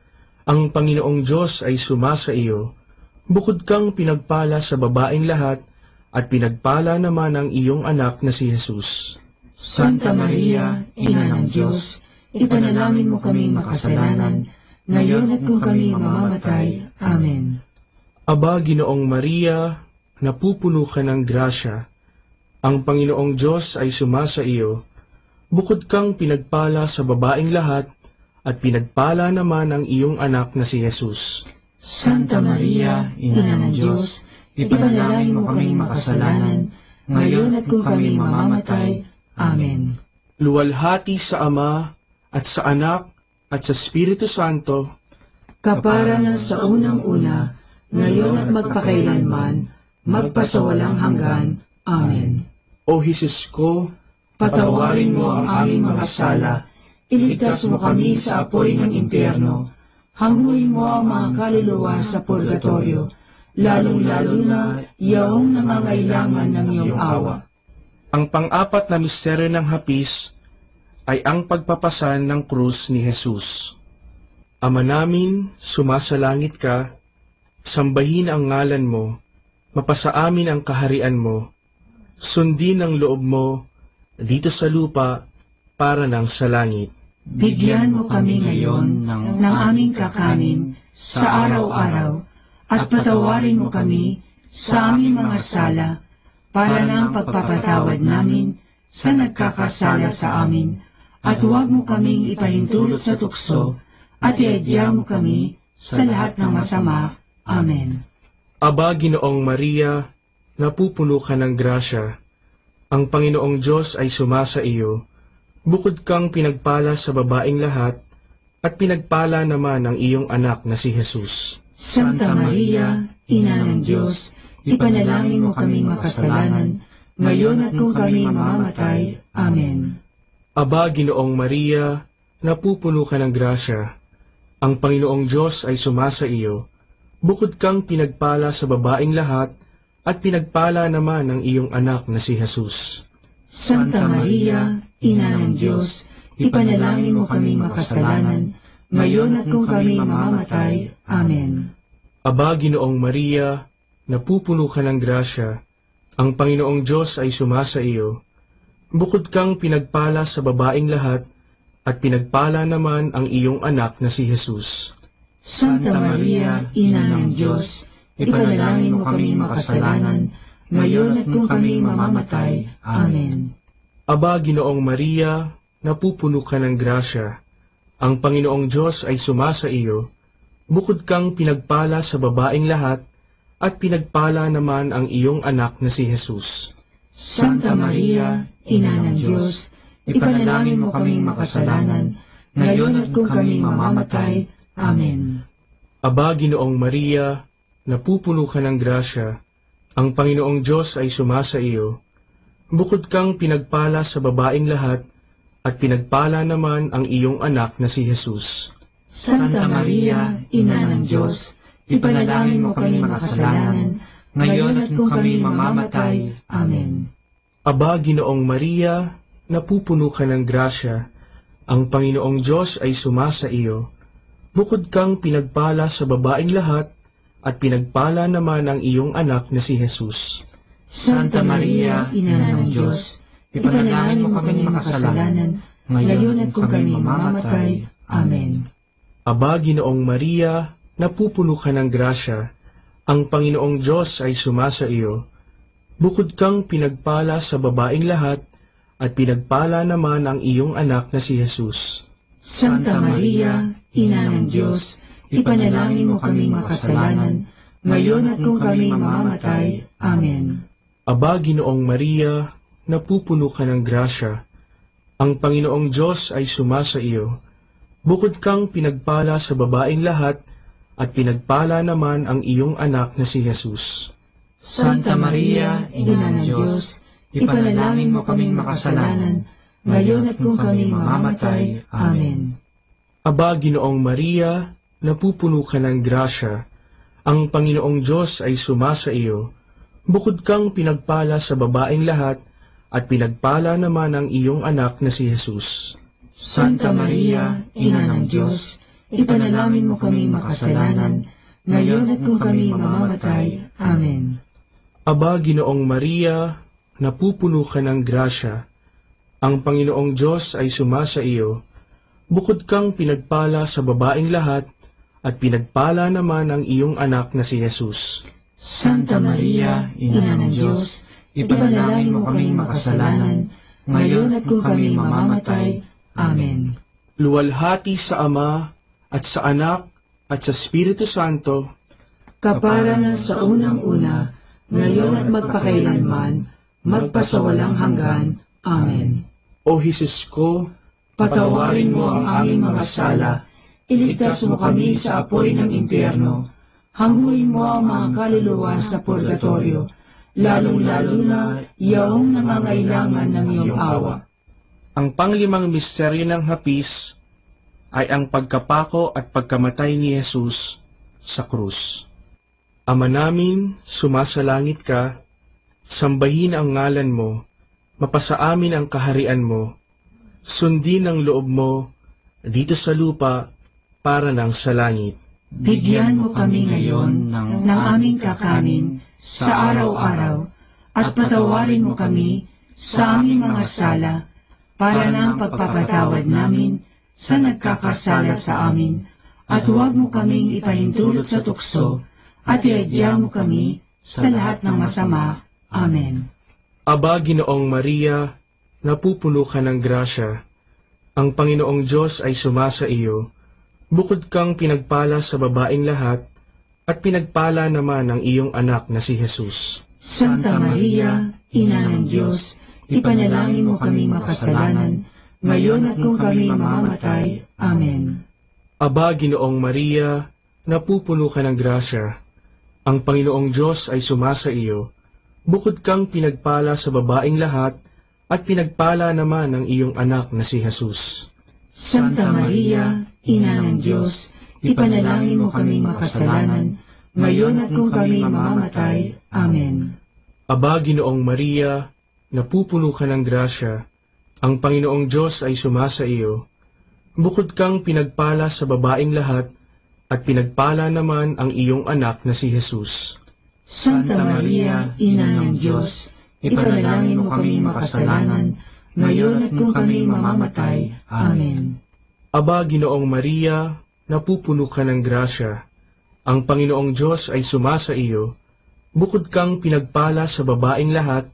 Ang Panginoong Diyos ay sumasa iyo, bukod kang pinagpala sa babaeng lahat, at pinagpala naman ang iyong anak na si Jesus. Santa Maria, Ina ng Diyos, ipanalangin mo kaming makasalanan, ngayon at kung kami mamamatay. Amen. Aba, Ginoong Maria, napupuno ka ng grasya. Ang Panginoong Diyos ay sumasa iyo, bukod kang pinagpala sa babaeng lahat, at pinagpala naman ang iyong anak na si Jesus. Santa Maria, Ina ng Diyos, ipanalangin mo kaming makasalanan, ngayon at kung kami mamamatay. Amen. Luwalhati sa Ama, at sa Anak, at sa Espiritu Santo, kapara na sa unang-una, ngayon at magpakailanman, magpasawalang hanggan. Amen. O Jesus ko, Patawarin mo ang aming mga sala, iligtas mo kami sa apoy ng impyerno, hanguin mo ang mga kaluluwa sa purgatorio, lalong-lalo na yaong nangangailangan ng iyong awa. Ang pang-apat na misteryo ng hapis ay ang pagpapasan ng krus ni Jesus. Ama namin, sumasalangit ka, sambahin ang ngalan mo, mapasa amin ang kaharian mo, sundin ang loob mo, dito sa lupa, para nang sa langit. Bigyan mo kami ngayon ng aming kakanin sa araw-araw, at patawarin mo kami sa aming mga sala, para ng pagpapatawad namin sa nagkakasala sa amin, at huwag mo kaming ipahintulot sa tukso, at iadya mo kami sa lahat ng masama. Amen. Aba, Ginoong Maria, napupuno ka ng grasya. Ang Panginoong Diyos ay sumasa iyo. Bukod kang pinagpala sa babaeng lahat, at pinagpala naman ang iyong anak na si Jesus. Santa Maria, Ina ng Diyos, ipanalangin mo kaming makasalanan, ngayon at kung kami mamamatay. Amen. Aba, Ginoong Maria, napupuno ka ng grasya. Ang Panginoong Diyos ay sumasa iyo. Bukod kang pinagpala sa babaeng lahat, at pinagpala naman ang iyong anak na si Jesus. Santa Maria, Ina ng Diyos, ipanalangin mo kaming makasalanan, ngayon at kung kami mamamatay. Amen. Aba, Ginoong Maria, napupuno ka ng grasya. Ang Panginoong Diyos ay sumasa iyo. Bukod kang pinagpala sa babaeng lahat, at pinagpala naman ang iyong anak na si Jesus. Santa Maria, Ina ng Diyos, ipanalangin mo kami makasalanan, ngayon at kung kami mamamatay. Amen. Aba, Ginoong Maria, napupuno ka ng grasya. Ang Panginoong Diyos ay sumasa iyo. Bukod kang pinagpala sa babaeng lahat, at pinagpala naman ang iyong anak na si Jesus. Santa Maria, Ina ng Diyos, ipanalangin mo kaming makasalanan, ngayon at kung kami mamamatay. Amen. Aba, Ginoong Maria, napupuno ka ng grasya. Ang Panginoong Diyos ay sumasa iyo. Bukod kang pinagpala sa babaeng lahat, at pinagpala naman ang iyong anak na si Jesus. Santa Maria, Ina ng Diyos, ipanalangin mo kami makasalanan, ngayon at kung kami mamamatay. Amen. Aba, Ginoong Maria, napupuno ka ng grasya. Ang Panginoong Diyos ay sumasa iyo. Bukod kang pinagpala sa babaeng lahat, at pinagpala naman ang iyong anak na si Jesus. Santa Maria, Ina ng Diyos, ipanalangin mo kami makasalanan, ngayon at kung kami mamamatay. Amen. Aba, Ginoong Maria, napupuno ka ng grasya. Ang Panginoong Diyos ay sumasa iyo. Bukod kang pinagpala sa babaeng lahat, at pinagpala naman ang iyong anak na si Jesus. Santa Maria, Ina ng Diyos, ipanalangin mo kaming makasalanan, ngayon at kung kami mamamatay. Amen. Aba, Ginoong Maria, napupuno ka ng grasya. Ang Panginoong Diyos ay sumasa iyo. Bukod kang pinagpala sa babaeng lahat, at pinagpala naman ang iyong anak na si Jesus. Santa Maria, Ina ng Diyos, ipanalangin mo kaming makasalanan, ngayon at kung kami mamamatay. Amen. Aba, Ginoong Maria, napupuno ka ng grasya. Ang Panginoong Diyos ay sumasa iyo. Bukod kang pinagpala sa babaeng lahat, at pinagpala naman ang iyong anak na si Jesus. Santa Maria, Ina ng Diyos, ipanalangin mo kaming makasalanan, ngayon at kung kami mamamatay. Amen. Aba, Ginoong Maria, napupuno ka ng grasya. Ang Panginoong Diyos ay sumasa iyo. Bukod kang pinagpala sa babaeng lahat, at pinagpala naman ang iyong anak na si Jesus. Santa Maria, Ina ng Diyos, ipanalangin mo kaming makasalanan, ngayon at kung kami mamamatay. Amen. Luwalhati sa Ama, at sa Anak, at sa Espiritu Santo, kapara na sa unang-una, ngayon at magpakailanman, magpasawalang hanggan. Amen. O Jesus ko, Patawarin mo ang aming mga sala, iligtas mo kami sa apoy ng impyerno, hanguin mo ang mga kaluluwa sa purgatorio, lalong-lalo na yaong nangangailangan ng iyong awa. ang panglimang misteryo ng hapis ay ang pagkapako at pagkamatay ni Jesus sa krus. Ama namin, sumasalangit ka, sambahin ang ngalan mo, mapasa amin ang kaharian mo, sundin ang loob mo dito sa lupa para nang sa langit. Bigyan mo kami ngayon ng aming kakanin sa araw-araw at patawarin mo kami sa aming mga sala para ng pagpapatawad namin sa nagkakasala sa amin at huwag mo kaming ipahintulot sa tukso at iadya mo kami sa lahat ng masama. Amen. Aba, Ginoong Maria, napupuno ka ng grasya. Ang Panginoong Diyos ay sumasa iyo. Bukod kang pinagpala sa babaeng lahat, at pinagpala naman ang iyong anak na si Jesus. Santa Maria, Ina ng Diyos, ipanalangin mo kaming makasalanan, ngayon at kung kami mamamatay. Amen. Aba, Ginoong Maria, napupuno ka ng grasya. Ang Panginoong Diyos ay sumasa iyo. Bukod kang pinagpala sa babaeng lahat, at pinagpala naman ang iyong anak na si Jesus. Santa Maria, Ina ng Diyos, ipanalangin mo kaming makasalanan, ngayon at kung kami mamamatay. Amen. Aba, Ginoong Maria, napupuno ka ng grasya. Ang Panginoong Diyos ay sumasa iyo. Bukod kang pinagpala sa babaeng lahat, at pinagpala naman ang iyong anak na si Jesus. Santa Maria, Ina ng Diyos, ipanalangin mo kaming makasalanan, ngayon at kung kami mamamatay. Amen. Aba, Ginoong Maria, napupuno ka ng grasya. Ang Panginoong Diyos ay sumasa iyo. Bukod kang pinagpala sa babaeng lahat,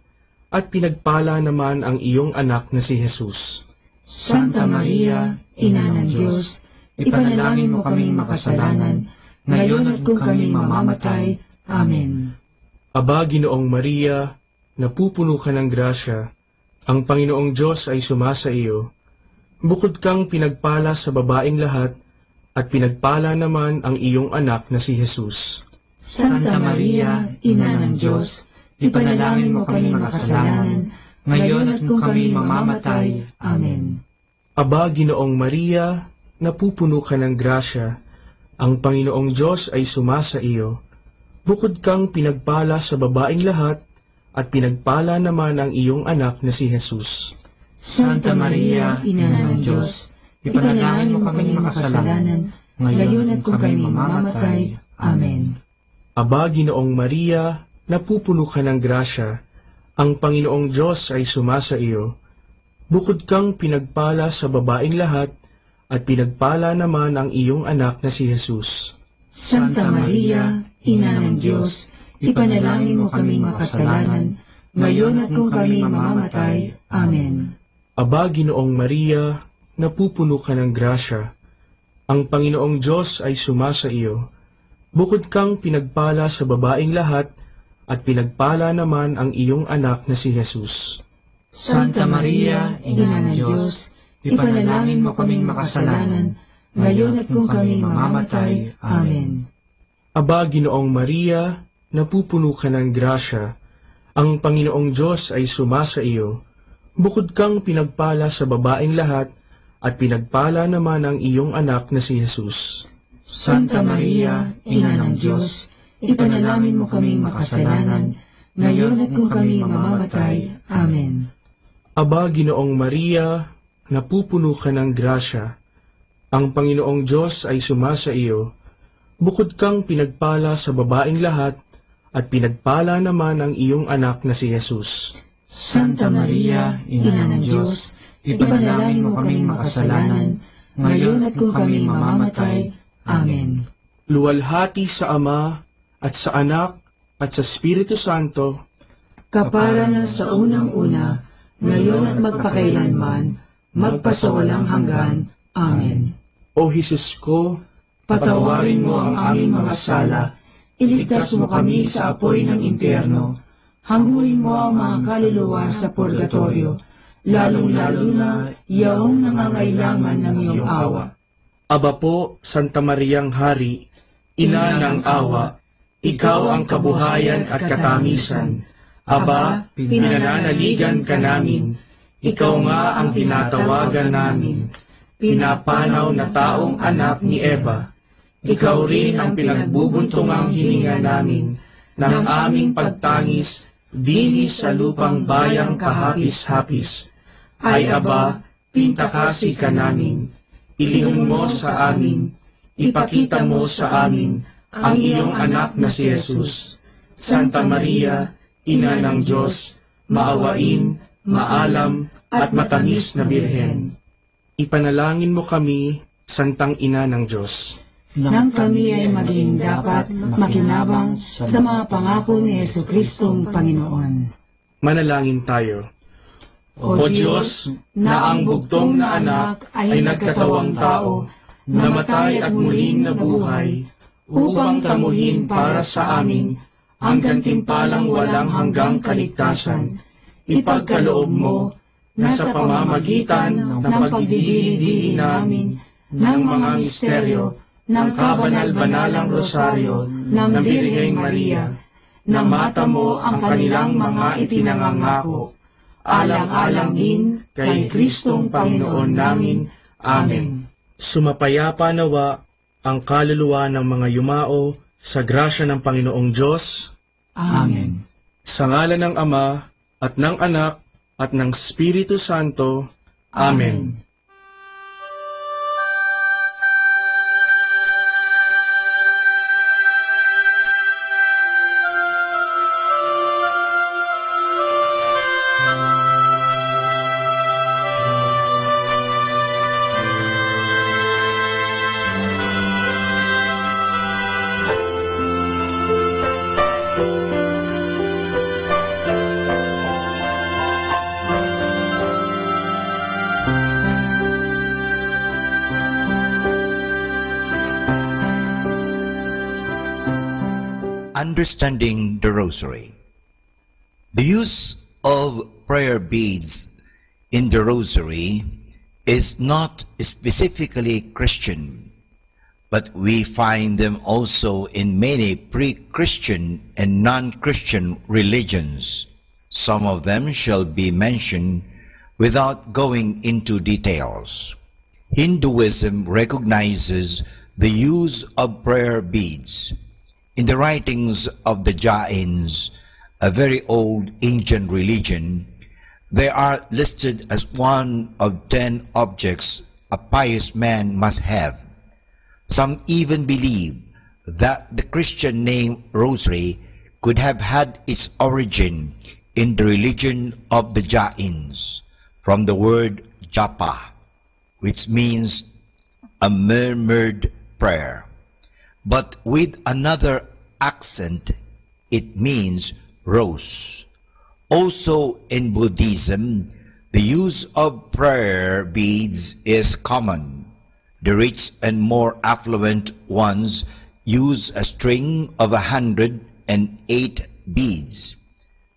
at pinagpala naman ang iyong anak na si Jesus. Santa Maria, Ina ng Diyos, ipanalangin mo kaming makasalanan, ngayon at kung kami mamamatay. Amen. Aba, Ginoong Maria, napupuno ka ng grasya. Ang Panginoong Diyos ay sumasa iyo. Bukod kang pinagpala sa babaeng lahat, at pinagpala naman ang iyong anak na si Jesus. Santa Maria, Ina ng Diyos, ipanalangin mo kaming makasalanan, ngayon at kung kami mamamatay. Amen. Aba, Ginoong Maria, napupuno ka ng grasya. Ang Panginoong Diyos ay sumasa iyo. Bukod kang pinagpala sa babaeng lahat, at pinagpala naman ang iyong anak na si Jesus. Santa Maria, Ina ng Diyos, ipanalangin mo kaming makasalanan, ngayon at kung kami mamamatay. Amen. Aba, Ginoong Maria, napupuno ka ng grasya. Ang Panginoong Diyos ay sumasa iyo. Bukod kang pinagpala sa babaeng lahat, at pinagpala naman ang iyong anak na si Jesus. Santa Maria, Ina ng Diyos, ipanalangin mo kaming makasalanan, ngayon at kung kami mamamatay. Amen. Aba, Ginoong Maria, napupuno ka ng grasya. Ang Panginoong Diyos ay sumasa iyo. Bukod kang pinagpala sa babaeng lahat, at pinagpala naman ang iyong anak na si Jesus. Santa Maria, Ina ng Diyos, ipanalangin mo kaming makasalanan, ngayon at kung kami mamamatay. Amen. Aba, Ginoong Maria, napupuno ka ng grasya. Ang Panginoong Diyos ay sumasa iyo. Bukod kang pinagpala sa babaeng lahat, at pinagpala naman ang iyong anak na si Jesus. Santa Maria, Ina ng Diyos, ipanalangin mo kaming makasalanan, ngayon at kung kami mamamatay. Amen. Aba, Ginoong Maria, napupuno ka ng grasya. Ang Panginoong Diyos ay sumasa iyo. Bukod kang pinagpala sa babaeng lahat, at pinagpala naman ang iyong anak na si Jesus. Santa Maria, Ina ng Diyos, ipanalangin mo kaming makasalanan, ngayon at kung kami mamamatay. Amen. Luwalhati sa Ama, at sa Anak, at sa Espiritu Santo, kapara na sa unang-una, ngayon at magpakailanman, magpasawalang hanggan. Amen. O Jesus ko, patawarin mo ang aming mga sala, Iligtas mo kami sa apoy ng impyerno. Hanguin mo ang mga kaluluwa sa purgatorio, lalong-lalo na yaong nangangailangan ng iyong awa. Aba po, Santa Mariang Hari, Ina ng awa, ikaw ang kabuhayan at katamisan. Aba, pinananaligan ka namin, ikaw nga ang tinatawagan namin. Pinapanaw na taong anak ni Eva, ikaw rin ang pinagbubuntungang hininga namin ng aming pagtangis dinis sa lupang bayang kahapis-hapis. Ay aba, pintakasi ka namin, ilingon mo sa amin, ipakita mo sa amin ang iyong anak na si Jesus. Santa Maria, Ina ng Diyos, maawain, maalam at matamis na Birhen. Ipanalangin mo kami, Santang Ina ng Diyos, nang kami ay maging dapat makinabang sa mga pangako ni Jesucristong Panginoon. Manalangin tayo. O Diyos, na ang bugtong na anak ay nagkatawang tao, namatay at muling nabuhay, upang tamuhin para sa amin ang gantimpalang walang hanggang kaligtasan, ipagkaloob mo na sa pamamagitan ng pagdidili-dili namin ng mga misteryo ng kabanal-banalang rosaryo ng Birheng Maria, na mata mo ang kanilang mga ipinangangako, alang-alang din kay Kristong Panginoon namin. Amen. Sumapayapa nawa ang kaluluwa ng mga yumao sa grasya ng Panginoong Diyos. Amen. Sa ngalan ng Ama, at ng Anak, at ng Espiritu Santo. Amen. Understanding the Rosary. The use of prayer beads in the Rosary is not specifically Christian, but we find them also in many pre-Christian and non-Christian religions. Some of them shall be mentioned without going into details. Hinduism recognizes the use of prayer beads. In the writings of the Jains, a very old ancient religion, they are listed as one of 10 objects a pious man must have. Some even believe that the Christian name Rosary could have had its origin in the religion of the Jains, from the word japa, which means a murmured prayer. But with another accent, it means rose. Also in Buddhism, the use of prayer beads is common. The rich and more affluent ones use a string of 108 beads.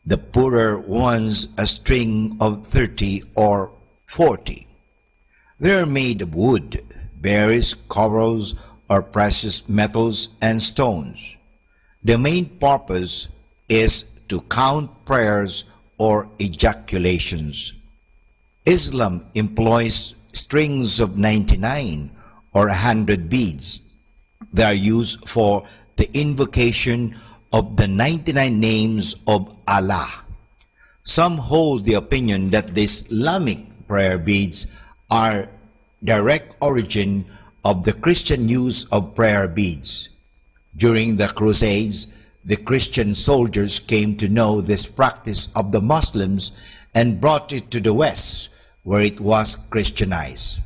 The poorer ones a string of 30 or 40. They are made of wood, berries, corals, or precious metals and stones. The main purpose is to count prayers or ejaculations. Islam employs strings of 99 or 100 beads. They are used for the invocation of the 99 names of Allah. Some hold the opinion that the Islamic prayer beads are direct origin of the Christian use of prayer beads. During the Crusades, the Christian soldiers came to know this practice of the Muslims and brought it to the West, where it was Christianized.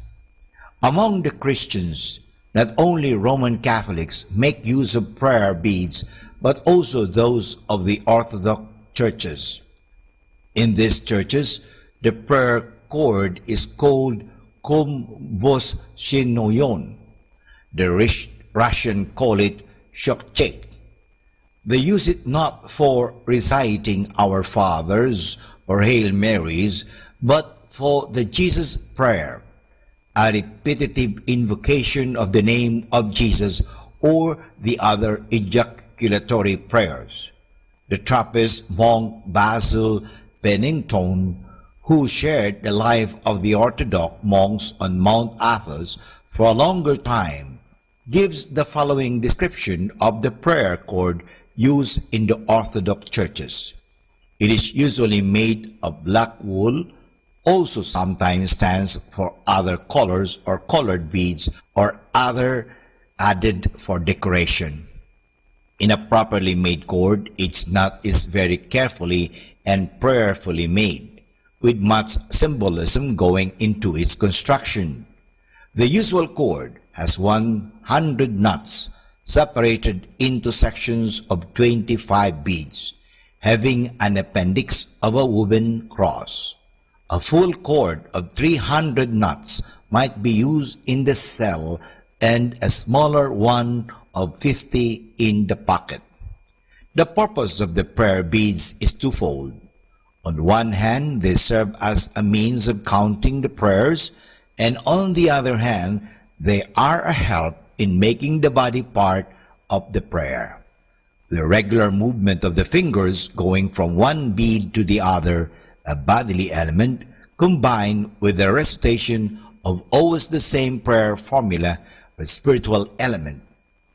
Among the Christians, not only Roman Catholics make use of prayer beads, but also those of the Orthodox churches. In these churches, the prayer cord is called komboshinoyon. The Russian call it shokchek. They use it not for reciting Our Fathers or Hail Marys, but for the Jesus Prayer, a repetitive invocation of the name of Jesus or the other ejaculatory prayers. The Trappist monk Basil Pennington, who shared the life of the Orthodox monks on Mount Athos for a longer time, gives the following description of the prayer cord used in the Orthodox churches. It is usually made of black wool, also sometimes stands for other colors or colored beads or other added for decoration. In a properly made cord, its knot is very carefully and prayerfully made, with much symbolism going into its construction. The usual cord has 100 knots separated into sections of 25 beads, having an appendix of a woven cross. A full cord of 300 knots might be used in the cell and a smaller one of 50 in the pocket. The purpose of the prayer beads is twofold. On one hand, they serve as a means of counting the prayers, and on the other hand, they are a help in making the body part of the prayer. The regular movement of the fingers going from one bead to the other, a bodily element, combined with the recitation of always the same prayer formula, a spiritual element,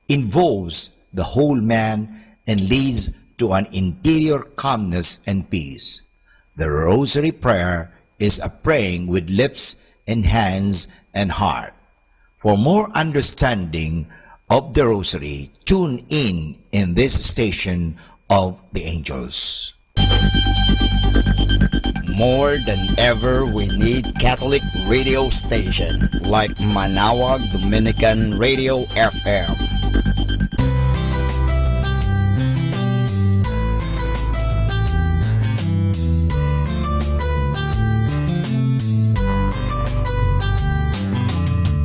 involves the whole man and leads to an interior calmness and peace. The rosary prayer is a praying with lips and hands and heart. For more understanding of the rosary, tune in this station of the angels. More than ever, we need Catholic radio station like Manawag Dominican Radio FM.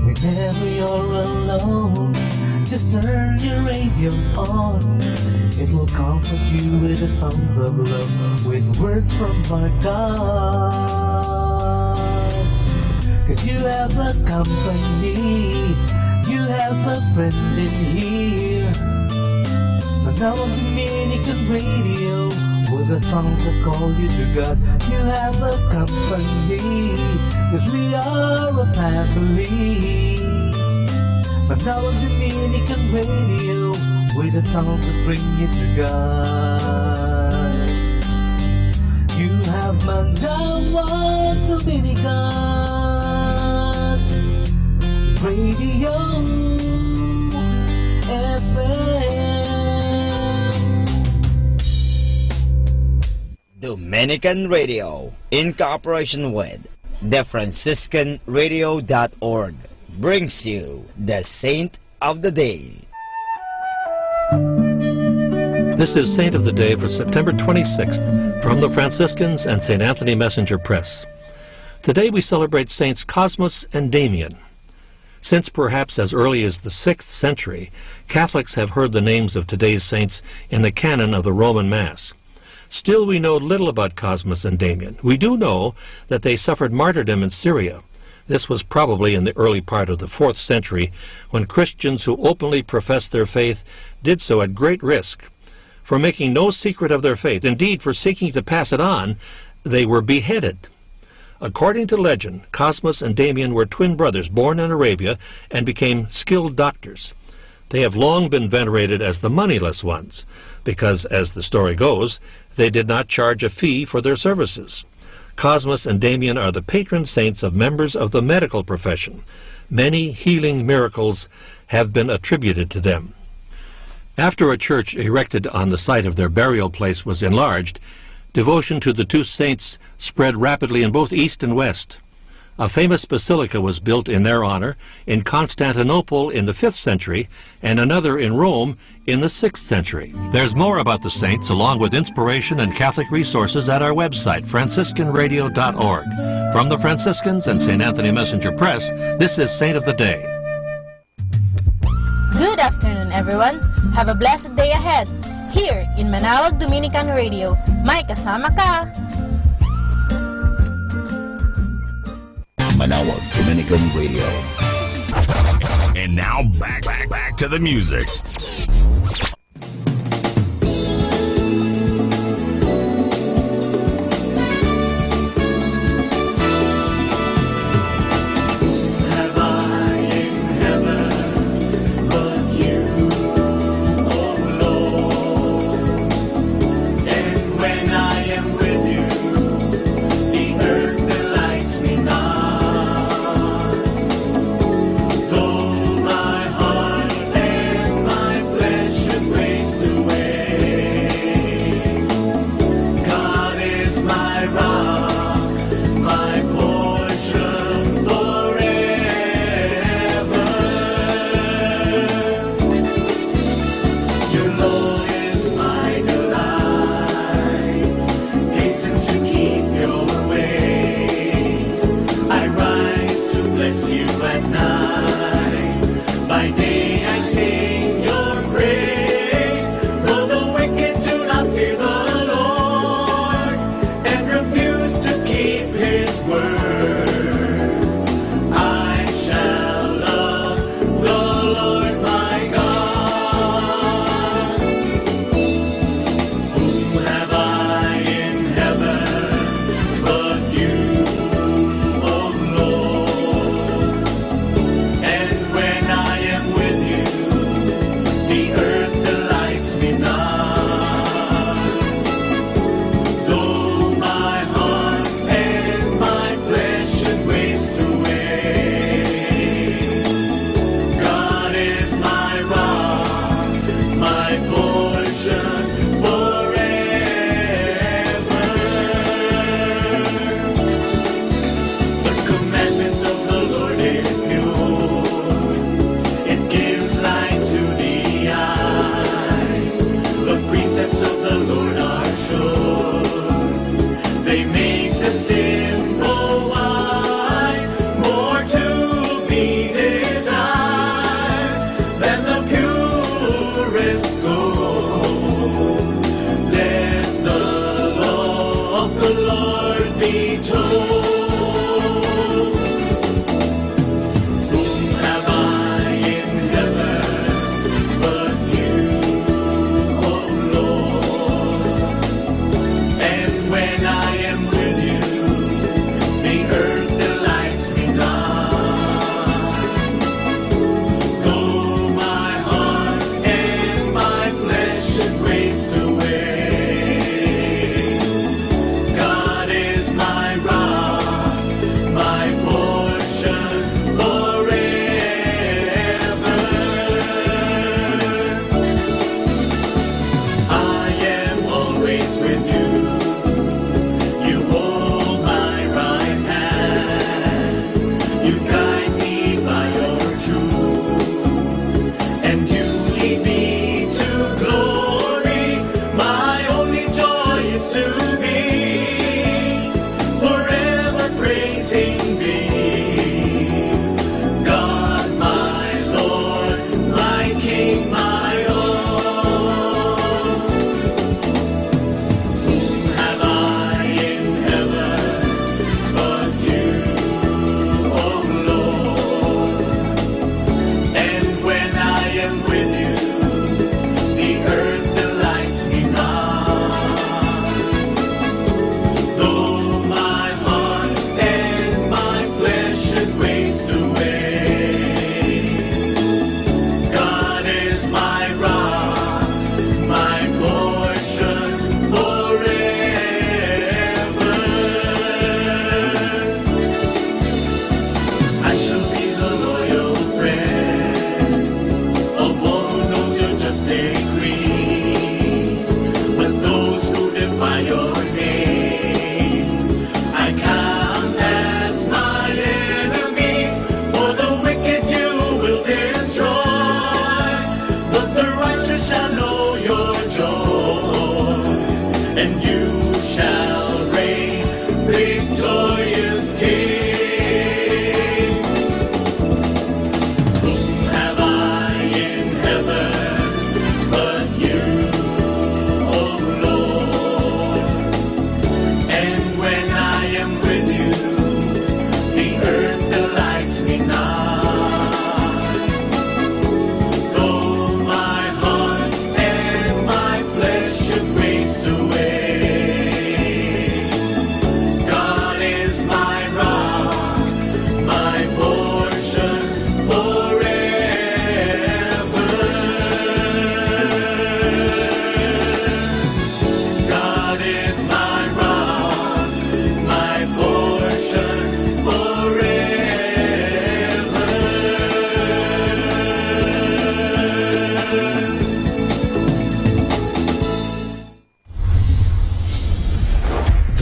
Whenever you're alone, just turn your radio on. It will comfort you with the songs of love, with words from our God. 'Cause you have a company, you have a friend in here. Manawag Dominican Radio, with the songs that call you to God. You have a company, 'cause we are a family. Manawag Dominican Radio, with the songs that bring you to God. You have Manawag Dominican Radio FM. Dominican Radio, in cooperation with thefranciscanradio.org, brings you the Saint of the Day. This is Saint of the Day for September 26th from the Franciscans and St. Anthony Messenger Press. Today we celebrate Saints Cosmas and Damian. Since perhaps as early as the 6th century, Catholics have heard the names of today's saints in the canon of the Roman Mass. Still, we know little about Cosmas and Damian. We do know that they suffered martyrdom in Syria. This was probably in the early part of the 4th century, when Christians who openly professed their faith did so at great risk. For making no secret of their faith, indeed for seeking to pass it on, they were beheaded. According to legend, Cosmas and Damian were twin brothers born in Arabia and became skilled doctors. They have long been venerated as the moneyless ones, because, as the story goes, they did not charge a fee for their services. Cosmas and Damian are the patron saints of members of the medical profession. Many healing miracles have been attributed to them. After a church erected on the site of their burial place was enlarged, devotion to the two saints spread rapidly in both East and West. A famous basilica was built in their honor in Constantinople in the 5th century and another in Rome in the 6th century. There's more about the saints along with inspiration and Catholic resources at our website, franciscanradio.org. From the Franciscans and St. Anthony Messenger Press, this is Saint of the Day. Good afternoon, everyone. Have a blessed day ahead. Here in Manawag Dominican Radio, may kasama ka! Manawag Dominican Radio. And now back to the music.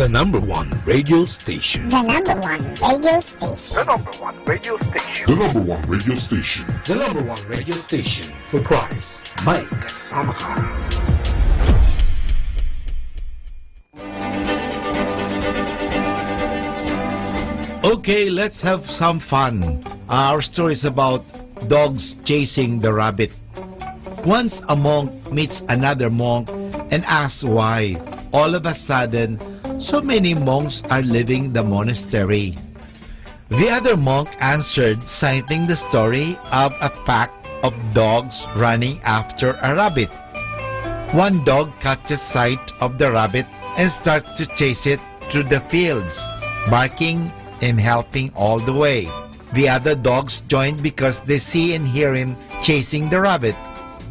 The number one radio station. The number one radio station. The number one radio station. The number one radio station. The number one radio station for Christ. May kasama ka. Okay, let's have some fun. Our story is about dogs chasing the rabbit. Once a monk meets another monk and asks why, all of a sudden, so many monks are leaving the monastery. The other monk answered, citing the story of a pack of dogs running after a rabbit. One dog catches sight of the rabbit and starts to chase it through the fields, barking and helping all the way. The other dogs join because they see and hear him chasing the rabbit,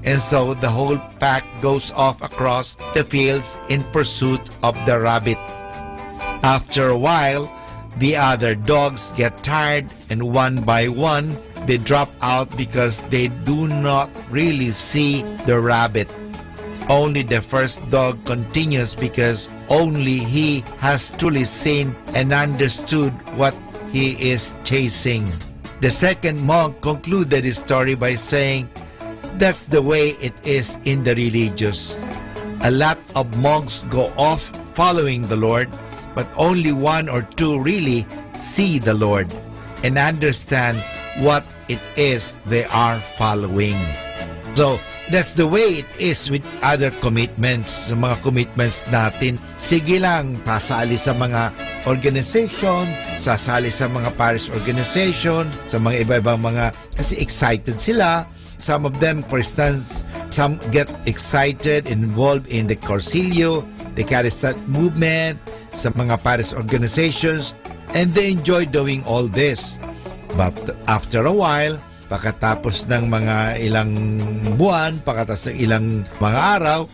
and so the whole pack goes off across the fields in pursuit of the rabbit. After a while, the other dogs get tired, and one by one, they drop out because they do not really see the rabbit. Only the first dog continues because only he has truly seen and understood what he is chasing. The second monk concluded his story by saying, "That's the way it is in the religious. A lot of monks go off following the Lord, but only one or two really see the Lord and understand what it is they are following." So, that's the way it is with other commitments. Sa mga commitments natin, sige lang, sasali sa mga organization, sasali sa mga parish organization, sa mga iba-ibang mga, kasi excited sila. Some of them, for instance, some get excited, involved in the Corsilio, the Charismatic movement, sa mga parish organizations, and they enjoy doing all this. But after a while, pagkatapos ng mga ilang buwan, pagkatapos ng ilang mga araw,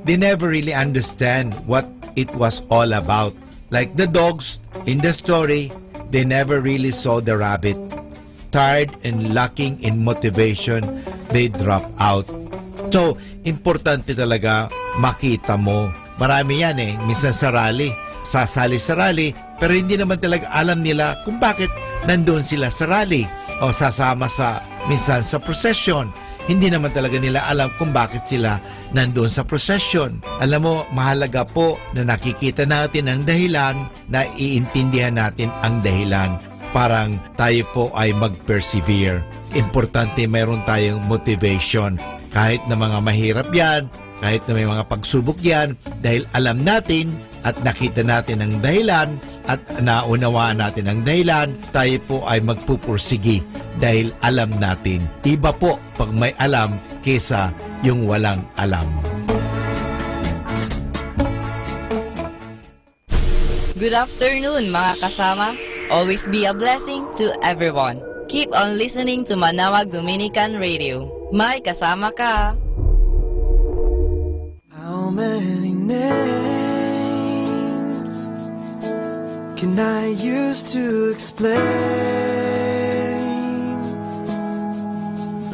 they never really understand what it was all about. Like the dogs in the story, they never really saw the rabbit. Tired and lacking in motivation, they drop out. So, importante talaga makita mo. Marami yan minsan sa rally, sasali sa rally, pero hindi naman talaga alam nila kung bakit nandoon sila sa rally. O sasama sa, minsan sa procession. Hindi naman talaga nila alam kung bakit sila nandoon sa procession. Alam mo, mahalaga po na nakikita natin ang dahilan, na iintindihan natin ang dahilan. Parang tayo po ay mag-persevere. Importante mayroon tayong motivation. Kahit na mga mahirap yan, kahit na may mga pagsubok yan, dahil alam natin at nakita natin ang dahilan at naunawaan natin ang dahilan, tayo po ay magpupursigi dahil alam natin. Iba po pag may alam kesa yung walang alam. Good afternoon mga kasama. Always be a blessing to everyone. Keep on listening to Manawag Dominican Radio. May kasama ka. How many names can I use to explain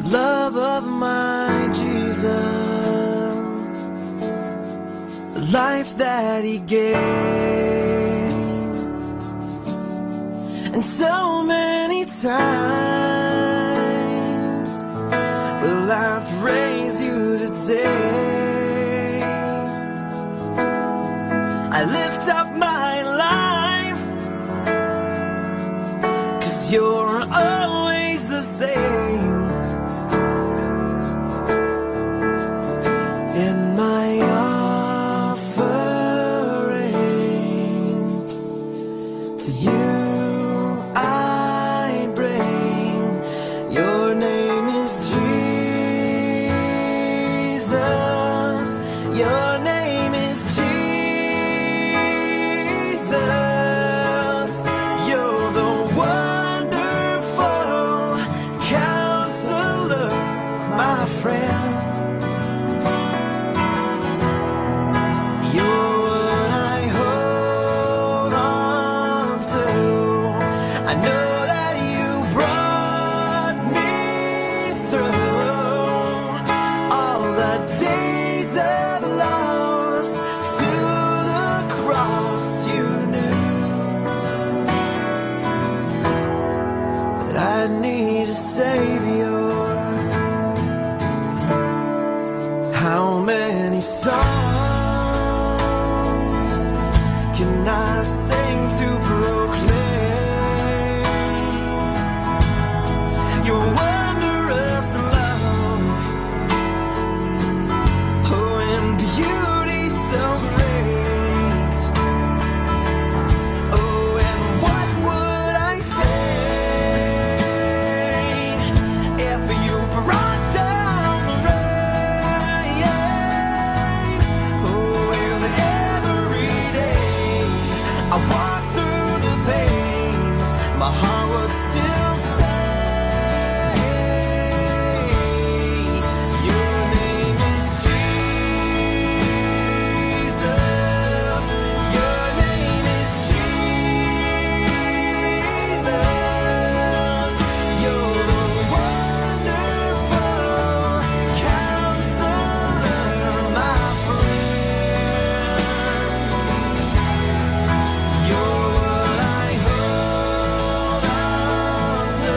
the love of my Jesus, the life that He gave, and so many times will I praise You today. I lift up my life, 'cause You're always the same. In my offering to You I bring, Your name is Jesus, Your name is Jesus. You're the wonderful Counselor. sing to proclaim your wondrous love. Oh, and beauty so great. Oh, and what would I say if you brought down the rain? Oh, and every day I walk through the pain, my heart would still say, your name is Jesus. Your name is Jesus. You're the wonderful counselor, my friend. You're what I hold on to.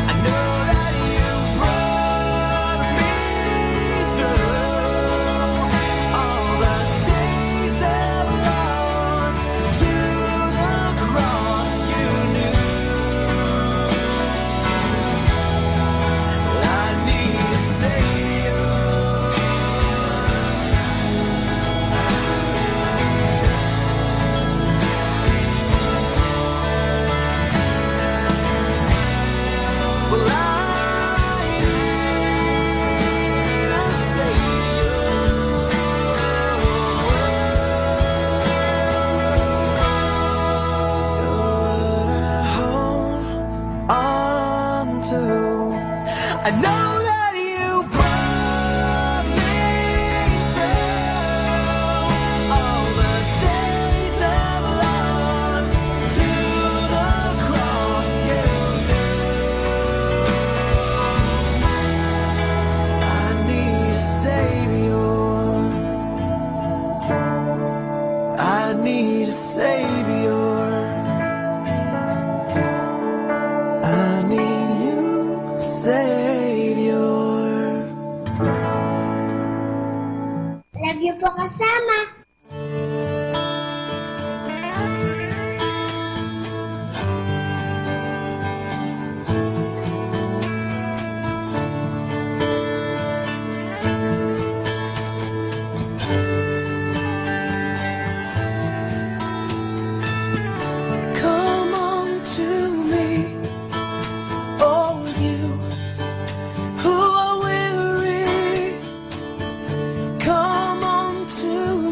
I know that you brought me through all the days of loss to the cross you knew. I need a Savior. Well, I need a on to. I know that you brought me through all the days of loss to the cross you knew. I need a Savior. I need a Savior. I need you, Savior. Love you po kasama. Come on to me, all you who are weary. Come on to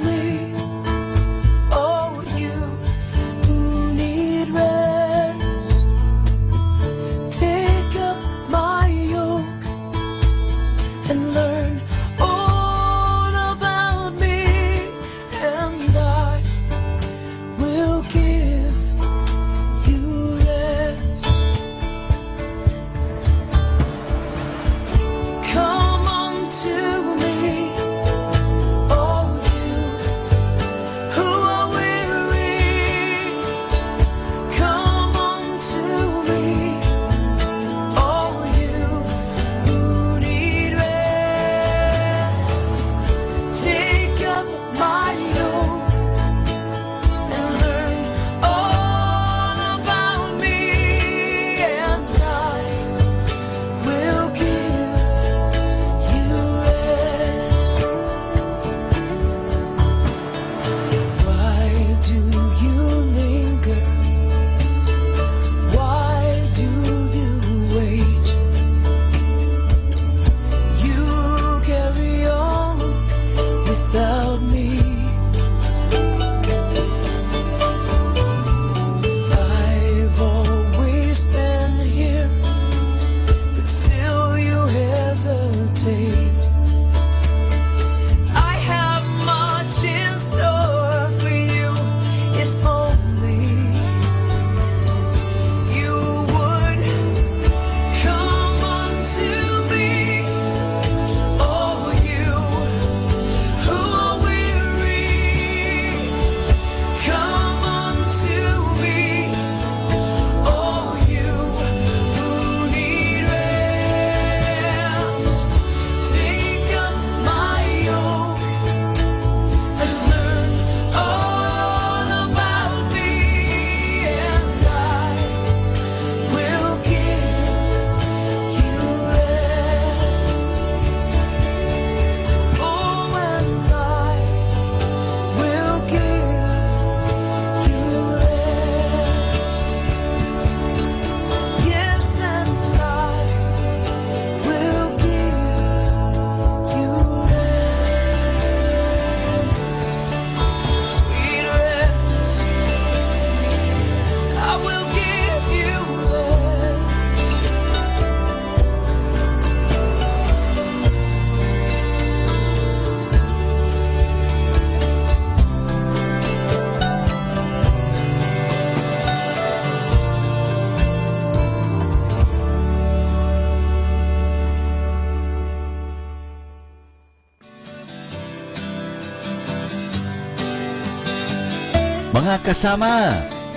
Mga kasama,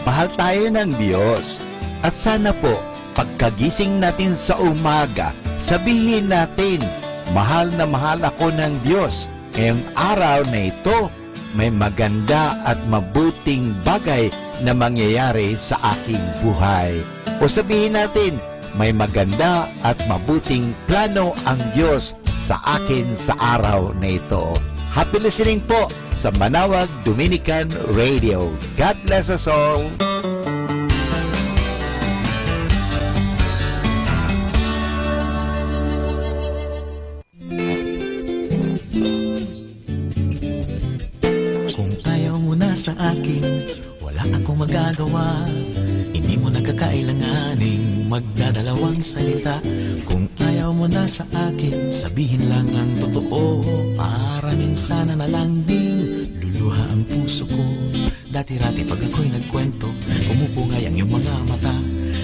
mahal tayo ng Diyos. At sana po, pagkagising natin sa umaga, sabihin natin, mahal na mahal ako ng Diyos. Ngayong araw na ito, may maganda at mabuting bagay na mangyayari sa aking buhay. O sabihin natin, may maganda at mabuting plano ang Diyos sa akin sa araw na ito. Happy listening po sa Manawag Dominican Radio. God bless us all. Kung ayaw mo na sa akin, wala akong magagawa. Hindi mo nagkakailanganing magdadalawang salita. Kung ayaw mo na sa akin, sabihin lang ang totoo. Para minsan na lang din luluha ang puso ko. Dati-rati pag ako'y nagkwento, pumupungay ang iyong mga mata.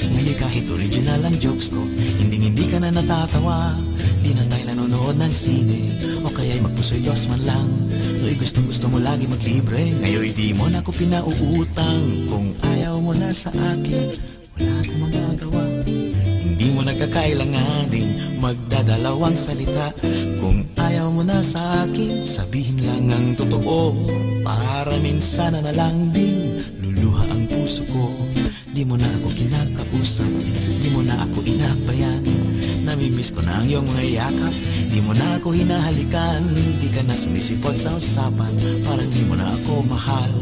Ngayon kahit original ang jokes ko, hindi ka na natatawa. Di na tayo nanonood ng sine, o kaya'y magpusoy Diyos man lang. No'y gustong-gusto mo lagi maglibre, ngayon di mo na ako pinauutang. Kung ayaw mo na sa akin, wala akong magagawa. Hindi mo nagkakailanganing magdadalawang salita. Kung ayaw mo na sa akin, sabihin lang ang totoo. Para minsan na lang din luluha ang puso ko. Di mo na ako kinakausap, di mo na ako inakbayan. Namimiss ko na ang iyong mga yakap, di mo na ako hinahalikan. Di ka na sumisipot sa usapan, parang di mo na ako mahal.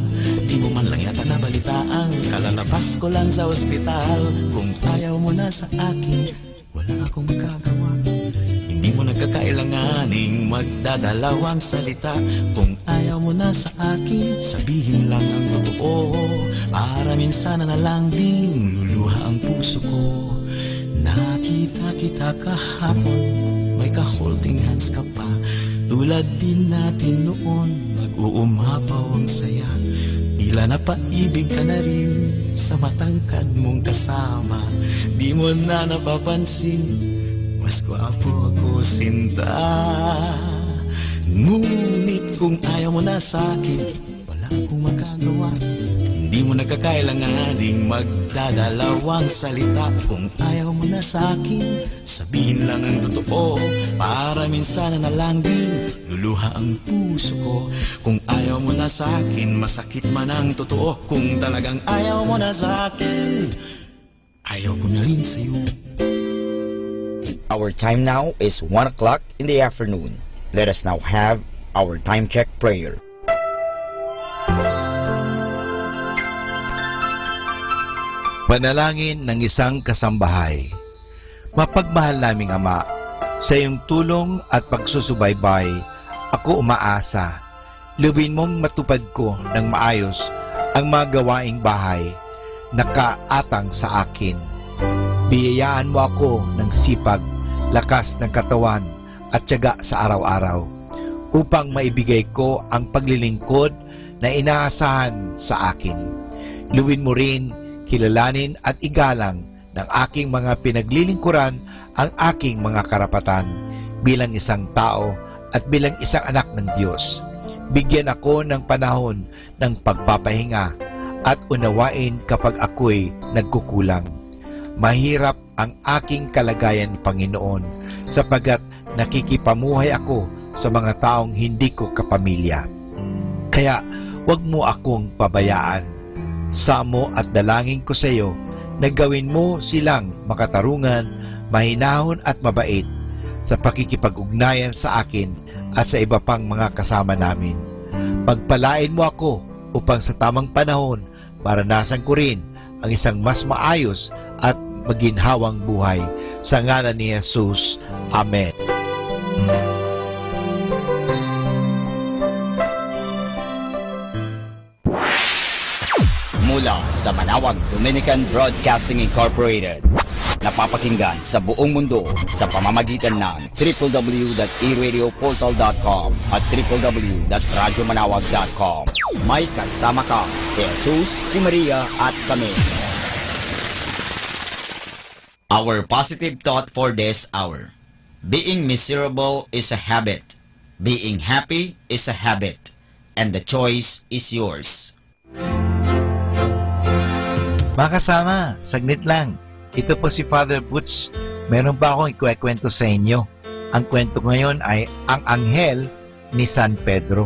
Di mo man lang yata nabalitaan, kalalabas ko lang sa ospital. Kung ayaw mo na sa akin, wala akong magagawa. Hindi mo nagkakailanganing magdadalawang salita. Kung ayaw mo na sa akin, sabihin lang ang totoo. Para minsan na lang ding luluha ang puso ko. Nakita kita kahapon, may ka-holding hands ka pa. Tulad din natin noon, mag-uumapaw ang saya. Tila napaibig ka na rin sa matangkad mong kasama. Di mo na napapansin, mas gwapo ako sinta. Ngunit kung ayaw mo na sa akin, wala akong magagawa. Hindi mo nagkakailanganing magdadalawang salita. Kung ayaw mo na sa akin, sabihin lang ang totoo. Para minsan na lang din luluha ang puso ko. Kung ayaw mo na sa akin, masakit man ang totoo. Kung talagang ayaw mo na sa akin, ayaw ko na rin sa'yo. Our time now is 1 o'clock in the afternoon. Let us now have our time check prayer. Panalangin ng isang kasambahay. Mapagmahal naming Ama, sa iyong tulong at pagsusubaybay, ako umaasa. Luwin mong matupad ko ng maayos ang mga gawaing bahay na kaatang sa akin. Biyayaan mo ako ng sipag, lakas ng katawan at tiyaga sa araw-araw upang maibigay ko ang paglilingkod na inaasahan sa akin. Luwin mo rin kilalanin at igalang ng aking mga pinaglilingkuran ang aking mga karapatan bilang isang tao at bilang isang anak ng Diyos. Bigyan ako ng panahon ng pagpapahinga at unawain kapag ako'y nagkukulang. Mahirap ang aking kalagayan, Panginoon, sapagkat nakikipamuhay ako sa mga taong hindi ko kapamilya. Kaya huwag mo akong pabayaan. Samo at dalangin ko sa iyo na gawin mo silang makatarungan, mahinahon at mabait sa pakikipag-ugnayan sa akin at sa iba pang mga kasama namin. Pagpalain mo ako upang sa tamang panahon maranasan ko rin ang isang mas maayos at maginhawang buhay. Sa ngalan ni Jesus. Amen. Mula sa Manawag Dominican Broadcasting Incorporated, napapakinggan sa buong mundo sa pamamagitan ng www.eradioportal.com at www.radyomanawag.com. May kasama ka si Jesus, si Maria at kami. Our positive thought for this hour: being miserable is a habit, being happy is a habit, and the choice is yours. Mga kasama, saglit lang. Ito po si Father Butch. Meron pa akong ikukwento sa inyo. Ang kwento ngayon ay ang anghel ni San Pedro.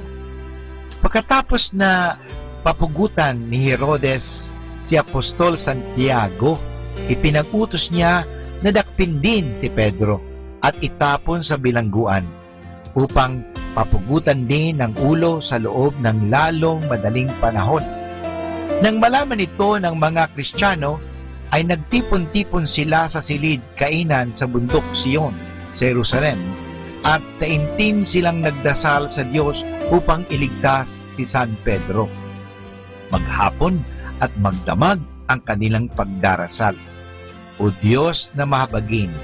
Pagkatapos na papugutan ni Herodes si Apostol Santiago, ipinag-utos niya na dakpin din si Pedro at itapon sa bilangguan upang papugutan din ng ulo sa loob ng lalong madaling panahon. Nang malaman ito ng mga Kristiyano, ay nagtipon-tipon sila sa silid kainan sa bundok Sion, sa Jerusalem, at taimtim silang nagdasal sa Diyos upang iligtas si San Pedro. Maghapon at magdamag ang kanilang pagdarasal. O Diyos na mahabagin,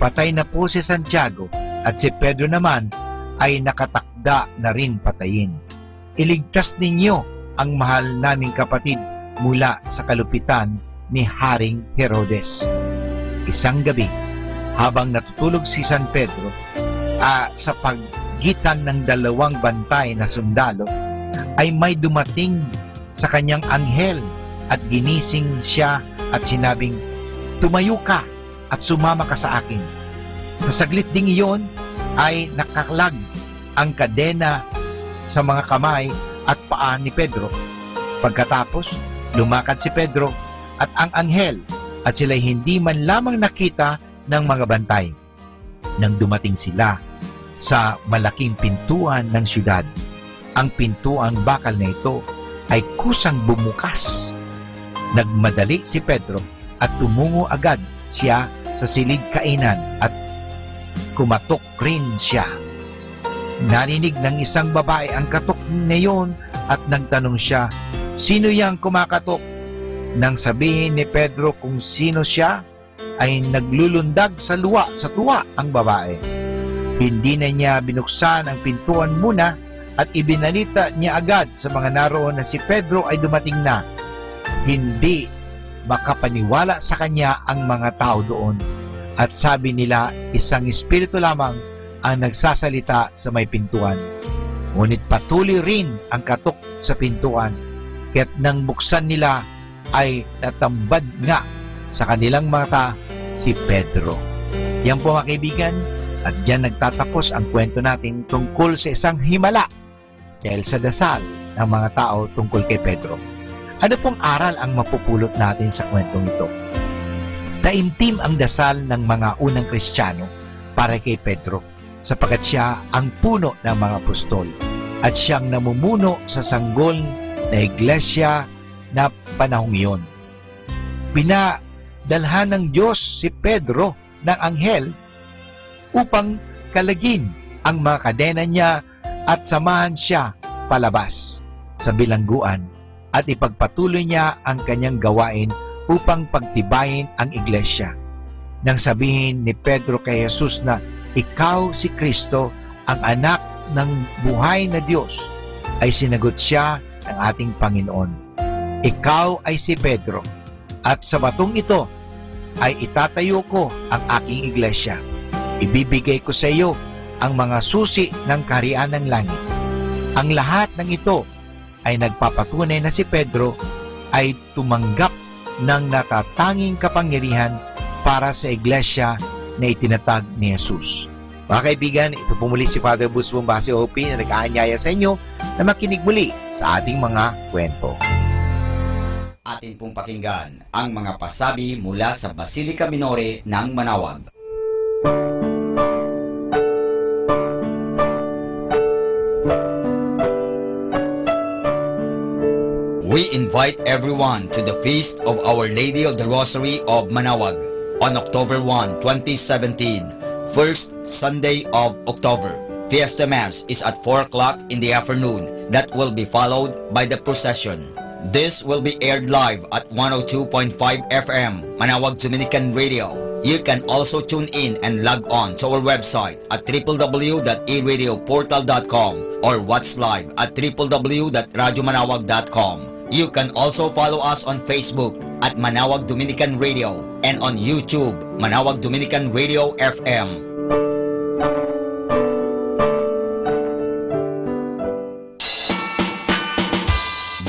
patay na po si Santiago at si Pedro naman ay nakatakda na rin patayin. Iligtas ninyo ang mahal naming kapatid mula sa kalupitan ni Haring Herodes. Isang gabi, habang natutulog si San Pedro sa pagitan ng dalawang bantay na sundalo, ay may dumating sa kanyang anghel at ginising siya at sinabing, "Tumayo ka at sumama ka sa akin." Sa saglit ding iyon ay nakaklag ang kadena sa mga kamay at paa ni Pedro. Pagkatapos, lumakad si Pedro at ang anghel at sila'y hindi man lamang nakita ng mga bantay. Nang dumating sila sa malaking pintuan ng syudad, ang pintuang bakal na ito ay kusang bumukas. Nagmadali si Pedro at tumungo agad siya sa silid kainan at kumatok rin siya. Narinig ng isang babae ang katok niyon at nagtanong siya, "Sino yang kumakatok?" Nang sabihin ni Pedro kung sino siya, ay naglulundag sa tuwa ang babae. Hindi na niya binuksan ang pintuan muna at ibinalita niya agad sa mga naroon na si Pedro ay dumating na. Hindi makapaniwala sa kanya ang mga tao doon at sabi nila isang espiritu lamang ang nagsasalita sa may pintuan. Ngunit patuloy rin ang katok sa pintuan, kaya't nang buksan nila ay natambad nga sa kanilang mata si Pedro. Yan po mga kaibigan, at diyan nagtatapos ang kwento natin tungkol sa isang himala dahil sa dasal ng mga tao tungkol kay Pedro. Ano pong aral ang mapupulot natin sa kwentong ito? Taimtim ang dasal ng mga unang Kristiyano para kay Pedro, sapagkat siya ang puno ng mga apostol at siyang namumuno sa sanggol na iglesia na panahong iyon. Pinadalhan ng Diyos si Pedro ng anghel upang kalagin ang mga kadena niya at samahan siya palabas sa bilangguan at ipagpatuloy niya ang kanyang gawain upang pagtibayin ang iglesia. Nang sabihin ni Pedro kay Jesus na, "Ikaw si Kristo, ang anak ng buhay na Diyos," ay sinagot siya ng ating Panginoon, "Ikaw ay si Pedro, at sa batong ito ay itatayo ko ang aking iglesia. Ibibigay ko sa iyo ang mga susi ng kaharian ng langit." Ang lahat ng ito ay nagpapatunay na si Pedro ay tumanggap ng natatanging kapangyarihan para sa iglesia na itinatag ni Jesus. Mga kaibigan, ito po muli si Father Butch Bombase OP na nag-aanyaya sa inyo na makinig muli sa ating mga kwento. Atin pong pakinggan ang mga pasabi mula sa Basilica Minore ng Manawag. We invite everyone to the Feast of Our Lady of the Rosary of Manawag on October 1, 2017, first Sunday of October. Fiesta Mass is at 4 o'clock in the afternoon that will be followed by the procession. This will be aired live at 102.5 FM, Manawag Dominican Radio. You can also tune in and log on to our website at www.eradioportal.com or watch live at www.radyomanawag.com. You can also follow us on Facebook at Manawag Dominican Radio and on YouTube, Manawag Dominican Radio FM.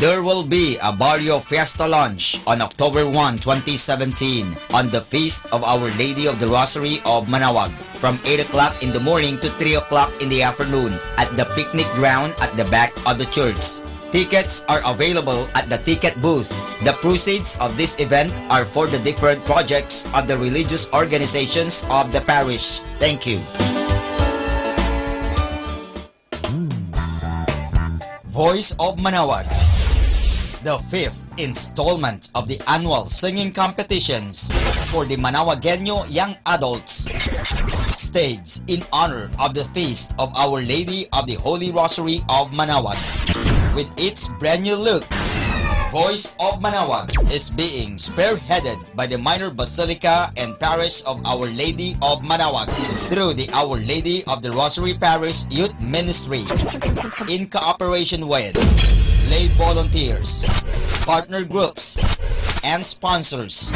There will be a Barrio Fiesta Lunch on October 1, 2017 on the Feast of Our Lady of the Rosary of Manawag from 8 o'clock in the morning to 3 o'clock in the afternoon at the picnic ground at the back of the church. Tickets are available at the ticket booth. The proceeds of this event are for the different projects of the religious organizations of the parish. Thank you. Voice of Manawag. The fifth installment of the annual singing competitions for the Manawagueño young adults, staged in honor of the Feast of Our Lady of the Holy Rosary of Manawag. With its brand new look, Voice of Manawag is being spearheaded by the Minor Basilica and Parish of Our Lady of Manawag through the Our Lady of the Rosary Parish Youth Ministry in cooperation with lay volunteers, partner groups, and sponsors,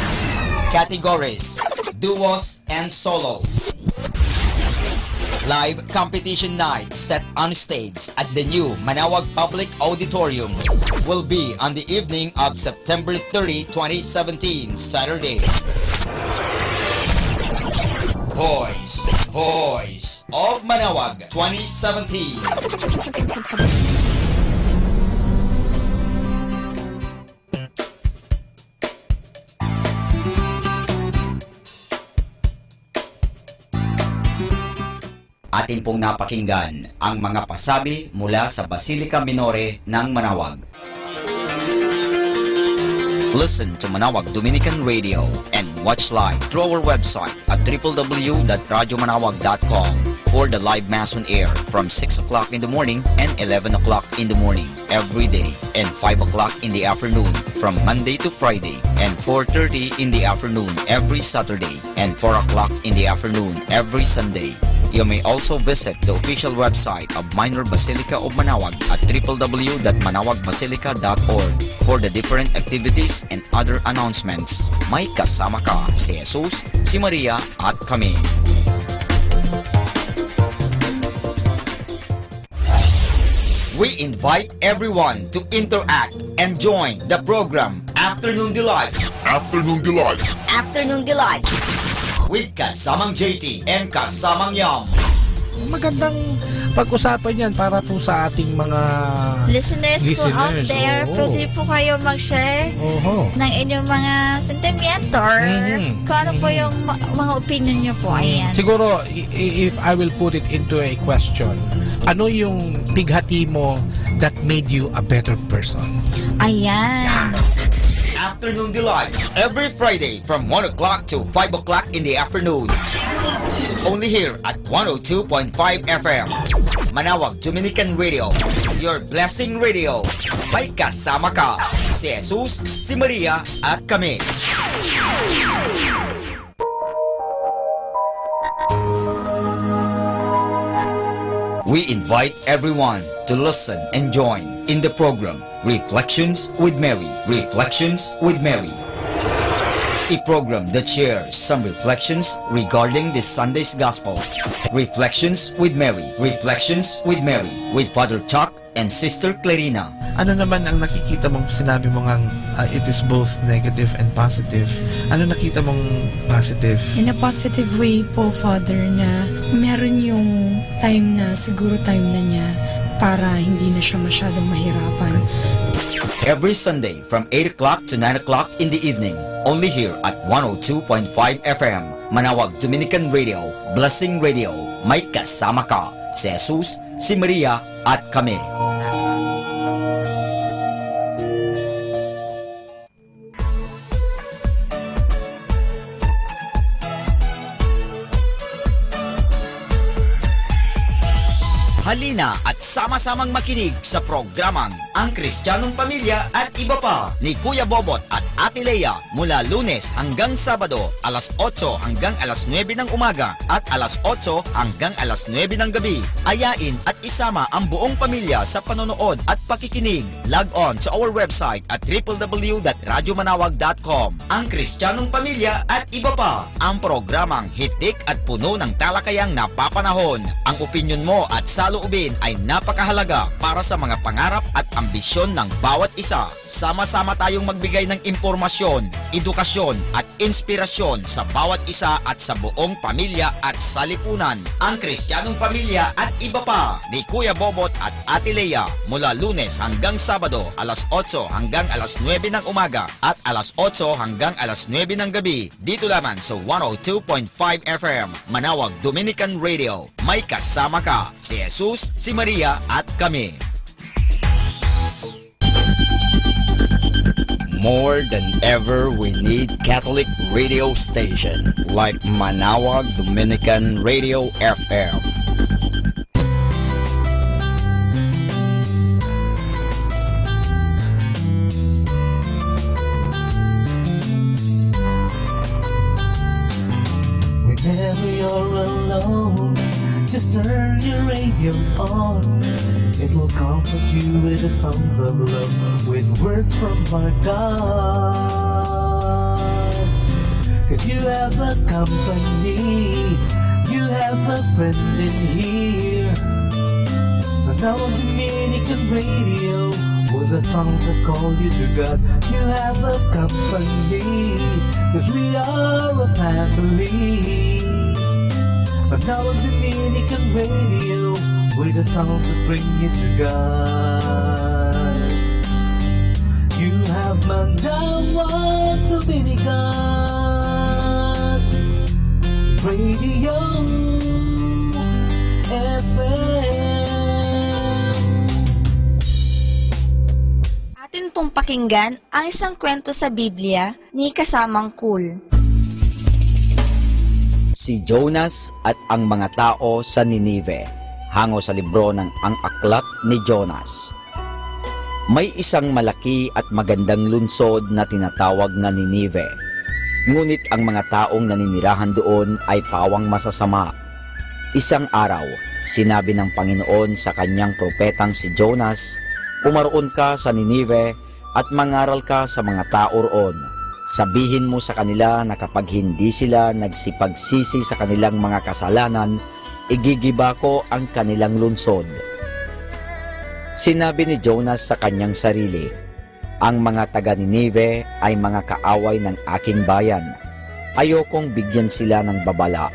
categories, duos, and solo. Live competition night set on stage at the new Manawag Public Auditorium will be on the evening of September 30, 2017, Saturday. Voice of Manawag 2017. Atin pong napakinggan ang mga pasabi mula sa Basilica Minore ng Manawag. Listen to Manawag Dominican Radio and watch live through our website at www.radyomanawag.com for the live Mass on air from 6 o'clock in the morning and 11 o'clock in the morning every day and 5 o'clock in the afternoon from Monday to Friday and 4:30 in the afternoon every Saturday and 4 o'clock in the afternoon every Sunday. You may also visit the official website of Minor Basilica of Manawag at www.manawagbasilica.org for the different activities and other announcements. May kasama ka si Jesus, si Maria at kami. We invite everyone to interact and join the program Afternoon Delight. Afternoon Delight. Afternoon Delight. With Kasamang JT and Kasamang Yam. Magandang pag-usapan yan para po sa ating mga listeners po out there. Pwede po kayo mag-share ng inyong mga sentimento or kung ano po yung mga opinion nyo po. Ayan. Siguro, if I will put it into a question, ano yung bighati mo that made you a better person? Ayan. Afternoon Delight every Friday from 1 o'clock to 5 o'clock in the afternoon. Only here at 102.5 FM. Manawag Dominican Radio, your blessing radio. May kasama ka si Jesus, si Maria at kami. We invite everyone to listen and join in the program Reflections with Mary. Reflections with Mary. A program that shares some reflections regarding this Sunday's Gospel. Reflections with Mary. Reflections with Mary. With Father Chuck and Sister Clarina. Ano naman ang nakikita mong sinabi mo ngang it is both negative and positive? Ano nakita mong positive? In a positive way po, Father, na meron yung time na siguro time na niya para hindi na siya masyadong mahirapan. Every Sunday from 8 o'clock to 9 o'clock in the evening, only here at 102.5 FM, Manawag Dominican Radio, Blessing Radio. May kasama ka si Jesus, si Maria at kami. Halina at sama-samang makinig sa programang Ang Kristiyanong Pamilya at Iba Pa ni Kuya Bobot at Ate Lea mula Lunes hanggang Sabado, alas 8 hanggang alas 9 ng umaga at alas 8 hanggang alas 9 ng gabi. Ayain at isama ang buong pamilya sa panonood at pakikinig. Log on to our website at www.radyomanawag.com. Ang Kristiyanong Pamilya at Iba Pa, ang programang hitik at puno ng talakayang napapanahon. Ang opinyon mo at salo saloobin ay napakahalaga para sa mga pangarap at ambisyon ng bawat isa. Sama-sama tayong magbigay ng impormasyon, edukasyon at inspirasyon sa bawat isa at sa buong pamilya at salipunan. Ang Kristiyanong Pamilya at Iba Pa ni Kuya Bobot at Ate Lea mula Lunes hanggang Sabado alas 8 hanggang alas 9 ng umaga at alas 8 hanggang alas 9 ng gabi dito lamang sa 102.5 FM Manawag Dominican Radio. May kasama ka, si Jesus, si Maria at kami. More than ever, we need Catholic radio station like Manawag Dominican Radio FM. Whenever you're alone, just turn your radio on. It will comfort you with the songs of love, with words from our God. 'Cause you have a company, you have a friend in here. Manawag Dominican Radio, with the songs that call you to God. You have a company, 'cause we are a family. Manawag Dominican Radio, with the songs that bring you to God. You have Manawag Dominican Radio FM. Atin pong pakinggan ang isang kwento sa Biblia ni Kasamang Cool. Si Jonas at ang mga tao sa Ninive, hango sa libro ng Ang Aklat ni Jonas. May isang malaki at magandang lungsod na tinatawag na Ninive. Ngunit ang mga taong naninirahan doon ay pawang masasama. Isang araw, sinabi ng Panginoon sa kanyang propetang si Jonas, "Pumaroon ka sa Ninive at mangaral ka sa mga tao roon. Sabihin mo sa kanila na kapag hindi sila nagsipagsisi sa kanilang mga kasalanan, igigiba ko ang kanilang lungsod." Sinabi ni Jonas sa kanyang sarili, "Ang mga taga Ninive ay mga kaaway ng aking bayan. Ayokong bigyan sila ng babala.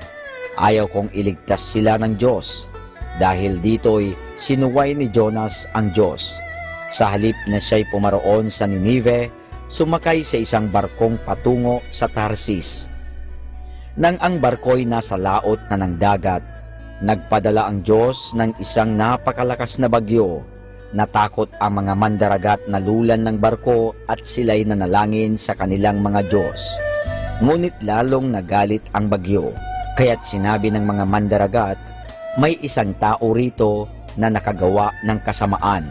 Ayaw kong iligtas sila ng Diyos." Dahil dito'y sinuway ni Jonas ang Diyos. Sa halip na siya'y pumaroon sa Ninive, sumakay sa isang barkong patungo sa Tarsis. Nang ang barko'y nasa laot na ng dagat, nagpadala ang Diyos ng isang napakalakas na bagyo. Natakot ang mga mandaragat na lulan ng barko at sila'y nanalangin sa kanilang mga Diyos. Ngunit lalong nagalit ang bagyo, kaya't sinabi ng mga mandaragat, "May isang tao rito na nakagawa ng kasamaan.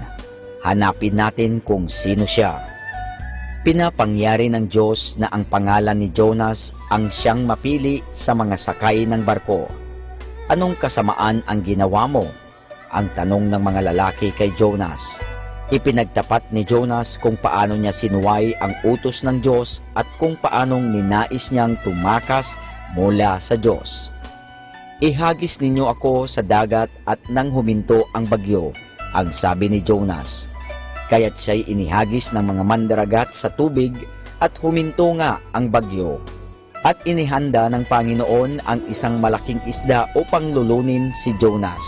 Hanapin natin kung sino siya." Pinapangyari ng Diyos na ang pangalan ni Jonas ang siyang mapili sa mga sakay ng barko. "Anong kasamaan ang ginawa mo?" ang tanong ng mga lalaki kay Jonas. Ipinagtapat ni Jonas kung paano niya sinuway ang utos ng Diyos at kung paanong ninais niyang tumakas mula sa Diyos. "Ihagis ninyo ako sa dagat at nang huminto ang bagyo," ang sabi ni Jonas. Kaya't siya'y inihagis ng mga mandaragat sa tubig at huminto nga ang bagyo. At inihanda ng Panginoon ang isang malaking isda upang lulunin si Jonas.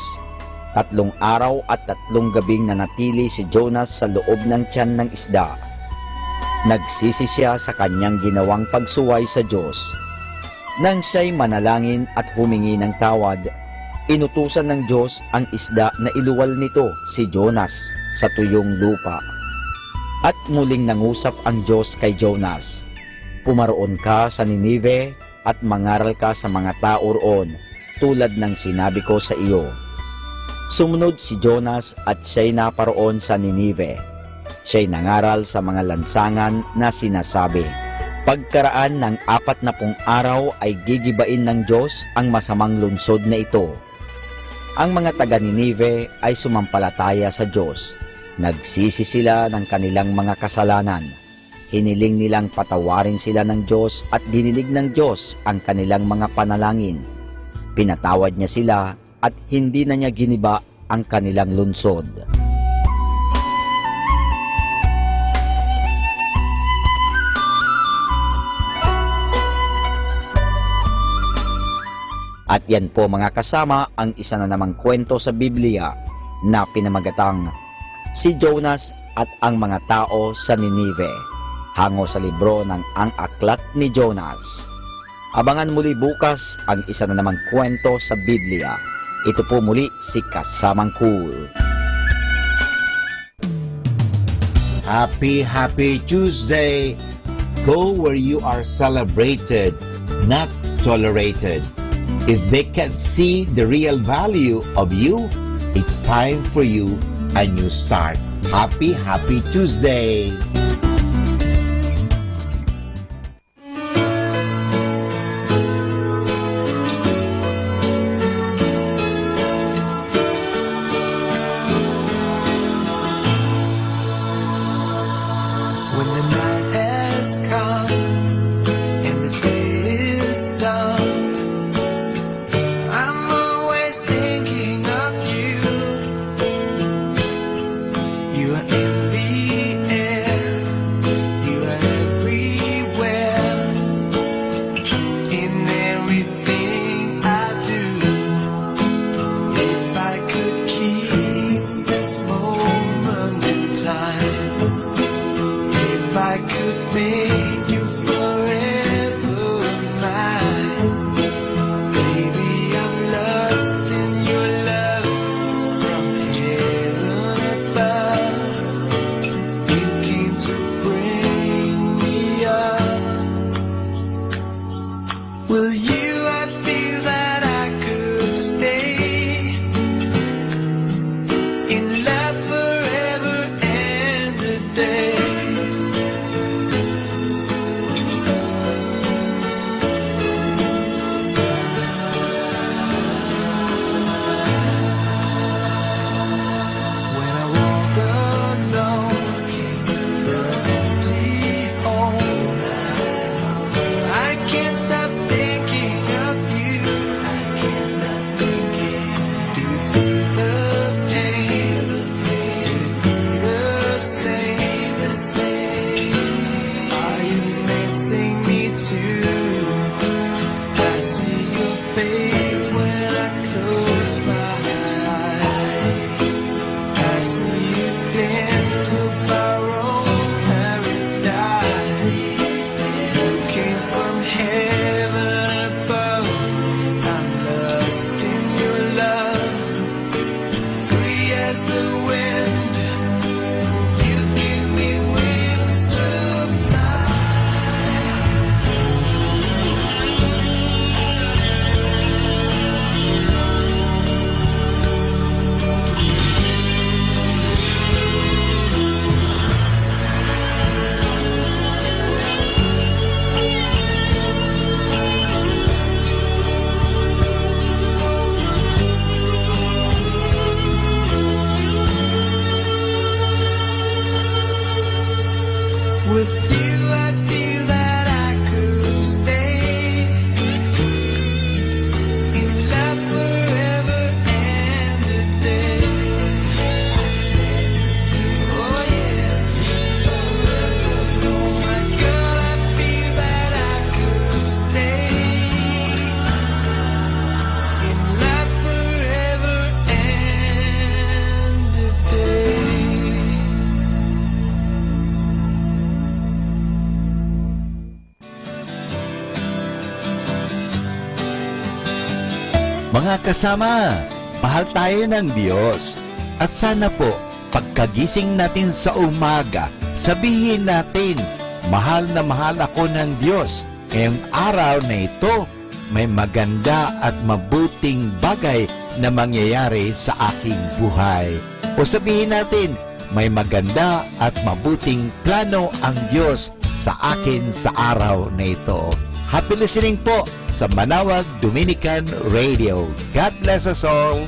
3 araw at 3 gabing nanatili si Jonas sa loob ng tiyan ng isda. Nagsisi siya sa kanyang ginawang pagsuway sa Diyos. Nang siya'y manalangin at humingi ng tawad, inutusan ng Diyos ang isda na iluwal nito si Jonas sa tuyong lupa. At muling nangusap ang Diyos kay Jonas, "Pumaroon ka sa Ninive at mangaral ka sa mga tao roon, tulad ng sinabi ko sa iyo." Sumunod si Jonas at siya'y naparoon sa Ninive. Siya'y nangaral sa mga lansangan na sinasabi, "Pagkaraan ng 40 araw ay gigibain ng Diyos ang masamang lungsod na ito." Ang mga taga Ninive ay sumampalataya sa Diyos. Nagsisi sila ng kanilang mga kasalanan. Hiniling nilang patawarin sila ng Diyos at dininig ng Diyos ang kanilang mga panalangin. Pinatawad niya sila at hindi na niya giniba ang kanilang lungsod. At yan po mga kasama ang isa na namang kwento sa Biblia na pinamagatang si Jonas at ang mga tao sa Ninive, hango sa libro ng Ang Aklat ni Jonas. Abangan muli bukas ang isa na namang kwento sa Biblia. Ito po muli si Kasamang Cool. Happy Tuesday! Go where you are celebrated, not tolerated. If they can't see the real value of you, it's time for you a new start. Happy Tuesday! When the night has come and the day is done, I'm always thinking of you. You are in the air, you are everywhere, in everything I do. If I could keep this moment in time, if I could make you forever mine, baby, I'm lost in your love from heaven above. You came to bring me up. Will you? I feel that I could stay in love forever and a day. When I walk alone, the empty home, I can't stop thinking of you. I can't stop thinking. Do you feel the pain? The same. Are you missing me too? I see your face when I close my eyes. I see you glimpse of our own paradise. You came from heaven above. I'm lost in your love, free as the wind. You give me wings to fly. With you, I feel that I could stay in love forever and a day. Oh yeah, oh my girl, I feel that I could stay in love forever and a day. Mga kasama, mahal tayo ng Diyos. At sana po, pagkagising natin sa umaga, sabihin natin, mahal na mahal ako ng Diyos. Ngayong araw na ito, may maganda at mabuting bagay na mangyayari sa aking buhay. O sabihin natin, may maganda at mabuting plano ang Diyos sa akin sa araw na ito. Happy listening po sa Manawag Dominican Radio. God bless us all.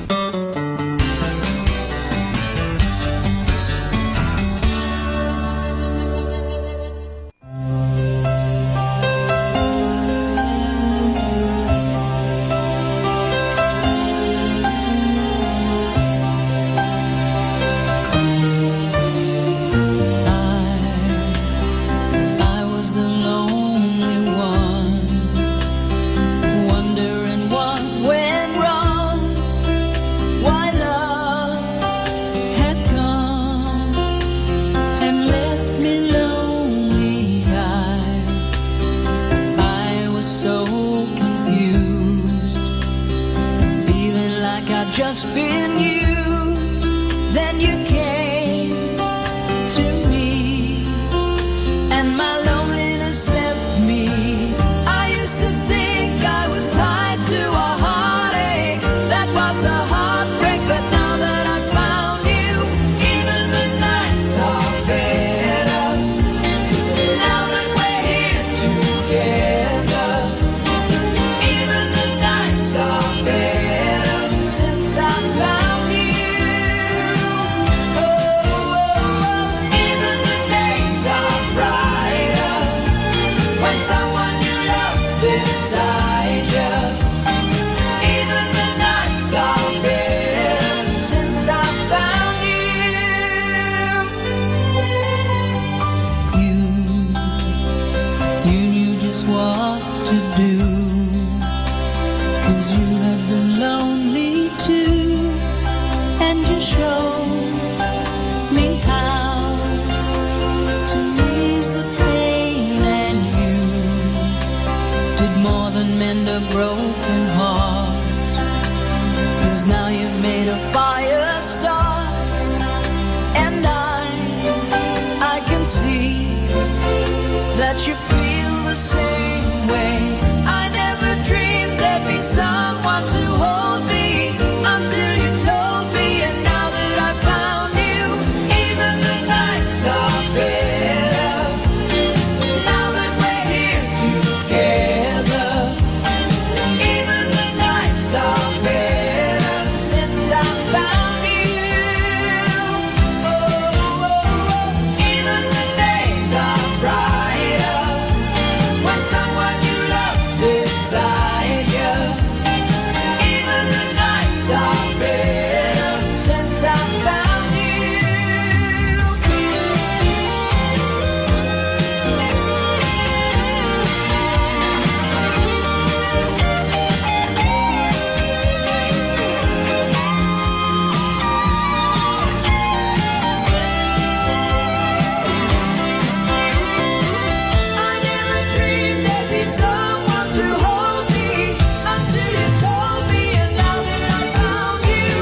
see that you feel the same way. I never dreamed there'd be someone to hold me until you told me, and now that I found you, even the nights are better. Now that we're here together, even the nights are better since I found you. Oh, oh, oh. Even the days are brighter when someone you love's beside you. Even the nights are better since I found you. I never dreamed there'd be someone to hold me until you told me, and now that I found you,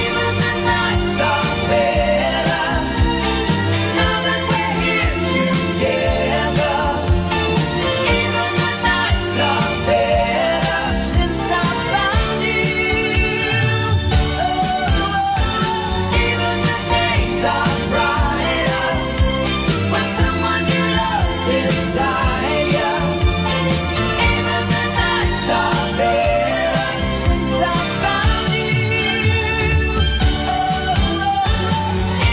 even the nights are better. Now that we're here together, even the nights are better since I found you. Oh, even the days are brighter when someone you love's beside you. Even the nights are better since I found you. Oh,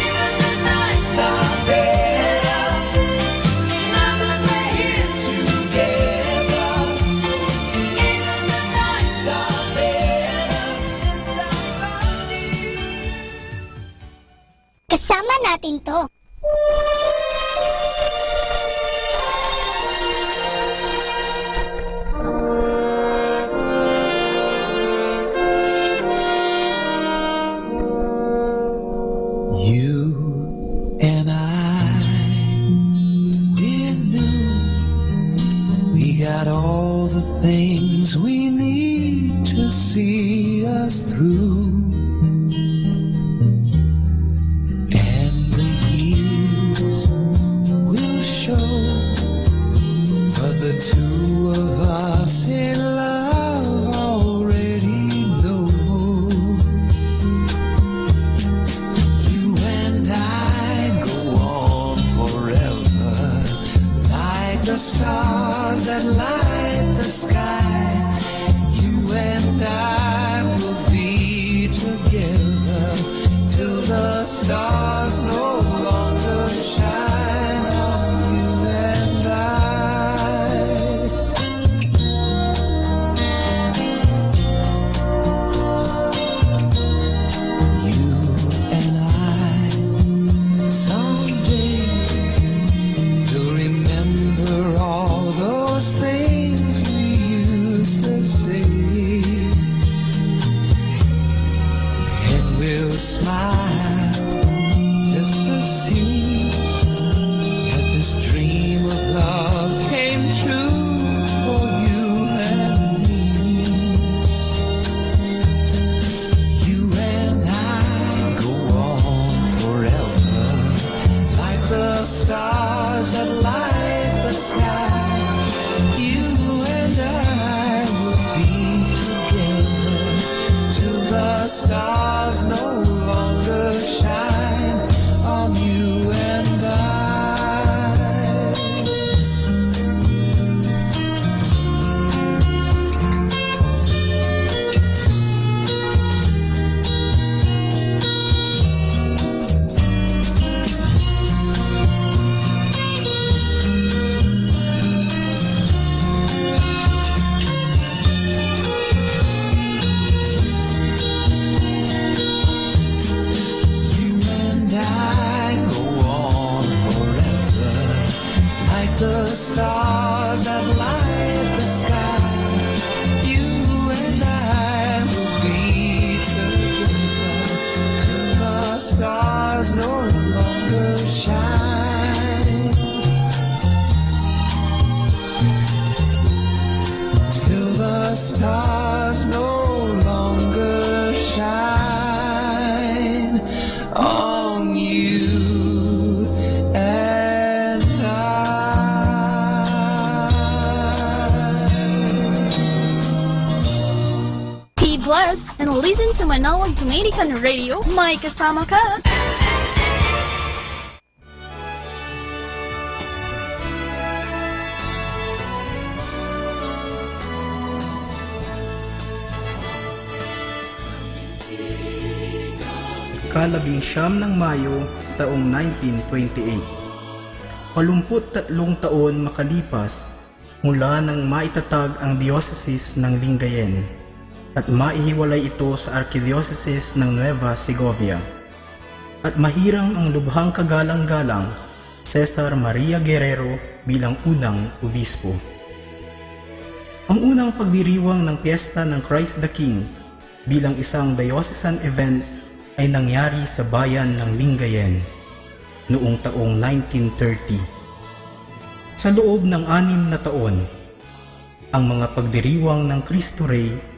even the nights are better. Now that we're here together, even the nights are better since I found you. Kasama natin to. You and I, we knew we got all the things we need to see us through. And the years will show, but the two of us in love already know. You and I go on forever, like the stars that light the sky. You and I will be together till the stars no longer shine on you and I. You and I someday will remember all those things we used to say, and we'll smile just to see that this dream of love came true for you and me. You and I go on forever, like the stars that light the sky. You and I will be together till the stars no longer shine on you and I. You and I go on forever, like the stars that light the sky. You and I will be together till the stars no longer shine, till the stars no longer shine on you and and listen to Manawag Dominican Radio. May kasama ka! Ikalabing-siyam ng Mayo, taong 1928. 83 taon makalipas mula nang maitatag ang diocese ng Lingayen at maihiwalay ito sa Archdiocese ng Nueva Segovia. At mahirang ang lubhang kagalang-galang Cesar Maria Guerrero bilang unang obispo. Ang unang pagdiriwang ng piyesta ng Christ the King bilang isang diocesan event ay nangyari sa bayan ng Lingayen noong taong 1930. Sa loob ng 6 na taon, ang mga pagdiriwang ng Cristo Rey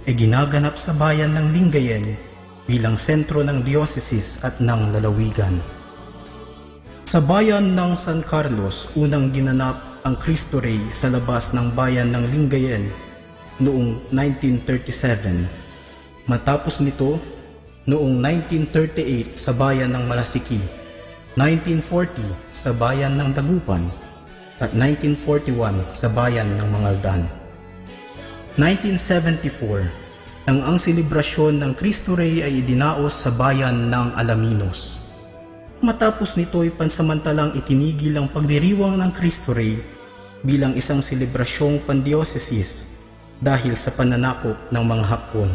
ay ginaganap sa bayan ng Lingayen bilang sentro ng diocese at ng lalawigan. Sa bayan ng San Carlos, unang ginanap ang Cristo Rey sa labas ng bayan ng Lingayen noong 1937. Matapos nito, noong 1938 sa bayan ng Malasiki, 1940 sa bayan ng Dagupan, at 1941 sa bayan ng Mangaldan. 1974, nang ang selebrasyon ng Cristo Rey ay idinaos sa bayan ng Alaminos. Matapos nito ay pansamantalang itinigil ang pagdiriwang ng Cristo Rey bilang isang selebrasyong pandiocesis dahil sa pananakop ng mga Hapon.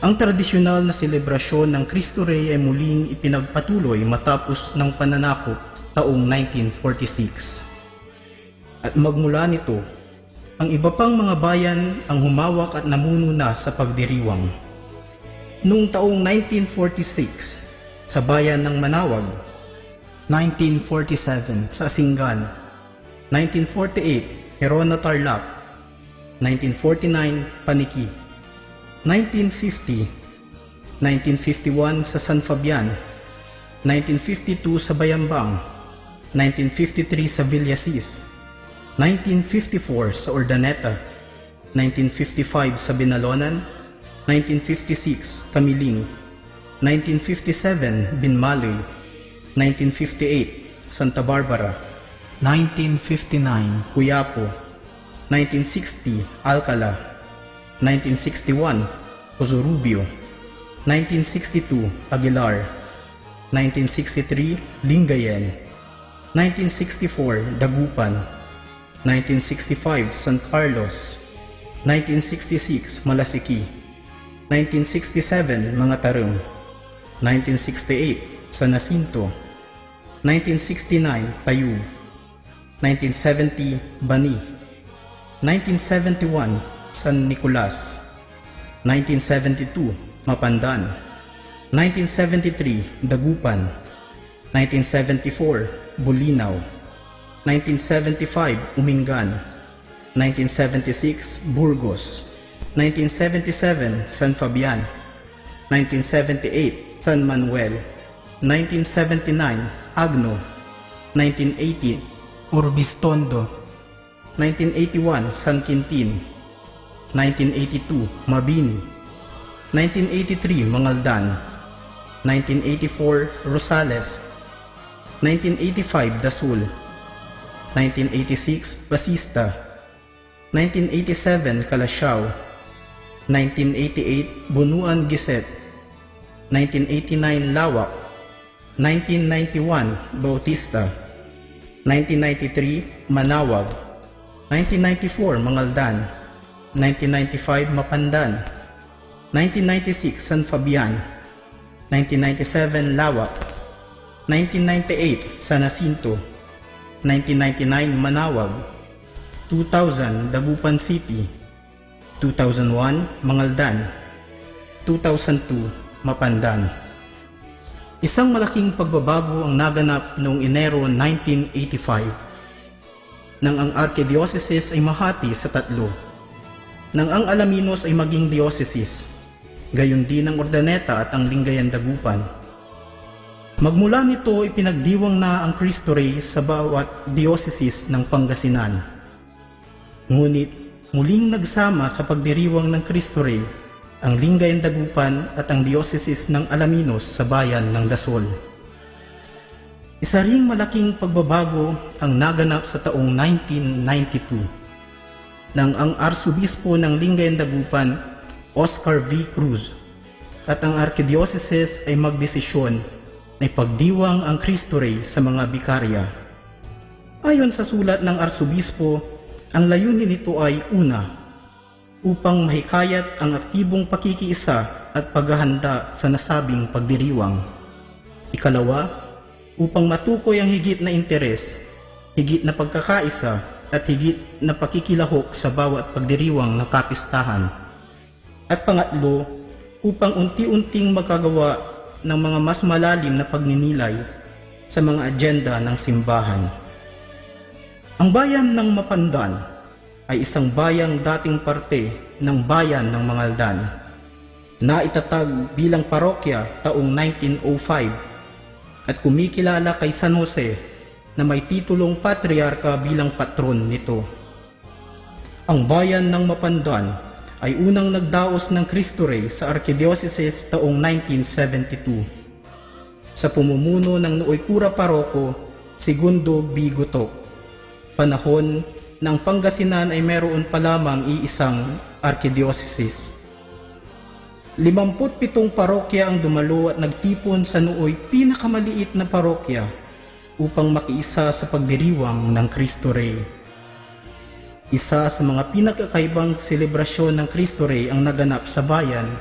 Ang tradisyonal na selebrasyon ng Cristo Rey ay muling ipinagpatuloy matapos ng pananakop taong 1946. At magmula nito, ang iba pang mga bayan ang humawak at namuno na sa pagdiriwang. Noong taong 1946, sa bayan ng Manawag, 1947 sa Singan, 1948 Herona Tarlac, 1949 Paniki, 1950, 1951 sa San Fabian, 1952 sa Bayambang, 1953 sa Villasis, 1954 sa Urdaneta, 1955 sa Binalonan, 1956 Kamiling, 1957 Binmaloy, 1958 Santa Barbara, 1959 Cuyapo, 1960 Alcala, 1961 Cosurubio, 1962 Aguilar, 1963 Lingayen, 1964 Dagupan, 1965 San Carlos, 1966 Malasiki, 1967 Mga Tarong, 1968 San Jacinto, 1969 Tayub, 1970 Bani, 1971 San Nicolas, 1972 Mapandan, 1973 Dagupan, 1974 Bulinaw, 1975 Umingan, 1976 Burgos, 1977 San Fabian, 1978 San Manuel, 1979 Agno, 1980 Urbistondo, 1981 San Quintin, 1982 Mabini, 1983 Mangaldan, 1984 Rosales, 1985 Dasul, 1986 Basista, 1987 Calasiao, 1988 Bunuan Giset, 1989 Lawak, 1991 Bautista, 1993 Manawag, 1994 Mangaldan, 1995 Mapandan, 1996 San Fabian, 1997 Lawak, 1998 San Jacinto, 1999 Manawag, 2000 Dagupan City, 2001 Mangaldan, 2002 Mapandan. Isang malaking pagbabago ang naganap noong Enero 1985 nang ang Archdiocese ay mahati sa tatlo, nang ang Alaminos ay maging diocese, gayon din ang Urdaneta at ang Lingayen Dagupan. Magmula nito ipinagdiwang na ang Cristo Rey sa bawat diocese ng Pangasinan. Ngunit muling nagsama sa pagdiriwang ng Cristo Rey ang Lingayen Dagupan at ang Diocese ng Alaminos sa bayan ng Dasol. Isa ring malaking pagbabago ang naganap sa taong 1992 nang ang Arsobispo ng Lingayen Dagupan, Oscar V. Cruz, at ang Arkidiocese ay magdesisyon na ipagdiwang ang Cristo Rey sa mga bikarya. Ayon sa sulat ng Arsobispo, ang layunin nito ay una, upang mahikayat ang aktibong pakikiisa at paghahanda sa nasabing pagdiriwang. Ikalawa, upang matukoy ang higit na interes, higit na pagkakaisa at higit na pakikilahok sa bawat pagdiriwang ng kapistahan. At pangatlo, upang unti-unting magkagawa ng mga mas malalim na pagninilay sa mga agenda ng simbahan. Ang bayan ng Mapandan ay isang bayang dating parte ng bayan ng Mangaldan na itatag bilang parokya taong 1905 at kumikilala kay San Jose na may titulong patriarka bilang patron nito. Ang bayan ng Mapandan ay unang nagdaos ng Cristo Rey sa Arkidiocese taong 1972 sa pumumuno ng nooy Kura Paroko Segundo B. Gutok, panahon ng Pangasinan ay meron pa lamang iisang arkidiocese. 57 parokya ang dumalo at nagtipon sa nooy pinakamaliit na parokya upang makiisa sa pagdiriwang ng Cristo Rey. Isa sa mga pinakakaibang selebrasyon ng Cristo Rey ang naganap sa bayan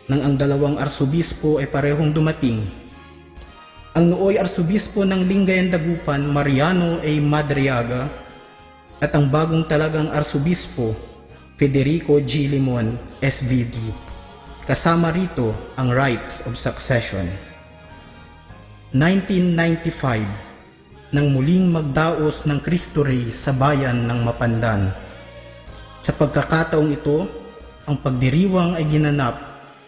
nang ang dalawang arsobispo ay parehong dumating. Ang nooy arsobispo ng Lingayen Dagupan, Mariano A. Madriaga, at ang bagong talagang arsobispo, Federico G. Limon, SVD. Kasama rito ang rites of succession. 1995, nang muling magdaos ng Cristo Rey sa bayan ng Mapandan. Sa pagkakataong ito, ang pagdiriwang ay ginanap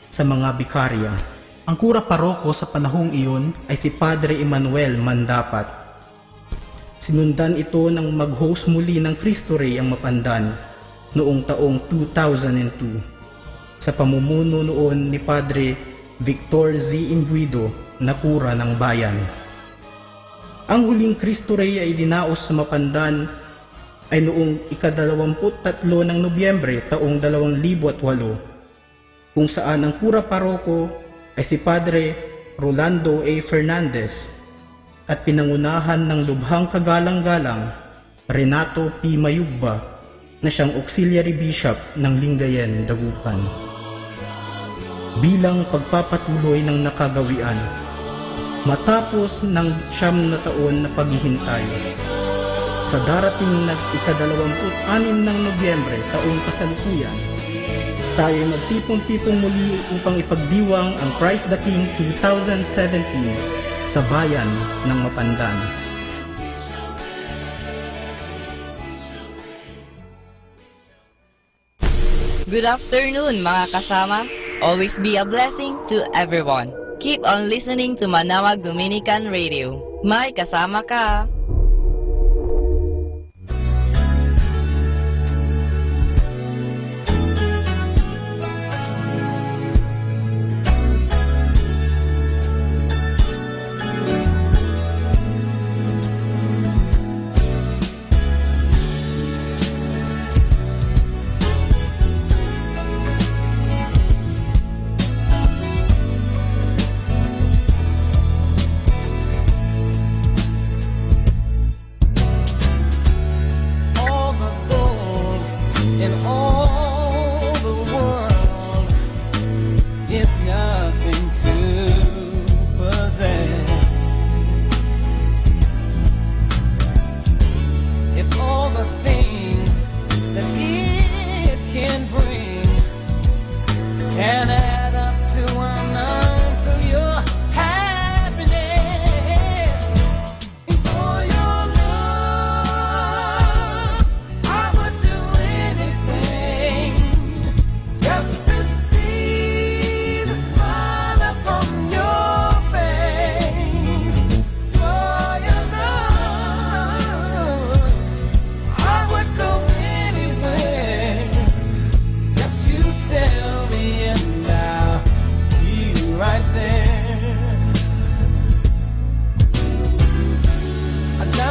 sa mga bikarya. Ang kura paroko sa panahong iyon ay si Padre Emmanuel Mandapat. Sinundan ito ng mag-host muli ng Cristo Rey ang Mapandan noong taong 2002 sa pamumuno noon ni Padre Victor Z. Imbuido na kura ng bayan. Ang huling Cristo Rey ay dinaos sa Mapandan ay noong ika-23 ng Nobyembre taong 2008 kung saan ang kura paroko ay si Padre Rolando A. Fernandez at pinangunahan ng lubhang kagalang-galang Renato P. Mayugba na siyang auxiliary bishop ng Lingayen Dagupan. Bilang pagpapatuloy ng nakagawian, matapos ng 9 na taon na paghihintay, sa darating na ika-26 ng Nobyembre taong kasalukuyan, tayo magtipong-tipong muli upang ipagdiwang ang Christ the King 2017 sa bayan ng Mapandan. Good afternoon mga kasama. Always be a blessing to everyone. Keep on listening to Manawag Dominican Radio. May kasama ka.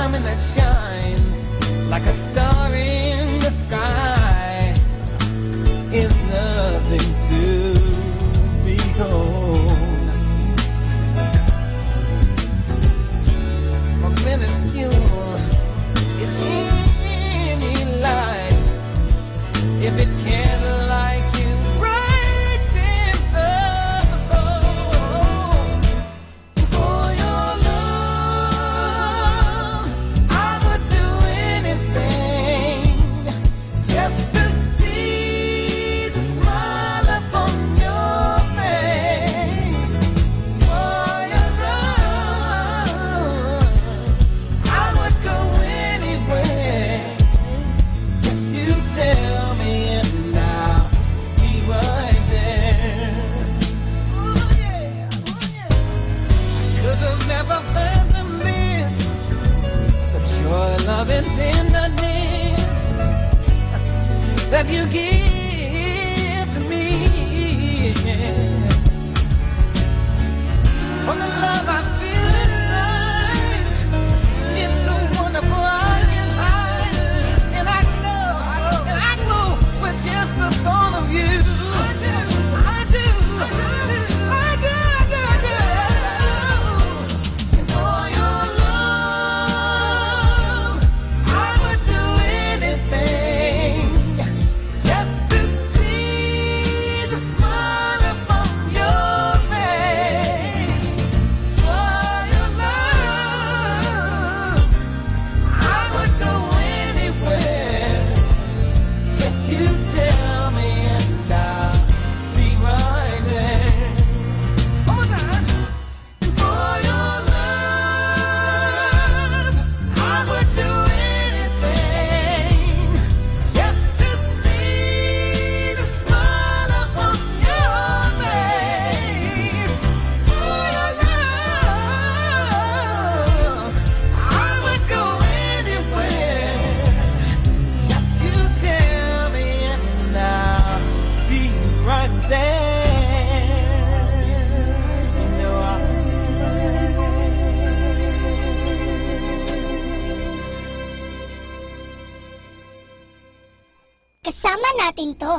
diamond that shines like a star in the sky is nothing to behold. For minuscule is any light if it can't like you right in the soul. For your love, I would do anything just to see the smile upon your face. For your love, I would go anywhere. Just you tell me and I'll be right there. Oh yeah, oh yeah. Could have never fathomed this, such your love and tenderness that you give to me. For the love I feel inside, it's so wonderful I can hide. And I know with just the thought of you, I do. And for your love, I would do anything just to see the smile upon your face. For your love, I would go anywhere. Just you tell me and I'll be right there. One more time. For your love, I would do anything just to see the smile upon your face. For your love, I would go anywhere. Just you tell me and I'll be right there. You know I'll be right Kasama natin to.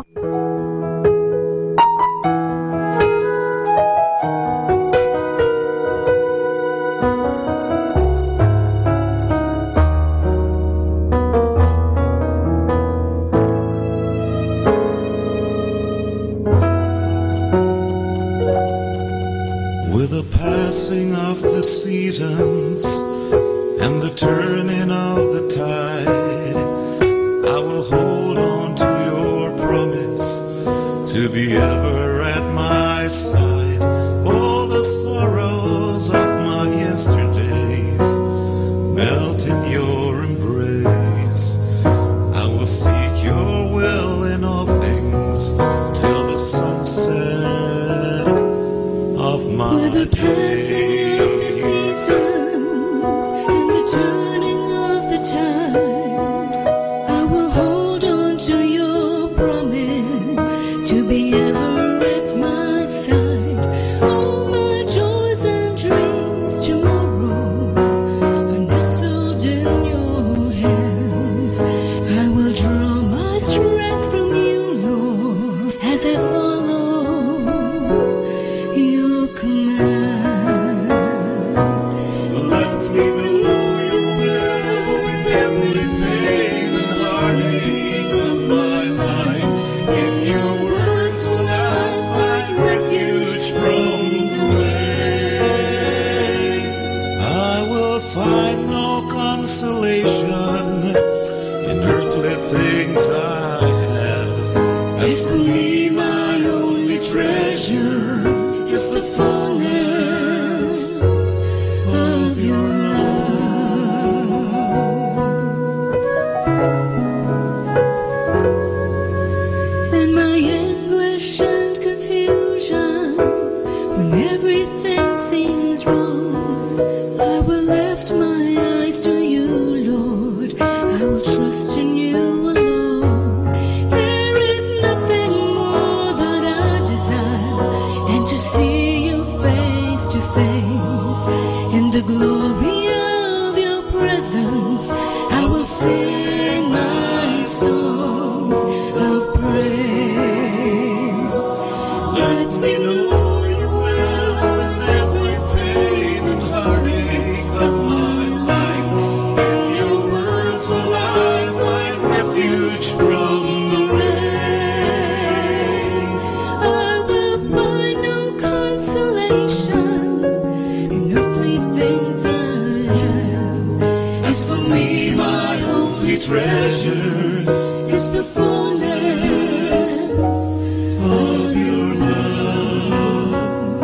With the passing of the seasons and the turning of the tide, I will hold on to your promise to be ever at my side. All the sorrows of my yesterdays melt in your embrace. I will seek your will in all things till the sunset of my With the passing of the seasons and the turning of the tide, I will hold on to your promise to be ever at my side. All my joys and dreams tomorrow are nestled in your hands. I will draw my strength from you, Lord, as I follow your commands. Let me know your will in every pain and heartache of my life. In your words will I find refuge from the rain. I will find no consolation in earthly things I have. As for me, my only treasure is the fullness of your love. And my anguish and confusion, when everything seems wrong, I will lift my eyes to you, Lord. presence, I will sing my songs of praise. Let me know you well in every pain and heartache of my life. In your words will I find refuge from the rain. I will find no consolation in earthly things I have. As for me, my only treasure is the fullness of your love.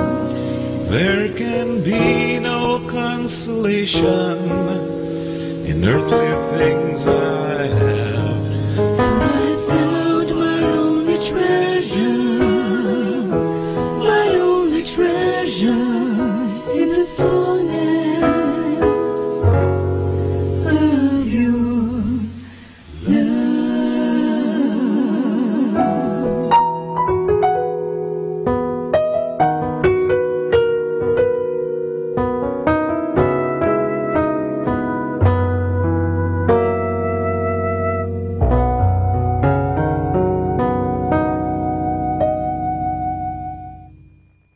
There can be no consolation in earthly things I have. For I found my only treasure, my only treasure in the fullness of your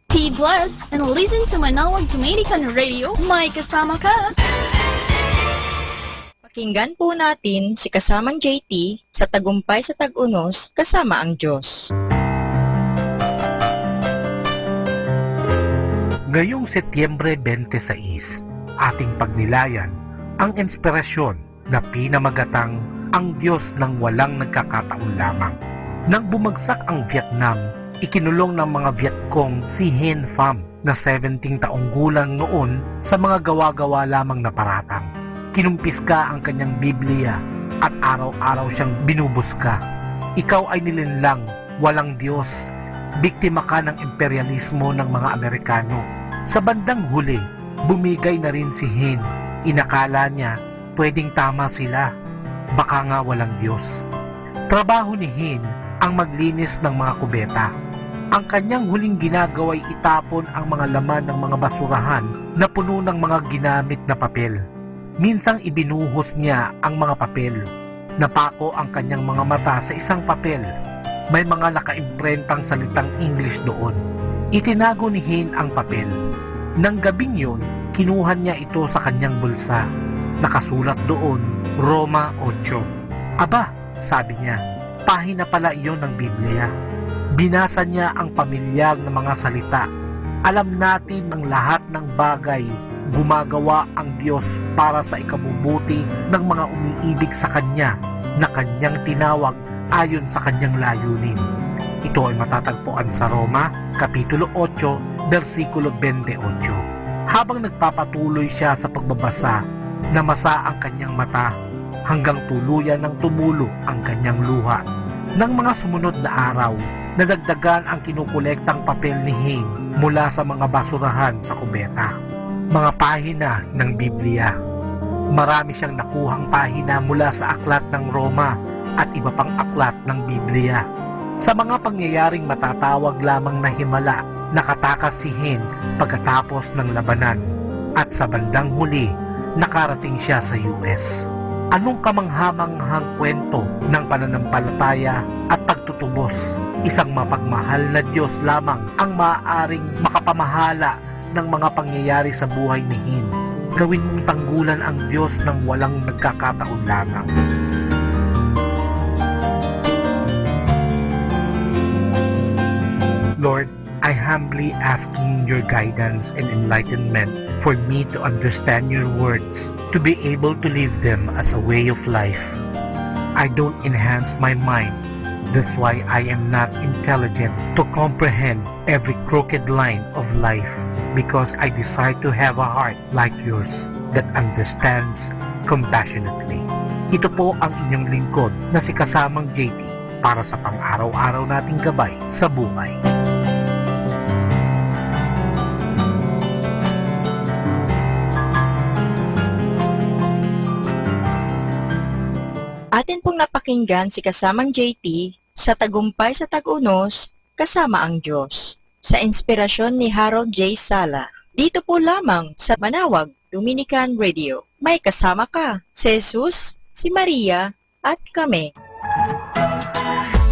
Be blessed and listen to Manawag Dominican Radio. May kasama ka! Pakinggan po natin si kasamang JT sa Tagumpay sa Tag-Unos, Kasama ang Diyos. Ngayong Setyembre 26, ating pagnilayan ang inspirasyon na pinamagatang ang Diyos ng walang nagkakataon lamang. Nang bumagsak ang Vietnam, ikinulong ng mga Vietcong si Hen Pham na 17 taong gulang noon sa mga gawa-gawa lamang na paratang. Kinumpiska ang kanyang Biblia at araw-araw siyang binubuska. Ikaw ay nilinlang, walang Diyos. Biktima ka ng imperialismo ng mga Amerikano. Sa bandang huli, bumigay na rin si Hen. Inakala niya, pwedeng tama sila. Baka nga walang Diyos. Trabaho ni Hen ang maglinis ng mga kubeta. Ang kanyang huling ginagawa ay itapon ang mga laman ng mga basurahan na puno ng mga ginamit na papel. Minsang ibinuhos niya ang mga papel. Napako ang kanyang mga mata sa isang papel. May mga nakaimprentang salitang English doon. Itinago ni Hen ang papel. Nang gabing yun, kinuha niya ito sa kanyang bulsa. Nakasulat doon, Roma 8. Aba, sabi niya, pahina pala iyon ng Biblia. Binasa niya ang pamilyar na mga salita. Alam natin ng lahat ng bagay, gumagawa ang Diyos para sa ikabubuti ng mga umiibig sa Kanya na Kanyang tinawag ayon sa Kanyang layunin. Ito ay matatagpuan sa Roma, Kapitulo 8, versikulo 28. Habang nagpapatuloy siya sa pagbabasa, namasa ang kanyang mata hanggang tuluyan ng tumulo ang kanyang luha. Nang mga sumunod na araw, nadagdagan ang kinukolektang papel ni Hen mula sa mga basurahan sa kubeta. Mga pahina ng Biblia. Marami siyang nakuhang pahina mula sa aklat ng Roma at iba pang aklat ng Biblia. Sa mga pangyayaring matatawag lamang na himala, nakatakas si Hen pagkatapos ng labanan at sa bandang huli, nakarating siya sa US. Anong kamanghamanghang kwento ng pananampalataya at pagtutubos? Isang mapagmahal na Diyos lamang ang maaaring makapamahala ng mga pangyayari sa buhay ni Hen. Gawin mong tanggulan ang Diyos ng walang nagkakataon lamang. Lord, I humbly asking your guidance and enlightenment for me to understand your words, to be able to live them as a way of life. I don't enhance my mind. That's why I am not intelligent to comprehend every crooked line of life, because I desire to have a heart like yours that understands compassionately. Ito po ang inyong lingkod na si Kasamang JT para sa pang-araw-araw nating gabay sa buhay. Atin pong napakinggan si Kasamang JT sa Tagumpay sa Tag-Unos, Kasama ang Diyos, sa inspirasyon ni Harold J. Sala. Dito po lamang sa Manawag Dominican Radio. May kasama ka, si Jesus, si Maria, at kami.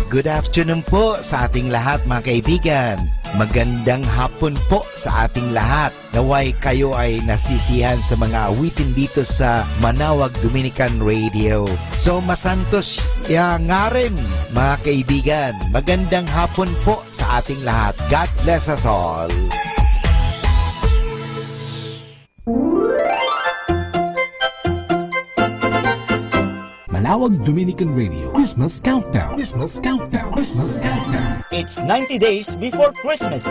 Good afternoon po sa ating lahat mga kaibigan. Magandang hapon po sa ating lahat. Naway kayo ay nasisihan sa mga awitin dito sa Manawag Dominican Radio. So masantos ya nga rin mga kaibigan. Magandang hapon po sa ating lahat. God bless us all. Manawag Dominican Radio Christmas Countdown. Christmas Countdown. Christmas Countdown. It's 90 days before Christmas.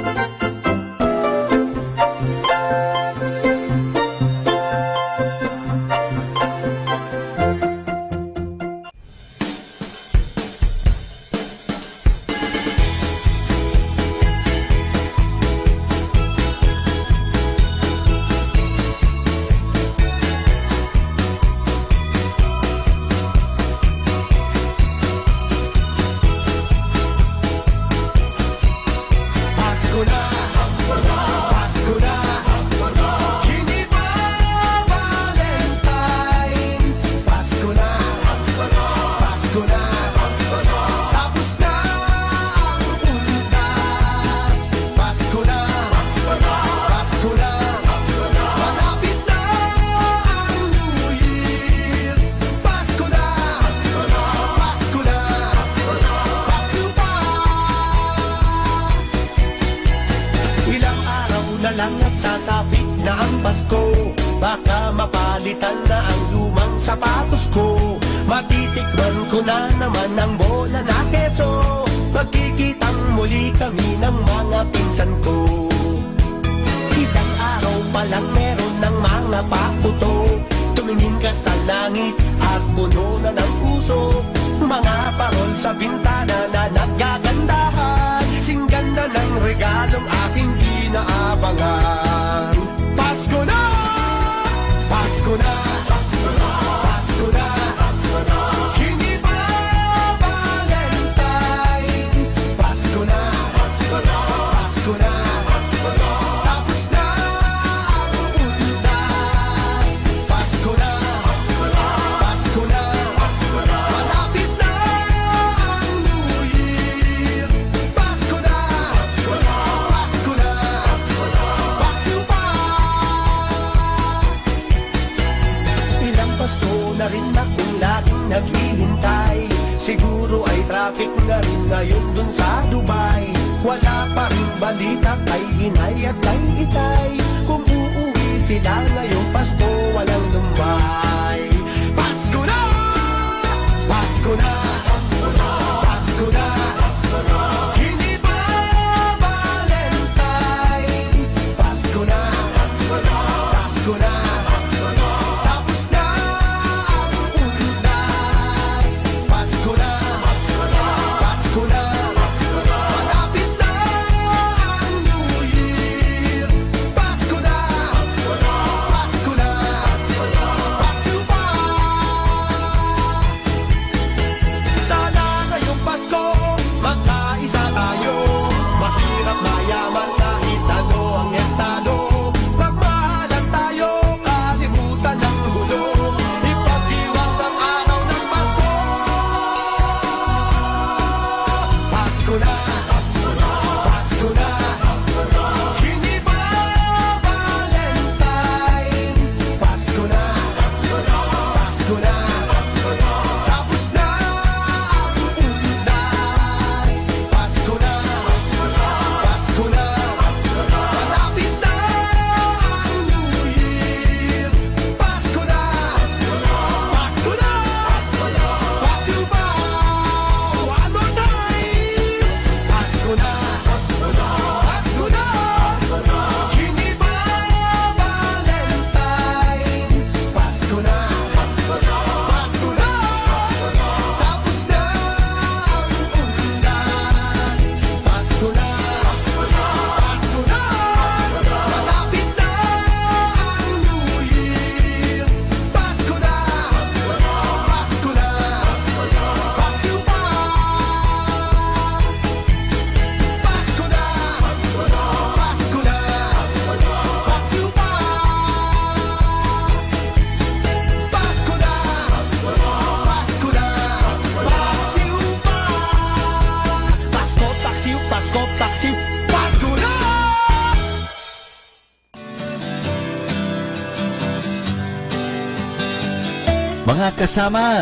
Mga kasama,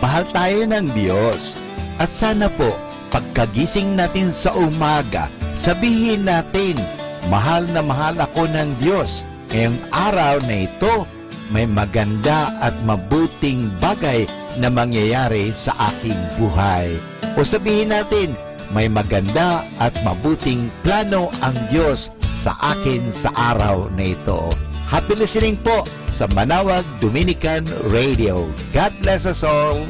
mahal tayo ng Diyos. At sana po, pagkagising natin sa umaga, sabihin natin, mahal na mahal ako ng Diyos. Ngayong araw na ito, may maganda at mabuting bagay na mangyayari sa aking buhay. O sabihin natin, may maganda at mabuting plano ang Diyos sa akin sa araw na ito. Happy listening po sa Manawag Dominican Radio. God bless us all.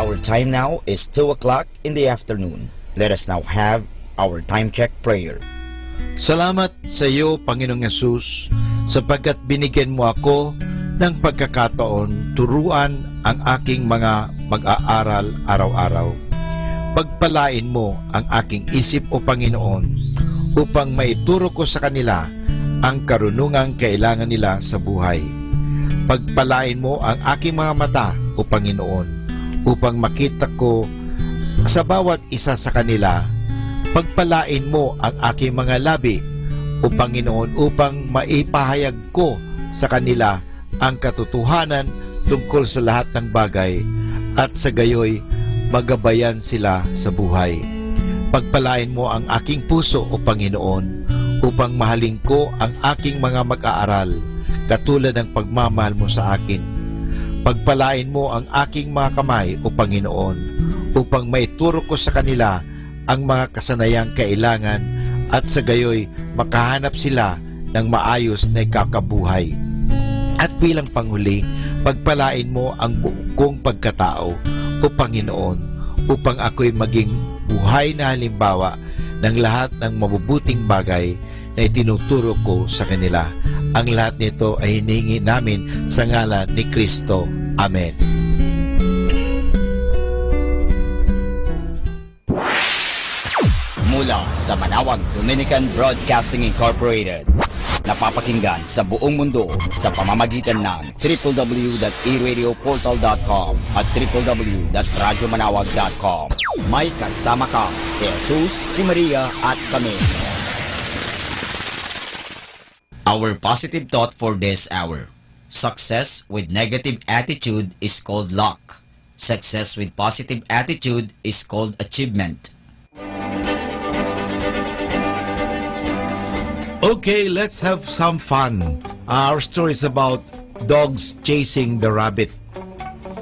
Our time now is 2 o'clock in the afternoon. Let us now have our time check prayer. Salamat sa iyo, Panginoong Yesus, sapagkat binigyan mo ako ng pagkakataon turuan ang aking mga mag-aaral araw-araw. Pagpalain mo ang aking isip, O Panginoon, upang maituro ko sa kanila ang karunungang kailangan nila sa buhay. Pagpalain mo ang aking mga mata, O Panginoon, upang makita ko sa bawat isa sa kanila. Pagpalain mo ang aking mga labi, O Panginoon, upang maipahayag ko sa kanila ang katotohanan tungkol sa lahat ng bagay, at sa gayoy magabayan sila sa buhay. Pagpalain mo ang aking puso, O Panginoon, upang mahalin ko ang aking mga mag-aaral, katulad ng pagmamahal mo sa akin. Pagpalain mo ang aking mga kamay, O Panginoon, upang maituro ko sa kanila ang mga kasanayang kailangan, at sa gayoy makahanap sila ng maayos na ikakabuhay. At bilang panghuli, pagpalain mo ang buong pagkatao, O Panginoon, upang ako'y maging buhay na halimbawa ng lahat ng mabubuting bagay na itinuturo ko sa kanila. Ang lahat nito ay hinihingi namin sa ngalan ni Kristo. Amen. Mula sa Manawag Dominican Broadcasting Incorporated, napapakinggan sa buong mundo sa pamamagitan ng www.eradioportal.com at www.radyomanawag.com. May kasama ka si Jesus, si Maria at kami. Our positive thought for this hour. Success with negative attitude is called luck. Success with positive attitude is called achievement. Okay, let's have some fun. Our story is about dogs chasing the rabbit.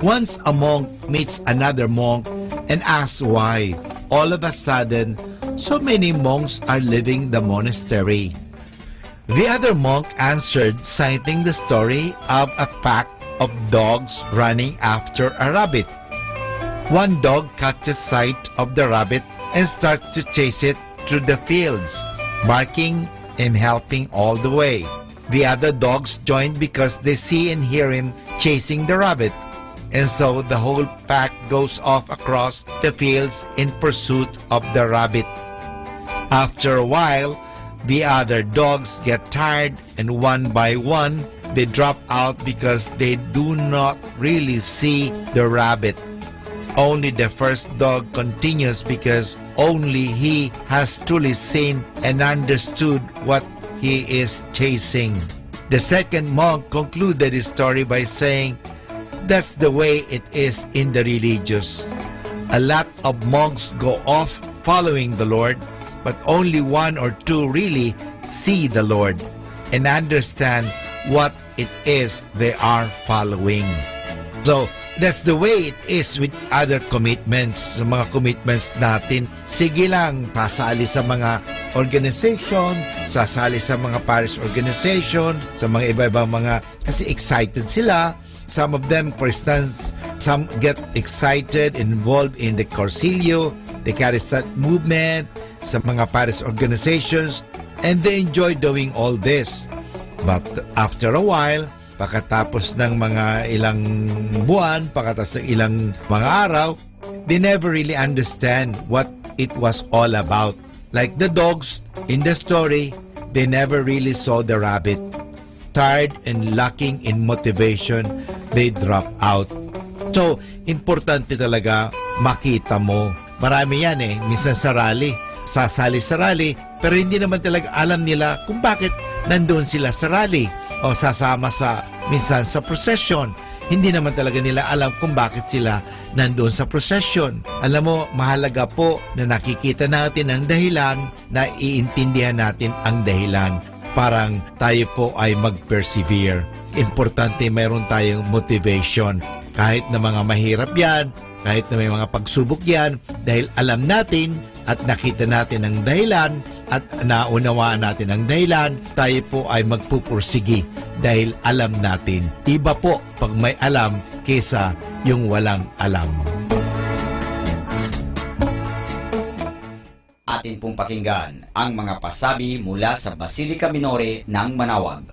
Once a monk meets another monk and asks why, all of a sudden, so many monks are leaving the monastery. The other monk answered, citing the story of a pack of dogs running after a rabbit. One dog catches sight of the rabbit and starts to chase it through the fields, barking and helping all the way. The other dogs join because they see and hear him chasing the rabbit, and so the whole pack goes off across the fields in pursuit of the rabbit. After a while, the other dogs get tired, and one by one they drop out because they do not really see the rabbit. Only the first dog continues because only he has truly seen and understood what he is chasing. The second monk concluded his story by saying, "That's the way it is in the religious. A lot of monks go off following the Lord, but only one or two really see the Lord and understand what it is they are following." So, that's the way it is with other commitments. Sa mga commitments natin, sige lang, sasali sa mga organization, sasali sa mga parish organization, sa mga iba-ibang mga, kasi excited sila. Some of them, for instance, some get excited, involved in the Corsilio, the Charismatic movement, sa mga parish organizations, and they enjoy doing all this. But after a while, pagkatapos ng mga ilang buwan, pagkatapos ng ilang mga araw, they never really understand what it was all about. Like the dogs in the story, they never really saw the rabbit. Tired and lacking in motivation, they drop out. So, importante talaga makita mo. Marami yan minsan sa rally. Sasali sa rally, pero hindi naman talaga alam nila kung bakit nandoon sila sa rally. O sasama sa, minsan sa procession, hindi naman talaga nila alam kung bakit sila nandoon sa procession. Alam mo, mahalaga po na nakikita natin ang dahilan, na iintindihan natin ang dahilan. Parang tayo po ay mag-persevere. Importante mayroon tayong motivation. Kahit na mga mahirap yan, kahit na may mga pagsubok yan, dahil alam natin at nakita natin ang dahilan at naunawaan natin ang dahilan, tayo po ay magpupursigi dahil alam natin. Iba po pag may alam kesa yung walang alam. Atin pong pakinggan ang mga pasabi mula sa Basilica Minore ng Manawag.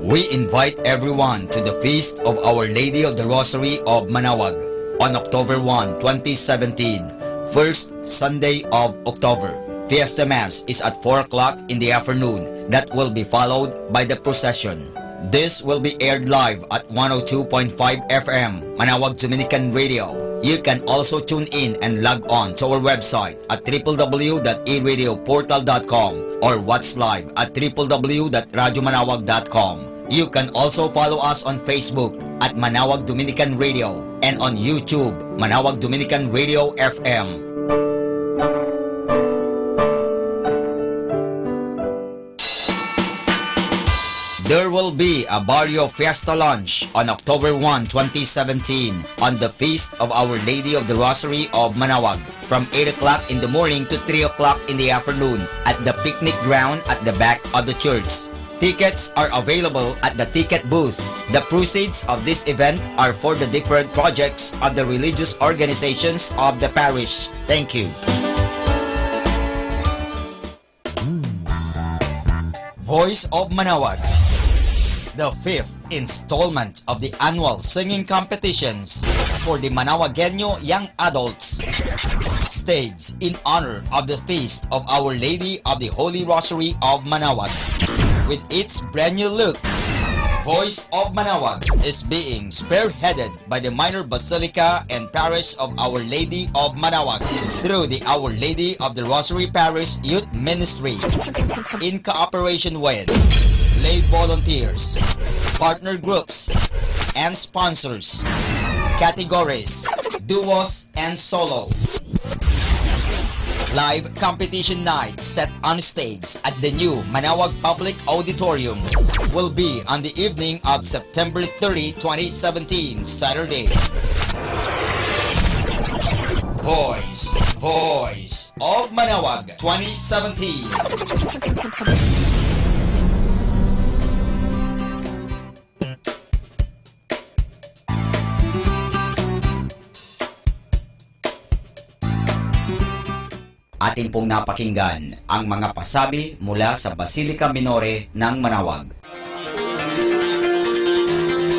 We invite everyone to the feast of Our Lady of the Rosary of Manawag on October 1, 2017, first Sunday of October. Fiesta Mass is at 4 o'clock in the afternoon. That will be followed by the procession. This will be aired live at 102.5 FM, Manawag Dominican Radio. You can also tune in and log on to our website at www.eradioportal.com or watch live at www.radyomanawag.com. You can also follow us on Facebook at Manawag Dominican Radio and on YouTube, Manawag Dominican Radio FM. There will be a Barrio Fiesta Lunch on October 1, 2017 on the Feast of Our Lady of the Rosary of Manawag from 8 o'clock in the morning to 3 o'clock in the afternoon at the picnic ground at the back of the church. Tickets are available at the ticket booth. The proceeds of this event are for the different projects of the religious organizations of the parish. Thank you. Voice of Manawag. The fifth installment of the annual singing competitions for the Manawagueño young adults, staged in honor of the feast of Our Lady of the Holy Rosary of Manawag. With its brand new look, Voice of Manawag is being spearheaded by the Minor Basilica and Parish of Our Lady of Manawag through the Our Lady of the Rosary Parish Youth Ministry in cooperation with lay volunteers, partner groups, and sponsors, categories, duos, and solo. Live competition night set on stage at the new Manawag Public Auditorium will be on the evening of September 30, 2017, Saturday. Voice of Manawag 2017. Atin pong napakinggan ang mga pasabi mula sa Basilica Minore ng Manawag.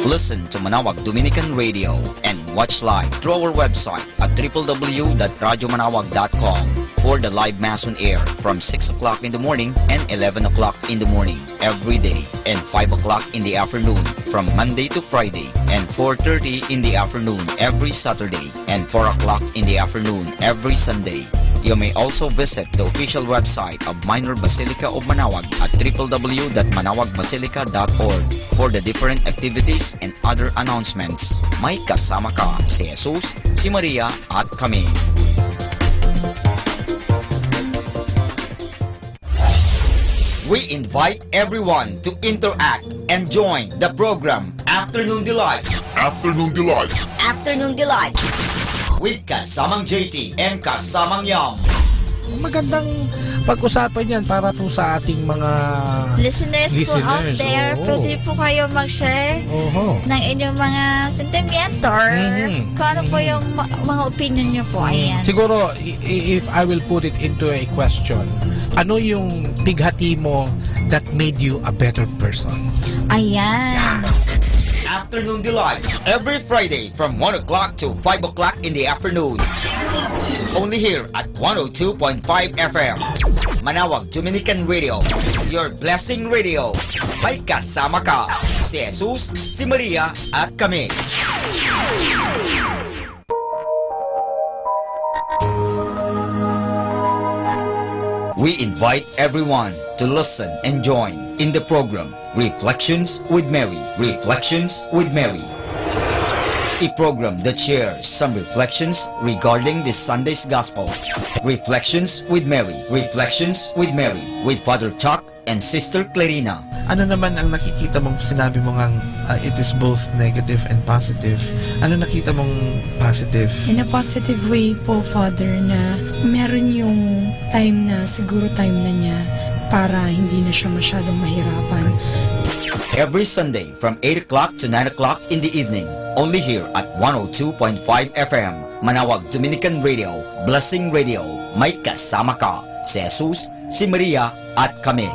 Listen to Manawag Dominican Radio and watch live through our website at www.radyomanawag.com for the live Mass on air from 6 o'clock in the morning and 11 o'clock in the morning every day and 5 o'clock in the afternoon from Monday to Friday and 4:30 in the afternoon every Saturday and 4 o'clock in the afternoon every Sunday. You may also visit the official website of Minor Basilica of Manawag at www.manawagbasilica.org for the different activities and other announcements. May kasama ka si Jesus, si Maria at kami. We invite everyone to interact and join the program Afternoon Delight. Afternoon Delight. Afternoon Delight. With Kasamang JT and Kasamang Yam. Magandang pag-usapan yan para po sa ating mga listeners po out there. Pwede po kayo mag-share ng inyong mga sentimiento or kung ano po yung mga opinion nyo po. Ayan. Siguro, if I will put it into a question, ano yung bighati mo that made you a better person? Ayan. Yeah. Afternoon Delight every Friday from 1 o'clock to 5 o'clock in the afternoon. Only here at 102.5 FM. Manawag Dominican Radio. Your blessing radio. May kasama ka. Si Jesus, si Maria at kami. We invite everyone to listen and join in the program Reflections with Mary. Reflections with Mary. A program that shares some reflections regarding this Sunday's Gospel. Reflections with Mary. Reflections with Mary with Father Chuck and Sister Clarina. Ano naman ang nakikita mong sinabi mo ngang it is both negative and positive? Ano nakita mong positive? In a positive way po, Father, na meron yung time na siguro time na niya para hindi na siya masyadong mahirapan. Every Sunday from 8 o'clock to 9 o'clock in the evening, only here at 102.5 FM, Manawag Dominican Radio, Blessing Radio. May kasama ka, si Jesus, si Maria, at kami.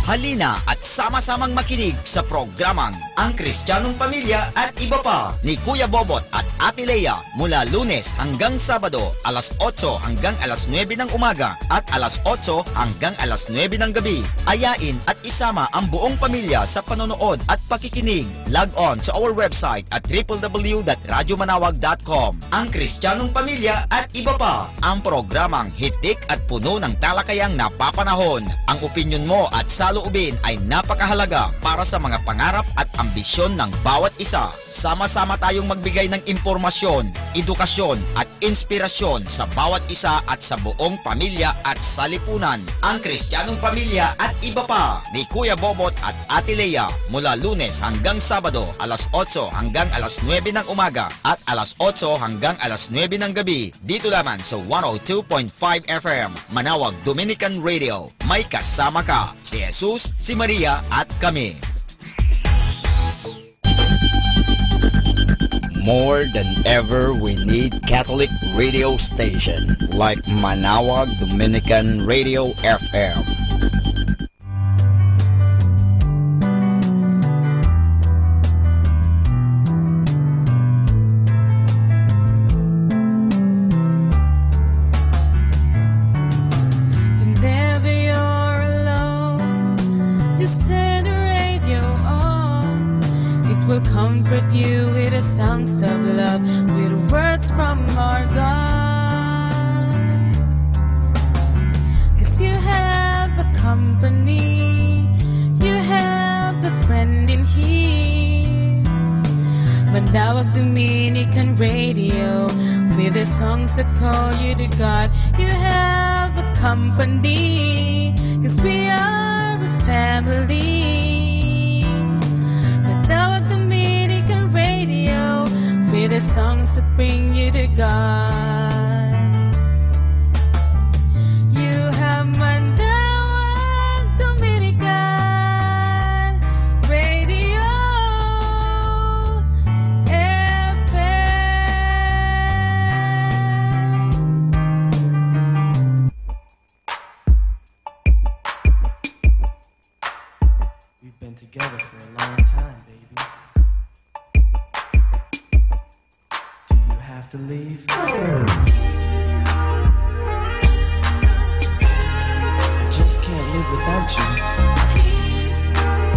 Halina at sama-samang makinig sa programang Ang Kristiyanong Pamilya at Iba Pa ni Kuya Bobot at Ate Lea mula Lunes hanggang Sabado alas 8 hanggang alas 9 ng umaga at alas 8 hanggang alas 9 ng gabi. Ayain at isama ang buong pamilya sa panonood at pakikinig. Log on sa our website at www.radyomanawag.com. Ang Kristiyanong Pamilya at Iba Pa, ang programang hitik at puno ng talakayang napapanahon. Ang opinyon mo at saloobin ay napakahalaga para sa mga pangarap at ambisyon ng bawat isa. Sama-sama tayong magbigay ng impormasyon, edukasyon at inspirasyon sa bawat isa at sa buong pamilya at salipunan. Ang Kristiyanong Pamilya at Iba Pa ni Kuya Bobot at Ate Lea mula Lunes hanggang Sabado alas 8 hanggang alas 9 ng umaga at alas 8 hanggang alas 9 ng gabi dito lamang sa 102.5 FM Manawag Dominican Radio. May kasama ka, si Jesus, si Maria at kami. More than ever, we need Catholic radio station like Manawag Dominican Radio FM. Whenever you're alone, just turn the radio on. It will comfort you with the songs of love, with words from our God. 'Cause you have a company, you have a friend in here. Manawag Dominican Radio, with the songs that call you to God. You have a company, 'cause we are a family. Manawag Dominican Radio, with the songs that bring you to God. You have Manawag Dominican Radio FM. We've been together for a long time, baby. Do you have to leave? I just can't live without you.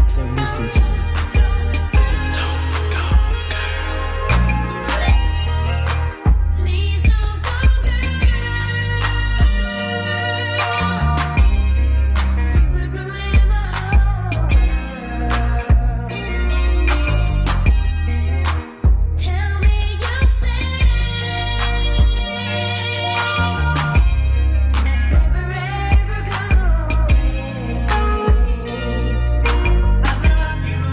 So listen to me. I love you.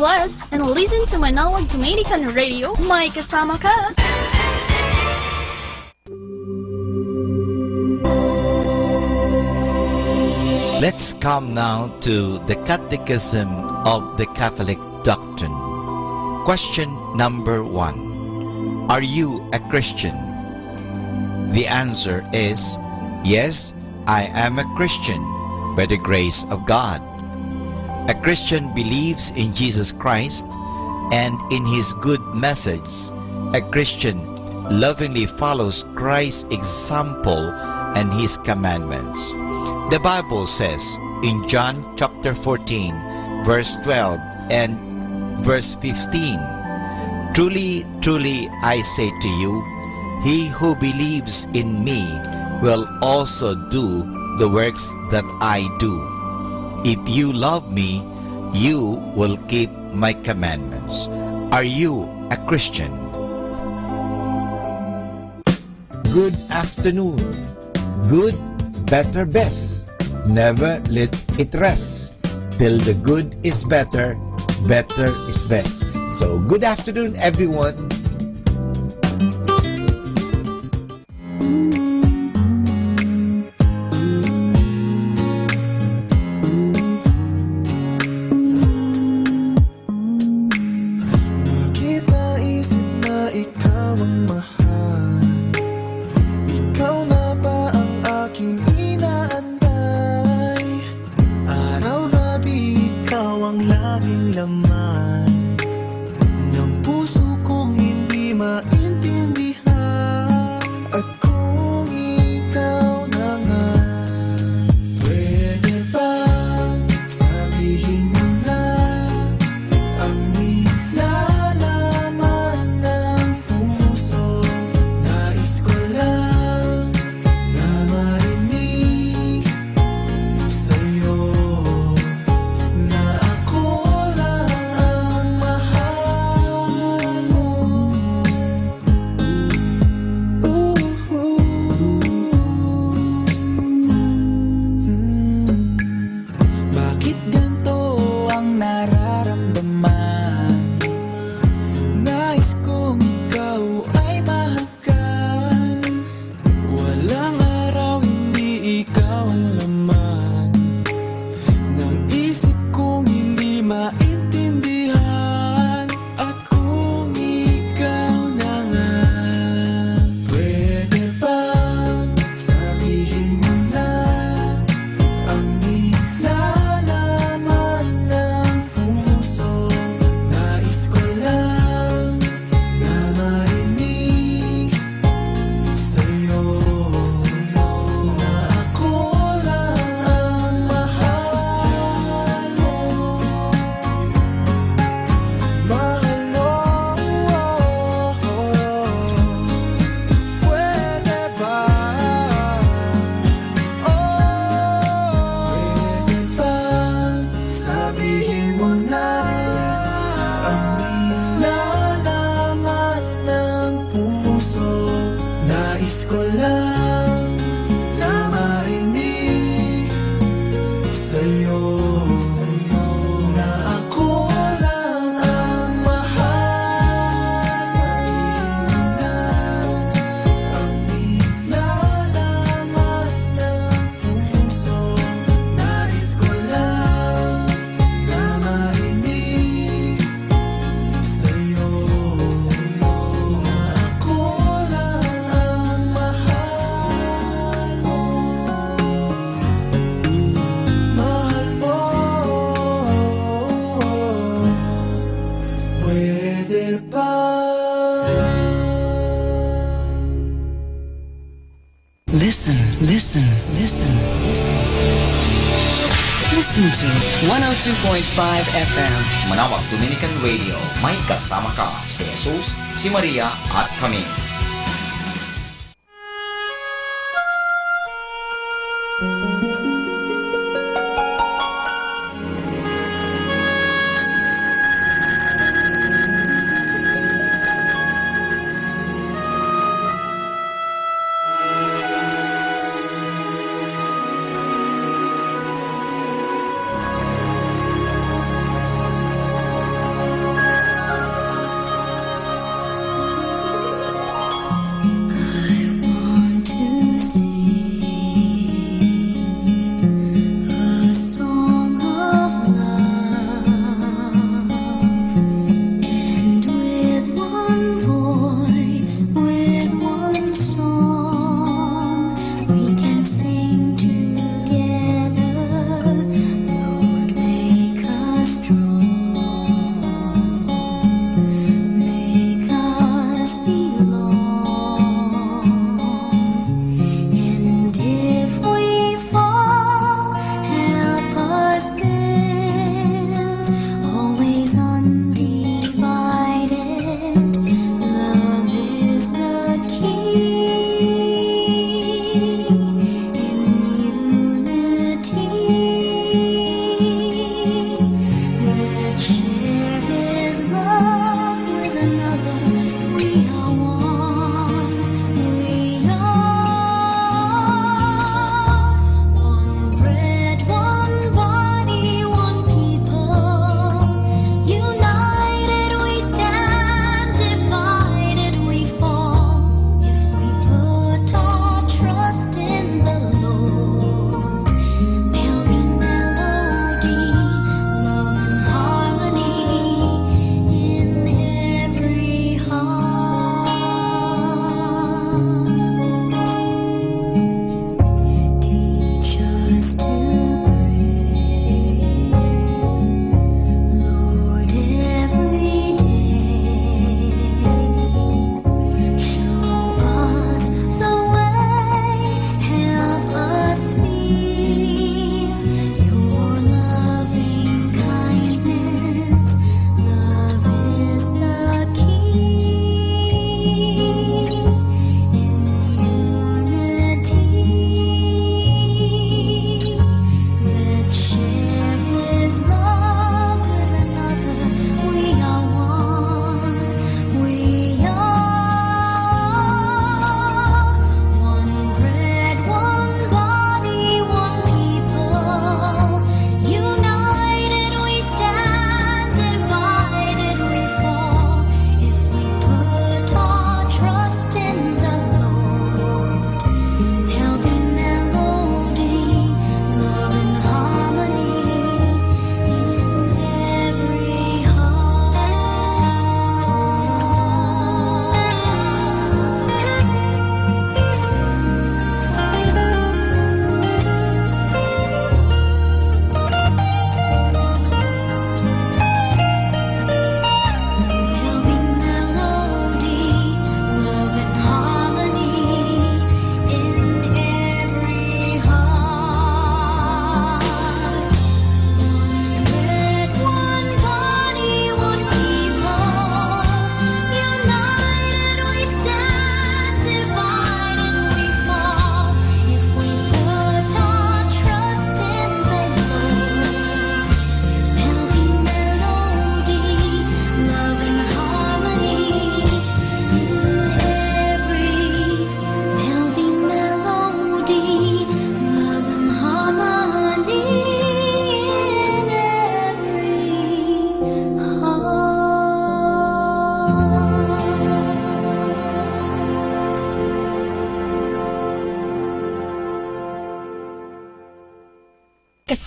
blessed and listen to Manawag Dominican Radio. May kasama ka! Let's come now to the Catechism of the Catholic Doctrine. Question number 1. Are you a Christian? The answer is, yes, I am a Christian by the grace of God. A Christian believes in Jesus Christ and in His good message. A Christian lovingly follows Christ's example and His commandments. The Bible says in John chapter 14, verse 12 and verse 15, Truly, truly, I say to you, he who believes in me will also do the works that I do. If you love me, you will keep my commandments. Are you a Christian? Good afternoon. Good, better, best. Never let it rest. Till the good is better, better is best. So, good afternoon, everyone. Listen, listen, listen, listen. Listen to 102.5 FM. Manawag Dominican Radio. May kasama ka si Jesus, si Maria at kami.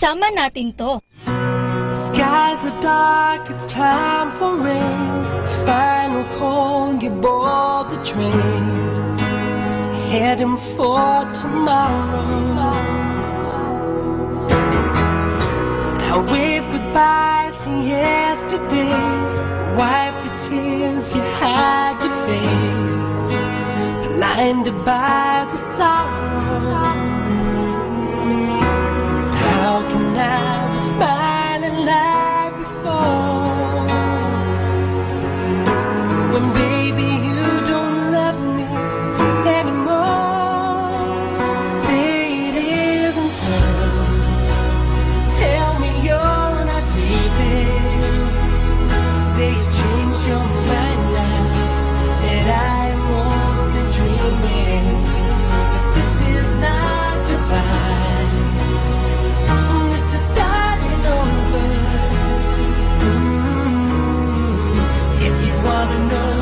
Kasama natin to. Skies are dark, it's time for rain. Final call, you board the train. Heading for tomorrow. Now wave goodbye to yesterdays. Wipe the tears you had your face. Blinded by the sorrow. How can I be smiling like before when baby you don't love me anymore? Say it isn't so. Tell me you're not leaving. Say you changed your mind now, that I am only dreaming, that this is not goodbye. This is starting over. If you wanna know,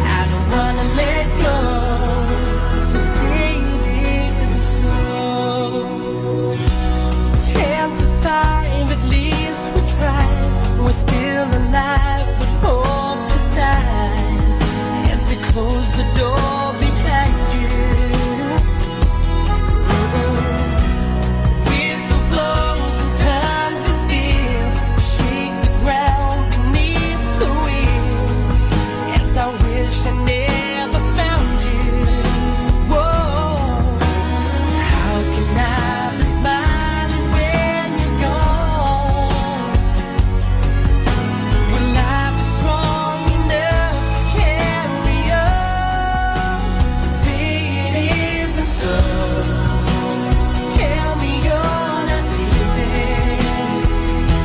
I don't wanna let go. So say it isn't so. 10 to 5, at least we tried. We're still alive, but hope to stand as they close the door behind you. Whistle blows and time to steal, shake the ground beneath the wheels. As I wish I never found you. Whoa, how can I be smiling when you're gone? Will I be strong enough to carry on? Say it isn't so. Tell me you're not leaving.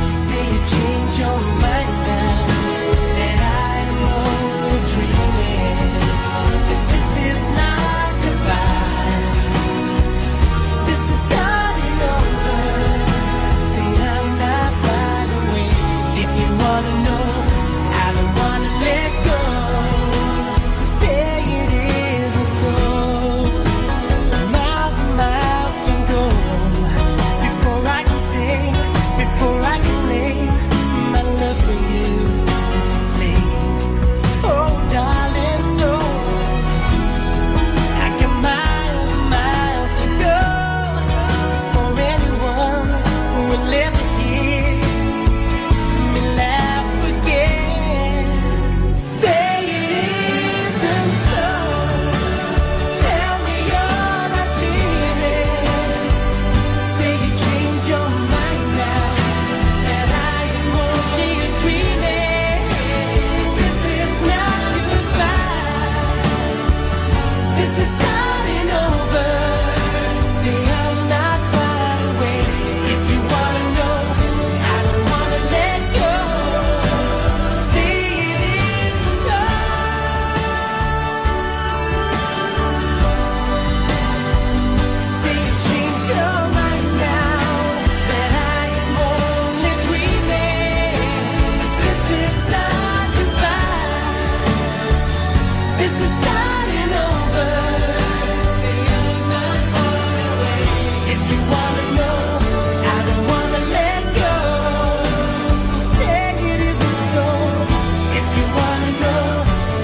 Say you changed your mind now, that I am only dreaming, that this is not goodbye. This is starting over. Say I'm not right away. If you wanna know, I don't wanna let go. So say it isn't so. Miles and miles to go before I can say, before I can lay my love for you to slave. Oh darling, no, I got miles and miles to go for anyone who will ever hear me laugh again. Say it isn't so. Tell me you're not leaving. Say you changed your mind now, that I am only dreaming. This is not goodbye. This is starting over. Say I'm not far away. If you wanna know, I don't wanna let go. Say it isn't so. Say you changed your mind now, that I am only dreaming. This is not goodbye. This is starting over. Say I'm not far away. If you wanna know, I don't wanna let go. So say it isn't so. If you wanna know,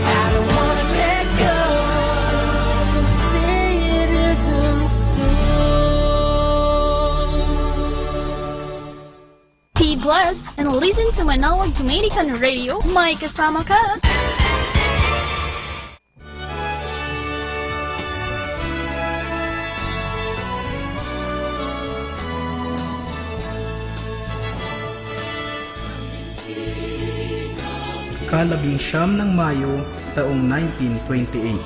I don't wanna let go. So say it isn't so. Be blessed and listen to Manawag Dominican Radio. May kasama ka. Ikalabing-siyam ng Mayo, taong 1928.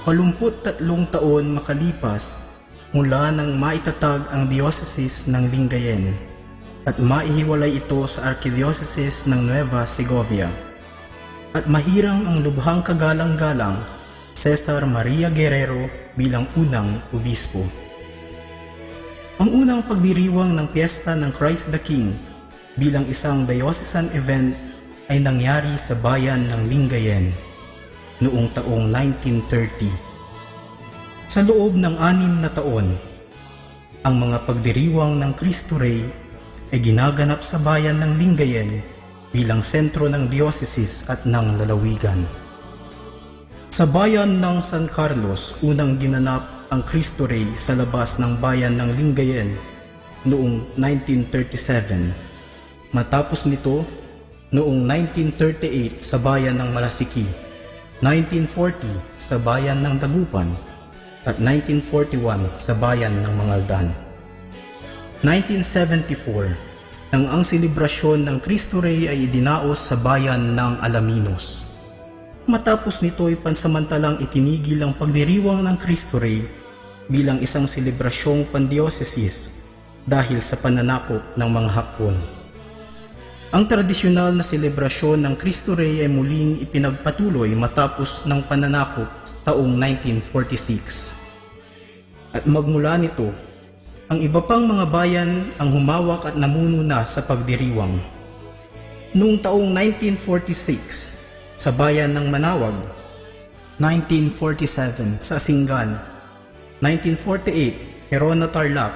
83 taon makalipas mula nang maitatag ang diocese ng Lingayen at maihiwalay ito sa Archdiocese ng Nueva Segovia. At mahirang ang lubhang kagalang-galang Cesar Maria Guerrero bilang unang obispo. Ang unang pagdiriwang ng piyesta ng Christ the King bilang isang diocesan event ay nangyari sa bayan ng Lingayen noong taong 1930. Sa loob ng 6 na taon, Ang mga pagdiriwang ng Cristo Rey ay ginaganap sa bayan ng Lingayen bilang sentro ng diocese at ng lalawigan. Sa bayan ng San Carlos, unang ginanap ang Cristo Rey sa labas ng bayan ng Lingayen noong 1937. Matapos nito, noong 1938 sa bayan ng Malasiki, 1940 sa bayan ng Dagupan, at 1941 sa bayan ng Mangaldan. 1974, nang ang selebrasyon ng Cristo Rey ay idinaos sa bayan ng Alaminos. Matapos nito ay pansamantalang itinigil ang pagdiriwang ng Cristo Rey bilang isang selebrasyong pandiocesis dahil sa pananakop ng mga Hapon. Ang tradisyonal na selebrasyon ng Cristo Rey ay muling ipinagpatuloy matapos ng pananakop taong 1946. At magmula nito, ang iba pang mga bayan ang humawak at namumuna sa pagdiriwang. Noong taong 1946, sa bayan ng Manawag, 1947 sa Singan, 1948 Herona Tarlac,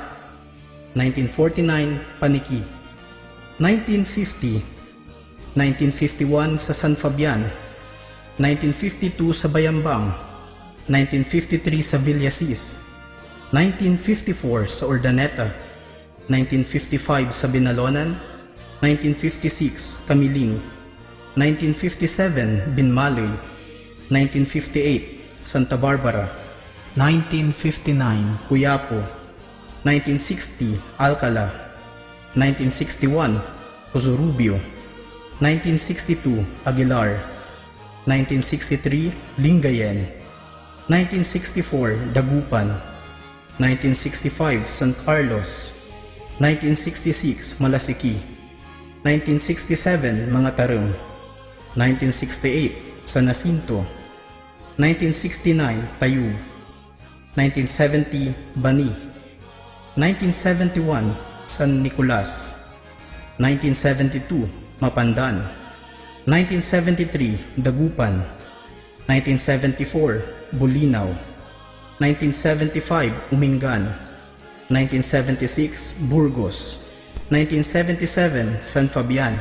1949 Paniki, 1950, 1951 sa San Fabian, 1952 sa Bayambang, 1953 sa Villasis, 1954 sa Urdaneta, 1955 sa Binalonan, 1956 Kamiling, 1957 Binmaloy, 1958 Santa Barbara, 1959 Cuyapo, 1960 Alcala, 1961 Cosurubio, 1962 Aguilar, 1963 Lingayen, 1964 Dagupan, 1965 San Carlos, 1966 Malasiki, 1967 Mga Tarong, 1968 San Jacinto, 1969 Tayub, 1970 Bani, 1971 San Nicolas, 1972 Mapandan, 1973 Dagupan, 1974 Bulinaw, 1975 Umingan, 1976 Burgos, 1977 San Fabian,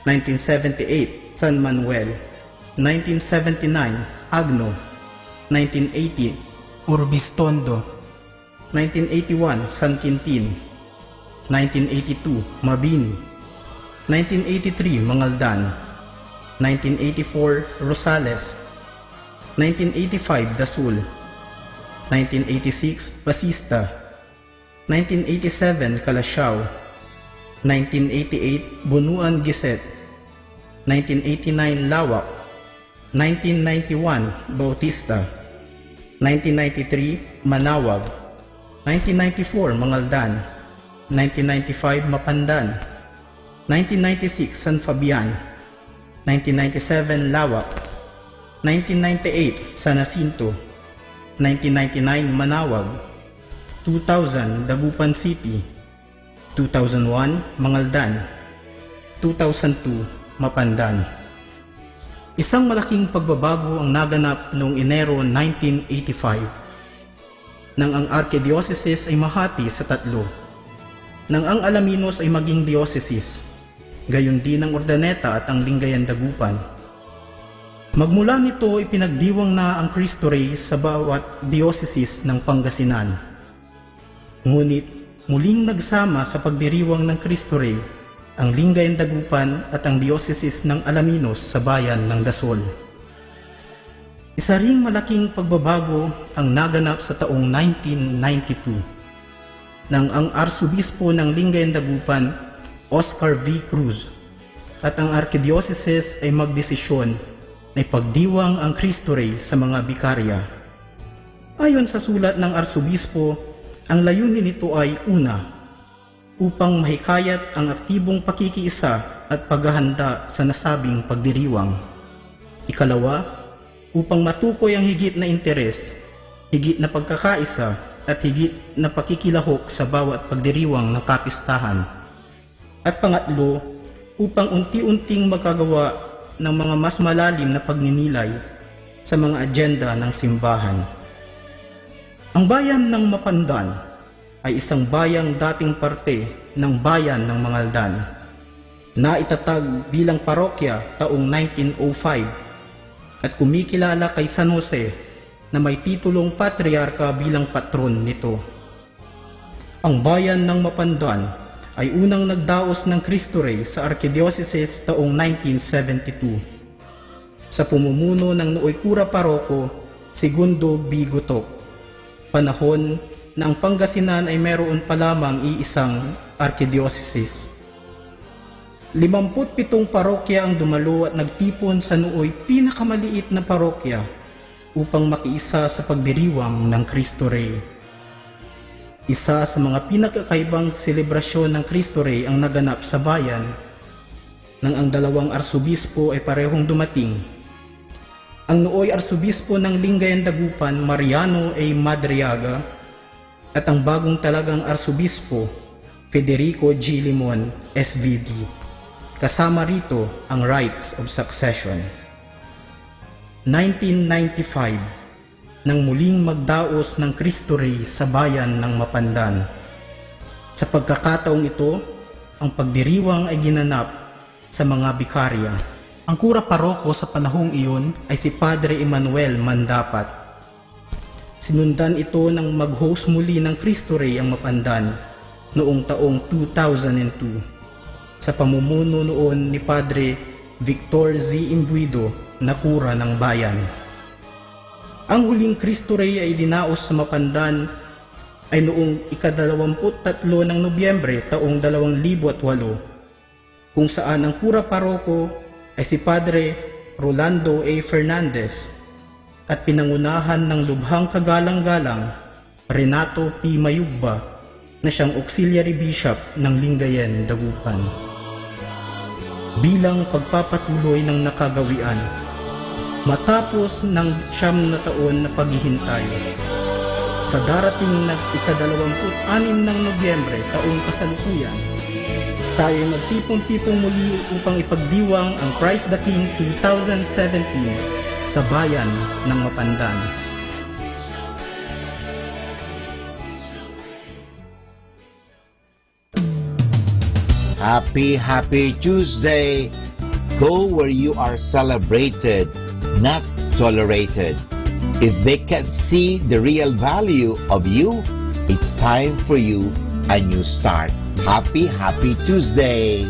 1978 San Manuel, 1979 Agno, 1980 Urbistondo, 1981 San Quintin, 1982 Mabini, 1983 Mangaldan, 1984 Rosales, 1985 Dasul, 1986 Basista, 1987 Calasiao, 1988 Bunuan Giset, 1989 Lawak, 1991 Bautista, 1993 Manawag, 1994 Mangaldan, 1995 Mapandan, 1996 San Fabian, 1997 Lawak, 1998 San Jacinto, 1999 Manawag, 2000 Dagupan City, 2001 Mangaldan, 2002 Mapandan. Isang malaking pagbabago ang naganap noong Enero 1985 nang ang Archdiocese ay mahati sa tatlo, nang ang Alaminos ay maging diocese, gayon din ang Urdaneta at ang Lingayen Dagupan. Magmula nito ipinagdiwang na ang Cristo Rey sa bawat diocese ng Pangasinan. Ngunit muling nagsama sa pagdiriwang ng Cristo Rey ang Lingayen Dagupan at ang diocese ng Alaminos sa bayan ng Dasol. Isa ring malaking pagbabago ang naganap sa taong 1992 nang ang Arsobispo ng Lingayen Dagupan, Oscar V. Cruz, at ang Archdiocese ay magdesisyon na ipagdiwang ang Cristo Rey sa mga bikarya. Ayon sa sulat ng Arsobispo, ang layunin nito ay una, upang mahikayat ang aktibong pakikiisa at paghahanda sa nasabing pagdiriwang. Ikalawa, upang matukoy ang higit na interes, higit na pagkakaisa at higit na pakikilahok sa bawat pagdiriwang ng kapistahan. At pangatlo, upang unti-unting magkagawa ng mga mas malalim na pagninilay sa mga agenda ng simbahan. Ang bayan ng Mapandan ay isang bayang dating parte ng bayan ng Mangaldan na itatag bilang parokya taong 1905 at kumikilala kay San Jose na may titulong patriarka bilang patron nito. Ang bayan ng Mapandan ay unang nagdaos ng Cristo Rey sa Archdiocese taong 1972 sa pumumuno ng nooy Kura Paroko Segundo B. Gutok, panahon na ang Pangasinan ay meron pa lamang iisang archdiocese. 57 parokya ang dumalo at nagtipon sa nooy pinakamaliit na parokya upang makiisa sa pagdiriwang ng Cristo Rey. Isa sa mga pinakakaibang selebrasyon ng Cristo Rey ang naganap sa bayan nang ang dalawang arsobispo ay parehong dumating. Ang nooy arsobispo ng Lingayen Dagupan, Mariano A. Madriaga, at ang bagong talagang arsobispo, Federico G. Limon, SVD. Kasama rito ang rites of succession. 1995, nang muling magdaos ng Cristo Rey sa bayan ng Mapandan. Sa pagkakataong ito, ang pagdiriwang ay ginanap sa mga bikarya. Ang kura paroko sa panahong iyon ay si Padre Emmanuel Mandapat. Sinundan ito ng mag-host muli ng Cristo Rey ang Mapandan noong taong 2002 sa pamumuno noon ni Padre Victor Z. Imbuido na kura ng bayan. Ang huling Cristo Rey ay dinaos sa Mapandan ay noong ika-23 ng Nobyembre taong 2008 kung saan ang kura paroko ay si Padre Rolando A. Fernandez at pinangunahan ng lubhang kagalang-galang Renato P. Mayugba na siyang auxiliary bishop ng Lingayen, Dagupan. Bilang pagpapatuloy ng nakagawian, matapos ng 9 na taon na paghihintay, sa darating na ika-26 ng Nobyembre taong kasalukuyan, tayo magtipong-tipong muli upang ipagdiwang ang Christ the King 2017 sa bayan ng Mapandan. Happy Tuesday! Go where you are celebrated, not tolerated. If they can't see the real value of you, it's time for you a new start. Happy Tuesday!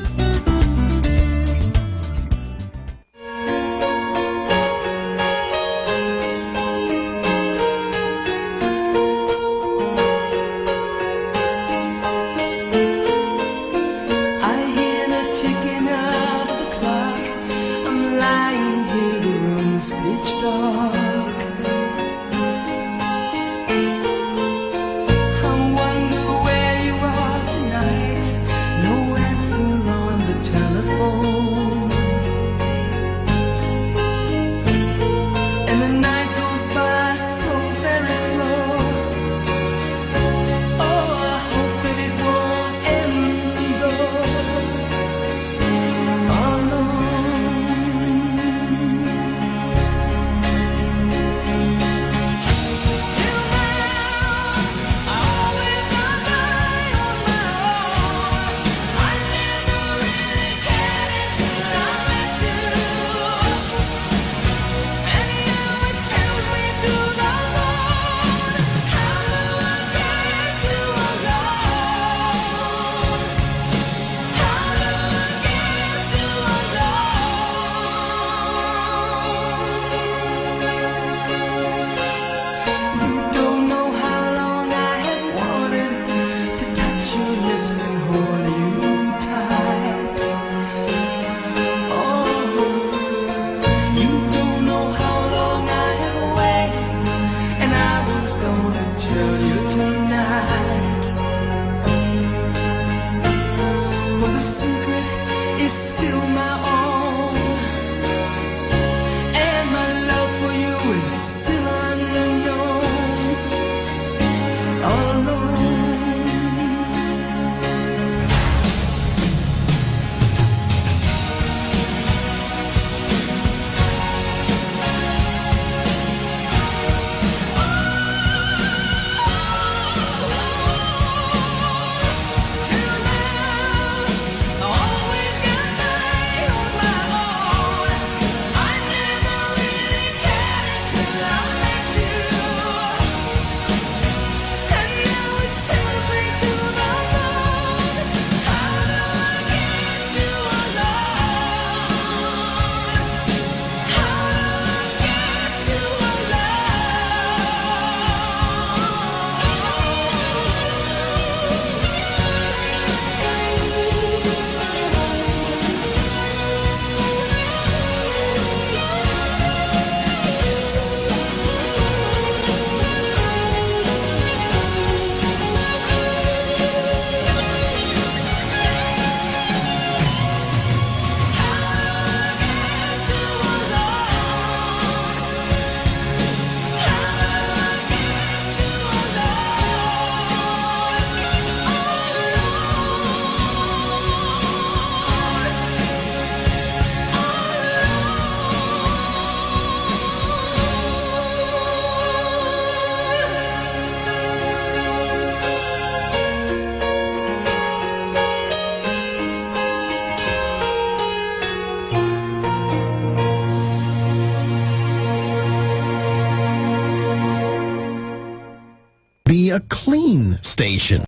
Station.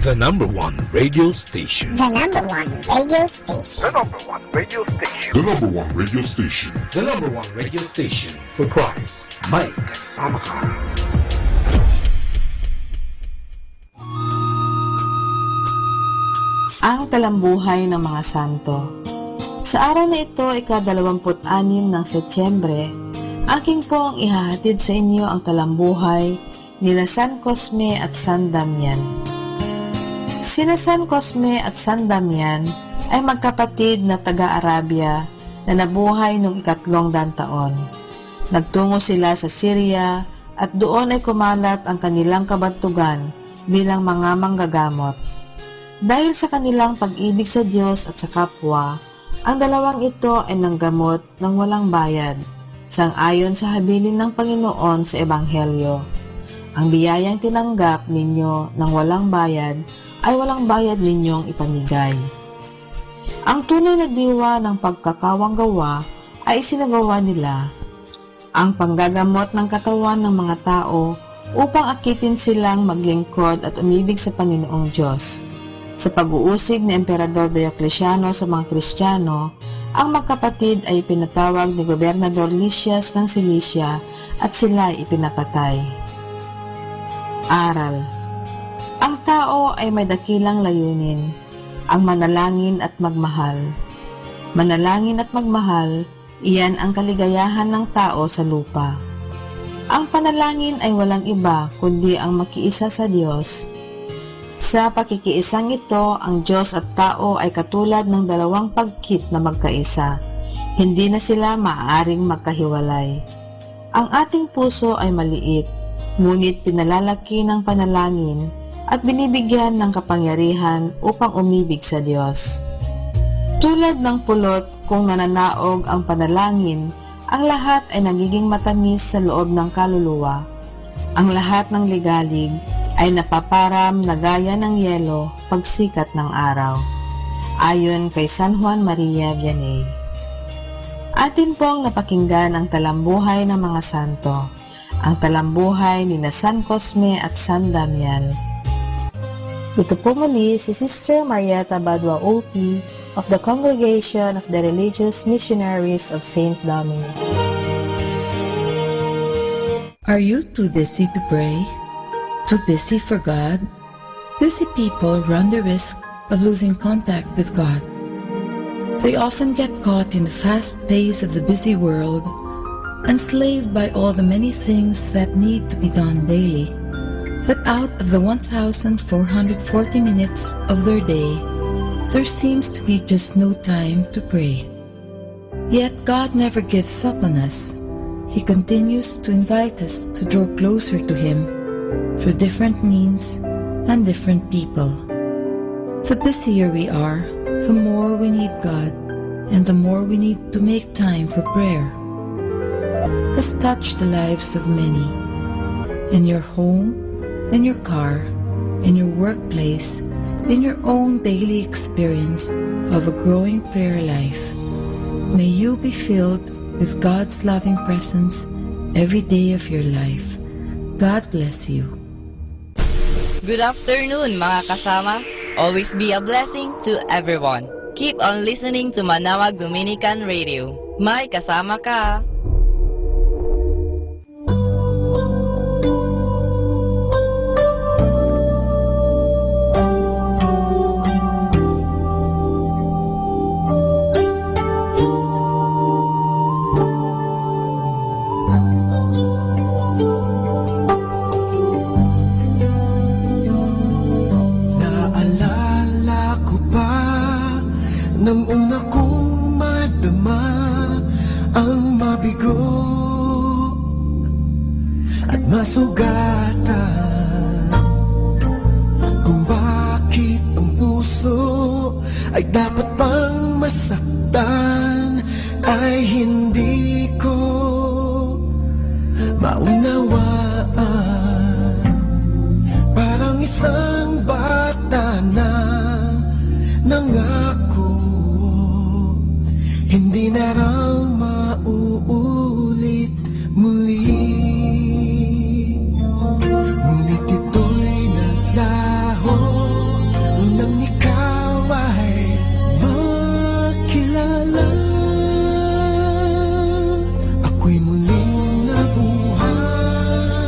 The number one radio station. The number one radio station. The number one radio station. The number one radio station. The number one radio station for Christ. May kasama ka. Ang talambuhay ng mga santo. Sa araw na ito, ika-26 ng Setyembre, aking pong ihahatid sa inyo ang talambuhay nila San Cosme at San Damian. Sina San Cosme at San Damian ay magkapatid na taga-Arabia na nabuhay noong 300 taon. Nagtungo sila sa Syria at doon ay kumalat ang kanilang kabantugan bilang mga manggagamot. Dahil sa kanilang pag-ibig sa Diyos at sa kapwa, ang dalawang ito ay nanggamot ng walang bayad, sang-ayon sa habilin ng Panginoon sa Ebanghelyo. Ang biyayang tinanggap ninyo ng walang bayad ay walang bayad ninyong ipamigay. Ang tunay na diwa ng pagkakawanggawa ay isinagawa nila, ang panggagamot ng katawan ng mga tao upang akitin silang maglingkod at umibig sa Panginoong Diyos. Sa pag-uusig ni Emperador Diocleciano sa mga Kristiyano, ang magkapatid ay pinatawag ni Gobernador Lysias ng Cilicia at sila ay ipinapatay. Aral. Ang tao ay may dakilang layunin, ang manalangin at magmahal. Manalangin at magmahal, iyan ang kaligayahan ng tao sa lupa. Ang panalangin ay walang iba kundi ang makiisa sa Diyos. Sa pakikiisang ito, ang Diyos at tao ay katulad ng dalawang pagkit na magkaisa. Hindi na sila maaaring magkahiwalay. Ang ating puso ay maliit, ngunit pinalalaki ng panalangin at binibigyan ng kapangyarihan upang umibig sa Diyos. Tulad ng pulot, kung nananaog ang panalangin, ang lahat ay nagiging matamis sa loob ng kaluluwa. Ang lahat ng ligalig ay napaparam na gaya ng yelo pagsikat ng araw. Ayon kay San Juan Maria Vianney. Atin pong napakinggan ang talambuhay ng mga santo, ang talambuhay ni San Cosme at San Damian. Ito po muli si Sister Marieta Badua OP of the Congregation of the Religious Missionaries of St. Dominic. Are you too busy to pray? Too busy for God? Busy people run the risk of losing contact with God. They often get caught in the fast pace of the busy world, enslaved by all the many things that need to be done daily. But out of the 1,440 minutes of their day, there seems to be just no time to pray. Yet God never gives up on us. He continues to invite us to draw closer to Him through different means and different people. The busier we are, the more we need God, and the more we need to make time for prayer. Has touched the lives of many. In your home, in your car, in your workplace, in your own daily experience of a growing prayer life. May you be filled with God's loving presence every day of your life. God bless you. Good afternoon, mga kasama. Always be a blessing to everyone. Keep on listening to Manawag Dominican Radio. May kasama ka. Nang una kong madama ang mabigo at masugatan, kung bakit ang puso ay dapat pang masaktan, ay hindi ko maunawaan. Parang isang bata na nangako, hindi na raw mauulit muli. Ngunit ito'y naglaho nang ikaw ay makilala. Ako'y muling nabuhay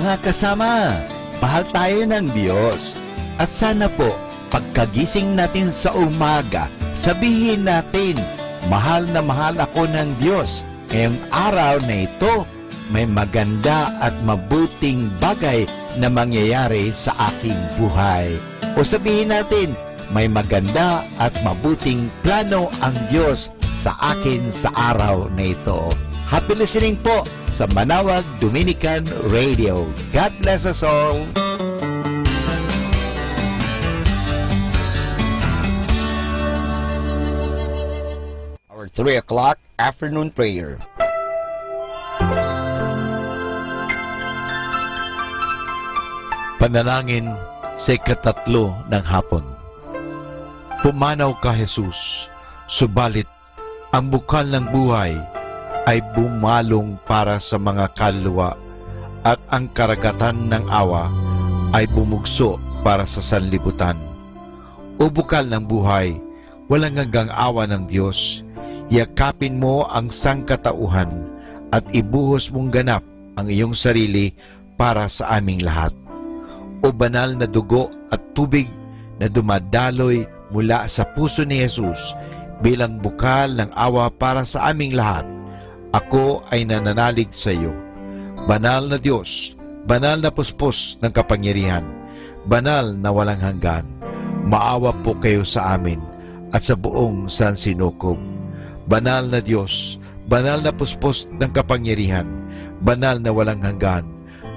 Mga kasama, mahal tayo ng Diyos. At sana po, pagkagising natin sa umaga, sabihin natin, mahal na mahal ako ng Diyos. Ngayong araw na ito, may maganda at mabuting bagay na mangyayari sa aking buhay. O sabihin natin, may maganda at mabuting plano ang Diyos sa akin sa araw na ito. Happy listening po sa Manawag Dominican Radio. God bless us all. Our 3 o'clock afternoon prayer. Panalangin sa ikatatlo ng hapon. Pumanaw ka, Jesus, subalit ang bukal ng buhay ay bumalong para sa mga kaluluwa at ang karagatan ng awa ay bumugso para sa sanlibutan. O bukal ng buhay, walang hanggang awa ng Diyos, yakapin mo ang sangkatauhan at ibuhos mong ganap ang iyong sarili para sa aming lahat. O banal na dugo at tubig na dumadaloy mula sa puso ni Jesus bilang bukal ng awa para sa aming lahat, ako ay nananalig sa iyo. Banal na Diyos, banal na puspos ng kapangyarihan, banal na walang hanggan, maawa po kayo sa amin at sa buong sansinukob. Banal na Diyos, banal na puspos ng kapangyarihan, banal na walang hanggan,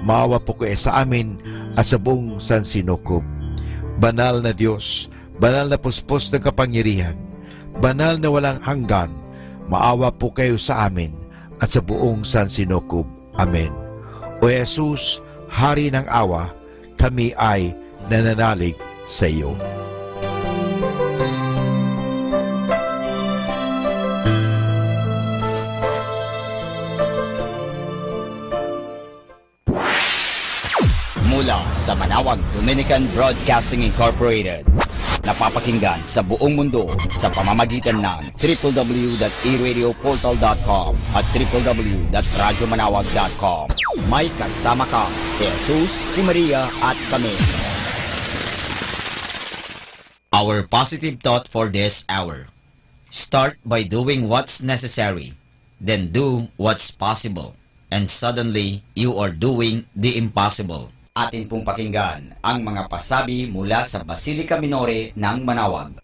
maawa po kayo sa amin at sa buong sansinukob. Banal na Diyos, banal na puspos ng kapangyarihan, banal na walang hanggan, maawa po kayo sa amin at sa buong sansinukob. Amen. O Jesus, Hari ng awa, kami ay nananalig sa iyo. mula sa Manawag Dominican Broadcasting Incorporated. Napapakinggan sa buong mundo sa pamamagitan ng www.eradioportal.com at www.radyomanawag.com. May kasama ka si Jesus, si Maria at kami. Our positive thought for this hour. Start by doing what's necessary, then do what's possible, and suddenly you are doing the impossible. Atin pong pakinggan ang mga pasabi mula sa Basilica Minore ng Manawag.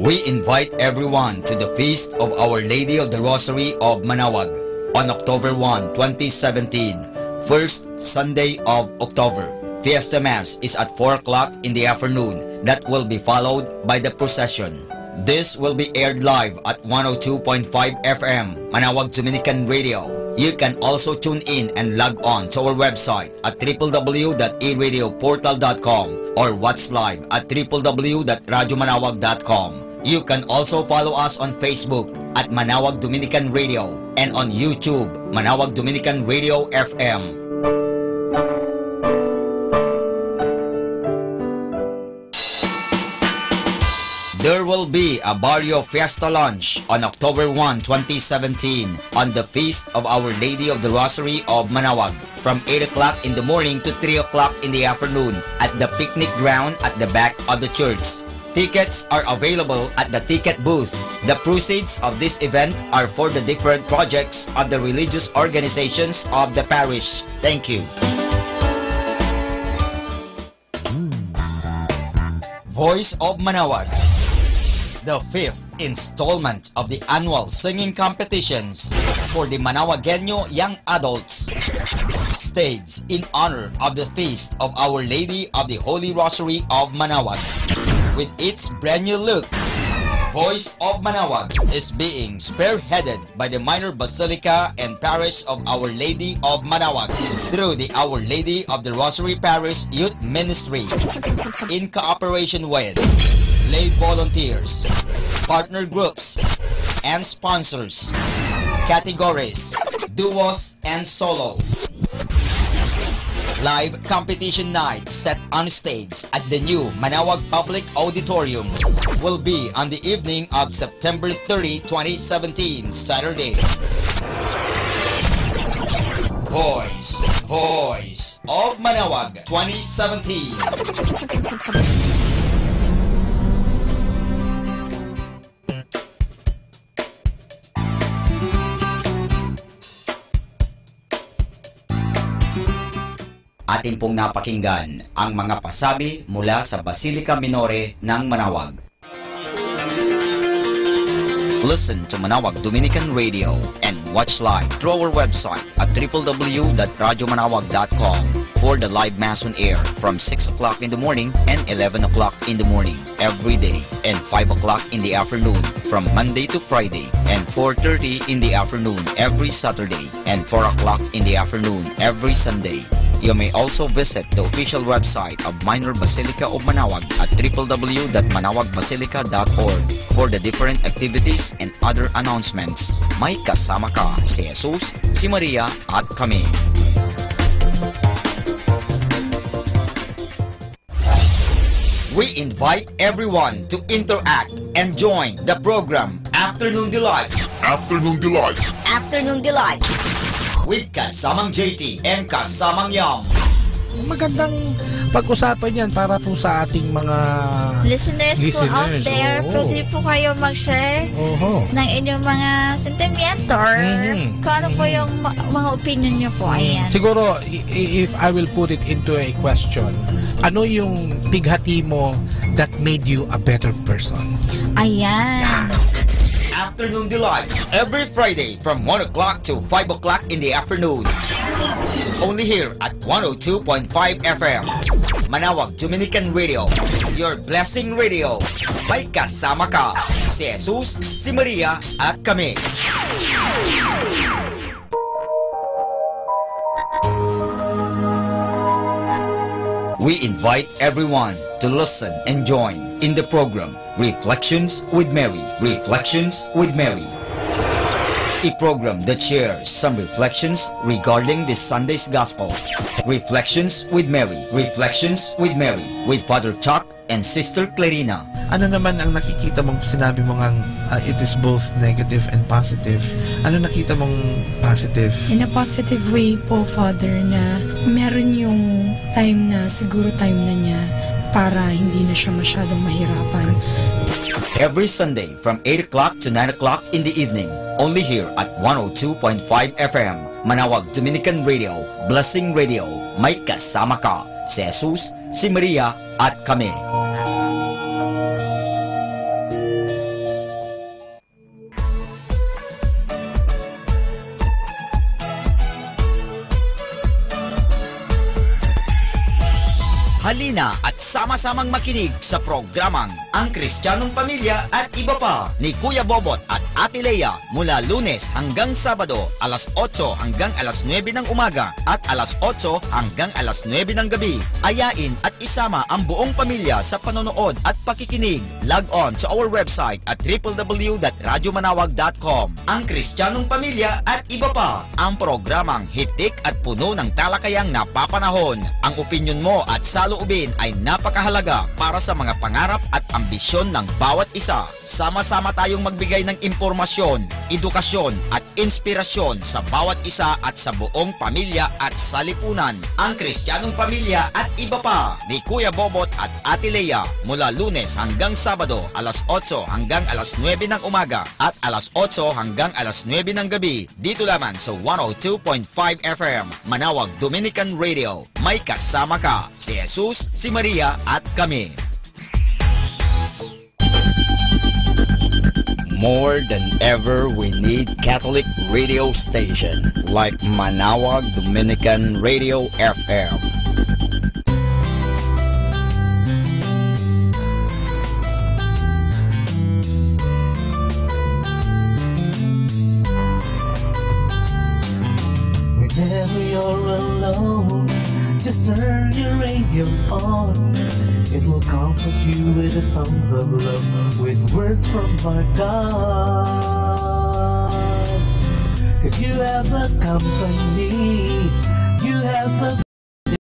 We invite everyone to the Feast of Our Lady of the Rosary of Manawag on October 1, 2017, first Sunday of October. Fiesta Mass is at 4 o'clock in the afternoon. That will be followed by the procession. This will be aired live at 102.5 FM, Manawag Dominican Radio. You can also tune in and log on to our website at www.eradioportal.com or watch live at www.radyomanawag.com. You can also follow us on Facebook at Manawag Dominican Radio and on YouTube, Manawag Dominican Radio FM. There will be a Barrio Fiesta Lunch on October 1, 2017 on the Feast of Our Lady of the Rosary of Manawag from 8 o'clock in the morning to 3 o'clock in the afternoon at the picnic ground at the back of the church. Tickets are available at the ticket booth. The proceeds of this event are for the different projects of the religious organizations of the parish. Thank you. Voice of Manawag. The fifth installment of the annual singing competitions for the Manawagueño young adults, staged in honor of the Feast of Our Lady of the Holy Rosary of Manawag. With its brand new look, Voice of Manawag is being spearheaded by the Minor Basilica and Parish of Our Lady of Manawag through the Our Lady of the Rosary Parish Youth Ministry in cooperation with lay volunteers, partner groups, and sponsors, categories, duos, and solo. Live competition night set on stage at the new Manawag Public Auditorium will be on the evening of September 30, 2017, Saturday. Voice of Manawag 2017. Atin pong napakinggan ang mga pasabi mula sa Basilica Minore ng Manawag. Listen to Manawag Dominican Radio and watch live through our website at www.radyomanawag.com for the live Mass on air from 6 o'clock in the morning and 11 o'clock in the morning every day and 5 o'clock in the afternoon from Monday to Friday and 4:30 in the afternoon every Saturday and 4 o'clock in the afternoon every Sunday. You may also visit the official website of Minor Basilica of Manawag at www.manawagbasilica.org for the different activities and other announcements. May kasama ka si Jesus, si Maria at kami. We invite everyone to interact and join the program Afternoon Delight. Afternoon Delight. Afternoon Delight. With kasamang JT and kasamang Yam. Magandang pag-usapan yan para po sa ating mga listeners po out there. Pwede po kayo mag-share ng inyong mga sentimiento or kung ano po yung mga opinion nyo po. Ayan. Siguro, if I will put it into a question, ano yung bighati mo that made you a better person? Ayan. Yeah. Afternoon Delight every Friday from 1 o'clock to 5 o'clock in the afternoon. Only here at 102.5 FM. Manawag Dominican Radio. Your blessing radio. May kasama ka. Si Jesus, si Maria at kami. We invite everyone to listen and join in the program Reflections with Mary. Reflections with Mary. A program that shares some reflections regarding this Sunday's Gospel. Reflections with Mary. Reflections with Mary with Father Chuck and Sister Clarina. Ano naman ang nakikita mong sinabi mo ngang it is both negative and positive? Ano nakita mong positive? In a positive way po, Father, na meron yung time na siguro time na niya para hindi na siya masyadong mahirapan. Every Sunday from 8 o'clock to 9 o'clock in the evening, only here at 102.5 FM, Manawag Dominican Radio, Blessing Radio, may kasama ka, si Jesus, si Maria, at kami. Halina at sama-samang makinig sa programang Ang Kristiyanong Pamilya at Iba Pa ni Kuya Bobot at Ate Lea mula Lunes hanggang Sabado alas 8 hanggang alas 9 ng umaga at alas 8 hanggang alas 9 ng gabi. Ayain at isama ang buong pamilya sa panonood at pakikinig. Log on to our website at www.radyomanawag.com. Ang Kristiyanong Pamilya at Iba Pa, ang programang hitik at puno ng talakayang napapanahon. Ang opinyon mo at saloobin ay napakahalaga para sa mga pangarap at ambisyon ng bawat isa. Sama-sama tayong magbigay ng impormasyon, edukasyon at inspirasyon sa bawat isa at sa buong pamilya at salipunan. Ang Kristiyanong Pamilya at Iba Pa ni Kuya Bobot at Ate Lea mula Lunes hanggang Sabado alas 8 hanggang alas 9 ng umaga at alas 8 hanggang alas 9 ng gabi dito lamang sa 102.5 FM Manawag Dominican Radio. May kasama ka, si Jesus, si Maria at kami. More than ever, we need Catholic radio station like Manawag Dominican Radio FM. Whenever you're alone, just turn your radio on. It will comfort you with the songs of love, with words from our God. Cause you have a company,